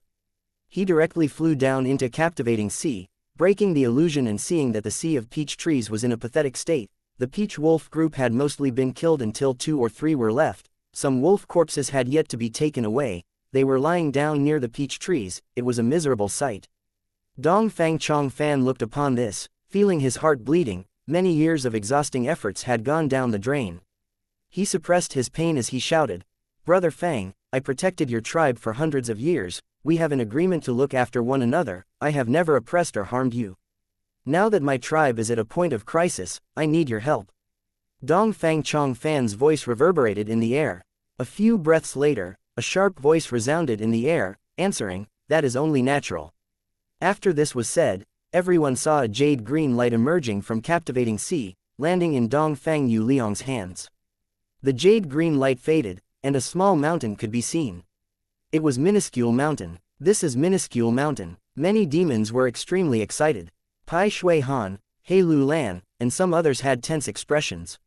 He directly flew down into captivating sea, breaking the illusion and seeing that the sea of peach trees was in a pathetic state. The peach wolf group had mostly been killed until 2 or 3 were left. Some wolf corpses had yet to be taken away. They were lying down near the peach trees. It was a miserable sight. Dongfang Chongfan looked upon this, feeling his heart bleeding. Many years of exhausting efforts had gone down the drain. He suppressed his pain as he shouted, "Brother Fang, I protected your tribe for hundreds of years. We have an agreement to look after one another. I have never oppressed or harmed you. Now that my tribe is at a point of crisis, I need your help." Dongfang Chongfan's voice reverberated in the air. A few breaths later, a sharp voice resounded in the air, answering, "That is only natural." After this was said, everyone saw a jade green light emerging from captivating sea, landing in Dongfang Yu Liang's hands. The jade green light faded, and a small mountain could be seen. It was Minuscule Mountain. This is Minuscule Mountain. Many demons were extremely excited. Pai Shui Han, He Lu Lan, and some others had tense expressions.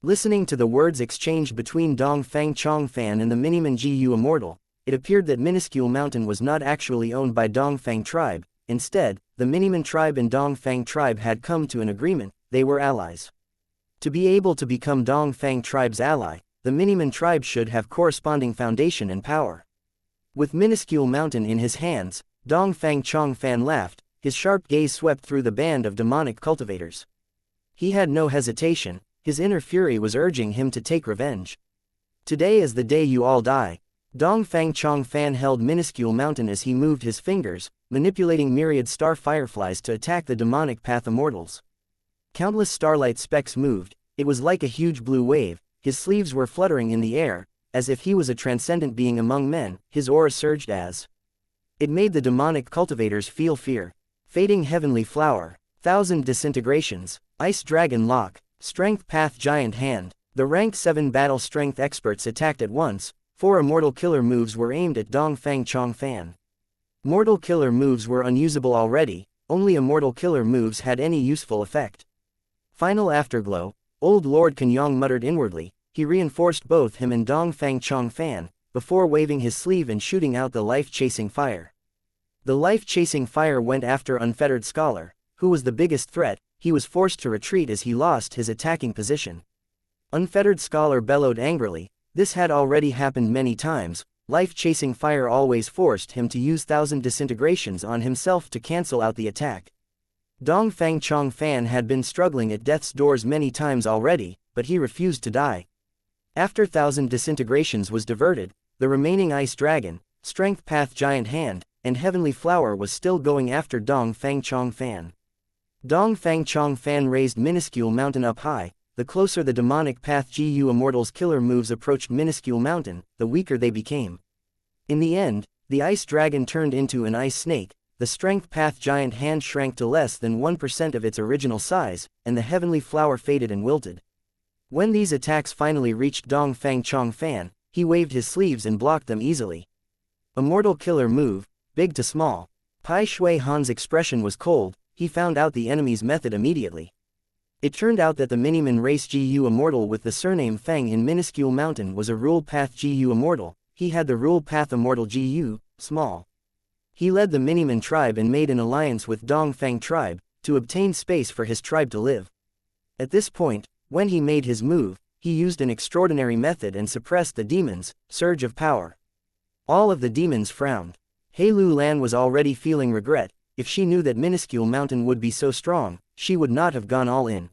Listening to the words exchanged between Dongfang Chongfan and the Miniman GU Immortal, it appeared that Minuscule Mountain was not actually owned by Dongfang tribe. Instead, the Miniman tribe and Dongfang tribe had come to an agreement. They were allies. To be able to become Dongfang tribe's ally, the Miniman tribe should have corresponding foundation and power. With Minuscule Mountain in his hands, Dongfang Chongfan laughed. His sharp gaze swept through the band of demonic cultivators. He had no hesitation. His inner fury was urging him to take revenge. "Today is the day you all die." Dongfang Chongfan held Minuscule Mountain as he moved his fingers, manipulating myriad star fireflies to attack the demonic path immortals. Countless starlight specks moved. It was like a huge blue wave. His sleeves were fluttering in the air, as if he was a transcendent being among men. His aura surged as it made the demonic cultivators feel fear. Fading heavenly flower, 1,000 disintegrations, ice dragon lock, strength path giant hand. The ranked 7 battle strength experts attacked at once. 4 immortal killer moves were aimed at Dongfang Chongfan. Mortal killer moves were unusable already. Only immortal killer moves had any useful effect. Final afterglow. Old Lord Kenyong muttered inwardly. He reinforced both him and Dongfang Chongfan, before waving his sleeve and shooting out the life-chasing fire. The life-chasing fire went after Unfettered Scholar, who was the biggest threat. He was forced to retreat as he lost his attacking position. Unfettered Scholar bellowed angrily. This had already happened many times. Life-chasing fire always forced him to use 1,000 disintegrations on himself to cancel out the attack. Dongfang Chongfan had been struggling at death's doors many times already, but he refused to die. After 1,000 disintegrations was diverted, the remaining Ice Dragon, Strength Path Giant Hand, and Heavenly Flower was still going after Dongfang Chongfan. Dongfang Chongfan raised Minuscule Mountain up high. The closer the demonic path GU Immortal's killer moves approached Minuscule Mountain, the weaker they became. In the end, the Ice Dragon turned into an Ice Snake, the Strength Path Giant Hand shrank to less than 1% of its original size, and the Heavenly Flower faded and wilted. When these attacks finally reached Dongfang Chongfan, he waved his sleeves and blocked them easily. Immortal killer move, big to small. Pai Shui Han's expression was cold. He found out the enemy's method immediately. It turned out that the Miniman race GU Immortal with the surname Fang in Minuscule Mountain was a Rule Path GU Immortal. He had the Rule Path Immortal GU, small. He led the Miniman tribe and made an alliance with Dongfang tribe, to obtain space for his tribe to live. At this point, when he made his move, he used an extraordinary method and suppressed the demons' surge of power. All of the demons frowned. Heilu Lan was already feeling regret. If she knew that Minuscule Mountain would be so strong, she would not have gone all in.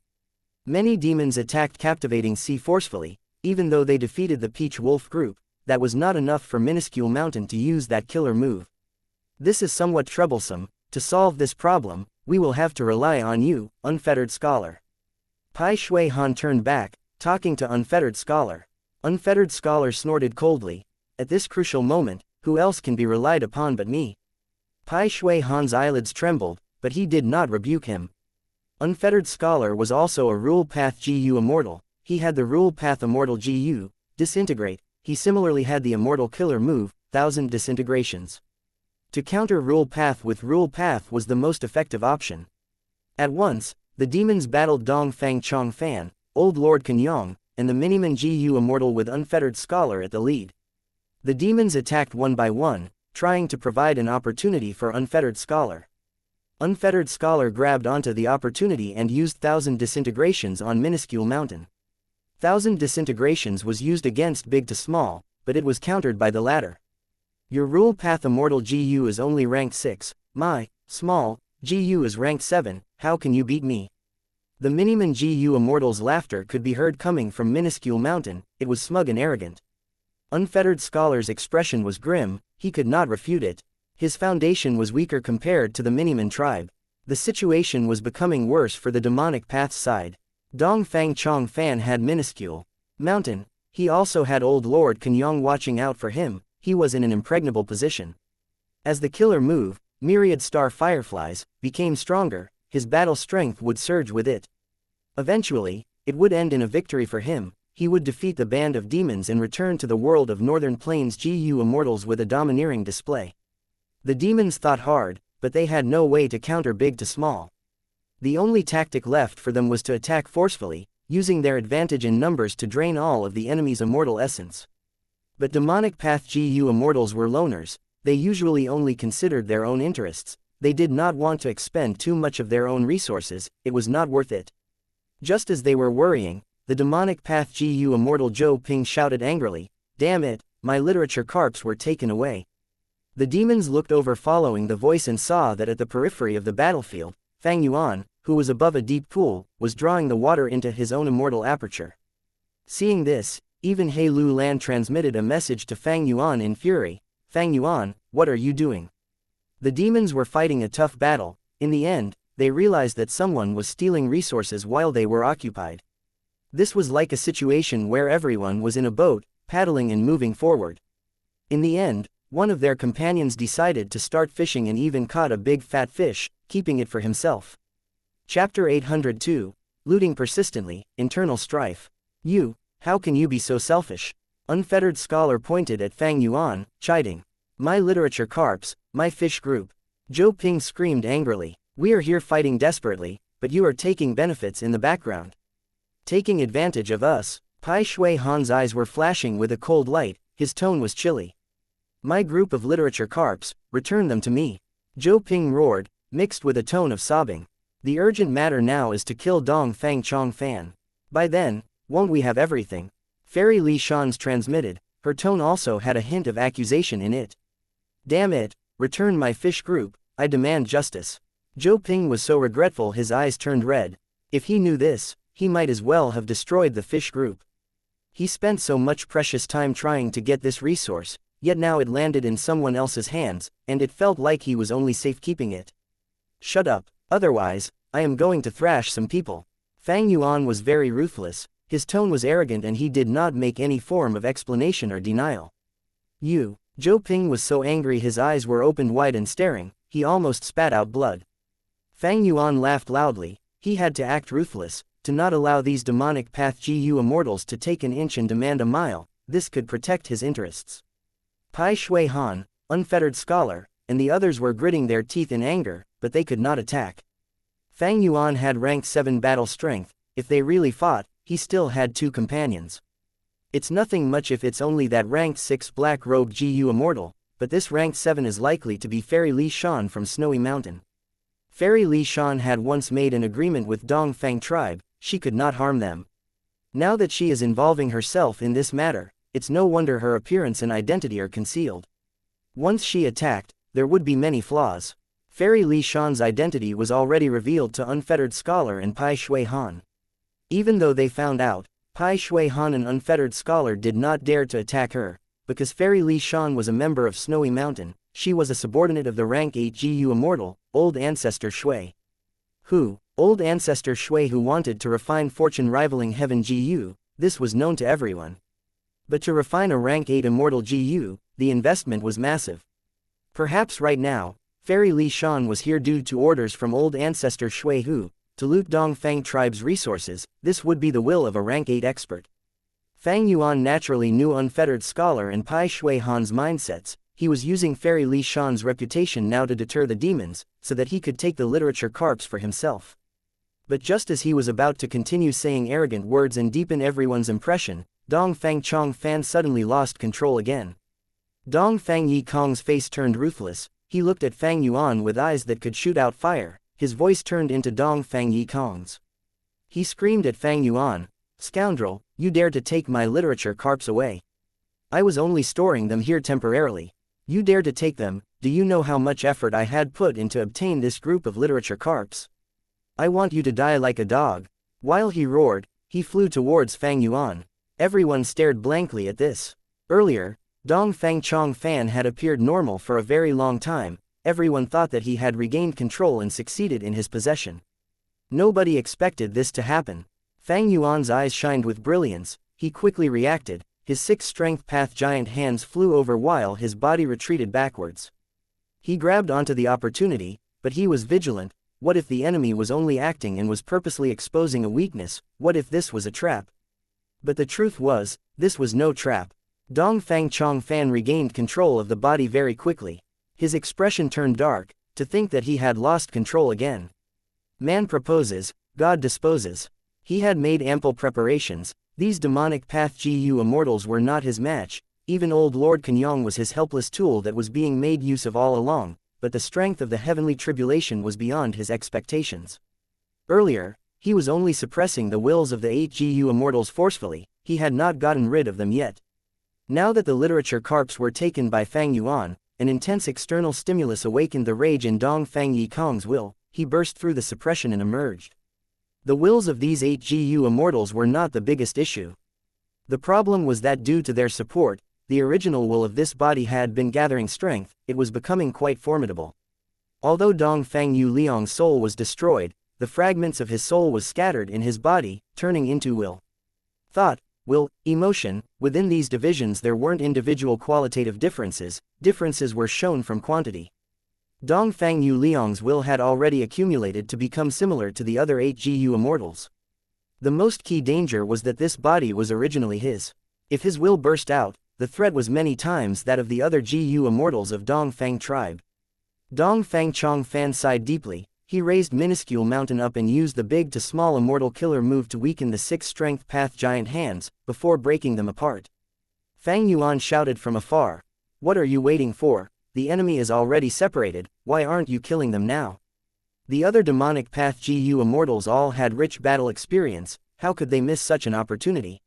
Many demons attacked Captivating Sea forcefully, even though they defeated the Peach Wolf group. That was not enough for Minuscule Mountain to use that killer move. This is somewhat troublesome. To solve this problem, we will have to rely on you, Unfettered Scholar. Pai Shui Han turned back, talking to Unfettered Scholar. Unfettered Scholar snorted coldly. At this crucial moment, who else can be relied upon but me? Pai Shui Han's eyelids trembled, but he did not rebuke him. Unfettered Scholar was also a Rule Path GU Immortal. He had the Rule Path Immortal GU, Disintegrate. He similarly had the Immortal Killer move, 1000 Disintegrations. To counter Rule Path with Rule Path was the most effective option. At once, the demons battled Dongfang Chong Fan, Old Lord Kenyong, and the Miniman GU Immortal with Unfettered Scholar at the lead. The demons attacked one by one, trying to provide an opportunity for Unfettered Scholar. Unfettered Scholar grabbed onto the opportunity and used 1000 Disintegrations on Minuscule Mountain. 1000 Disintegrations was used against Big to Small, but it was countered by the latter. Your Rule Path Immortal GU is only ranked 6, my, small, GU is ranked 7, how can you beat me? The Miniman GU Immortal's laughter could be heard coming from Minuscule Mountain. It was smug and arrogant. Unfettered Scholar's expression was grim. He could not refute it. His foundation was weaker compared to the Miniman tribe. The situation was becoming worse for the demonic path's side. Dongfang Chong Fan had Minuscule Mountain. He also had Old Lord Kenyong watching out for him. He was in an impregnable position. As the killer move, Myriad Star Fireflies, became stronger, his battle strength would surge with it. Eventually, it would end in a victory for him. He would defeat the band of demons and return to the world of Northern Plains GU Immortals with a domineering display. The demons thought hard, but they had no way to counter Big to Small. The only tactic left for them was to attack forcefully, using their advantage in numbers to drain all of the enemy's immortal essence. But Demonic Path GU Immortals were loners. They usually only considered their own interests. They did not want to expend too much of their own resources. It was not worth it. Just as they were worrying, the Demonic Path GU Immortal Zhou Ping shouted angrily, "Damn it, my literature carps were taken away." The demons looked over following the voice and saw that at the periphery of the battlefield, Fang Yuan, who was above a deep pool, was drawing the water into his own immortal aperture. Seeing this, even Heilu Lan transmitted a message to Fang Yuan in fury. "Fang Yuan, what are you doing?" The demons were fighting a tough battle. In the end, they realized that someone was stealing resources while they were occupied. This was like a situation where everyone was in a boat, paddling and moving forward. In the end, one of their companions decided to start fishing and even caught a big fat fish, keeping it for himself. Chapter 802, Looting Persistently, Internal Strife. "You, how can you be so selfish?" Unfettered Scholar pointed at Fang Yuan, chiding. "My literature carps, my fish group." Zhou Ping screamed angrily. "We are here fighting desperately, but you are taking benefits in the background. Taking advantage of us." Pai Shui Han's eyes were flashing with a cold light. His tone was chilly. "My group of literature carps, return them to me." Zhou Ping roared, mixed with a tone of sobbing. "The urgent matter now is to kill Dongfang Chong Fan. By then, won't we have everything?" Fairy Li Shan's transmitted. Her tone also had a hint of accusation in it. "Damn it, return my fish group, I demand justice." Zhou Ping was so regretful his eyes turned red. If he knew this, he might as well have destroyed the fish group. He spent so much precious time trying to get this resource, yet now it landed in someone else's hands, and it felt like he was only safekeeping it. "Shut up, otherwise, I am going to thrash some people." Fang Yuan was very ruthless. His tone was arrogant and he did not make any form of explanation or denial. "You." Zhou Ping was so angry his eyes were opened wide and staring. He almost spat out blood. Fang Yuan laughed loudly. He had to act ruthless, to not allow these Demonic Path GU Immortals to take an inch and demand a mile. This could protect his interests. Pai Shui Han, Unfettered Scholar, and the others were gritting their teeth in anger, but they could not attack. Fang Yuan had rank 7 battle strength. If they really fought, he still had 2 companions. It's nothing much if it's only that ranked 6 black-robed GU Immortal, but this ranked 7 is likely to be Fairy Li Shan from Snowy Mountain. Fairy Li Shan had once made an agreement with Dongfang tribe, she could not harm them. Now that she is involving herself in this matter, it's no wonder her appearance and identity are concealed. Once she attacked, there would be many flaws. Fairy Li Shan's identity was already revealed to Unfettered Scholar and Pai Shui Han. Even though they found out, Pai Shui Han and Unfettered Scholar did not dare to attack her, because Fairy Li Shan was a member of Snowy Mountain. She was a subordinate of the rank 8 GU Immortal, Old Ancestor Shui. Old Ancestor Shui who wanted to refine fortune rivaling Heaven GU, this was known to everyone. But to refine a rank 8 Immortal GU, the investment was massive. Perhaps right now, Fairy Li Shan was here due to orders from Old Ancestor Shui who, to loot Dongfang tribe's resources, this would be the will of a rank 8 expert. Fang Yuan naturally knew Unfettered Scholar and Pai Shui Han's mindsets. He was using Fairy Li Shan's reputation now to deter the demons, so that he could take the literature carps for himself. But just as he was about to continue saying arrogant words and deepen everyone's impression, Dongfang Chong Fan suddenly lost control again. Dongfang Yi Kong's face turned ruthless. He looked at Fang Yuan with eyes that could shoot out fire. His voice turned into Dongfang Yi Kong's. He screamed at Fang Yuan, "Scoundrel, you dare to take my literature carps away. I was only storing them here temporarily. You dare to take them. Do you know how much effort I had put in to obtain this group of literature carps? I want you to die like a dog." While he roared, he flew towards Fang Yuan. Everyone stared blankly at this. Earlier, Dongfang Chong Fan had appeared normal for a very long time. Everyone thought that he had regained control and succeeded in his possession. Nobody expected this to happen. Fang Yuan's eyes shined with brilliance. He quickly reacted. His 6-strength path giant hands flew over while his body retreated backwards. He grabbed onto the opportunity, but he was vigilant. What if the enemy was only acting and was purposely exposing a weakness? What if this was a trap? But the truth was, this was no trap. Dongfang Chong Fan regained control of the body very quickly. His expression turned dark, to think that he had lost control again. Man proposes, God disposes. He had made ample preparations. These demonic path GU Immortals were not his match. Even old Lord Kenyong was his helpless tool that was being made use of all along, but the strength of the heavenly tribulation was beyond his expectations. Earlier, he was only suppressing the wills of the 8 GU Immortals forcefully. He had not gotten rid of them yet. Now that the literature carps were taken by Fang Yuan, an intense external stimulus awakened the rage in Dongfang Yi Kong's will. He burst through the suppression and emerged. The wills of these 8 GU Immortals were not the biggest issue. The problem was that due to their support, the original will of this body had been gathering strength. It was becoming quite formidable. Although Dongfang Yu Liang's soul was destroyed, the fragments of his soul was scattered in his body, turning into will. Thought, will, emotion. Within these divisions there weren't individual qualitative differences. Differences were shown from quantity. Dongfang Yu Liang's will had already accumulated to become similar to the other 8 GU Immortals. The most key danger was that this body was originally his. If his will burst out, the threat was many times that of the other GU Immortals of Dongfang tribe. Dongfang Chong Fan sighed deeply. He raised minuscule mountain up and used the big to small immortal killer move to weaken the 6-strength path giant hands, before breaking them apart. Fang Yuan shouted from afar, "What are you waiting for? The enemy is already separated, why aren't you killing them now?" The other demonic path GU Immortals all had rich battle experience. How could they miss such an opportunity?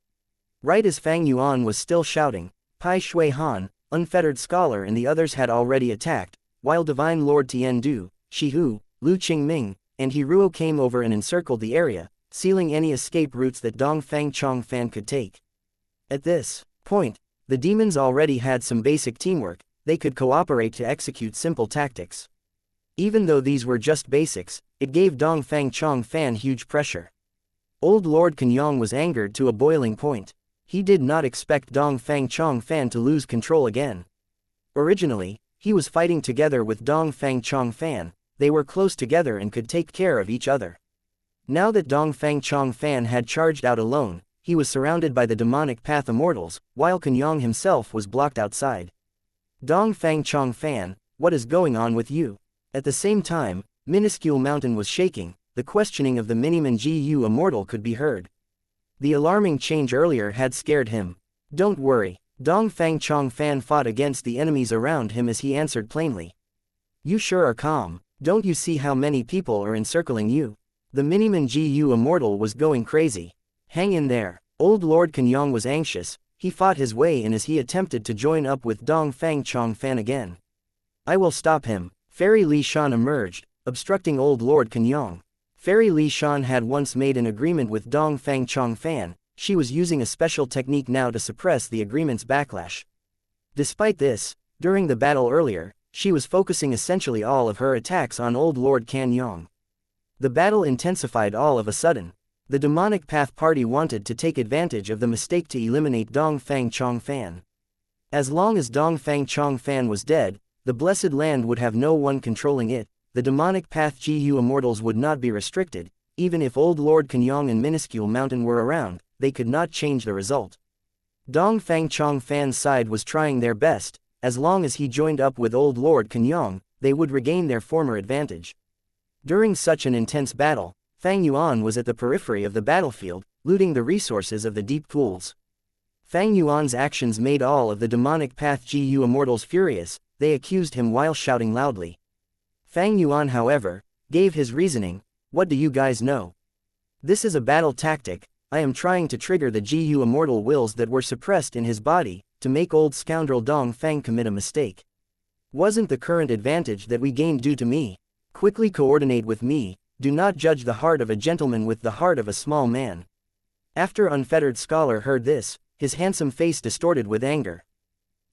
Right as Fang Yuan was still shouting, Pai Shui Han, Unfettered Scholar and the others had already attacked, while Divine Lord Tian Du, Shi Hu, Lu Qingming, and Hiruo came over and encircled the area, sealing any escape routes that Dongfang Chong Fan could take. At this point, the demons already had some basic teamwork. They could cooperate to execute simple tactics. Even though these were just basics, it gave Dongfang Chong Fan huge pressure. Old Lord Kenyong was angered to a boiling point. He did not expect Dongfang Chong Fan to lose control again. Originally, he was fighting together with Dongfang Chong Fan. They were close together and could take care of each other. Now that Dongfang Chong Fan had charged out alone, he was surrounded by the demonic path immortals, while Kenyong himself was blocked outside. Dongfang Chong Fan, what is going on with you? At the same time, minuscule mountain was shaking. the questioning of the Miniman Gu Immortal could be heard. The alarming change earlier had scared him. Don't worry. Dongfang Chongfan fought against the enemies around him as he answered plainly. You sure are calm. Don't you see how many people are encircling you? The Miniman Gu Immortal was going crazy. Hang in there. Old Lord Kenyang was anxious. He fought his way in as he attempted to join up with Dongfang Chongfan again. I will stop him. Fairy Li Shan emerged, obstructing Old Lord Kenyang. Fairy Li Shan had once made an agreement with Dongfang Chongfan. She was using a special technique now to suppress the agreement's backlash. Despite this, during the battle earlier, she was focusing essentially all of her attacks on Old Lord Kenyang. The battle intensified all of a sudden. The demonic path party wanted to take advantage of the mistake to eliminate Dongfang Chongfan. As long as Dongfang Chongfan was dead, the blessed land would have no one controlling it. The demonic path Gu Immortals would not be restricted. Even if Old Lord Kenyang and Minuscule Mountain were around, they could not change the result. Dongfang Chongfan's side was trying their best. As long as he joined up with Old Lord Kenyang, they would regain their former advantage. During such an intense battle, Fang Yuan was at the periphery of the battlefield, looting the resources of the deep pools. Fang Yuan's actions made all of the demonic path Gu Immortals furious. They accused him while shouting loudly. Fang Yuan, however, gave his reasoning. What do you guys know? This is a battle tactic. I am trying to trigger the Gu Immortal wills that were suppressed in his body, to make old scoundrel Dongfang commit a mistake. Wasn't the current advantage that we gained due to me? Quickly coordinate with me. Do not judge the heart of a gentleman with the heart of a small man. After Unfettered Scholar heard this, his handsome face distorted with anger.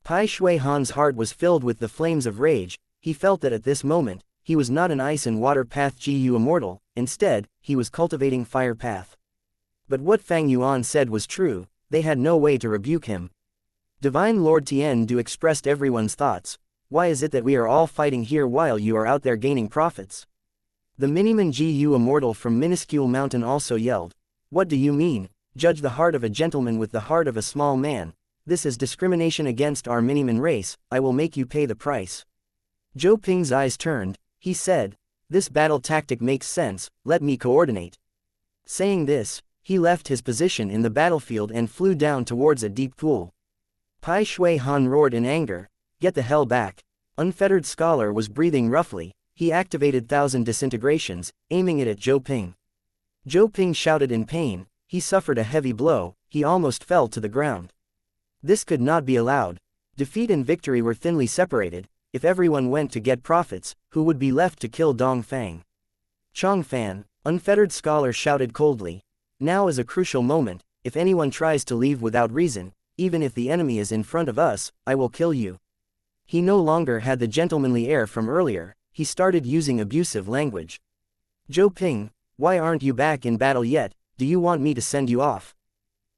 Pai Shui Han's heart was filled with the flames of rage. He felt that at this moment, he was not an ice and water path Gu Immortal, instead, he was cultivating fire path. But what Fang Yuan said was true, they had no way to rebuke him. Divine Lord Tian Du expressed everyone's thoughts. Why is it that we are all fighting here while you are out there gaining profits? The Miniman Gu Immortal from Minuscule Mountain also yelled. What do you mean? Judge the heart of a gentleman with the heart of a small man. This is discrimination against our Miniman race. I will make you pay the price. Zhou Ping's eyes turned. He said, this battle tactic makes sense, let me coordinate. Saying this, he left his position in the battlefield and flew down towards a deep pool. Pai Shui Han roared in anger. Get the hell back. Unfettered Scholar was breathing roughly. He activated 1,000 disintegrations, aiming it at Zhou Ping. Zhou Ping shouted in pain. He suffered a heavy blow. He almost fell to the ground. This could not be allowed. Defeat and victory were thinly separated. If everyone went to get profits, who would be left to kill Dongfang? Chongfan, Unfettered Scholar shouted coldly. Now is a crucial moment. If anyone tries to leave without reason, even if the enemy is in front of us, I will kill you. He no longer had the gentlemanly air from earlier. He started using abusive language. Zhou Ping, why aren't you back in battle yet? Do you want me to send you off?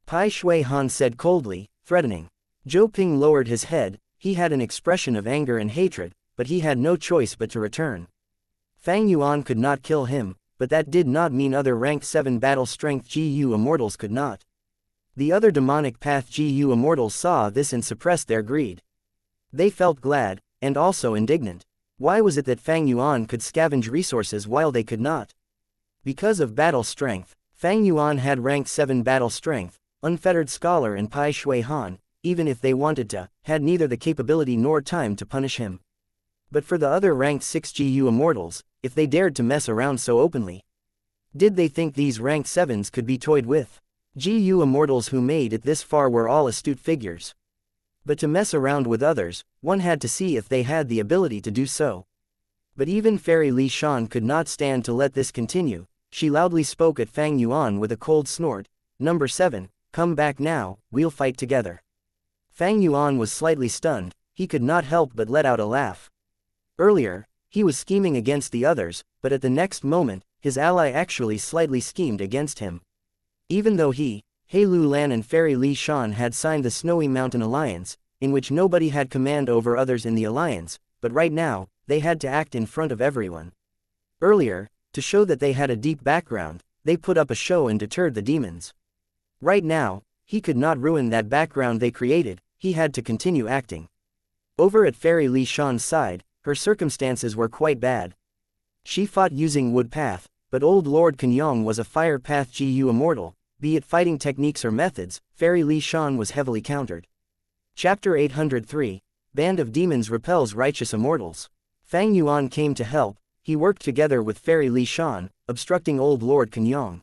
Pai Shui Han said coldly, threatening. Zhou Ping lowered his head. He had an expression of anger and hatred, but he had no choice but to return. Fang Yuan could not kill him, but that did not mean other rank 7 battle strength Gu Immortals could not. The other demonic path Gu Immortals saw this and suppressed their greed. They felt glad, and also indignant. Why was it that Fang Yuan could scavenge resources while they could not? Because of battle strength. Fang Yuan had rank 7 battle strength. Unfettered Scholar and Pai Shui Han, even if they wanted to, had neither the capability nor time to punish him. But for the other ranked 6 Gu Immortals, if they dared to mess around so openly, did they think these ranked 7s could be toyed with? Gu Immortals who made it this far were all astute figures. But to mess around with others, one had to see if they had the ability to do so. But even Fairy Li Shan could not stand to let this continue. She loudly spoke at Fang Yuan with a cold snort. Number 7, come back now, we'll fight together. Fang Yuan was slightly stunned. He could not help but let out a laugh. Earlier, he was scheming against the others, but at the next moment, his ally actually slightly schemed against him. Even though he, He Lu Lan and Fairy Li Shan had signed the Snowy Mountain Alliance, in which nobody had command over others in the alliance, but right now, they had to act in front of everyone. Earlier, to show that they had a deep background, they put up a show and deterred the demons. Right now, he could not ruin that background they created. He had to continue acting. Over at Fairy Li Shan's side, her circumstances were quite bad. She fought using wood path, but old Lord Kenyong was a fire path GU immortal, be it fighting techniques or methods. Fairy Li Shan was heavily countered. Chapter 803, Band of Demons repels righteous immortals. Fang Yuan came to help. He worked together with Fairy Li Shan, obstructing old Lord Kenyong.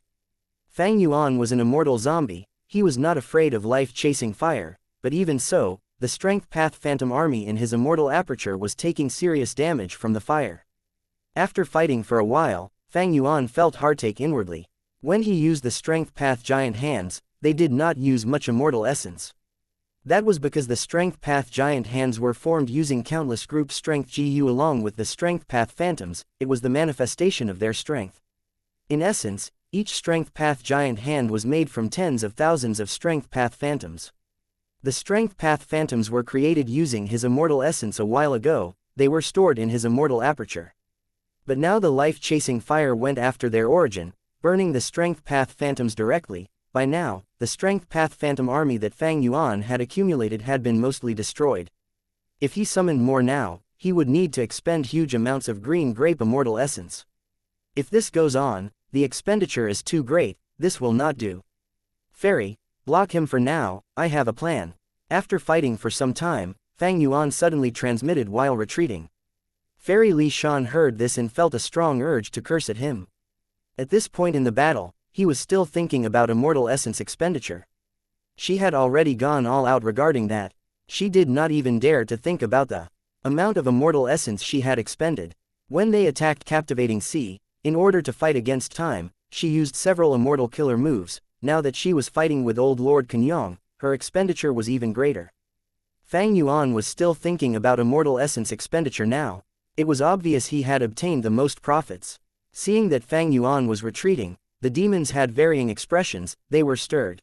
Fang Yuan was an immortal zombie. He was not afraid of life-chasing fire, but even so, the Strength Path Phantom army in his immortal aperture was taking serious damage from the fire. After fighting for a while, Fang Yuan felt heartache inwardly. When he used the Strength Path giant hands, they did not use much immortal essence. That was because the Strength Path giant hands were formed using countless group strength GU along with the Strength Path Phantoms. It was the manifestation of their strength. In essence, each Strength Path giant hand was made from tens of thousands of Strength Path Phantoms. The Strength Path Phantoms were created using his immortal essence a while ago. They were stored in his immortal aperture. But now the life-chasing fire went after their origin, burning the Strength Path Phantoms directly. By now, the Strength Path Phantom army that Fang Yuan had accumulated had been mostly destroyed. If he summoned more now, he would need to expend huge amounts of green grape immortal essence. If this goes on, the expenditure is too great. This will not do. Fairy, block him for now, I have a plan. After fighting for some time, Fang Yuan suddenly transmitted while retreating. Fairy Li Shan heard this and felt a strong urge to curse at him. At this point in the battle, he was still thinking about immortal essence expenditure. She had already gone all out regarding that. She did not even dare to think about the amount of immortal essence she had expended. When they attacked Captivating Sea, in order to fight against time, she used several immortal killer moves. Now that she was fighting with old Lord Kenyong, her expenditure was even greater. Fang Yuan was still thinking about immortal essence expenditure now. It was obvious he had obtained the most profits. Seeing that Fang Yuan was retreating, the demons had varying expressions. They were stirred.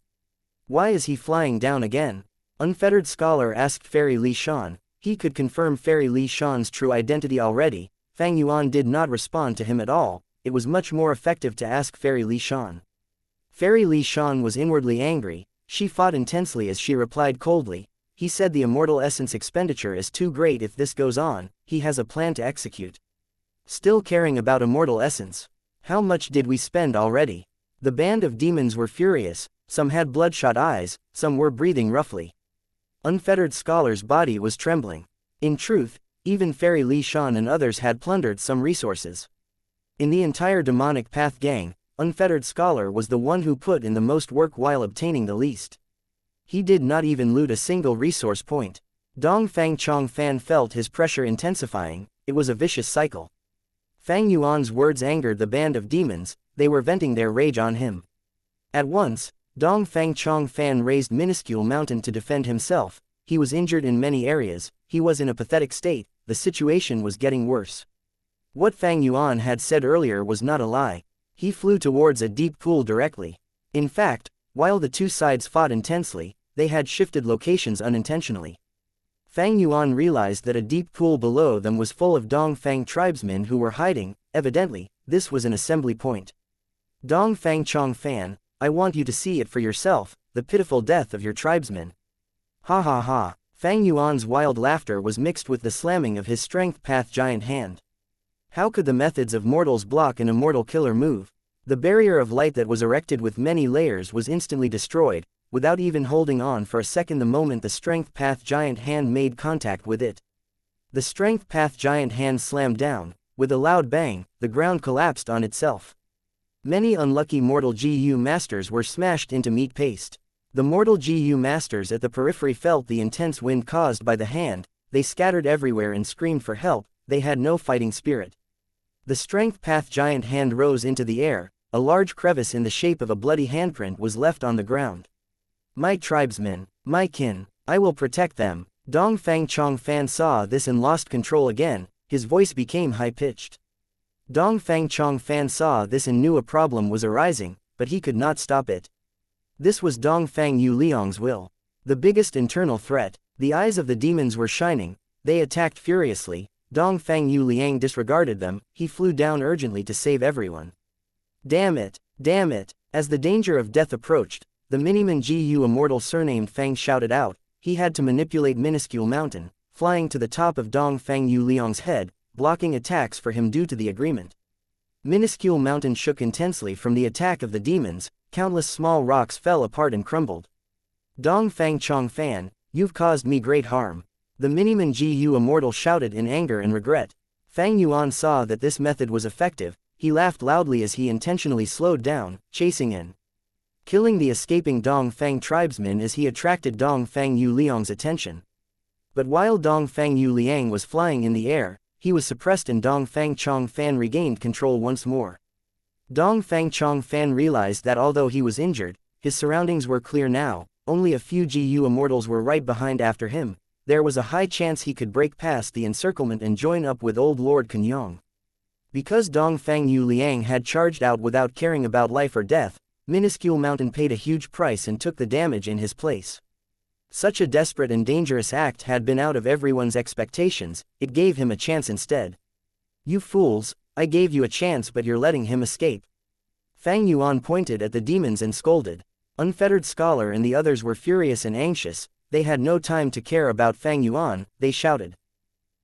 Why is he flying down again? Unfettered Scholar asked Fairy Li Shan. He could confirm Fairy Li Shan's true identity already. Fang Yuan did not respond to him at all. It was much more effective to ask Fairy Li Shan. Fairy Li Shan was inwardly angry. She fought intensely as she replied coldly. He said the immortal essence expenditure is too great. If this goes on, he has a plan to execute. Still caring about immortal essence. How much did we spend already? The band of demons were furious. Some had bloodshot eyes, some were breathing roughly. Unfettered Scholar's body was trembling. In truth, even Fairy Li Shan and others had plundered some resources. In the entire demonic path gang, Unfettered Scholar was the one who put in the most work while obtaining the least. He did not even loot a single resource point. Dong Fang Chong Fan felt his pressure intensifying. It was a vicious cycle. Fang Yuan's words angered the band of demons. They were venting their rage on him. At once, Dong Fang Chong Fan raised minuscule mountain to defend himself. He was injured in many areas. He was in a pathetic state. The situation was getting worse. What Fang Yuan had said earlier was not a lie. He flew towards a deep pool directly. In fact, while the two sides fought intensely, they had shifted locations unintentionally. Fang Yuan realized that a deep pool below them was full of Dong Fang tribesmen who were hiding. Evidently, this was an assembly point. Dong Fang Chong Fan, I want you to see it for yourself, the pitiful death of your tribesmen. Ha ha ha. Fang Yuan's wild laughter was mixed with the slamming of his Strength Path giant hand. How could the methods of mortals block an immortal killer move? The barrier of light that was erected with many layers was instantly destroyed, without even holding on for a second the moment the Strength Path giant hand made contact with it. The Strength Path giant hand slammed down. With a loud bang, the ground collapsed on itself. Many unlucky mortal GU masters were smashed into meat paste. The mortal GU masters at the periphery felt the intense wind caused by the hand. They scattered everywhere and screamed for help. They had no fighting spirit. The Strength Path giant hand rose into the air. A large crevice in the shape of a bloody handprint was left on the ground. My tribesmen, my kin, I will protect them. Dong Fang Chong Fan saw this and lost control again. His voice became high-pitched. Dong Fang Chong Fan saw this and knew a problem was arising, but he could not stop it. This was Dong Fang Yu Liang's will. The biggest internal threat. The eyes of the demons were shining. They attacked furiously. Dong Fang Yu Liang disregarded them. He flew down urgently to save everyone. Damn it! Damn it! As the danger of death approached, the Miniman GU immortal surnamed Fang shouted out. He had to manipulate minuscule mountain, flying to the top of Dong Fang Yu Liang's head, blocking attacks for him due to the agreement. minuscule mountain shook intensely from the attack of the demons, countless small rocks fell apart and crumbled. Dongfang Chongfan, you've caused me great harm. The Miniman Gu Immortal shouted in anger and regret. Fang Yuan saw that this method was effective. He laughed loudly as he intentionally slowed down, chasing in, killing the escaping Dongfang tribesmen as he attracted Dongfang Yu Liang's attention. But while Dongfang Yu Liang was flying in the air, he was suppressed and Dongfang Chongfan regained control once more. Dongfang Chongfan realized that although he was injured, his surroundings were clear now. Only a few Gu Immortals were right behind after him. There was a high chance he could break past the encirclement and join up with Old Lord Kenyong. Because Dongfang Yu Liang had charged out without caring about life or death, Minuscule Mountain paid a huge price and took the damage in his place. Such a desperate and dangerous act had been out of everyone's expectations. It gave him a chance instead. You fools, I gave you a chance but you're letting him escape. Fang Yuan pointed at the demons and scolded. Unfettered Scholar and the others were furious and anxious. They had no time to care about Fang Yuan. They shouted.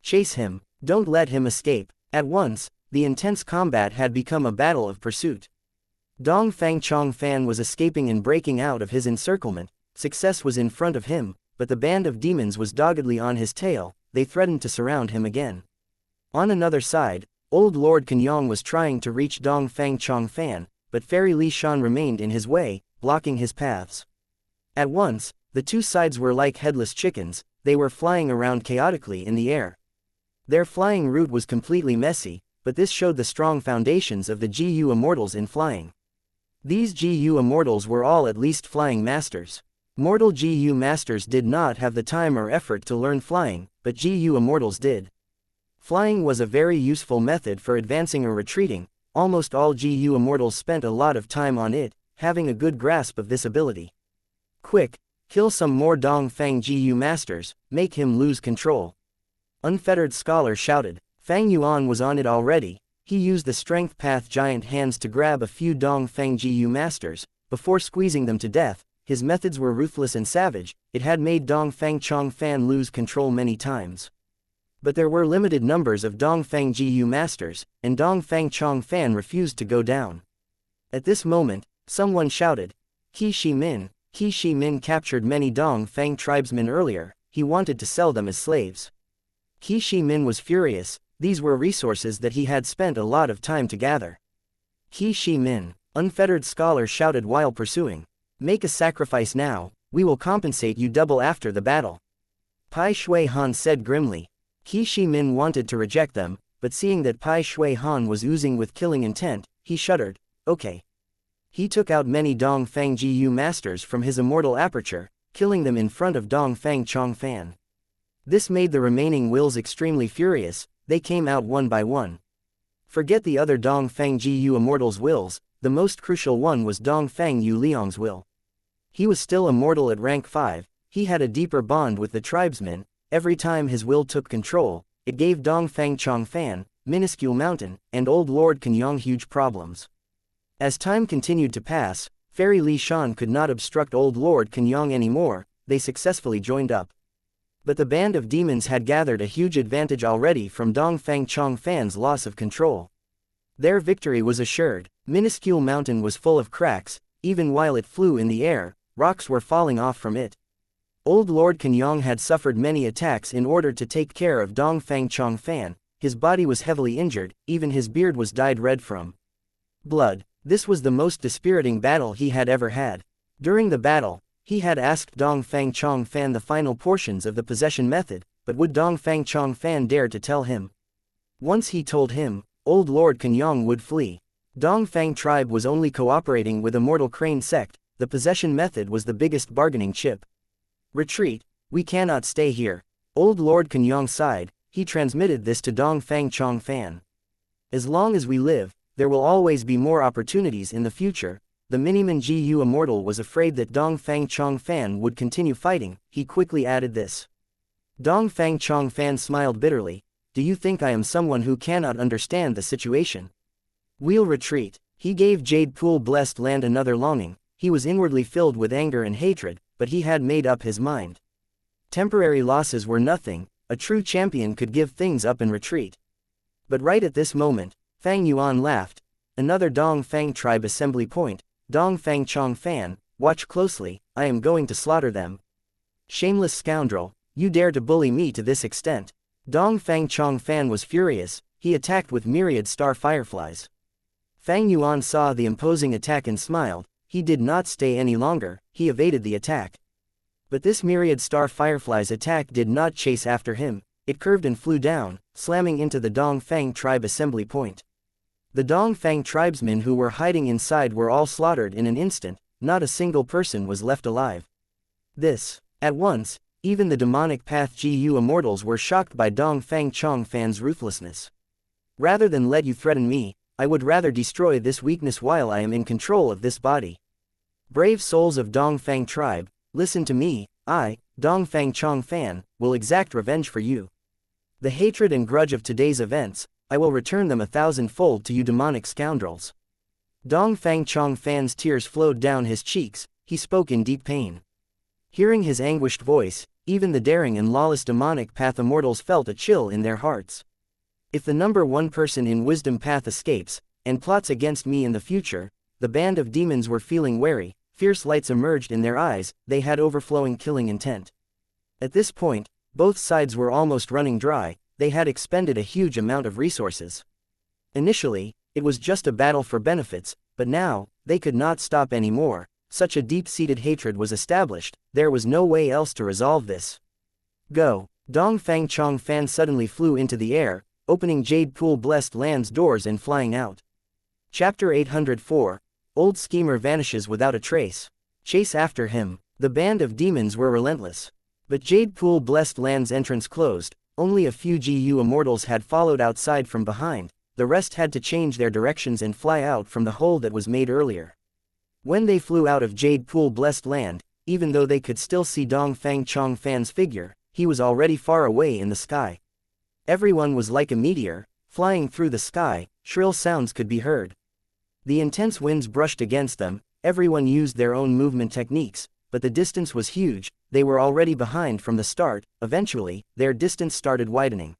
Chase him, don't let him escape. At once, the intense combat had become a battle of pursuit. Dongfang Chongfan was escaping and breaking out of his encirclement. Success was in front of him, but the band of demons was doggedly on his tail. They threatened to surround him again. On another side, Old Lord Kenyong was trying to reach Dongfang Chongfan, but Fairy Li Shan remained in his way, blocking his paths. At once, the two sides were like headless chickens. They were flying around chaotically in the air. Their flying route was completely messy, but this showed the strong foundations of the Gu Immortals in flying. These Gu Immortals were all at least flying masters. Mortal Gu Masters did not have the time or effort to learn flying, but Gu Immortals did. Flying was a very useful method for advancing or retreating. Almost all Gu Immortals spent a lot of time on it, having a good grasp of this ability. Quick, kill some more Dongfang Gu Masters, make him lose control. Unfettered Scholar shouted. Fang Yuan was on it already. He used the Strength Path giant hands to grab a few Dongfang Gu Masters. Before squeezing them to death, his methods were ruthless and savage. It had made Dongfang Chongfan lose control many times. But there were limited numbers of Dongfang Gu Masters, and Dongfang Chongfan refused to go down. At this moment, someone shouted, Qi Shi Min. Qi Shi Min captured many Dongfang tribesmen earlier. He wanted to sell them as slaves. Qi Shi Min was furious. These were resources that he had spent a lot of time to gather. Qi Shi Min, Unfettered Scholar shouted while pursuing. Make a sacrifice now, we will compensate you double after the battle. Pai Shui Han said grimly. Qi Shi Min wanted to reject them, but seeing that Pai Shui Han was oozing with killing intent, he shuddered. Okay. He took out many Dongfang Gu Masters from his immortal aperture, killing them in front of Dongfang Chongfan. This made the remaining wills extremely furious. They came out one by one. Forget the other Dongfang Gu Immortals' wills. The most crucial one was Dongfang Yu Liang's will. He was still immortal at rank 5, he had a deeper bond with the tribesmen. Every time his will took control, it gave Dongfang Chongfan, Minuscule Mountain, and Old Lord Kenyong huge problems. As time continued to pass, Fairy Li Shan could not obstruct Old Lord Kenyong anymore. They successfully joined up. But the band of demons had gathered a huge advantage already from Dongfang Chongfan's loss of control. Their victory was assured. Minuscule Mountain was full of cracks. Even while it flew in the air, rocks were falling off from it. Old Lord Kenyong had suffered many attacks in order to take care of Dongfang Chongfan. His body was heavily injured, even his beard was dyed red from blood. This was the most dispiriting battle he had ever had. During the battle, he had asked Dongfang Chongfan the final portions of the possession method, but would Dongfang Chongfan dare to tell him? Once he told him, Old Lord Kenyong would flee. Dongfang tribe was only cooperating with Immortal Crane sect. The possession method was the biggest bargaining chip. Retreat, we cannot stay here. Old Lord Kenyong sighed. He transmitted this to Dongfang Chongfan. As long as we live, there will always be more opportunities in the future. The Miniman Gu Immortal was afraid that Dongfang Chongfan would continue fighting. He quickly added this. Dongfang Chongfan smiled bitterly. Do you think I am someone who cannot understand the situation? We'll retreat. He gave Jade Pool Blessed Land another longing. He was inwardly filled with anger and hatred, but he had made up his mind. Temporary losses were nothing. A true champion could give things up and retreat. But right at this moment, Fang Yuan laughed. Another Dongfang tribe assembly point, Dongfang Chongfan, watch closely, I am going to slaughter them. Shameless scoundrel, you dare to bully me to this extent. Dongfang Chongfan was furious, he attacked with myriad star fireflies. Fang Yuan saw the imposing attack and smiled, he did not stay any longer, he evaded the attack. But this myriad star fireflies attack did not chase after him, it curved and flew down, slamming into the Dongfang tribe assembly point. The Dongfang tribesmen who were hiding inside were all slaughtered in an instant, not a single person was left alive. At once, even the demonic path GU immortals were shocked by Dongfang Chongfan's ruthlessness. Rather than let you threaten me, I would rather destroy this weakness while I am in control of this body. Brave souls of Dongfang tribe, listen to me, I, Dongfang Chongfan, will exact revenge for you. The hatred and grudge of today's events, I will return them 1,000-fold to you demonic scoundrels. Dongfang Chongfan's tears flowed down his cheeks, he spoke in deep pain. Hearing his anguished voice, even the daring and lawless demonic path immortals felt a chill in their hearts. If the number one person in wisdom path escapes, and plots against me in the future, the band of demons were feeling wary, fierce lights emerged in their eyes, they had overflowing killing intent. At this point, both sides were almost running dry, they had expended a huge amount of resources. Initially, it was just a battle for benefits, but now, they could not stop anymore. Such a deep-seated hatred was established, there was no way else to resolve this. Go! Dongfang Chongfan suddenly flew into the air, opening Jade Pool Blessed Land's doors and flying out. Chapter 804, Old Schemer vanishes without a trace. Chase after him. The band of demons were relentless. But Jade Pool Blessed Land's entrance closed, only a few GU immortals had followed outside from behind, the rest had to change their directions and fly out from the hole that was made earlier. When they flew out of Jade Pool Blessed Land, even though they could still see Dongfang Chongfan's figure, he was already far away in the sky. Everyone was like a meteor, flying through the sky, shrill sounds could be heard. The intense winds brushed against them, everyone used their own movement techniques, but the distance was huge, they were already behind from the start, eventually, their distance started widening.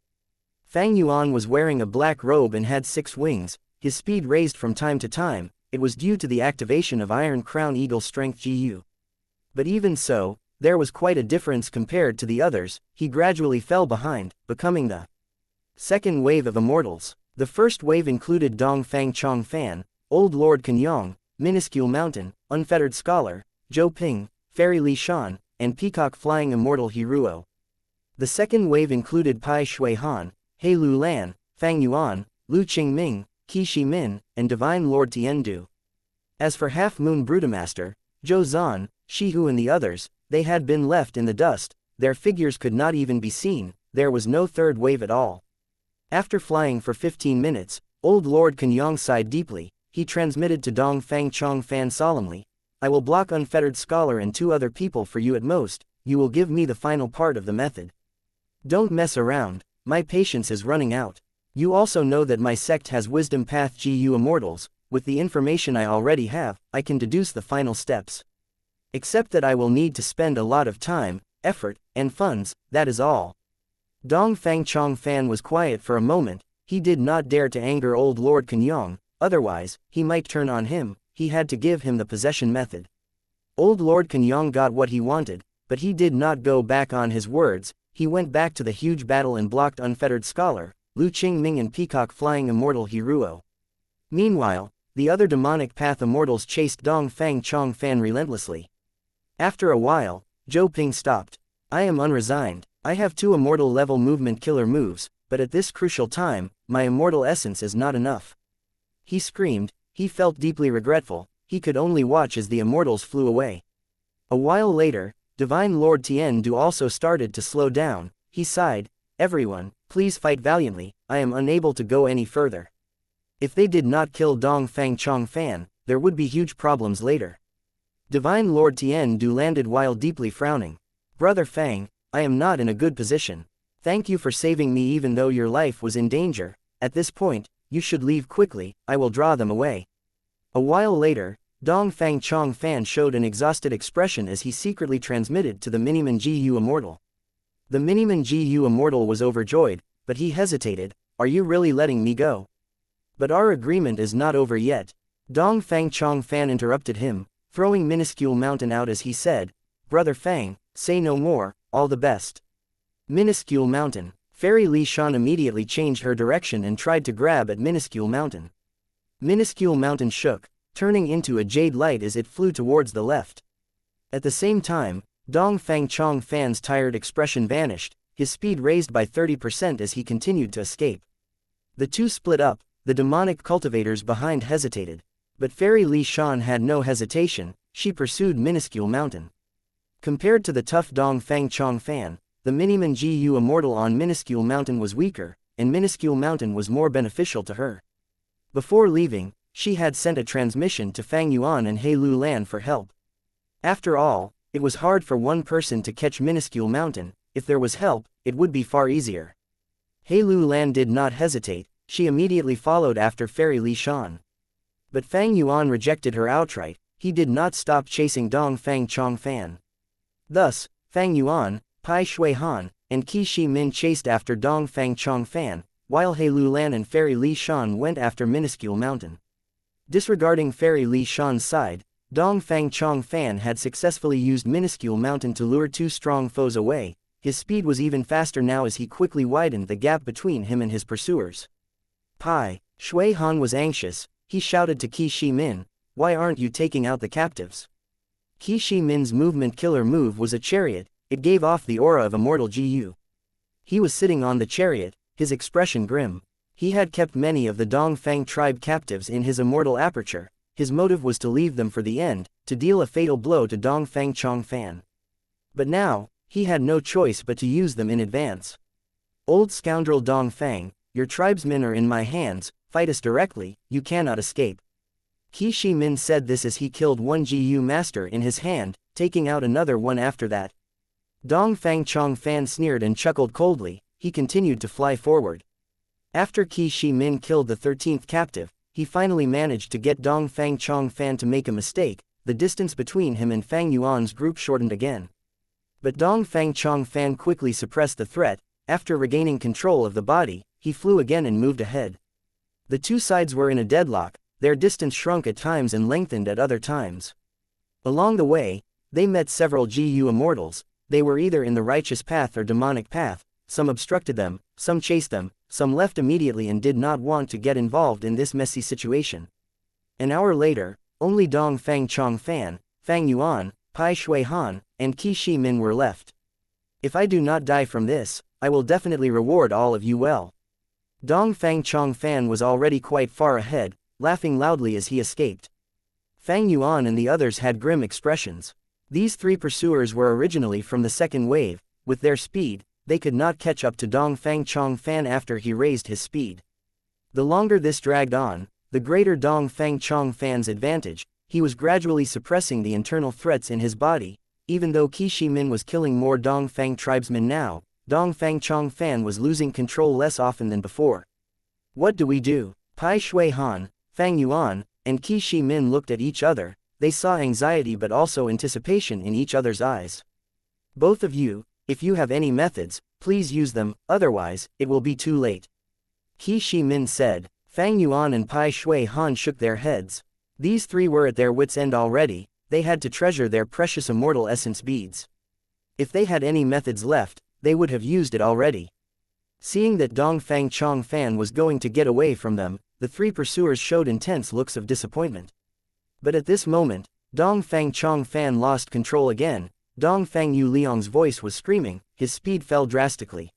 Fang Yuan was wearing a black robe and had 6 wings, his speed raised from time to time, it was due to the activation of Iron Crown Eagle Strength GU. But even so, there was quite a difference compared to the others, he gradually fell behind, becoming the second wave of immortals. The first wave included Dongfang Chongfan, Old Lord Kenyong, Minuscule Mountain, Unfettered Scholar, Zhou Ping, Fairy Li Shan, and Peacock Flying Immortal Hiruo. The second wave included Pai Shui Han, He Lu Lan, Fang Yuan, Lu Qingming, Qi Shi Min, and Divine Lord Tiandu. As for Half Moon Brutamaster, Zhou Zan, Shi Hu and the others, they had been left in the dust, their figures could not even be seen, there was no third wave at all. After flying for 15 minutes, Old Lord Kenyong sighed deeply, he transmitted to Dongfang Chongfan solemnly, I will block Unfettered Scholar and 2 other people for you at most, you will give me the final part of the method. Don't mess around, my patience is running out. You also know that my sect has Wisdom Path GU Immortals, with the information I already have, I can deduce the final steps. Except that I will need to spend a lot of time, effort, and funds, that is all. Dongfang Chongfan was quiet for a moment, he did not dare to anger Old Lord Kenyong, otherwise, he might turn on him, he had to give him the possession method. Old Lord Kenyong got what he wanted, but he did not go back on his words, he went back to the huge battle and blocked Unfettered Scholar, Lu Qingming and Peacock Flying Immortal Hiruo. Meanwhile, the other demonic path immortals chased Dongfang Chongfan relentlessly. After a while, Zhou Ping stopped. I am unresigned, I have 2 immortal level movement killer moves, but at this crucial time, my immortal essence is not enough. He screamed, he felt deeply regretful, he could only watch as the immortals flew away. A while later, Divine Lord Tiandu also started to slow down, he sighed, everyone, please fight valiantly, I am unable to go any further. If they did not kill Dongfang Chongfan, there would be huge problems later. Divine Lord Tiandu landed while deeply frowning. Brother Fang, I am not in a good position. Thank you for saving me even though your life was in danger, at this point, you should leave quickly, I will draw them away. A while later, Dongfang Chongfan showed an exhausted expression as he secretly transmitted to the Miniman GU Immortal. The Miniman GU Immortal was overjoyed, but he hesitated, are you really letting me go? But our agreement is not over yet. Dong Fang Chong Fan interrupted him, throwing minuscule mountain out as he said, Brother Fang, say no more, all the best. Minuscule mountain. Fairy Li Shan immediately changed her direction and tried to grab at minuscule mountain. Minuscule mountain shook, turning into a jade light as it flew towards the left. At the same time, Dong Fang Chong Fan's tired expression vanished, his speed raised by 30% as he continued to escape. The two split up, the demonic cultivators behind hesitated. But Fairy Li Shan had no hesitation, she pursued minuscule mountain. Compared to the tough Dong Fang Chong Fan, the Miniman Gu Immortal on minuscule mountain was weaker, and minuscule mountain was more beneficial to her. Before leaving, she had sent a transmission to Fang Yuan and He Lu Lan for help. After all, it was hard for one person to catch minuscule mountain. If there was help, it would be far easier. He Lu Lan did not hesitate, she immediately followed after Fairy Li Shan. But Fang Yuan rejected her outright, he did not stop chasing Dong Fang Chong Fan. Thus, Fang Yuan, Pai Shui Han, and Qi Shi Min chased after Dong Fang Chong Fan, while He Lu Lan and Fairy Li Shan went after minuscule mountain. Disregarding Fairy Li Shan's side, Dong Fang Chong Fan had successfully used minuscule mountain to lure two strong foes away. His speed was even faster now as he quickly widened the gap between him and his pursuers. Pai Shui Han was anxious, he shouted to Qi Shi Min, why aren't you taking out the captives? Qi Shi Min's movement killer move was a chariot, it gave off the aura of Immortal Gu. He was sitting on the chariot, his expression grim. He had kept many of the Dong Fang tribe captives in his immortal aperture, his motive was to leave them for the end, to deal a fatal blow to Dong Fang Chong Fan. But now, he had no choice but to use them in advance. Old scoundrel Dong Fang, your tribesmen are in my hands, fight us directly, you cannot escape. Qi Shi Min said this as he killed one Gu master in his hand, taking out another one after that. Dong Fang Chong Fan sneered and chuckled coldly, he continued to fly forward. After Qi Shi Min killed the 13th captive, he finally managed to get Dong Fang Chong Fan to make a mistake, the distance between him and Fang Yuan's group shortened again. But Dong Fang Chong Fan quickly suppressed the threat, after regaining control of the body, he flew again and moved ahead. The two sides were in a deadlock, their distance shrunk at times and lengthened at other times. Along the way, they met several Gu Immortals, they were either in the righteous path or demonic path, some obstructed them, some chased them, some left immediately and did not want to get involved in this messy situation. An hour later, only Dong Fang Chong Fan, Fang Yuan, Pai Shui Han, and Qi Shi Min were left. If I do not die from this, I will definitely reward all of you well. Dong Fang Chong Fan was already quite far ahead, laughing loudly as he escaped. Fang Yuan and the others had grim expressions. These three pursuers were originally from the second wave, with their speed, they could not catch up to Dong Fang Chong Fan after he raised his speed. The longer this dragged on, the greater Dong Fang Chong Fan's advantage, he was gradually suppressing the internal threats in his body, even though Qi Shi Min was killing more Dong Fang tribesmen now, Dong Fang Chong Fan was losing control less often than before. What do we do? Pai Shui Han, Fang Yuan, and Qi Shi Min looked at each other, they saw anxiety but also anticipation in each other's eyes. Both of you, if you have any methods, please use them, otherwise, it will be too late. Qi Shi Min said. Fang Yuan and Pai Shui Han shook their heads. These three were at their wits' end already, they had to treasure their precious immortal essence beads. If they had any methods left, they would have used it already. Seeing that Dong Fang Chong Fan was going to get away from them, the three pursuers showed intense looks of disappointment. But at this moment, Dong Fang Chong Fan lost control again. Dong Fang Yu Liang's voice was screaming, his speed fell drastically.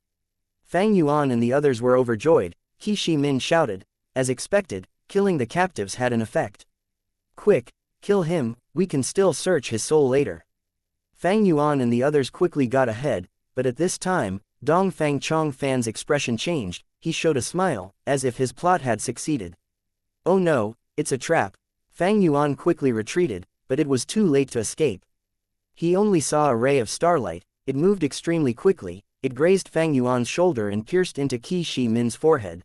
Fang Yuan and the others were overjoyed, Qi Shi Min shouted, as expected, killing the captives had an effect. Quick, kill him, we can still search his soul later. Fang Yuan and the others quickly got ahead, but at this time, Dong Fang Chong Fan's expression changed, he showed a smile, as if his plot had succeeded. Oh no, it's a trap. Fang Yuan quickly retreated, but it was too late to escape. He only saw a ray of starlight, it moved extremely quickly, it grazed Fang Yuan's shoulder and pierced into Qi Shi Min's forehead.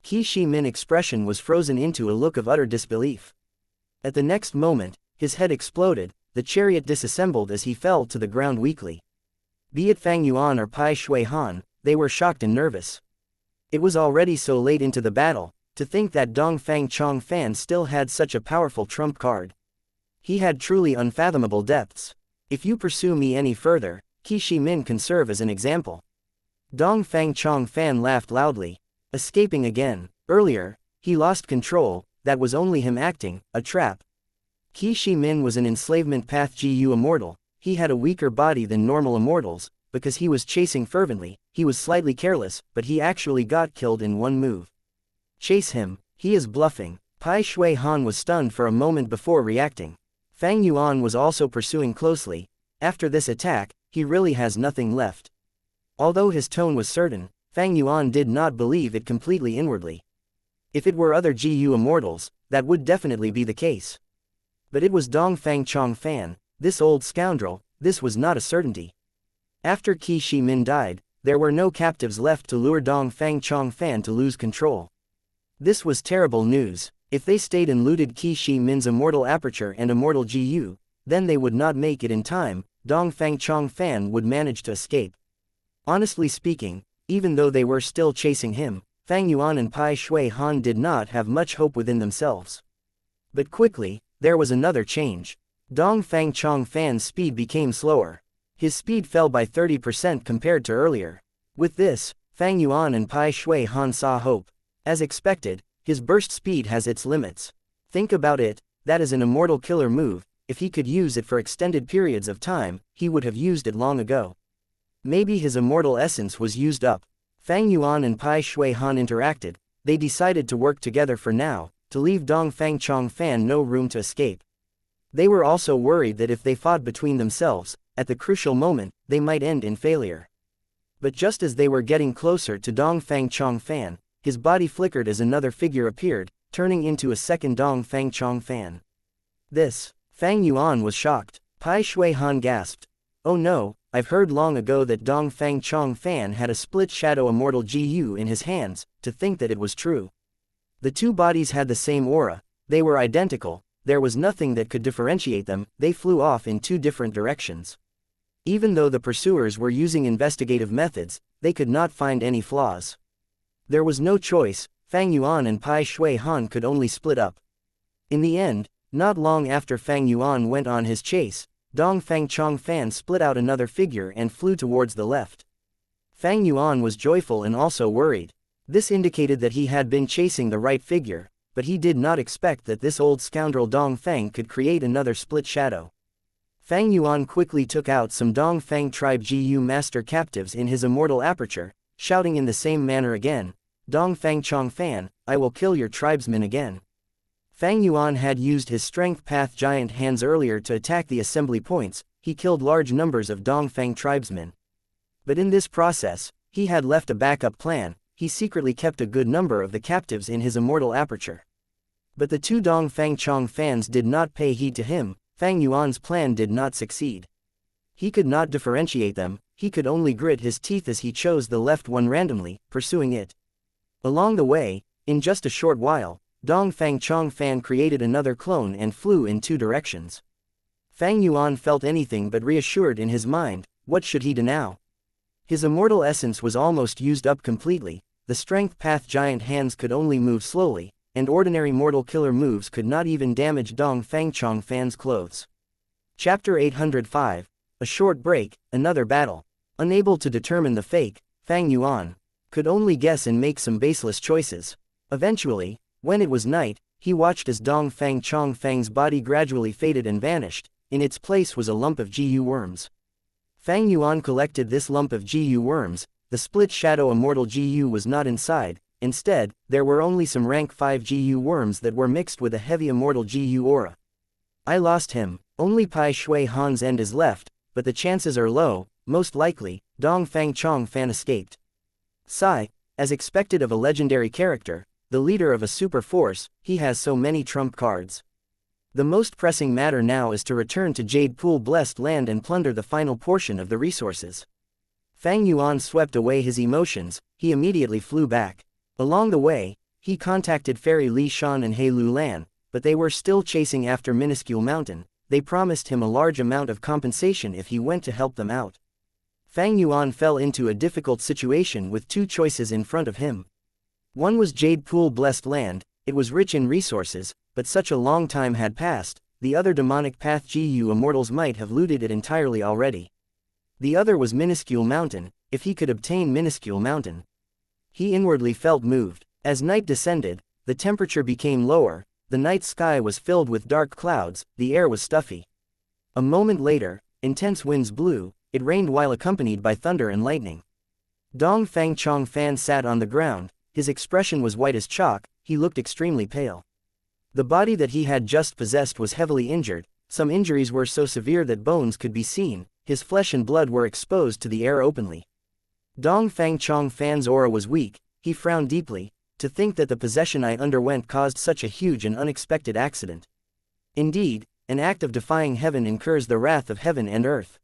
Qi Shi Min's expression was frozen into a look of utter disbelief. At the next moment, his head exploded, the chariot disassembled as he fell to the ground weakly. Be it Fang Yuan or Pai Shui Han, they were shocked and nervous. It was already so late into the battle, To think that Dongfang Chongfan still had such a powerful trump card. He had truly unfathomable depths. If you pursue me any further, Qi Shi Min can serve as an example. Dongfang Chongfan laughed loudly. Escaping again. Earlier, he lost control, that was only him acting, a trap. Qi Shi Min was an enslavement path GU immortal. He had a weaker body than normal immortals, because he was chasing fervently, he was slightly careless, but he actually got killed in one move. Chase him, he is bluffing. Pai Shui Han was stunned for a moment before reacting. Fang Yuan was also pursuing closely. After this attack, he really has nothing left. Although his tone was certain, Fang Yuan did not believe it completely inwardly. If it were other GU immortals, that would definitely be the case. But it was Dongfang Chongfan, this old scoundrel, this was not a certainty. After Qi Shi Min died, there were no captives left to lure Dongfang Chongfan to lose control. This was terrible news. If they stayed and looted Qi Shi Min's immortal aperture and immortal GU, then they would not make it in time, Dongfang Chongfan would manage to escape. Honestly speaking, even though they were still chasing him, Fang Yuan and Pai Shui Han did not have much hope within themselves. But quickly, there was another change. Dongfang Chongfan's speed became slower. His speed fell by 30% compared to earlier. With this, Fang Yuan and Pai Shui Han saw hope. As expected, his burst speed has its limits. Think about it, that is an immortal killer move. If he could use it for extended periods of time, he would have used it long ago. Maybe his immortal essence was used up. Fang Yuan and Pai Shui Han interacted. They decided to work together for now, to leave Dongfang Chongfan no room to escape. They were also worried that if they fought between themselves, at the crucial moment, they might end in failure. But just as they were getting closer to Dongfang Chongfan, his body flickered as another figure appeared, turning into a second Dongfang Chongfan. This, Fang Yuan was shocked. Pai Shui Han gasped. Oh no, I've heard long ago that Dongfang Chongfan had a split shadow immortal GU in his hands, to think that it was true. The two bodies had the same aura, they were identical, there was nothing that could differentiate them, they flew off in two different directions. Even though the pursuers were using investigative methods, they could not find any flaws. There was no choice, Fang Yuan and Pai Shui Han could only split up. In the end, not long after Fang Yuan went on his chase, Dongfang Chongfan split out another figure and flew towards the left. Fang Yuan was joyful and also worried. This indicated that he had been chasing the right figure, but he did not expect that this old scoundrel Dongfang could create another split shadow. Fang Yuan quickly took out some Dongfang tribe GU master captives in his immortal aperture, shouting in the same manner again, Dongfang Chongfan, I will kill your tribesmen again. Fang Yuan had used his strength path giant hands earlier to attack the assembly points, he killed large numbers of Dongfang tribesmen. But in this process, he had left a backup plan, he secretly kept a good number of the captives in his immortal aperture. But the two Dongfang Chongfans did not pay heed to him, Fang Yuan's plan did not succeed. He could not differentiate them, he could only grit his teeth as he chose the left one randomly, pursuing it. Along the way, in just a short while, Dongfang Chongfan created another clone and flew in two directions. Fang Yuan felt anything but reassured in his mind, what should he do now? His immortal essence was almost used up completely, the strength path giant hands could only move slowly, and ordinary mortal killer moves could not even damage Dongfang Chongfan's clothes. Chapter 805, A Short Break, Another Battle. Unable to determine the fake, Fang Yuan could only guess and make some baseless choices. Eventually, when it was night, he watched as Dongfang Chongfang's body gradually faded and vanished, in its place was a lump of GU worms. Fang Yuan collected this lump of GU worms, the split shadow immortal GU was not inside, instead, there were only some rank 5 GU worms that were mixed with a heavy immortal GU aura. I lost him, only Pai Shui Han's end is left, but the chances are low, most likely, Dongfang Chongfan escaped. Sigh, as expected of a legendary character, the leader of a super force, he has so many trump cards. The most pressing matter now is to return to Jade Pool Blessed Land and plunder the final portion of the resources. Fang Yuan swept away his emotions, he immediately flew back. Along the way, he contacted Fairy Li Shan and He Lu Lan, but they were still chasing after Minuscule Mountain, they promised him a large amount of compensation if he went to help them out. Fang Yuan fell into a difficult situation with two choices in front of him. One was Jade Pool Blessed Land, it was rich in resources, but such a long time had passed, the other demonic path GU immortals might have looted it entirely already. The other was Minuscule Mountain, if he could obtain Minuscule Mountain. He inwardly felt moved. As night descended, the temperature became lower, the night sky was filled with dark clouds, the air was stuffy. A moment later, intense winds blew, it rained while accompanied by thunder and lightning. Dong Fang Chong Fan sat on the ground, his expression was white as chalk, he looked extremely pale. The body that he had just possessed was heavily injured, some injuries were so severe that bones could be seen, his flesh and blood were exposed to the air openly. Dong Fang Chong Fan's aura was weak, he frowned deeply, to think that the possession I underwent caused such a huge and unexpected accident. Indeed, an act of defying heaven incurs the wrath of heaven and earth.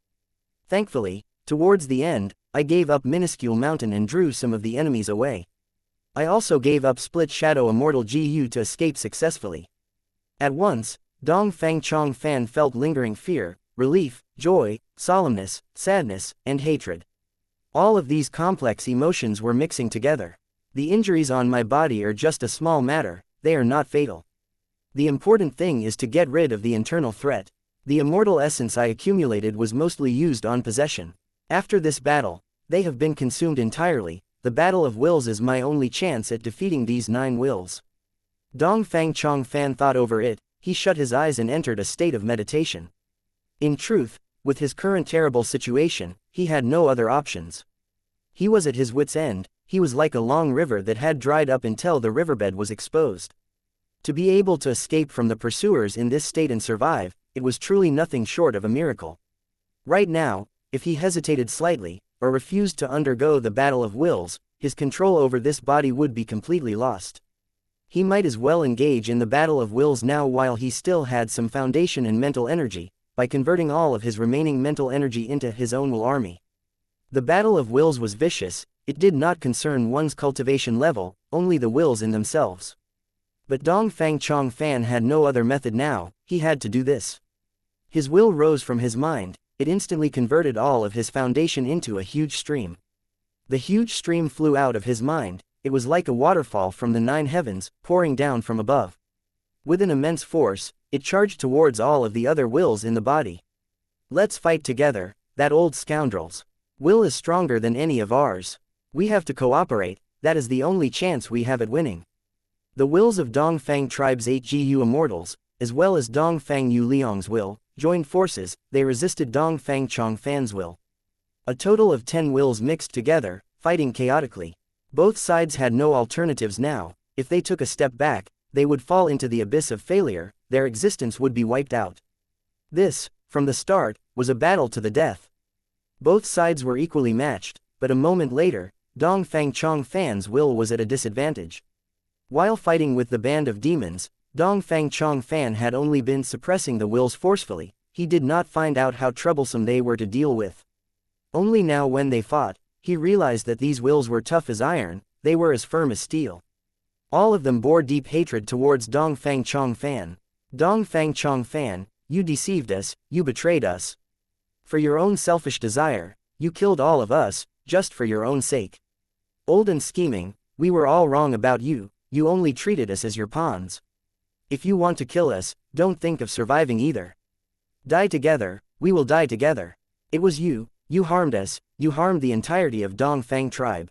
Thankfully, towards the end, I gave up Minuscule Mountain and drew some of the enemies away. I also gave up Split Shadow Immortal GU to escape successfully. At once, Dong Fang Chong Fan felt lingering fear, relief, joy, solemnness, sadness, and hatred. All of these complex emotions were mixing together. The injuries on my body are just a small matter, they are not fatal. The important thing is to get rid of the internal threat. The immortal essence I accumulated was mostly used on possession. After this battle, they have been consumed entirely. The battle of wills is my only chance at defeating these 9 wills. Dong Fang Chong Fan thought over it, he shut his eyes and entered a state of meditation. In truth, with his current terrible situation, he had no other options. He was at his wit's end, he was like a long river that had dried up until the riverbed was exposed. To be able to escape from the pursuers in this state and survive, it was truly nothing short of a miracle. Right now, if he hesitated slightly, or refused to undergo the battle of wills, his control over this body would be completely lost. He might as well engage in the battle of wills now while he still had some foundation and mental energy, by converting all of his remaining mental energy into his own will army. The battle of wills was vicious, it did not concern one's cultivation level, only the wills in themselves. But Dong Fang Chong Fan had no other method now, he had to do this. His will rose from his mind, it instantly converted all of his foundation into a huge stream. The huge stream flew out of his mind, it was like a waterfall from the 9 heavens, pouring down from above. With an immense force, it charged towards all of the other wills in the body. Let's fight together, that old scoundrels. Will is stronger than any of ours. We have to cooperate, that is the only chance we have at winning. The wills of Dong Fang Tribe's 8 GU immortals, as well as Dong Fang Yu Liang's will, joined forces, they resisted Dong Fang Chong Fan's will. A total of 10 wills mixed together, fighting chaotically. Both sides had no alternatives now, if they took a step back, they would fall into the abyss of failure, their existence would be wiped out. This, from the start, was a battle to the death. Both sides were equally matched, but a moment later, Dong Fang Chong Fan's will was at a disadvantage. While fighting with the band of demons, Dong Fang Chong Fan had only been suppressing the wills forcefully, he did not find out how troublesome they were to deal with. Only now when they fought, he realized that these wills were tough as iron, they were as firm as steel. All of them bore deep hatred towards Dong Fang Chong Fan. Dong Fang Chong Fan, you deceived us, you betrayed us. For your own selfish desire, you killed all of us, just for your own sake. Old and scheming, we were all wrong about you, you only treated us as your pawns. If you want to kill us, don't think of surviving either. Die together, we will die together. It was you harmed us, you harmed the entirety of Dong Fang Tribe.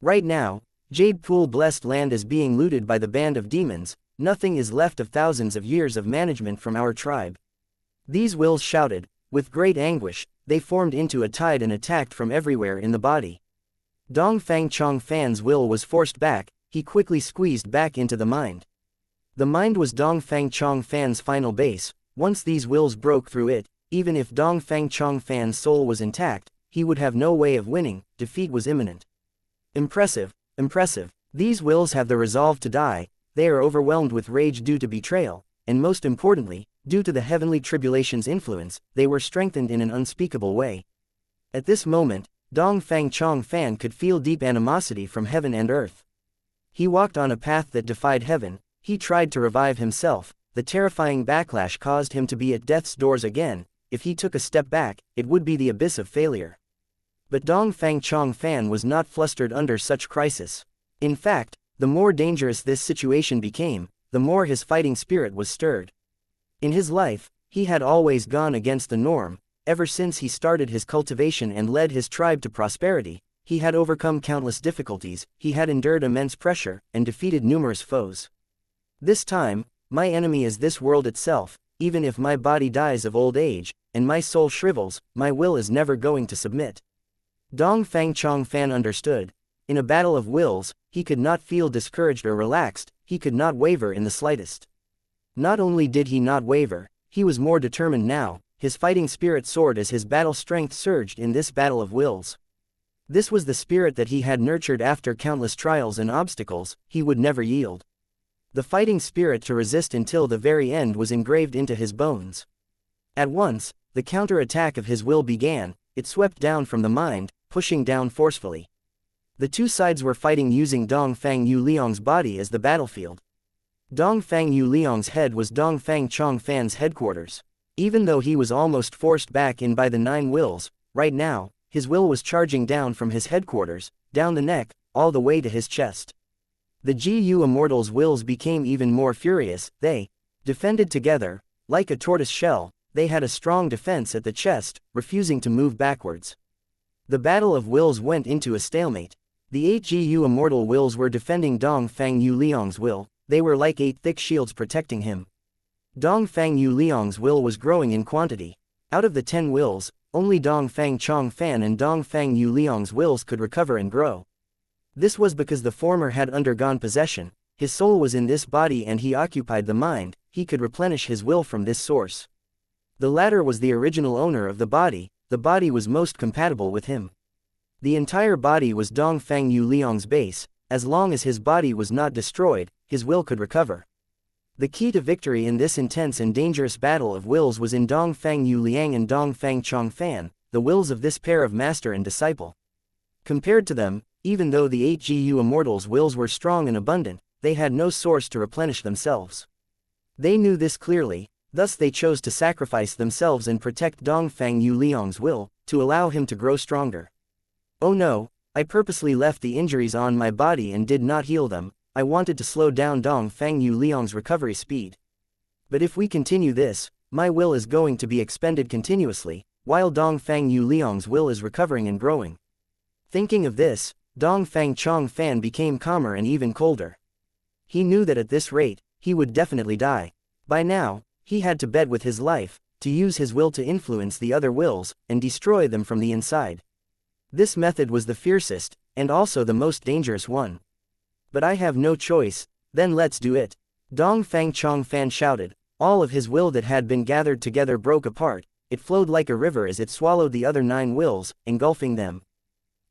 Right now, Jade Pool Blessed Land is being looted by the band of demons, nothing is left of thousands of years of management from our tribe. These wills shouted, with great anguish, they formed into a tide and attacked from everywhere in the body. Dong Fang Chong Fan's will was forced back, he quickly squeezed back into the mind. The mind was Dong Fang Chong Fan's final base, once these wills broke through it, even if Dong Fang Chong Fan's soul was intact, he would have no way of winning, defeat was imminent. Impressive, impressive, these wills have the resolve to die, they are overwhelmed with rage due to betrayal, and most importantly, due to the heavenly tribulation's influence, they were strengthened in an unspeakable way. At this moment, Dong Fang Chong Fan could feel deep animosity from heaven and earth. He walked on a path that defied heaven, he tried to revive himself, the terrifying backlash caused him to be at death's doors again, if he took a step back, it would be the abyss of failure. But Dong Fang Chong Fan was not flustered under such crisis. In fact, The more dangerous this situation became, the more his fighting spirit was stirred. In his life, he had always gone against the norm. Ever since he started his cultivation and led his tribe to prosperity, he had overcome countless difficulties, he had endured immense pressure, and defeated numerous foes. This time, my enemy is this world itself. Even if my body dies of old age, and my soul shrivels, my will is never going to submit. Dongfang Chongfan understood. In a battle of wills, he could not feel discouraged or relaxed, he could not waver in the slightest. Not only did he not waver, he was more determined now, his fighting spirit soared as his battle strength surged in this battle of wills. This was the spirit that he had nurtured after countless trials and obstacles. He would never yield. The fighting spirit to resist until the very end was engraved into his bones. At once, the counter-attack of his will began. It swept down from the mind, pushing down forcefully. The two sides were fighting using Dongfang Yuliang's body as the battlefield. Dongfang Yuliang's head was Dongfang Chongfan's headquarters. Even though he was almost forced back in by the 9 wills, right now, his will was charging down from his headquarters, down the neck, all the way to his chest. The GU Immortal's wills became even more furious. They defended together, like a tortoise shell. They had a strong defense at the chest, refusing to move backwards. The battle of wills went into a stalemate. The 8 GU Immortal wills were defending Dongfang Yuliang's will. They were like 8 thick shields protecting him. Dongfang Yuliang's will was growing in quantity. Out of the 10 wills, only Dongfang Chongfan and Dongfang Yuliang's wills could recover and grow. This was because the former had undergone possession. His soul was in this body and he occupied the mind. He could replenish his will from this source. The latter was the original owner of the body was most compatible with him. The entire body was Dongfang Yuliang's base. As long as his body was not destroyed, his will could recover. The key to victory in this intense and dangerous battle of wills was in Dongfang Yuliang and Dongfang Chongfan, the wills of this pair of master and disciple. Compared to them, even though the 8 GU Immortals' wills were strong and abundant, they had no source to replenish themselves. They knew this clearly, thus they chose to sacrifice themselves and protect Dongfang Yuliang's will, to allow him to grow stronger. Oh no, I purposely left the injuries on my body and did not heal them. I wanted to slow down Dongfang Yuliang's recovery speed. But if we continue this, my will is going to be expended continuously, while Dongfang Yuliang's will is recovering and growing. Thinking of this, Dongfang Chongfan became calmer and even colder. He knew that at this rate, he would definitely die. By now, he had to bet with his life, to use his will to influence the other wills, and destroy them from the inside. This method was the fiercest, and also the most dangerous one. But I have no choice, then let's do it. Dongfang Chongfan shouted. All of his will that had been gathered together broke apart. It flowed like a river as it swallowed the other 9 wills, engulfing them.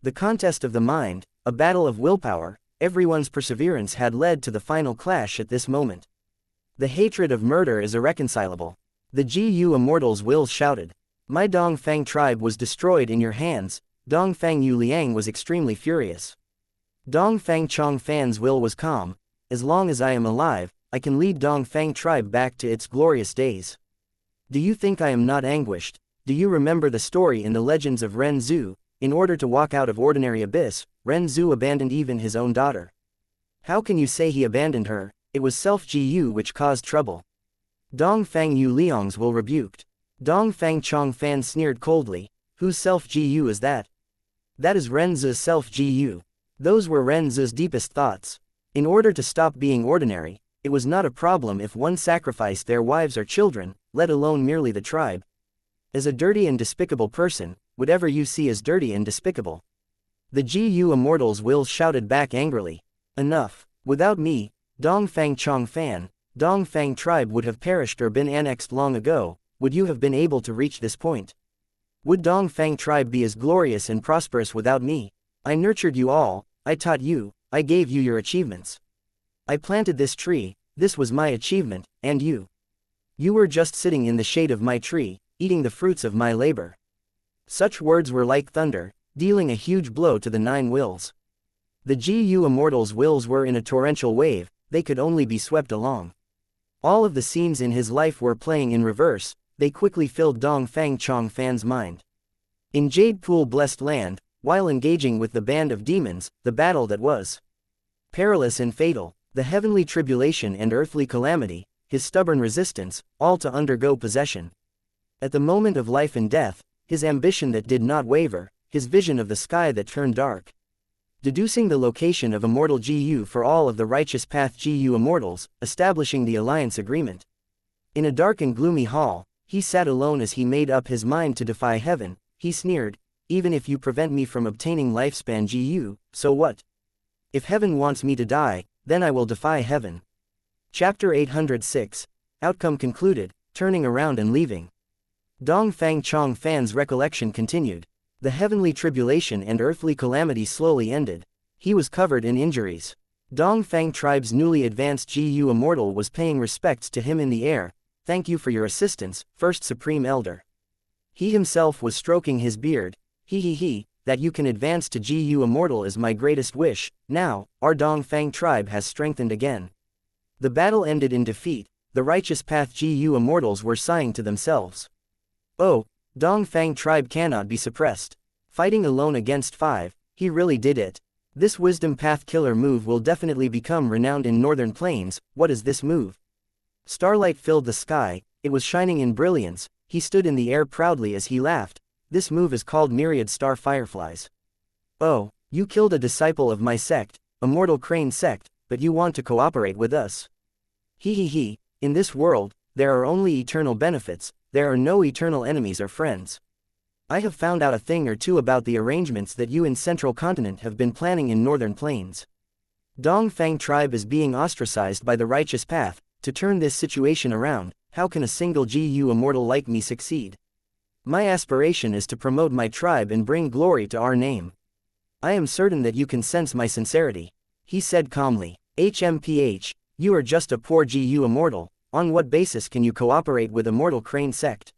The contest of the mind, a battle of willpower, everyone's perseverance had led to the final clash at this moment. The hatred of murder is irreconcilable. The GU Immortals' wills shouted. My Dongfang tribe was destroyed in your hands. Dongfang Yuliang was extremely furious. Dongfang Chongfan's will was calm. As long as I am alive, I can lead Dongfang tribe back to its glorious days. Do you think I am not anguished? Do you remember the story in the legends of Ren Zhu? In order to walk out of ordinary abyss, Ren Zhu abandoned even his own daughter. How can you say he abandoned her? It was self-Gu which caused trouble. Dongfang Yuliang's will rebuked. Dongfang Chongfan sneered coldly. Whose self-Gu is that? That is Ren Zhu's self-Gu. Those were Ren Zhu's deepest thoughts. In order to stop being ordinary, it was not a problem if one sacrificed their wives or children, let alone merely the tribe. As a dirty and despicable person, whatever you see is dirty and despicable. The GU Immortals' wills shouted back angrily. Enough. Without me, Dongfang Chongfan, Dongfang tribe would have perished or been annexed long ago. Would you have been able to reach this point? Would Dongfang tribe be as glorious and prosperous without me? I nurtured you all, I taught you, I gave you your achievements. I planted this tree, this was my achievement, and you. You were just sitting in the shade of my tree, eating the fruits of my labor. Such words were like thunder, dealing a huge blow to the 9 wills. The GU Immortals' wills were in a torrential wave, they could only be swept along. All of the scenes in his life were playing in reverse, they quickly filled Dongfang Chongfan's mind. In Jade Pool Blessed Land, while engaging with the band of demons, the battle that was Perilous and fatal, the heavenly tribulation and earthly calamity, his stubborn resistance, all to undergo possession. At the moment of life and death, his ambition that did not waver, his vision of the sky that turned dark. Deducing the location of Immortal GU for all of the righteous path GU Immortals, establishing the alliance agreement. In a dark and gloomy hall, he sat alone as he made up his mind to defy heaven. He sneered, even if you prevent me from obtaining lifespan GU, so what? If heaven wants me to die, then I will defy heaven. Chapter 806. Outcome concluded, turning around and leaving. Dongfang Chong Fan's recollection continued. The heavenly tribulation and earthly calamity slowly ended. He was covered in injuries. Dongfang tribe's newly advanced GU Immortal was paying respects to him in the air. Thank you for your assistance, First Supreme Elder. He himself was stroking his beard. That you can advance to GU Immortal is my greatest wish. Now, our Dongfang tribe has strengthened again. The battle ended in defeat. The righteous path GU Immortals were sighing to themselves. Oh, Dongfang tribe cannot be suppressed. Fighting alone against 5, he really did it. This wisdom path killer move will definitely become renowned in Northern Plains. What is this move? Starlight filled the sky, it was shining in brilliance. He stood in the air proudly as he laughed. This move is called Myriad Star Fireflies. Oh, you killed a disciple of my sect, Immortal Crane sect, but you want to cooperate with us. In this world, there are only eternal benefits, there are no eternal enemies or friends. I have found out a thing or two about the arrangements that you in Central Continent have been planning in Northern Plains. Dongfang tribe is being ostracized by the righteous path. To turn this situation around, how can a single GU Immortal like me succeed? My aspiration is to promote my tribe and bring glory to our name. I am certain that you can sense my sincerity. He said calmly. HMPH, you are just a poor GU Immortal. On what basis can you cooperate with Immortal Crane sect?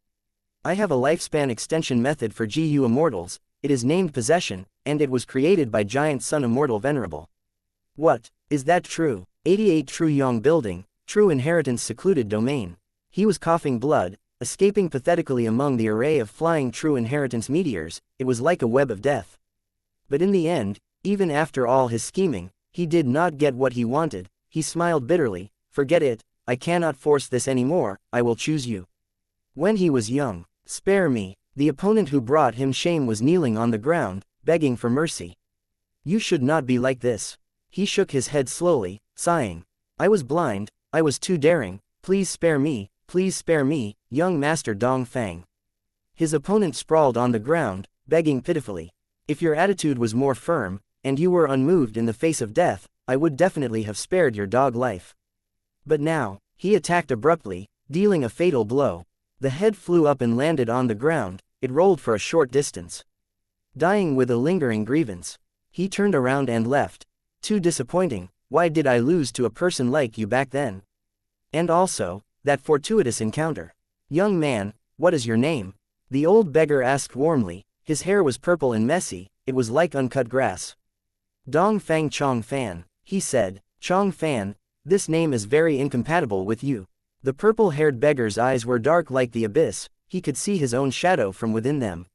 I have a lifespan extension method for GU Immortals. It is named Possession, and it was created by Giant Sun Immortal Venerable. What, is that true? 88 True Yong Building, True Inheritance Secluded Domain. He was coughing blood, escaping pathetically among the array of flying True Inheritance meteors. It was like a web of death. But in the end, even after all his scheming, he did not get what he wanted. He smiled bitterly. Forget it, I cannot force this anymore, I will choose you. When he was young, spare me. The opponent who brought him shame was kneeling on the ground, begging for mercy. You should not be like this. He shook his head slowly, sighing. I was blind, I was too daring, please spare me, young Master Dongfang. His opponent sprawled on the ground, begging pitifully. If your attitude was more firm, and you were unmoved in the face of death, I would definitely have spared your dog life. But now, he attacked abruptly, dealing a fatal blow. The head flew up and landed on the ground. It rolled for a short distance. Dying with a lingering grievance. He turned around and left. Too disappointing, why did I lose to a person like you back then? And also, that fortuitous encounter. Young man, what is your name? The old beggar asked warmly. His hair was purple and messy, it was like uncut grass. Dongfang Chong Fan, he said. Chong Fan, this name is very incompatible with you. The purple-haired beggar's eyes were dark like the abyss. He could see his own shadow from within them.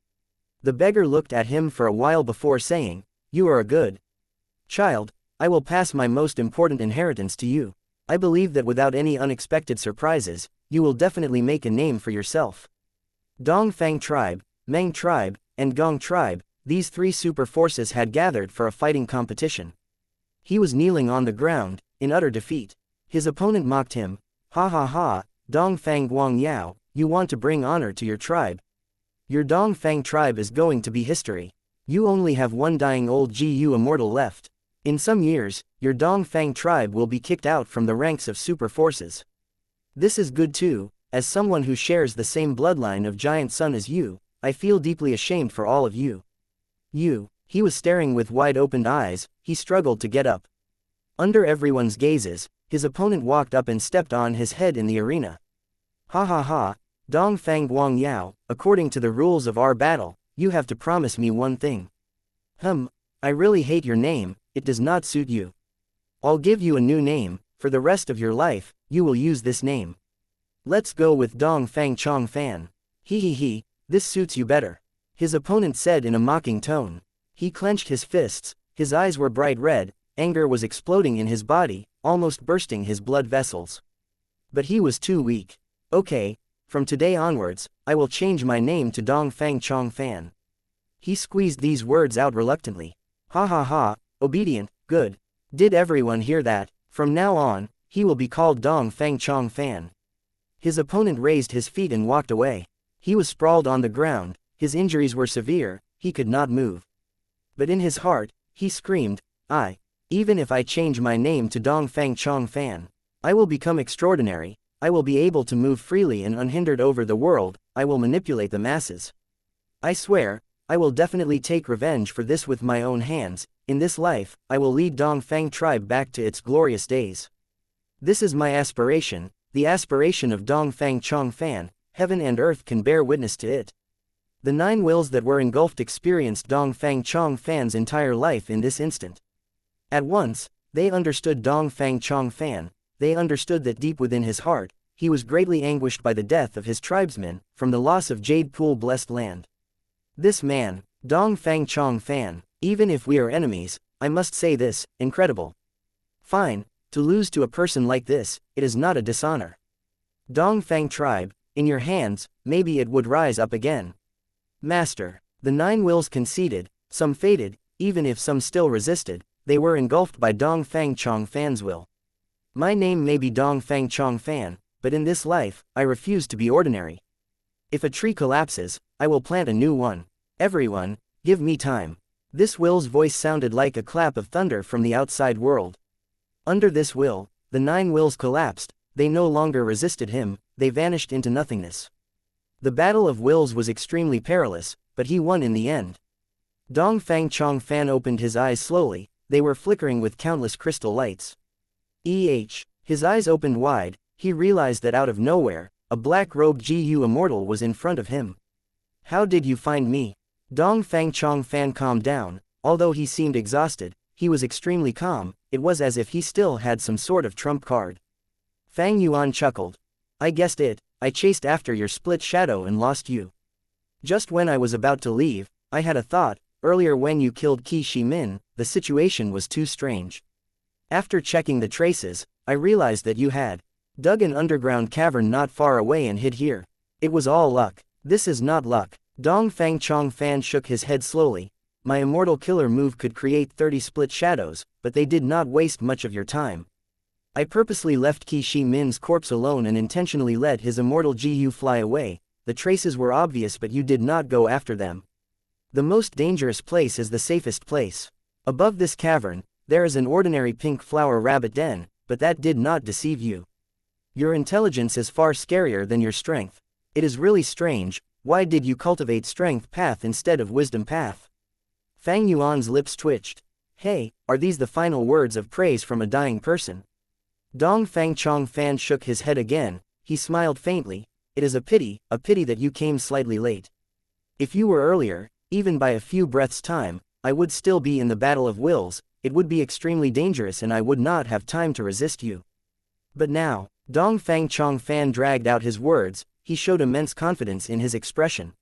The beggar looked at him for a while before saying, you are a good child, I will pass my most important inheritance to you. I believe that without any unexpected surprises, you will definitely make a name for yourself. Dongfang tribe, Meng tribe, and Gong tribe, these 3 super forces had gathered for a fighting competition. He was kneeling on the ground, in utter defeat. His opponent mocked him. Dongfang Guang Yao, you want to bring honor to your tribe. Your Dongfang tribe is going to be history. You only have one dying old GU Immortal left. In some years, your Dongfang tribe will be kicked out from the ranks of super forces. This is good too, as someone who shares the same bloodline of Giant Sun as you, I feel deeply ashamed for all of you. He was staring with wide-opened eyes. He struggled to get up. Under everyone's gazes, his opponent walked up and stepped on his head in the arena. Dongfang Guang Yao, according to the rules of our battle, you have to promise me one thing. I really hate your name, it does not suit you. I'll give you a new name, for the rest of your life, you will use this name. Let's go with Dongfang Chong Fan. This suits you better. His opponent said in a mocking tone. He clenched his fists, his eyes were bright red, anger was exploding in his body, almost bursting his blood vessels. But he was too weak. Okay, from today onwards, I will change my name to Dongfang Chongfan. He squeezed these words out reluctantly. Ha ha ha, obedient, good. Did everyone hear that? From now on, he will be called Dongfang Chongfan. His opponent raised his feet and walked away. He was sprawled on the ground, his injuries were severe, he could not move. But in his heart, he screamed, even if I change my name to Dongfang Chongfan, I will become extraordinary, I will be able to move freely and unhindered over the world, I will manipulate the masses. I swear, I will definitely take revenge for this with my own hands. In this life, I will lead Dongfang tribe back to its glorious days. This is my aspiration, the aspiration of Dongfang Chongfan, heaven and earth can bear witness to it. The 9 wills that were engulfed experienced Dongfang Chongfan's entire life in this instant. At once, they understood Dongfang Chongfan, they understood that deep within his heart, he was greatly anguished by the death of his tribesmen, from the loss of Jade Pool blessed land. This man, Dongfang Chongfan, even if we are enemies, I must say this, incredible. Fine, to lose to a person like this, it is not a dishonor. Dongfang tribe, in your hands, maybe it would rise up again. Master, the 9 wills conceded, some faded, even if some still resisted, they were engulfed by Dongfang Chongfan's will. My name may be Dongfang Chongfan, but in this life, I refuse to be ordinary. If a tree collapses, I will plant a new one. Everyone, give me time. This will's voice sounded like a clap of thunder from the outside world. Under this will, the 9 wills collapsed, they no longer resisted him, they vanished into nothingness. The battle of wills was extremely perilous, but he won in the end. Dongfang Chongfan opened his eyes slowly, they were flickering with countless crystal lights. His eyes opened wide, he realized that out of nowhere, a black-robed Immortal was in front of him. How did you find me? Dongfang Chongfan calmed down, although he seemed exhausted, he was extremely calm, it was as if he still had some sort of trump card. Fang Yuan chuckled. I guessed it, I chased after your split shadow and lost you. Just when I was about to leave, I had a thought, earlier when you killed Qi Shimin, the situation was too strange. After checking the traces, I realized that you had dug an underground cavern not far away and hid here. It was all luck. This is not luck. Dongfang Chongfan shook his head slowly. My immortal killer move could create 30 split shadows, but they did not waste much of your time. I purposely left Qi Shimin's corpse alone and intentionally let his immortal Gu fly away. The traces were obvious but you did not go after them. The most dangerous place is the safest place. Above this cavern, there is an ordinary pink flower rabbit den, but that did not deceive you. Your intelligence is far scarier than your strength. It is really strange, why did you cultivate strength path instead of wisdom path? Fang Yuan's lips twitched. Hey, are these the final words of praise from a dying person? Dongfang Chongfan shook his head again, he smiled faintly. It is a pity that you came slightly late. If you were earlier, even by a few breaths' time, I would still be in the battle of wills, it would be extremely dangerous and I would not have time to resist you. But now, Dongfang Chongfan dragged out his words, he showed immense confidence in his expression.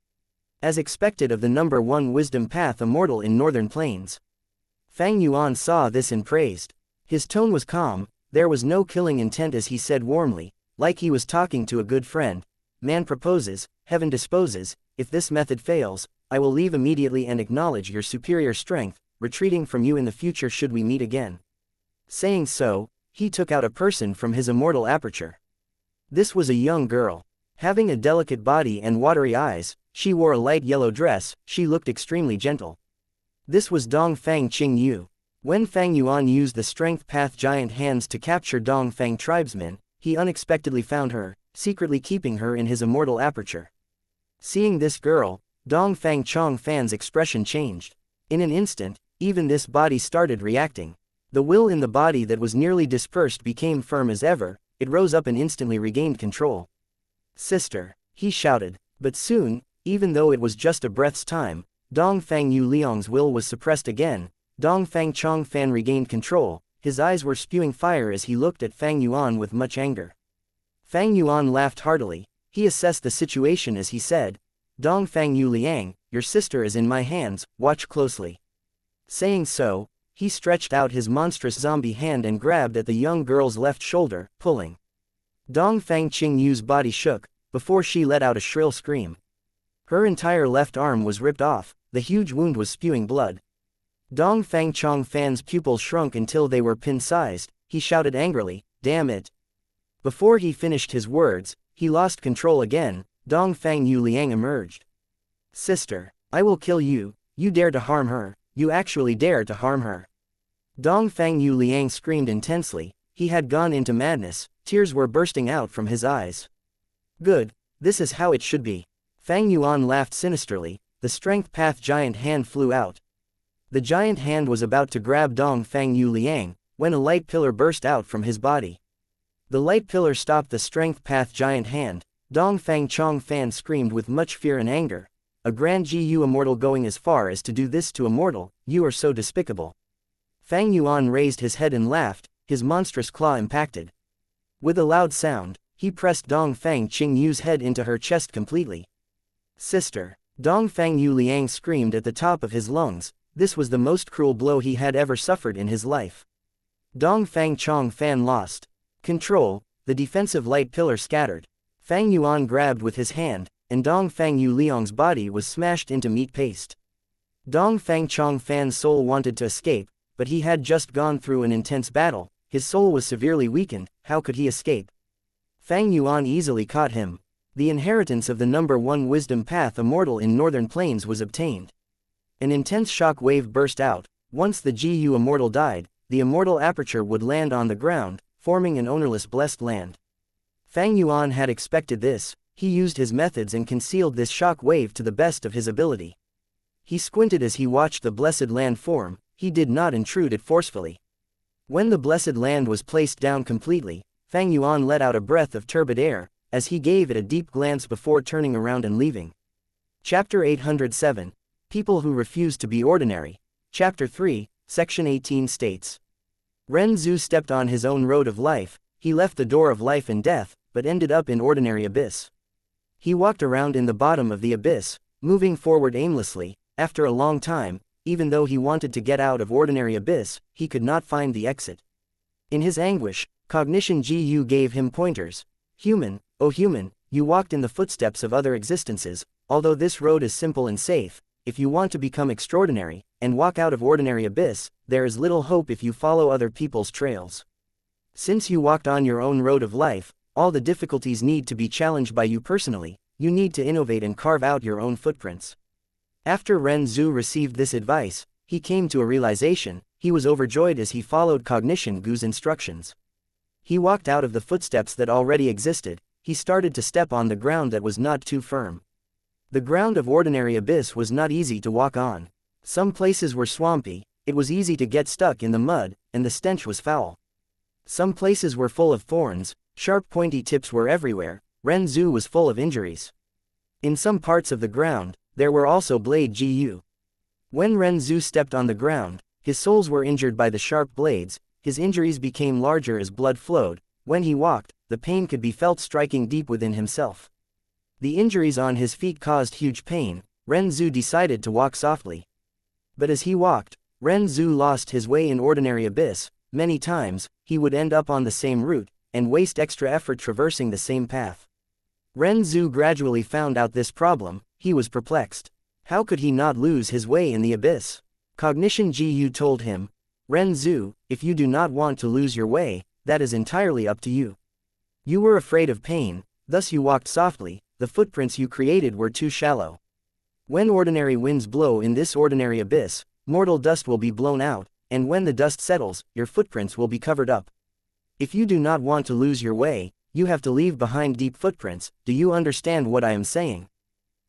As expected of the number 1 wisdom path immortal in northern plains. Fang Yuan saw this and praised. His tone was calm, there was no killing intent as he said warmly, like he was talking to a good friend. Man proposes, heaven disposes, if this method fails, I will leave immediately and acknowledge your superior strength, retreating from you in the future should we meet again. Saying so, he took out a person from his immortal aperture. This was a young girl. Having a delicate body and watery eyes, she wore a light yellow dress, she looked extremely gentle. This was Dongfang Qingyu. When Fang Yuan used the strength path giant hands to capture Dongfang tribesmen, he unexpectedly found her, secretly keeping her in his immortal aperture. Seeing this girl, Dongfang Chongfan's expression changed. In an instant, even this body started reacting. The will in the body that was nearly dispersed became firm as ever, it rose up and instantly regained control. Sister, he shouted, but soon, even though it was just a breath's time, Dongfang Yu Liang's will was suppressed again. Dongfang Chongfan regained control, his eyes were spewing fire as he looked at Fang Yuan with much anger. Fang Yuan laughed heartily, he assessed the situation as he said, Dongfang Yu Liang, your sister is in my hands, watch closely. Saying so, he stretched out his monstrous zombie hand and grabbed at the young girl's left shoulder, pulling. Dongfang Qingyu's body shook, before she let out a shrill scream. Her entire left arm was ripped off, the huge wound was spewing blood. Dongfang Chongfan's pupils shrunk until they were pin-sized, he shouted angrily, "Damn it!" Before he finished his words, he lost control again. Dongfang Yuliang emerged. "Sister, I will kill you, you dare to harm her, you actually dare to harm her." Dongfang Yuliang screamed intensely, he had gone into madness, tears were bursting out from his eyes. "Good, this is how it should be." Fang Yuan laughed sinisterly, the strength path giant hand flew out. The giant hand was about to grab Dongfang Yuliang, when a light pillar burst out from his body. The light pillar stopped the strength path giant hand. Dongfang Chongfan screamed with much fear and anger. "A Grand Gu Immortal going as far as to do this to a mortal, you are so despicable." Fang Yuan raised his head and laughed, his monstrous claw impacted. With a loud sound, he pressed Dongfang Qingyu's head into her chest completely. "Sister!" Dongfang Yuliang screamed at the top of his lungs, this was the most cruel blow he had ever suffered in his life. Dongfang Chongfan lost control, the defensive light pillar scattered. Fang Yuan grabbed with his hand, and Dongfang Yuliang's body was smashed into meat paste. Dongfang Chongfan's soul wanted to escape, but he had just gone through an intense battle, his soul was severely weakened, how could he escape? Fang Yuan easily caught him. The inheritance of the number 1 wisdom path Immortal in Northern Plains was obtained. An intense shock wave burst out. Once the Gu Immortal died, the Immortal aperture would land on the ground, forming an ownerless blessed land. Fang Yuan had expected this, he used his methods and concealed this shock wave to the best of his ability. He squinted as he watched the blessed land form, he did not intrude it forcefully. When the blessed land was placed down completely, Fang Yuan let out a breath of turbid air, as he gave it a deep glance before turning around and leaving. Chapter 807, People Who Refuse to Be Ordinary. Chapter 3, Section 18 states. Ren Zhu stepped on his own road of life, he left the door of life and death, but ended up in ordinary abyss. He walked around in the bottom of the abyss, moving forward aimlessly. After a long time, even though he wanted to get out of ordinary abyss, he could not find the exit. In his anguish, Cognition Gu gave him pointers. "Human, oh human, you walked in the footsteps of other existences, although this road is simple and safe, if you want to become extraordinary, and walk out of ordinary abyss, there is little hope if you follow other people's trails. Since you walked on your own road of life, all the difficulties need to be challenged by you personally, you need to innovate and carve out your own footprints." After Ren Zhu received this advice, he came to a realization, he was overjoyed as he followed Cognition Gu's instructions. He walked out of the footsteps that already existed, he started to step on the ground that was not too firm. The ground of ordinary abyss was not easy to walk on. Some places were swampy, it was easy to get stuck in the mud, and the stench was foul. Some places were full of thorns, sharp pointy tips were everywhere, Ren Zhu was full of injuries. In some parts of the ground, there were also blade Gu. When Ren Zhu stepped on the ground, his soles were injured by the sharp blades, his injuries became larger as blood flowed, when he walked, the pain could be felt striking deep within himself. The injuries on his feet caused huge pain, Ren Zhu decided to walk softly. But as he walked, Ren Zhu lost his way in ordinary abyss, many times, he would end up on the same route, and waste extra effort traversing the same path. Ren Zhu gradually found out this problem, he was perplexed. How could he not lose his way in the abyss? Cognition Gu told him, "Ren Zhu, if you do not want to lose your way, that is entirely up to you. You were afraid of pain, thus you walked softly, the footprints you created were too shallow. When ordinary winds blow in this ordinary abyss, mortal dust will be blown out, and when the dust settles, your footprints will be covered up. If you do not want to lose your way, you have to leave behind deep footprints, do you understand what I am saying?"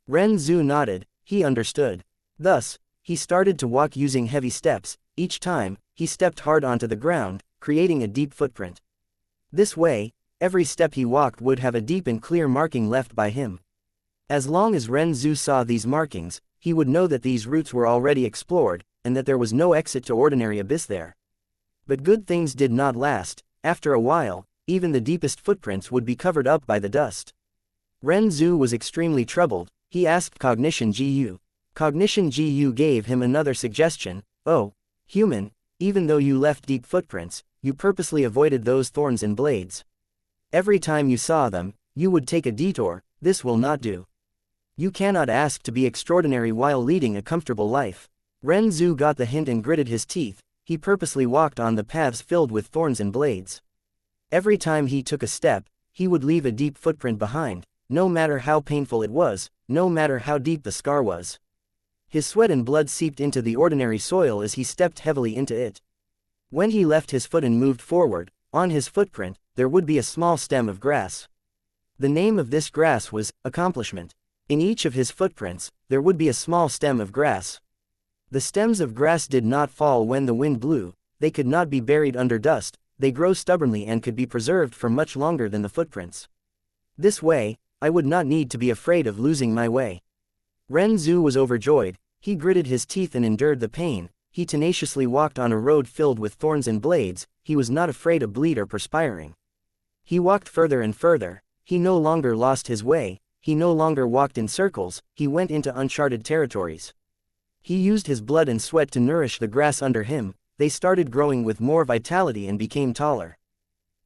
Ren Zhu nodded, he understood. Thus, he started to walk using heavy steps, each time, he stepped hard onto the ground, creating a deep footprint. This way, every step he walked would have a deep and clear marking left by him. As long as Ren Zhu saw these markings, he would know that these routes were already explored, and that there was no exit to ordinary abyss there. But good things did not last, after a while, even the deepest footprints would be covered up by the dust. Ren Zhu was extremely troubled, he asked Cognition Gu. Cognition Gu gave him another suggestion, "Oh, human, Even though you left deep footprints, you purposely avoided those thorns and blades. Every time you saw them, you would take a detour. This will not do. You cannot ask to be extraordinary while leading a comfortable life. Ren Zhu got the hint and gritted his teeth. He purposely walked on the paths filled with thorns and blades. Every time he took a step, he would leave a deep footprint behind, no matter how painful it was, no matter how deep the scar was. His sweat and blood seeped into the ordinary soil as he stepped heavily into it. When he left his foot and moved forward, on his footprint, there would be a small stem of grass. The name of this grass was accomplishment. In each of his footprints, there would be a small stem of grass. The stems of grass did not fall when the wind blew, they could not be buried under dust, they grow stubbornly and could be preserved for much longer than the footprints. This way, I would not need to be afraid of losing my way. Ren Zhu was overjoyed. He gritted his teeth and endured the pain. He tenaciously walked on a road filled with thorns and blades. He was not afraid of bleed or perspiring. He walked further and further. He no longer lost his way. He no longer walked in circles. He went into uncharted territories. He used his blood and sweat to nourish the grass under him. They started growing with more vitality and became taller.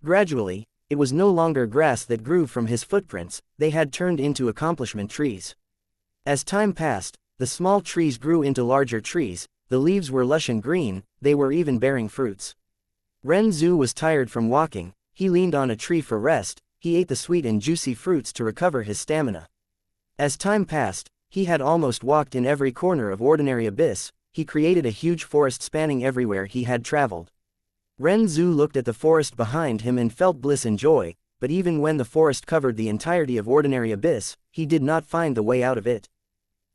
Gradually, it was no longer grass that grew from his footprints. They had turned into accomplishment trees. As time passed, the small trees grew into larger trees. The leaves were lush and green. They were even bearing fruits. Ren Zhu was tired from walking. He leaned on a tree for rest. He ate the sweet and juicy fruits to recover his stamina. As time passed, he had almost walked in every corner of ordinary abyss. He created a huge forest spanning everywhere he had traveled. Ren Zhu looked at the forest behind him and felt bliss and joy, but even when the forest covered the entirety of ordinary abyss, he did not find the way out of it.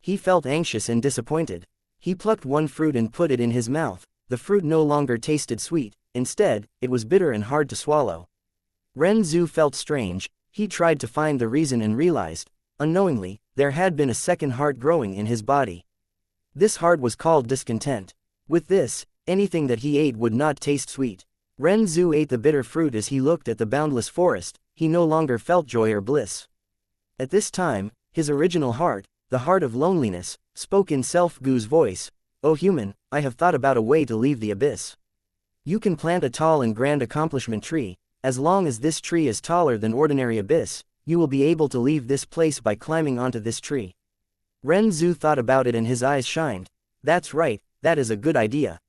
He felt anxious and disappointed. He plucked one fruit and put it in his mouth. The fruit no longer tasted sweet. Instead, it was bitter and hard to swallow. Ren Zhu felt strange. He tried to find the reason and realized, unknowingly, there had been a second heart growing in his body. This heart was called discontent. With this, anything that he ate would not taste sweet. Ren Zhu ate the bitter fruit as he looked at the boundless forest. He no longer felt joy or bliss. At this time, his original heart, the heart of loneliness, spoke in Self-Gu's voice. "O human, I have thought about a way to leave the abyss. You can plant a tall and grand accomplishment tree. As long as this tree is taller than ordinary abyss, you will be able to leave this place by climbing onto this tree." Ren Zhu thought about it and his eyes shined. That's right, that is a good idea.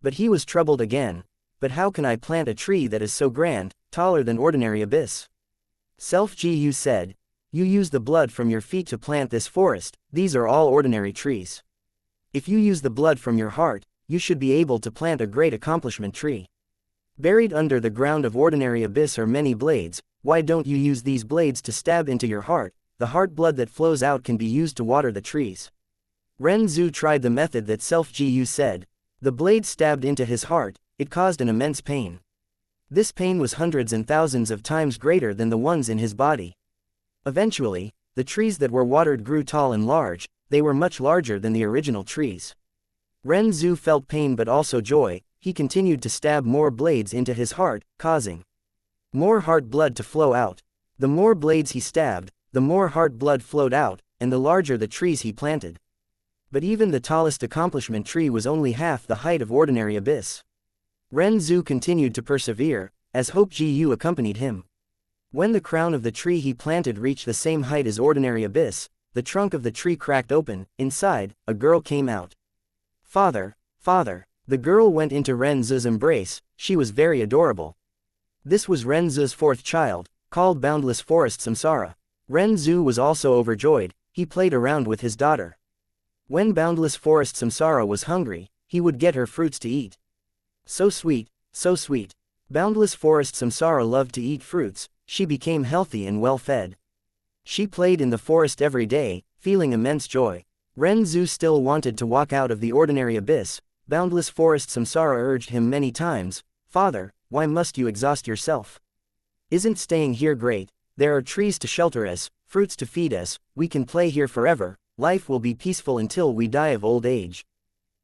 But he was troubled again. But how can I plant a tree that is so grand, taller than ordinary abyss? Self-Gu said, "You use the blood from your feet to plant this forest. These are all ordinary trees. If you use the blood from your heart, you should be able to plant a great accomplishment tree. Buried under the ground of ordinary abyss are many blades. Why don't you use these blades to stab into your heart? The heart blood that flows out can be used to water the trees." Ren Zhu tried the method that Self-Gu said. The blade stabbed into his heart. It caused an immense pain. This pain was hundreds and thousands of times greater than the ones in his body. Eventually, the trees that were watered grew tall and large. They were much larger than the original trees. Ren Zhu felt pain but also joy. He continued to stab more blades into his heart, causing more heart blood to flow out. The more blades he stabbed, the more heart blood flowed out, and the larger the trees he planted. But even the tallest accomplishment tree was only half the height of ordinary abyss. Ren Zhu continued to persevere, as Hope Gu accompanied him. When the crown of the tree he planted reached the same height as ordinary abyss, the trunk of the tree cracked open. Inside, a girl came out. "Father, father." The girl went into Ren Zhu's embrace. She was very adorable. This was Ren Zhu's fourth child, called Boundless Forest Samsara. Ren Zhu was also overjoyed. He played around with his daughter. When Boundless Forest Samsara was hungry, he would get her fruits to eat. So sweet, so sweet. Boundless Forest Samsara loved to eat fruits. She became healthy and well-fed. She played in the forest every day, feeling immense joy. Ren Zhu still wanted to walk out of the ordinary abyss. Boundless Forest Samsara urged him many times, "Father, why must you exhaust yourself? Isn't staying here great? There are trees to shelter us, fruits to feed us, we can play here forever, life will be peaceful until we die of old age."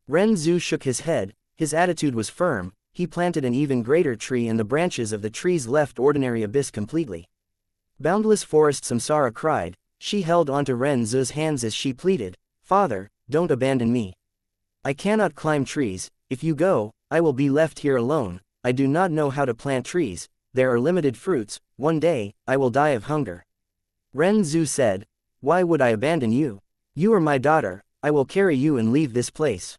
Ren Zhu shook his head. His attitude was firm. He planted an even greater tree and the branches of the trees left ordinary abyss completely. Boundless Forest Samsara cried. She held onto Ren Zhu's hands as she pleaded, "Father, don't abandon me. I cannot climb trees. If you go, I will be left here alone. I do not know how to plant trees, there are limited fruits, one day, I will die of hunger. Ren Zhu said, why would I abandon you? You are my daughter, I will carry you and leave this place.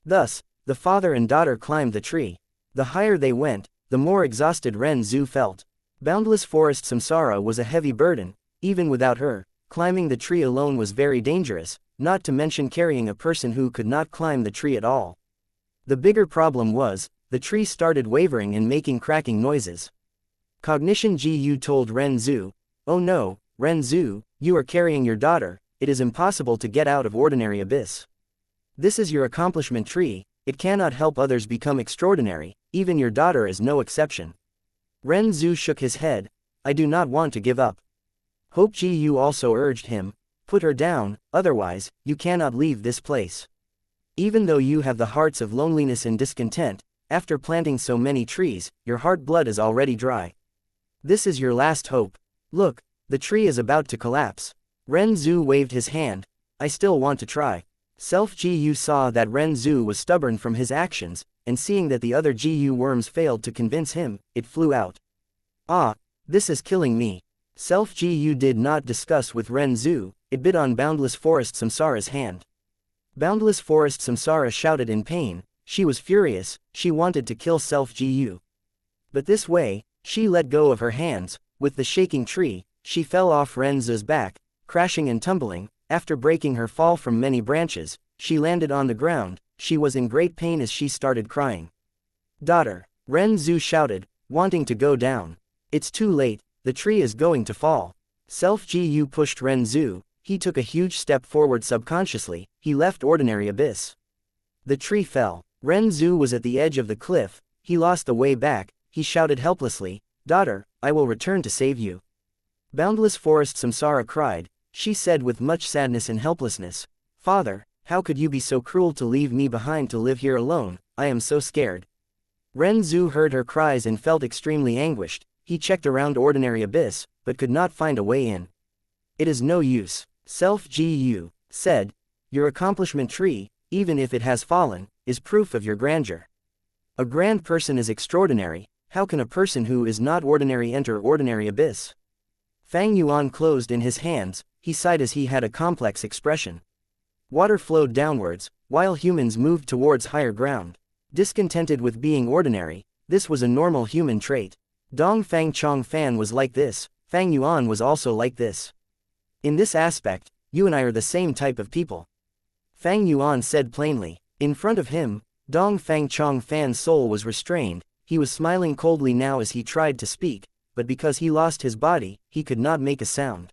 Thus, the father and daughter climbed the tree. The higher they went, the more exhausted Ren Zhu felt. Boundless forest samsara was a heavy burden, even without her. Climbing the tree alone was very dangerous, not to mention carrying a person who could not climb the tree at all. The bigger problem was, the tree started wavering and making cracking noises. Cognition Gu told Ren Zhu, oh no, Ren Zhu, you are carrying your daughter, it is impossible to get out of ordinary abyss. This is your accomplishment tree, it cannot help others become extraordinary, even your daughter is no exception. Ren Zhu shook his head, I do not want to give up. Hope Gu also urged him, put her down, otherwise, you cannot leave this place. Even though you have the hearts of loneliness and discontent, after planting so many trees, your heart blood is already dry. This is your last hope. Look, the tree is about to collapse. Ren Zhu waved his hand, I still want to try. Gu saw that Ren Zhu was stubborn from his actions, and seeing that the other Gu worms failed to convince him, it flew out. Ah, this is killing me. Gu did not discuss with Ren Zhu, it bit on Boundless Forest Samsara's hand. Boundless Forest Samsara shouted in pain, she was furious, she wanted to kill Gu. But this way, she let go of her hands, with the shaking tree, she fell off Ren Zhu's back, crashing and tumbling. After breaking her fall from many branches, she landed on the ground, she was in great pain as she started crying. Daughter, Ren Zhu shouted, wanting to go down. It's too late, the tree is going to fall. Gu pushed Ren Zhu, he took a huge step forward subconsciously, he left ordinary abyss. The tree fell. Ren Zhu was at the edge of the cliff, he lost the way back, he shouted helplessly, daughter, I will return to save you. Boundless Forest Samsara cried, she said with much sadness and helplessness, Father, how could you be so cruel to leave me behind to live here alone, I am so scared. Ren Zhu heard her cries and felt extremely anguished, he checked around ordinary abyss, but could not find a way in. It is no use. Gu said, your accomplishment tree, even if it has fallen, is proof of your grandeur. A grand person is extraordinary, how can a person who is not ordinary enter ordinary abyss? Fang Yuan closed in his hands, he sighed as he had a complex expression. Water flowed downwards, while humans moved towards higher ground. Discontented with being ordinary, this was a normal human trait. Dong Fang Chong Fan was like this, Fang Yuan was also like this. In this aspect, you and I are the same type of people. Fang Yuan said plainly. In front of him, Dong Fang Chong Fan's soul was restrained, he was smiling coldly now as he tried to speak, but because he lost his body, he could not make a sound.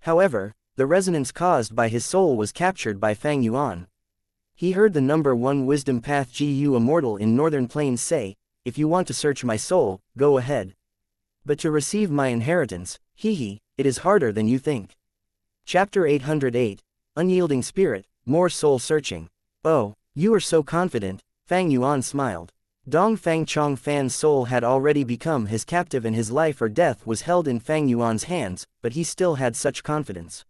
However, the resonance caused by his soul was captured by Fang Yuan. He heard the number 1 wisdom path Gu Immortal in Northern Plains say, if you want to search my soul, go ahead. But to receive my inheritance, it is harder than you think. Chapter 808, Unyielding Spirit, More Soul Searching. Oh, you are so confident, Fang Yuan smiled. Dong Fang Chong Fan's soul had already become his captive and his life or death was held in Fang Yuan's hands, but he still had such confidence.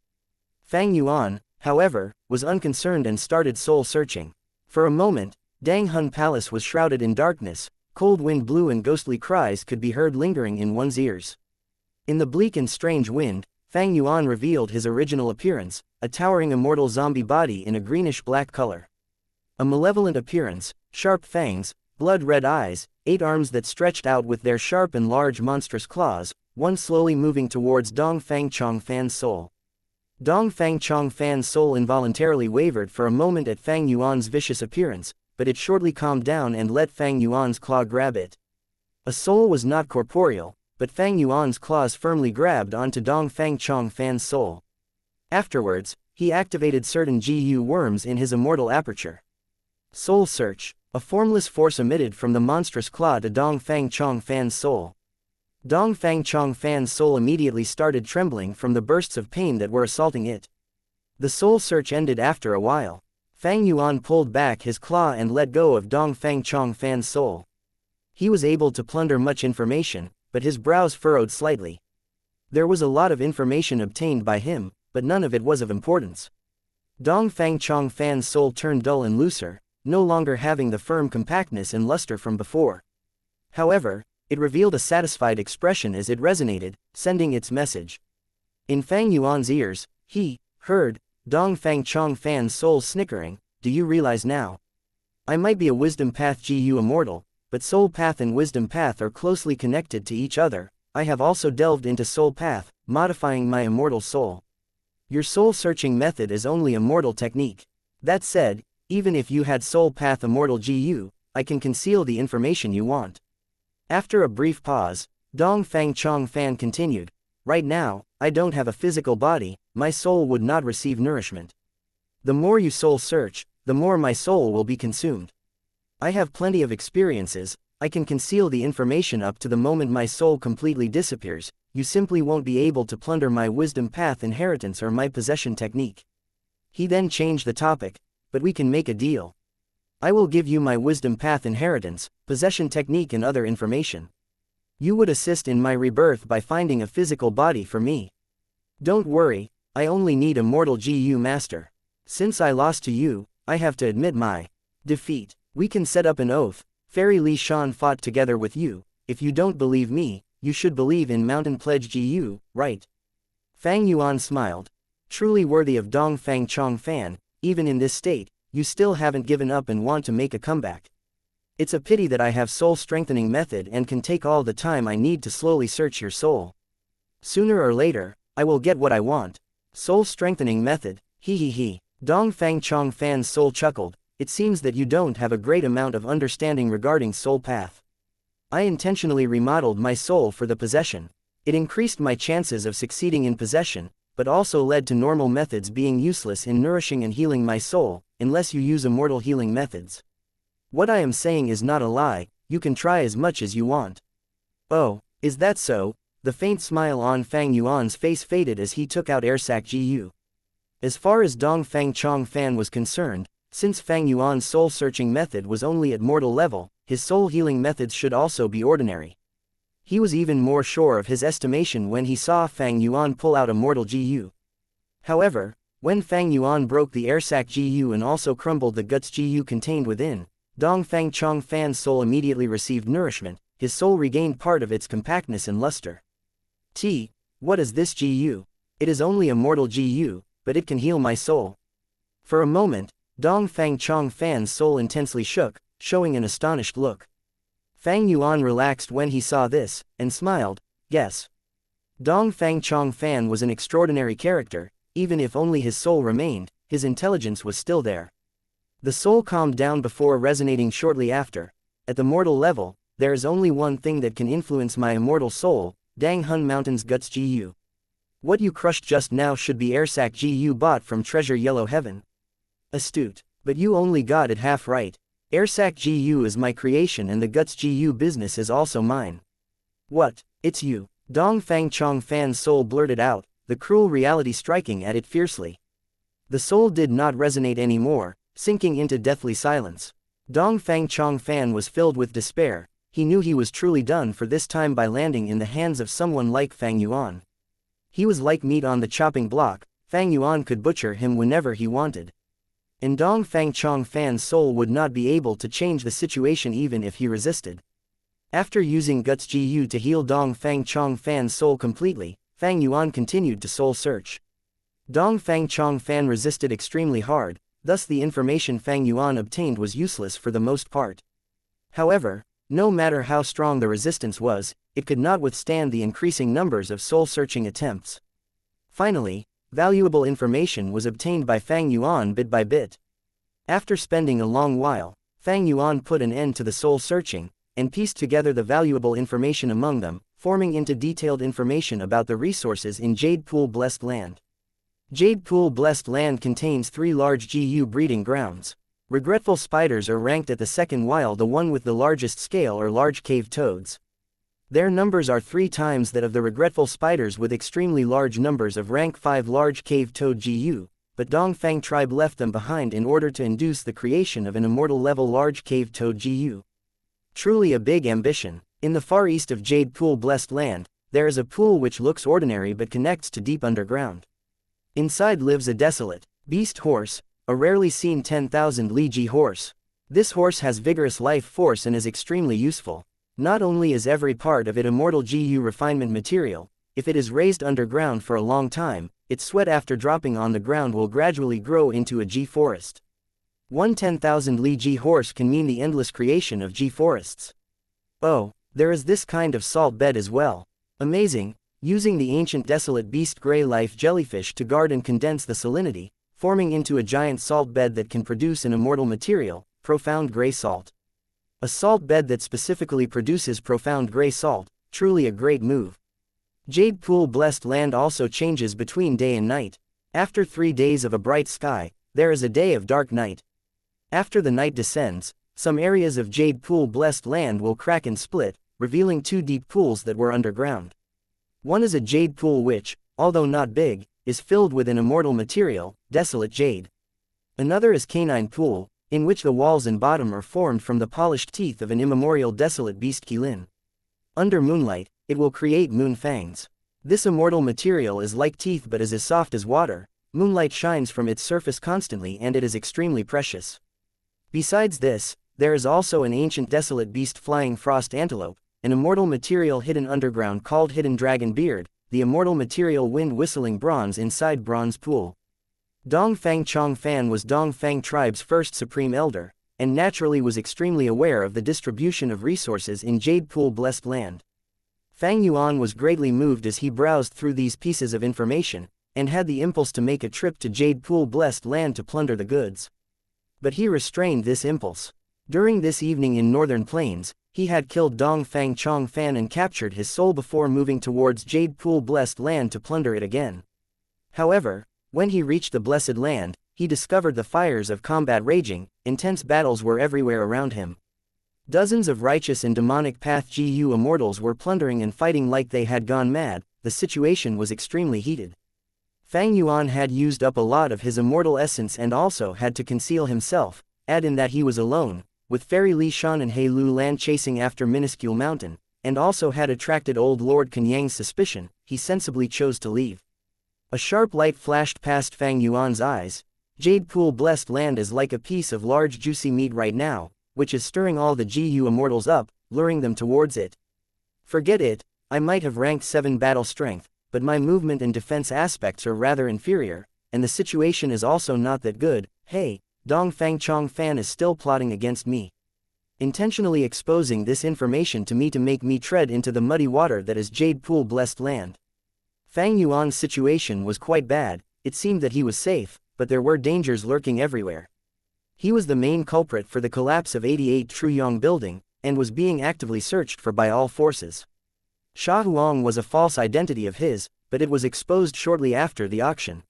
Fang Yuan, however, was unconcerned and started soul searching. For a moment, Dang Hun Palace was shrouded in darkness, cold wind blew and ghostly cries could be heard lingering in one's ears. In the bleak and strange wind, Fang Yuan revealed his original appearance, a towering immortal zombie body in a greenish-black color. A malevolent appearance, sharp fangs, blood-red eyes, 8 arms that stretched out with their sharp and large monstrous claws, one slowly moving towards Dong Fang Chong Fan's soul. Dong Fang Chong Fan's soul involuntarily wavered for a moment at Fang Yuan's vicious appearance, but it shortly calmed down and let Fang Yuan's claw grab it. A soul was not corporeal, but Fang Yuan's claws firmly grabbed onto Dong Fang Chong Fan's soul. Afterwards, he activated certain Gu worms in his immortal aperture. Soul Search. A formless force emitted from the monstrous claw to Dong Fang Chong Fan's soul. Dong Fang Chong Fan's soul immediately started trembling from the bursts of pain that were assaulting it. The soul search ended after a while. Fang Yuan pulled back his claw and let go of Dong Fang Chong Fan's soul. He was able to plunder much information, but his brows furrowed slightly. There was a lot of information obtained by him, but none of it was of importance. Dong Fang Chong Fan's soul turned dull and looser. no longer having the firm compactness and luster from before. However, it revealed a satisfied expression as it resonated, sending its message. In Fang Yuan's ears, he heard Dong Fang Chong Fan's soul snickering, "Do you realize now? I might be a wisdom path GU immortal, but soul path and wisdom path are closely connected to each other. I have also delved into soul path, modifying my immortal soul. Your soul-searching method is only a mortal technique. That said, even if you had soul path immortal GU, I can conceal the information you want." After a brief pause, Dong Fang Chong Fan continued, "Right now, I don't have a physical body, my soul would not receive nourishment. The more you soul search, the more my soul will be consumed. I have plenty of experiences, I can conceal the information up to the moment my soul completely disappears. You simply won't be able to plunder my wisdom path inheritance or my possession technique." He then changed the topic, "But we can make a deal. I will give you my wisdom path inheritance, possession technique and other information. You would assist in my rebirth by finding a physical body for me. Don't worry, I only need a mortal GU master. Since I lost to you, I have to admit my defeat. We can set up an oath. Fairy Li Shan fought together with you. If you don't believe me, you should believe in Mountain Pledge GU, right?" Fang Yuan smiled. "Truly worthy of Dong Fang Chong Fan, even in this state, you still haven't given up and want to make a comeback. It's a pity that I have soul-strengthening method and can take all the time I need to slowly search your soul. Sooner or later, I will get what I want. Soul-strengthening method, he. Dong Fang Chong Fan's soul chuckled. "It seems that you don't have a great amount of understanding regarding soul path. I intentionally remodeled my soul for the possession. It increased my chances of succeeding in possession, but also led to normal methods being useless in nourishing and healing my soul, unless you use immortal healing methods. What I am saying is not a lie, you can try as much as you want." "Oh, is that so?" The faint smile on Fang Yuan's face faded as he took out Airsac GU. As far as Dong Fang Chong Fan was concerned, since Fang Yuan's soul-searching method was only at mortal level, his soul-healing methods should also be ordinary. He was even more sure of his estimation when he saw Fang Yuan pull out a mortal GU. However, when Fang Yuan broke the Airsac GU and also crumbled the guts GU contained within, Dong Fang Chong Fan's soul immediately received nourishment, his soul regained part of its compactness and luster. What is this GU? It is only a mortal GU, but it can heal my soul." For a moment, Dong Fang Chong Fan's soul intensely shook, showing an astonished look. Fang Yuan relaxed when he saw this, and smiled. "Yes. Dong Fang Chong Fan was an extraordinary character, even if only his soul remained, his intelligence was still there." The soul calmed down before resonating shortly after. "At the mortal level, there is only one thing that can influence my immortal soul, Dang Hun Mountain's Guts GU. What you crushed just now should be Airsac GU bought from Treasure Yellow Heaven." "Astute. But you only got it half right. Airsac GU is my creation and the Guts GU business is also mine." "What? It's you?" Dong Fang Chong Fan's soul blurted out, the cruel reality striking at it fiercely. The soul did not resonate anymore, sinking into deathly silence. Dong Fang Chong Fan was filled with despair. He knew he was truly done for this time by landing in the hands of someone like Fang Yuan. He was like meat on the chopping block, Fang Yuan could butcher him whenever he wanted. And Dong Fang Chong Fan's soul would not be able to change the situation even if he resisted. After using Guts GU to heal Dong Fang Chong Fan's soul completely, Fang Yuan continued to soul search. Dong Fang Chong Fan resisted extremely hard, thus the information Fang Yuan obtained was useless for the most part. However, no matter how strong the resistance was, it could not withstand the increasing numbers of soul-searching attempts. Finally, valuable information was obtained by Fang Yuan bit by bit. After spending a long while, Fang Yuan put an end to the soul-searching, and pieced together the valuable information among them, forming into detailed information about the resources in Jade Pool Blessed Land. Jade Pool Blessed Land contains 3 large GU breeding grounds. Regretful spiders are ranked at the second while the one with the largest scale are large cave toads. Their numbers are 3 times that of the regretful spiders with extremely large numbers of rank 5 large cave toad GU, but Dongfang tribe left them behind in order to induce the creation of an immortal level large cave toad GU. Truly a big ambition. In the far east of Jade Pool Blessed Land, there is a pool which looks ordinary but connects to deep underground. Inside lives a desolate beast horse, a rarely seen 10,000 Li horse. This horse has vigorous life force and is extremely useful. Not only is every part of it immortal GU refinement material, if it is raised underground for a long time, its sweat after dropping on the ground will gradually grow into a G forest. One 10,000 Li G horse can mean the endless creation of G forests. Oh, there is this kind of salt bed as well. Amazing, using the ancient desolate beast gray life jellyfish to guard and condense the salinity, forming into a giant salt bed that can produce an immortal material, profound gray salt. A salt bed that specifically produces profound gray salt, truly a great move. Jade Pool Blessed Land also changes between day and night. After 3 days of a bright sky, there is a day of dark night. After the night descends, some areas of Jade Pool Blessed Land will crack and split, revealing 2 deep pools that were underground. One is a jade pool which, although not big, is filled with an immortal material, desolate jade. Another is Canine Pool, in which the walls and bottom are formed from the polished teeth of an immemorial desolate beast Qilin. Under moonlight, it will create moon fangs. This immortal material is like teeth but is as soft as water. Moonlight shines from its surface constantly and it is extremely precious. Besides this, there is also an ancient desolate beast flying frost antelope, an immortal material hidden underground called Hidden Dragon Beard, the immortal material wind whistling bronze inside Bronze Pool. Dongfang Chongfan was Dongfang tribe's first supreme elder, and naturally was extremely aware of the distribution of resources in Jade Pool Blessed Land. Fang Yuan was greatly moved as he browsed through these pieces of information, and had the impulse to make a trip to Jade Pool Blessed Land to plunder the goods. But he restrained this impulse. During this evening in Northern Plains, he had killed Dongfang Chongfan and captured his soul before moving towards Jade Pool Blessed Land to plunder it again. However, when he reached the Blessed Land, he discovered the fires of combat raging, intense battles were everywhere around him. Dozens of righteous and demonic path GU immortals were plundering and fighting like they had gone mad. The situation was extremely heated. Fang Yuan had used up a lot of his immortal essence and also had to conceal himself, add in that he was alone, with Fairy Li Shan and He Lu Lan chasing after Minuscule Mountain, and also had attracted old Lord Kenyang's suspicion. He sensibly chose to leave. A sharp light flashed past Fang Yuan's eyes. Jade Pool Blessed Land is like a piece of large juicy meat right now, which is stirring all the GU immortals up, luring them towards it. Forget it, I might have ranked 7 battle strength, but my movement and defense aspects are rather inferior, and the situation is also not that good. Hey, Dongfang Chongfan is still plotting against me. Intentionally exposing this information to me to make me tread into the muddy water that is Jade Pool Blessed Land. Fang Yuan's situation was quite bad. It seemed that he was safe, but there were dangers lurking everywhere. He was the main culprit for the collapse of 88 Truyong Building, and was being actively searched for by all forces. Sha Huang was a false identity of his, but it was exposed shortly after the auction.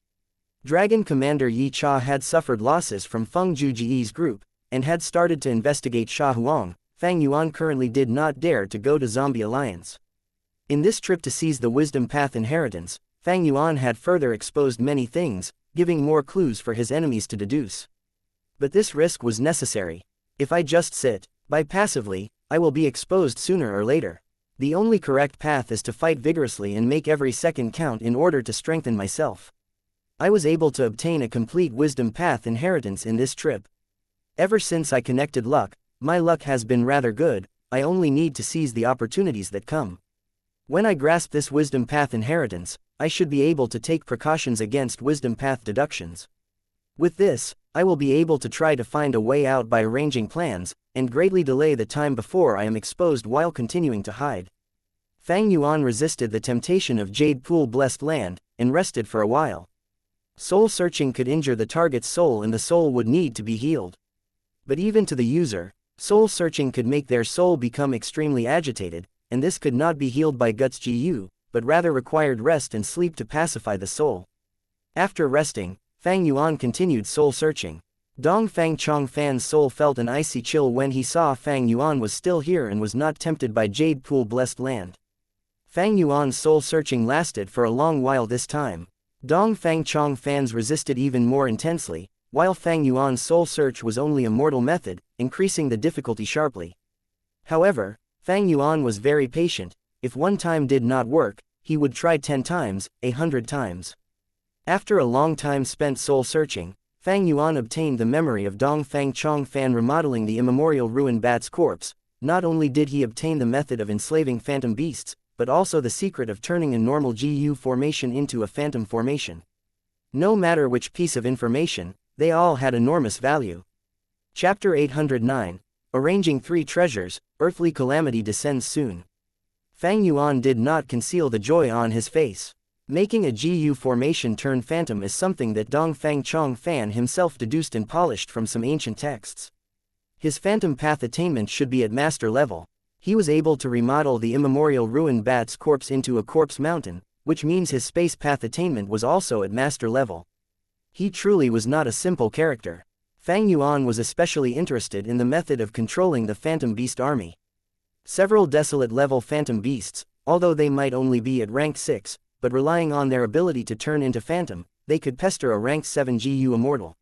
Dragon Commander Yi Cha had suffered losses from Feng Juji's group, and had started to investigate Sha Huang. Fang Yuan currently did not dare to go to Zombie Alliance. In this trip to seize the Wisdom Path inheritance, Fang Yuan had further exposed many things, giving more clues for his enemies to deduce. But this risk was necessary. If I just sit by passively, I will be exposed sooner or later. The only correct path is to fight vigorously and make every second count in order to strengthen myself. I was able to obtain a complete Wisdom Path inheritance in this trip. Ever since I connected luck, my luck has been rather good. I only need to seize the opportunities that come. When I grasp this Wisdom Path inheritance, I should be able to take precautions against Wisdom Path deductions. With this, I will be able to try to find a way out by arranging plans, and greatly delay the time before I am exposed while continuing to hide. Fang Yuan resisted the temptation of Jade Pool Blessed Land, and rested for a while. Soul searching could injure the target's soul and the soul would need to be healed. But even to the user, soul searching could make their soul become extremely agitated, and this could not be healed by Guts GU, but rather required rest and sleep to pacify the soul. After resting, Fang Yuan continued soul searching. Dongfang Chongfan's soul felt an icy chill when he saw Fang Yuan was still here and was not tempted by Jade Pool Blessed Land. Fang Yuan's soul searching lasted for a long while this time. Dongfang Chongfan's resisted even more intensely, while Fang Yuan's soul search was only a mortal method, increasing the difficulty sharply. However, Fang Yuan was very patient. If one time did not work, he would try 10 times, 100 times. After a long time spent soul searching, Fang Yuan obtained the memory of Dong Fang Chong Fan remodeling the immemorial ruined bat's corpse. Not only did he obtain the method of enslaving phantom beasts, but also the secret of turning a normal GU formation into a phantom formation. No matter which piece of information, they all had enormous value. Chapter 809. Arranging 3 treasures, earthly calamity descends soon. Fang Yuan did not conceal the joy on his face. Making a GU formation turn phantom is something that Dong Fang Chong Fan himself deduced and polished from some ancient texts. His phantom path attainment should be at master level. He was able to remodel the immemorial ruined bat's corpse into a corpse mountain, which means his space path attainment was also at master level. He truly was not a simple character. Fang Yuan was especially interested in the method of controlling the phantom beast army. Several desolate level phantom beasts, although they might only be at rank 6, but relying on their ability to turn into phantom, they could pester a rank 7 GU immortal.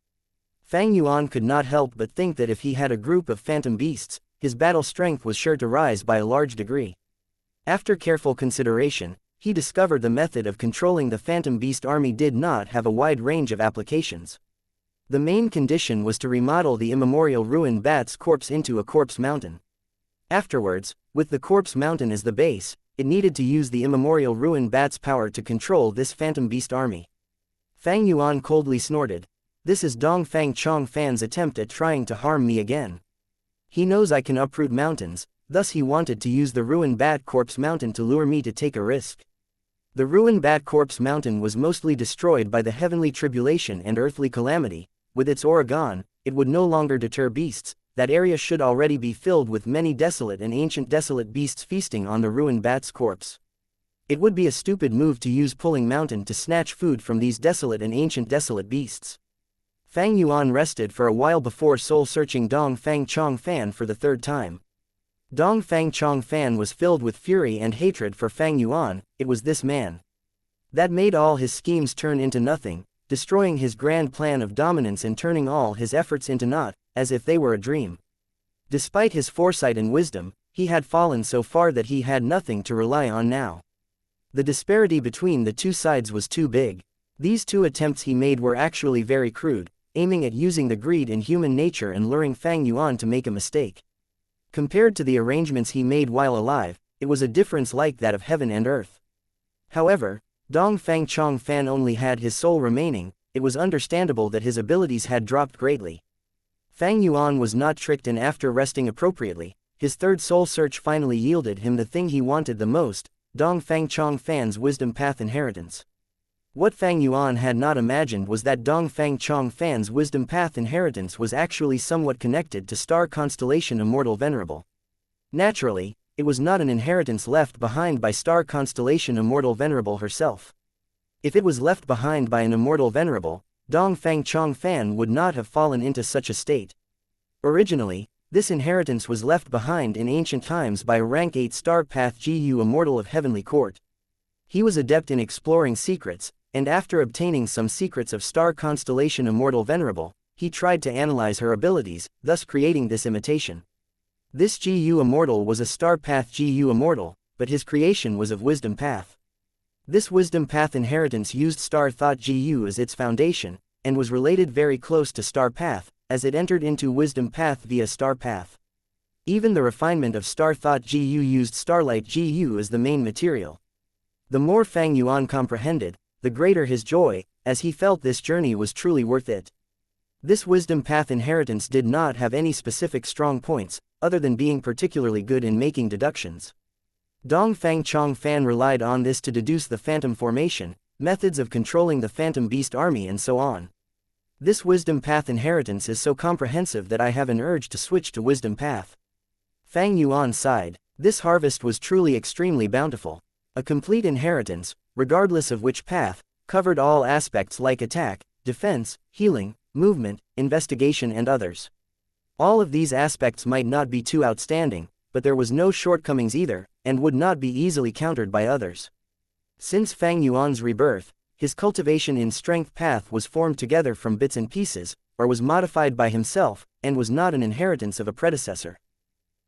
Fang Yuan could not help but think that if he had a group of phantom beasts, his battle strength was sure to rise by a large degree. After careful consideration, he discovered the method of controlling the phantom beast army did not have a wide range of applications. The main condition was to remodel the immemorial ruined bat's corpse into a corpse mountain. Afterwards, with the corpse mountain as the base, it needed to use the immemorial ruined bat's power to control this phantom beast army. Fang Yuan coldly snorted. This is Dong Fang Chong Fan's attempt at trying to harm me again. He knows I can uproot mountains, thus he wanted to use the ruined bat corpse mountain to lure me to take a risk. The ruined bat corpse mountain was mostly destroyed by the heavenly tribulation and earthly calamity. With its aura gone, it would no longer deter beasts. That area should already be filled with many desolate and ancient desolate beasts feasting on the ruined bat's corpse. It would be a stupid move to use Pulling Mountain to snatch food from these desolate and ancient desolate beasts. Fang Yuan rested for a while before soul-searching Dong Fang Chong Fan for the 3rd time. Dong Fang Chong Fan was filled with fury and hatred for Fang Yuan. It was this man that made all his schemes turn into nothing, destroying his grand plan of dominance and turning all his efforts into naught, as if they were a dream. Despite his foresight and wisdom, he had fallen so far that he had nothing to rely on now. The disparity between the two sides was too big. These 2 attempts he made were actually very crude, aiming at using the greed in human nature and luring Fang Yuan to make a mistake. Compared to the arrangements he made while alive, it was a difference like that of heaven and earth. However, Dong Fang Chong Fan only had his soul remaining. It was understandable that his abilities had dropped greatly. Fang Yuan was not tricked, and after resting appropriately, his 3rd soul search finally yielded him the thing he wanted the most, Dong Fang Chong Fan's wisdom path inheritance. What Fang Yuan had not imagined was that Dong Fang Chong Fan's wisdom path inheritance was actually somewhat connected to star constellation Immortal Venerable. Naturally, it was not an inheritance left behind by star constellation Immortal Venerable herself. If it was left behind by an Immortal Venerable, Dong Fang Chong Fan would not have fallen into such a state. Originally, this inheritance was left behind in ancient times by a rank 8 star path GU Immortal of Heavenly Court. He was adept in exploring secrets, and after obtaining some secrets of star constellation Immortal Venerable, he tried to analyze her abilities, thus creating this imitation. This GU Immortal was a star path GU Immortal, but his creation was of wisdom path. This wisdom path inheritance used Star Thought GU as its foundation, and was related very close to Star Path, as it entered into wisdom path via Star Path. Even the refinement of Star Thought GU used Starlight GU as the main material. The more Fang Yuan comprehended, the greater his joy, as he felt this journey was truly worth it. This wisdom path inheritance did not have any specific strong points, other than being particularly good in making deductions. Dong Fang Chong Fan relied on this to deduce the phantom formation, methods of controlling the phantom beast army, and so on. This wisdom path inheritance is so comprehensive that I have an urge to switch to wisdom path. Fang Yuan sighed. This harvest was truly extremely bountiful. A complete inheritance, regardless of which path, covered all aspects like attack, defense, healing, movement, investigation, and others. All of these aspects might not be too outstanding, but there was no shortcomings either, and would not be easily countered by others. Since Fang Yuan's rebirth, his cultivation in strength path was formed together from bits and pieces, or was modified by himself, and was not an inheritance of a predecessor.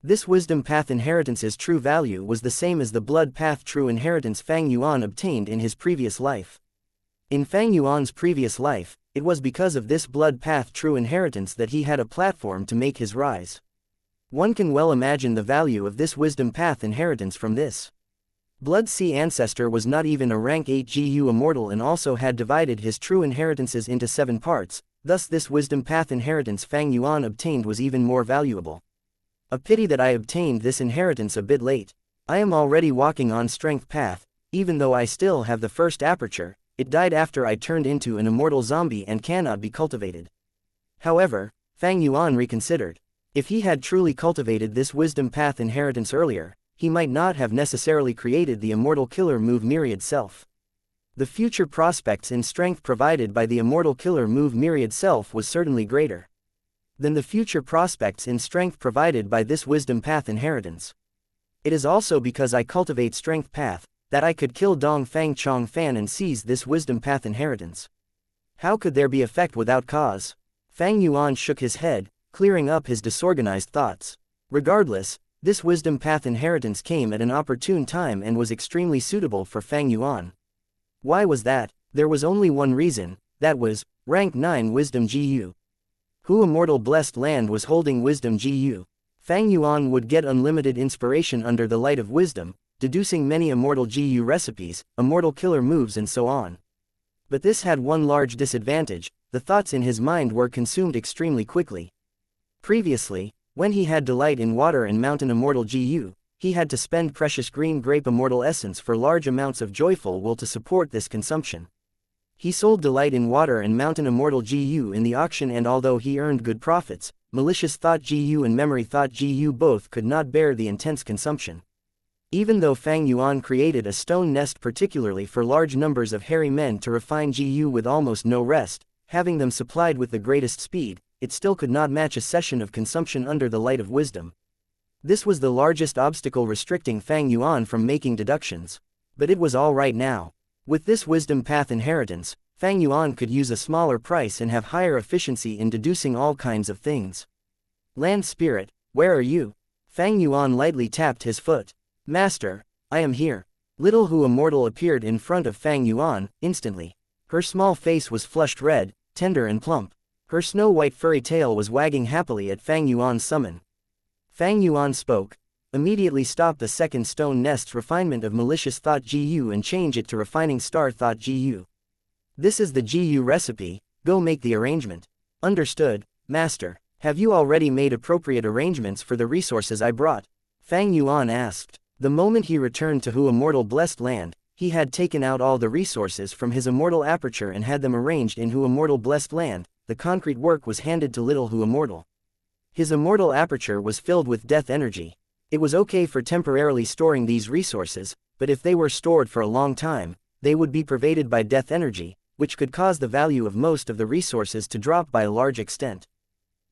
This wisdom path inheritance's true value was the same as the blood path true inheritance Fang Yuan obtained in his previous life. In Fang Yuan's previous life, It was because of this blood path true inheritance that he had a platform to make his rise. One can well imagine the value of this wisdom path inheritance from this. Blood Sea ancestor was not even a rank 8 GU immortal and also had divided his true inheritances into 7 parts, thus this wisdom path inheritance Fang Yuan obtained was even more valuable. A pity that I obtained this inheritance a bit late. I am already walking on strength path, even though I still have the first aperture, it died after I turned into an immortal zombie and cannot be cultivated. However, Fang Yuan reconsidered. If he had truly cultivated this wisdom path inheritance earlier, he might not have necessarily created the immortal killer move myriad self. The future prospects in strength provided by the immortal killer move myriad self was certainly greater than the future prospects in strength provided by this wisdom path inheritance. It is also because I cultivate strength path, that I could kill Dong Fang Chong Fan and seize this wisdom path inheritance. How could there be effect without cause? Fang Yuan shook his head, clearing up his disorganized thoughts. Regardless, this wisdom path inheritance came at an opportune time and was extremely suitable for Fang Yuan. Why was that? There was only one reason, that was, rank 9 wisdom GU. Who immortal blessed land was holding wisdom GU? Fang Yuan would get unlimited inspiration under the light of wisdom, deducing many immortal GU recipes, immortal killer moves and so on. But this had one large disadvantage, the thoughts in his mind were consumed extremely quickly. Previously, when he had delight in water and mountain immortal GU, he had to spend precious green grape immortal essence for large amounts of joyful will to support this consumption. He sold delight in water and mountain immortal GU in the auction, and although he earned good profits, malicious thought GU and memory thought GU both could not bear the intense consumption. Even though Fang Yuan created a stone nest particularly for large numbers of hairy men to refine GU with almost no rest, having them supplied with the greatest speed, it still could not match a session of consumption under the light of wisdom. This was the largest obstacle restricting Fang Yuan from making deductions. But it was all right now. With this wisdom path inheritance, Fang Yuan could use a smaller price and have higher efficiency in deducing all kinds of things. Land spirit, where are you? Fang Yuan lightly tapped his foot. Master, I am here. Little Hu Immortal appeared in front of Fang Yuan, instantly. Her small face was flushed red, tender and plump. Her snow-white furry tail was wagging happily at Fang Yuan's summon. Fang Yuan spoke. Immediately stop the second stone nest's refinement of malicious thought GU and change it to refining star thought GU. This is the GU recipe, go make the arrangement. Understood, Master. Have you already made appropriate arrangements for the resources I brought? Fang Yuan asked. The moment he returned to Hu Immortal Blessed Land, he had taken out all the resources from his immortal aperture and had them arranged in Hu Immortal Blessed Land. The concrete work was handed to Little Hu Immortal. His immortal aperture was filled with death energy. It was okay for temporarily storing these resources, but if they were stored for a long time, they would be pervaded by death energy, which could cause the value of most of the resources to drop by a large extent.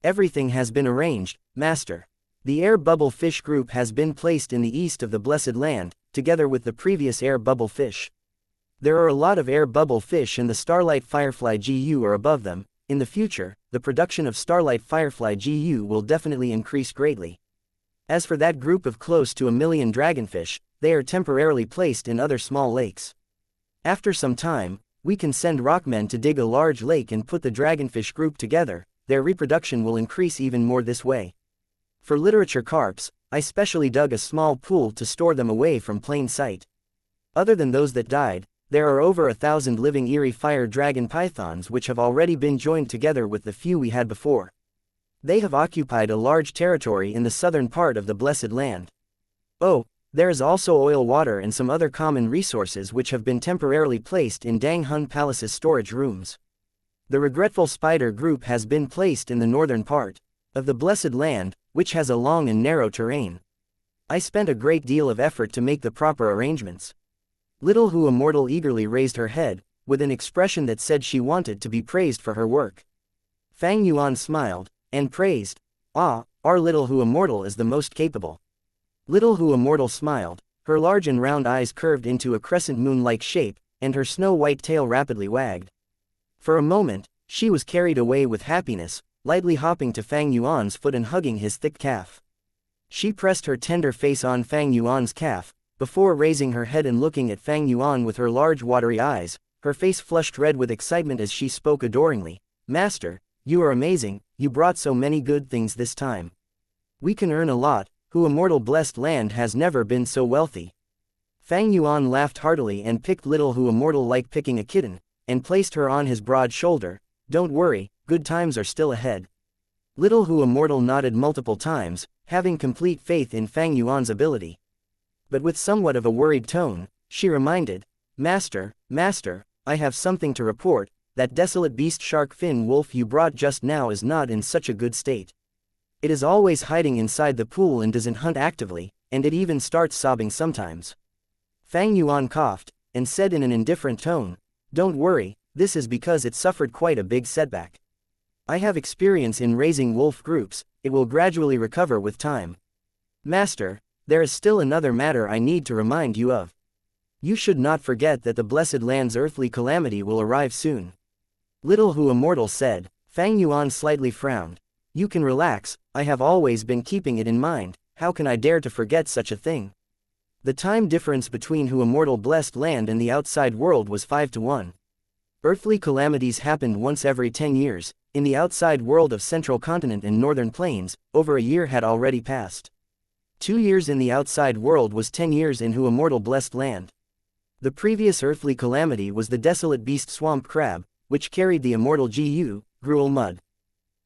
Everything has been arranged, Master. The air bubble fish group has been placed in the east of the Blessed Land, together with the previous air bubble fish. There are a lot of air bubble fish and the starlight firefly GU are above them. In the future, the production of starlight firefly GU will definitely increase greatly. As for that group of close to 1 million dragonfish, they are temporarily placed in other small lakes. After some time, we can send rockmen to dig a large lake and put the dragonfish group together. Their reproduction will increase even more this way. For literature carps, I specially dug a small pool to store them away from plain sight. Other than those that died, there are over 1,000 living eerie fire dragon pythons which have already been joined together with the few we had before. They have occupied a large territory in the southern part of the Blessed Land. Oh, there is also oil, water and some other common resources which have been temporarily placed in Dang Hun Palace's storage rooms. The regretful spider group has been placed in the northern part of the Blessed Land, which has a long and narrow terrain. I spent a great deal of effort to make the proper arrangements. Little Hu Immortal eagerly raised her head, with an expression that said she wanted to be praised for her work. Fang Yuan smiled, and praised. Ah, our Little Hu Immortal is the most capable. Little Hu Immortal smiled, her large and round eyes curved into a crescent moon-like shape, and her snow-white tail rapidly wagged. For a moment, she was carried away with happiness, lightly hopping to Fang Yuan's foot and hugging his thick calf. She pressed her tender face on Fang Yuan's calf, before raising her head and looking at Fang Yuan with her large watery eyes. Her face flushed red with excitement as she spoke adoringly. Master, you are amazing, you brought so many good things this time. We can earn a lot, who Immortal blessed land has never been so wealthy. Fang Yuan laughed heartily and picked little Who Immortal like picking a kitten, and placed her on his broad shoulder. Don't worry, good times are still ahead. Little Who Immortal nodded multiple times, having complete faith in Fang Yuan's ability. But with somewhat of a worried tone, she reminded, Master, I have something to report. That desolate beast shark fin wolf you brought just now is not in such a good state. It is always hiding inside the pool and doesn't hunt actively, and it even starts sobbing sometimes. Fang Yuan coughed, and said in an indifferent tone, Don't worry, this is because it suffered quite a big setback. I have experience in raising wolf groups, it will gradually recover with time. Master, there is still another matter I need to remind you of. You should not forget that the blessed land's earthly calamity will arrive soon. Little Who Immortal said. Fang Yuan slightly frowned. You can relax, I have always been keeping it in mind, how can I dare to forget such a thing? The time difference between Who Immortal blessed land and the outside world was 5-1. Earthly calamities happened once every 10 years, in the outside world of Central Continent and Northern Plains, over a year had already passed. 2 years in the outside world was 10 years in Who Immortal blessed land. The previous earthly calamity was the desolate beast swamp crab, which carried the immortal Gu, gruel mud.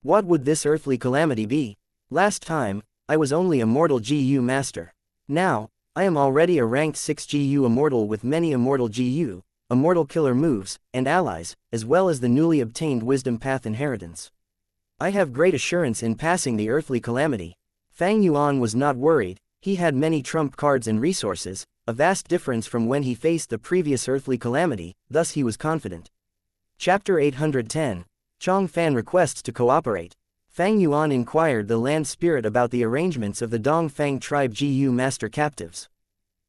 What would this earthly calamity be? Last time, I was only immortal Gu master. Now, I am already a ranked 6 Gu immortal with many immortal Gu, immortal killer moves, and allies, as well as the newly obtained wisdom path inheritance. I have great assurance in passing the earthly calamity. Fang Yuan was not worried, he had many trump cards and resources, a vast difference from when he faced the previous earthly calamity, thus he was confident. Chapter 810. Chong Fan requests to cooperate. Fang Yuan inquired the land spirit about the arrangements of the Dong Fang tribe Gu master captives.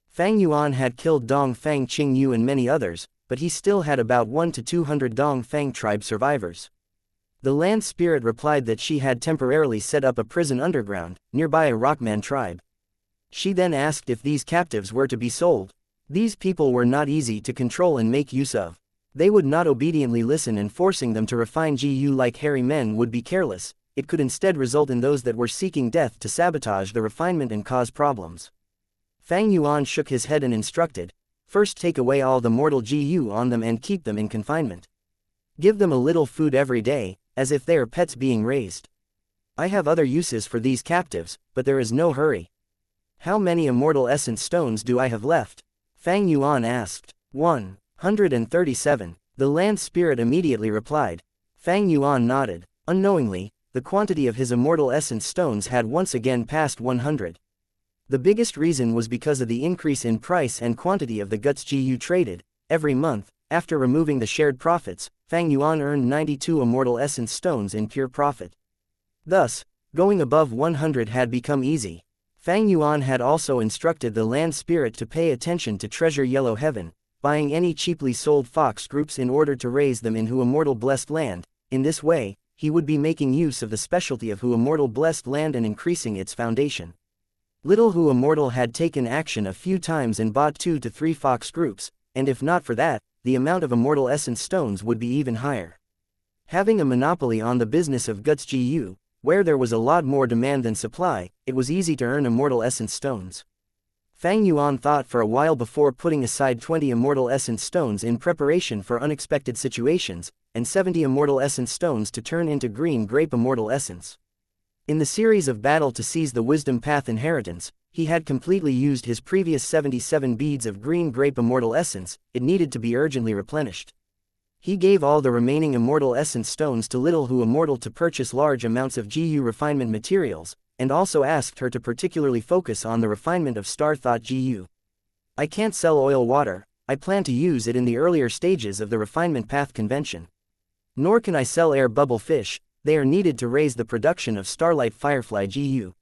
Fang Yuan had killed Dong Fang Qing Yu and many others, but he still had about 1 to 200 Dong Fang tribe survivors. The land spirit replied that she had temporarily set up a prison underground, nearby a Rockman tribe. She then asked if these captives were to be sold. These people were not easy to control and make use of. They would not obediently listen, and forcing them to refine Gu like hairy men would be careless, it could instead result in those that were seeking death to sabotage the refinement and cause problems. Fang Yuan shook his head and instructed, first take away all the mortal Gu on them and keep them in confinement. Give them a little food every day, as if they are pets being raised. I have other uses for these captives, but there is no hurry. How many immortal essence stones do I have left? Fang Yuan asked. 137. The land spirit immediately replied. Fang Yuan nodded. Unknowingly, the quantity of his immortal essence stones had once again passed 100. The biggest reason was because of the increase in price and quantity of the guts Gu traded. Every month, after removing the shared profits, Fang Yuan earned 92 immortal essence stones in pure profit. Thus, going above 100 had become easy. Fang Yuan had also instructed the land spirit to pay attention to Treasure Yellow Heaven, buying any cheaply sold fox groups in order to raise them in Who Immortal blessed land. In this way, he would be making use of the specialty of Who Immortal blessed land and increasing its foundation. Little Who Immortal had taken action a few times and bought 2 to 3 fox groups, and if not for that, the amount of immortal essence stones would be even higher. Having a monopoly on the business of guts Gu, where there was a lot more demand than supply, it was easy to earn immortal essence stones. Fang Yuan thought for a while before putting aside 20 immortal essence stones in preparation for unexpected situations, and 70 immortal essence stones to turn into green grape immortal essence. In the series of battle to seize the wisdom path inheritance, he had completely used his previous 77 beads of green grape immortal essence, it needed to be urgently replenished. He gave all the remaining immortal essence stones to Little Who Immortal to purchase large amounts of Gu refinement materials, and also asked her to particularly focus on the refinement of Star Thought Gu. I can't sell oil water, I plan to use it in the earlier stages of the refinement path convention. Nor can I sell air bubble fish, they are needed to raise the production of Starlight Firefly Gu.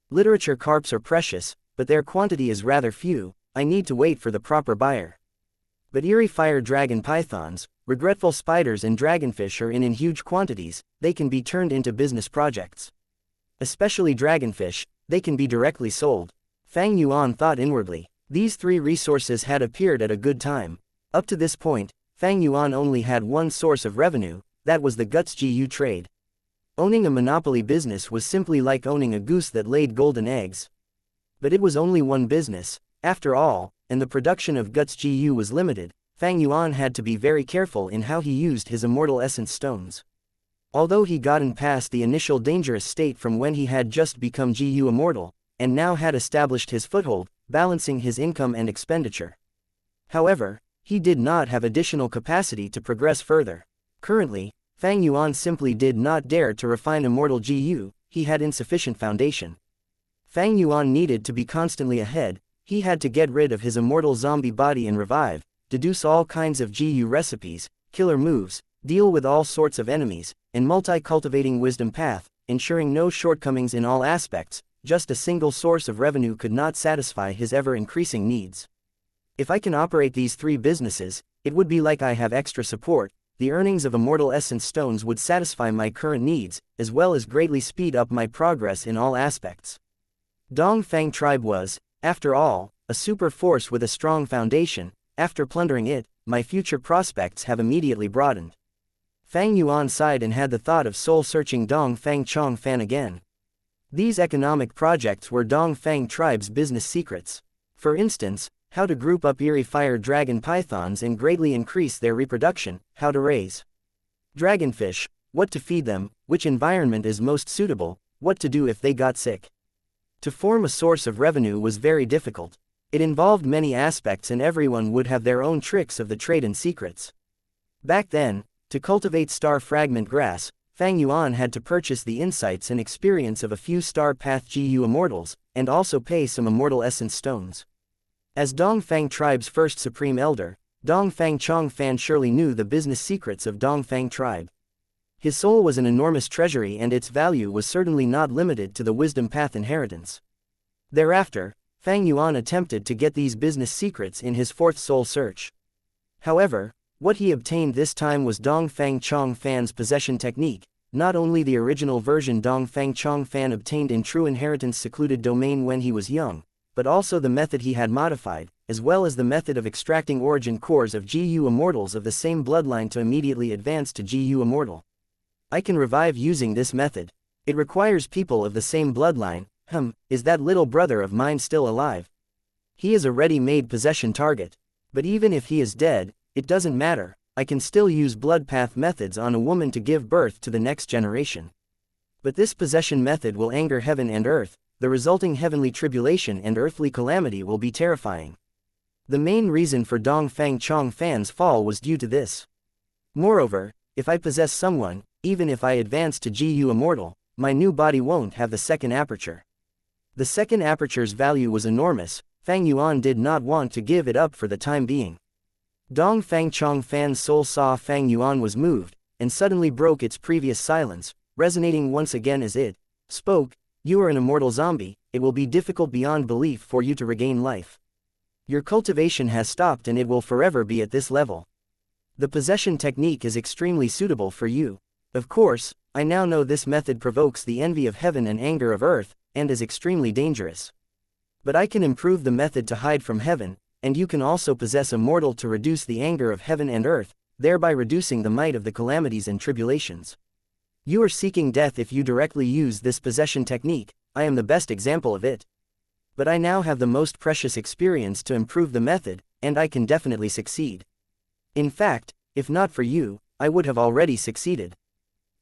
Literature carps are precious, but their quantity is rather few, I need to wait for the proper buyer. But eerie fire dragon pythons, regretful spiders and dragonfish are in huge quantities, they can be turned into business projects. Especially dragonfish, they can be directly sold. Fang Yuan thought inwardly. These 3 resources had appeared at a good time. Up to this point, Fang Yuan only had one source of revenue, that was the Guts GU trade. Owning a monopoly business was simply like owning a goose that laid golden eggs. But it was only one business, after all, and the production of Guts GU was limited. Fang Yuan had to be very careful in how he used his immortal essence stones. Although he gotten past the initial dangerous state from when he had just become GU immortal, and now had established his foothold, balancing his income and expenditure. However, he did not have additional capacity to progress further. Currently, Fang Yuan simply did not dare to refine immortal GU, he had insufficient foundation. Fang Yuan needed to be constantly ahead, he had to get rid of his immortal zombie body and revive, deduce all kinds of GU recipes, killer moves, deal with all sorts of enemies, and multi-cultivating wisdom path, ensuring no shortcomings in all aspects. Just a single source of revenue could not satisfy his ever-increasing needs. If I can operate these 3 businesses, it would be like I have extra support. The earnings of immortal essence stones would satisfy my current needs, as well as greatly speed up my progress in all aspects. Dongfang tribe was, after all, a super force with a strong foundation. After plundering it, my future prospects have immediately broadened. Fang Yuan sighed and had the thought of soul-searching Dongfang Chongfan again. These economic projects were Dongfang tribe's business secrets. For instance, how to group up eerie fire dragon pythons and greatly increase their reproduction, how to raise dragonfish, what to feed them, which environment is most suitable, what to do if they got sick. To form a source of revenue was very difficult. It involved many aspects and everyone would have their own tricks of the trade and secrets. Back then, to cultivate star fragment grass, Fang Yuan had to purchase the insights and experience of a few star path GU immortals, and also pay some immortal essence stones. As Dongfang tribe's first supreme elder, Dongfang Chongfan surely knew the business secrets of Dongfang tribe. His soul was an enormous treasury and its value was certainly not limited to the wisdom path inheritance. Thereafter, Fang Yuan attempted to get these business secrets in his 4th soul search. However, what he obtained this time was Dongfang Chongfan's possession technique, not only the original version Dongfang Chongfan obtained in true inheritance secluded domain when he was young, but also the method he had modified, as well as the method of extracting origin cores of GU immortals of the same bloodline to immediately advance to GU immortal. I can revive using this method. It requires people of the same bloodline. Is that little brother of mine still alive? He is a ready-made possession target. But even if he is dead, it doesn't matter, I can still use blood path methods on a woman to give birth to the next generation. But this possession method will anger heaven and earth, the resulting heavenly tribulation and earthly calamity will be terrifying. The main reason for Dongfang Chongfan's fall was due to this. Moreover, if I possess someone, even if I advance to GU immortal, my new body won't have the second aperture. The second aperture's value was enormous. Fang Yuan did not want to give it up for the time being. Dongfang Chongfan's soul saw Fang Yuan was moved, and suddenly broke its previous silence, resonating once again as it spoke. You are an immortal zombie, it will be difficult beyond belief for you to regain life. Your cultivation has stopped and it will forever be at this level. The possession technique is extremely suitable for you. Of course, I now know this method provokes the envy of heaven and anger of earth, and is extremely dangerous. But I can improve the method to hide from heaven, and you can also possess immortal to reduce the anger of heaven and earth, thereby reducing the might of the calamities and tribulations. You are seeking death if you directly use this possession technique, I am the best example of it. But I now have the most precious experience to improve the method, and I can definitely succeed. In fact, if not for you, I would have already succeeded.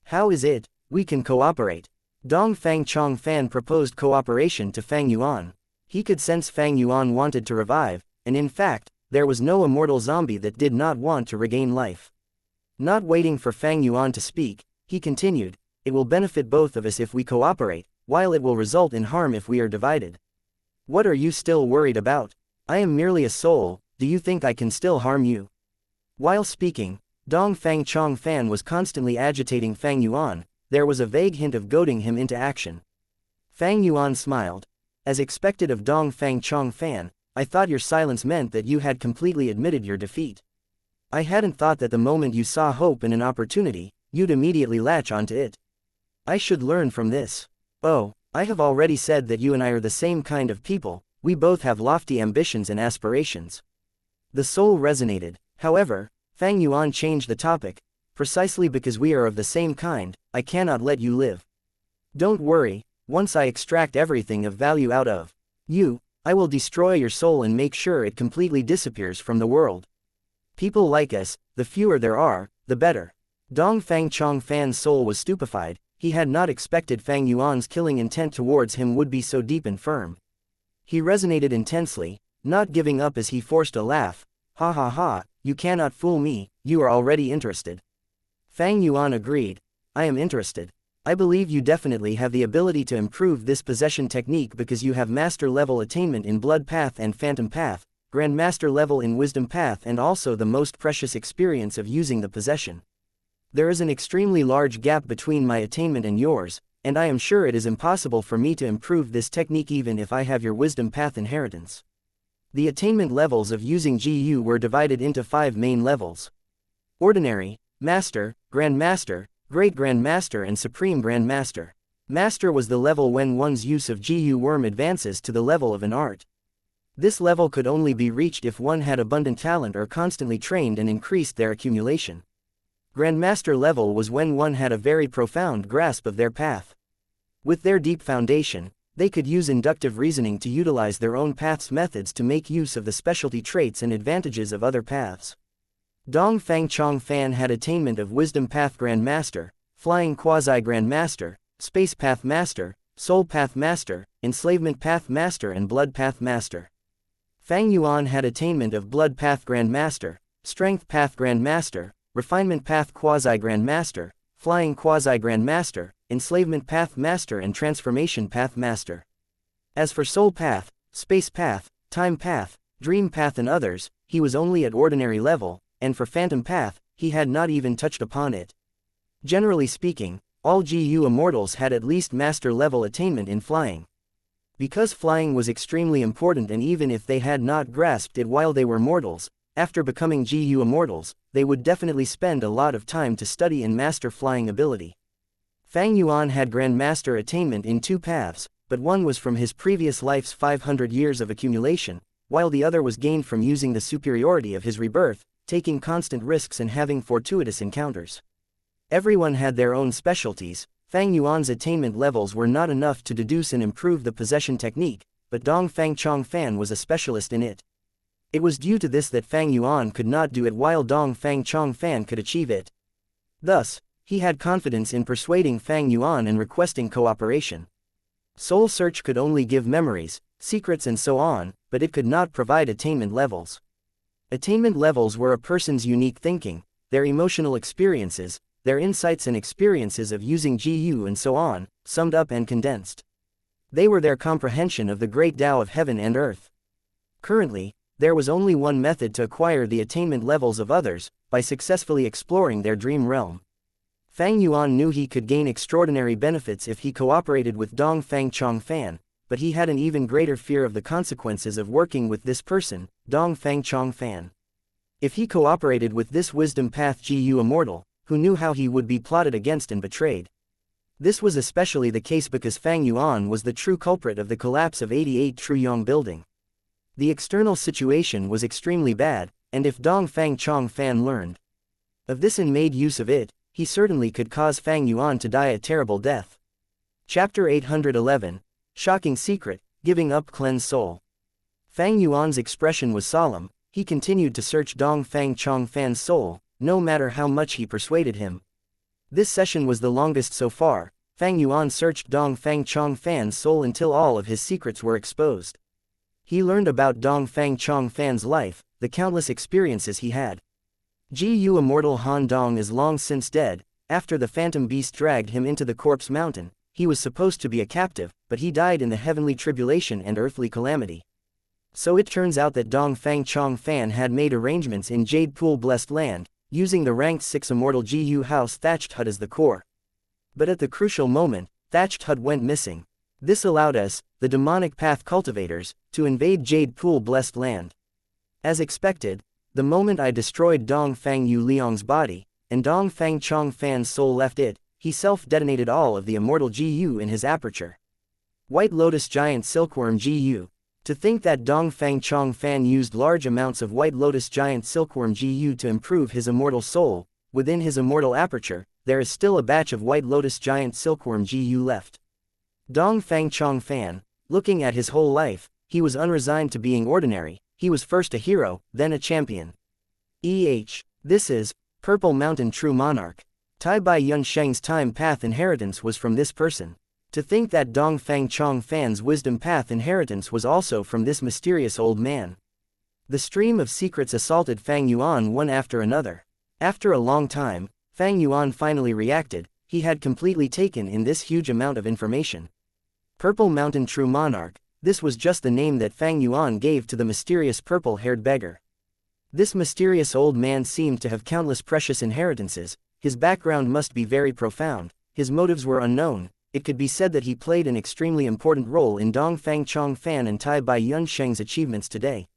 How is it, we can cooperate? Dongfang Chongfan proposed cooperation to Fang Yuan. He could sense Fang Yuan wanted to revive, and in fact, there was no immortal zombie that did not want to regain life. Not waiting for Fang Yuan to speak, he continued, it will benefit both of us if we cooperate, while it will result in harm if we are divided. What are you still worried about? I am merely a soul, do you think I can still harm you? While speaking, Dongfang Chongfan was constantly agitating Fang Yuan, there was a vague hint of goading him into action. Fang Yuan smiled. As expected of Dongfang Chongfan, I thought your silence meant that you had completely admitted your defeat. I hadn't thought that the moment you saw hope and an opportunity, you'd immediately latch onto it. I should learn from this. Oh, I have already said that you and I are the same kind of people, we both have lofty ambitions and aspirations. The soul resonated. However, Fang Yuan changed the topic. Precisely because we are of the same kind, I cannot let you live. Don't worry, once I extract everything of value out of you, I will destroy your soul and make sure it completely disappears from the world. People like us, the fewer there are, the better. Dong Fang Chong Fan's soul was stupefied. He had not expected Fang Yuan's killing intent towards him would be so deep and firm. He resonated intensely, not giving up as he forced a laugh. Ha ha ha, you cannot fool me, you are already interested. Fang Yuan agreed. I am interested. I believe you definitely have the ability to improve this possession technique because you have master level attainment in Blood Path and Phantom Path, Grandmaster level in Wisdom Path, and also the most precious experience of using the possession. There is an extremely large gap between my attainment and yours, and I am sure it is impossible for me to improve this technique even if I have your Wisdom Path inheritance. The attainment levels of using GU were divided into 5 main levels: Ordinary, Master, Grandmaster, Great Grandmaster and Supreme Grandmaster. Master was the level when one's use of GU worm advances to the level of an art. This level could only be reached if one had abundant talent or constantly trained and increased their accumulation. Grandmaster level was when one had a very profound grasp of their path. With their deep foundation, they could use inductive reasoning to utilize their own path's methods to make use of the specialty traits and advantages of other paths. Dong Fang Chong Fan had attainment of Wisdom Path Grandmaster, Flying Quasi Grandmaster, Space Path Master, Soul Path Master, Enslavement Path Master and Blood Path Master. Fang Yuan had attainment of Blood Path Grandmaster, Strength Path Grandmaster, Refinement Path Quasi Grandmaster, Flying Quasi Grandmaster, Enslavement Path Master and Transformation Path Master. As for Soul Path, Space Path, Time Path, Dream Path and others, he was only at ordinary level, and for Phantom Path, he had not even touched upon it. Generally speaking, all GU Immortals had at least master level attainment in flying. Because flying was extremely important, and even if they had not grasped it while they were mortals, after becoming GU Immortals, they would definitely spend a lot of time to study and master flying ability. Fang Yuan had Grandmaster attainment in 2 paths, but one was from his previous life's 500 years of accumulation, while the other was gained from using the superiority of his rebirth, taking constant risks and having fortuitous encounters. Everyone had their own specialties. Fang Yuan's attainment levels were not enough to deduce and improve the possession technique, but Dong Fang Chong Fan was a specialist in it. It was due to this that Fang Yuan could not do it while Dong Fang Chong Fan could achieve it. Thus, he had confidence in persuading Fang Yuan and requesting cooperation. Soul Search could only give memories, secrets and so on, but it could not provide attainment levels. Attainment levels were a person's unique thinking, their emotional experiences, their insights and experiences of using GU and so on, summed up and condensed. They were their comprehension of the great Tao of heaven and earth. Currently, there was only one method to acquire the attainment levels of others, by successfully exploring their dream realm. Fang Yuan knew he could gain extraordinary benefits if he cooperated with Dong Fang Chong Fan, but he had an even greater fear of the consequences of working with this person, Dong Fang Chong Fan. If he cooperated with this Wisdom Path GU Immortal, who knew how he would be plotted against and betrayed. This was especially the case because Fang Yuan was the true culprit of the collapse of 88 Truyong Building. The external situation was extremely bad, and if Dong Fang Chong Fan learned of this and made use of it, he certainly could cause Fang Yuan to die a terrible death. Chapter 811, Shocking Secret, Giving Up Cleansed Soul. Fang Yuan's expression was solemn. He continued to search Dong Fang Chong Fan's soul, no matter how much he persuaded him. This session was the longest so far. Fang Yuan searched Dong Fang Chong Fan's soul until all of his secrets were exposed. He learned about Dong Fang Chong Fan's life, the countless experiences he had. GU Immortal Han Dong is long since dead. After the Phantom Beast dragged him into the Corpse Mountain, he was supposed to be a captive, but he died in the heavenly tribulation and earthly calamity. So it turns out that Dong Fang Chong Fan had made arrangements in Jade Pool Blessed Land, using the ranked 6 Immortal GU House Thatched Hut as the core. But at the crucial moment, Thatched Hut went missing. This allowed us, the demonic path cultivators, to invade Jade Pool Blessed Land. As expected, the moment I destroyed Dong Fang Yu Liang's body, and Dong Fang Chong Fan's soul left it, he self-detonated all of the Immortal GU in his aperture. White Lotus Giant Silkworm GU. To think that Dongfang Chong Fan used large amounts of White Lotus Giant Silkworm GU to improve his immortal soul, within his immortal aperture, there is still a batch of White Lotus Giant Silkworm GU left. Dongfang Chong Fan, looking at his whole life, he was unresigned to being ordinary. He was first a hero, then a champion. This is Purple Mountain True Monarch. Tai Bai Yun Sheng's time path inheritance was from this person. To think that Dongfang Chong Fan's wisdom path inheritance was also from this mysterious old man. The stream of secrets assaulted Fang Yuan one after another. After a long time, Fang Yuan finally reacted. He had completely taken in this huge amount of information. Purple Mountain True Monarch, this was just the name that Fang Yuan gave to the mysterious purple-haired beggar. This mysterious old man seemed to have countless precious inheritances. His background must be very profound. His motives were unknown. It could be said that he played an extremely important role in Dongfang Chong Fan and Tai Bai Yun Sheng's achievements today.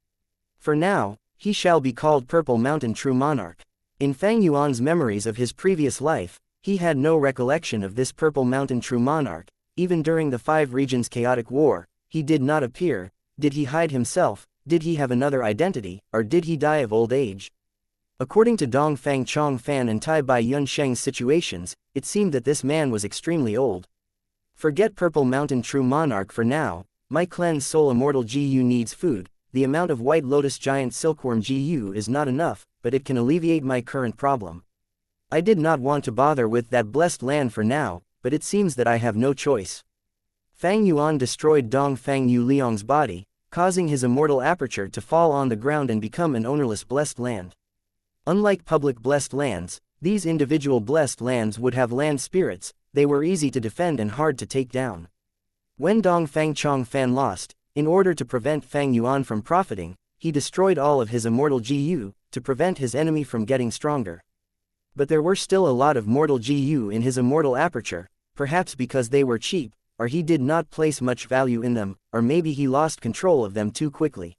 For now, he shall be called Purple Mountain True Monarch. In Fang Yuan's memories of his previous life, he had no recollection of this Purple Mountain True Monarch. Even during the Five Regions chaotic war, he did not appear. Did he hide himself? Did he have another identity, or did he die of old age? According to Dongfang Chong Fan and Tai Bai Yun Sheng's situations, it seemed that this man was extremely old. Forget Purple Mountain True Monarch for now. My cleansed soul immortal GU needs food. The amount of White Lotus Giant Silkworm GU is not enough, but it can alleviate my current problem. I did not want to bother with that blessed land for now, but it seems that I have no choice. Fang Yuan destroyed Dongfang Yu Liang's body, causing his immortal aperture to fall on the ground and become an ownerless blessed land. Unlike public blessed lands, these individual blessed lands would have land spirits. They were easy to defend and hard to take down. When Dongfang Chong Fan lost, in order to prevent Fang Yuan from profiting, he destroyed all of his immortal GU, to prevent his enemy from getting stronger. But there were still a lot of mortal GU in his immortal aperture, perhaps because they were cheap, or he did not place much value in them, or maybe he lost control of them too quickly.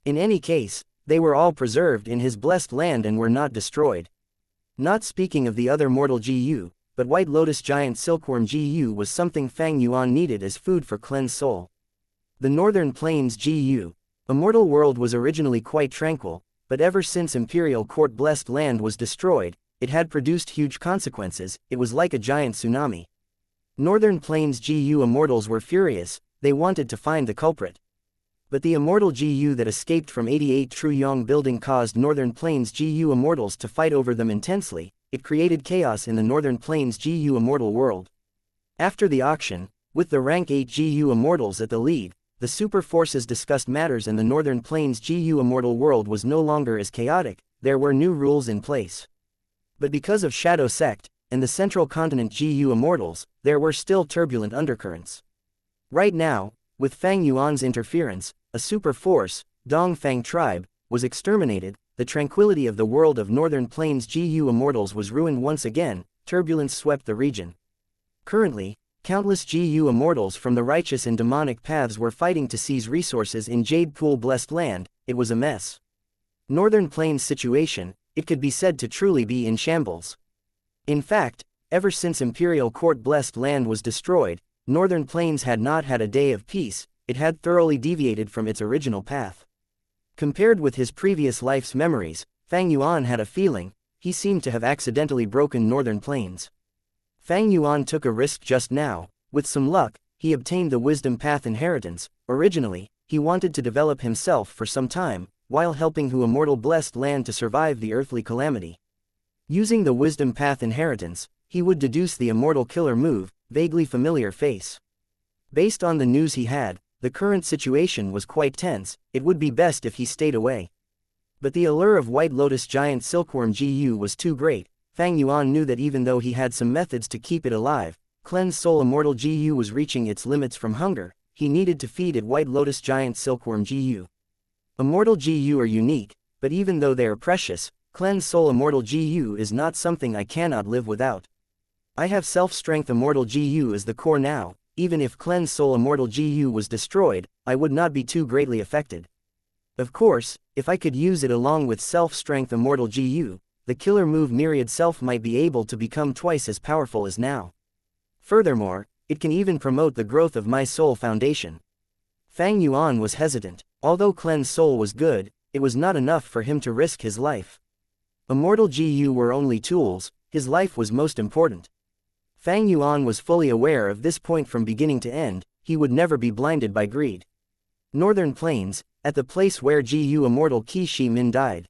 In any case, they were all preserved in his blessed land and were not destroyed. Not speaking of the other mortal GU, but White Lotus Giant Silkworm GU was something Fang Yuan needed as food for cleansed soul. The Northern Plains GU. Immortal world was originally quite tranquil, but ever since Imperial Court blessed land was destroyed, it had produced huge consequences. It was like a giant tsunami. Northern Plains GU immortals were furious. They wanted to find the culprit. But the immortal GU that escaped from 88 True Yong building caused Northern Plains GU immortals to fight over them intensely. It created chaos in the Northern Plains GU immortal world. After the auction, with the rank 8 GU immortals at the lead, the super forces discussed matters and the Northern Plains GU immortal world was no longer as chaotic. There were new rules in place. But because of Shadow Sect and the Central Continent GU immortals, there were still turbulent undercurrents. Right now, with Fang Yuan's interference, a super force, Dongfang tribe, was exterminated. The tranquility of the world of Northern Plains GU immortals was ruined once again. Turbulence swept the region. Currently, countless GU immortals from the righteous and demonic paths were fighting to seize resources in Jade Pool blessed land. It was a mess. Northern Plains situation, it could be said to truly be in shambles. In fact, ever since Imperial Court blessed land was destroyed, Northern Plains had not had a day of peace. It had thoroughly deviated from its original path. Compared with his previous life's memories, Fang Yuan had a feeling. He seemed to have accidentally broken Northern Plains. Fang Yuan took a risk just now. With some luck, he obtained the Wisdom Path inheritance. Originally, he wanted to develop himself for some time, while helping Hu Immortal blessed land to survive the earthly calamity. Using the Wisdom Path inheritance, he would deduce the Immortal Killer move, vaguely familiar face. Based on the news he had, the current situation was quite tense. It would be best if he stayed away. But the allure of White Lotus Giant Silkworm GU was too great. Fang Yuan knew that even though he had some methods to keep it alive, Cleansed Soul Immortal GU was reaching its limits from hunger. He needed to feed it White Lotus Giant Silkworm GU. Immortal GU are unique, but even though they are precious, Cleansed Soul Immortal GU is not something I cannot live without. I have Self-Strength Immortal GU as the core now. Even if Cleansed Soul Immortal GU was destroyed, I would not be too greatly affected. Of course, if I could use it along with Self-Strength Immortal GU, the killer move Myriad Self might be able to become twice as powerful as now. Furthermore, it can even promote the growth of my soul foundation. Fang Yuan was hesitant. Although Clean's soul was good, it was not enough for him to risk his life. Immortal GU were only tools, his life was most important. Fang Yuan was fully aware of this point from beginning to end, he would never be blinded by greed. Northern Plains, at the place where GU Immortal Qi Shi Min died.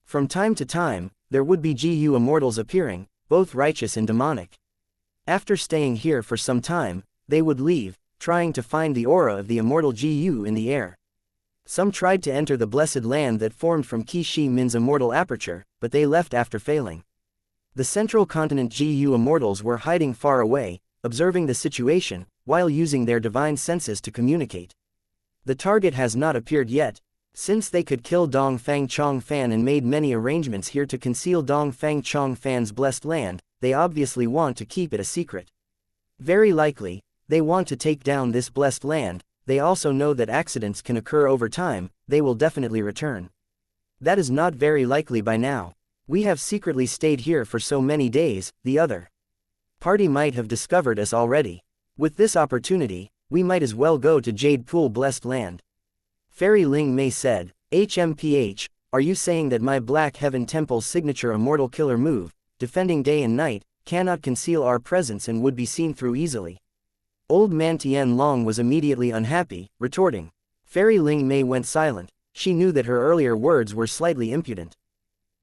From time to time, there would be GU Immortals appearing, both righteous and demonic. After staying here for some time, they would leave, trying to find the aura of the Immortal GU in the air. Some tried to enter the blessed land that formed from Qi Shi Min's immortal aperture, but they left after failing. The central continent GU Immortals were hiding far away, observing the situation, while using their divine senses to communicate. The target has not appeared yet. Since they could kill Dong Fang Chong Fan and made many arrangements here to conceal Dong Fang Chong Fan's blessed land, they obviously want to keep it a secret. Very likely, they want to take down this blessed land. They also know that accidents can occur over time, they will definitely return. That is not very likely by now. We have secretly stayed here for so many days, the other party might have discovered us already. With this opportunity, we might as well go to Jade Pool blessed land. Fairy Ling Mei said, HMPH, are you saying that my Black Heaven Temple's signature immortal killer move, defending day and night, cannot conceal our presence and would be seen through easily? Old Man Tian Long was immediately unhappy, retorting. Fairy Ling Mei went silent. She knew that her earlier words were slightly impudent.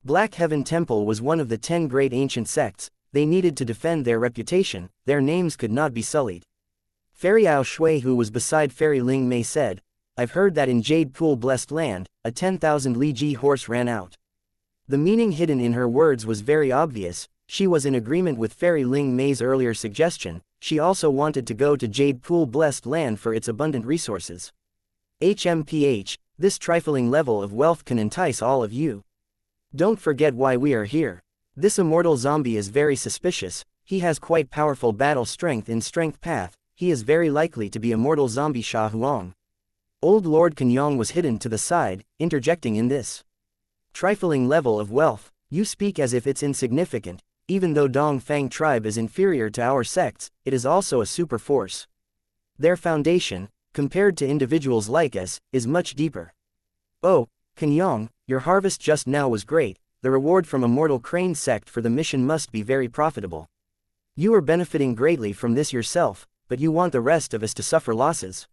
Black Heaven Temple was one of the 10 great ancient sects. They needed to defend their reputation, their names could not be sullied. Fairy Ao Shui, who was beside Fairy Ling Mei, said, I've heard that in Jade Pool blessed land, a 10,000 Li Ji horse ran out. The meaning hidden in her words was very obvious. She was in agreement with Fairy Ling Mei's earlier suggestion. She also wanted to go to Jade Pool blessed land for its abundant resources. HMPH, this trifling level of wealth can entice all of you. Don't forget why we are here. This immortal zombie is very suspicious. He has quite powerful battle strength in Strength Path. He is very likely to be immortal zombie Sha Huang. Old Lord Kenyong was hidden to the side, interjecting in this trifling level of wealth. You speak as if it's insignificant. Even though Dong Fang tribe is inferior to our sects, it is also a super force. Their foundation, compared to individuals like us, is much deeper. Oh, Kenyong, your harvest just now was great. The reward from Immortal Crane sect for the mission must be very profitable. You are benefiting greatly from this yourself, but you want the rest of us to suffer losses.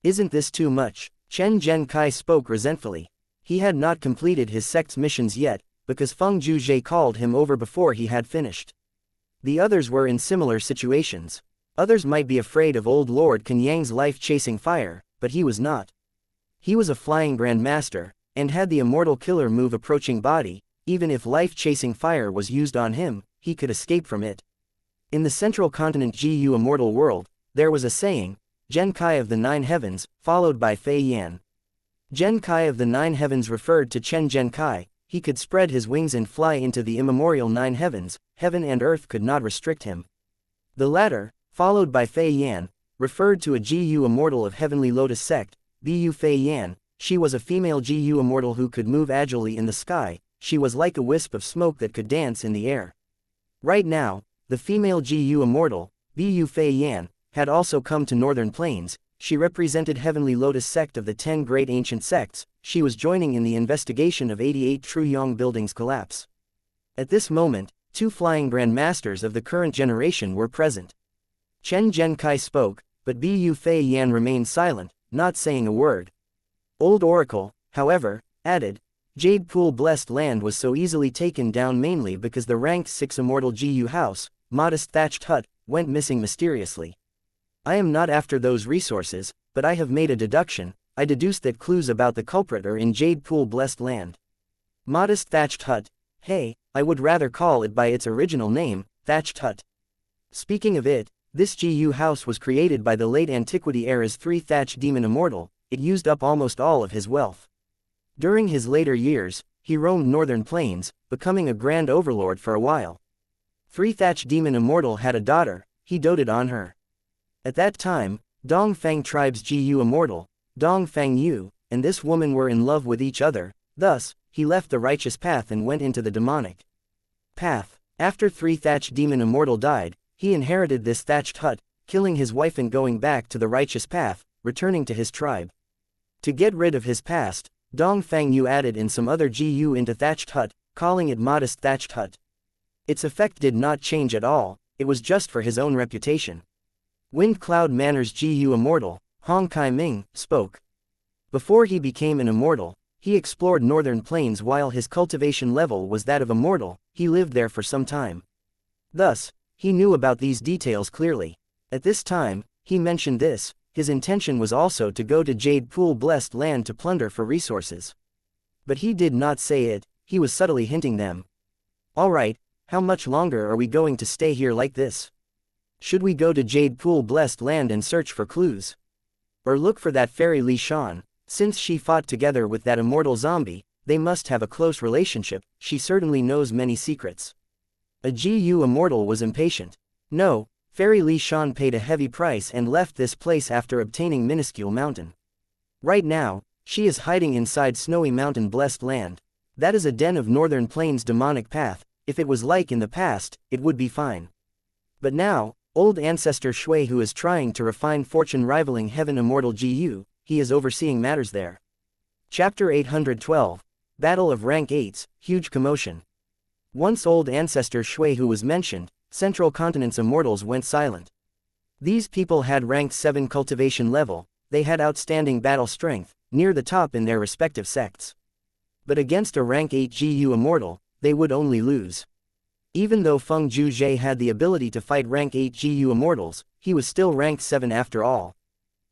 Isn't this too much? Chen Zhenkai spoke resentfully. He had not completed his sect's missions yet, because Feng Zhuzhe called him over before he had finished. The others were in similar situations. Others might be afraid of old Lord Kenyang's life-chasing fire, but he was not. He was a flying grandmaster, and had the immortal killer move approaching body. Even if life-chasing fire was used on him, he could escape from it. In the central continent GU immortal world, there was a saying, Zhenkai of the Nine Heavens, followed by Fei Yan. Zhenkai of the Nine Heavens referred to Chen Zhenkai. He could spread his wings and fly into the immemorial Nine Heavens. Heaven and earth could not restrict him. The latter, followed by Fei Yan, referred to a GU immortal of Heavenly Lotus sect, Bu Fei Yan. She was a female GU immortal who could move agilely in the sky. She was like a wisp of smoke that could dance in the air. Right now, the female GU immortal, Bu Fei Yan, had also come to Northern Plains. She represented Heavenly Lotus sect of the 10 great ancient sects. She was joining in the investigation of 88 Truyong buildings' collapse. At this moment, 2 flying grandmasters of the current generation were present. Chen Zhenkai spoke, but Bu Fei Yan remained silent, not saying a word. Old Oracle, however, added, Jade Pool blessed land was so easily taken down mainly because the ranked 6 immortal GU house, modest thatched hut, went missing mysteriously. I am not after those resources, but I have made a deduction. I deduced that clues about the culprit are in Jade Pool blessed land. Modest thatched hut. Hey, I would rather call it by its original name, thatched hut. Speaking of it, this GU house was created by the late antiquity era's 3 thatched demon immortal. It used up almost all of his wealth. During his later years, he roamed Northern Plains, becoming a grand overlord for a while. 3 thatched demon immortal had a daughter. He doted on her. At that time, Dong Fang tribe's GU immortal, Dong Fang Yu, and this woman were in love with each other. Thus, he left the righteous path and went into the demonic path. After 3 thatched demon immortal died, he inherited this thatched hut, killing his wife and going back to the righteous path, returning to his tribe. To get rid of his past, Dong Fangyu added in some other GU into thatched hut, calling it modest thatched hut. Its effect did not change at all, it was just for his own reputation. Wind Cloud Manor's GU Immortal, Hong Kai Ming, spoke. Before he became an immortal, he explored northern plains while his cultivation level was that of immortal, he lived there for some time. Thus, he knew about these details clearly. At this time, he mentioned this, his intention was also to go to Jade Pool Blessed Land to plunder for resources. But he did not say it, he was subtly hinting them. Alright, how much longer are we going to stay here like this? Should we go to Jade Pool Blessed Land and search for clues? Or look for that fairy Li Shan? Since she fought together with that immortal zombie, they must have a close relationship, she certainly knows many secrets. A GU immortal was impatient. No, fairy Li Shan paid a heavy price and left this place after obtaining minuscule mountain. Right now, she is hiding inside Snowy Mountain Blessed Land. That is a den of Northern Plains demonic path, if it was like in the past, it would be fine. But now, old ancestor Shui who is trying to refine fortune rivaling heaven immortal GU, he is overseeing matters there. Chapter 812, Battle of Rank 8s, Huge Commotion. Once old ancestor Shui who was mentioned, Central Continent's immortals went silent. These people had rank 7 cultivation level, they had outstanding battle strength, near the top in their respective sects. But against a rank 8 GU immortal, they would only lose. Even though Feng Zhuzhe had the ability to fight rank 8 GU immortals, he was still rank 7 after all.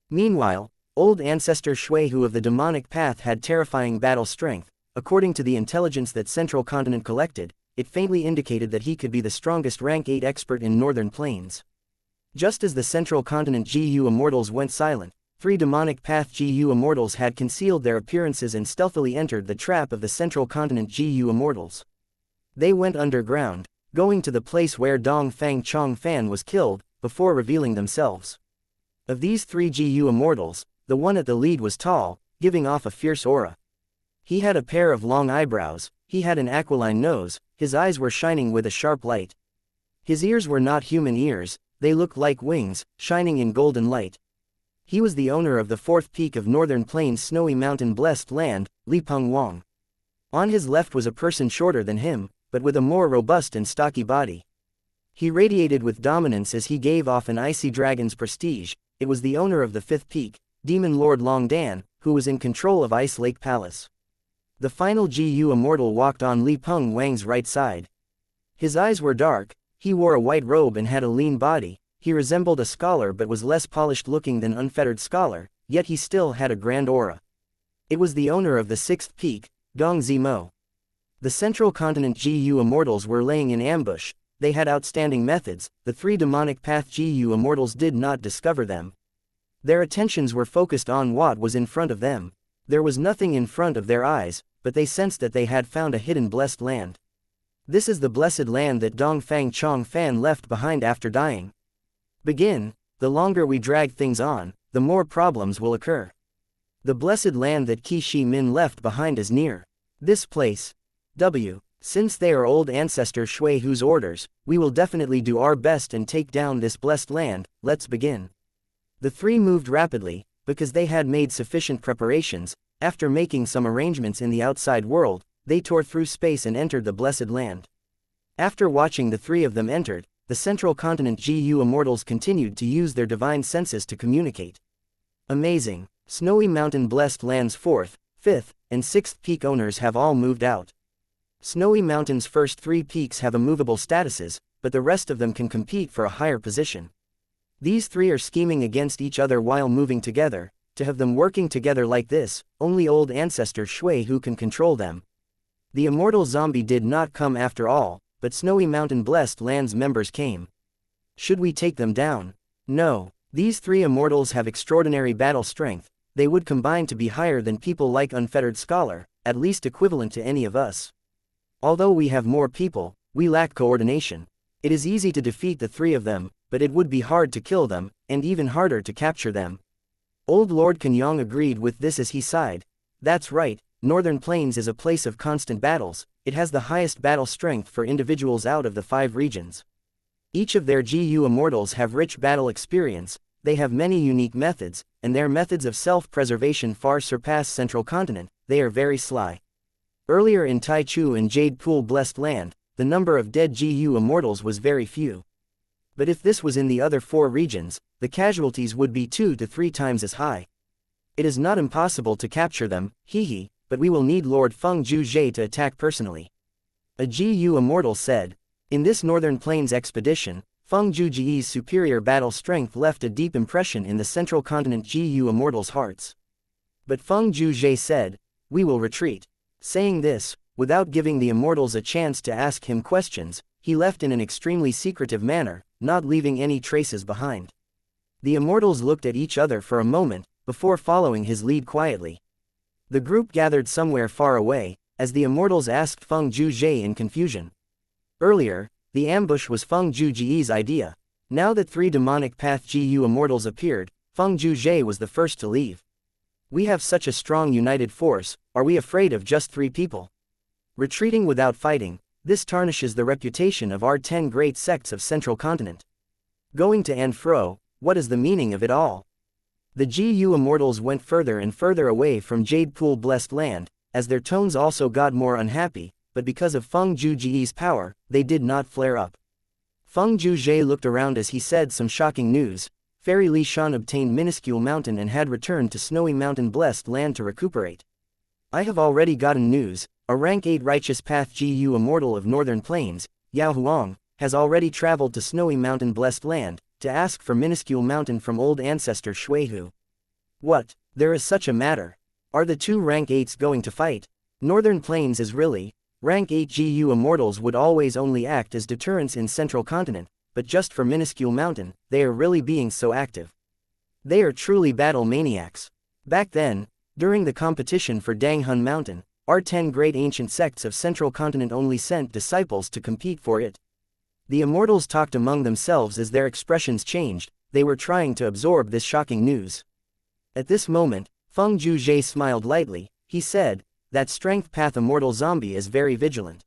Meanwhile, old ancestor Shui Hu of the demonic path had terrifying battle strength. According to the intelligence that Central Continent collected, it faintly indicated that he could be the strongest rank 8 expert in Northern Plains. Just as the Central Continent GU immortals went silent, 3 demonic path GU immortals had concealed their appearances and stealthily entered the trap of the Central Continent GU immortals. They went underground, going to the place where Dong Fang Chong Fan was killed, before revealing themselves. Of these 3 GU immortals, the one at the lead was tall, giving off a fierce aura. He had a pair of long eyebrows, he had an aquiline nose, his eyes were shining with a sharp light. His ears were not human ears, they looked like wings, shining in golden light. He was the owner of the 4th peak of Northern Plains Snowy Mountain Blessed Land, Li Peng Wang. On his left was a person shorter than him, but with a more robust and stocky body. He radiated with dominance as he gave off an icy dragon's prestige. It was the owner of the 5th peak, Demon Lord Long Dan, who was in control of Ice Lake Palace. The final GU immortal walked on Li Peng Wang's right side. His eyes were dark, he wore a white robe and had a lean body, he resembled a scholar but was less polished looking than unfettered scholar, yet he still had a grand aura. It was the owner of the 6th peak, Dong Zimo. The Central Continent GU immortals were laying in ambush, they had outstanding methods, the 3 demonic path GU immortals did not discover them. Their attentions were focused on what was in front of them. There was nothing in front of their eyes, but they sensed that they had found a hidden blessed land. This is the blessed land that Dong Fang Chong Fan left behind after dying. Begin, the longer we drag things on, the more problems will occur. The blessed land that Qi Shi Min left behind is near. This place. Since they are old ancestor Shui Hu's orders, we will definitely do our best and take down this blessed land, let's begin. The 3 moved rapidly, because they had made sufficient preparations. After making some arrangements in the outside world, they tore through space and entered the blessed land. After watching the 3 of them entered, the Central Continent GU immortals continued to use their divine senses to communicate. Amazing, Snowy Mountain Blessed Land's 4th, 5th, and 6th peak owners have all moved out. Snowy Mountain's first 3 peaks have immovable statuses, but the rest of them can compete for a higher position. These 3 are scheming against each other while moving together. To have them working together like this, only old ancestor Shui Hu can control them. The immortal zombie did not come after all, but Snowy Mountain Blessed Land's members came. Should we take them down? No, these 3 immortals have extraordinary battle strength, they would combine to be higher than people like Unfettered Scholar, at least equivalent to any of us. Although we have more people, we lack coordination. It is easy to defeat the 3 of them, but it would be hard to kill them, and even harder to capture them. Old Lord Kenyang agreed with this as he sighed. That's right, Northern Plains is a place of constant battles, it has the highest battle strength for individuals out of the 5 regions. Each of their GU immortals have rich battle experience, They have many unique methods, and their methods of self-preservation far surpass Central Continent. They are very sly. Earlier in Taichu and Jade Pool Blessed Land, the number of dead GU immortals was very few. But if this was in the other 4 regions, the casualties would be 2 to 3 times as high. It is not impossible to capture them, but we will need Lord Feng Zhuzhe to attack personally. A GU immortal said. In this Northern Plains expedition, Feng Zhuzhe's superior battle strength left a deep impression in the Central Continent GU immortals' hearts. But Feng Zhuzhe said, "We will retreat." Saying this, without giving the immortals a chance to ask him questions, he left in an extremely secretive manner, not leaving any traces behind. The immortals looked at each other for a moment, before following his lead quietly. The group gathered somewhere far away, as the immortals asked Feng Zhuzhe in confusion. Earlier, the ambush was Feng Zhuzhe's idea. Now that 3 demonic path GU immortals appeared, Feng Zhuzhe was the first to leave. We have such a strong united force, are we afraid of just 3 people? Retreating without fighting, this tarnishes the reputation of our 10 great sects of Central Continent. Going to and fro, what is the meaning of it all? The GU immortals went further and further away from Jade Pool Blessed Land, as their tones also got more unhappy, but because of Feng Zhuzhe's power, they did not flare up. Feng Zhuzhe looked around as he said some shocking news. Fairy Li Shan obtained Minuscule Mountain and had returned to Snowy Mountain Blessed Land to recuperate. I have already gotten news. A rank 8 Righteous Path GU immortal of Northern Plains, Yao Huang, has already traveled to Snowy Mountain Blessed Land, to ask for Minuscule Mountain from old ancestor Shuihu. What? There is such a matter. Are the 2 rank 8s going to fight? Northern Plains is really. Rank 8 GU immortals would always only act as deterrents in Central Continent, but just for Minuscule Mountain, they are really being so active. They are truly battle maniacs. Back then, during the competition for Danghun Mountain, our 10 great ancient sects of Central Continent only sent disciples to compete for it. The immortals talked among themselves as their expressions changed. They were trying to absorb this shocking news. At this moment, Feng Zhuzhe smiled lightly. He said, "That Strength Path Immortal zombie is very vigilant.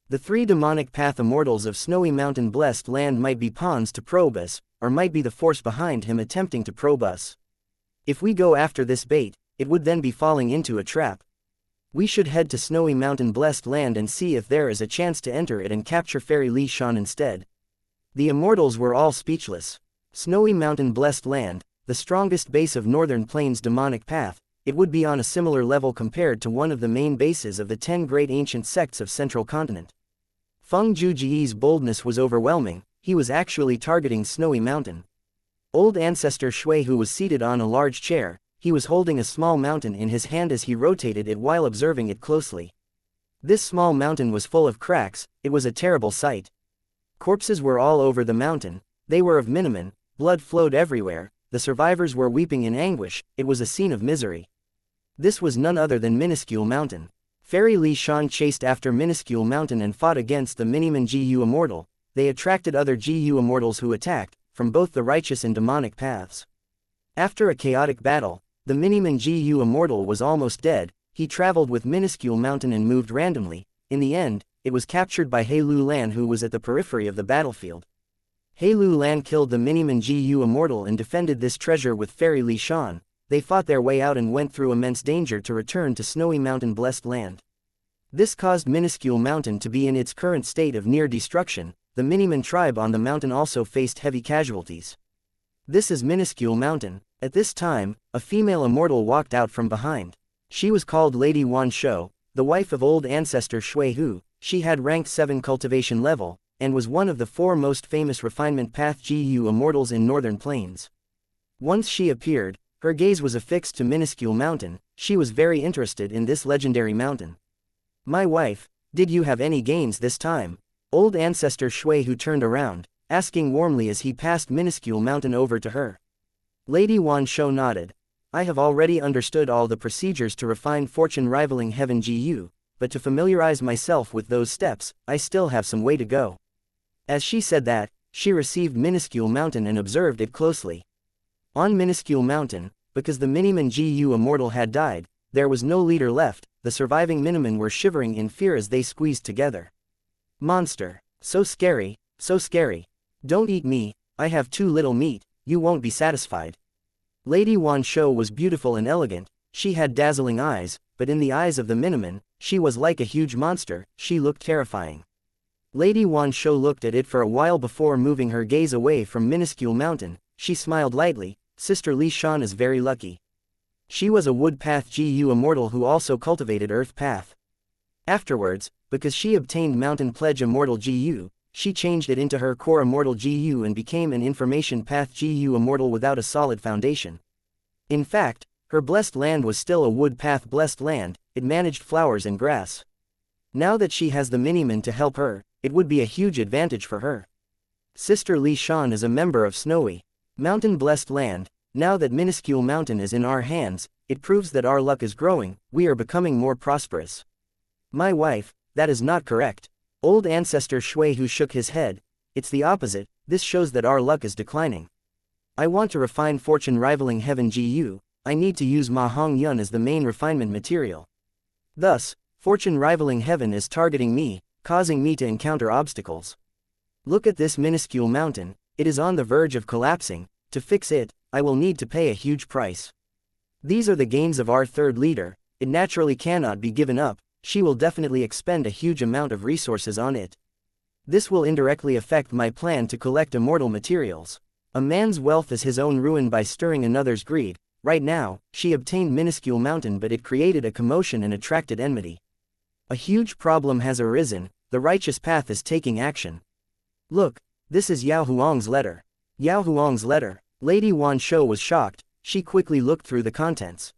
The 3 demonic path immortals of Snowy Mountain Blessed Land might be pawns to probe us, or might be the force behind him attempting to probe us. If we go after this bait, it would then be falling into a trap. We should head to Snowy Mountain Blessed Land and see if there is a chance to enter it and capture Fairy Li Shan instead." The immortals were all speechless. Snowy Mountain Blessed Land, the strongest base of Northern Plains demonic path, it would be on a similar level compared to one of the main bases of the 10 great ancient sects of Central Continent. Feng Zhuzhe's boldness was overwhelming. He was actually targeting Snowy Mountain. Old ancestor Shuihu was seated on a large chair. He was holding a small mountain in his hand as he rotated it while observing it closely. This small mountain was full of cracks. It was a terrible sight. Corpses were all over the mountain. They were of Miniman. Blood flowed everywhere. The survivors were weeping in anguish. It was a scene of misery. This was none other than Minuscule Mountain. Fairy Li Shan chased after Minuscule Mountain and fought against the Miniman GU Immortal. They attracted other GU Immortals who attacked, from both the righteous and demonic paths. After a chaotic battle, the Miniman GU Immortal was almost dead. He traveled with Minuscule Mountain and moved randomly. In the end, it was captured by He Lu Lan, who was at the periphery of the battlefield. He Lu Lan killed the Miniman GU Immortal and defended this treasure with Fairy Li Shan. They fought their way out and went through immense danger to return to Snowy Mountain Blessed Land. This caused Minuscule Mountain to be in its current state of near destruction. The Miniman tribe on the mountain also faced heavy casualties. This is Minuscule Mountain. At this time, a female immortal walked out from behind. She was called Lady Wan Shou, the wife of old ancestor Shuihu. She had rank 7 cultivation level, and was one of the 4 most famous refinement path GU immortals in Northern Plains. Once she appeared, her gaze was affixed to Minuscule Mountain. She was very interested in this legendary mountain. "My wife, did you have any gains this time?" Old ancestor Shuihu turned around, asking warmly as he passed Minuscule Mountain over to her. Lady Wan Shou nodded. "I have already understood all the procedures to refine fortune rivaling heaven GU, but to familiarize myself with those steps, I still have some way to go." As she said that, she received Minuscule Mountain and observed it closely. On Minuscule Mountain, because the Miniman GU Immortal had died, there was no leader left. The surviving Miniman were shivering in fear as they squeezed together. "Monster. So scary, so scary. Don't eat me, I have too little meat." you won't be satisfied. Lady Wan Shou was beautiful and elegant, she had dazzling eyes, but in the eyes of the Miniman, she was like a huge monster, she looked terrifying. Lady Wan Shou looked at it for a while before moving her gaze away from minuscule mountain, she smiled lightly, Sister Li Shan is very lucky. She was a wood path Gu immortal who also cultivated earth path. Afterwards, because she obtained mountain pledge immortal Gu, she changed it into her core immortal Gu and became an information path Gu immortal without a solid foundation. In fact, her blessed land was still a wood path blessed land, it managed flowers and grass. Now that she has the Miniman to help her, it would be a huge advantage for her. Sister Li Shan is a member of Snowy Mountain blessed land. Now that minuscule mountain is in our hands, it proves that our luck is growing, we are becoming more prosperous. My wife, that is not correct. Old ancestor Shui who shook his head, it's the opposite, this shows that our luck is declining. I want to refine fortune rivaling heaven Gu, I need to use Ma Hong Yun as the main refinement material. Thus, fortune rivaling heaven is targeting me, causing me to encounter obstacles. Look at this minuscule mountain, it is on the verge of collapsing, to fix it, I will need to pay a huge price. These are the gains of our third leader, it naturally cannot be given up, she will definitely expend a huge amount of resources on it. This will indirectly affect my plan to collect immortal materials. A man's wealth is his own ruin by stirring another's greed. Right now, she obtained minuscule mountain but it created a commotion and attracted enmity. A huge problem has arisen, the righteous path is taking action. Look, this is Yao Huang's letter. Yao Huang's letter. Lady Wan Shou was shocked, she quickly looked through the contents.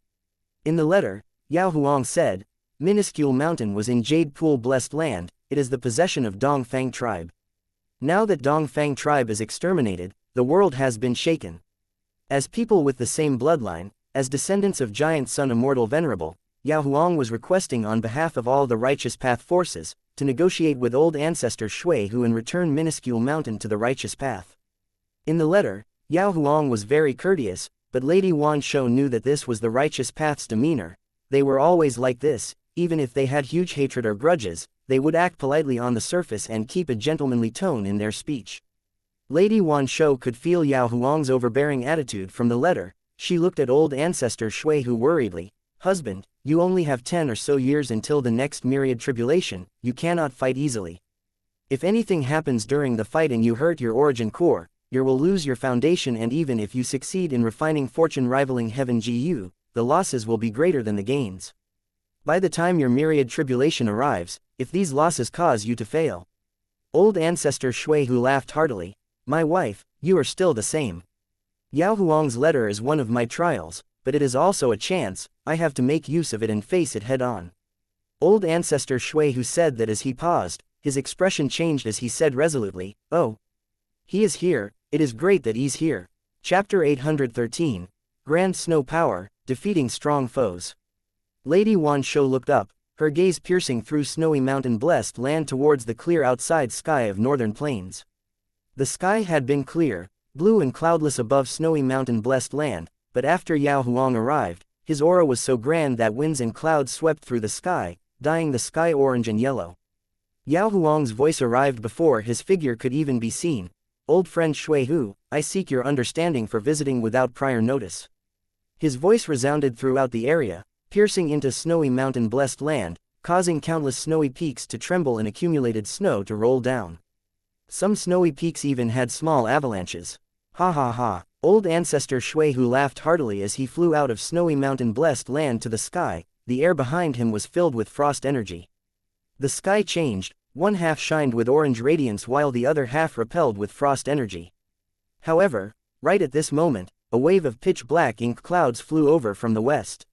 In the letter, Yao Huang said, minuscule mountain was in Jade Pool blessed land, it is the possession of Dongfang tribe. Now that Dongfang tribe is exterminated, the world has been shaken. As people with the same bloodline, as descendants of giant Sun Immortal Venerable, Yao Huang was requesting on behalf of all the righteous path forces, to negotiate with old ancestor Shui who in return minuscule mountain to the righteous path. In the letter, Yao Huang was very courteous, but Lady Wan Shou knew that this was the righteous path's demeanor, they were always like this, even if they had huge hatred or grudges, they would act politely on the surface and keep a gentlemanly tone in their speech. Lady Wan Shou could feel Yao Huang's overbearing attitude from the letter, she looked at old ancestor Shui who worriedly, husband, you only have 10 or so years until the next myriad tribulation, you cannot fight easily. If anything happens during the fight and you hurt your origin core, you will lose your foundation and even if you succeed in refining fortune rivaling heaven Gu, the losses will be greater than the gains. By the time your myriad tribulation arrives, if these losses cause you to fail. Old ancestor Shui who laughed heartily, my wife, you are still the same. Yao Huang's letter is one of my trials, but it is also a chance, I have to make use of it and face it head on. Old ancestor Shui who said that as he paused, his expression changed as he said resolutely, oh. He is here, it is great that he's here. Chapter 813, Grand Snow Power, Defeating Strong Foes. Lady Wan Shou looked up, her gaze piercing through snowy mountain blessed land towards the clear outside sky of northern plains. The sky had been clear, blue and cloudless above snowy mountain blessed land, but after Yao Huang arrived, his aura was so grand that winds and clouds swept through the sky, dyeing the sky orange and yellow. Yao Huang's voice arrived before his figure could even be seen. Old friend Shui Hu, I seek your understanding for visiting without prior notice. His voice resounded throughout the area, piercing into snowy mountain blessed land, causing countless snowy peaks to tremble and accumulated snow to roll down. Some snowy peaks even had small avalanches. Ha ha ha, old ancestor Shui Hu laughed heartily as he flew out of snowy mountain blessed land to the sky, the air behind him was filled with frost energy. The sky changed, one half shined with orange radiance while the other half repelled with frost energy. However, right at this moment, a wave of pitch black ink clouds flew over from the west.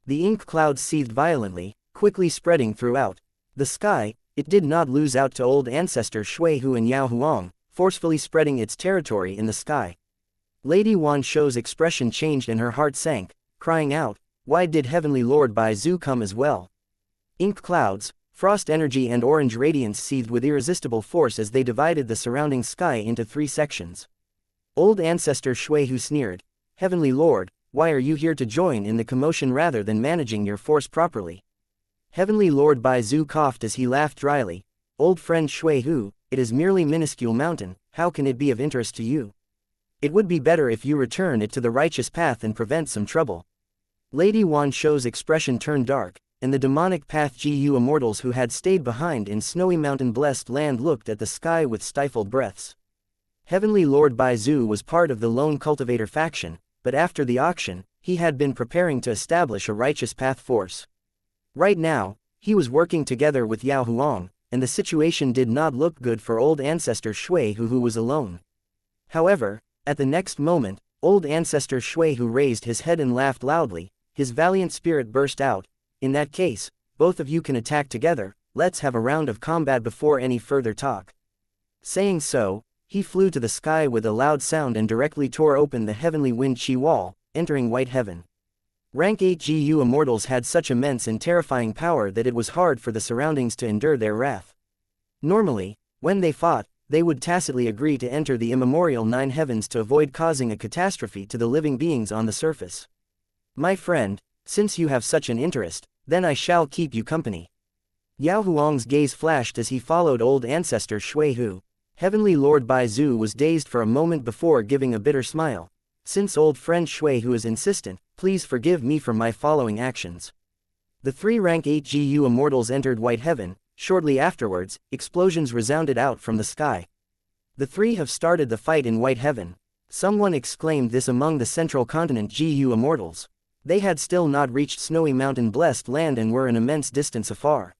The ink clouds seethed violently, quickly spreading throughout the sky, it did not lose out to old ancestor Shui Hu and Yao Huang, forcefully spreading its territory in the sky. Lady Wan Shou's expression changed and her heart sank, crying out, why did Heavenly Lord Bai Zhu come as well? Ink clouds, frost energy and orange radiance seethed with irresistible force as they divided the surrounding sky into 3 sections. Old ancestor Shui Hu sneered, Heavenly Lord, why are you here to join in the commotion rather than managing your force properly? Heavenly Lord Bai Zhu coughed as he laughed dryly, old friend Shui Hu, it is merely minuscule mountain, how can it be of interest to you? It would be better if you return it to the righteous path and prevent some trouble. Lady Wan Shou's expression turned dark, and the demonic path GU immortals who had stayed behind in snowy mountain-blessed land looked at the sky with stifled breaths. Heavenly Lord Bai Zhu was part of the lone cultivator faction, but after the auction, he had been preparing to establish a righteous path force. Right now, he was working together with Yao Huang, and the situation did not look good for old ancestor Shui who was alone. However, at the next moment, old ancestor Shui Hu raised his head and laughed loudly. His valiant spirit burst out. In that case, both of you can attack together. Let's have a round of combat before any further talk. Saying so, he flew to the sky with a loud sound and directly tore open the heavenly wind chi wall, entering white heaven. Rank 8 GU immortals had such immense and terrifying power that it was hard for the surroundings to endure their wrath. Normally, when they fought, they would tacitly agree to enter the immemorial 9 heavens to avoid causing a catastrophe to the living beings on the surface. My friend, since you have such an interest, then I shall keep you company. Yao Huang's gaze flashed as he followed old ancestor Shui Hu. Heavenly Lord Bai Zhu was dazed for a moment before giving a bitter smile. Since old friend Shui Hu is insistent, please forgive me for my following actions. The 3 rank 8 GU immortals entered white heaven. Shortly afterwards, explosions resounded out from the sky. The 3 have started the fight in white heaven. Someone exclaimed this among the central continent GU immortals. They had still not reached snowy mountain-blessed land and were an immense distance afar.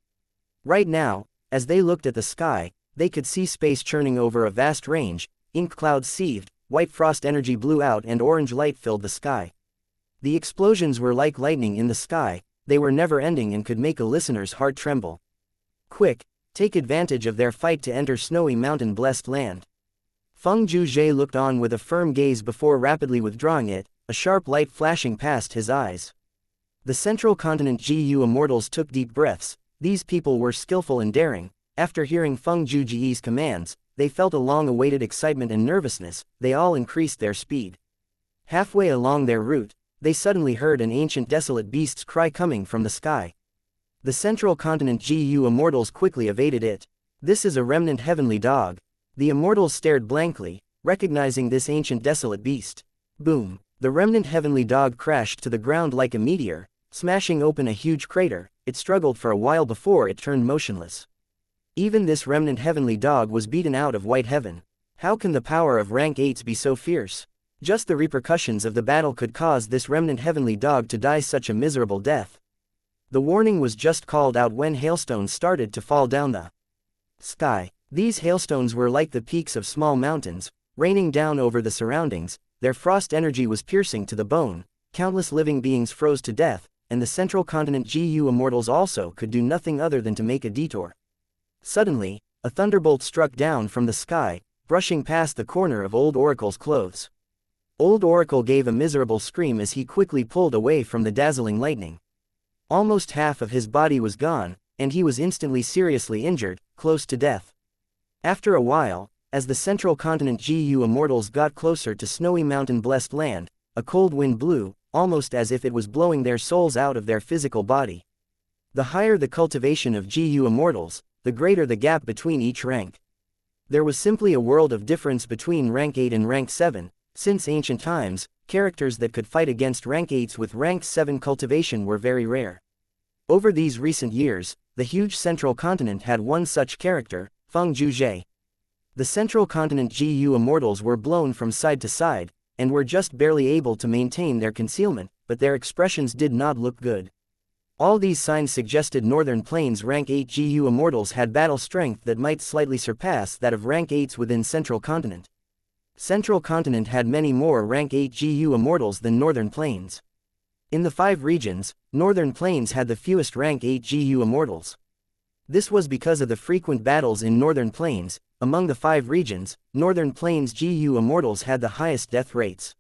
Right now, as they looked at the sky, they could see space churning over a vast range. Ink clouds seethed, white frost energy blew out and orange light filled the sky. The explosions were like lightning in the sky. They were never-ending and could make a listener's heart tremble. Quick, take advantage of their fight to enter snowy mountain-blessed land. Feng Zhuzhe looked on with a firm gaze before rapidly withdrawing it, a sharp light flashing past his eyes. The central continent GU immortals took deep breaths. These people were skillful and daring. After hearing Feng Zhuzhe's commands, they felt a long-awaited excitement and nervousness. They all increased their speed. Halfway along their route, they suddenly heard an ancient desolate beast's cry coming from the sky. The central continent GU immortals quickly evaded it. This is a remnant heavenly dog. The immortals stared blankly, recognizing this ancient desolate beast. Boom! The remnant heavenly dog crashed to the ground like a meteor, smashing open a huge crater. It struggled for a while before it turned motionless. Even this remnant heavenly dog was beaten out of white heaven. How can the power of rank 8s be so fierce? Just the repercussions of the battle could cause this remnant heavenly dog to die such a miserable death. The warning was just called out when hailstones started to fall down the sky. These hailstones were like the peaks of small mountains, raining down over the surroundings. Their frost energy was piercing to the bone. Countless living beings froze to death, and the central continent GU immortals also could do nothing other than to make a detour. Suddenly, a thunderbolt struck down from the sky, brushing past the corner of Old Oracle's clothes. Old Oracle gave a miserable scream as he quickly pulled away from the dazzling lightning. Almost half of his body was gone, and he was instantly seriously injured, close to death. After a while, as the central continent GU immortals got closer to snowy mountain-blessed land, a cold wind blew, almost as if it was blowing their souls out of their physical body. The higher the cultivation of GU immortals, the greater the gap between each rank. There was simply a world of difference between rank 8 and rank 7. Since ancient times, characters that could fight against rank 8s with rank 7 cultivation were very rare. Over these recent years, the huge central continent had one such character, Feng Zhuzhe. The central continent GU immortals were blown from side to side, and were just barely able to maintain their concealment, but their expressions did not look good. All these signs suggested Northern Plains rank 8 GU immortals had battle strength that might slightly surpass that of rank 8s within Central Continent. Central Continent had many more rank 8 GU immortals than Northern Plains. In the 5 regions, Northern Plains had the fewest rank 8 GU immortals. This was because of the frequent battles in Northern Plains. Among the 5 regions, Northern Plains GU immortals had the highest death rates.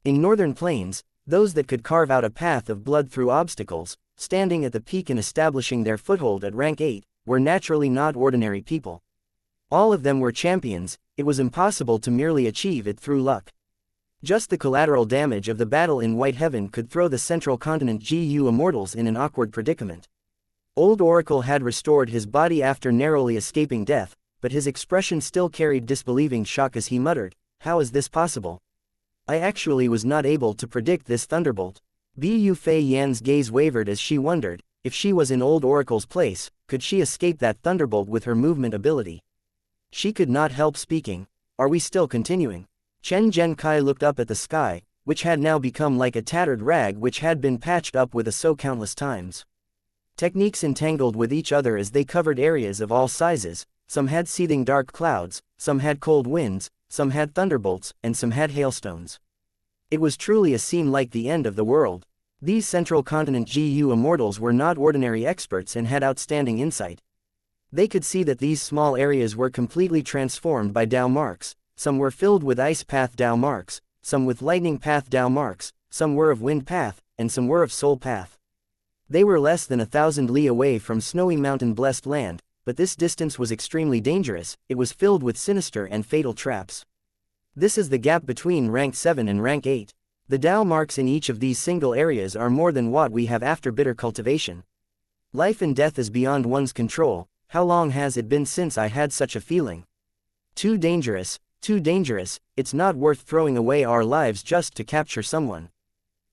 In Northern Plains, those that could carve out a path of blood through obstacles, standing at the peak and establishing their foothold at rank 8, were naturally not ordinary people. All of them were champions. It was impossible to merely achieve it through luck. Just the collateral damage of the battle in White Heaven could throw the Central Continent GU immortals in an awkward predicament. Old Oracle had restored his body after narrowly escaping death, but his expression still carried disbelieving shock as he muttered, "How is this possible? I actually was not able to predict this thunderbolt. Bu Fei Yan's gaze wavered as she wondered, if she was in old Oracle's place, could she escape that thunderbolt with her movement ability? She could not help speaking. Are we still continuing? Chen Zhenkai looked up at the sky, which had now become like a tattered rag which had been patched up with a so countless times. Techniques entangled with each other as they covered areas of all sizes, some had seething dark clouds, some had cold winds, some had thunderbolts, and some had hailstones. It was truly a scene like the end of the world. These Central Continent GU Immortals were not ordinary experts and had outstanding insight. They could see that these small areas were completely transformed by Dao marks, some were filled with ice path Dao marks, some with lightning path Dao marks, some were of wind path, and some were of soul path. They were less than 1,000 li away from snowy mountain blessed land, but this distance was extremely dangerous, it was filled with sinister and fatal traps. This is the gap between rank 7 and rank 8. The Dao marks in each of these single areas are more than what we have after bitter cultivation. Life and death is beyond one's control. How long has it been since I had such a feeling? Too dangerous, it's not worth throwing away our lives just to capture someone.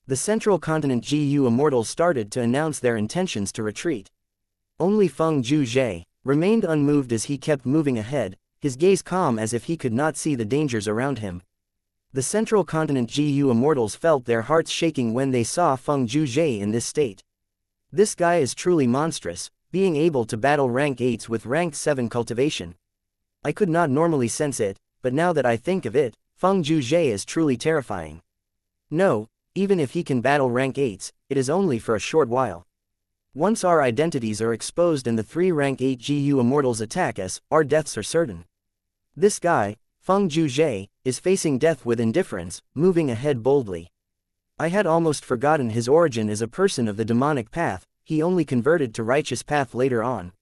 The Central Continent GU Immortals started to announce their intentions to retreat. Only Feng Zhuzhe remained unmoved as he kept moving ahead, his gaze calm as if he could not see the dangers around him. The Central Continent GU Immortals felt their hearts shaking when they saw Feng Zhuzhe in this state. This guy is truly monstrous, being able to battle rank 8s with rank 7 cultivation. I could not normally sense it, but now that I think of it, Feng Zhuzhe is truly terrifying. No, even if he can battle rank 8s, it is only for a short while. Once our identities are exposed and the 3 rank 8 GU Immortals attack us, our deaths are certain. This guy, Feng Zhuzhe, is facing death with indifference, moving ahead boldly. I had almost forgotten his origin as a person of the demonic path, he only converted to righteous path later on.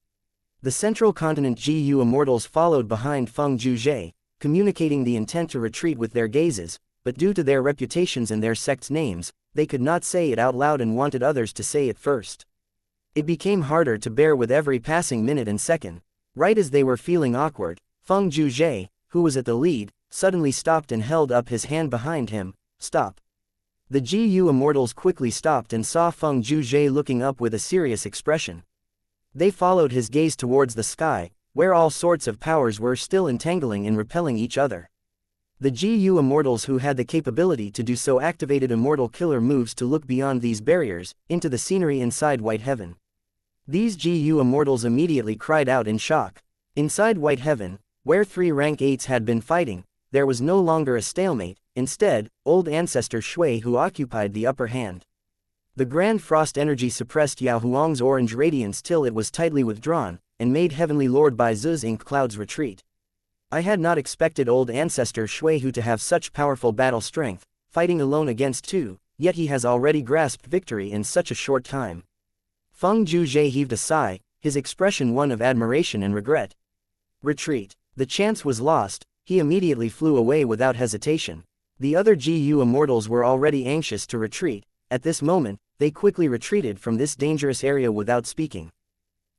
The Central Continent GU Immortals followed behind Feng Zhuzhe, communicating the intent to retreat with their gazes, but due to their reputations and their sect's names, they could not say it out loud and wanted others to say it first. It became harder to bear with every passing minute and second. Right as they were feeling awkward, Feng Zhuzhe, who was at the lead, suddenly stopped and held up his hand behind him. Stop. The GU Immortals quickly stopped and saw Feng Zhuzhe looking up with a serious expression. They followed his gaze towards the sky, where all sorts of powers were still entangling and repelling each other. The GU Immortals who had the capability to do so activated immortal killer moves to look beyond these barriers, into the scenery inside White Heaven. These GU Immortals immediately cried out in shock. Inside White Heaven, where 3 rank 8s had been fighting, there was no longer a stalemate, instead, old ancestor Shui who occupied the upper hand. The Grand Frost energy suppressed Yao Huang's orange radiance till it was tightly withdrawn, and made Heavenly Lord Bai Zi's ink clouds retreat. I had not expected old ancestor Shui Hu to have such powerful battle strength, fighting alone against 2, yet he has already grasped victory in such a short time. Feng Zhuzhe heaved a sigh, his expression one of admiration and regret. Retreat. The chance was lost, he immediately flew away without hesitation. The other GU Immortals were already anxious to retreat, at this moment, they quickly retreated from this dangerous area without speaking.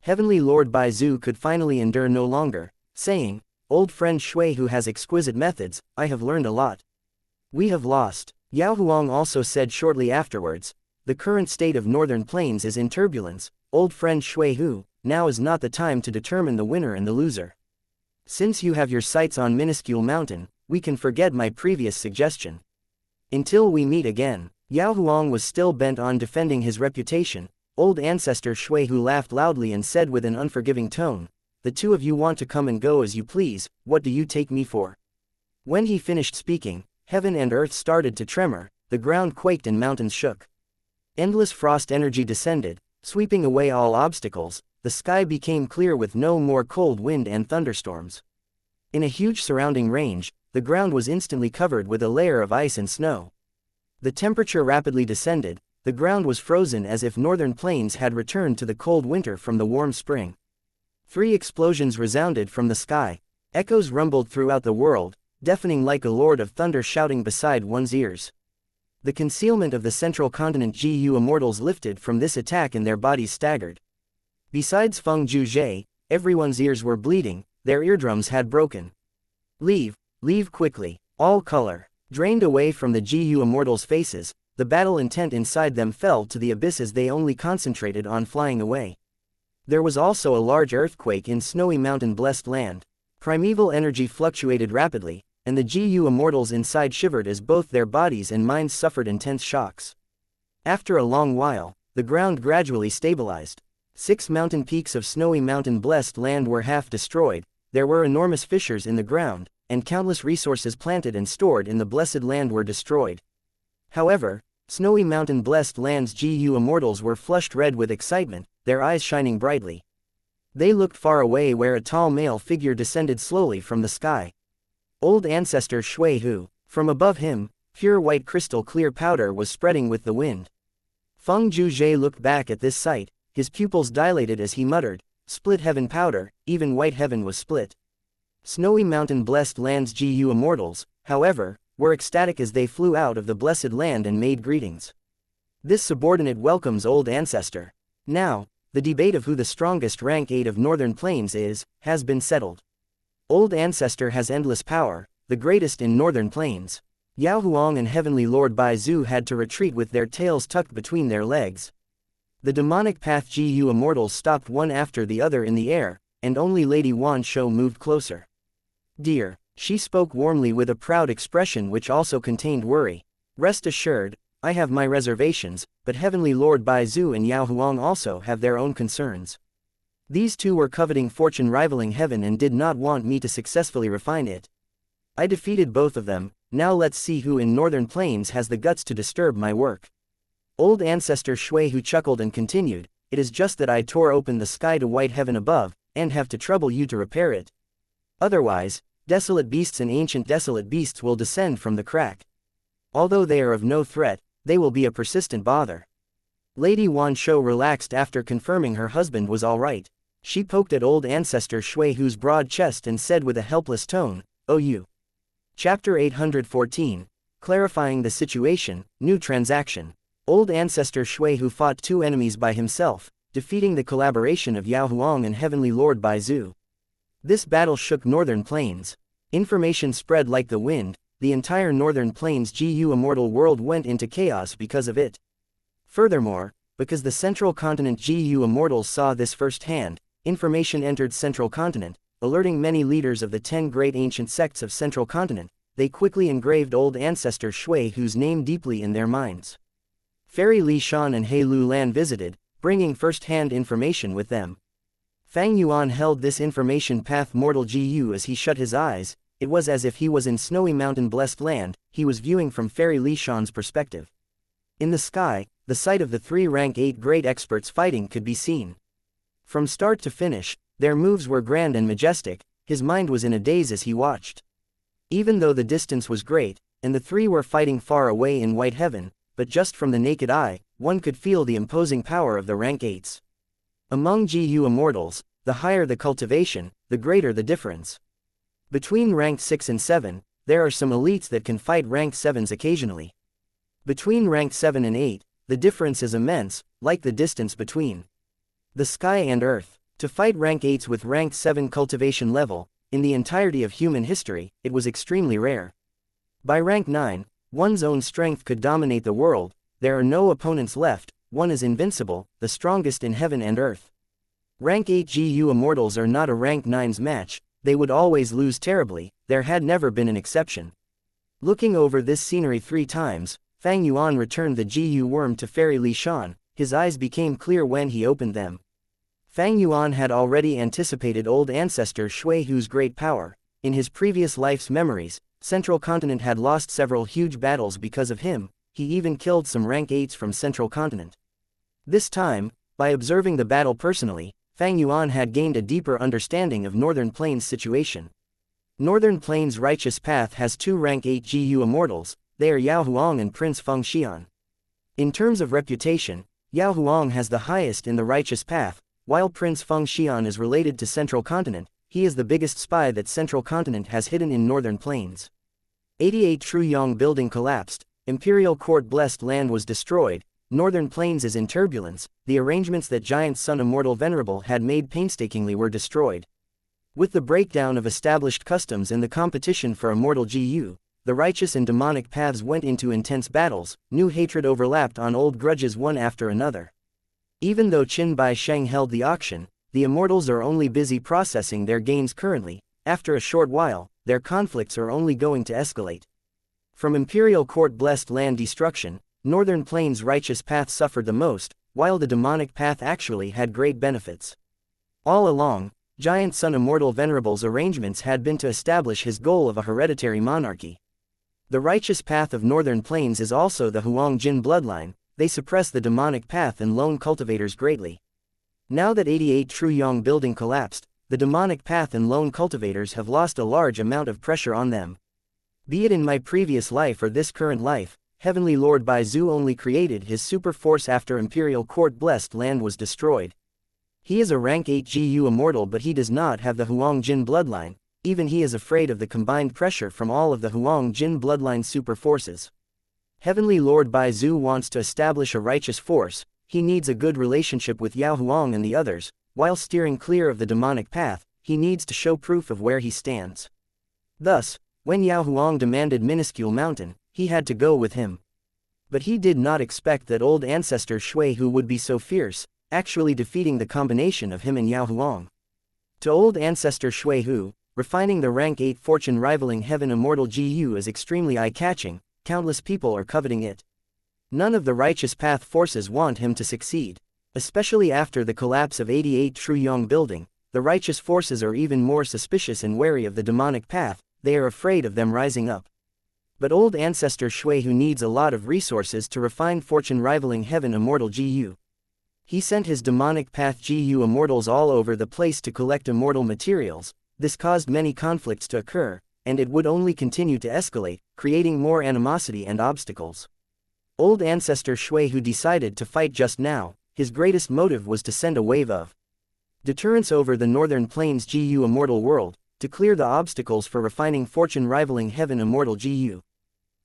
Heavenly Lord Bai Zi could finally endure no longer, saying, "Old friend Shui who has exquisite methods, I have learned a lot. We have lost." Yao Huang also said shortly afterwards, "The current state of Northern Plains is in turbulence, old friend Shui Hu, now is not the time to determine the winner and the loser. Since you have your sights on Minuscule Mountain, we can forget my previous suggestion. Until we meet again." Yao Huang was still bent on defending his reputation. Old ancestor Shui Hu laughed loudly and said with an unforgiving tone, "The two of you want to come and go as you please, what do you take me for?" When he finished speaking, heaven and earth started to tremor, the ground quaked and mountains shook. Endless frost energy descended, sweeping away all obstacles, the sky became clear with no more cold wind and thunderstorms. In a huge surrounding range, the ground was instantly covered with a layer of ice and snow. The temperature rapidly descended, the ground was frozen as if Northern Plains had returned to the cold winter from the warm spring. 3 explosions resounded from the sky, echoes rumbled throughout the world, deafening like a lord of thunder shouting beside one's ears. The concealment of the Central Continent GU Immortals lifted from this attack and their bodies staggered. Besides Feng Zhuzhe, everyone's ears were bleeding, their eardrums had broken. Leave quickly, all color. Drained away from the GU Immortals' faces, the battle intent inside them fell to the abyss as they only concentrated on flying away. There was also a large earthquake in snowy mountain-blessed land. Primeval energy fluctuated rapidly, and the GU Immortals inside shivered as both their bodies and minds suffered intense shocks. After a long while, the ground gradually stabilized. 6 mountain peaks of snowy mountain-blessed land were half destroyed, there were enormous fissures in the ground, and countless resources planted and stored in the blessed land were destroyed. However, snowy mountain-blessed land's GU Immortals were flushed red with excitement, their eyes shining brightly. They looked far away where a tall male figure descended slowly from the sky. Old ancestor Shui Hu. From above him, pure white crystal clear powder was spreading with the wind. Feng Zhuzhe looked back at this sight, his pupils dilated as he muttered, "Split heaven powder," even white heaven was split. Snowy mountain-blessed land's GU Immortals, however, were ecstatic as they flew out of the blessed land and made greetings. This subordinate welcomes old ancestor. Now, the debate of who the strongest rank 8 of Northern Plains is, has been settled. Old ancestor has endless power, the greatest in Northern Plains. Yao Huang and Heavenly Lord Bai Zhu had to retreat with their tails tucked between their legs. The demonic path GU Immortals stopped one after the other in the air, and only Lady Wan Shou moved closer. "Dear," she spoke warmly with a proud expression which also contained worry. "Rest assured, I have my reservations, but Heavenly Lord Bai Zhu and Yao Huang also have their own concerns. These two were coveting fortune rivaling heaven and did not want me to successfully refine it. I defeated both of them, now let's see who in Northern Plains has the guts to disturb my work." Old ancestor Shui Hu chuckled and continued, "It is just that I tore open the sky to white heaven above, and have to trouble you to repair it. Otherwise, desolate beasts and ancient desolate beasts will descend from the crack. Although they are of no threat, they will be a persistent bother." Lady Wan Shou relaxed after confirming her husband was all right. She poked at old ancestor Shui Hu's broad chest and said with a helpless tone, "Oh you." Chapter 814. Clarifying the situation, new transaction. Old ancestor Shui Hu fought 2 enemies by himself, defeating the collaboration of Yao Huang and Heavenly Lord Bai Zhu. This battle shook Northern Plains. Information spread like the wind, the entire Northern Plains GU Immortal world went into chaos because of it. Furthermore, because the Central Continent GU Immortals saw this firsthand, information entered Central Continent, alerting many leaders of the 10 great ancient sects of Central Continent. They quickly engraved old ancestor Shui Hu's name deeply in their minds. Fairy Li Shan and He Lu Lan visited, bringing first-hand information with them. Fang Yuan held this information path mortal GU as he shut his eyes. It was as if he was in snowy mountain-blessed land, he was viewing from Fairy Li Shan's perspective. In the sky, the sight of the 3 rank 8 great experts fighting could be seen. From start to finish, their moves were grand and majestic, his mind was in a daze as he watched. Even though the distance was great, and the 3 were fighting far away in white heaven, but just from the naked eye, one could feel the imposing power of the rank 8s. Among GU Immortals, the higher the cultivation, the greater the difference. Between rank 6 and 7, there are some elites that can fight rank 7s occasionally. Between rank 7 and 8, the difference is immense, like the distance between the sky and earth. To fight rank 8s with rank 7 cultivation level, in the entirety of human history, it was extremely rare. By rank 9, one's own strength could dominate the world, there are no opponents left, one is invincible, the strongest in heaven and earth. Rank 8 GU Immortals are not a rank 9's match, they would always lose terribly, there had never been an exception. Looking over this scenery 3 times, Fang Yuan returned the GU worm to Fairy Li Shan, his eyes became clear when he opened them. Fang Yuan had already anticipated old ancestor Shui Hu's great power. In his previous life's memories, Central Continent had lost several huge battles because of him, he even killed some rank 8s from Central Continent. This time, by observing the battle personally, Fang Yuan had gained a deeper understanding of Northern Plains' situation. Northern Plains' righteous path has 2 rank 8 GU Immortals, they are Yao Huang and Prince Feng Xian. In terms of reputation, Yao Huang has the highest in the righteous path, while Prince Feng Xian is related to Central Continent, he is the biggest spy that Central Continent has hidden in Northern Plains. 88 Truyong building collapsed, Imperial Court blessed land was destroyed, Northern Plains is in turbulence, the arrangements that Giant Sun Immortal Venerable had made painstakingly were destroyed. With the breakdown of established customs and the competition for Immortal GU, the righteous and demonic paths went into intense battles, new hatred overlapped on old grudges one after another. Even though Qin Bai Sheng held the auction, the Immortals are only busy processing their gains currently. After a short while, their conflicts are only going to escalate. From Imperial Court blessed land destruction, Northern Plains righteous path suffered the most, while the demonic path actually had great benefits. All along, Giant Sun Immortal Venerable's arrangements had been to establish his goal of a hereditary monarchy. The righteous path of Northern Plains is also the Huang Jin bloodline. They suppress the demonic path and lone cultivators greatly. Now that 88 True Yang building collapsed, the demonic path and lone cultivators have lost a large amount of pressure on them. Be it in my previous life or this current life, Heavenly Lord Bai Zhu only created his super force after Imperial Court blessed land was destroyed. He is a rank 8 GU immortal, but he does not have the Huang Jin bloodline. Even he is afraid of the combined pressure from all of the Huang Jin bloodline super forces. Heavenly Lord Bai Zhu wants to establish a righteous force. He needs a good relationship with Yao Huang and the others. While steering clear of the demonic path, he needs to show proof of where he stands. Thus, when Yao Huang demanded Minuscule Mountain, he had to go with him. But he did not expect that old ancestor Shui Hu would be so fierce, actually defeating the combination of him and Yao Huang. To old ancestor Shui Hu, refining the rank 8 fortune rivaling Heaven Immortal GU is extremely eye-catching. Countless people are coveting it. None of the righteous path forces want him to succeed. Especially after the collapse of 88 True Yang building, the righteous forces are even more suspicious and wary of the demonic path. They are afraid of them rising up. But old ancestor Shui Hu needs a lot of resources to refine fortune rivaling Heaven Immortal GU. He sent his demonic path GU immortals all over the place to collect immortal materials. This caused many conflicts to occur, and it would only continue to escalate, creating more animosity and obstacles. Old ancestor Shui Hu decided to fight just now. His greatest motive was to send a wave of deterrence over the Northern Plains GU immortal world, to clear the obstacles for refining fortune rivaling Heaven Immortal GU.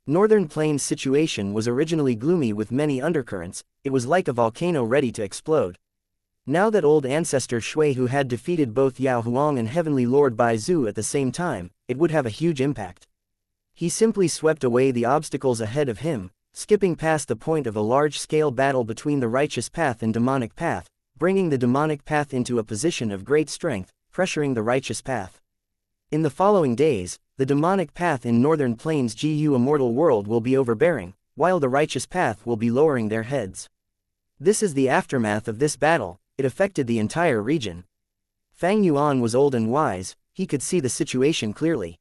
Northern Plains' situation was originally gloomy with many undercurrents. It was like a volcano ready to explode. Now that old ancestor Shui Hu had defeated both Yao Huang and Heavenly Lord Bai Zhu at the same time, it would have a huge impact. He simply swept away the obstacles ahead of him, skipping past the point of a large-scale battle between the righteous path and demonic path, bringing the demonic path into a position of great strength, pressuring the righteous path. In the following days, the demonic path in Northern Plains GU immortal world will be overbearing, while the righteous path will be lowering their heads. This is the aftermath of this battle. It affected the entire region. Fang Yuan was old and wise. He could see the situation clearly.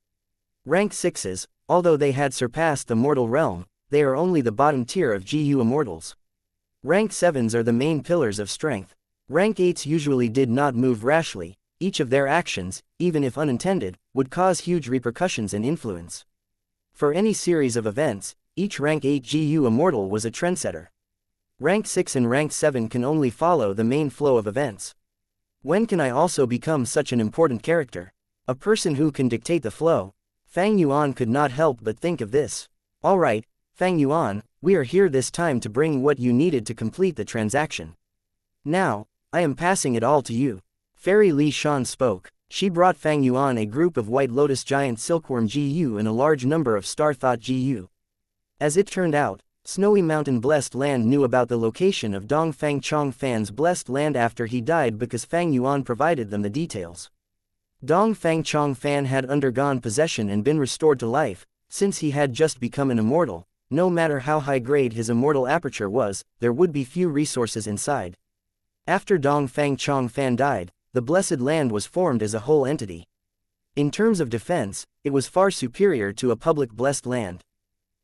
Rank 6s, although they had surpassed the mortal realm, they are only the bottom tier of GU immortals. Rank 7s are the main pillars of strength. Rank 8s usually did not move rashly. Each of their actions, even if unintended, would cause huge repercussions and influence. For any series of events, each rank 8 GU immortal was a trendsetter. Rank 6 and rank 7 can only follow the main flow of events. When can I also become such an important character? A person who can dictate the flow? Fang Yuan could not help but think of this. Alright, Fang Yuan, we are here this time to bring what you needed to complete the transaction. Now, I am passing it all to you. Fairy Li Shan spoke. She brought Fang Yuan a group of White Lotus Giant Silkworm GU and a large number of Star Thought GU. As it turned out, Snowy Mountain Blessed Land knew about the location of Dong Fang Chong Fan's Blessed Land after he died because Fang Yuan provided them the details. Dong Fang Chong Fan had undergone possession and been restored to life. Since he had just become an immortal, no matter how high grade his immortal aperture was, there would be few resources inside. After Dong Fang Chong Fan died, the Blessed Land was formed as a whole entity. In terms of defense, it was far superior to a public Blessed Land.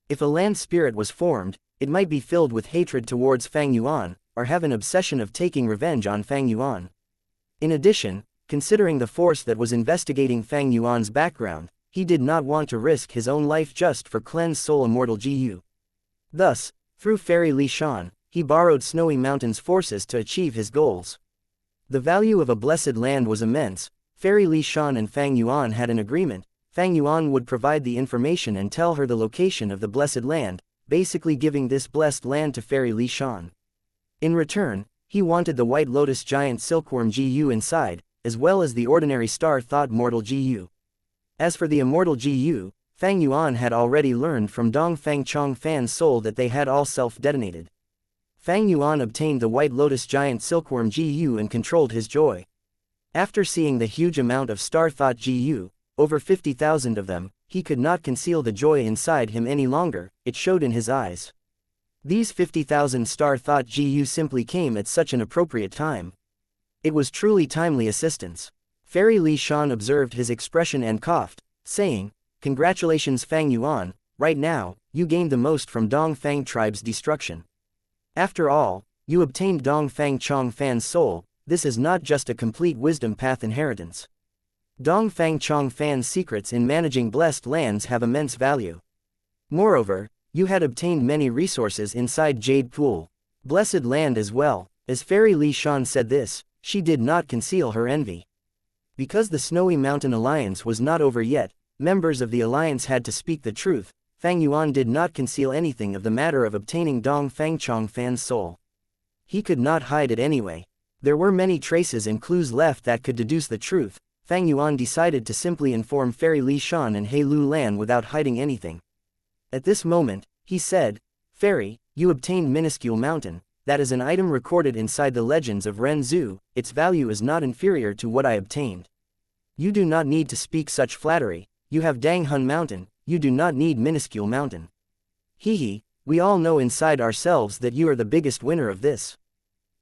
If a land spirit was formed, it might be filled with hatred towards Fang Yuan, or have an obsession of taking revenge on Fang Yuan. In addition, considering the force that was investigating Fang Yuan's background, he did not want to risk his own life just for Cleanse Soul Immortal GU. Thus, through Fairy Li Shan, he borrowed Snowy Mountain's forces to achieve his goals. The value of a blessed land was immense. Fairy Li Shan and Fang Yuan had an agreement. Fang Yuan would provide the information and tell her the location of the blessed land, basically giving this blessed land to Fairy Li Shan. In return, he wanted the White Lotus Giant Silkworm GU inside, as well as the ordinary Star Thought Mortal GU. As for the Immortal GU, Fang Yuan had already learned from Dongfang Chongfan's soul that they had all self-detonated. Fang Yuan obtained the White Lotus giant silkworm GU and controlled his joy. After seeing the huge amount of star thought GU, over 50,000 of them, he could not conceal the joy inside him any longer, it showed in his eyes. These 50,000 star thought GU simply came at such an appropriate time. It was truly timely assistance. Fairy Li Shan observed his expression and coughed, saying, "Congratulations Fang Yuan, right now, you gained the most from Dongfang tribe's destruction. After all, you obtained Dongfang Chongfan's soul, this is not just a complete wisdom path inheritance. Dongfang Chongfan's secrets in managing blessed lands have immense value. Moreover, you had obtained many resources inside Jade Pool, blessed land as well." As Fairy Li Shan said this, she did not conceal her envy. Because the Snowy Mountain Alliance was not over yet, members of the alliance had to speak the truth. Fang Yuan did not conceal anything of the matter of obtaining Dongfang Chongfan's soul. He could not hide it anyway. There were many traces and clues left that could deduce the truth. Fang Yuan decided to simply inform Fairy Li Shan and He Lu Lan without hiding anything. At this moment, he said, "Fairy, you obtained Minuscule Mountain. That is an item recorded inside the legends of Ren Zhu, its value is not inferior to what I obtained. You do not need to speak such flattery, you have Dang Hun Mountain, you do not need Minuscule Mountain. Hehe, we all know inside ourselves that you are the biggest winner of this.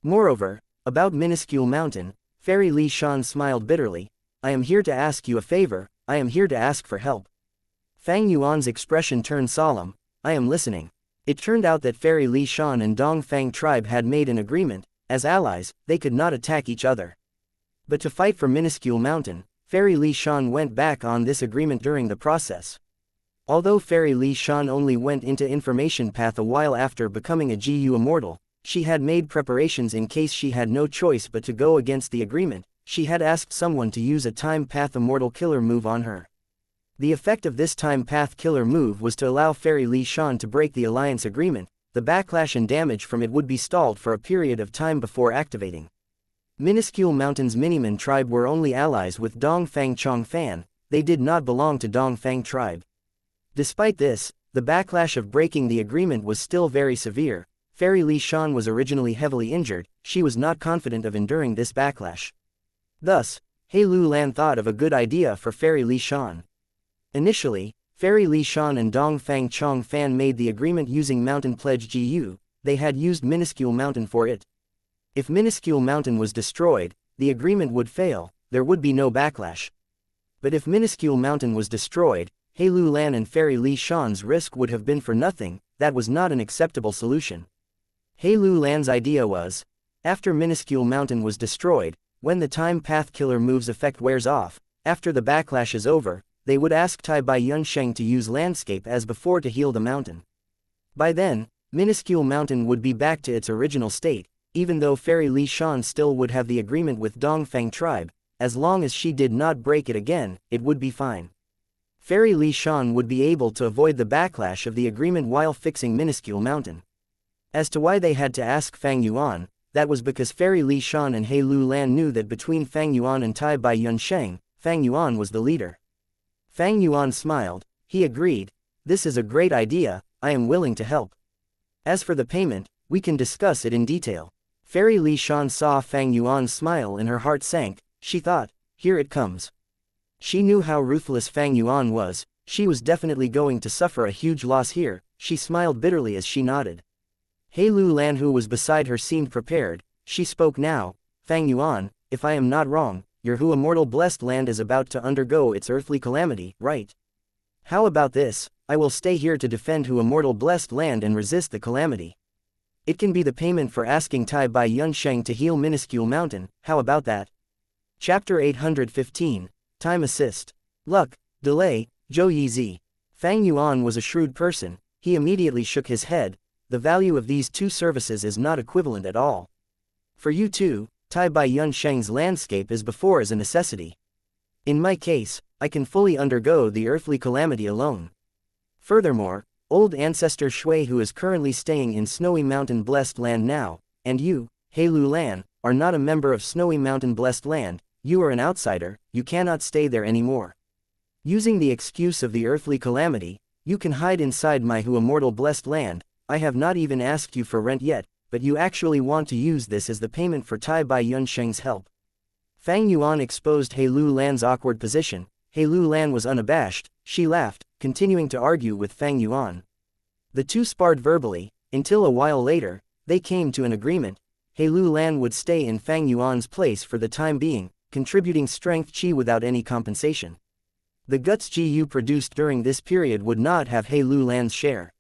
Moreover, about Minuscule Mountain," Fairy Li Shan smiled bitterly, "I am here to ask you a favor, I am here to ask for help." Fang Yuan's expression turned solemn, "I am listening." It turned out that Fairy Li Shan and Dongfang tribe had made an agreement. As allies, they could not attack each other. But to fight for Minuscule Mountain, Fairy Li Shan went back on this agreement during the process. Although Fairy Li Shan only went into information path a while after becoming a GU Immortal, she had made preparations in case she had no choice but to go against the agreement. She had asked someone to use a time path Immortal killer move on her. The effect of this time path killer move was to allow Fairy Li Shan to break the alliance agreement. The backlash and damage from it would be stalled for a period of time before activating. Minuscule Mountain's Miniman tribe were only allies with Dongfang Chongfan, they did not belong to Dongfang tribe. Despite this, the backlash of breaking the agreement was still very severe. Fairy Li Shan was originally heavily injured, she was not confident of enduring this backlash. Thus, He Lu Lan thought of a good idea for Fairy Li Shan. Initially, Fairy Li Shan and Dongfang Chongfan made the agreement using Mountain Pledge GU, they had used Minuscule Mountain for it. If Minuscule Mountain was destroyed, the agreement would fail, there would be no backlash. But if Minuscule Mountain was destroyed, He Lu Lan and Fairy Li Shan's risk would have been for nothing. That was not an acceptable solution. He Lu Lan's idea was, after Minuscule Mountain was destroyed, when the time path killer move's effect wears off, after the backlash is over, they would ask Tai Bai Yunsheng to use landscape as before to heal the mountain. By then, Minuscule Mountain would be back to its original state, even though Fairy Li Shan still would have the agreement with Dongfang tribe. As long as she did not break it again, it would be fine. Fairy Li Shan would be able to avoid the backlash of the agreement while fixing Minuscule Mountain. As to why they had to ask Fang Yuan, that was because Fairy Li Shan and He Lu Lan knew that between Fang Yuan and Tai Bai Yunsheng, Fang Yuan was the leader. Fang Yuan smiled, he agreed, "This is a great idea, I am willing to help. As for the payment, we can discuss it in detail." Fairy Li Shan saw Fang Yuan's smile and her heart sank, she thought, here it comes. She knew how ruthless Fang Yuan was, she was definitely going to suffer a huge loss here, she smiled bitterly as she nodded. He Lu Lan who was beside her seemed prepared, she spoke now, "Fang Yuan, if I am not wrong, your Hu Immortal blessed land is about to undergo its earthly calamity, right? How about this, I will stay here to defend Hu Immortal blessed land and resist the calamity. It can be the payment for asking Tai Bai Yunsheng to heal Minuscule Mountain, how about that?" Chapter 815, Time Assist. Luck, Delay, Zhou Yizi. Fang Yuan was a shrewd person, he immediately shook his head, the value of these two services is not equivalent at all. For you too, Tai Bai Yunsheng's landscape is before as a necessity. In my case, I can fully undergo the earthly calamity alone. Furthermore, old ancestor Shui who is currently staying in Snowy Mountain Blessed Land now, and you, He Lu Lan, are not a member of Snowy Mountain Blessed Land, you are an outsider, you cannot stay there anymore. Using the excuse of the earthly calamity, you can hide inside my immortal blessed land. I have not even asked you for rent yet, but you actually want to use this as the payment for Tai Bai Yunsheng's help. Fang Yuan exposed He Lu Lan's awkward position. He Lu Lan was unabashed. She laughed, continuing to argue with Fang Yuan. The two sparred verbally, until a while later, they came to an agreement. He Lu Lan would stay in Fang Yuan's place for the time being, contributing strength chi without any compensation. The guts Gu produced during this period would not have He Lu Lan's share.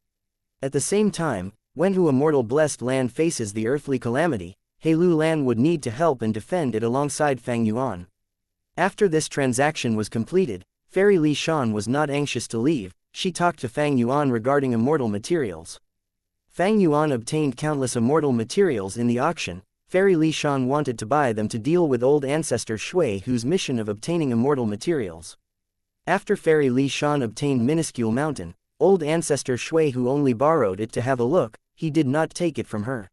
At the same time, when Hu Immortal Blessed Land faces the earthly calamity, He Lu Lan would need to help and defend it alongside Fang Yuan. After this transaction was completed, Fairy Li Shan was not anxious to leave. She talked to Fang Yuan regarding immortal materials. Fang Yuan obtained countless immortal materials in the auction. Fairy Li Shan wanted to buy them to deal with old ancestor Shui Hu's mission of obtaining immortal materials. After Fairy Li Shan obtained minuscule mountain, old ancestor Shui Hu only borrowed it to have a look. He did not take it from her.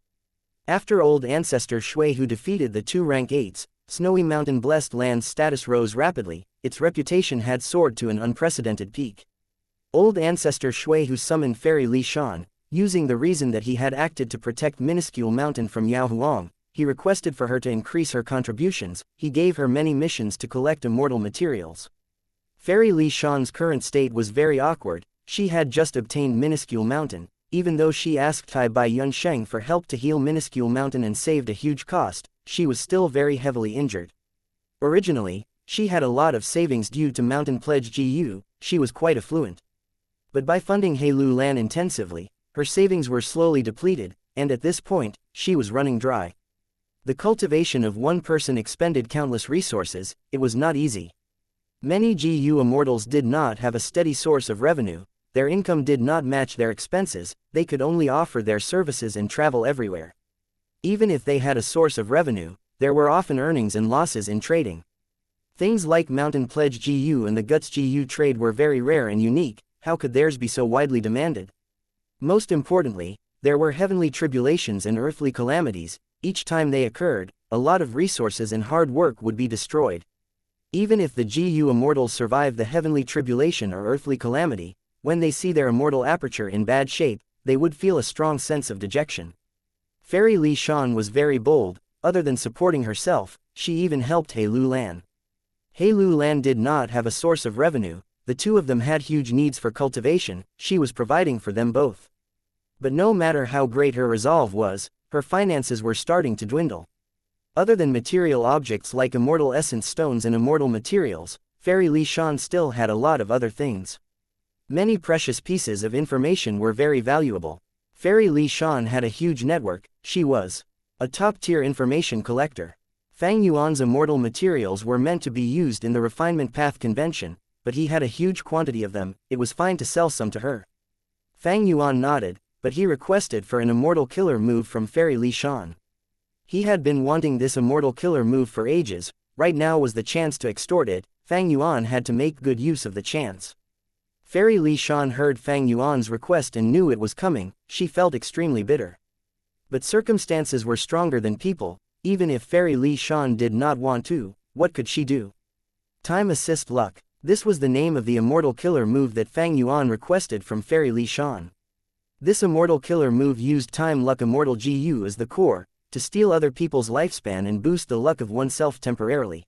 After old ancestor Shui Hu defeated the two rank 8s, Snowy Mountain Blessed Land's status rose rapidly. Its reputation had soared to an unprecedented peak. Old ancestor Shui Hu summoned Fairy Li Shan, using the reason that he had acted to protect minuscule mountain from Yao Huang. He requested for her to increase her contributions. He gave her many missions to collect immortal materials. Fairy Li Shan's current state was very awkward. She had just obtained minuscule mountain. Even though she asked Tai Bai Yunsheng for help to heal minuscule mountain and saved a huge cost, she was still very heavily injured. Originally, she had a lot of savings due to mountain pledge Gu. She was quite affluent. But by funding He Lu Lan intensively, her savings were slowly depleted, and at this point, she was running dry. The cultivation of one person expended countless resources. It was not easy. Many Gu immortals did not have a steady source of revenue. Their income did not match their expenses. They could only offer their services and travel everywhere. Even if they had a source of revenue, there were often earnings and losses in trading. Things like Mountain Pledge Gu and the Guts Gu trade were very rare and unique. How could theirs be so widely demanded? Most importantly, there were heavenly tribulations and earthly calamities. Each time they occurred, a lot of resources and hard work would be destroyed. Even if the Gu immortals survive the heavenly tribulation or earthly calamity, when they see their immortal aperture in bad shape, they would feel a strong sense of dejection. Fairy Li Shan was very bold. Other than supporting herself, she even helped He Lu Lan. He Lu Lan did not have a source of revenue. The two of them had huge needs for cultivation. She was providing for them both. But no matter how great her resolve was, her finances were starting to dwindle. Other than material objects like immortal essence stones and immortal materials, Fairy Li Shan still had a lot of other things. Many precious pieces of information were very valuable. Fairy Li Shan had a huge network. She was a top-tier information collector. Fang Yuan's immortal materials were meant to be used in the refinement path convention, but he had a huge quantity of them. It was fine to sell some to her. Fang Yuan nodded, but he requested for an immortal killer move from Fairy Li Shan. He had been wanting this immortal killer move for ages. Right now was the chance to extort it. Fang Yuan had to make good use of the chance. Fairy Li Shan heard Fang Yuan's request and knew it was coming. She felt extremely bitter. But circumstances were stronger than people. Even if Fairy Li Shan did not want to, what could she do? Time assist luck. This was the name of the immortal killer move that Fang Yuan requested from Fairy Li Shan. This immortal killer move used time luck immortal Gu as the core, to steal other people's lifespan and boost the luck of oneself temporarily.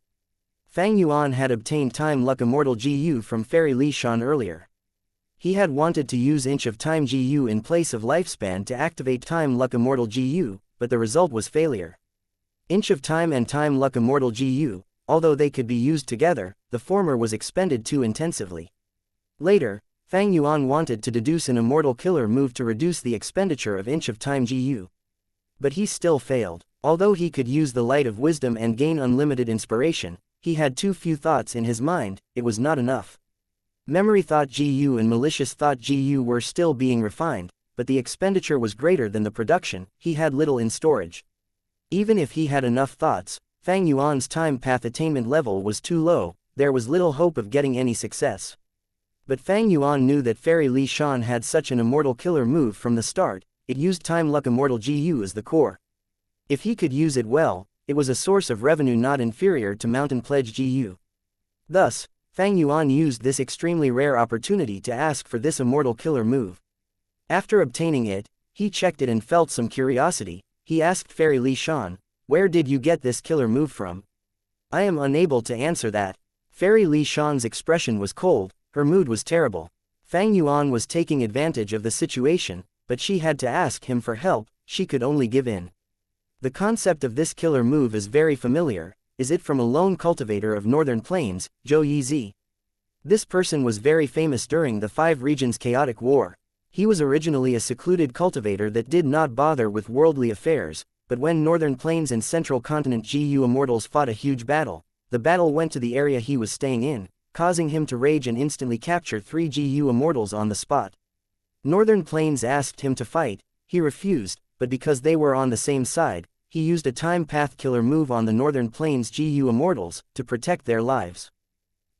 Fang Yuan had obtained time luck immortal Gu from Fairy Li Shan earlier. He had wanted to use inch of time Gu in place of lifespan to activate time luck immortal Gu, but the result was failure. Inch of time and time luck immortal Gu, although they could be used together, the former was expended too intensively. Later, Fang Yuan wanted to deduce an immortal killer move to reduce the expenditure of inch of time Gu. But he still failed. Although he could use the light of wisdom and gain unlimited inspiration, he had too few thoughts in his mind. It was not enough. Memory thought Gu and malicious thought Gu were still being refined, but the expenditure was greater than the production. He had little in storage. Even if he had enough thoughts, Fang Yuan's time path attainment level was too low. There was little hope of getting any success. But Fang Yuan knew that Fairy Li Shan had such an immortal killer move from the start. It used time luck immortal Gu as the core. If he could use it well, it was a source of revenue not inferior to mountain pledge Gu. Thus, Fang Yuan used this extremely rare opportunity to ask for this immortal killer move. After obtaining it, he checked it and felt some curiosity. He asked Fairy Li Shan, "Where did you get this killer move from?" "I am unable to answer that." Fairy Li Shan's expression was cold, her mood was terrible. Fang Yuan was taking advantage of the situation, but she had to ask him for help, she could only give in. "The concept of this killer move is very familiar. Is it from a lone cultivator of northern plains, Zhou Yizi? This person was very famous during the Five Regions Chaotic War. He was originally a secluded cultivator that did not bother with worldly affairs, but when Northern Plains and Central Continent GU Immortals fought a huge battle, the battle went to the area he was staying in, causing him to rage and instantly capture 3 GU Immortals on the spot. Northern Plains asked him to fight, he refused, but because they were on the same side, he used a time path killer move on the Northern Plains GU Immortals, to protect their lives.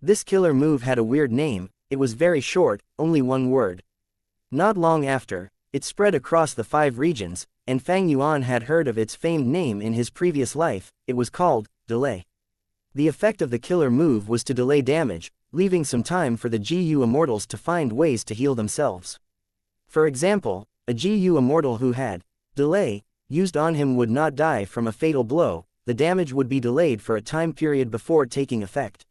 This killer move had a weird name, it was very short, only one word. Not long after, it spread across the 5 regions, and Fang Yuan had heard of its famed name in his previous life. It was called delay. The effect of the killer move was to delay damage, leaving some time for the GU Immortals to find ways to heal themselves. For example, a GU Immortal who had delay used on him would not die from a fatal blow, the damage would be delayed for a time period before taking effect.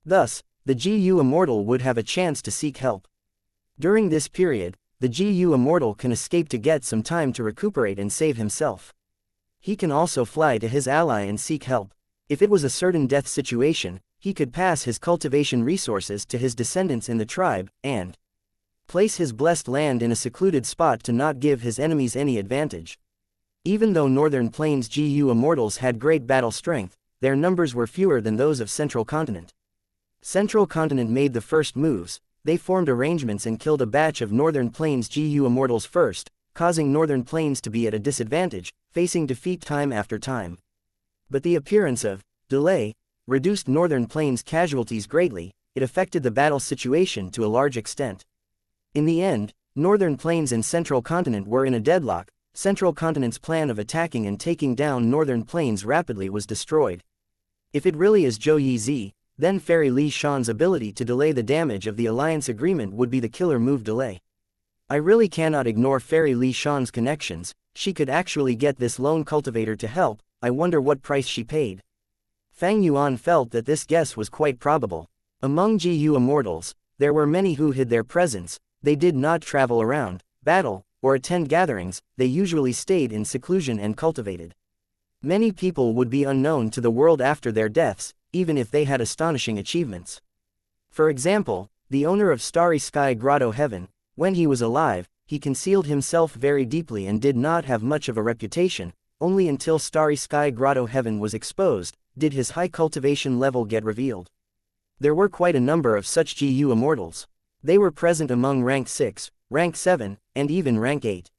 Thus, the GU Immortal would have a chance to seek help. During this period, the GU Immortal can escape to get some time to recuperate and save himself. He can also fly to his ally and seek help. If it was a certain death situation, he could pass his cultivation resources to his descendants in the tribe, and place his blessed land in a secluded spot to not give his enemies any advantage. Even though Northern Plains GU Immortals had great battle strength, their numbers were fewer than those of Central Continent. Central Continent made the first moves, they formed arrangements and killed a batch of Northern Plains GU Immortals first, causing Northern Plains to be at a disadvantage, facing defeat time after time. But the appearance of delay reduced Northern Plains casualties greatly, it affected the battle situation to a large extent. In the end, Northern Plains and Central Continent were in a deadlock. Central Continent's plan of attacking and taking down Northern Plains rapidly was destroyed. If it really is Zhou Yizi, then Fairy Li Shan's ability to delay the damage of the alliance agreement would be the killer move delay. I really cannot ignore Fairy Li Shan's connections, she could actually get this lone cultivator to help, I wonder what price she paid. Fang Yuan felt that this guess was quite probable. Among GU Immortals, there were many who hid their presence, they did not travel around, battle, or attend gatherings, they usually stayed in seclusion and cultivated. Many people would be unknown to the world after their deaths, even if they had astonishing achievements. For example, the owner of Starry Sky Grotto Heaven, when he was alive, he concealed himself very deeply and did not have much of a reputation, only until Starry Sky Grotto Heaven was exposed, did his high cultivation level get revealed. There were quite a number of such GU Immortals. They were present among rank 6, rank 7, and even rank 8.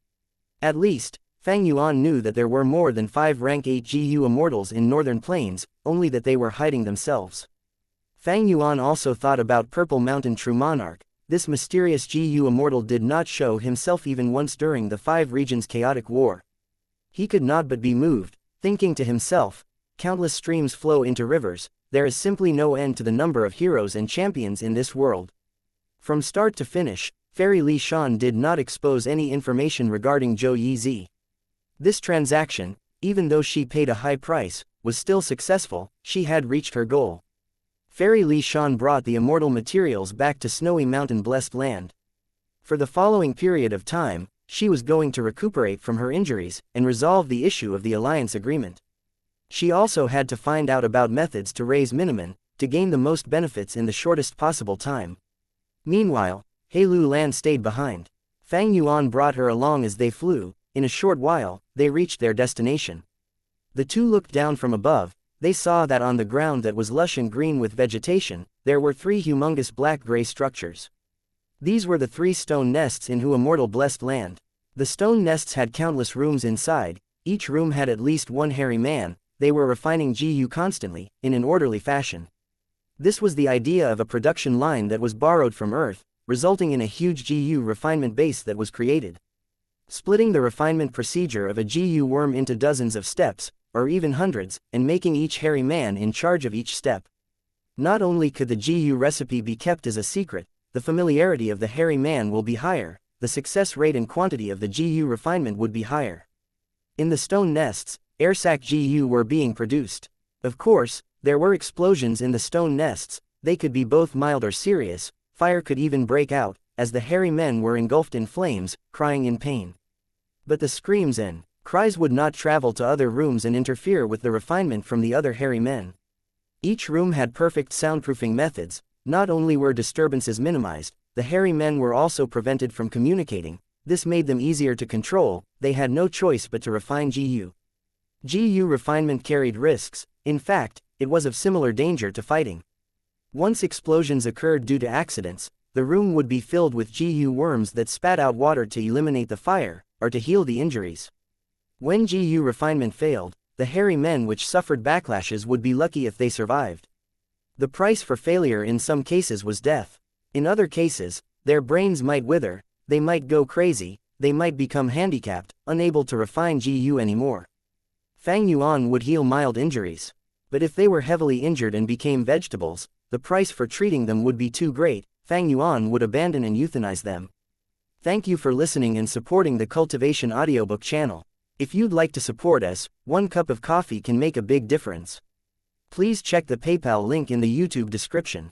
At least, Fang Yuan knew that there were more than 5 rank 8 GU Immortals in Northern Plains, only that they were hiding themselves. Fang Yuan also thought about Purple Mountain True Monarch. This mysterious GU Immortal did not show himself even once during the 5 Regions Chaotic War. He could not but be moved, thinking to himself, countless streams flow into rivers, there is simply no end to the number of heroes and champions in this world. From start to finish, Fairy Li Shan did not expose any information regarding Zhou Yizi. This transaction, even though she paid a high price, was still successful, she had reached her goal. Fairy Li Shan brought the immortal materials back to Snowy Mountain Blessed Land. For the following period of time, she was going to recuperate from her injuries and resolve the issue of the alliance agreement. She also had to find out about methods to raise Miniman, to gain the most benefits in the shortest possible time. Meanwhile, Heilu Lan stayed behind. Fang Yuan brought her along as they flew. In a short while, they reached their destination. The two looked down from above, they saw that on the ground that was lush and green with vegetation, there were 3 humongous black-gray structures. These were the 3 stone nests in Immortal Blessed Land. The stone nests had countless rooms inside, each room had at least 1 hairy man, they were refining GU constantly, in an orderly fashion. This was the idea of a production line that was borrowed from Earth, resulting in a huge GU refinement base that was created. Splitting the refinement procedure of a GU worm into dozens of steps, or even hundreds, and making each hairy man in charge of each step. Not only could the GU recipe be kept as a secret, the familiarity of the hairy man will be higher, the success rate and quantity of the GU refinement would be higher. In the stone nests, air sac GU were being produced. Of course, there were explosions in the stone nests, they could be both mild or serious, fire could even break out, as the hairy men were engulfed in flames, crying in pain. But the screams and cries would not travel to other rooms and interfere with the refinement from the other hairy men. Each room had perfect soundproofing methods. Not only were disturbances minimized, the hairy men were also prevented from communicating. This made them easier to control, they had no choice but to refine GU. GU refinement carried risks, in fact, it was of similar danger to fighting. Once explosions occurred due to accidents, the room would be filled with GU worms that spat out water to eliminate the fire, or to heal the injuries. When GU refinement failed, the hairy men which suffered backlashes would be lucky if they survived. The price for failure in some cases was death. In other cases, their brains might wither, they might go crazy, they might become handicapped, unable to refine GU anymore. Fang Yuan would heal mild injuries. But if they were heavily injured and became vegetables, the price for treating them would be too great, Fang Yuan would abandon and euthanize them. Thank you for listening and supporting the Cultivation Audiobook channel. If you'd like to support us, 1 cup of coffee can make a big difference. Please check the PayPal link in the YouTube description.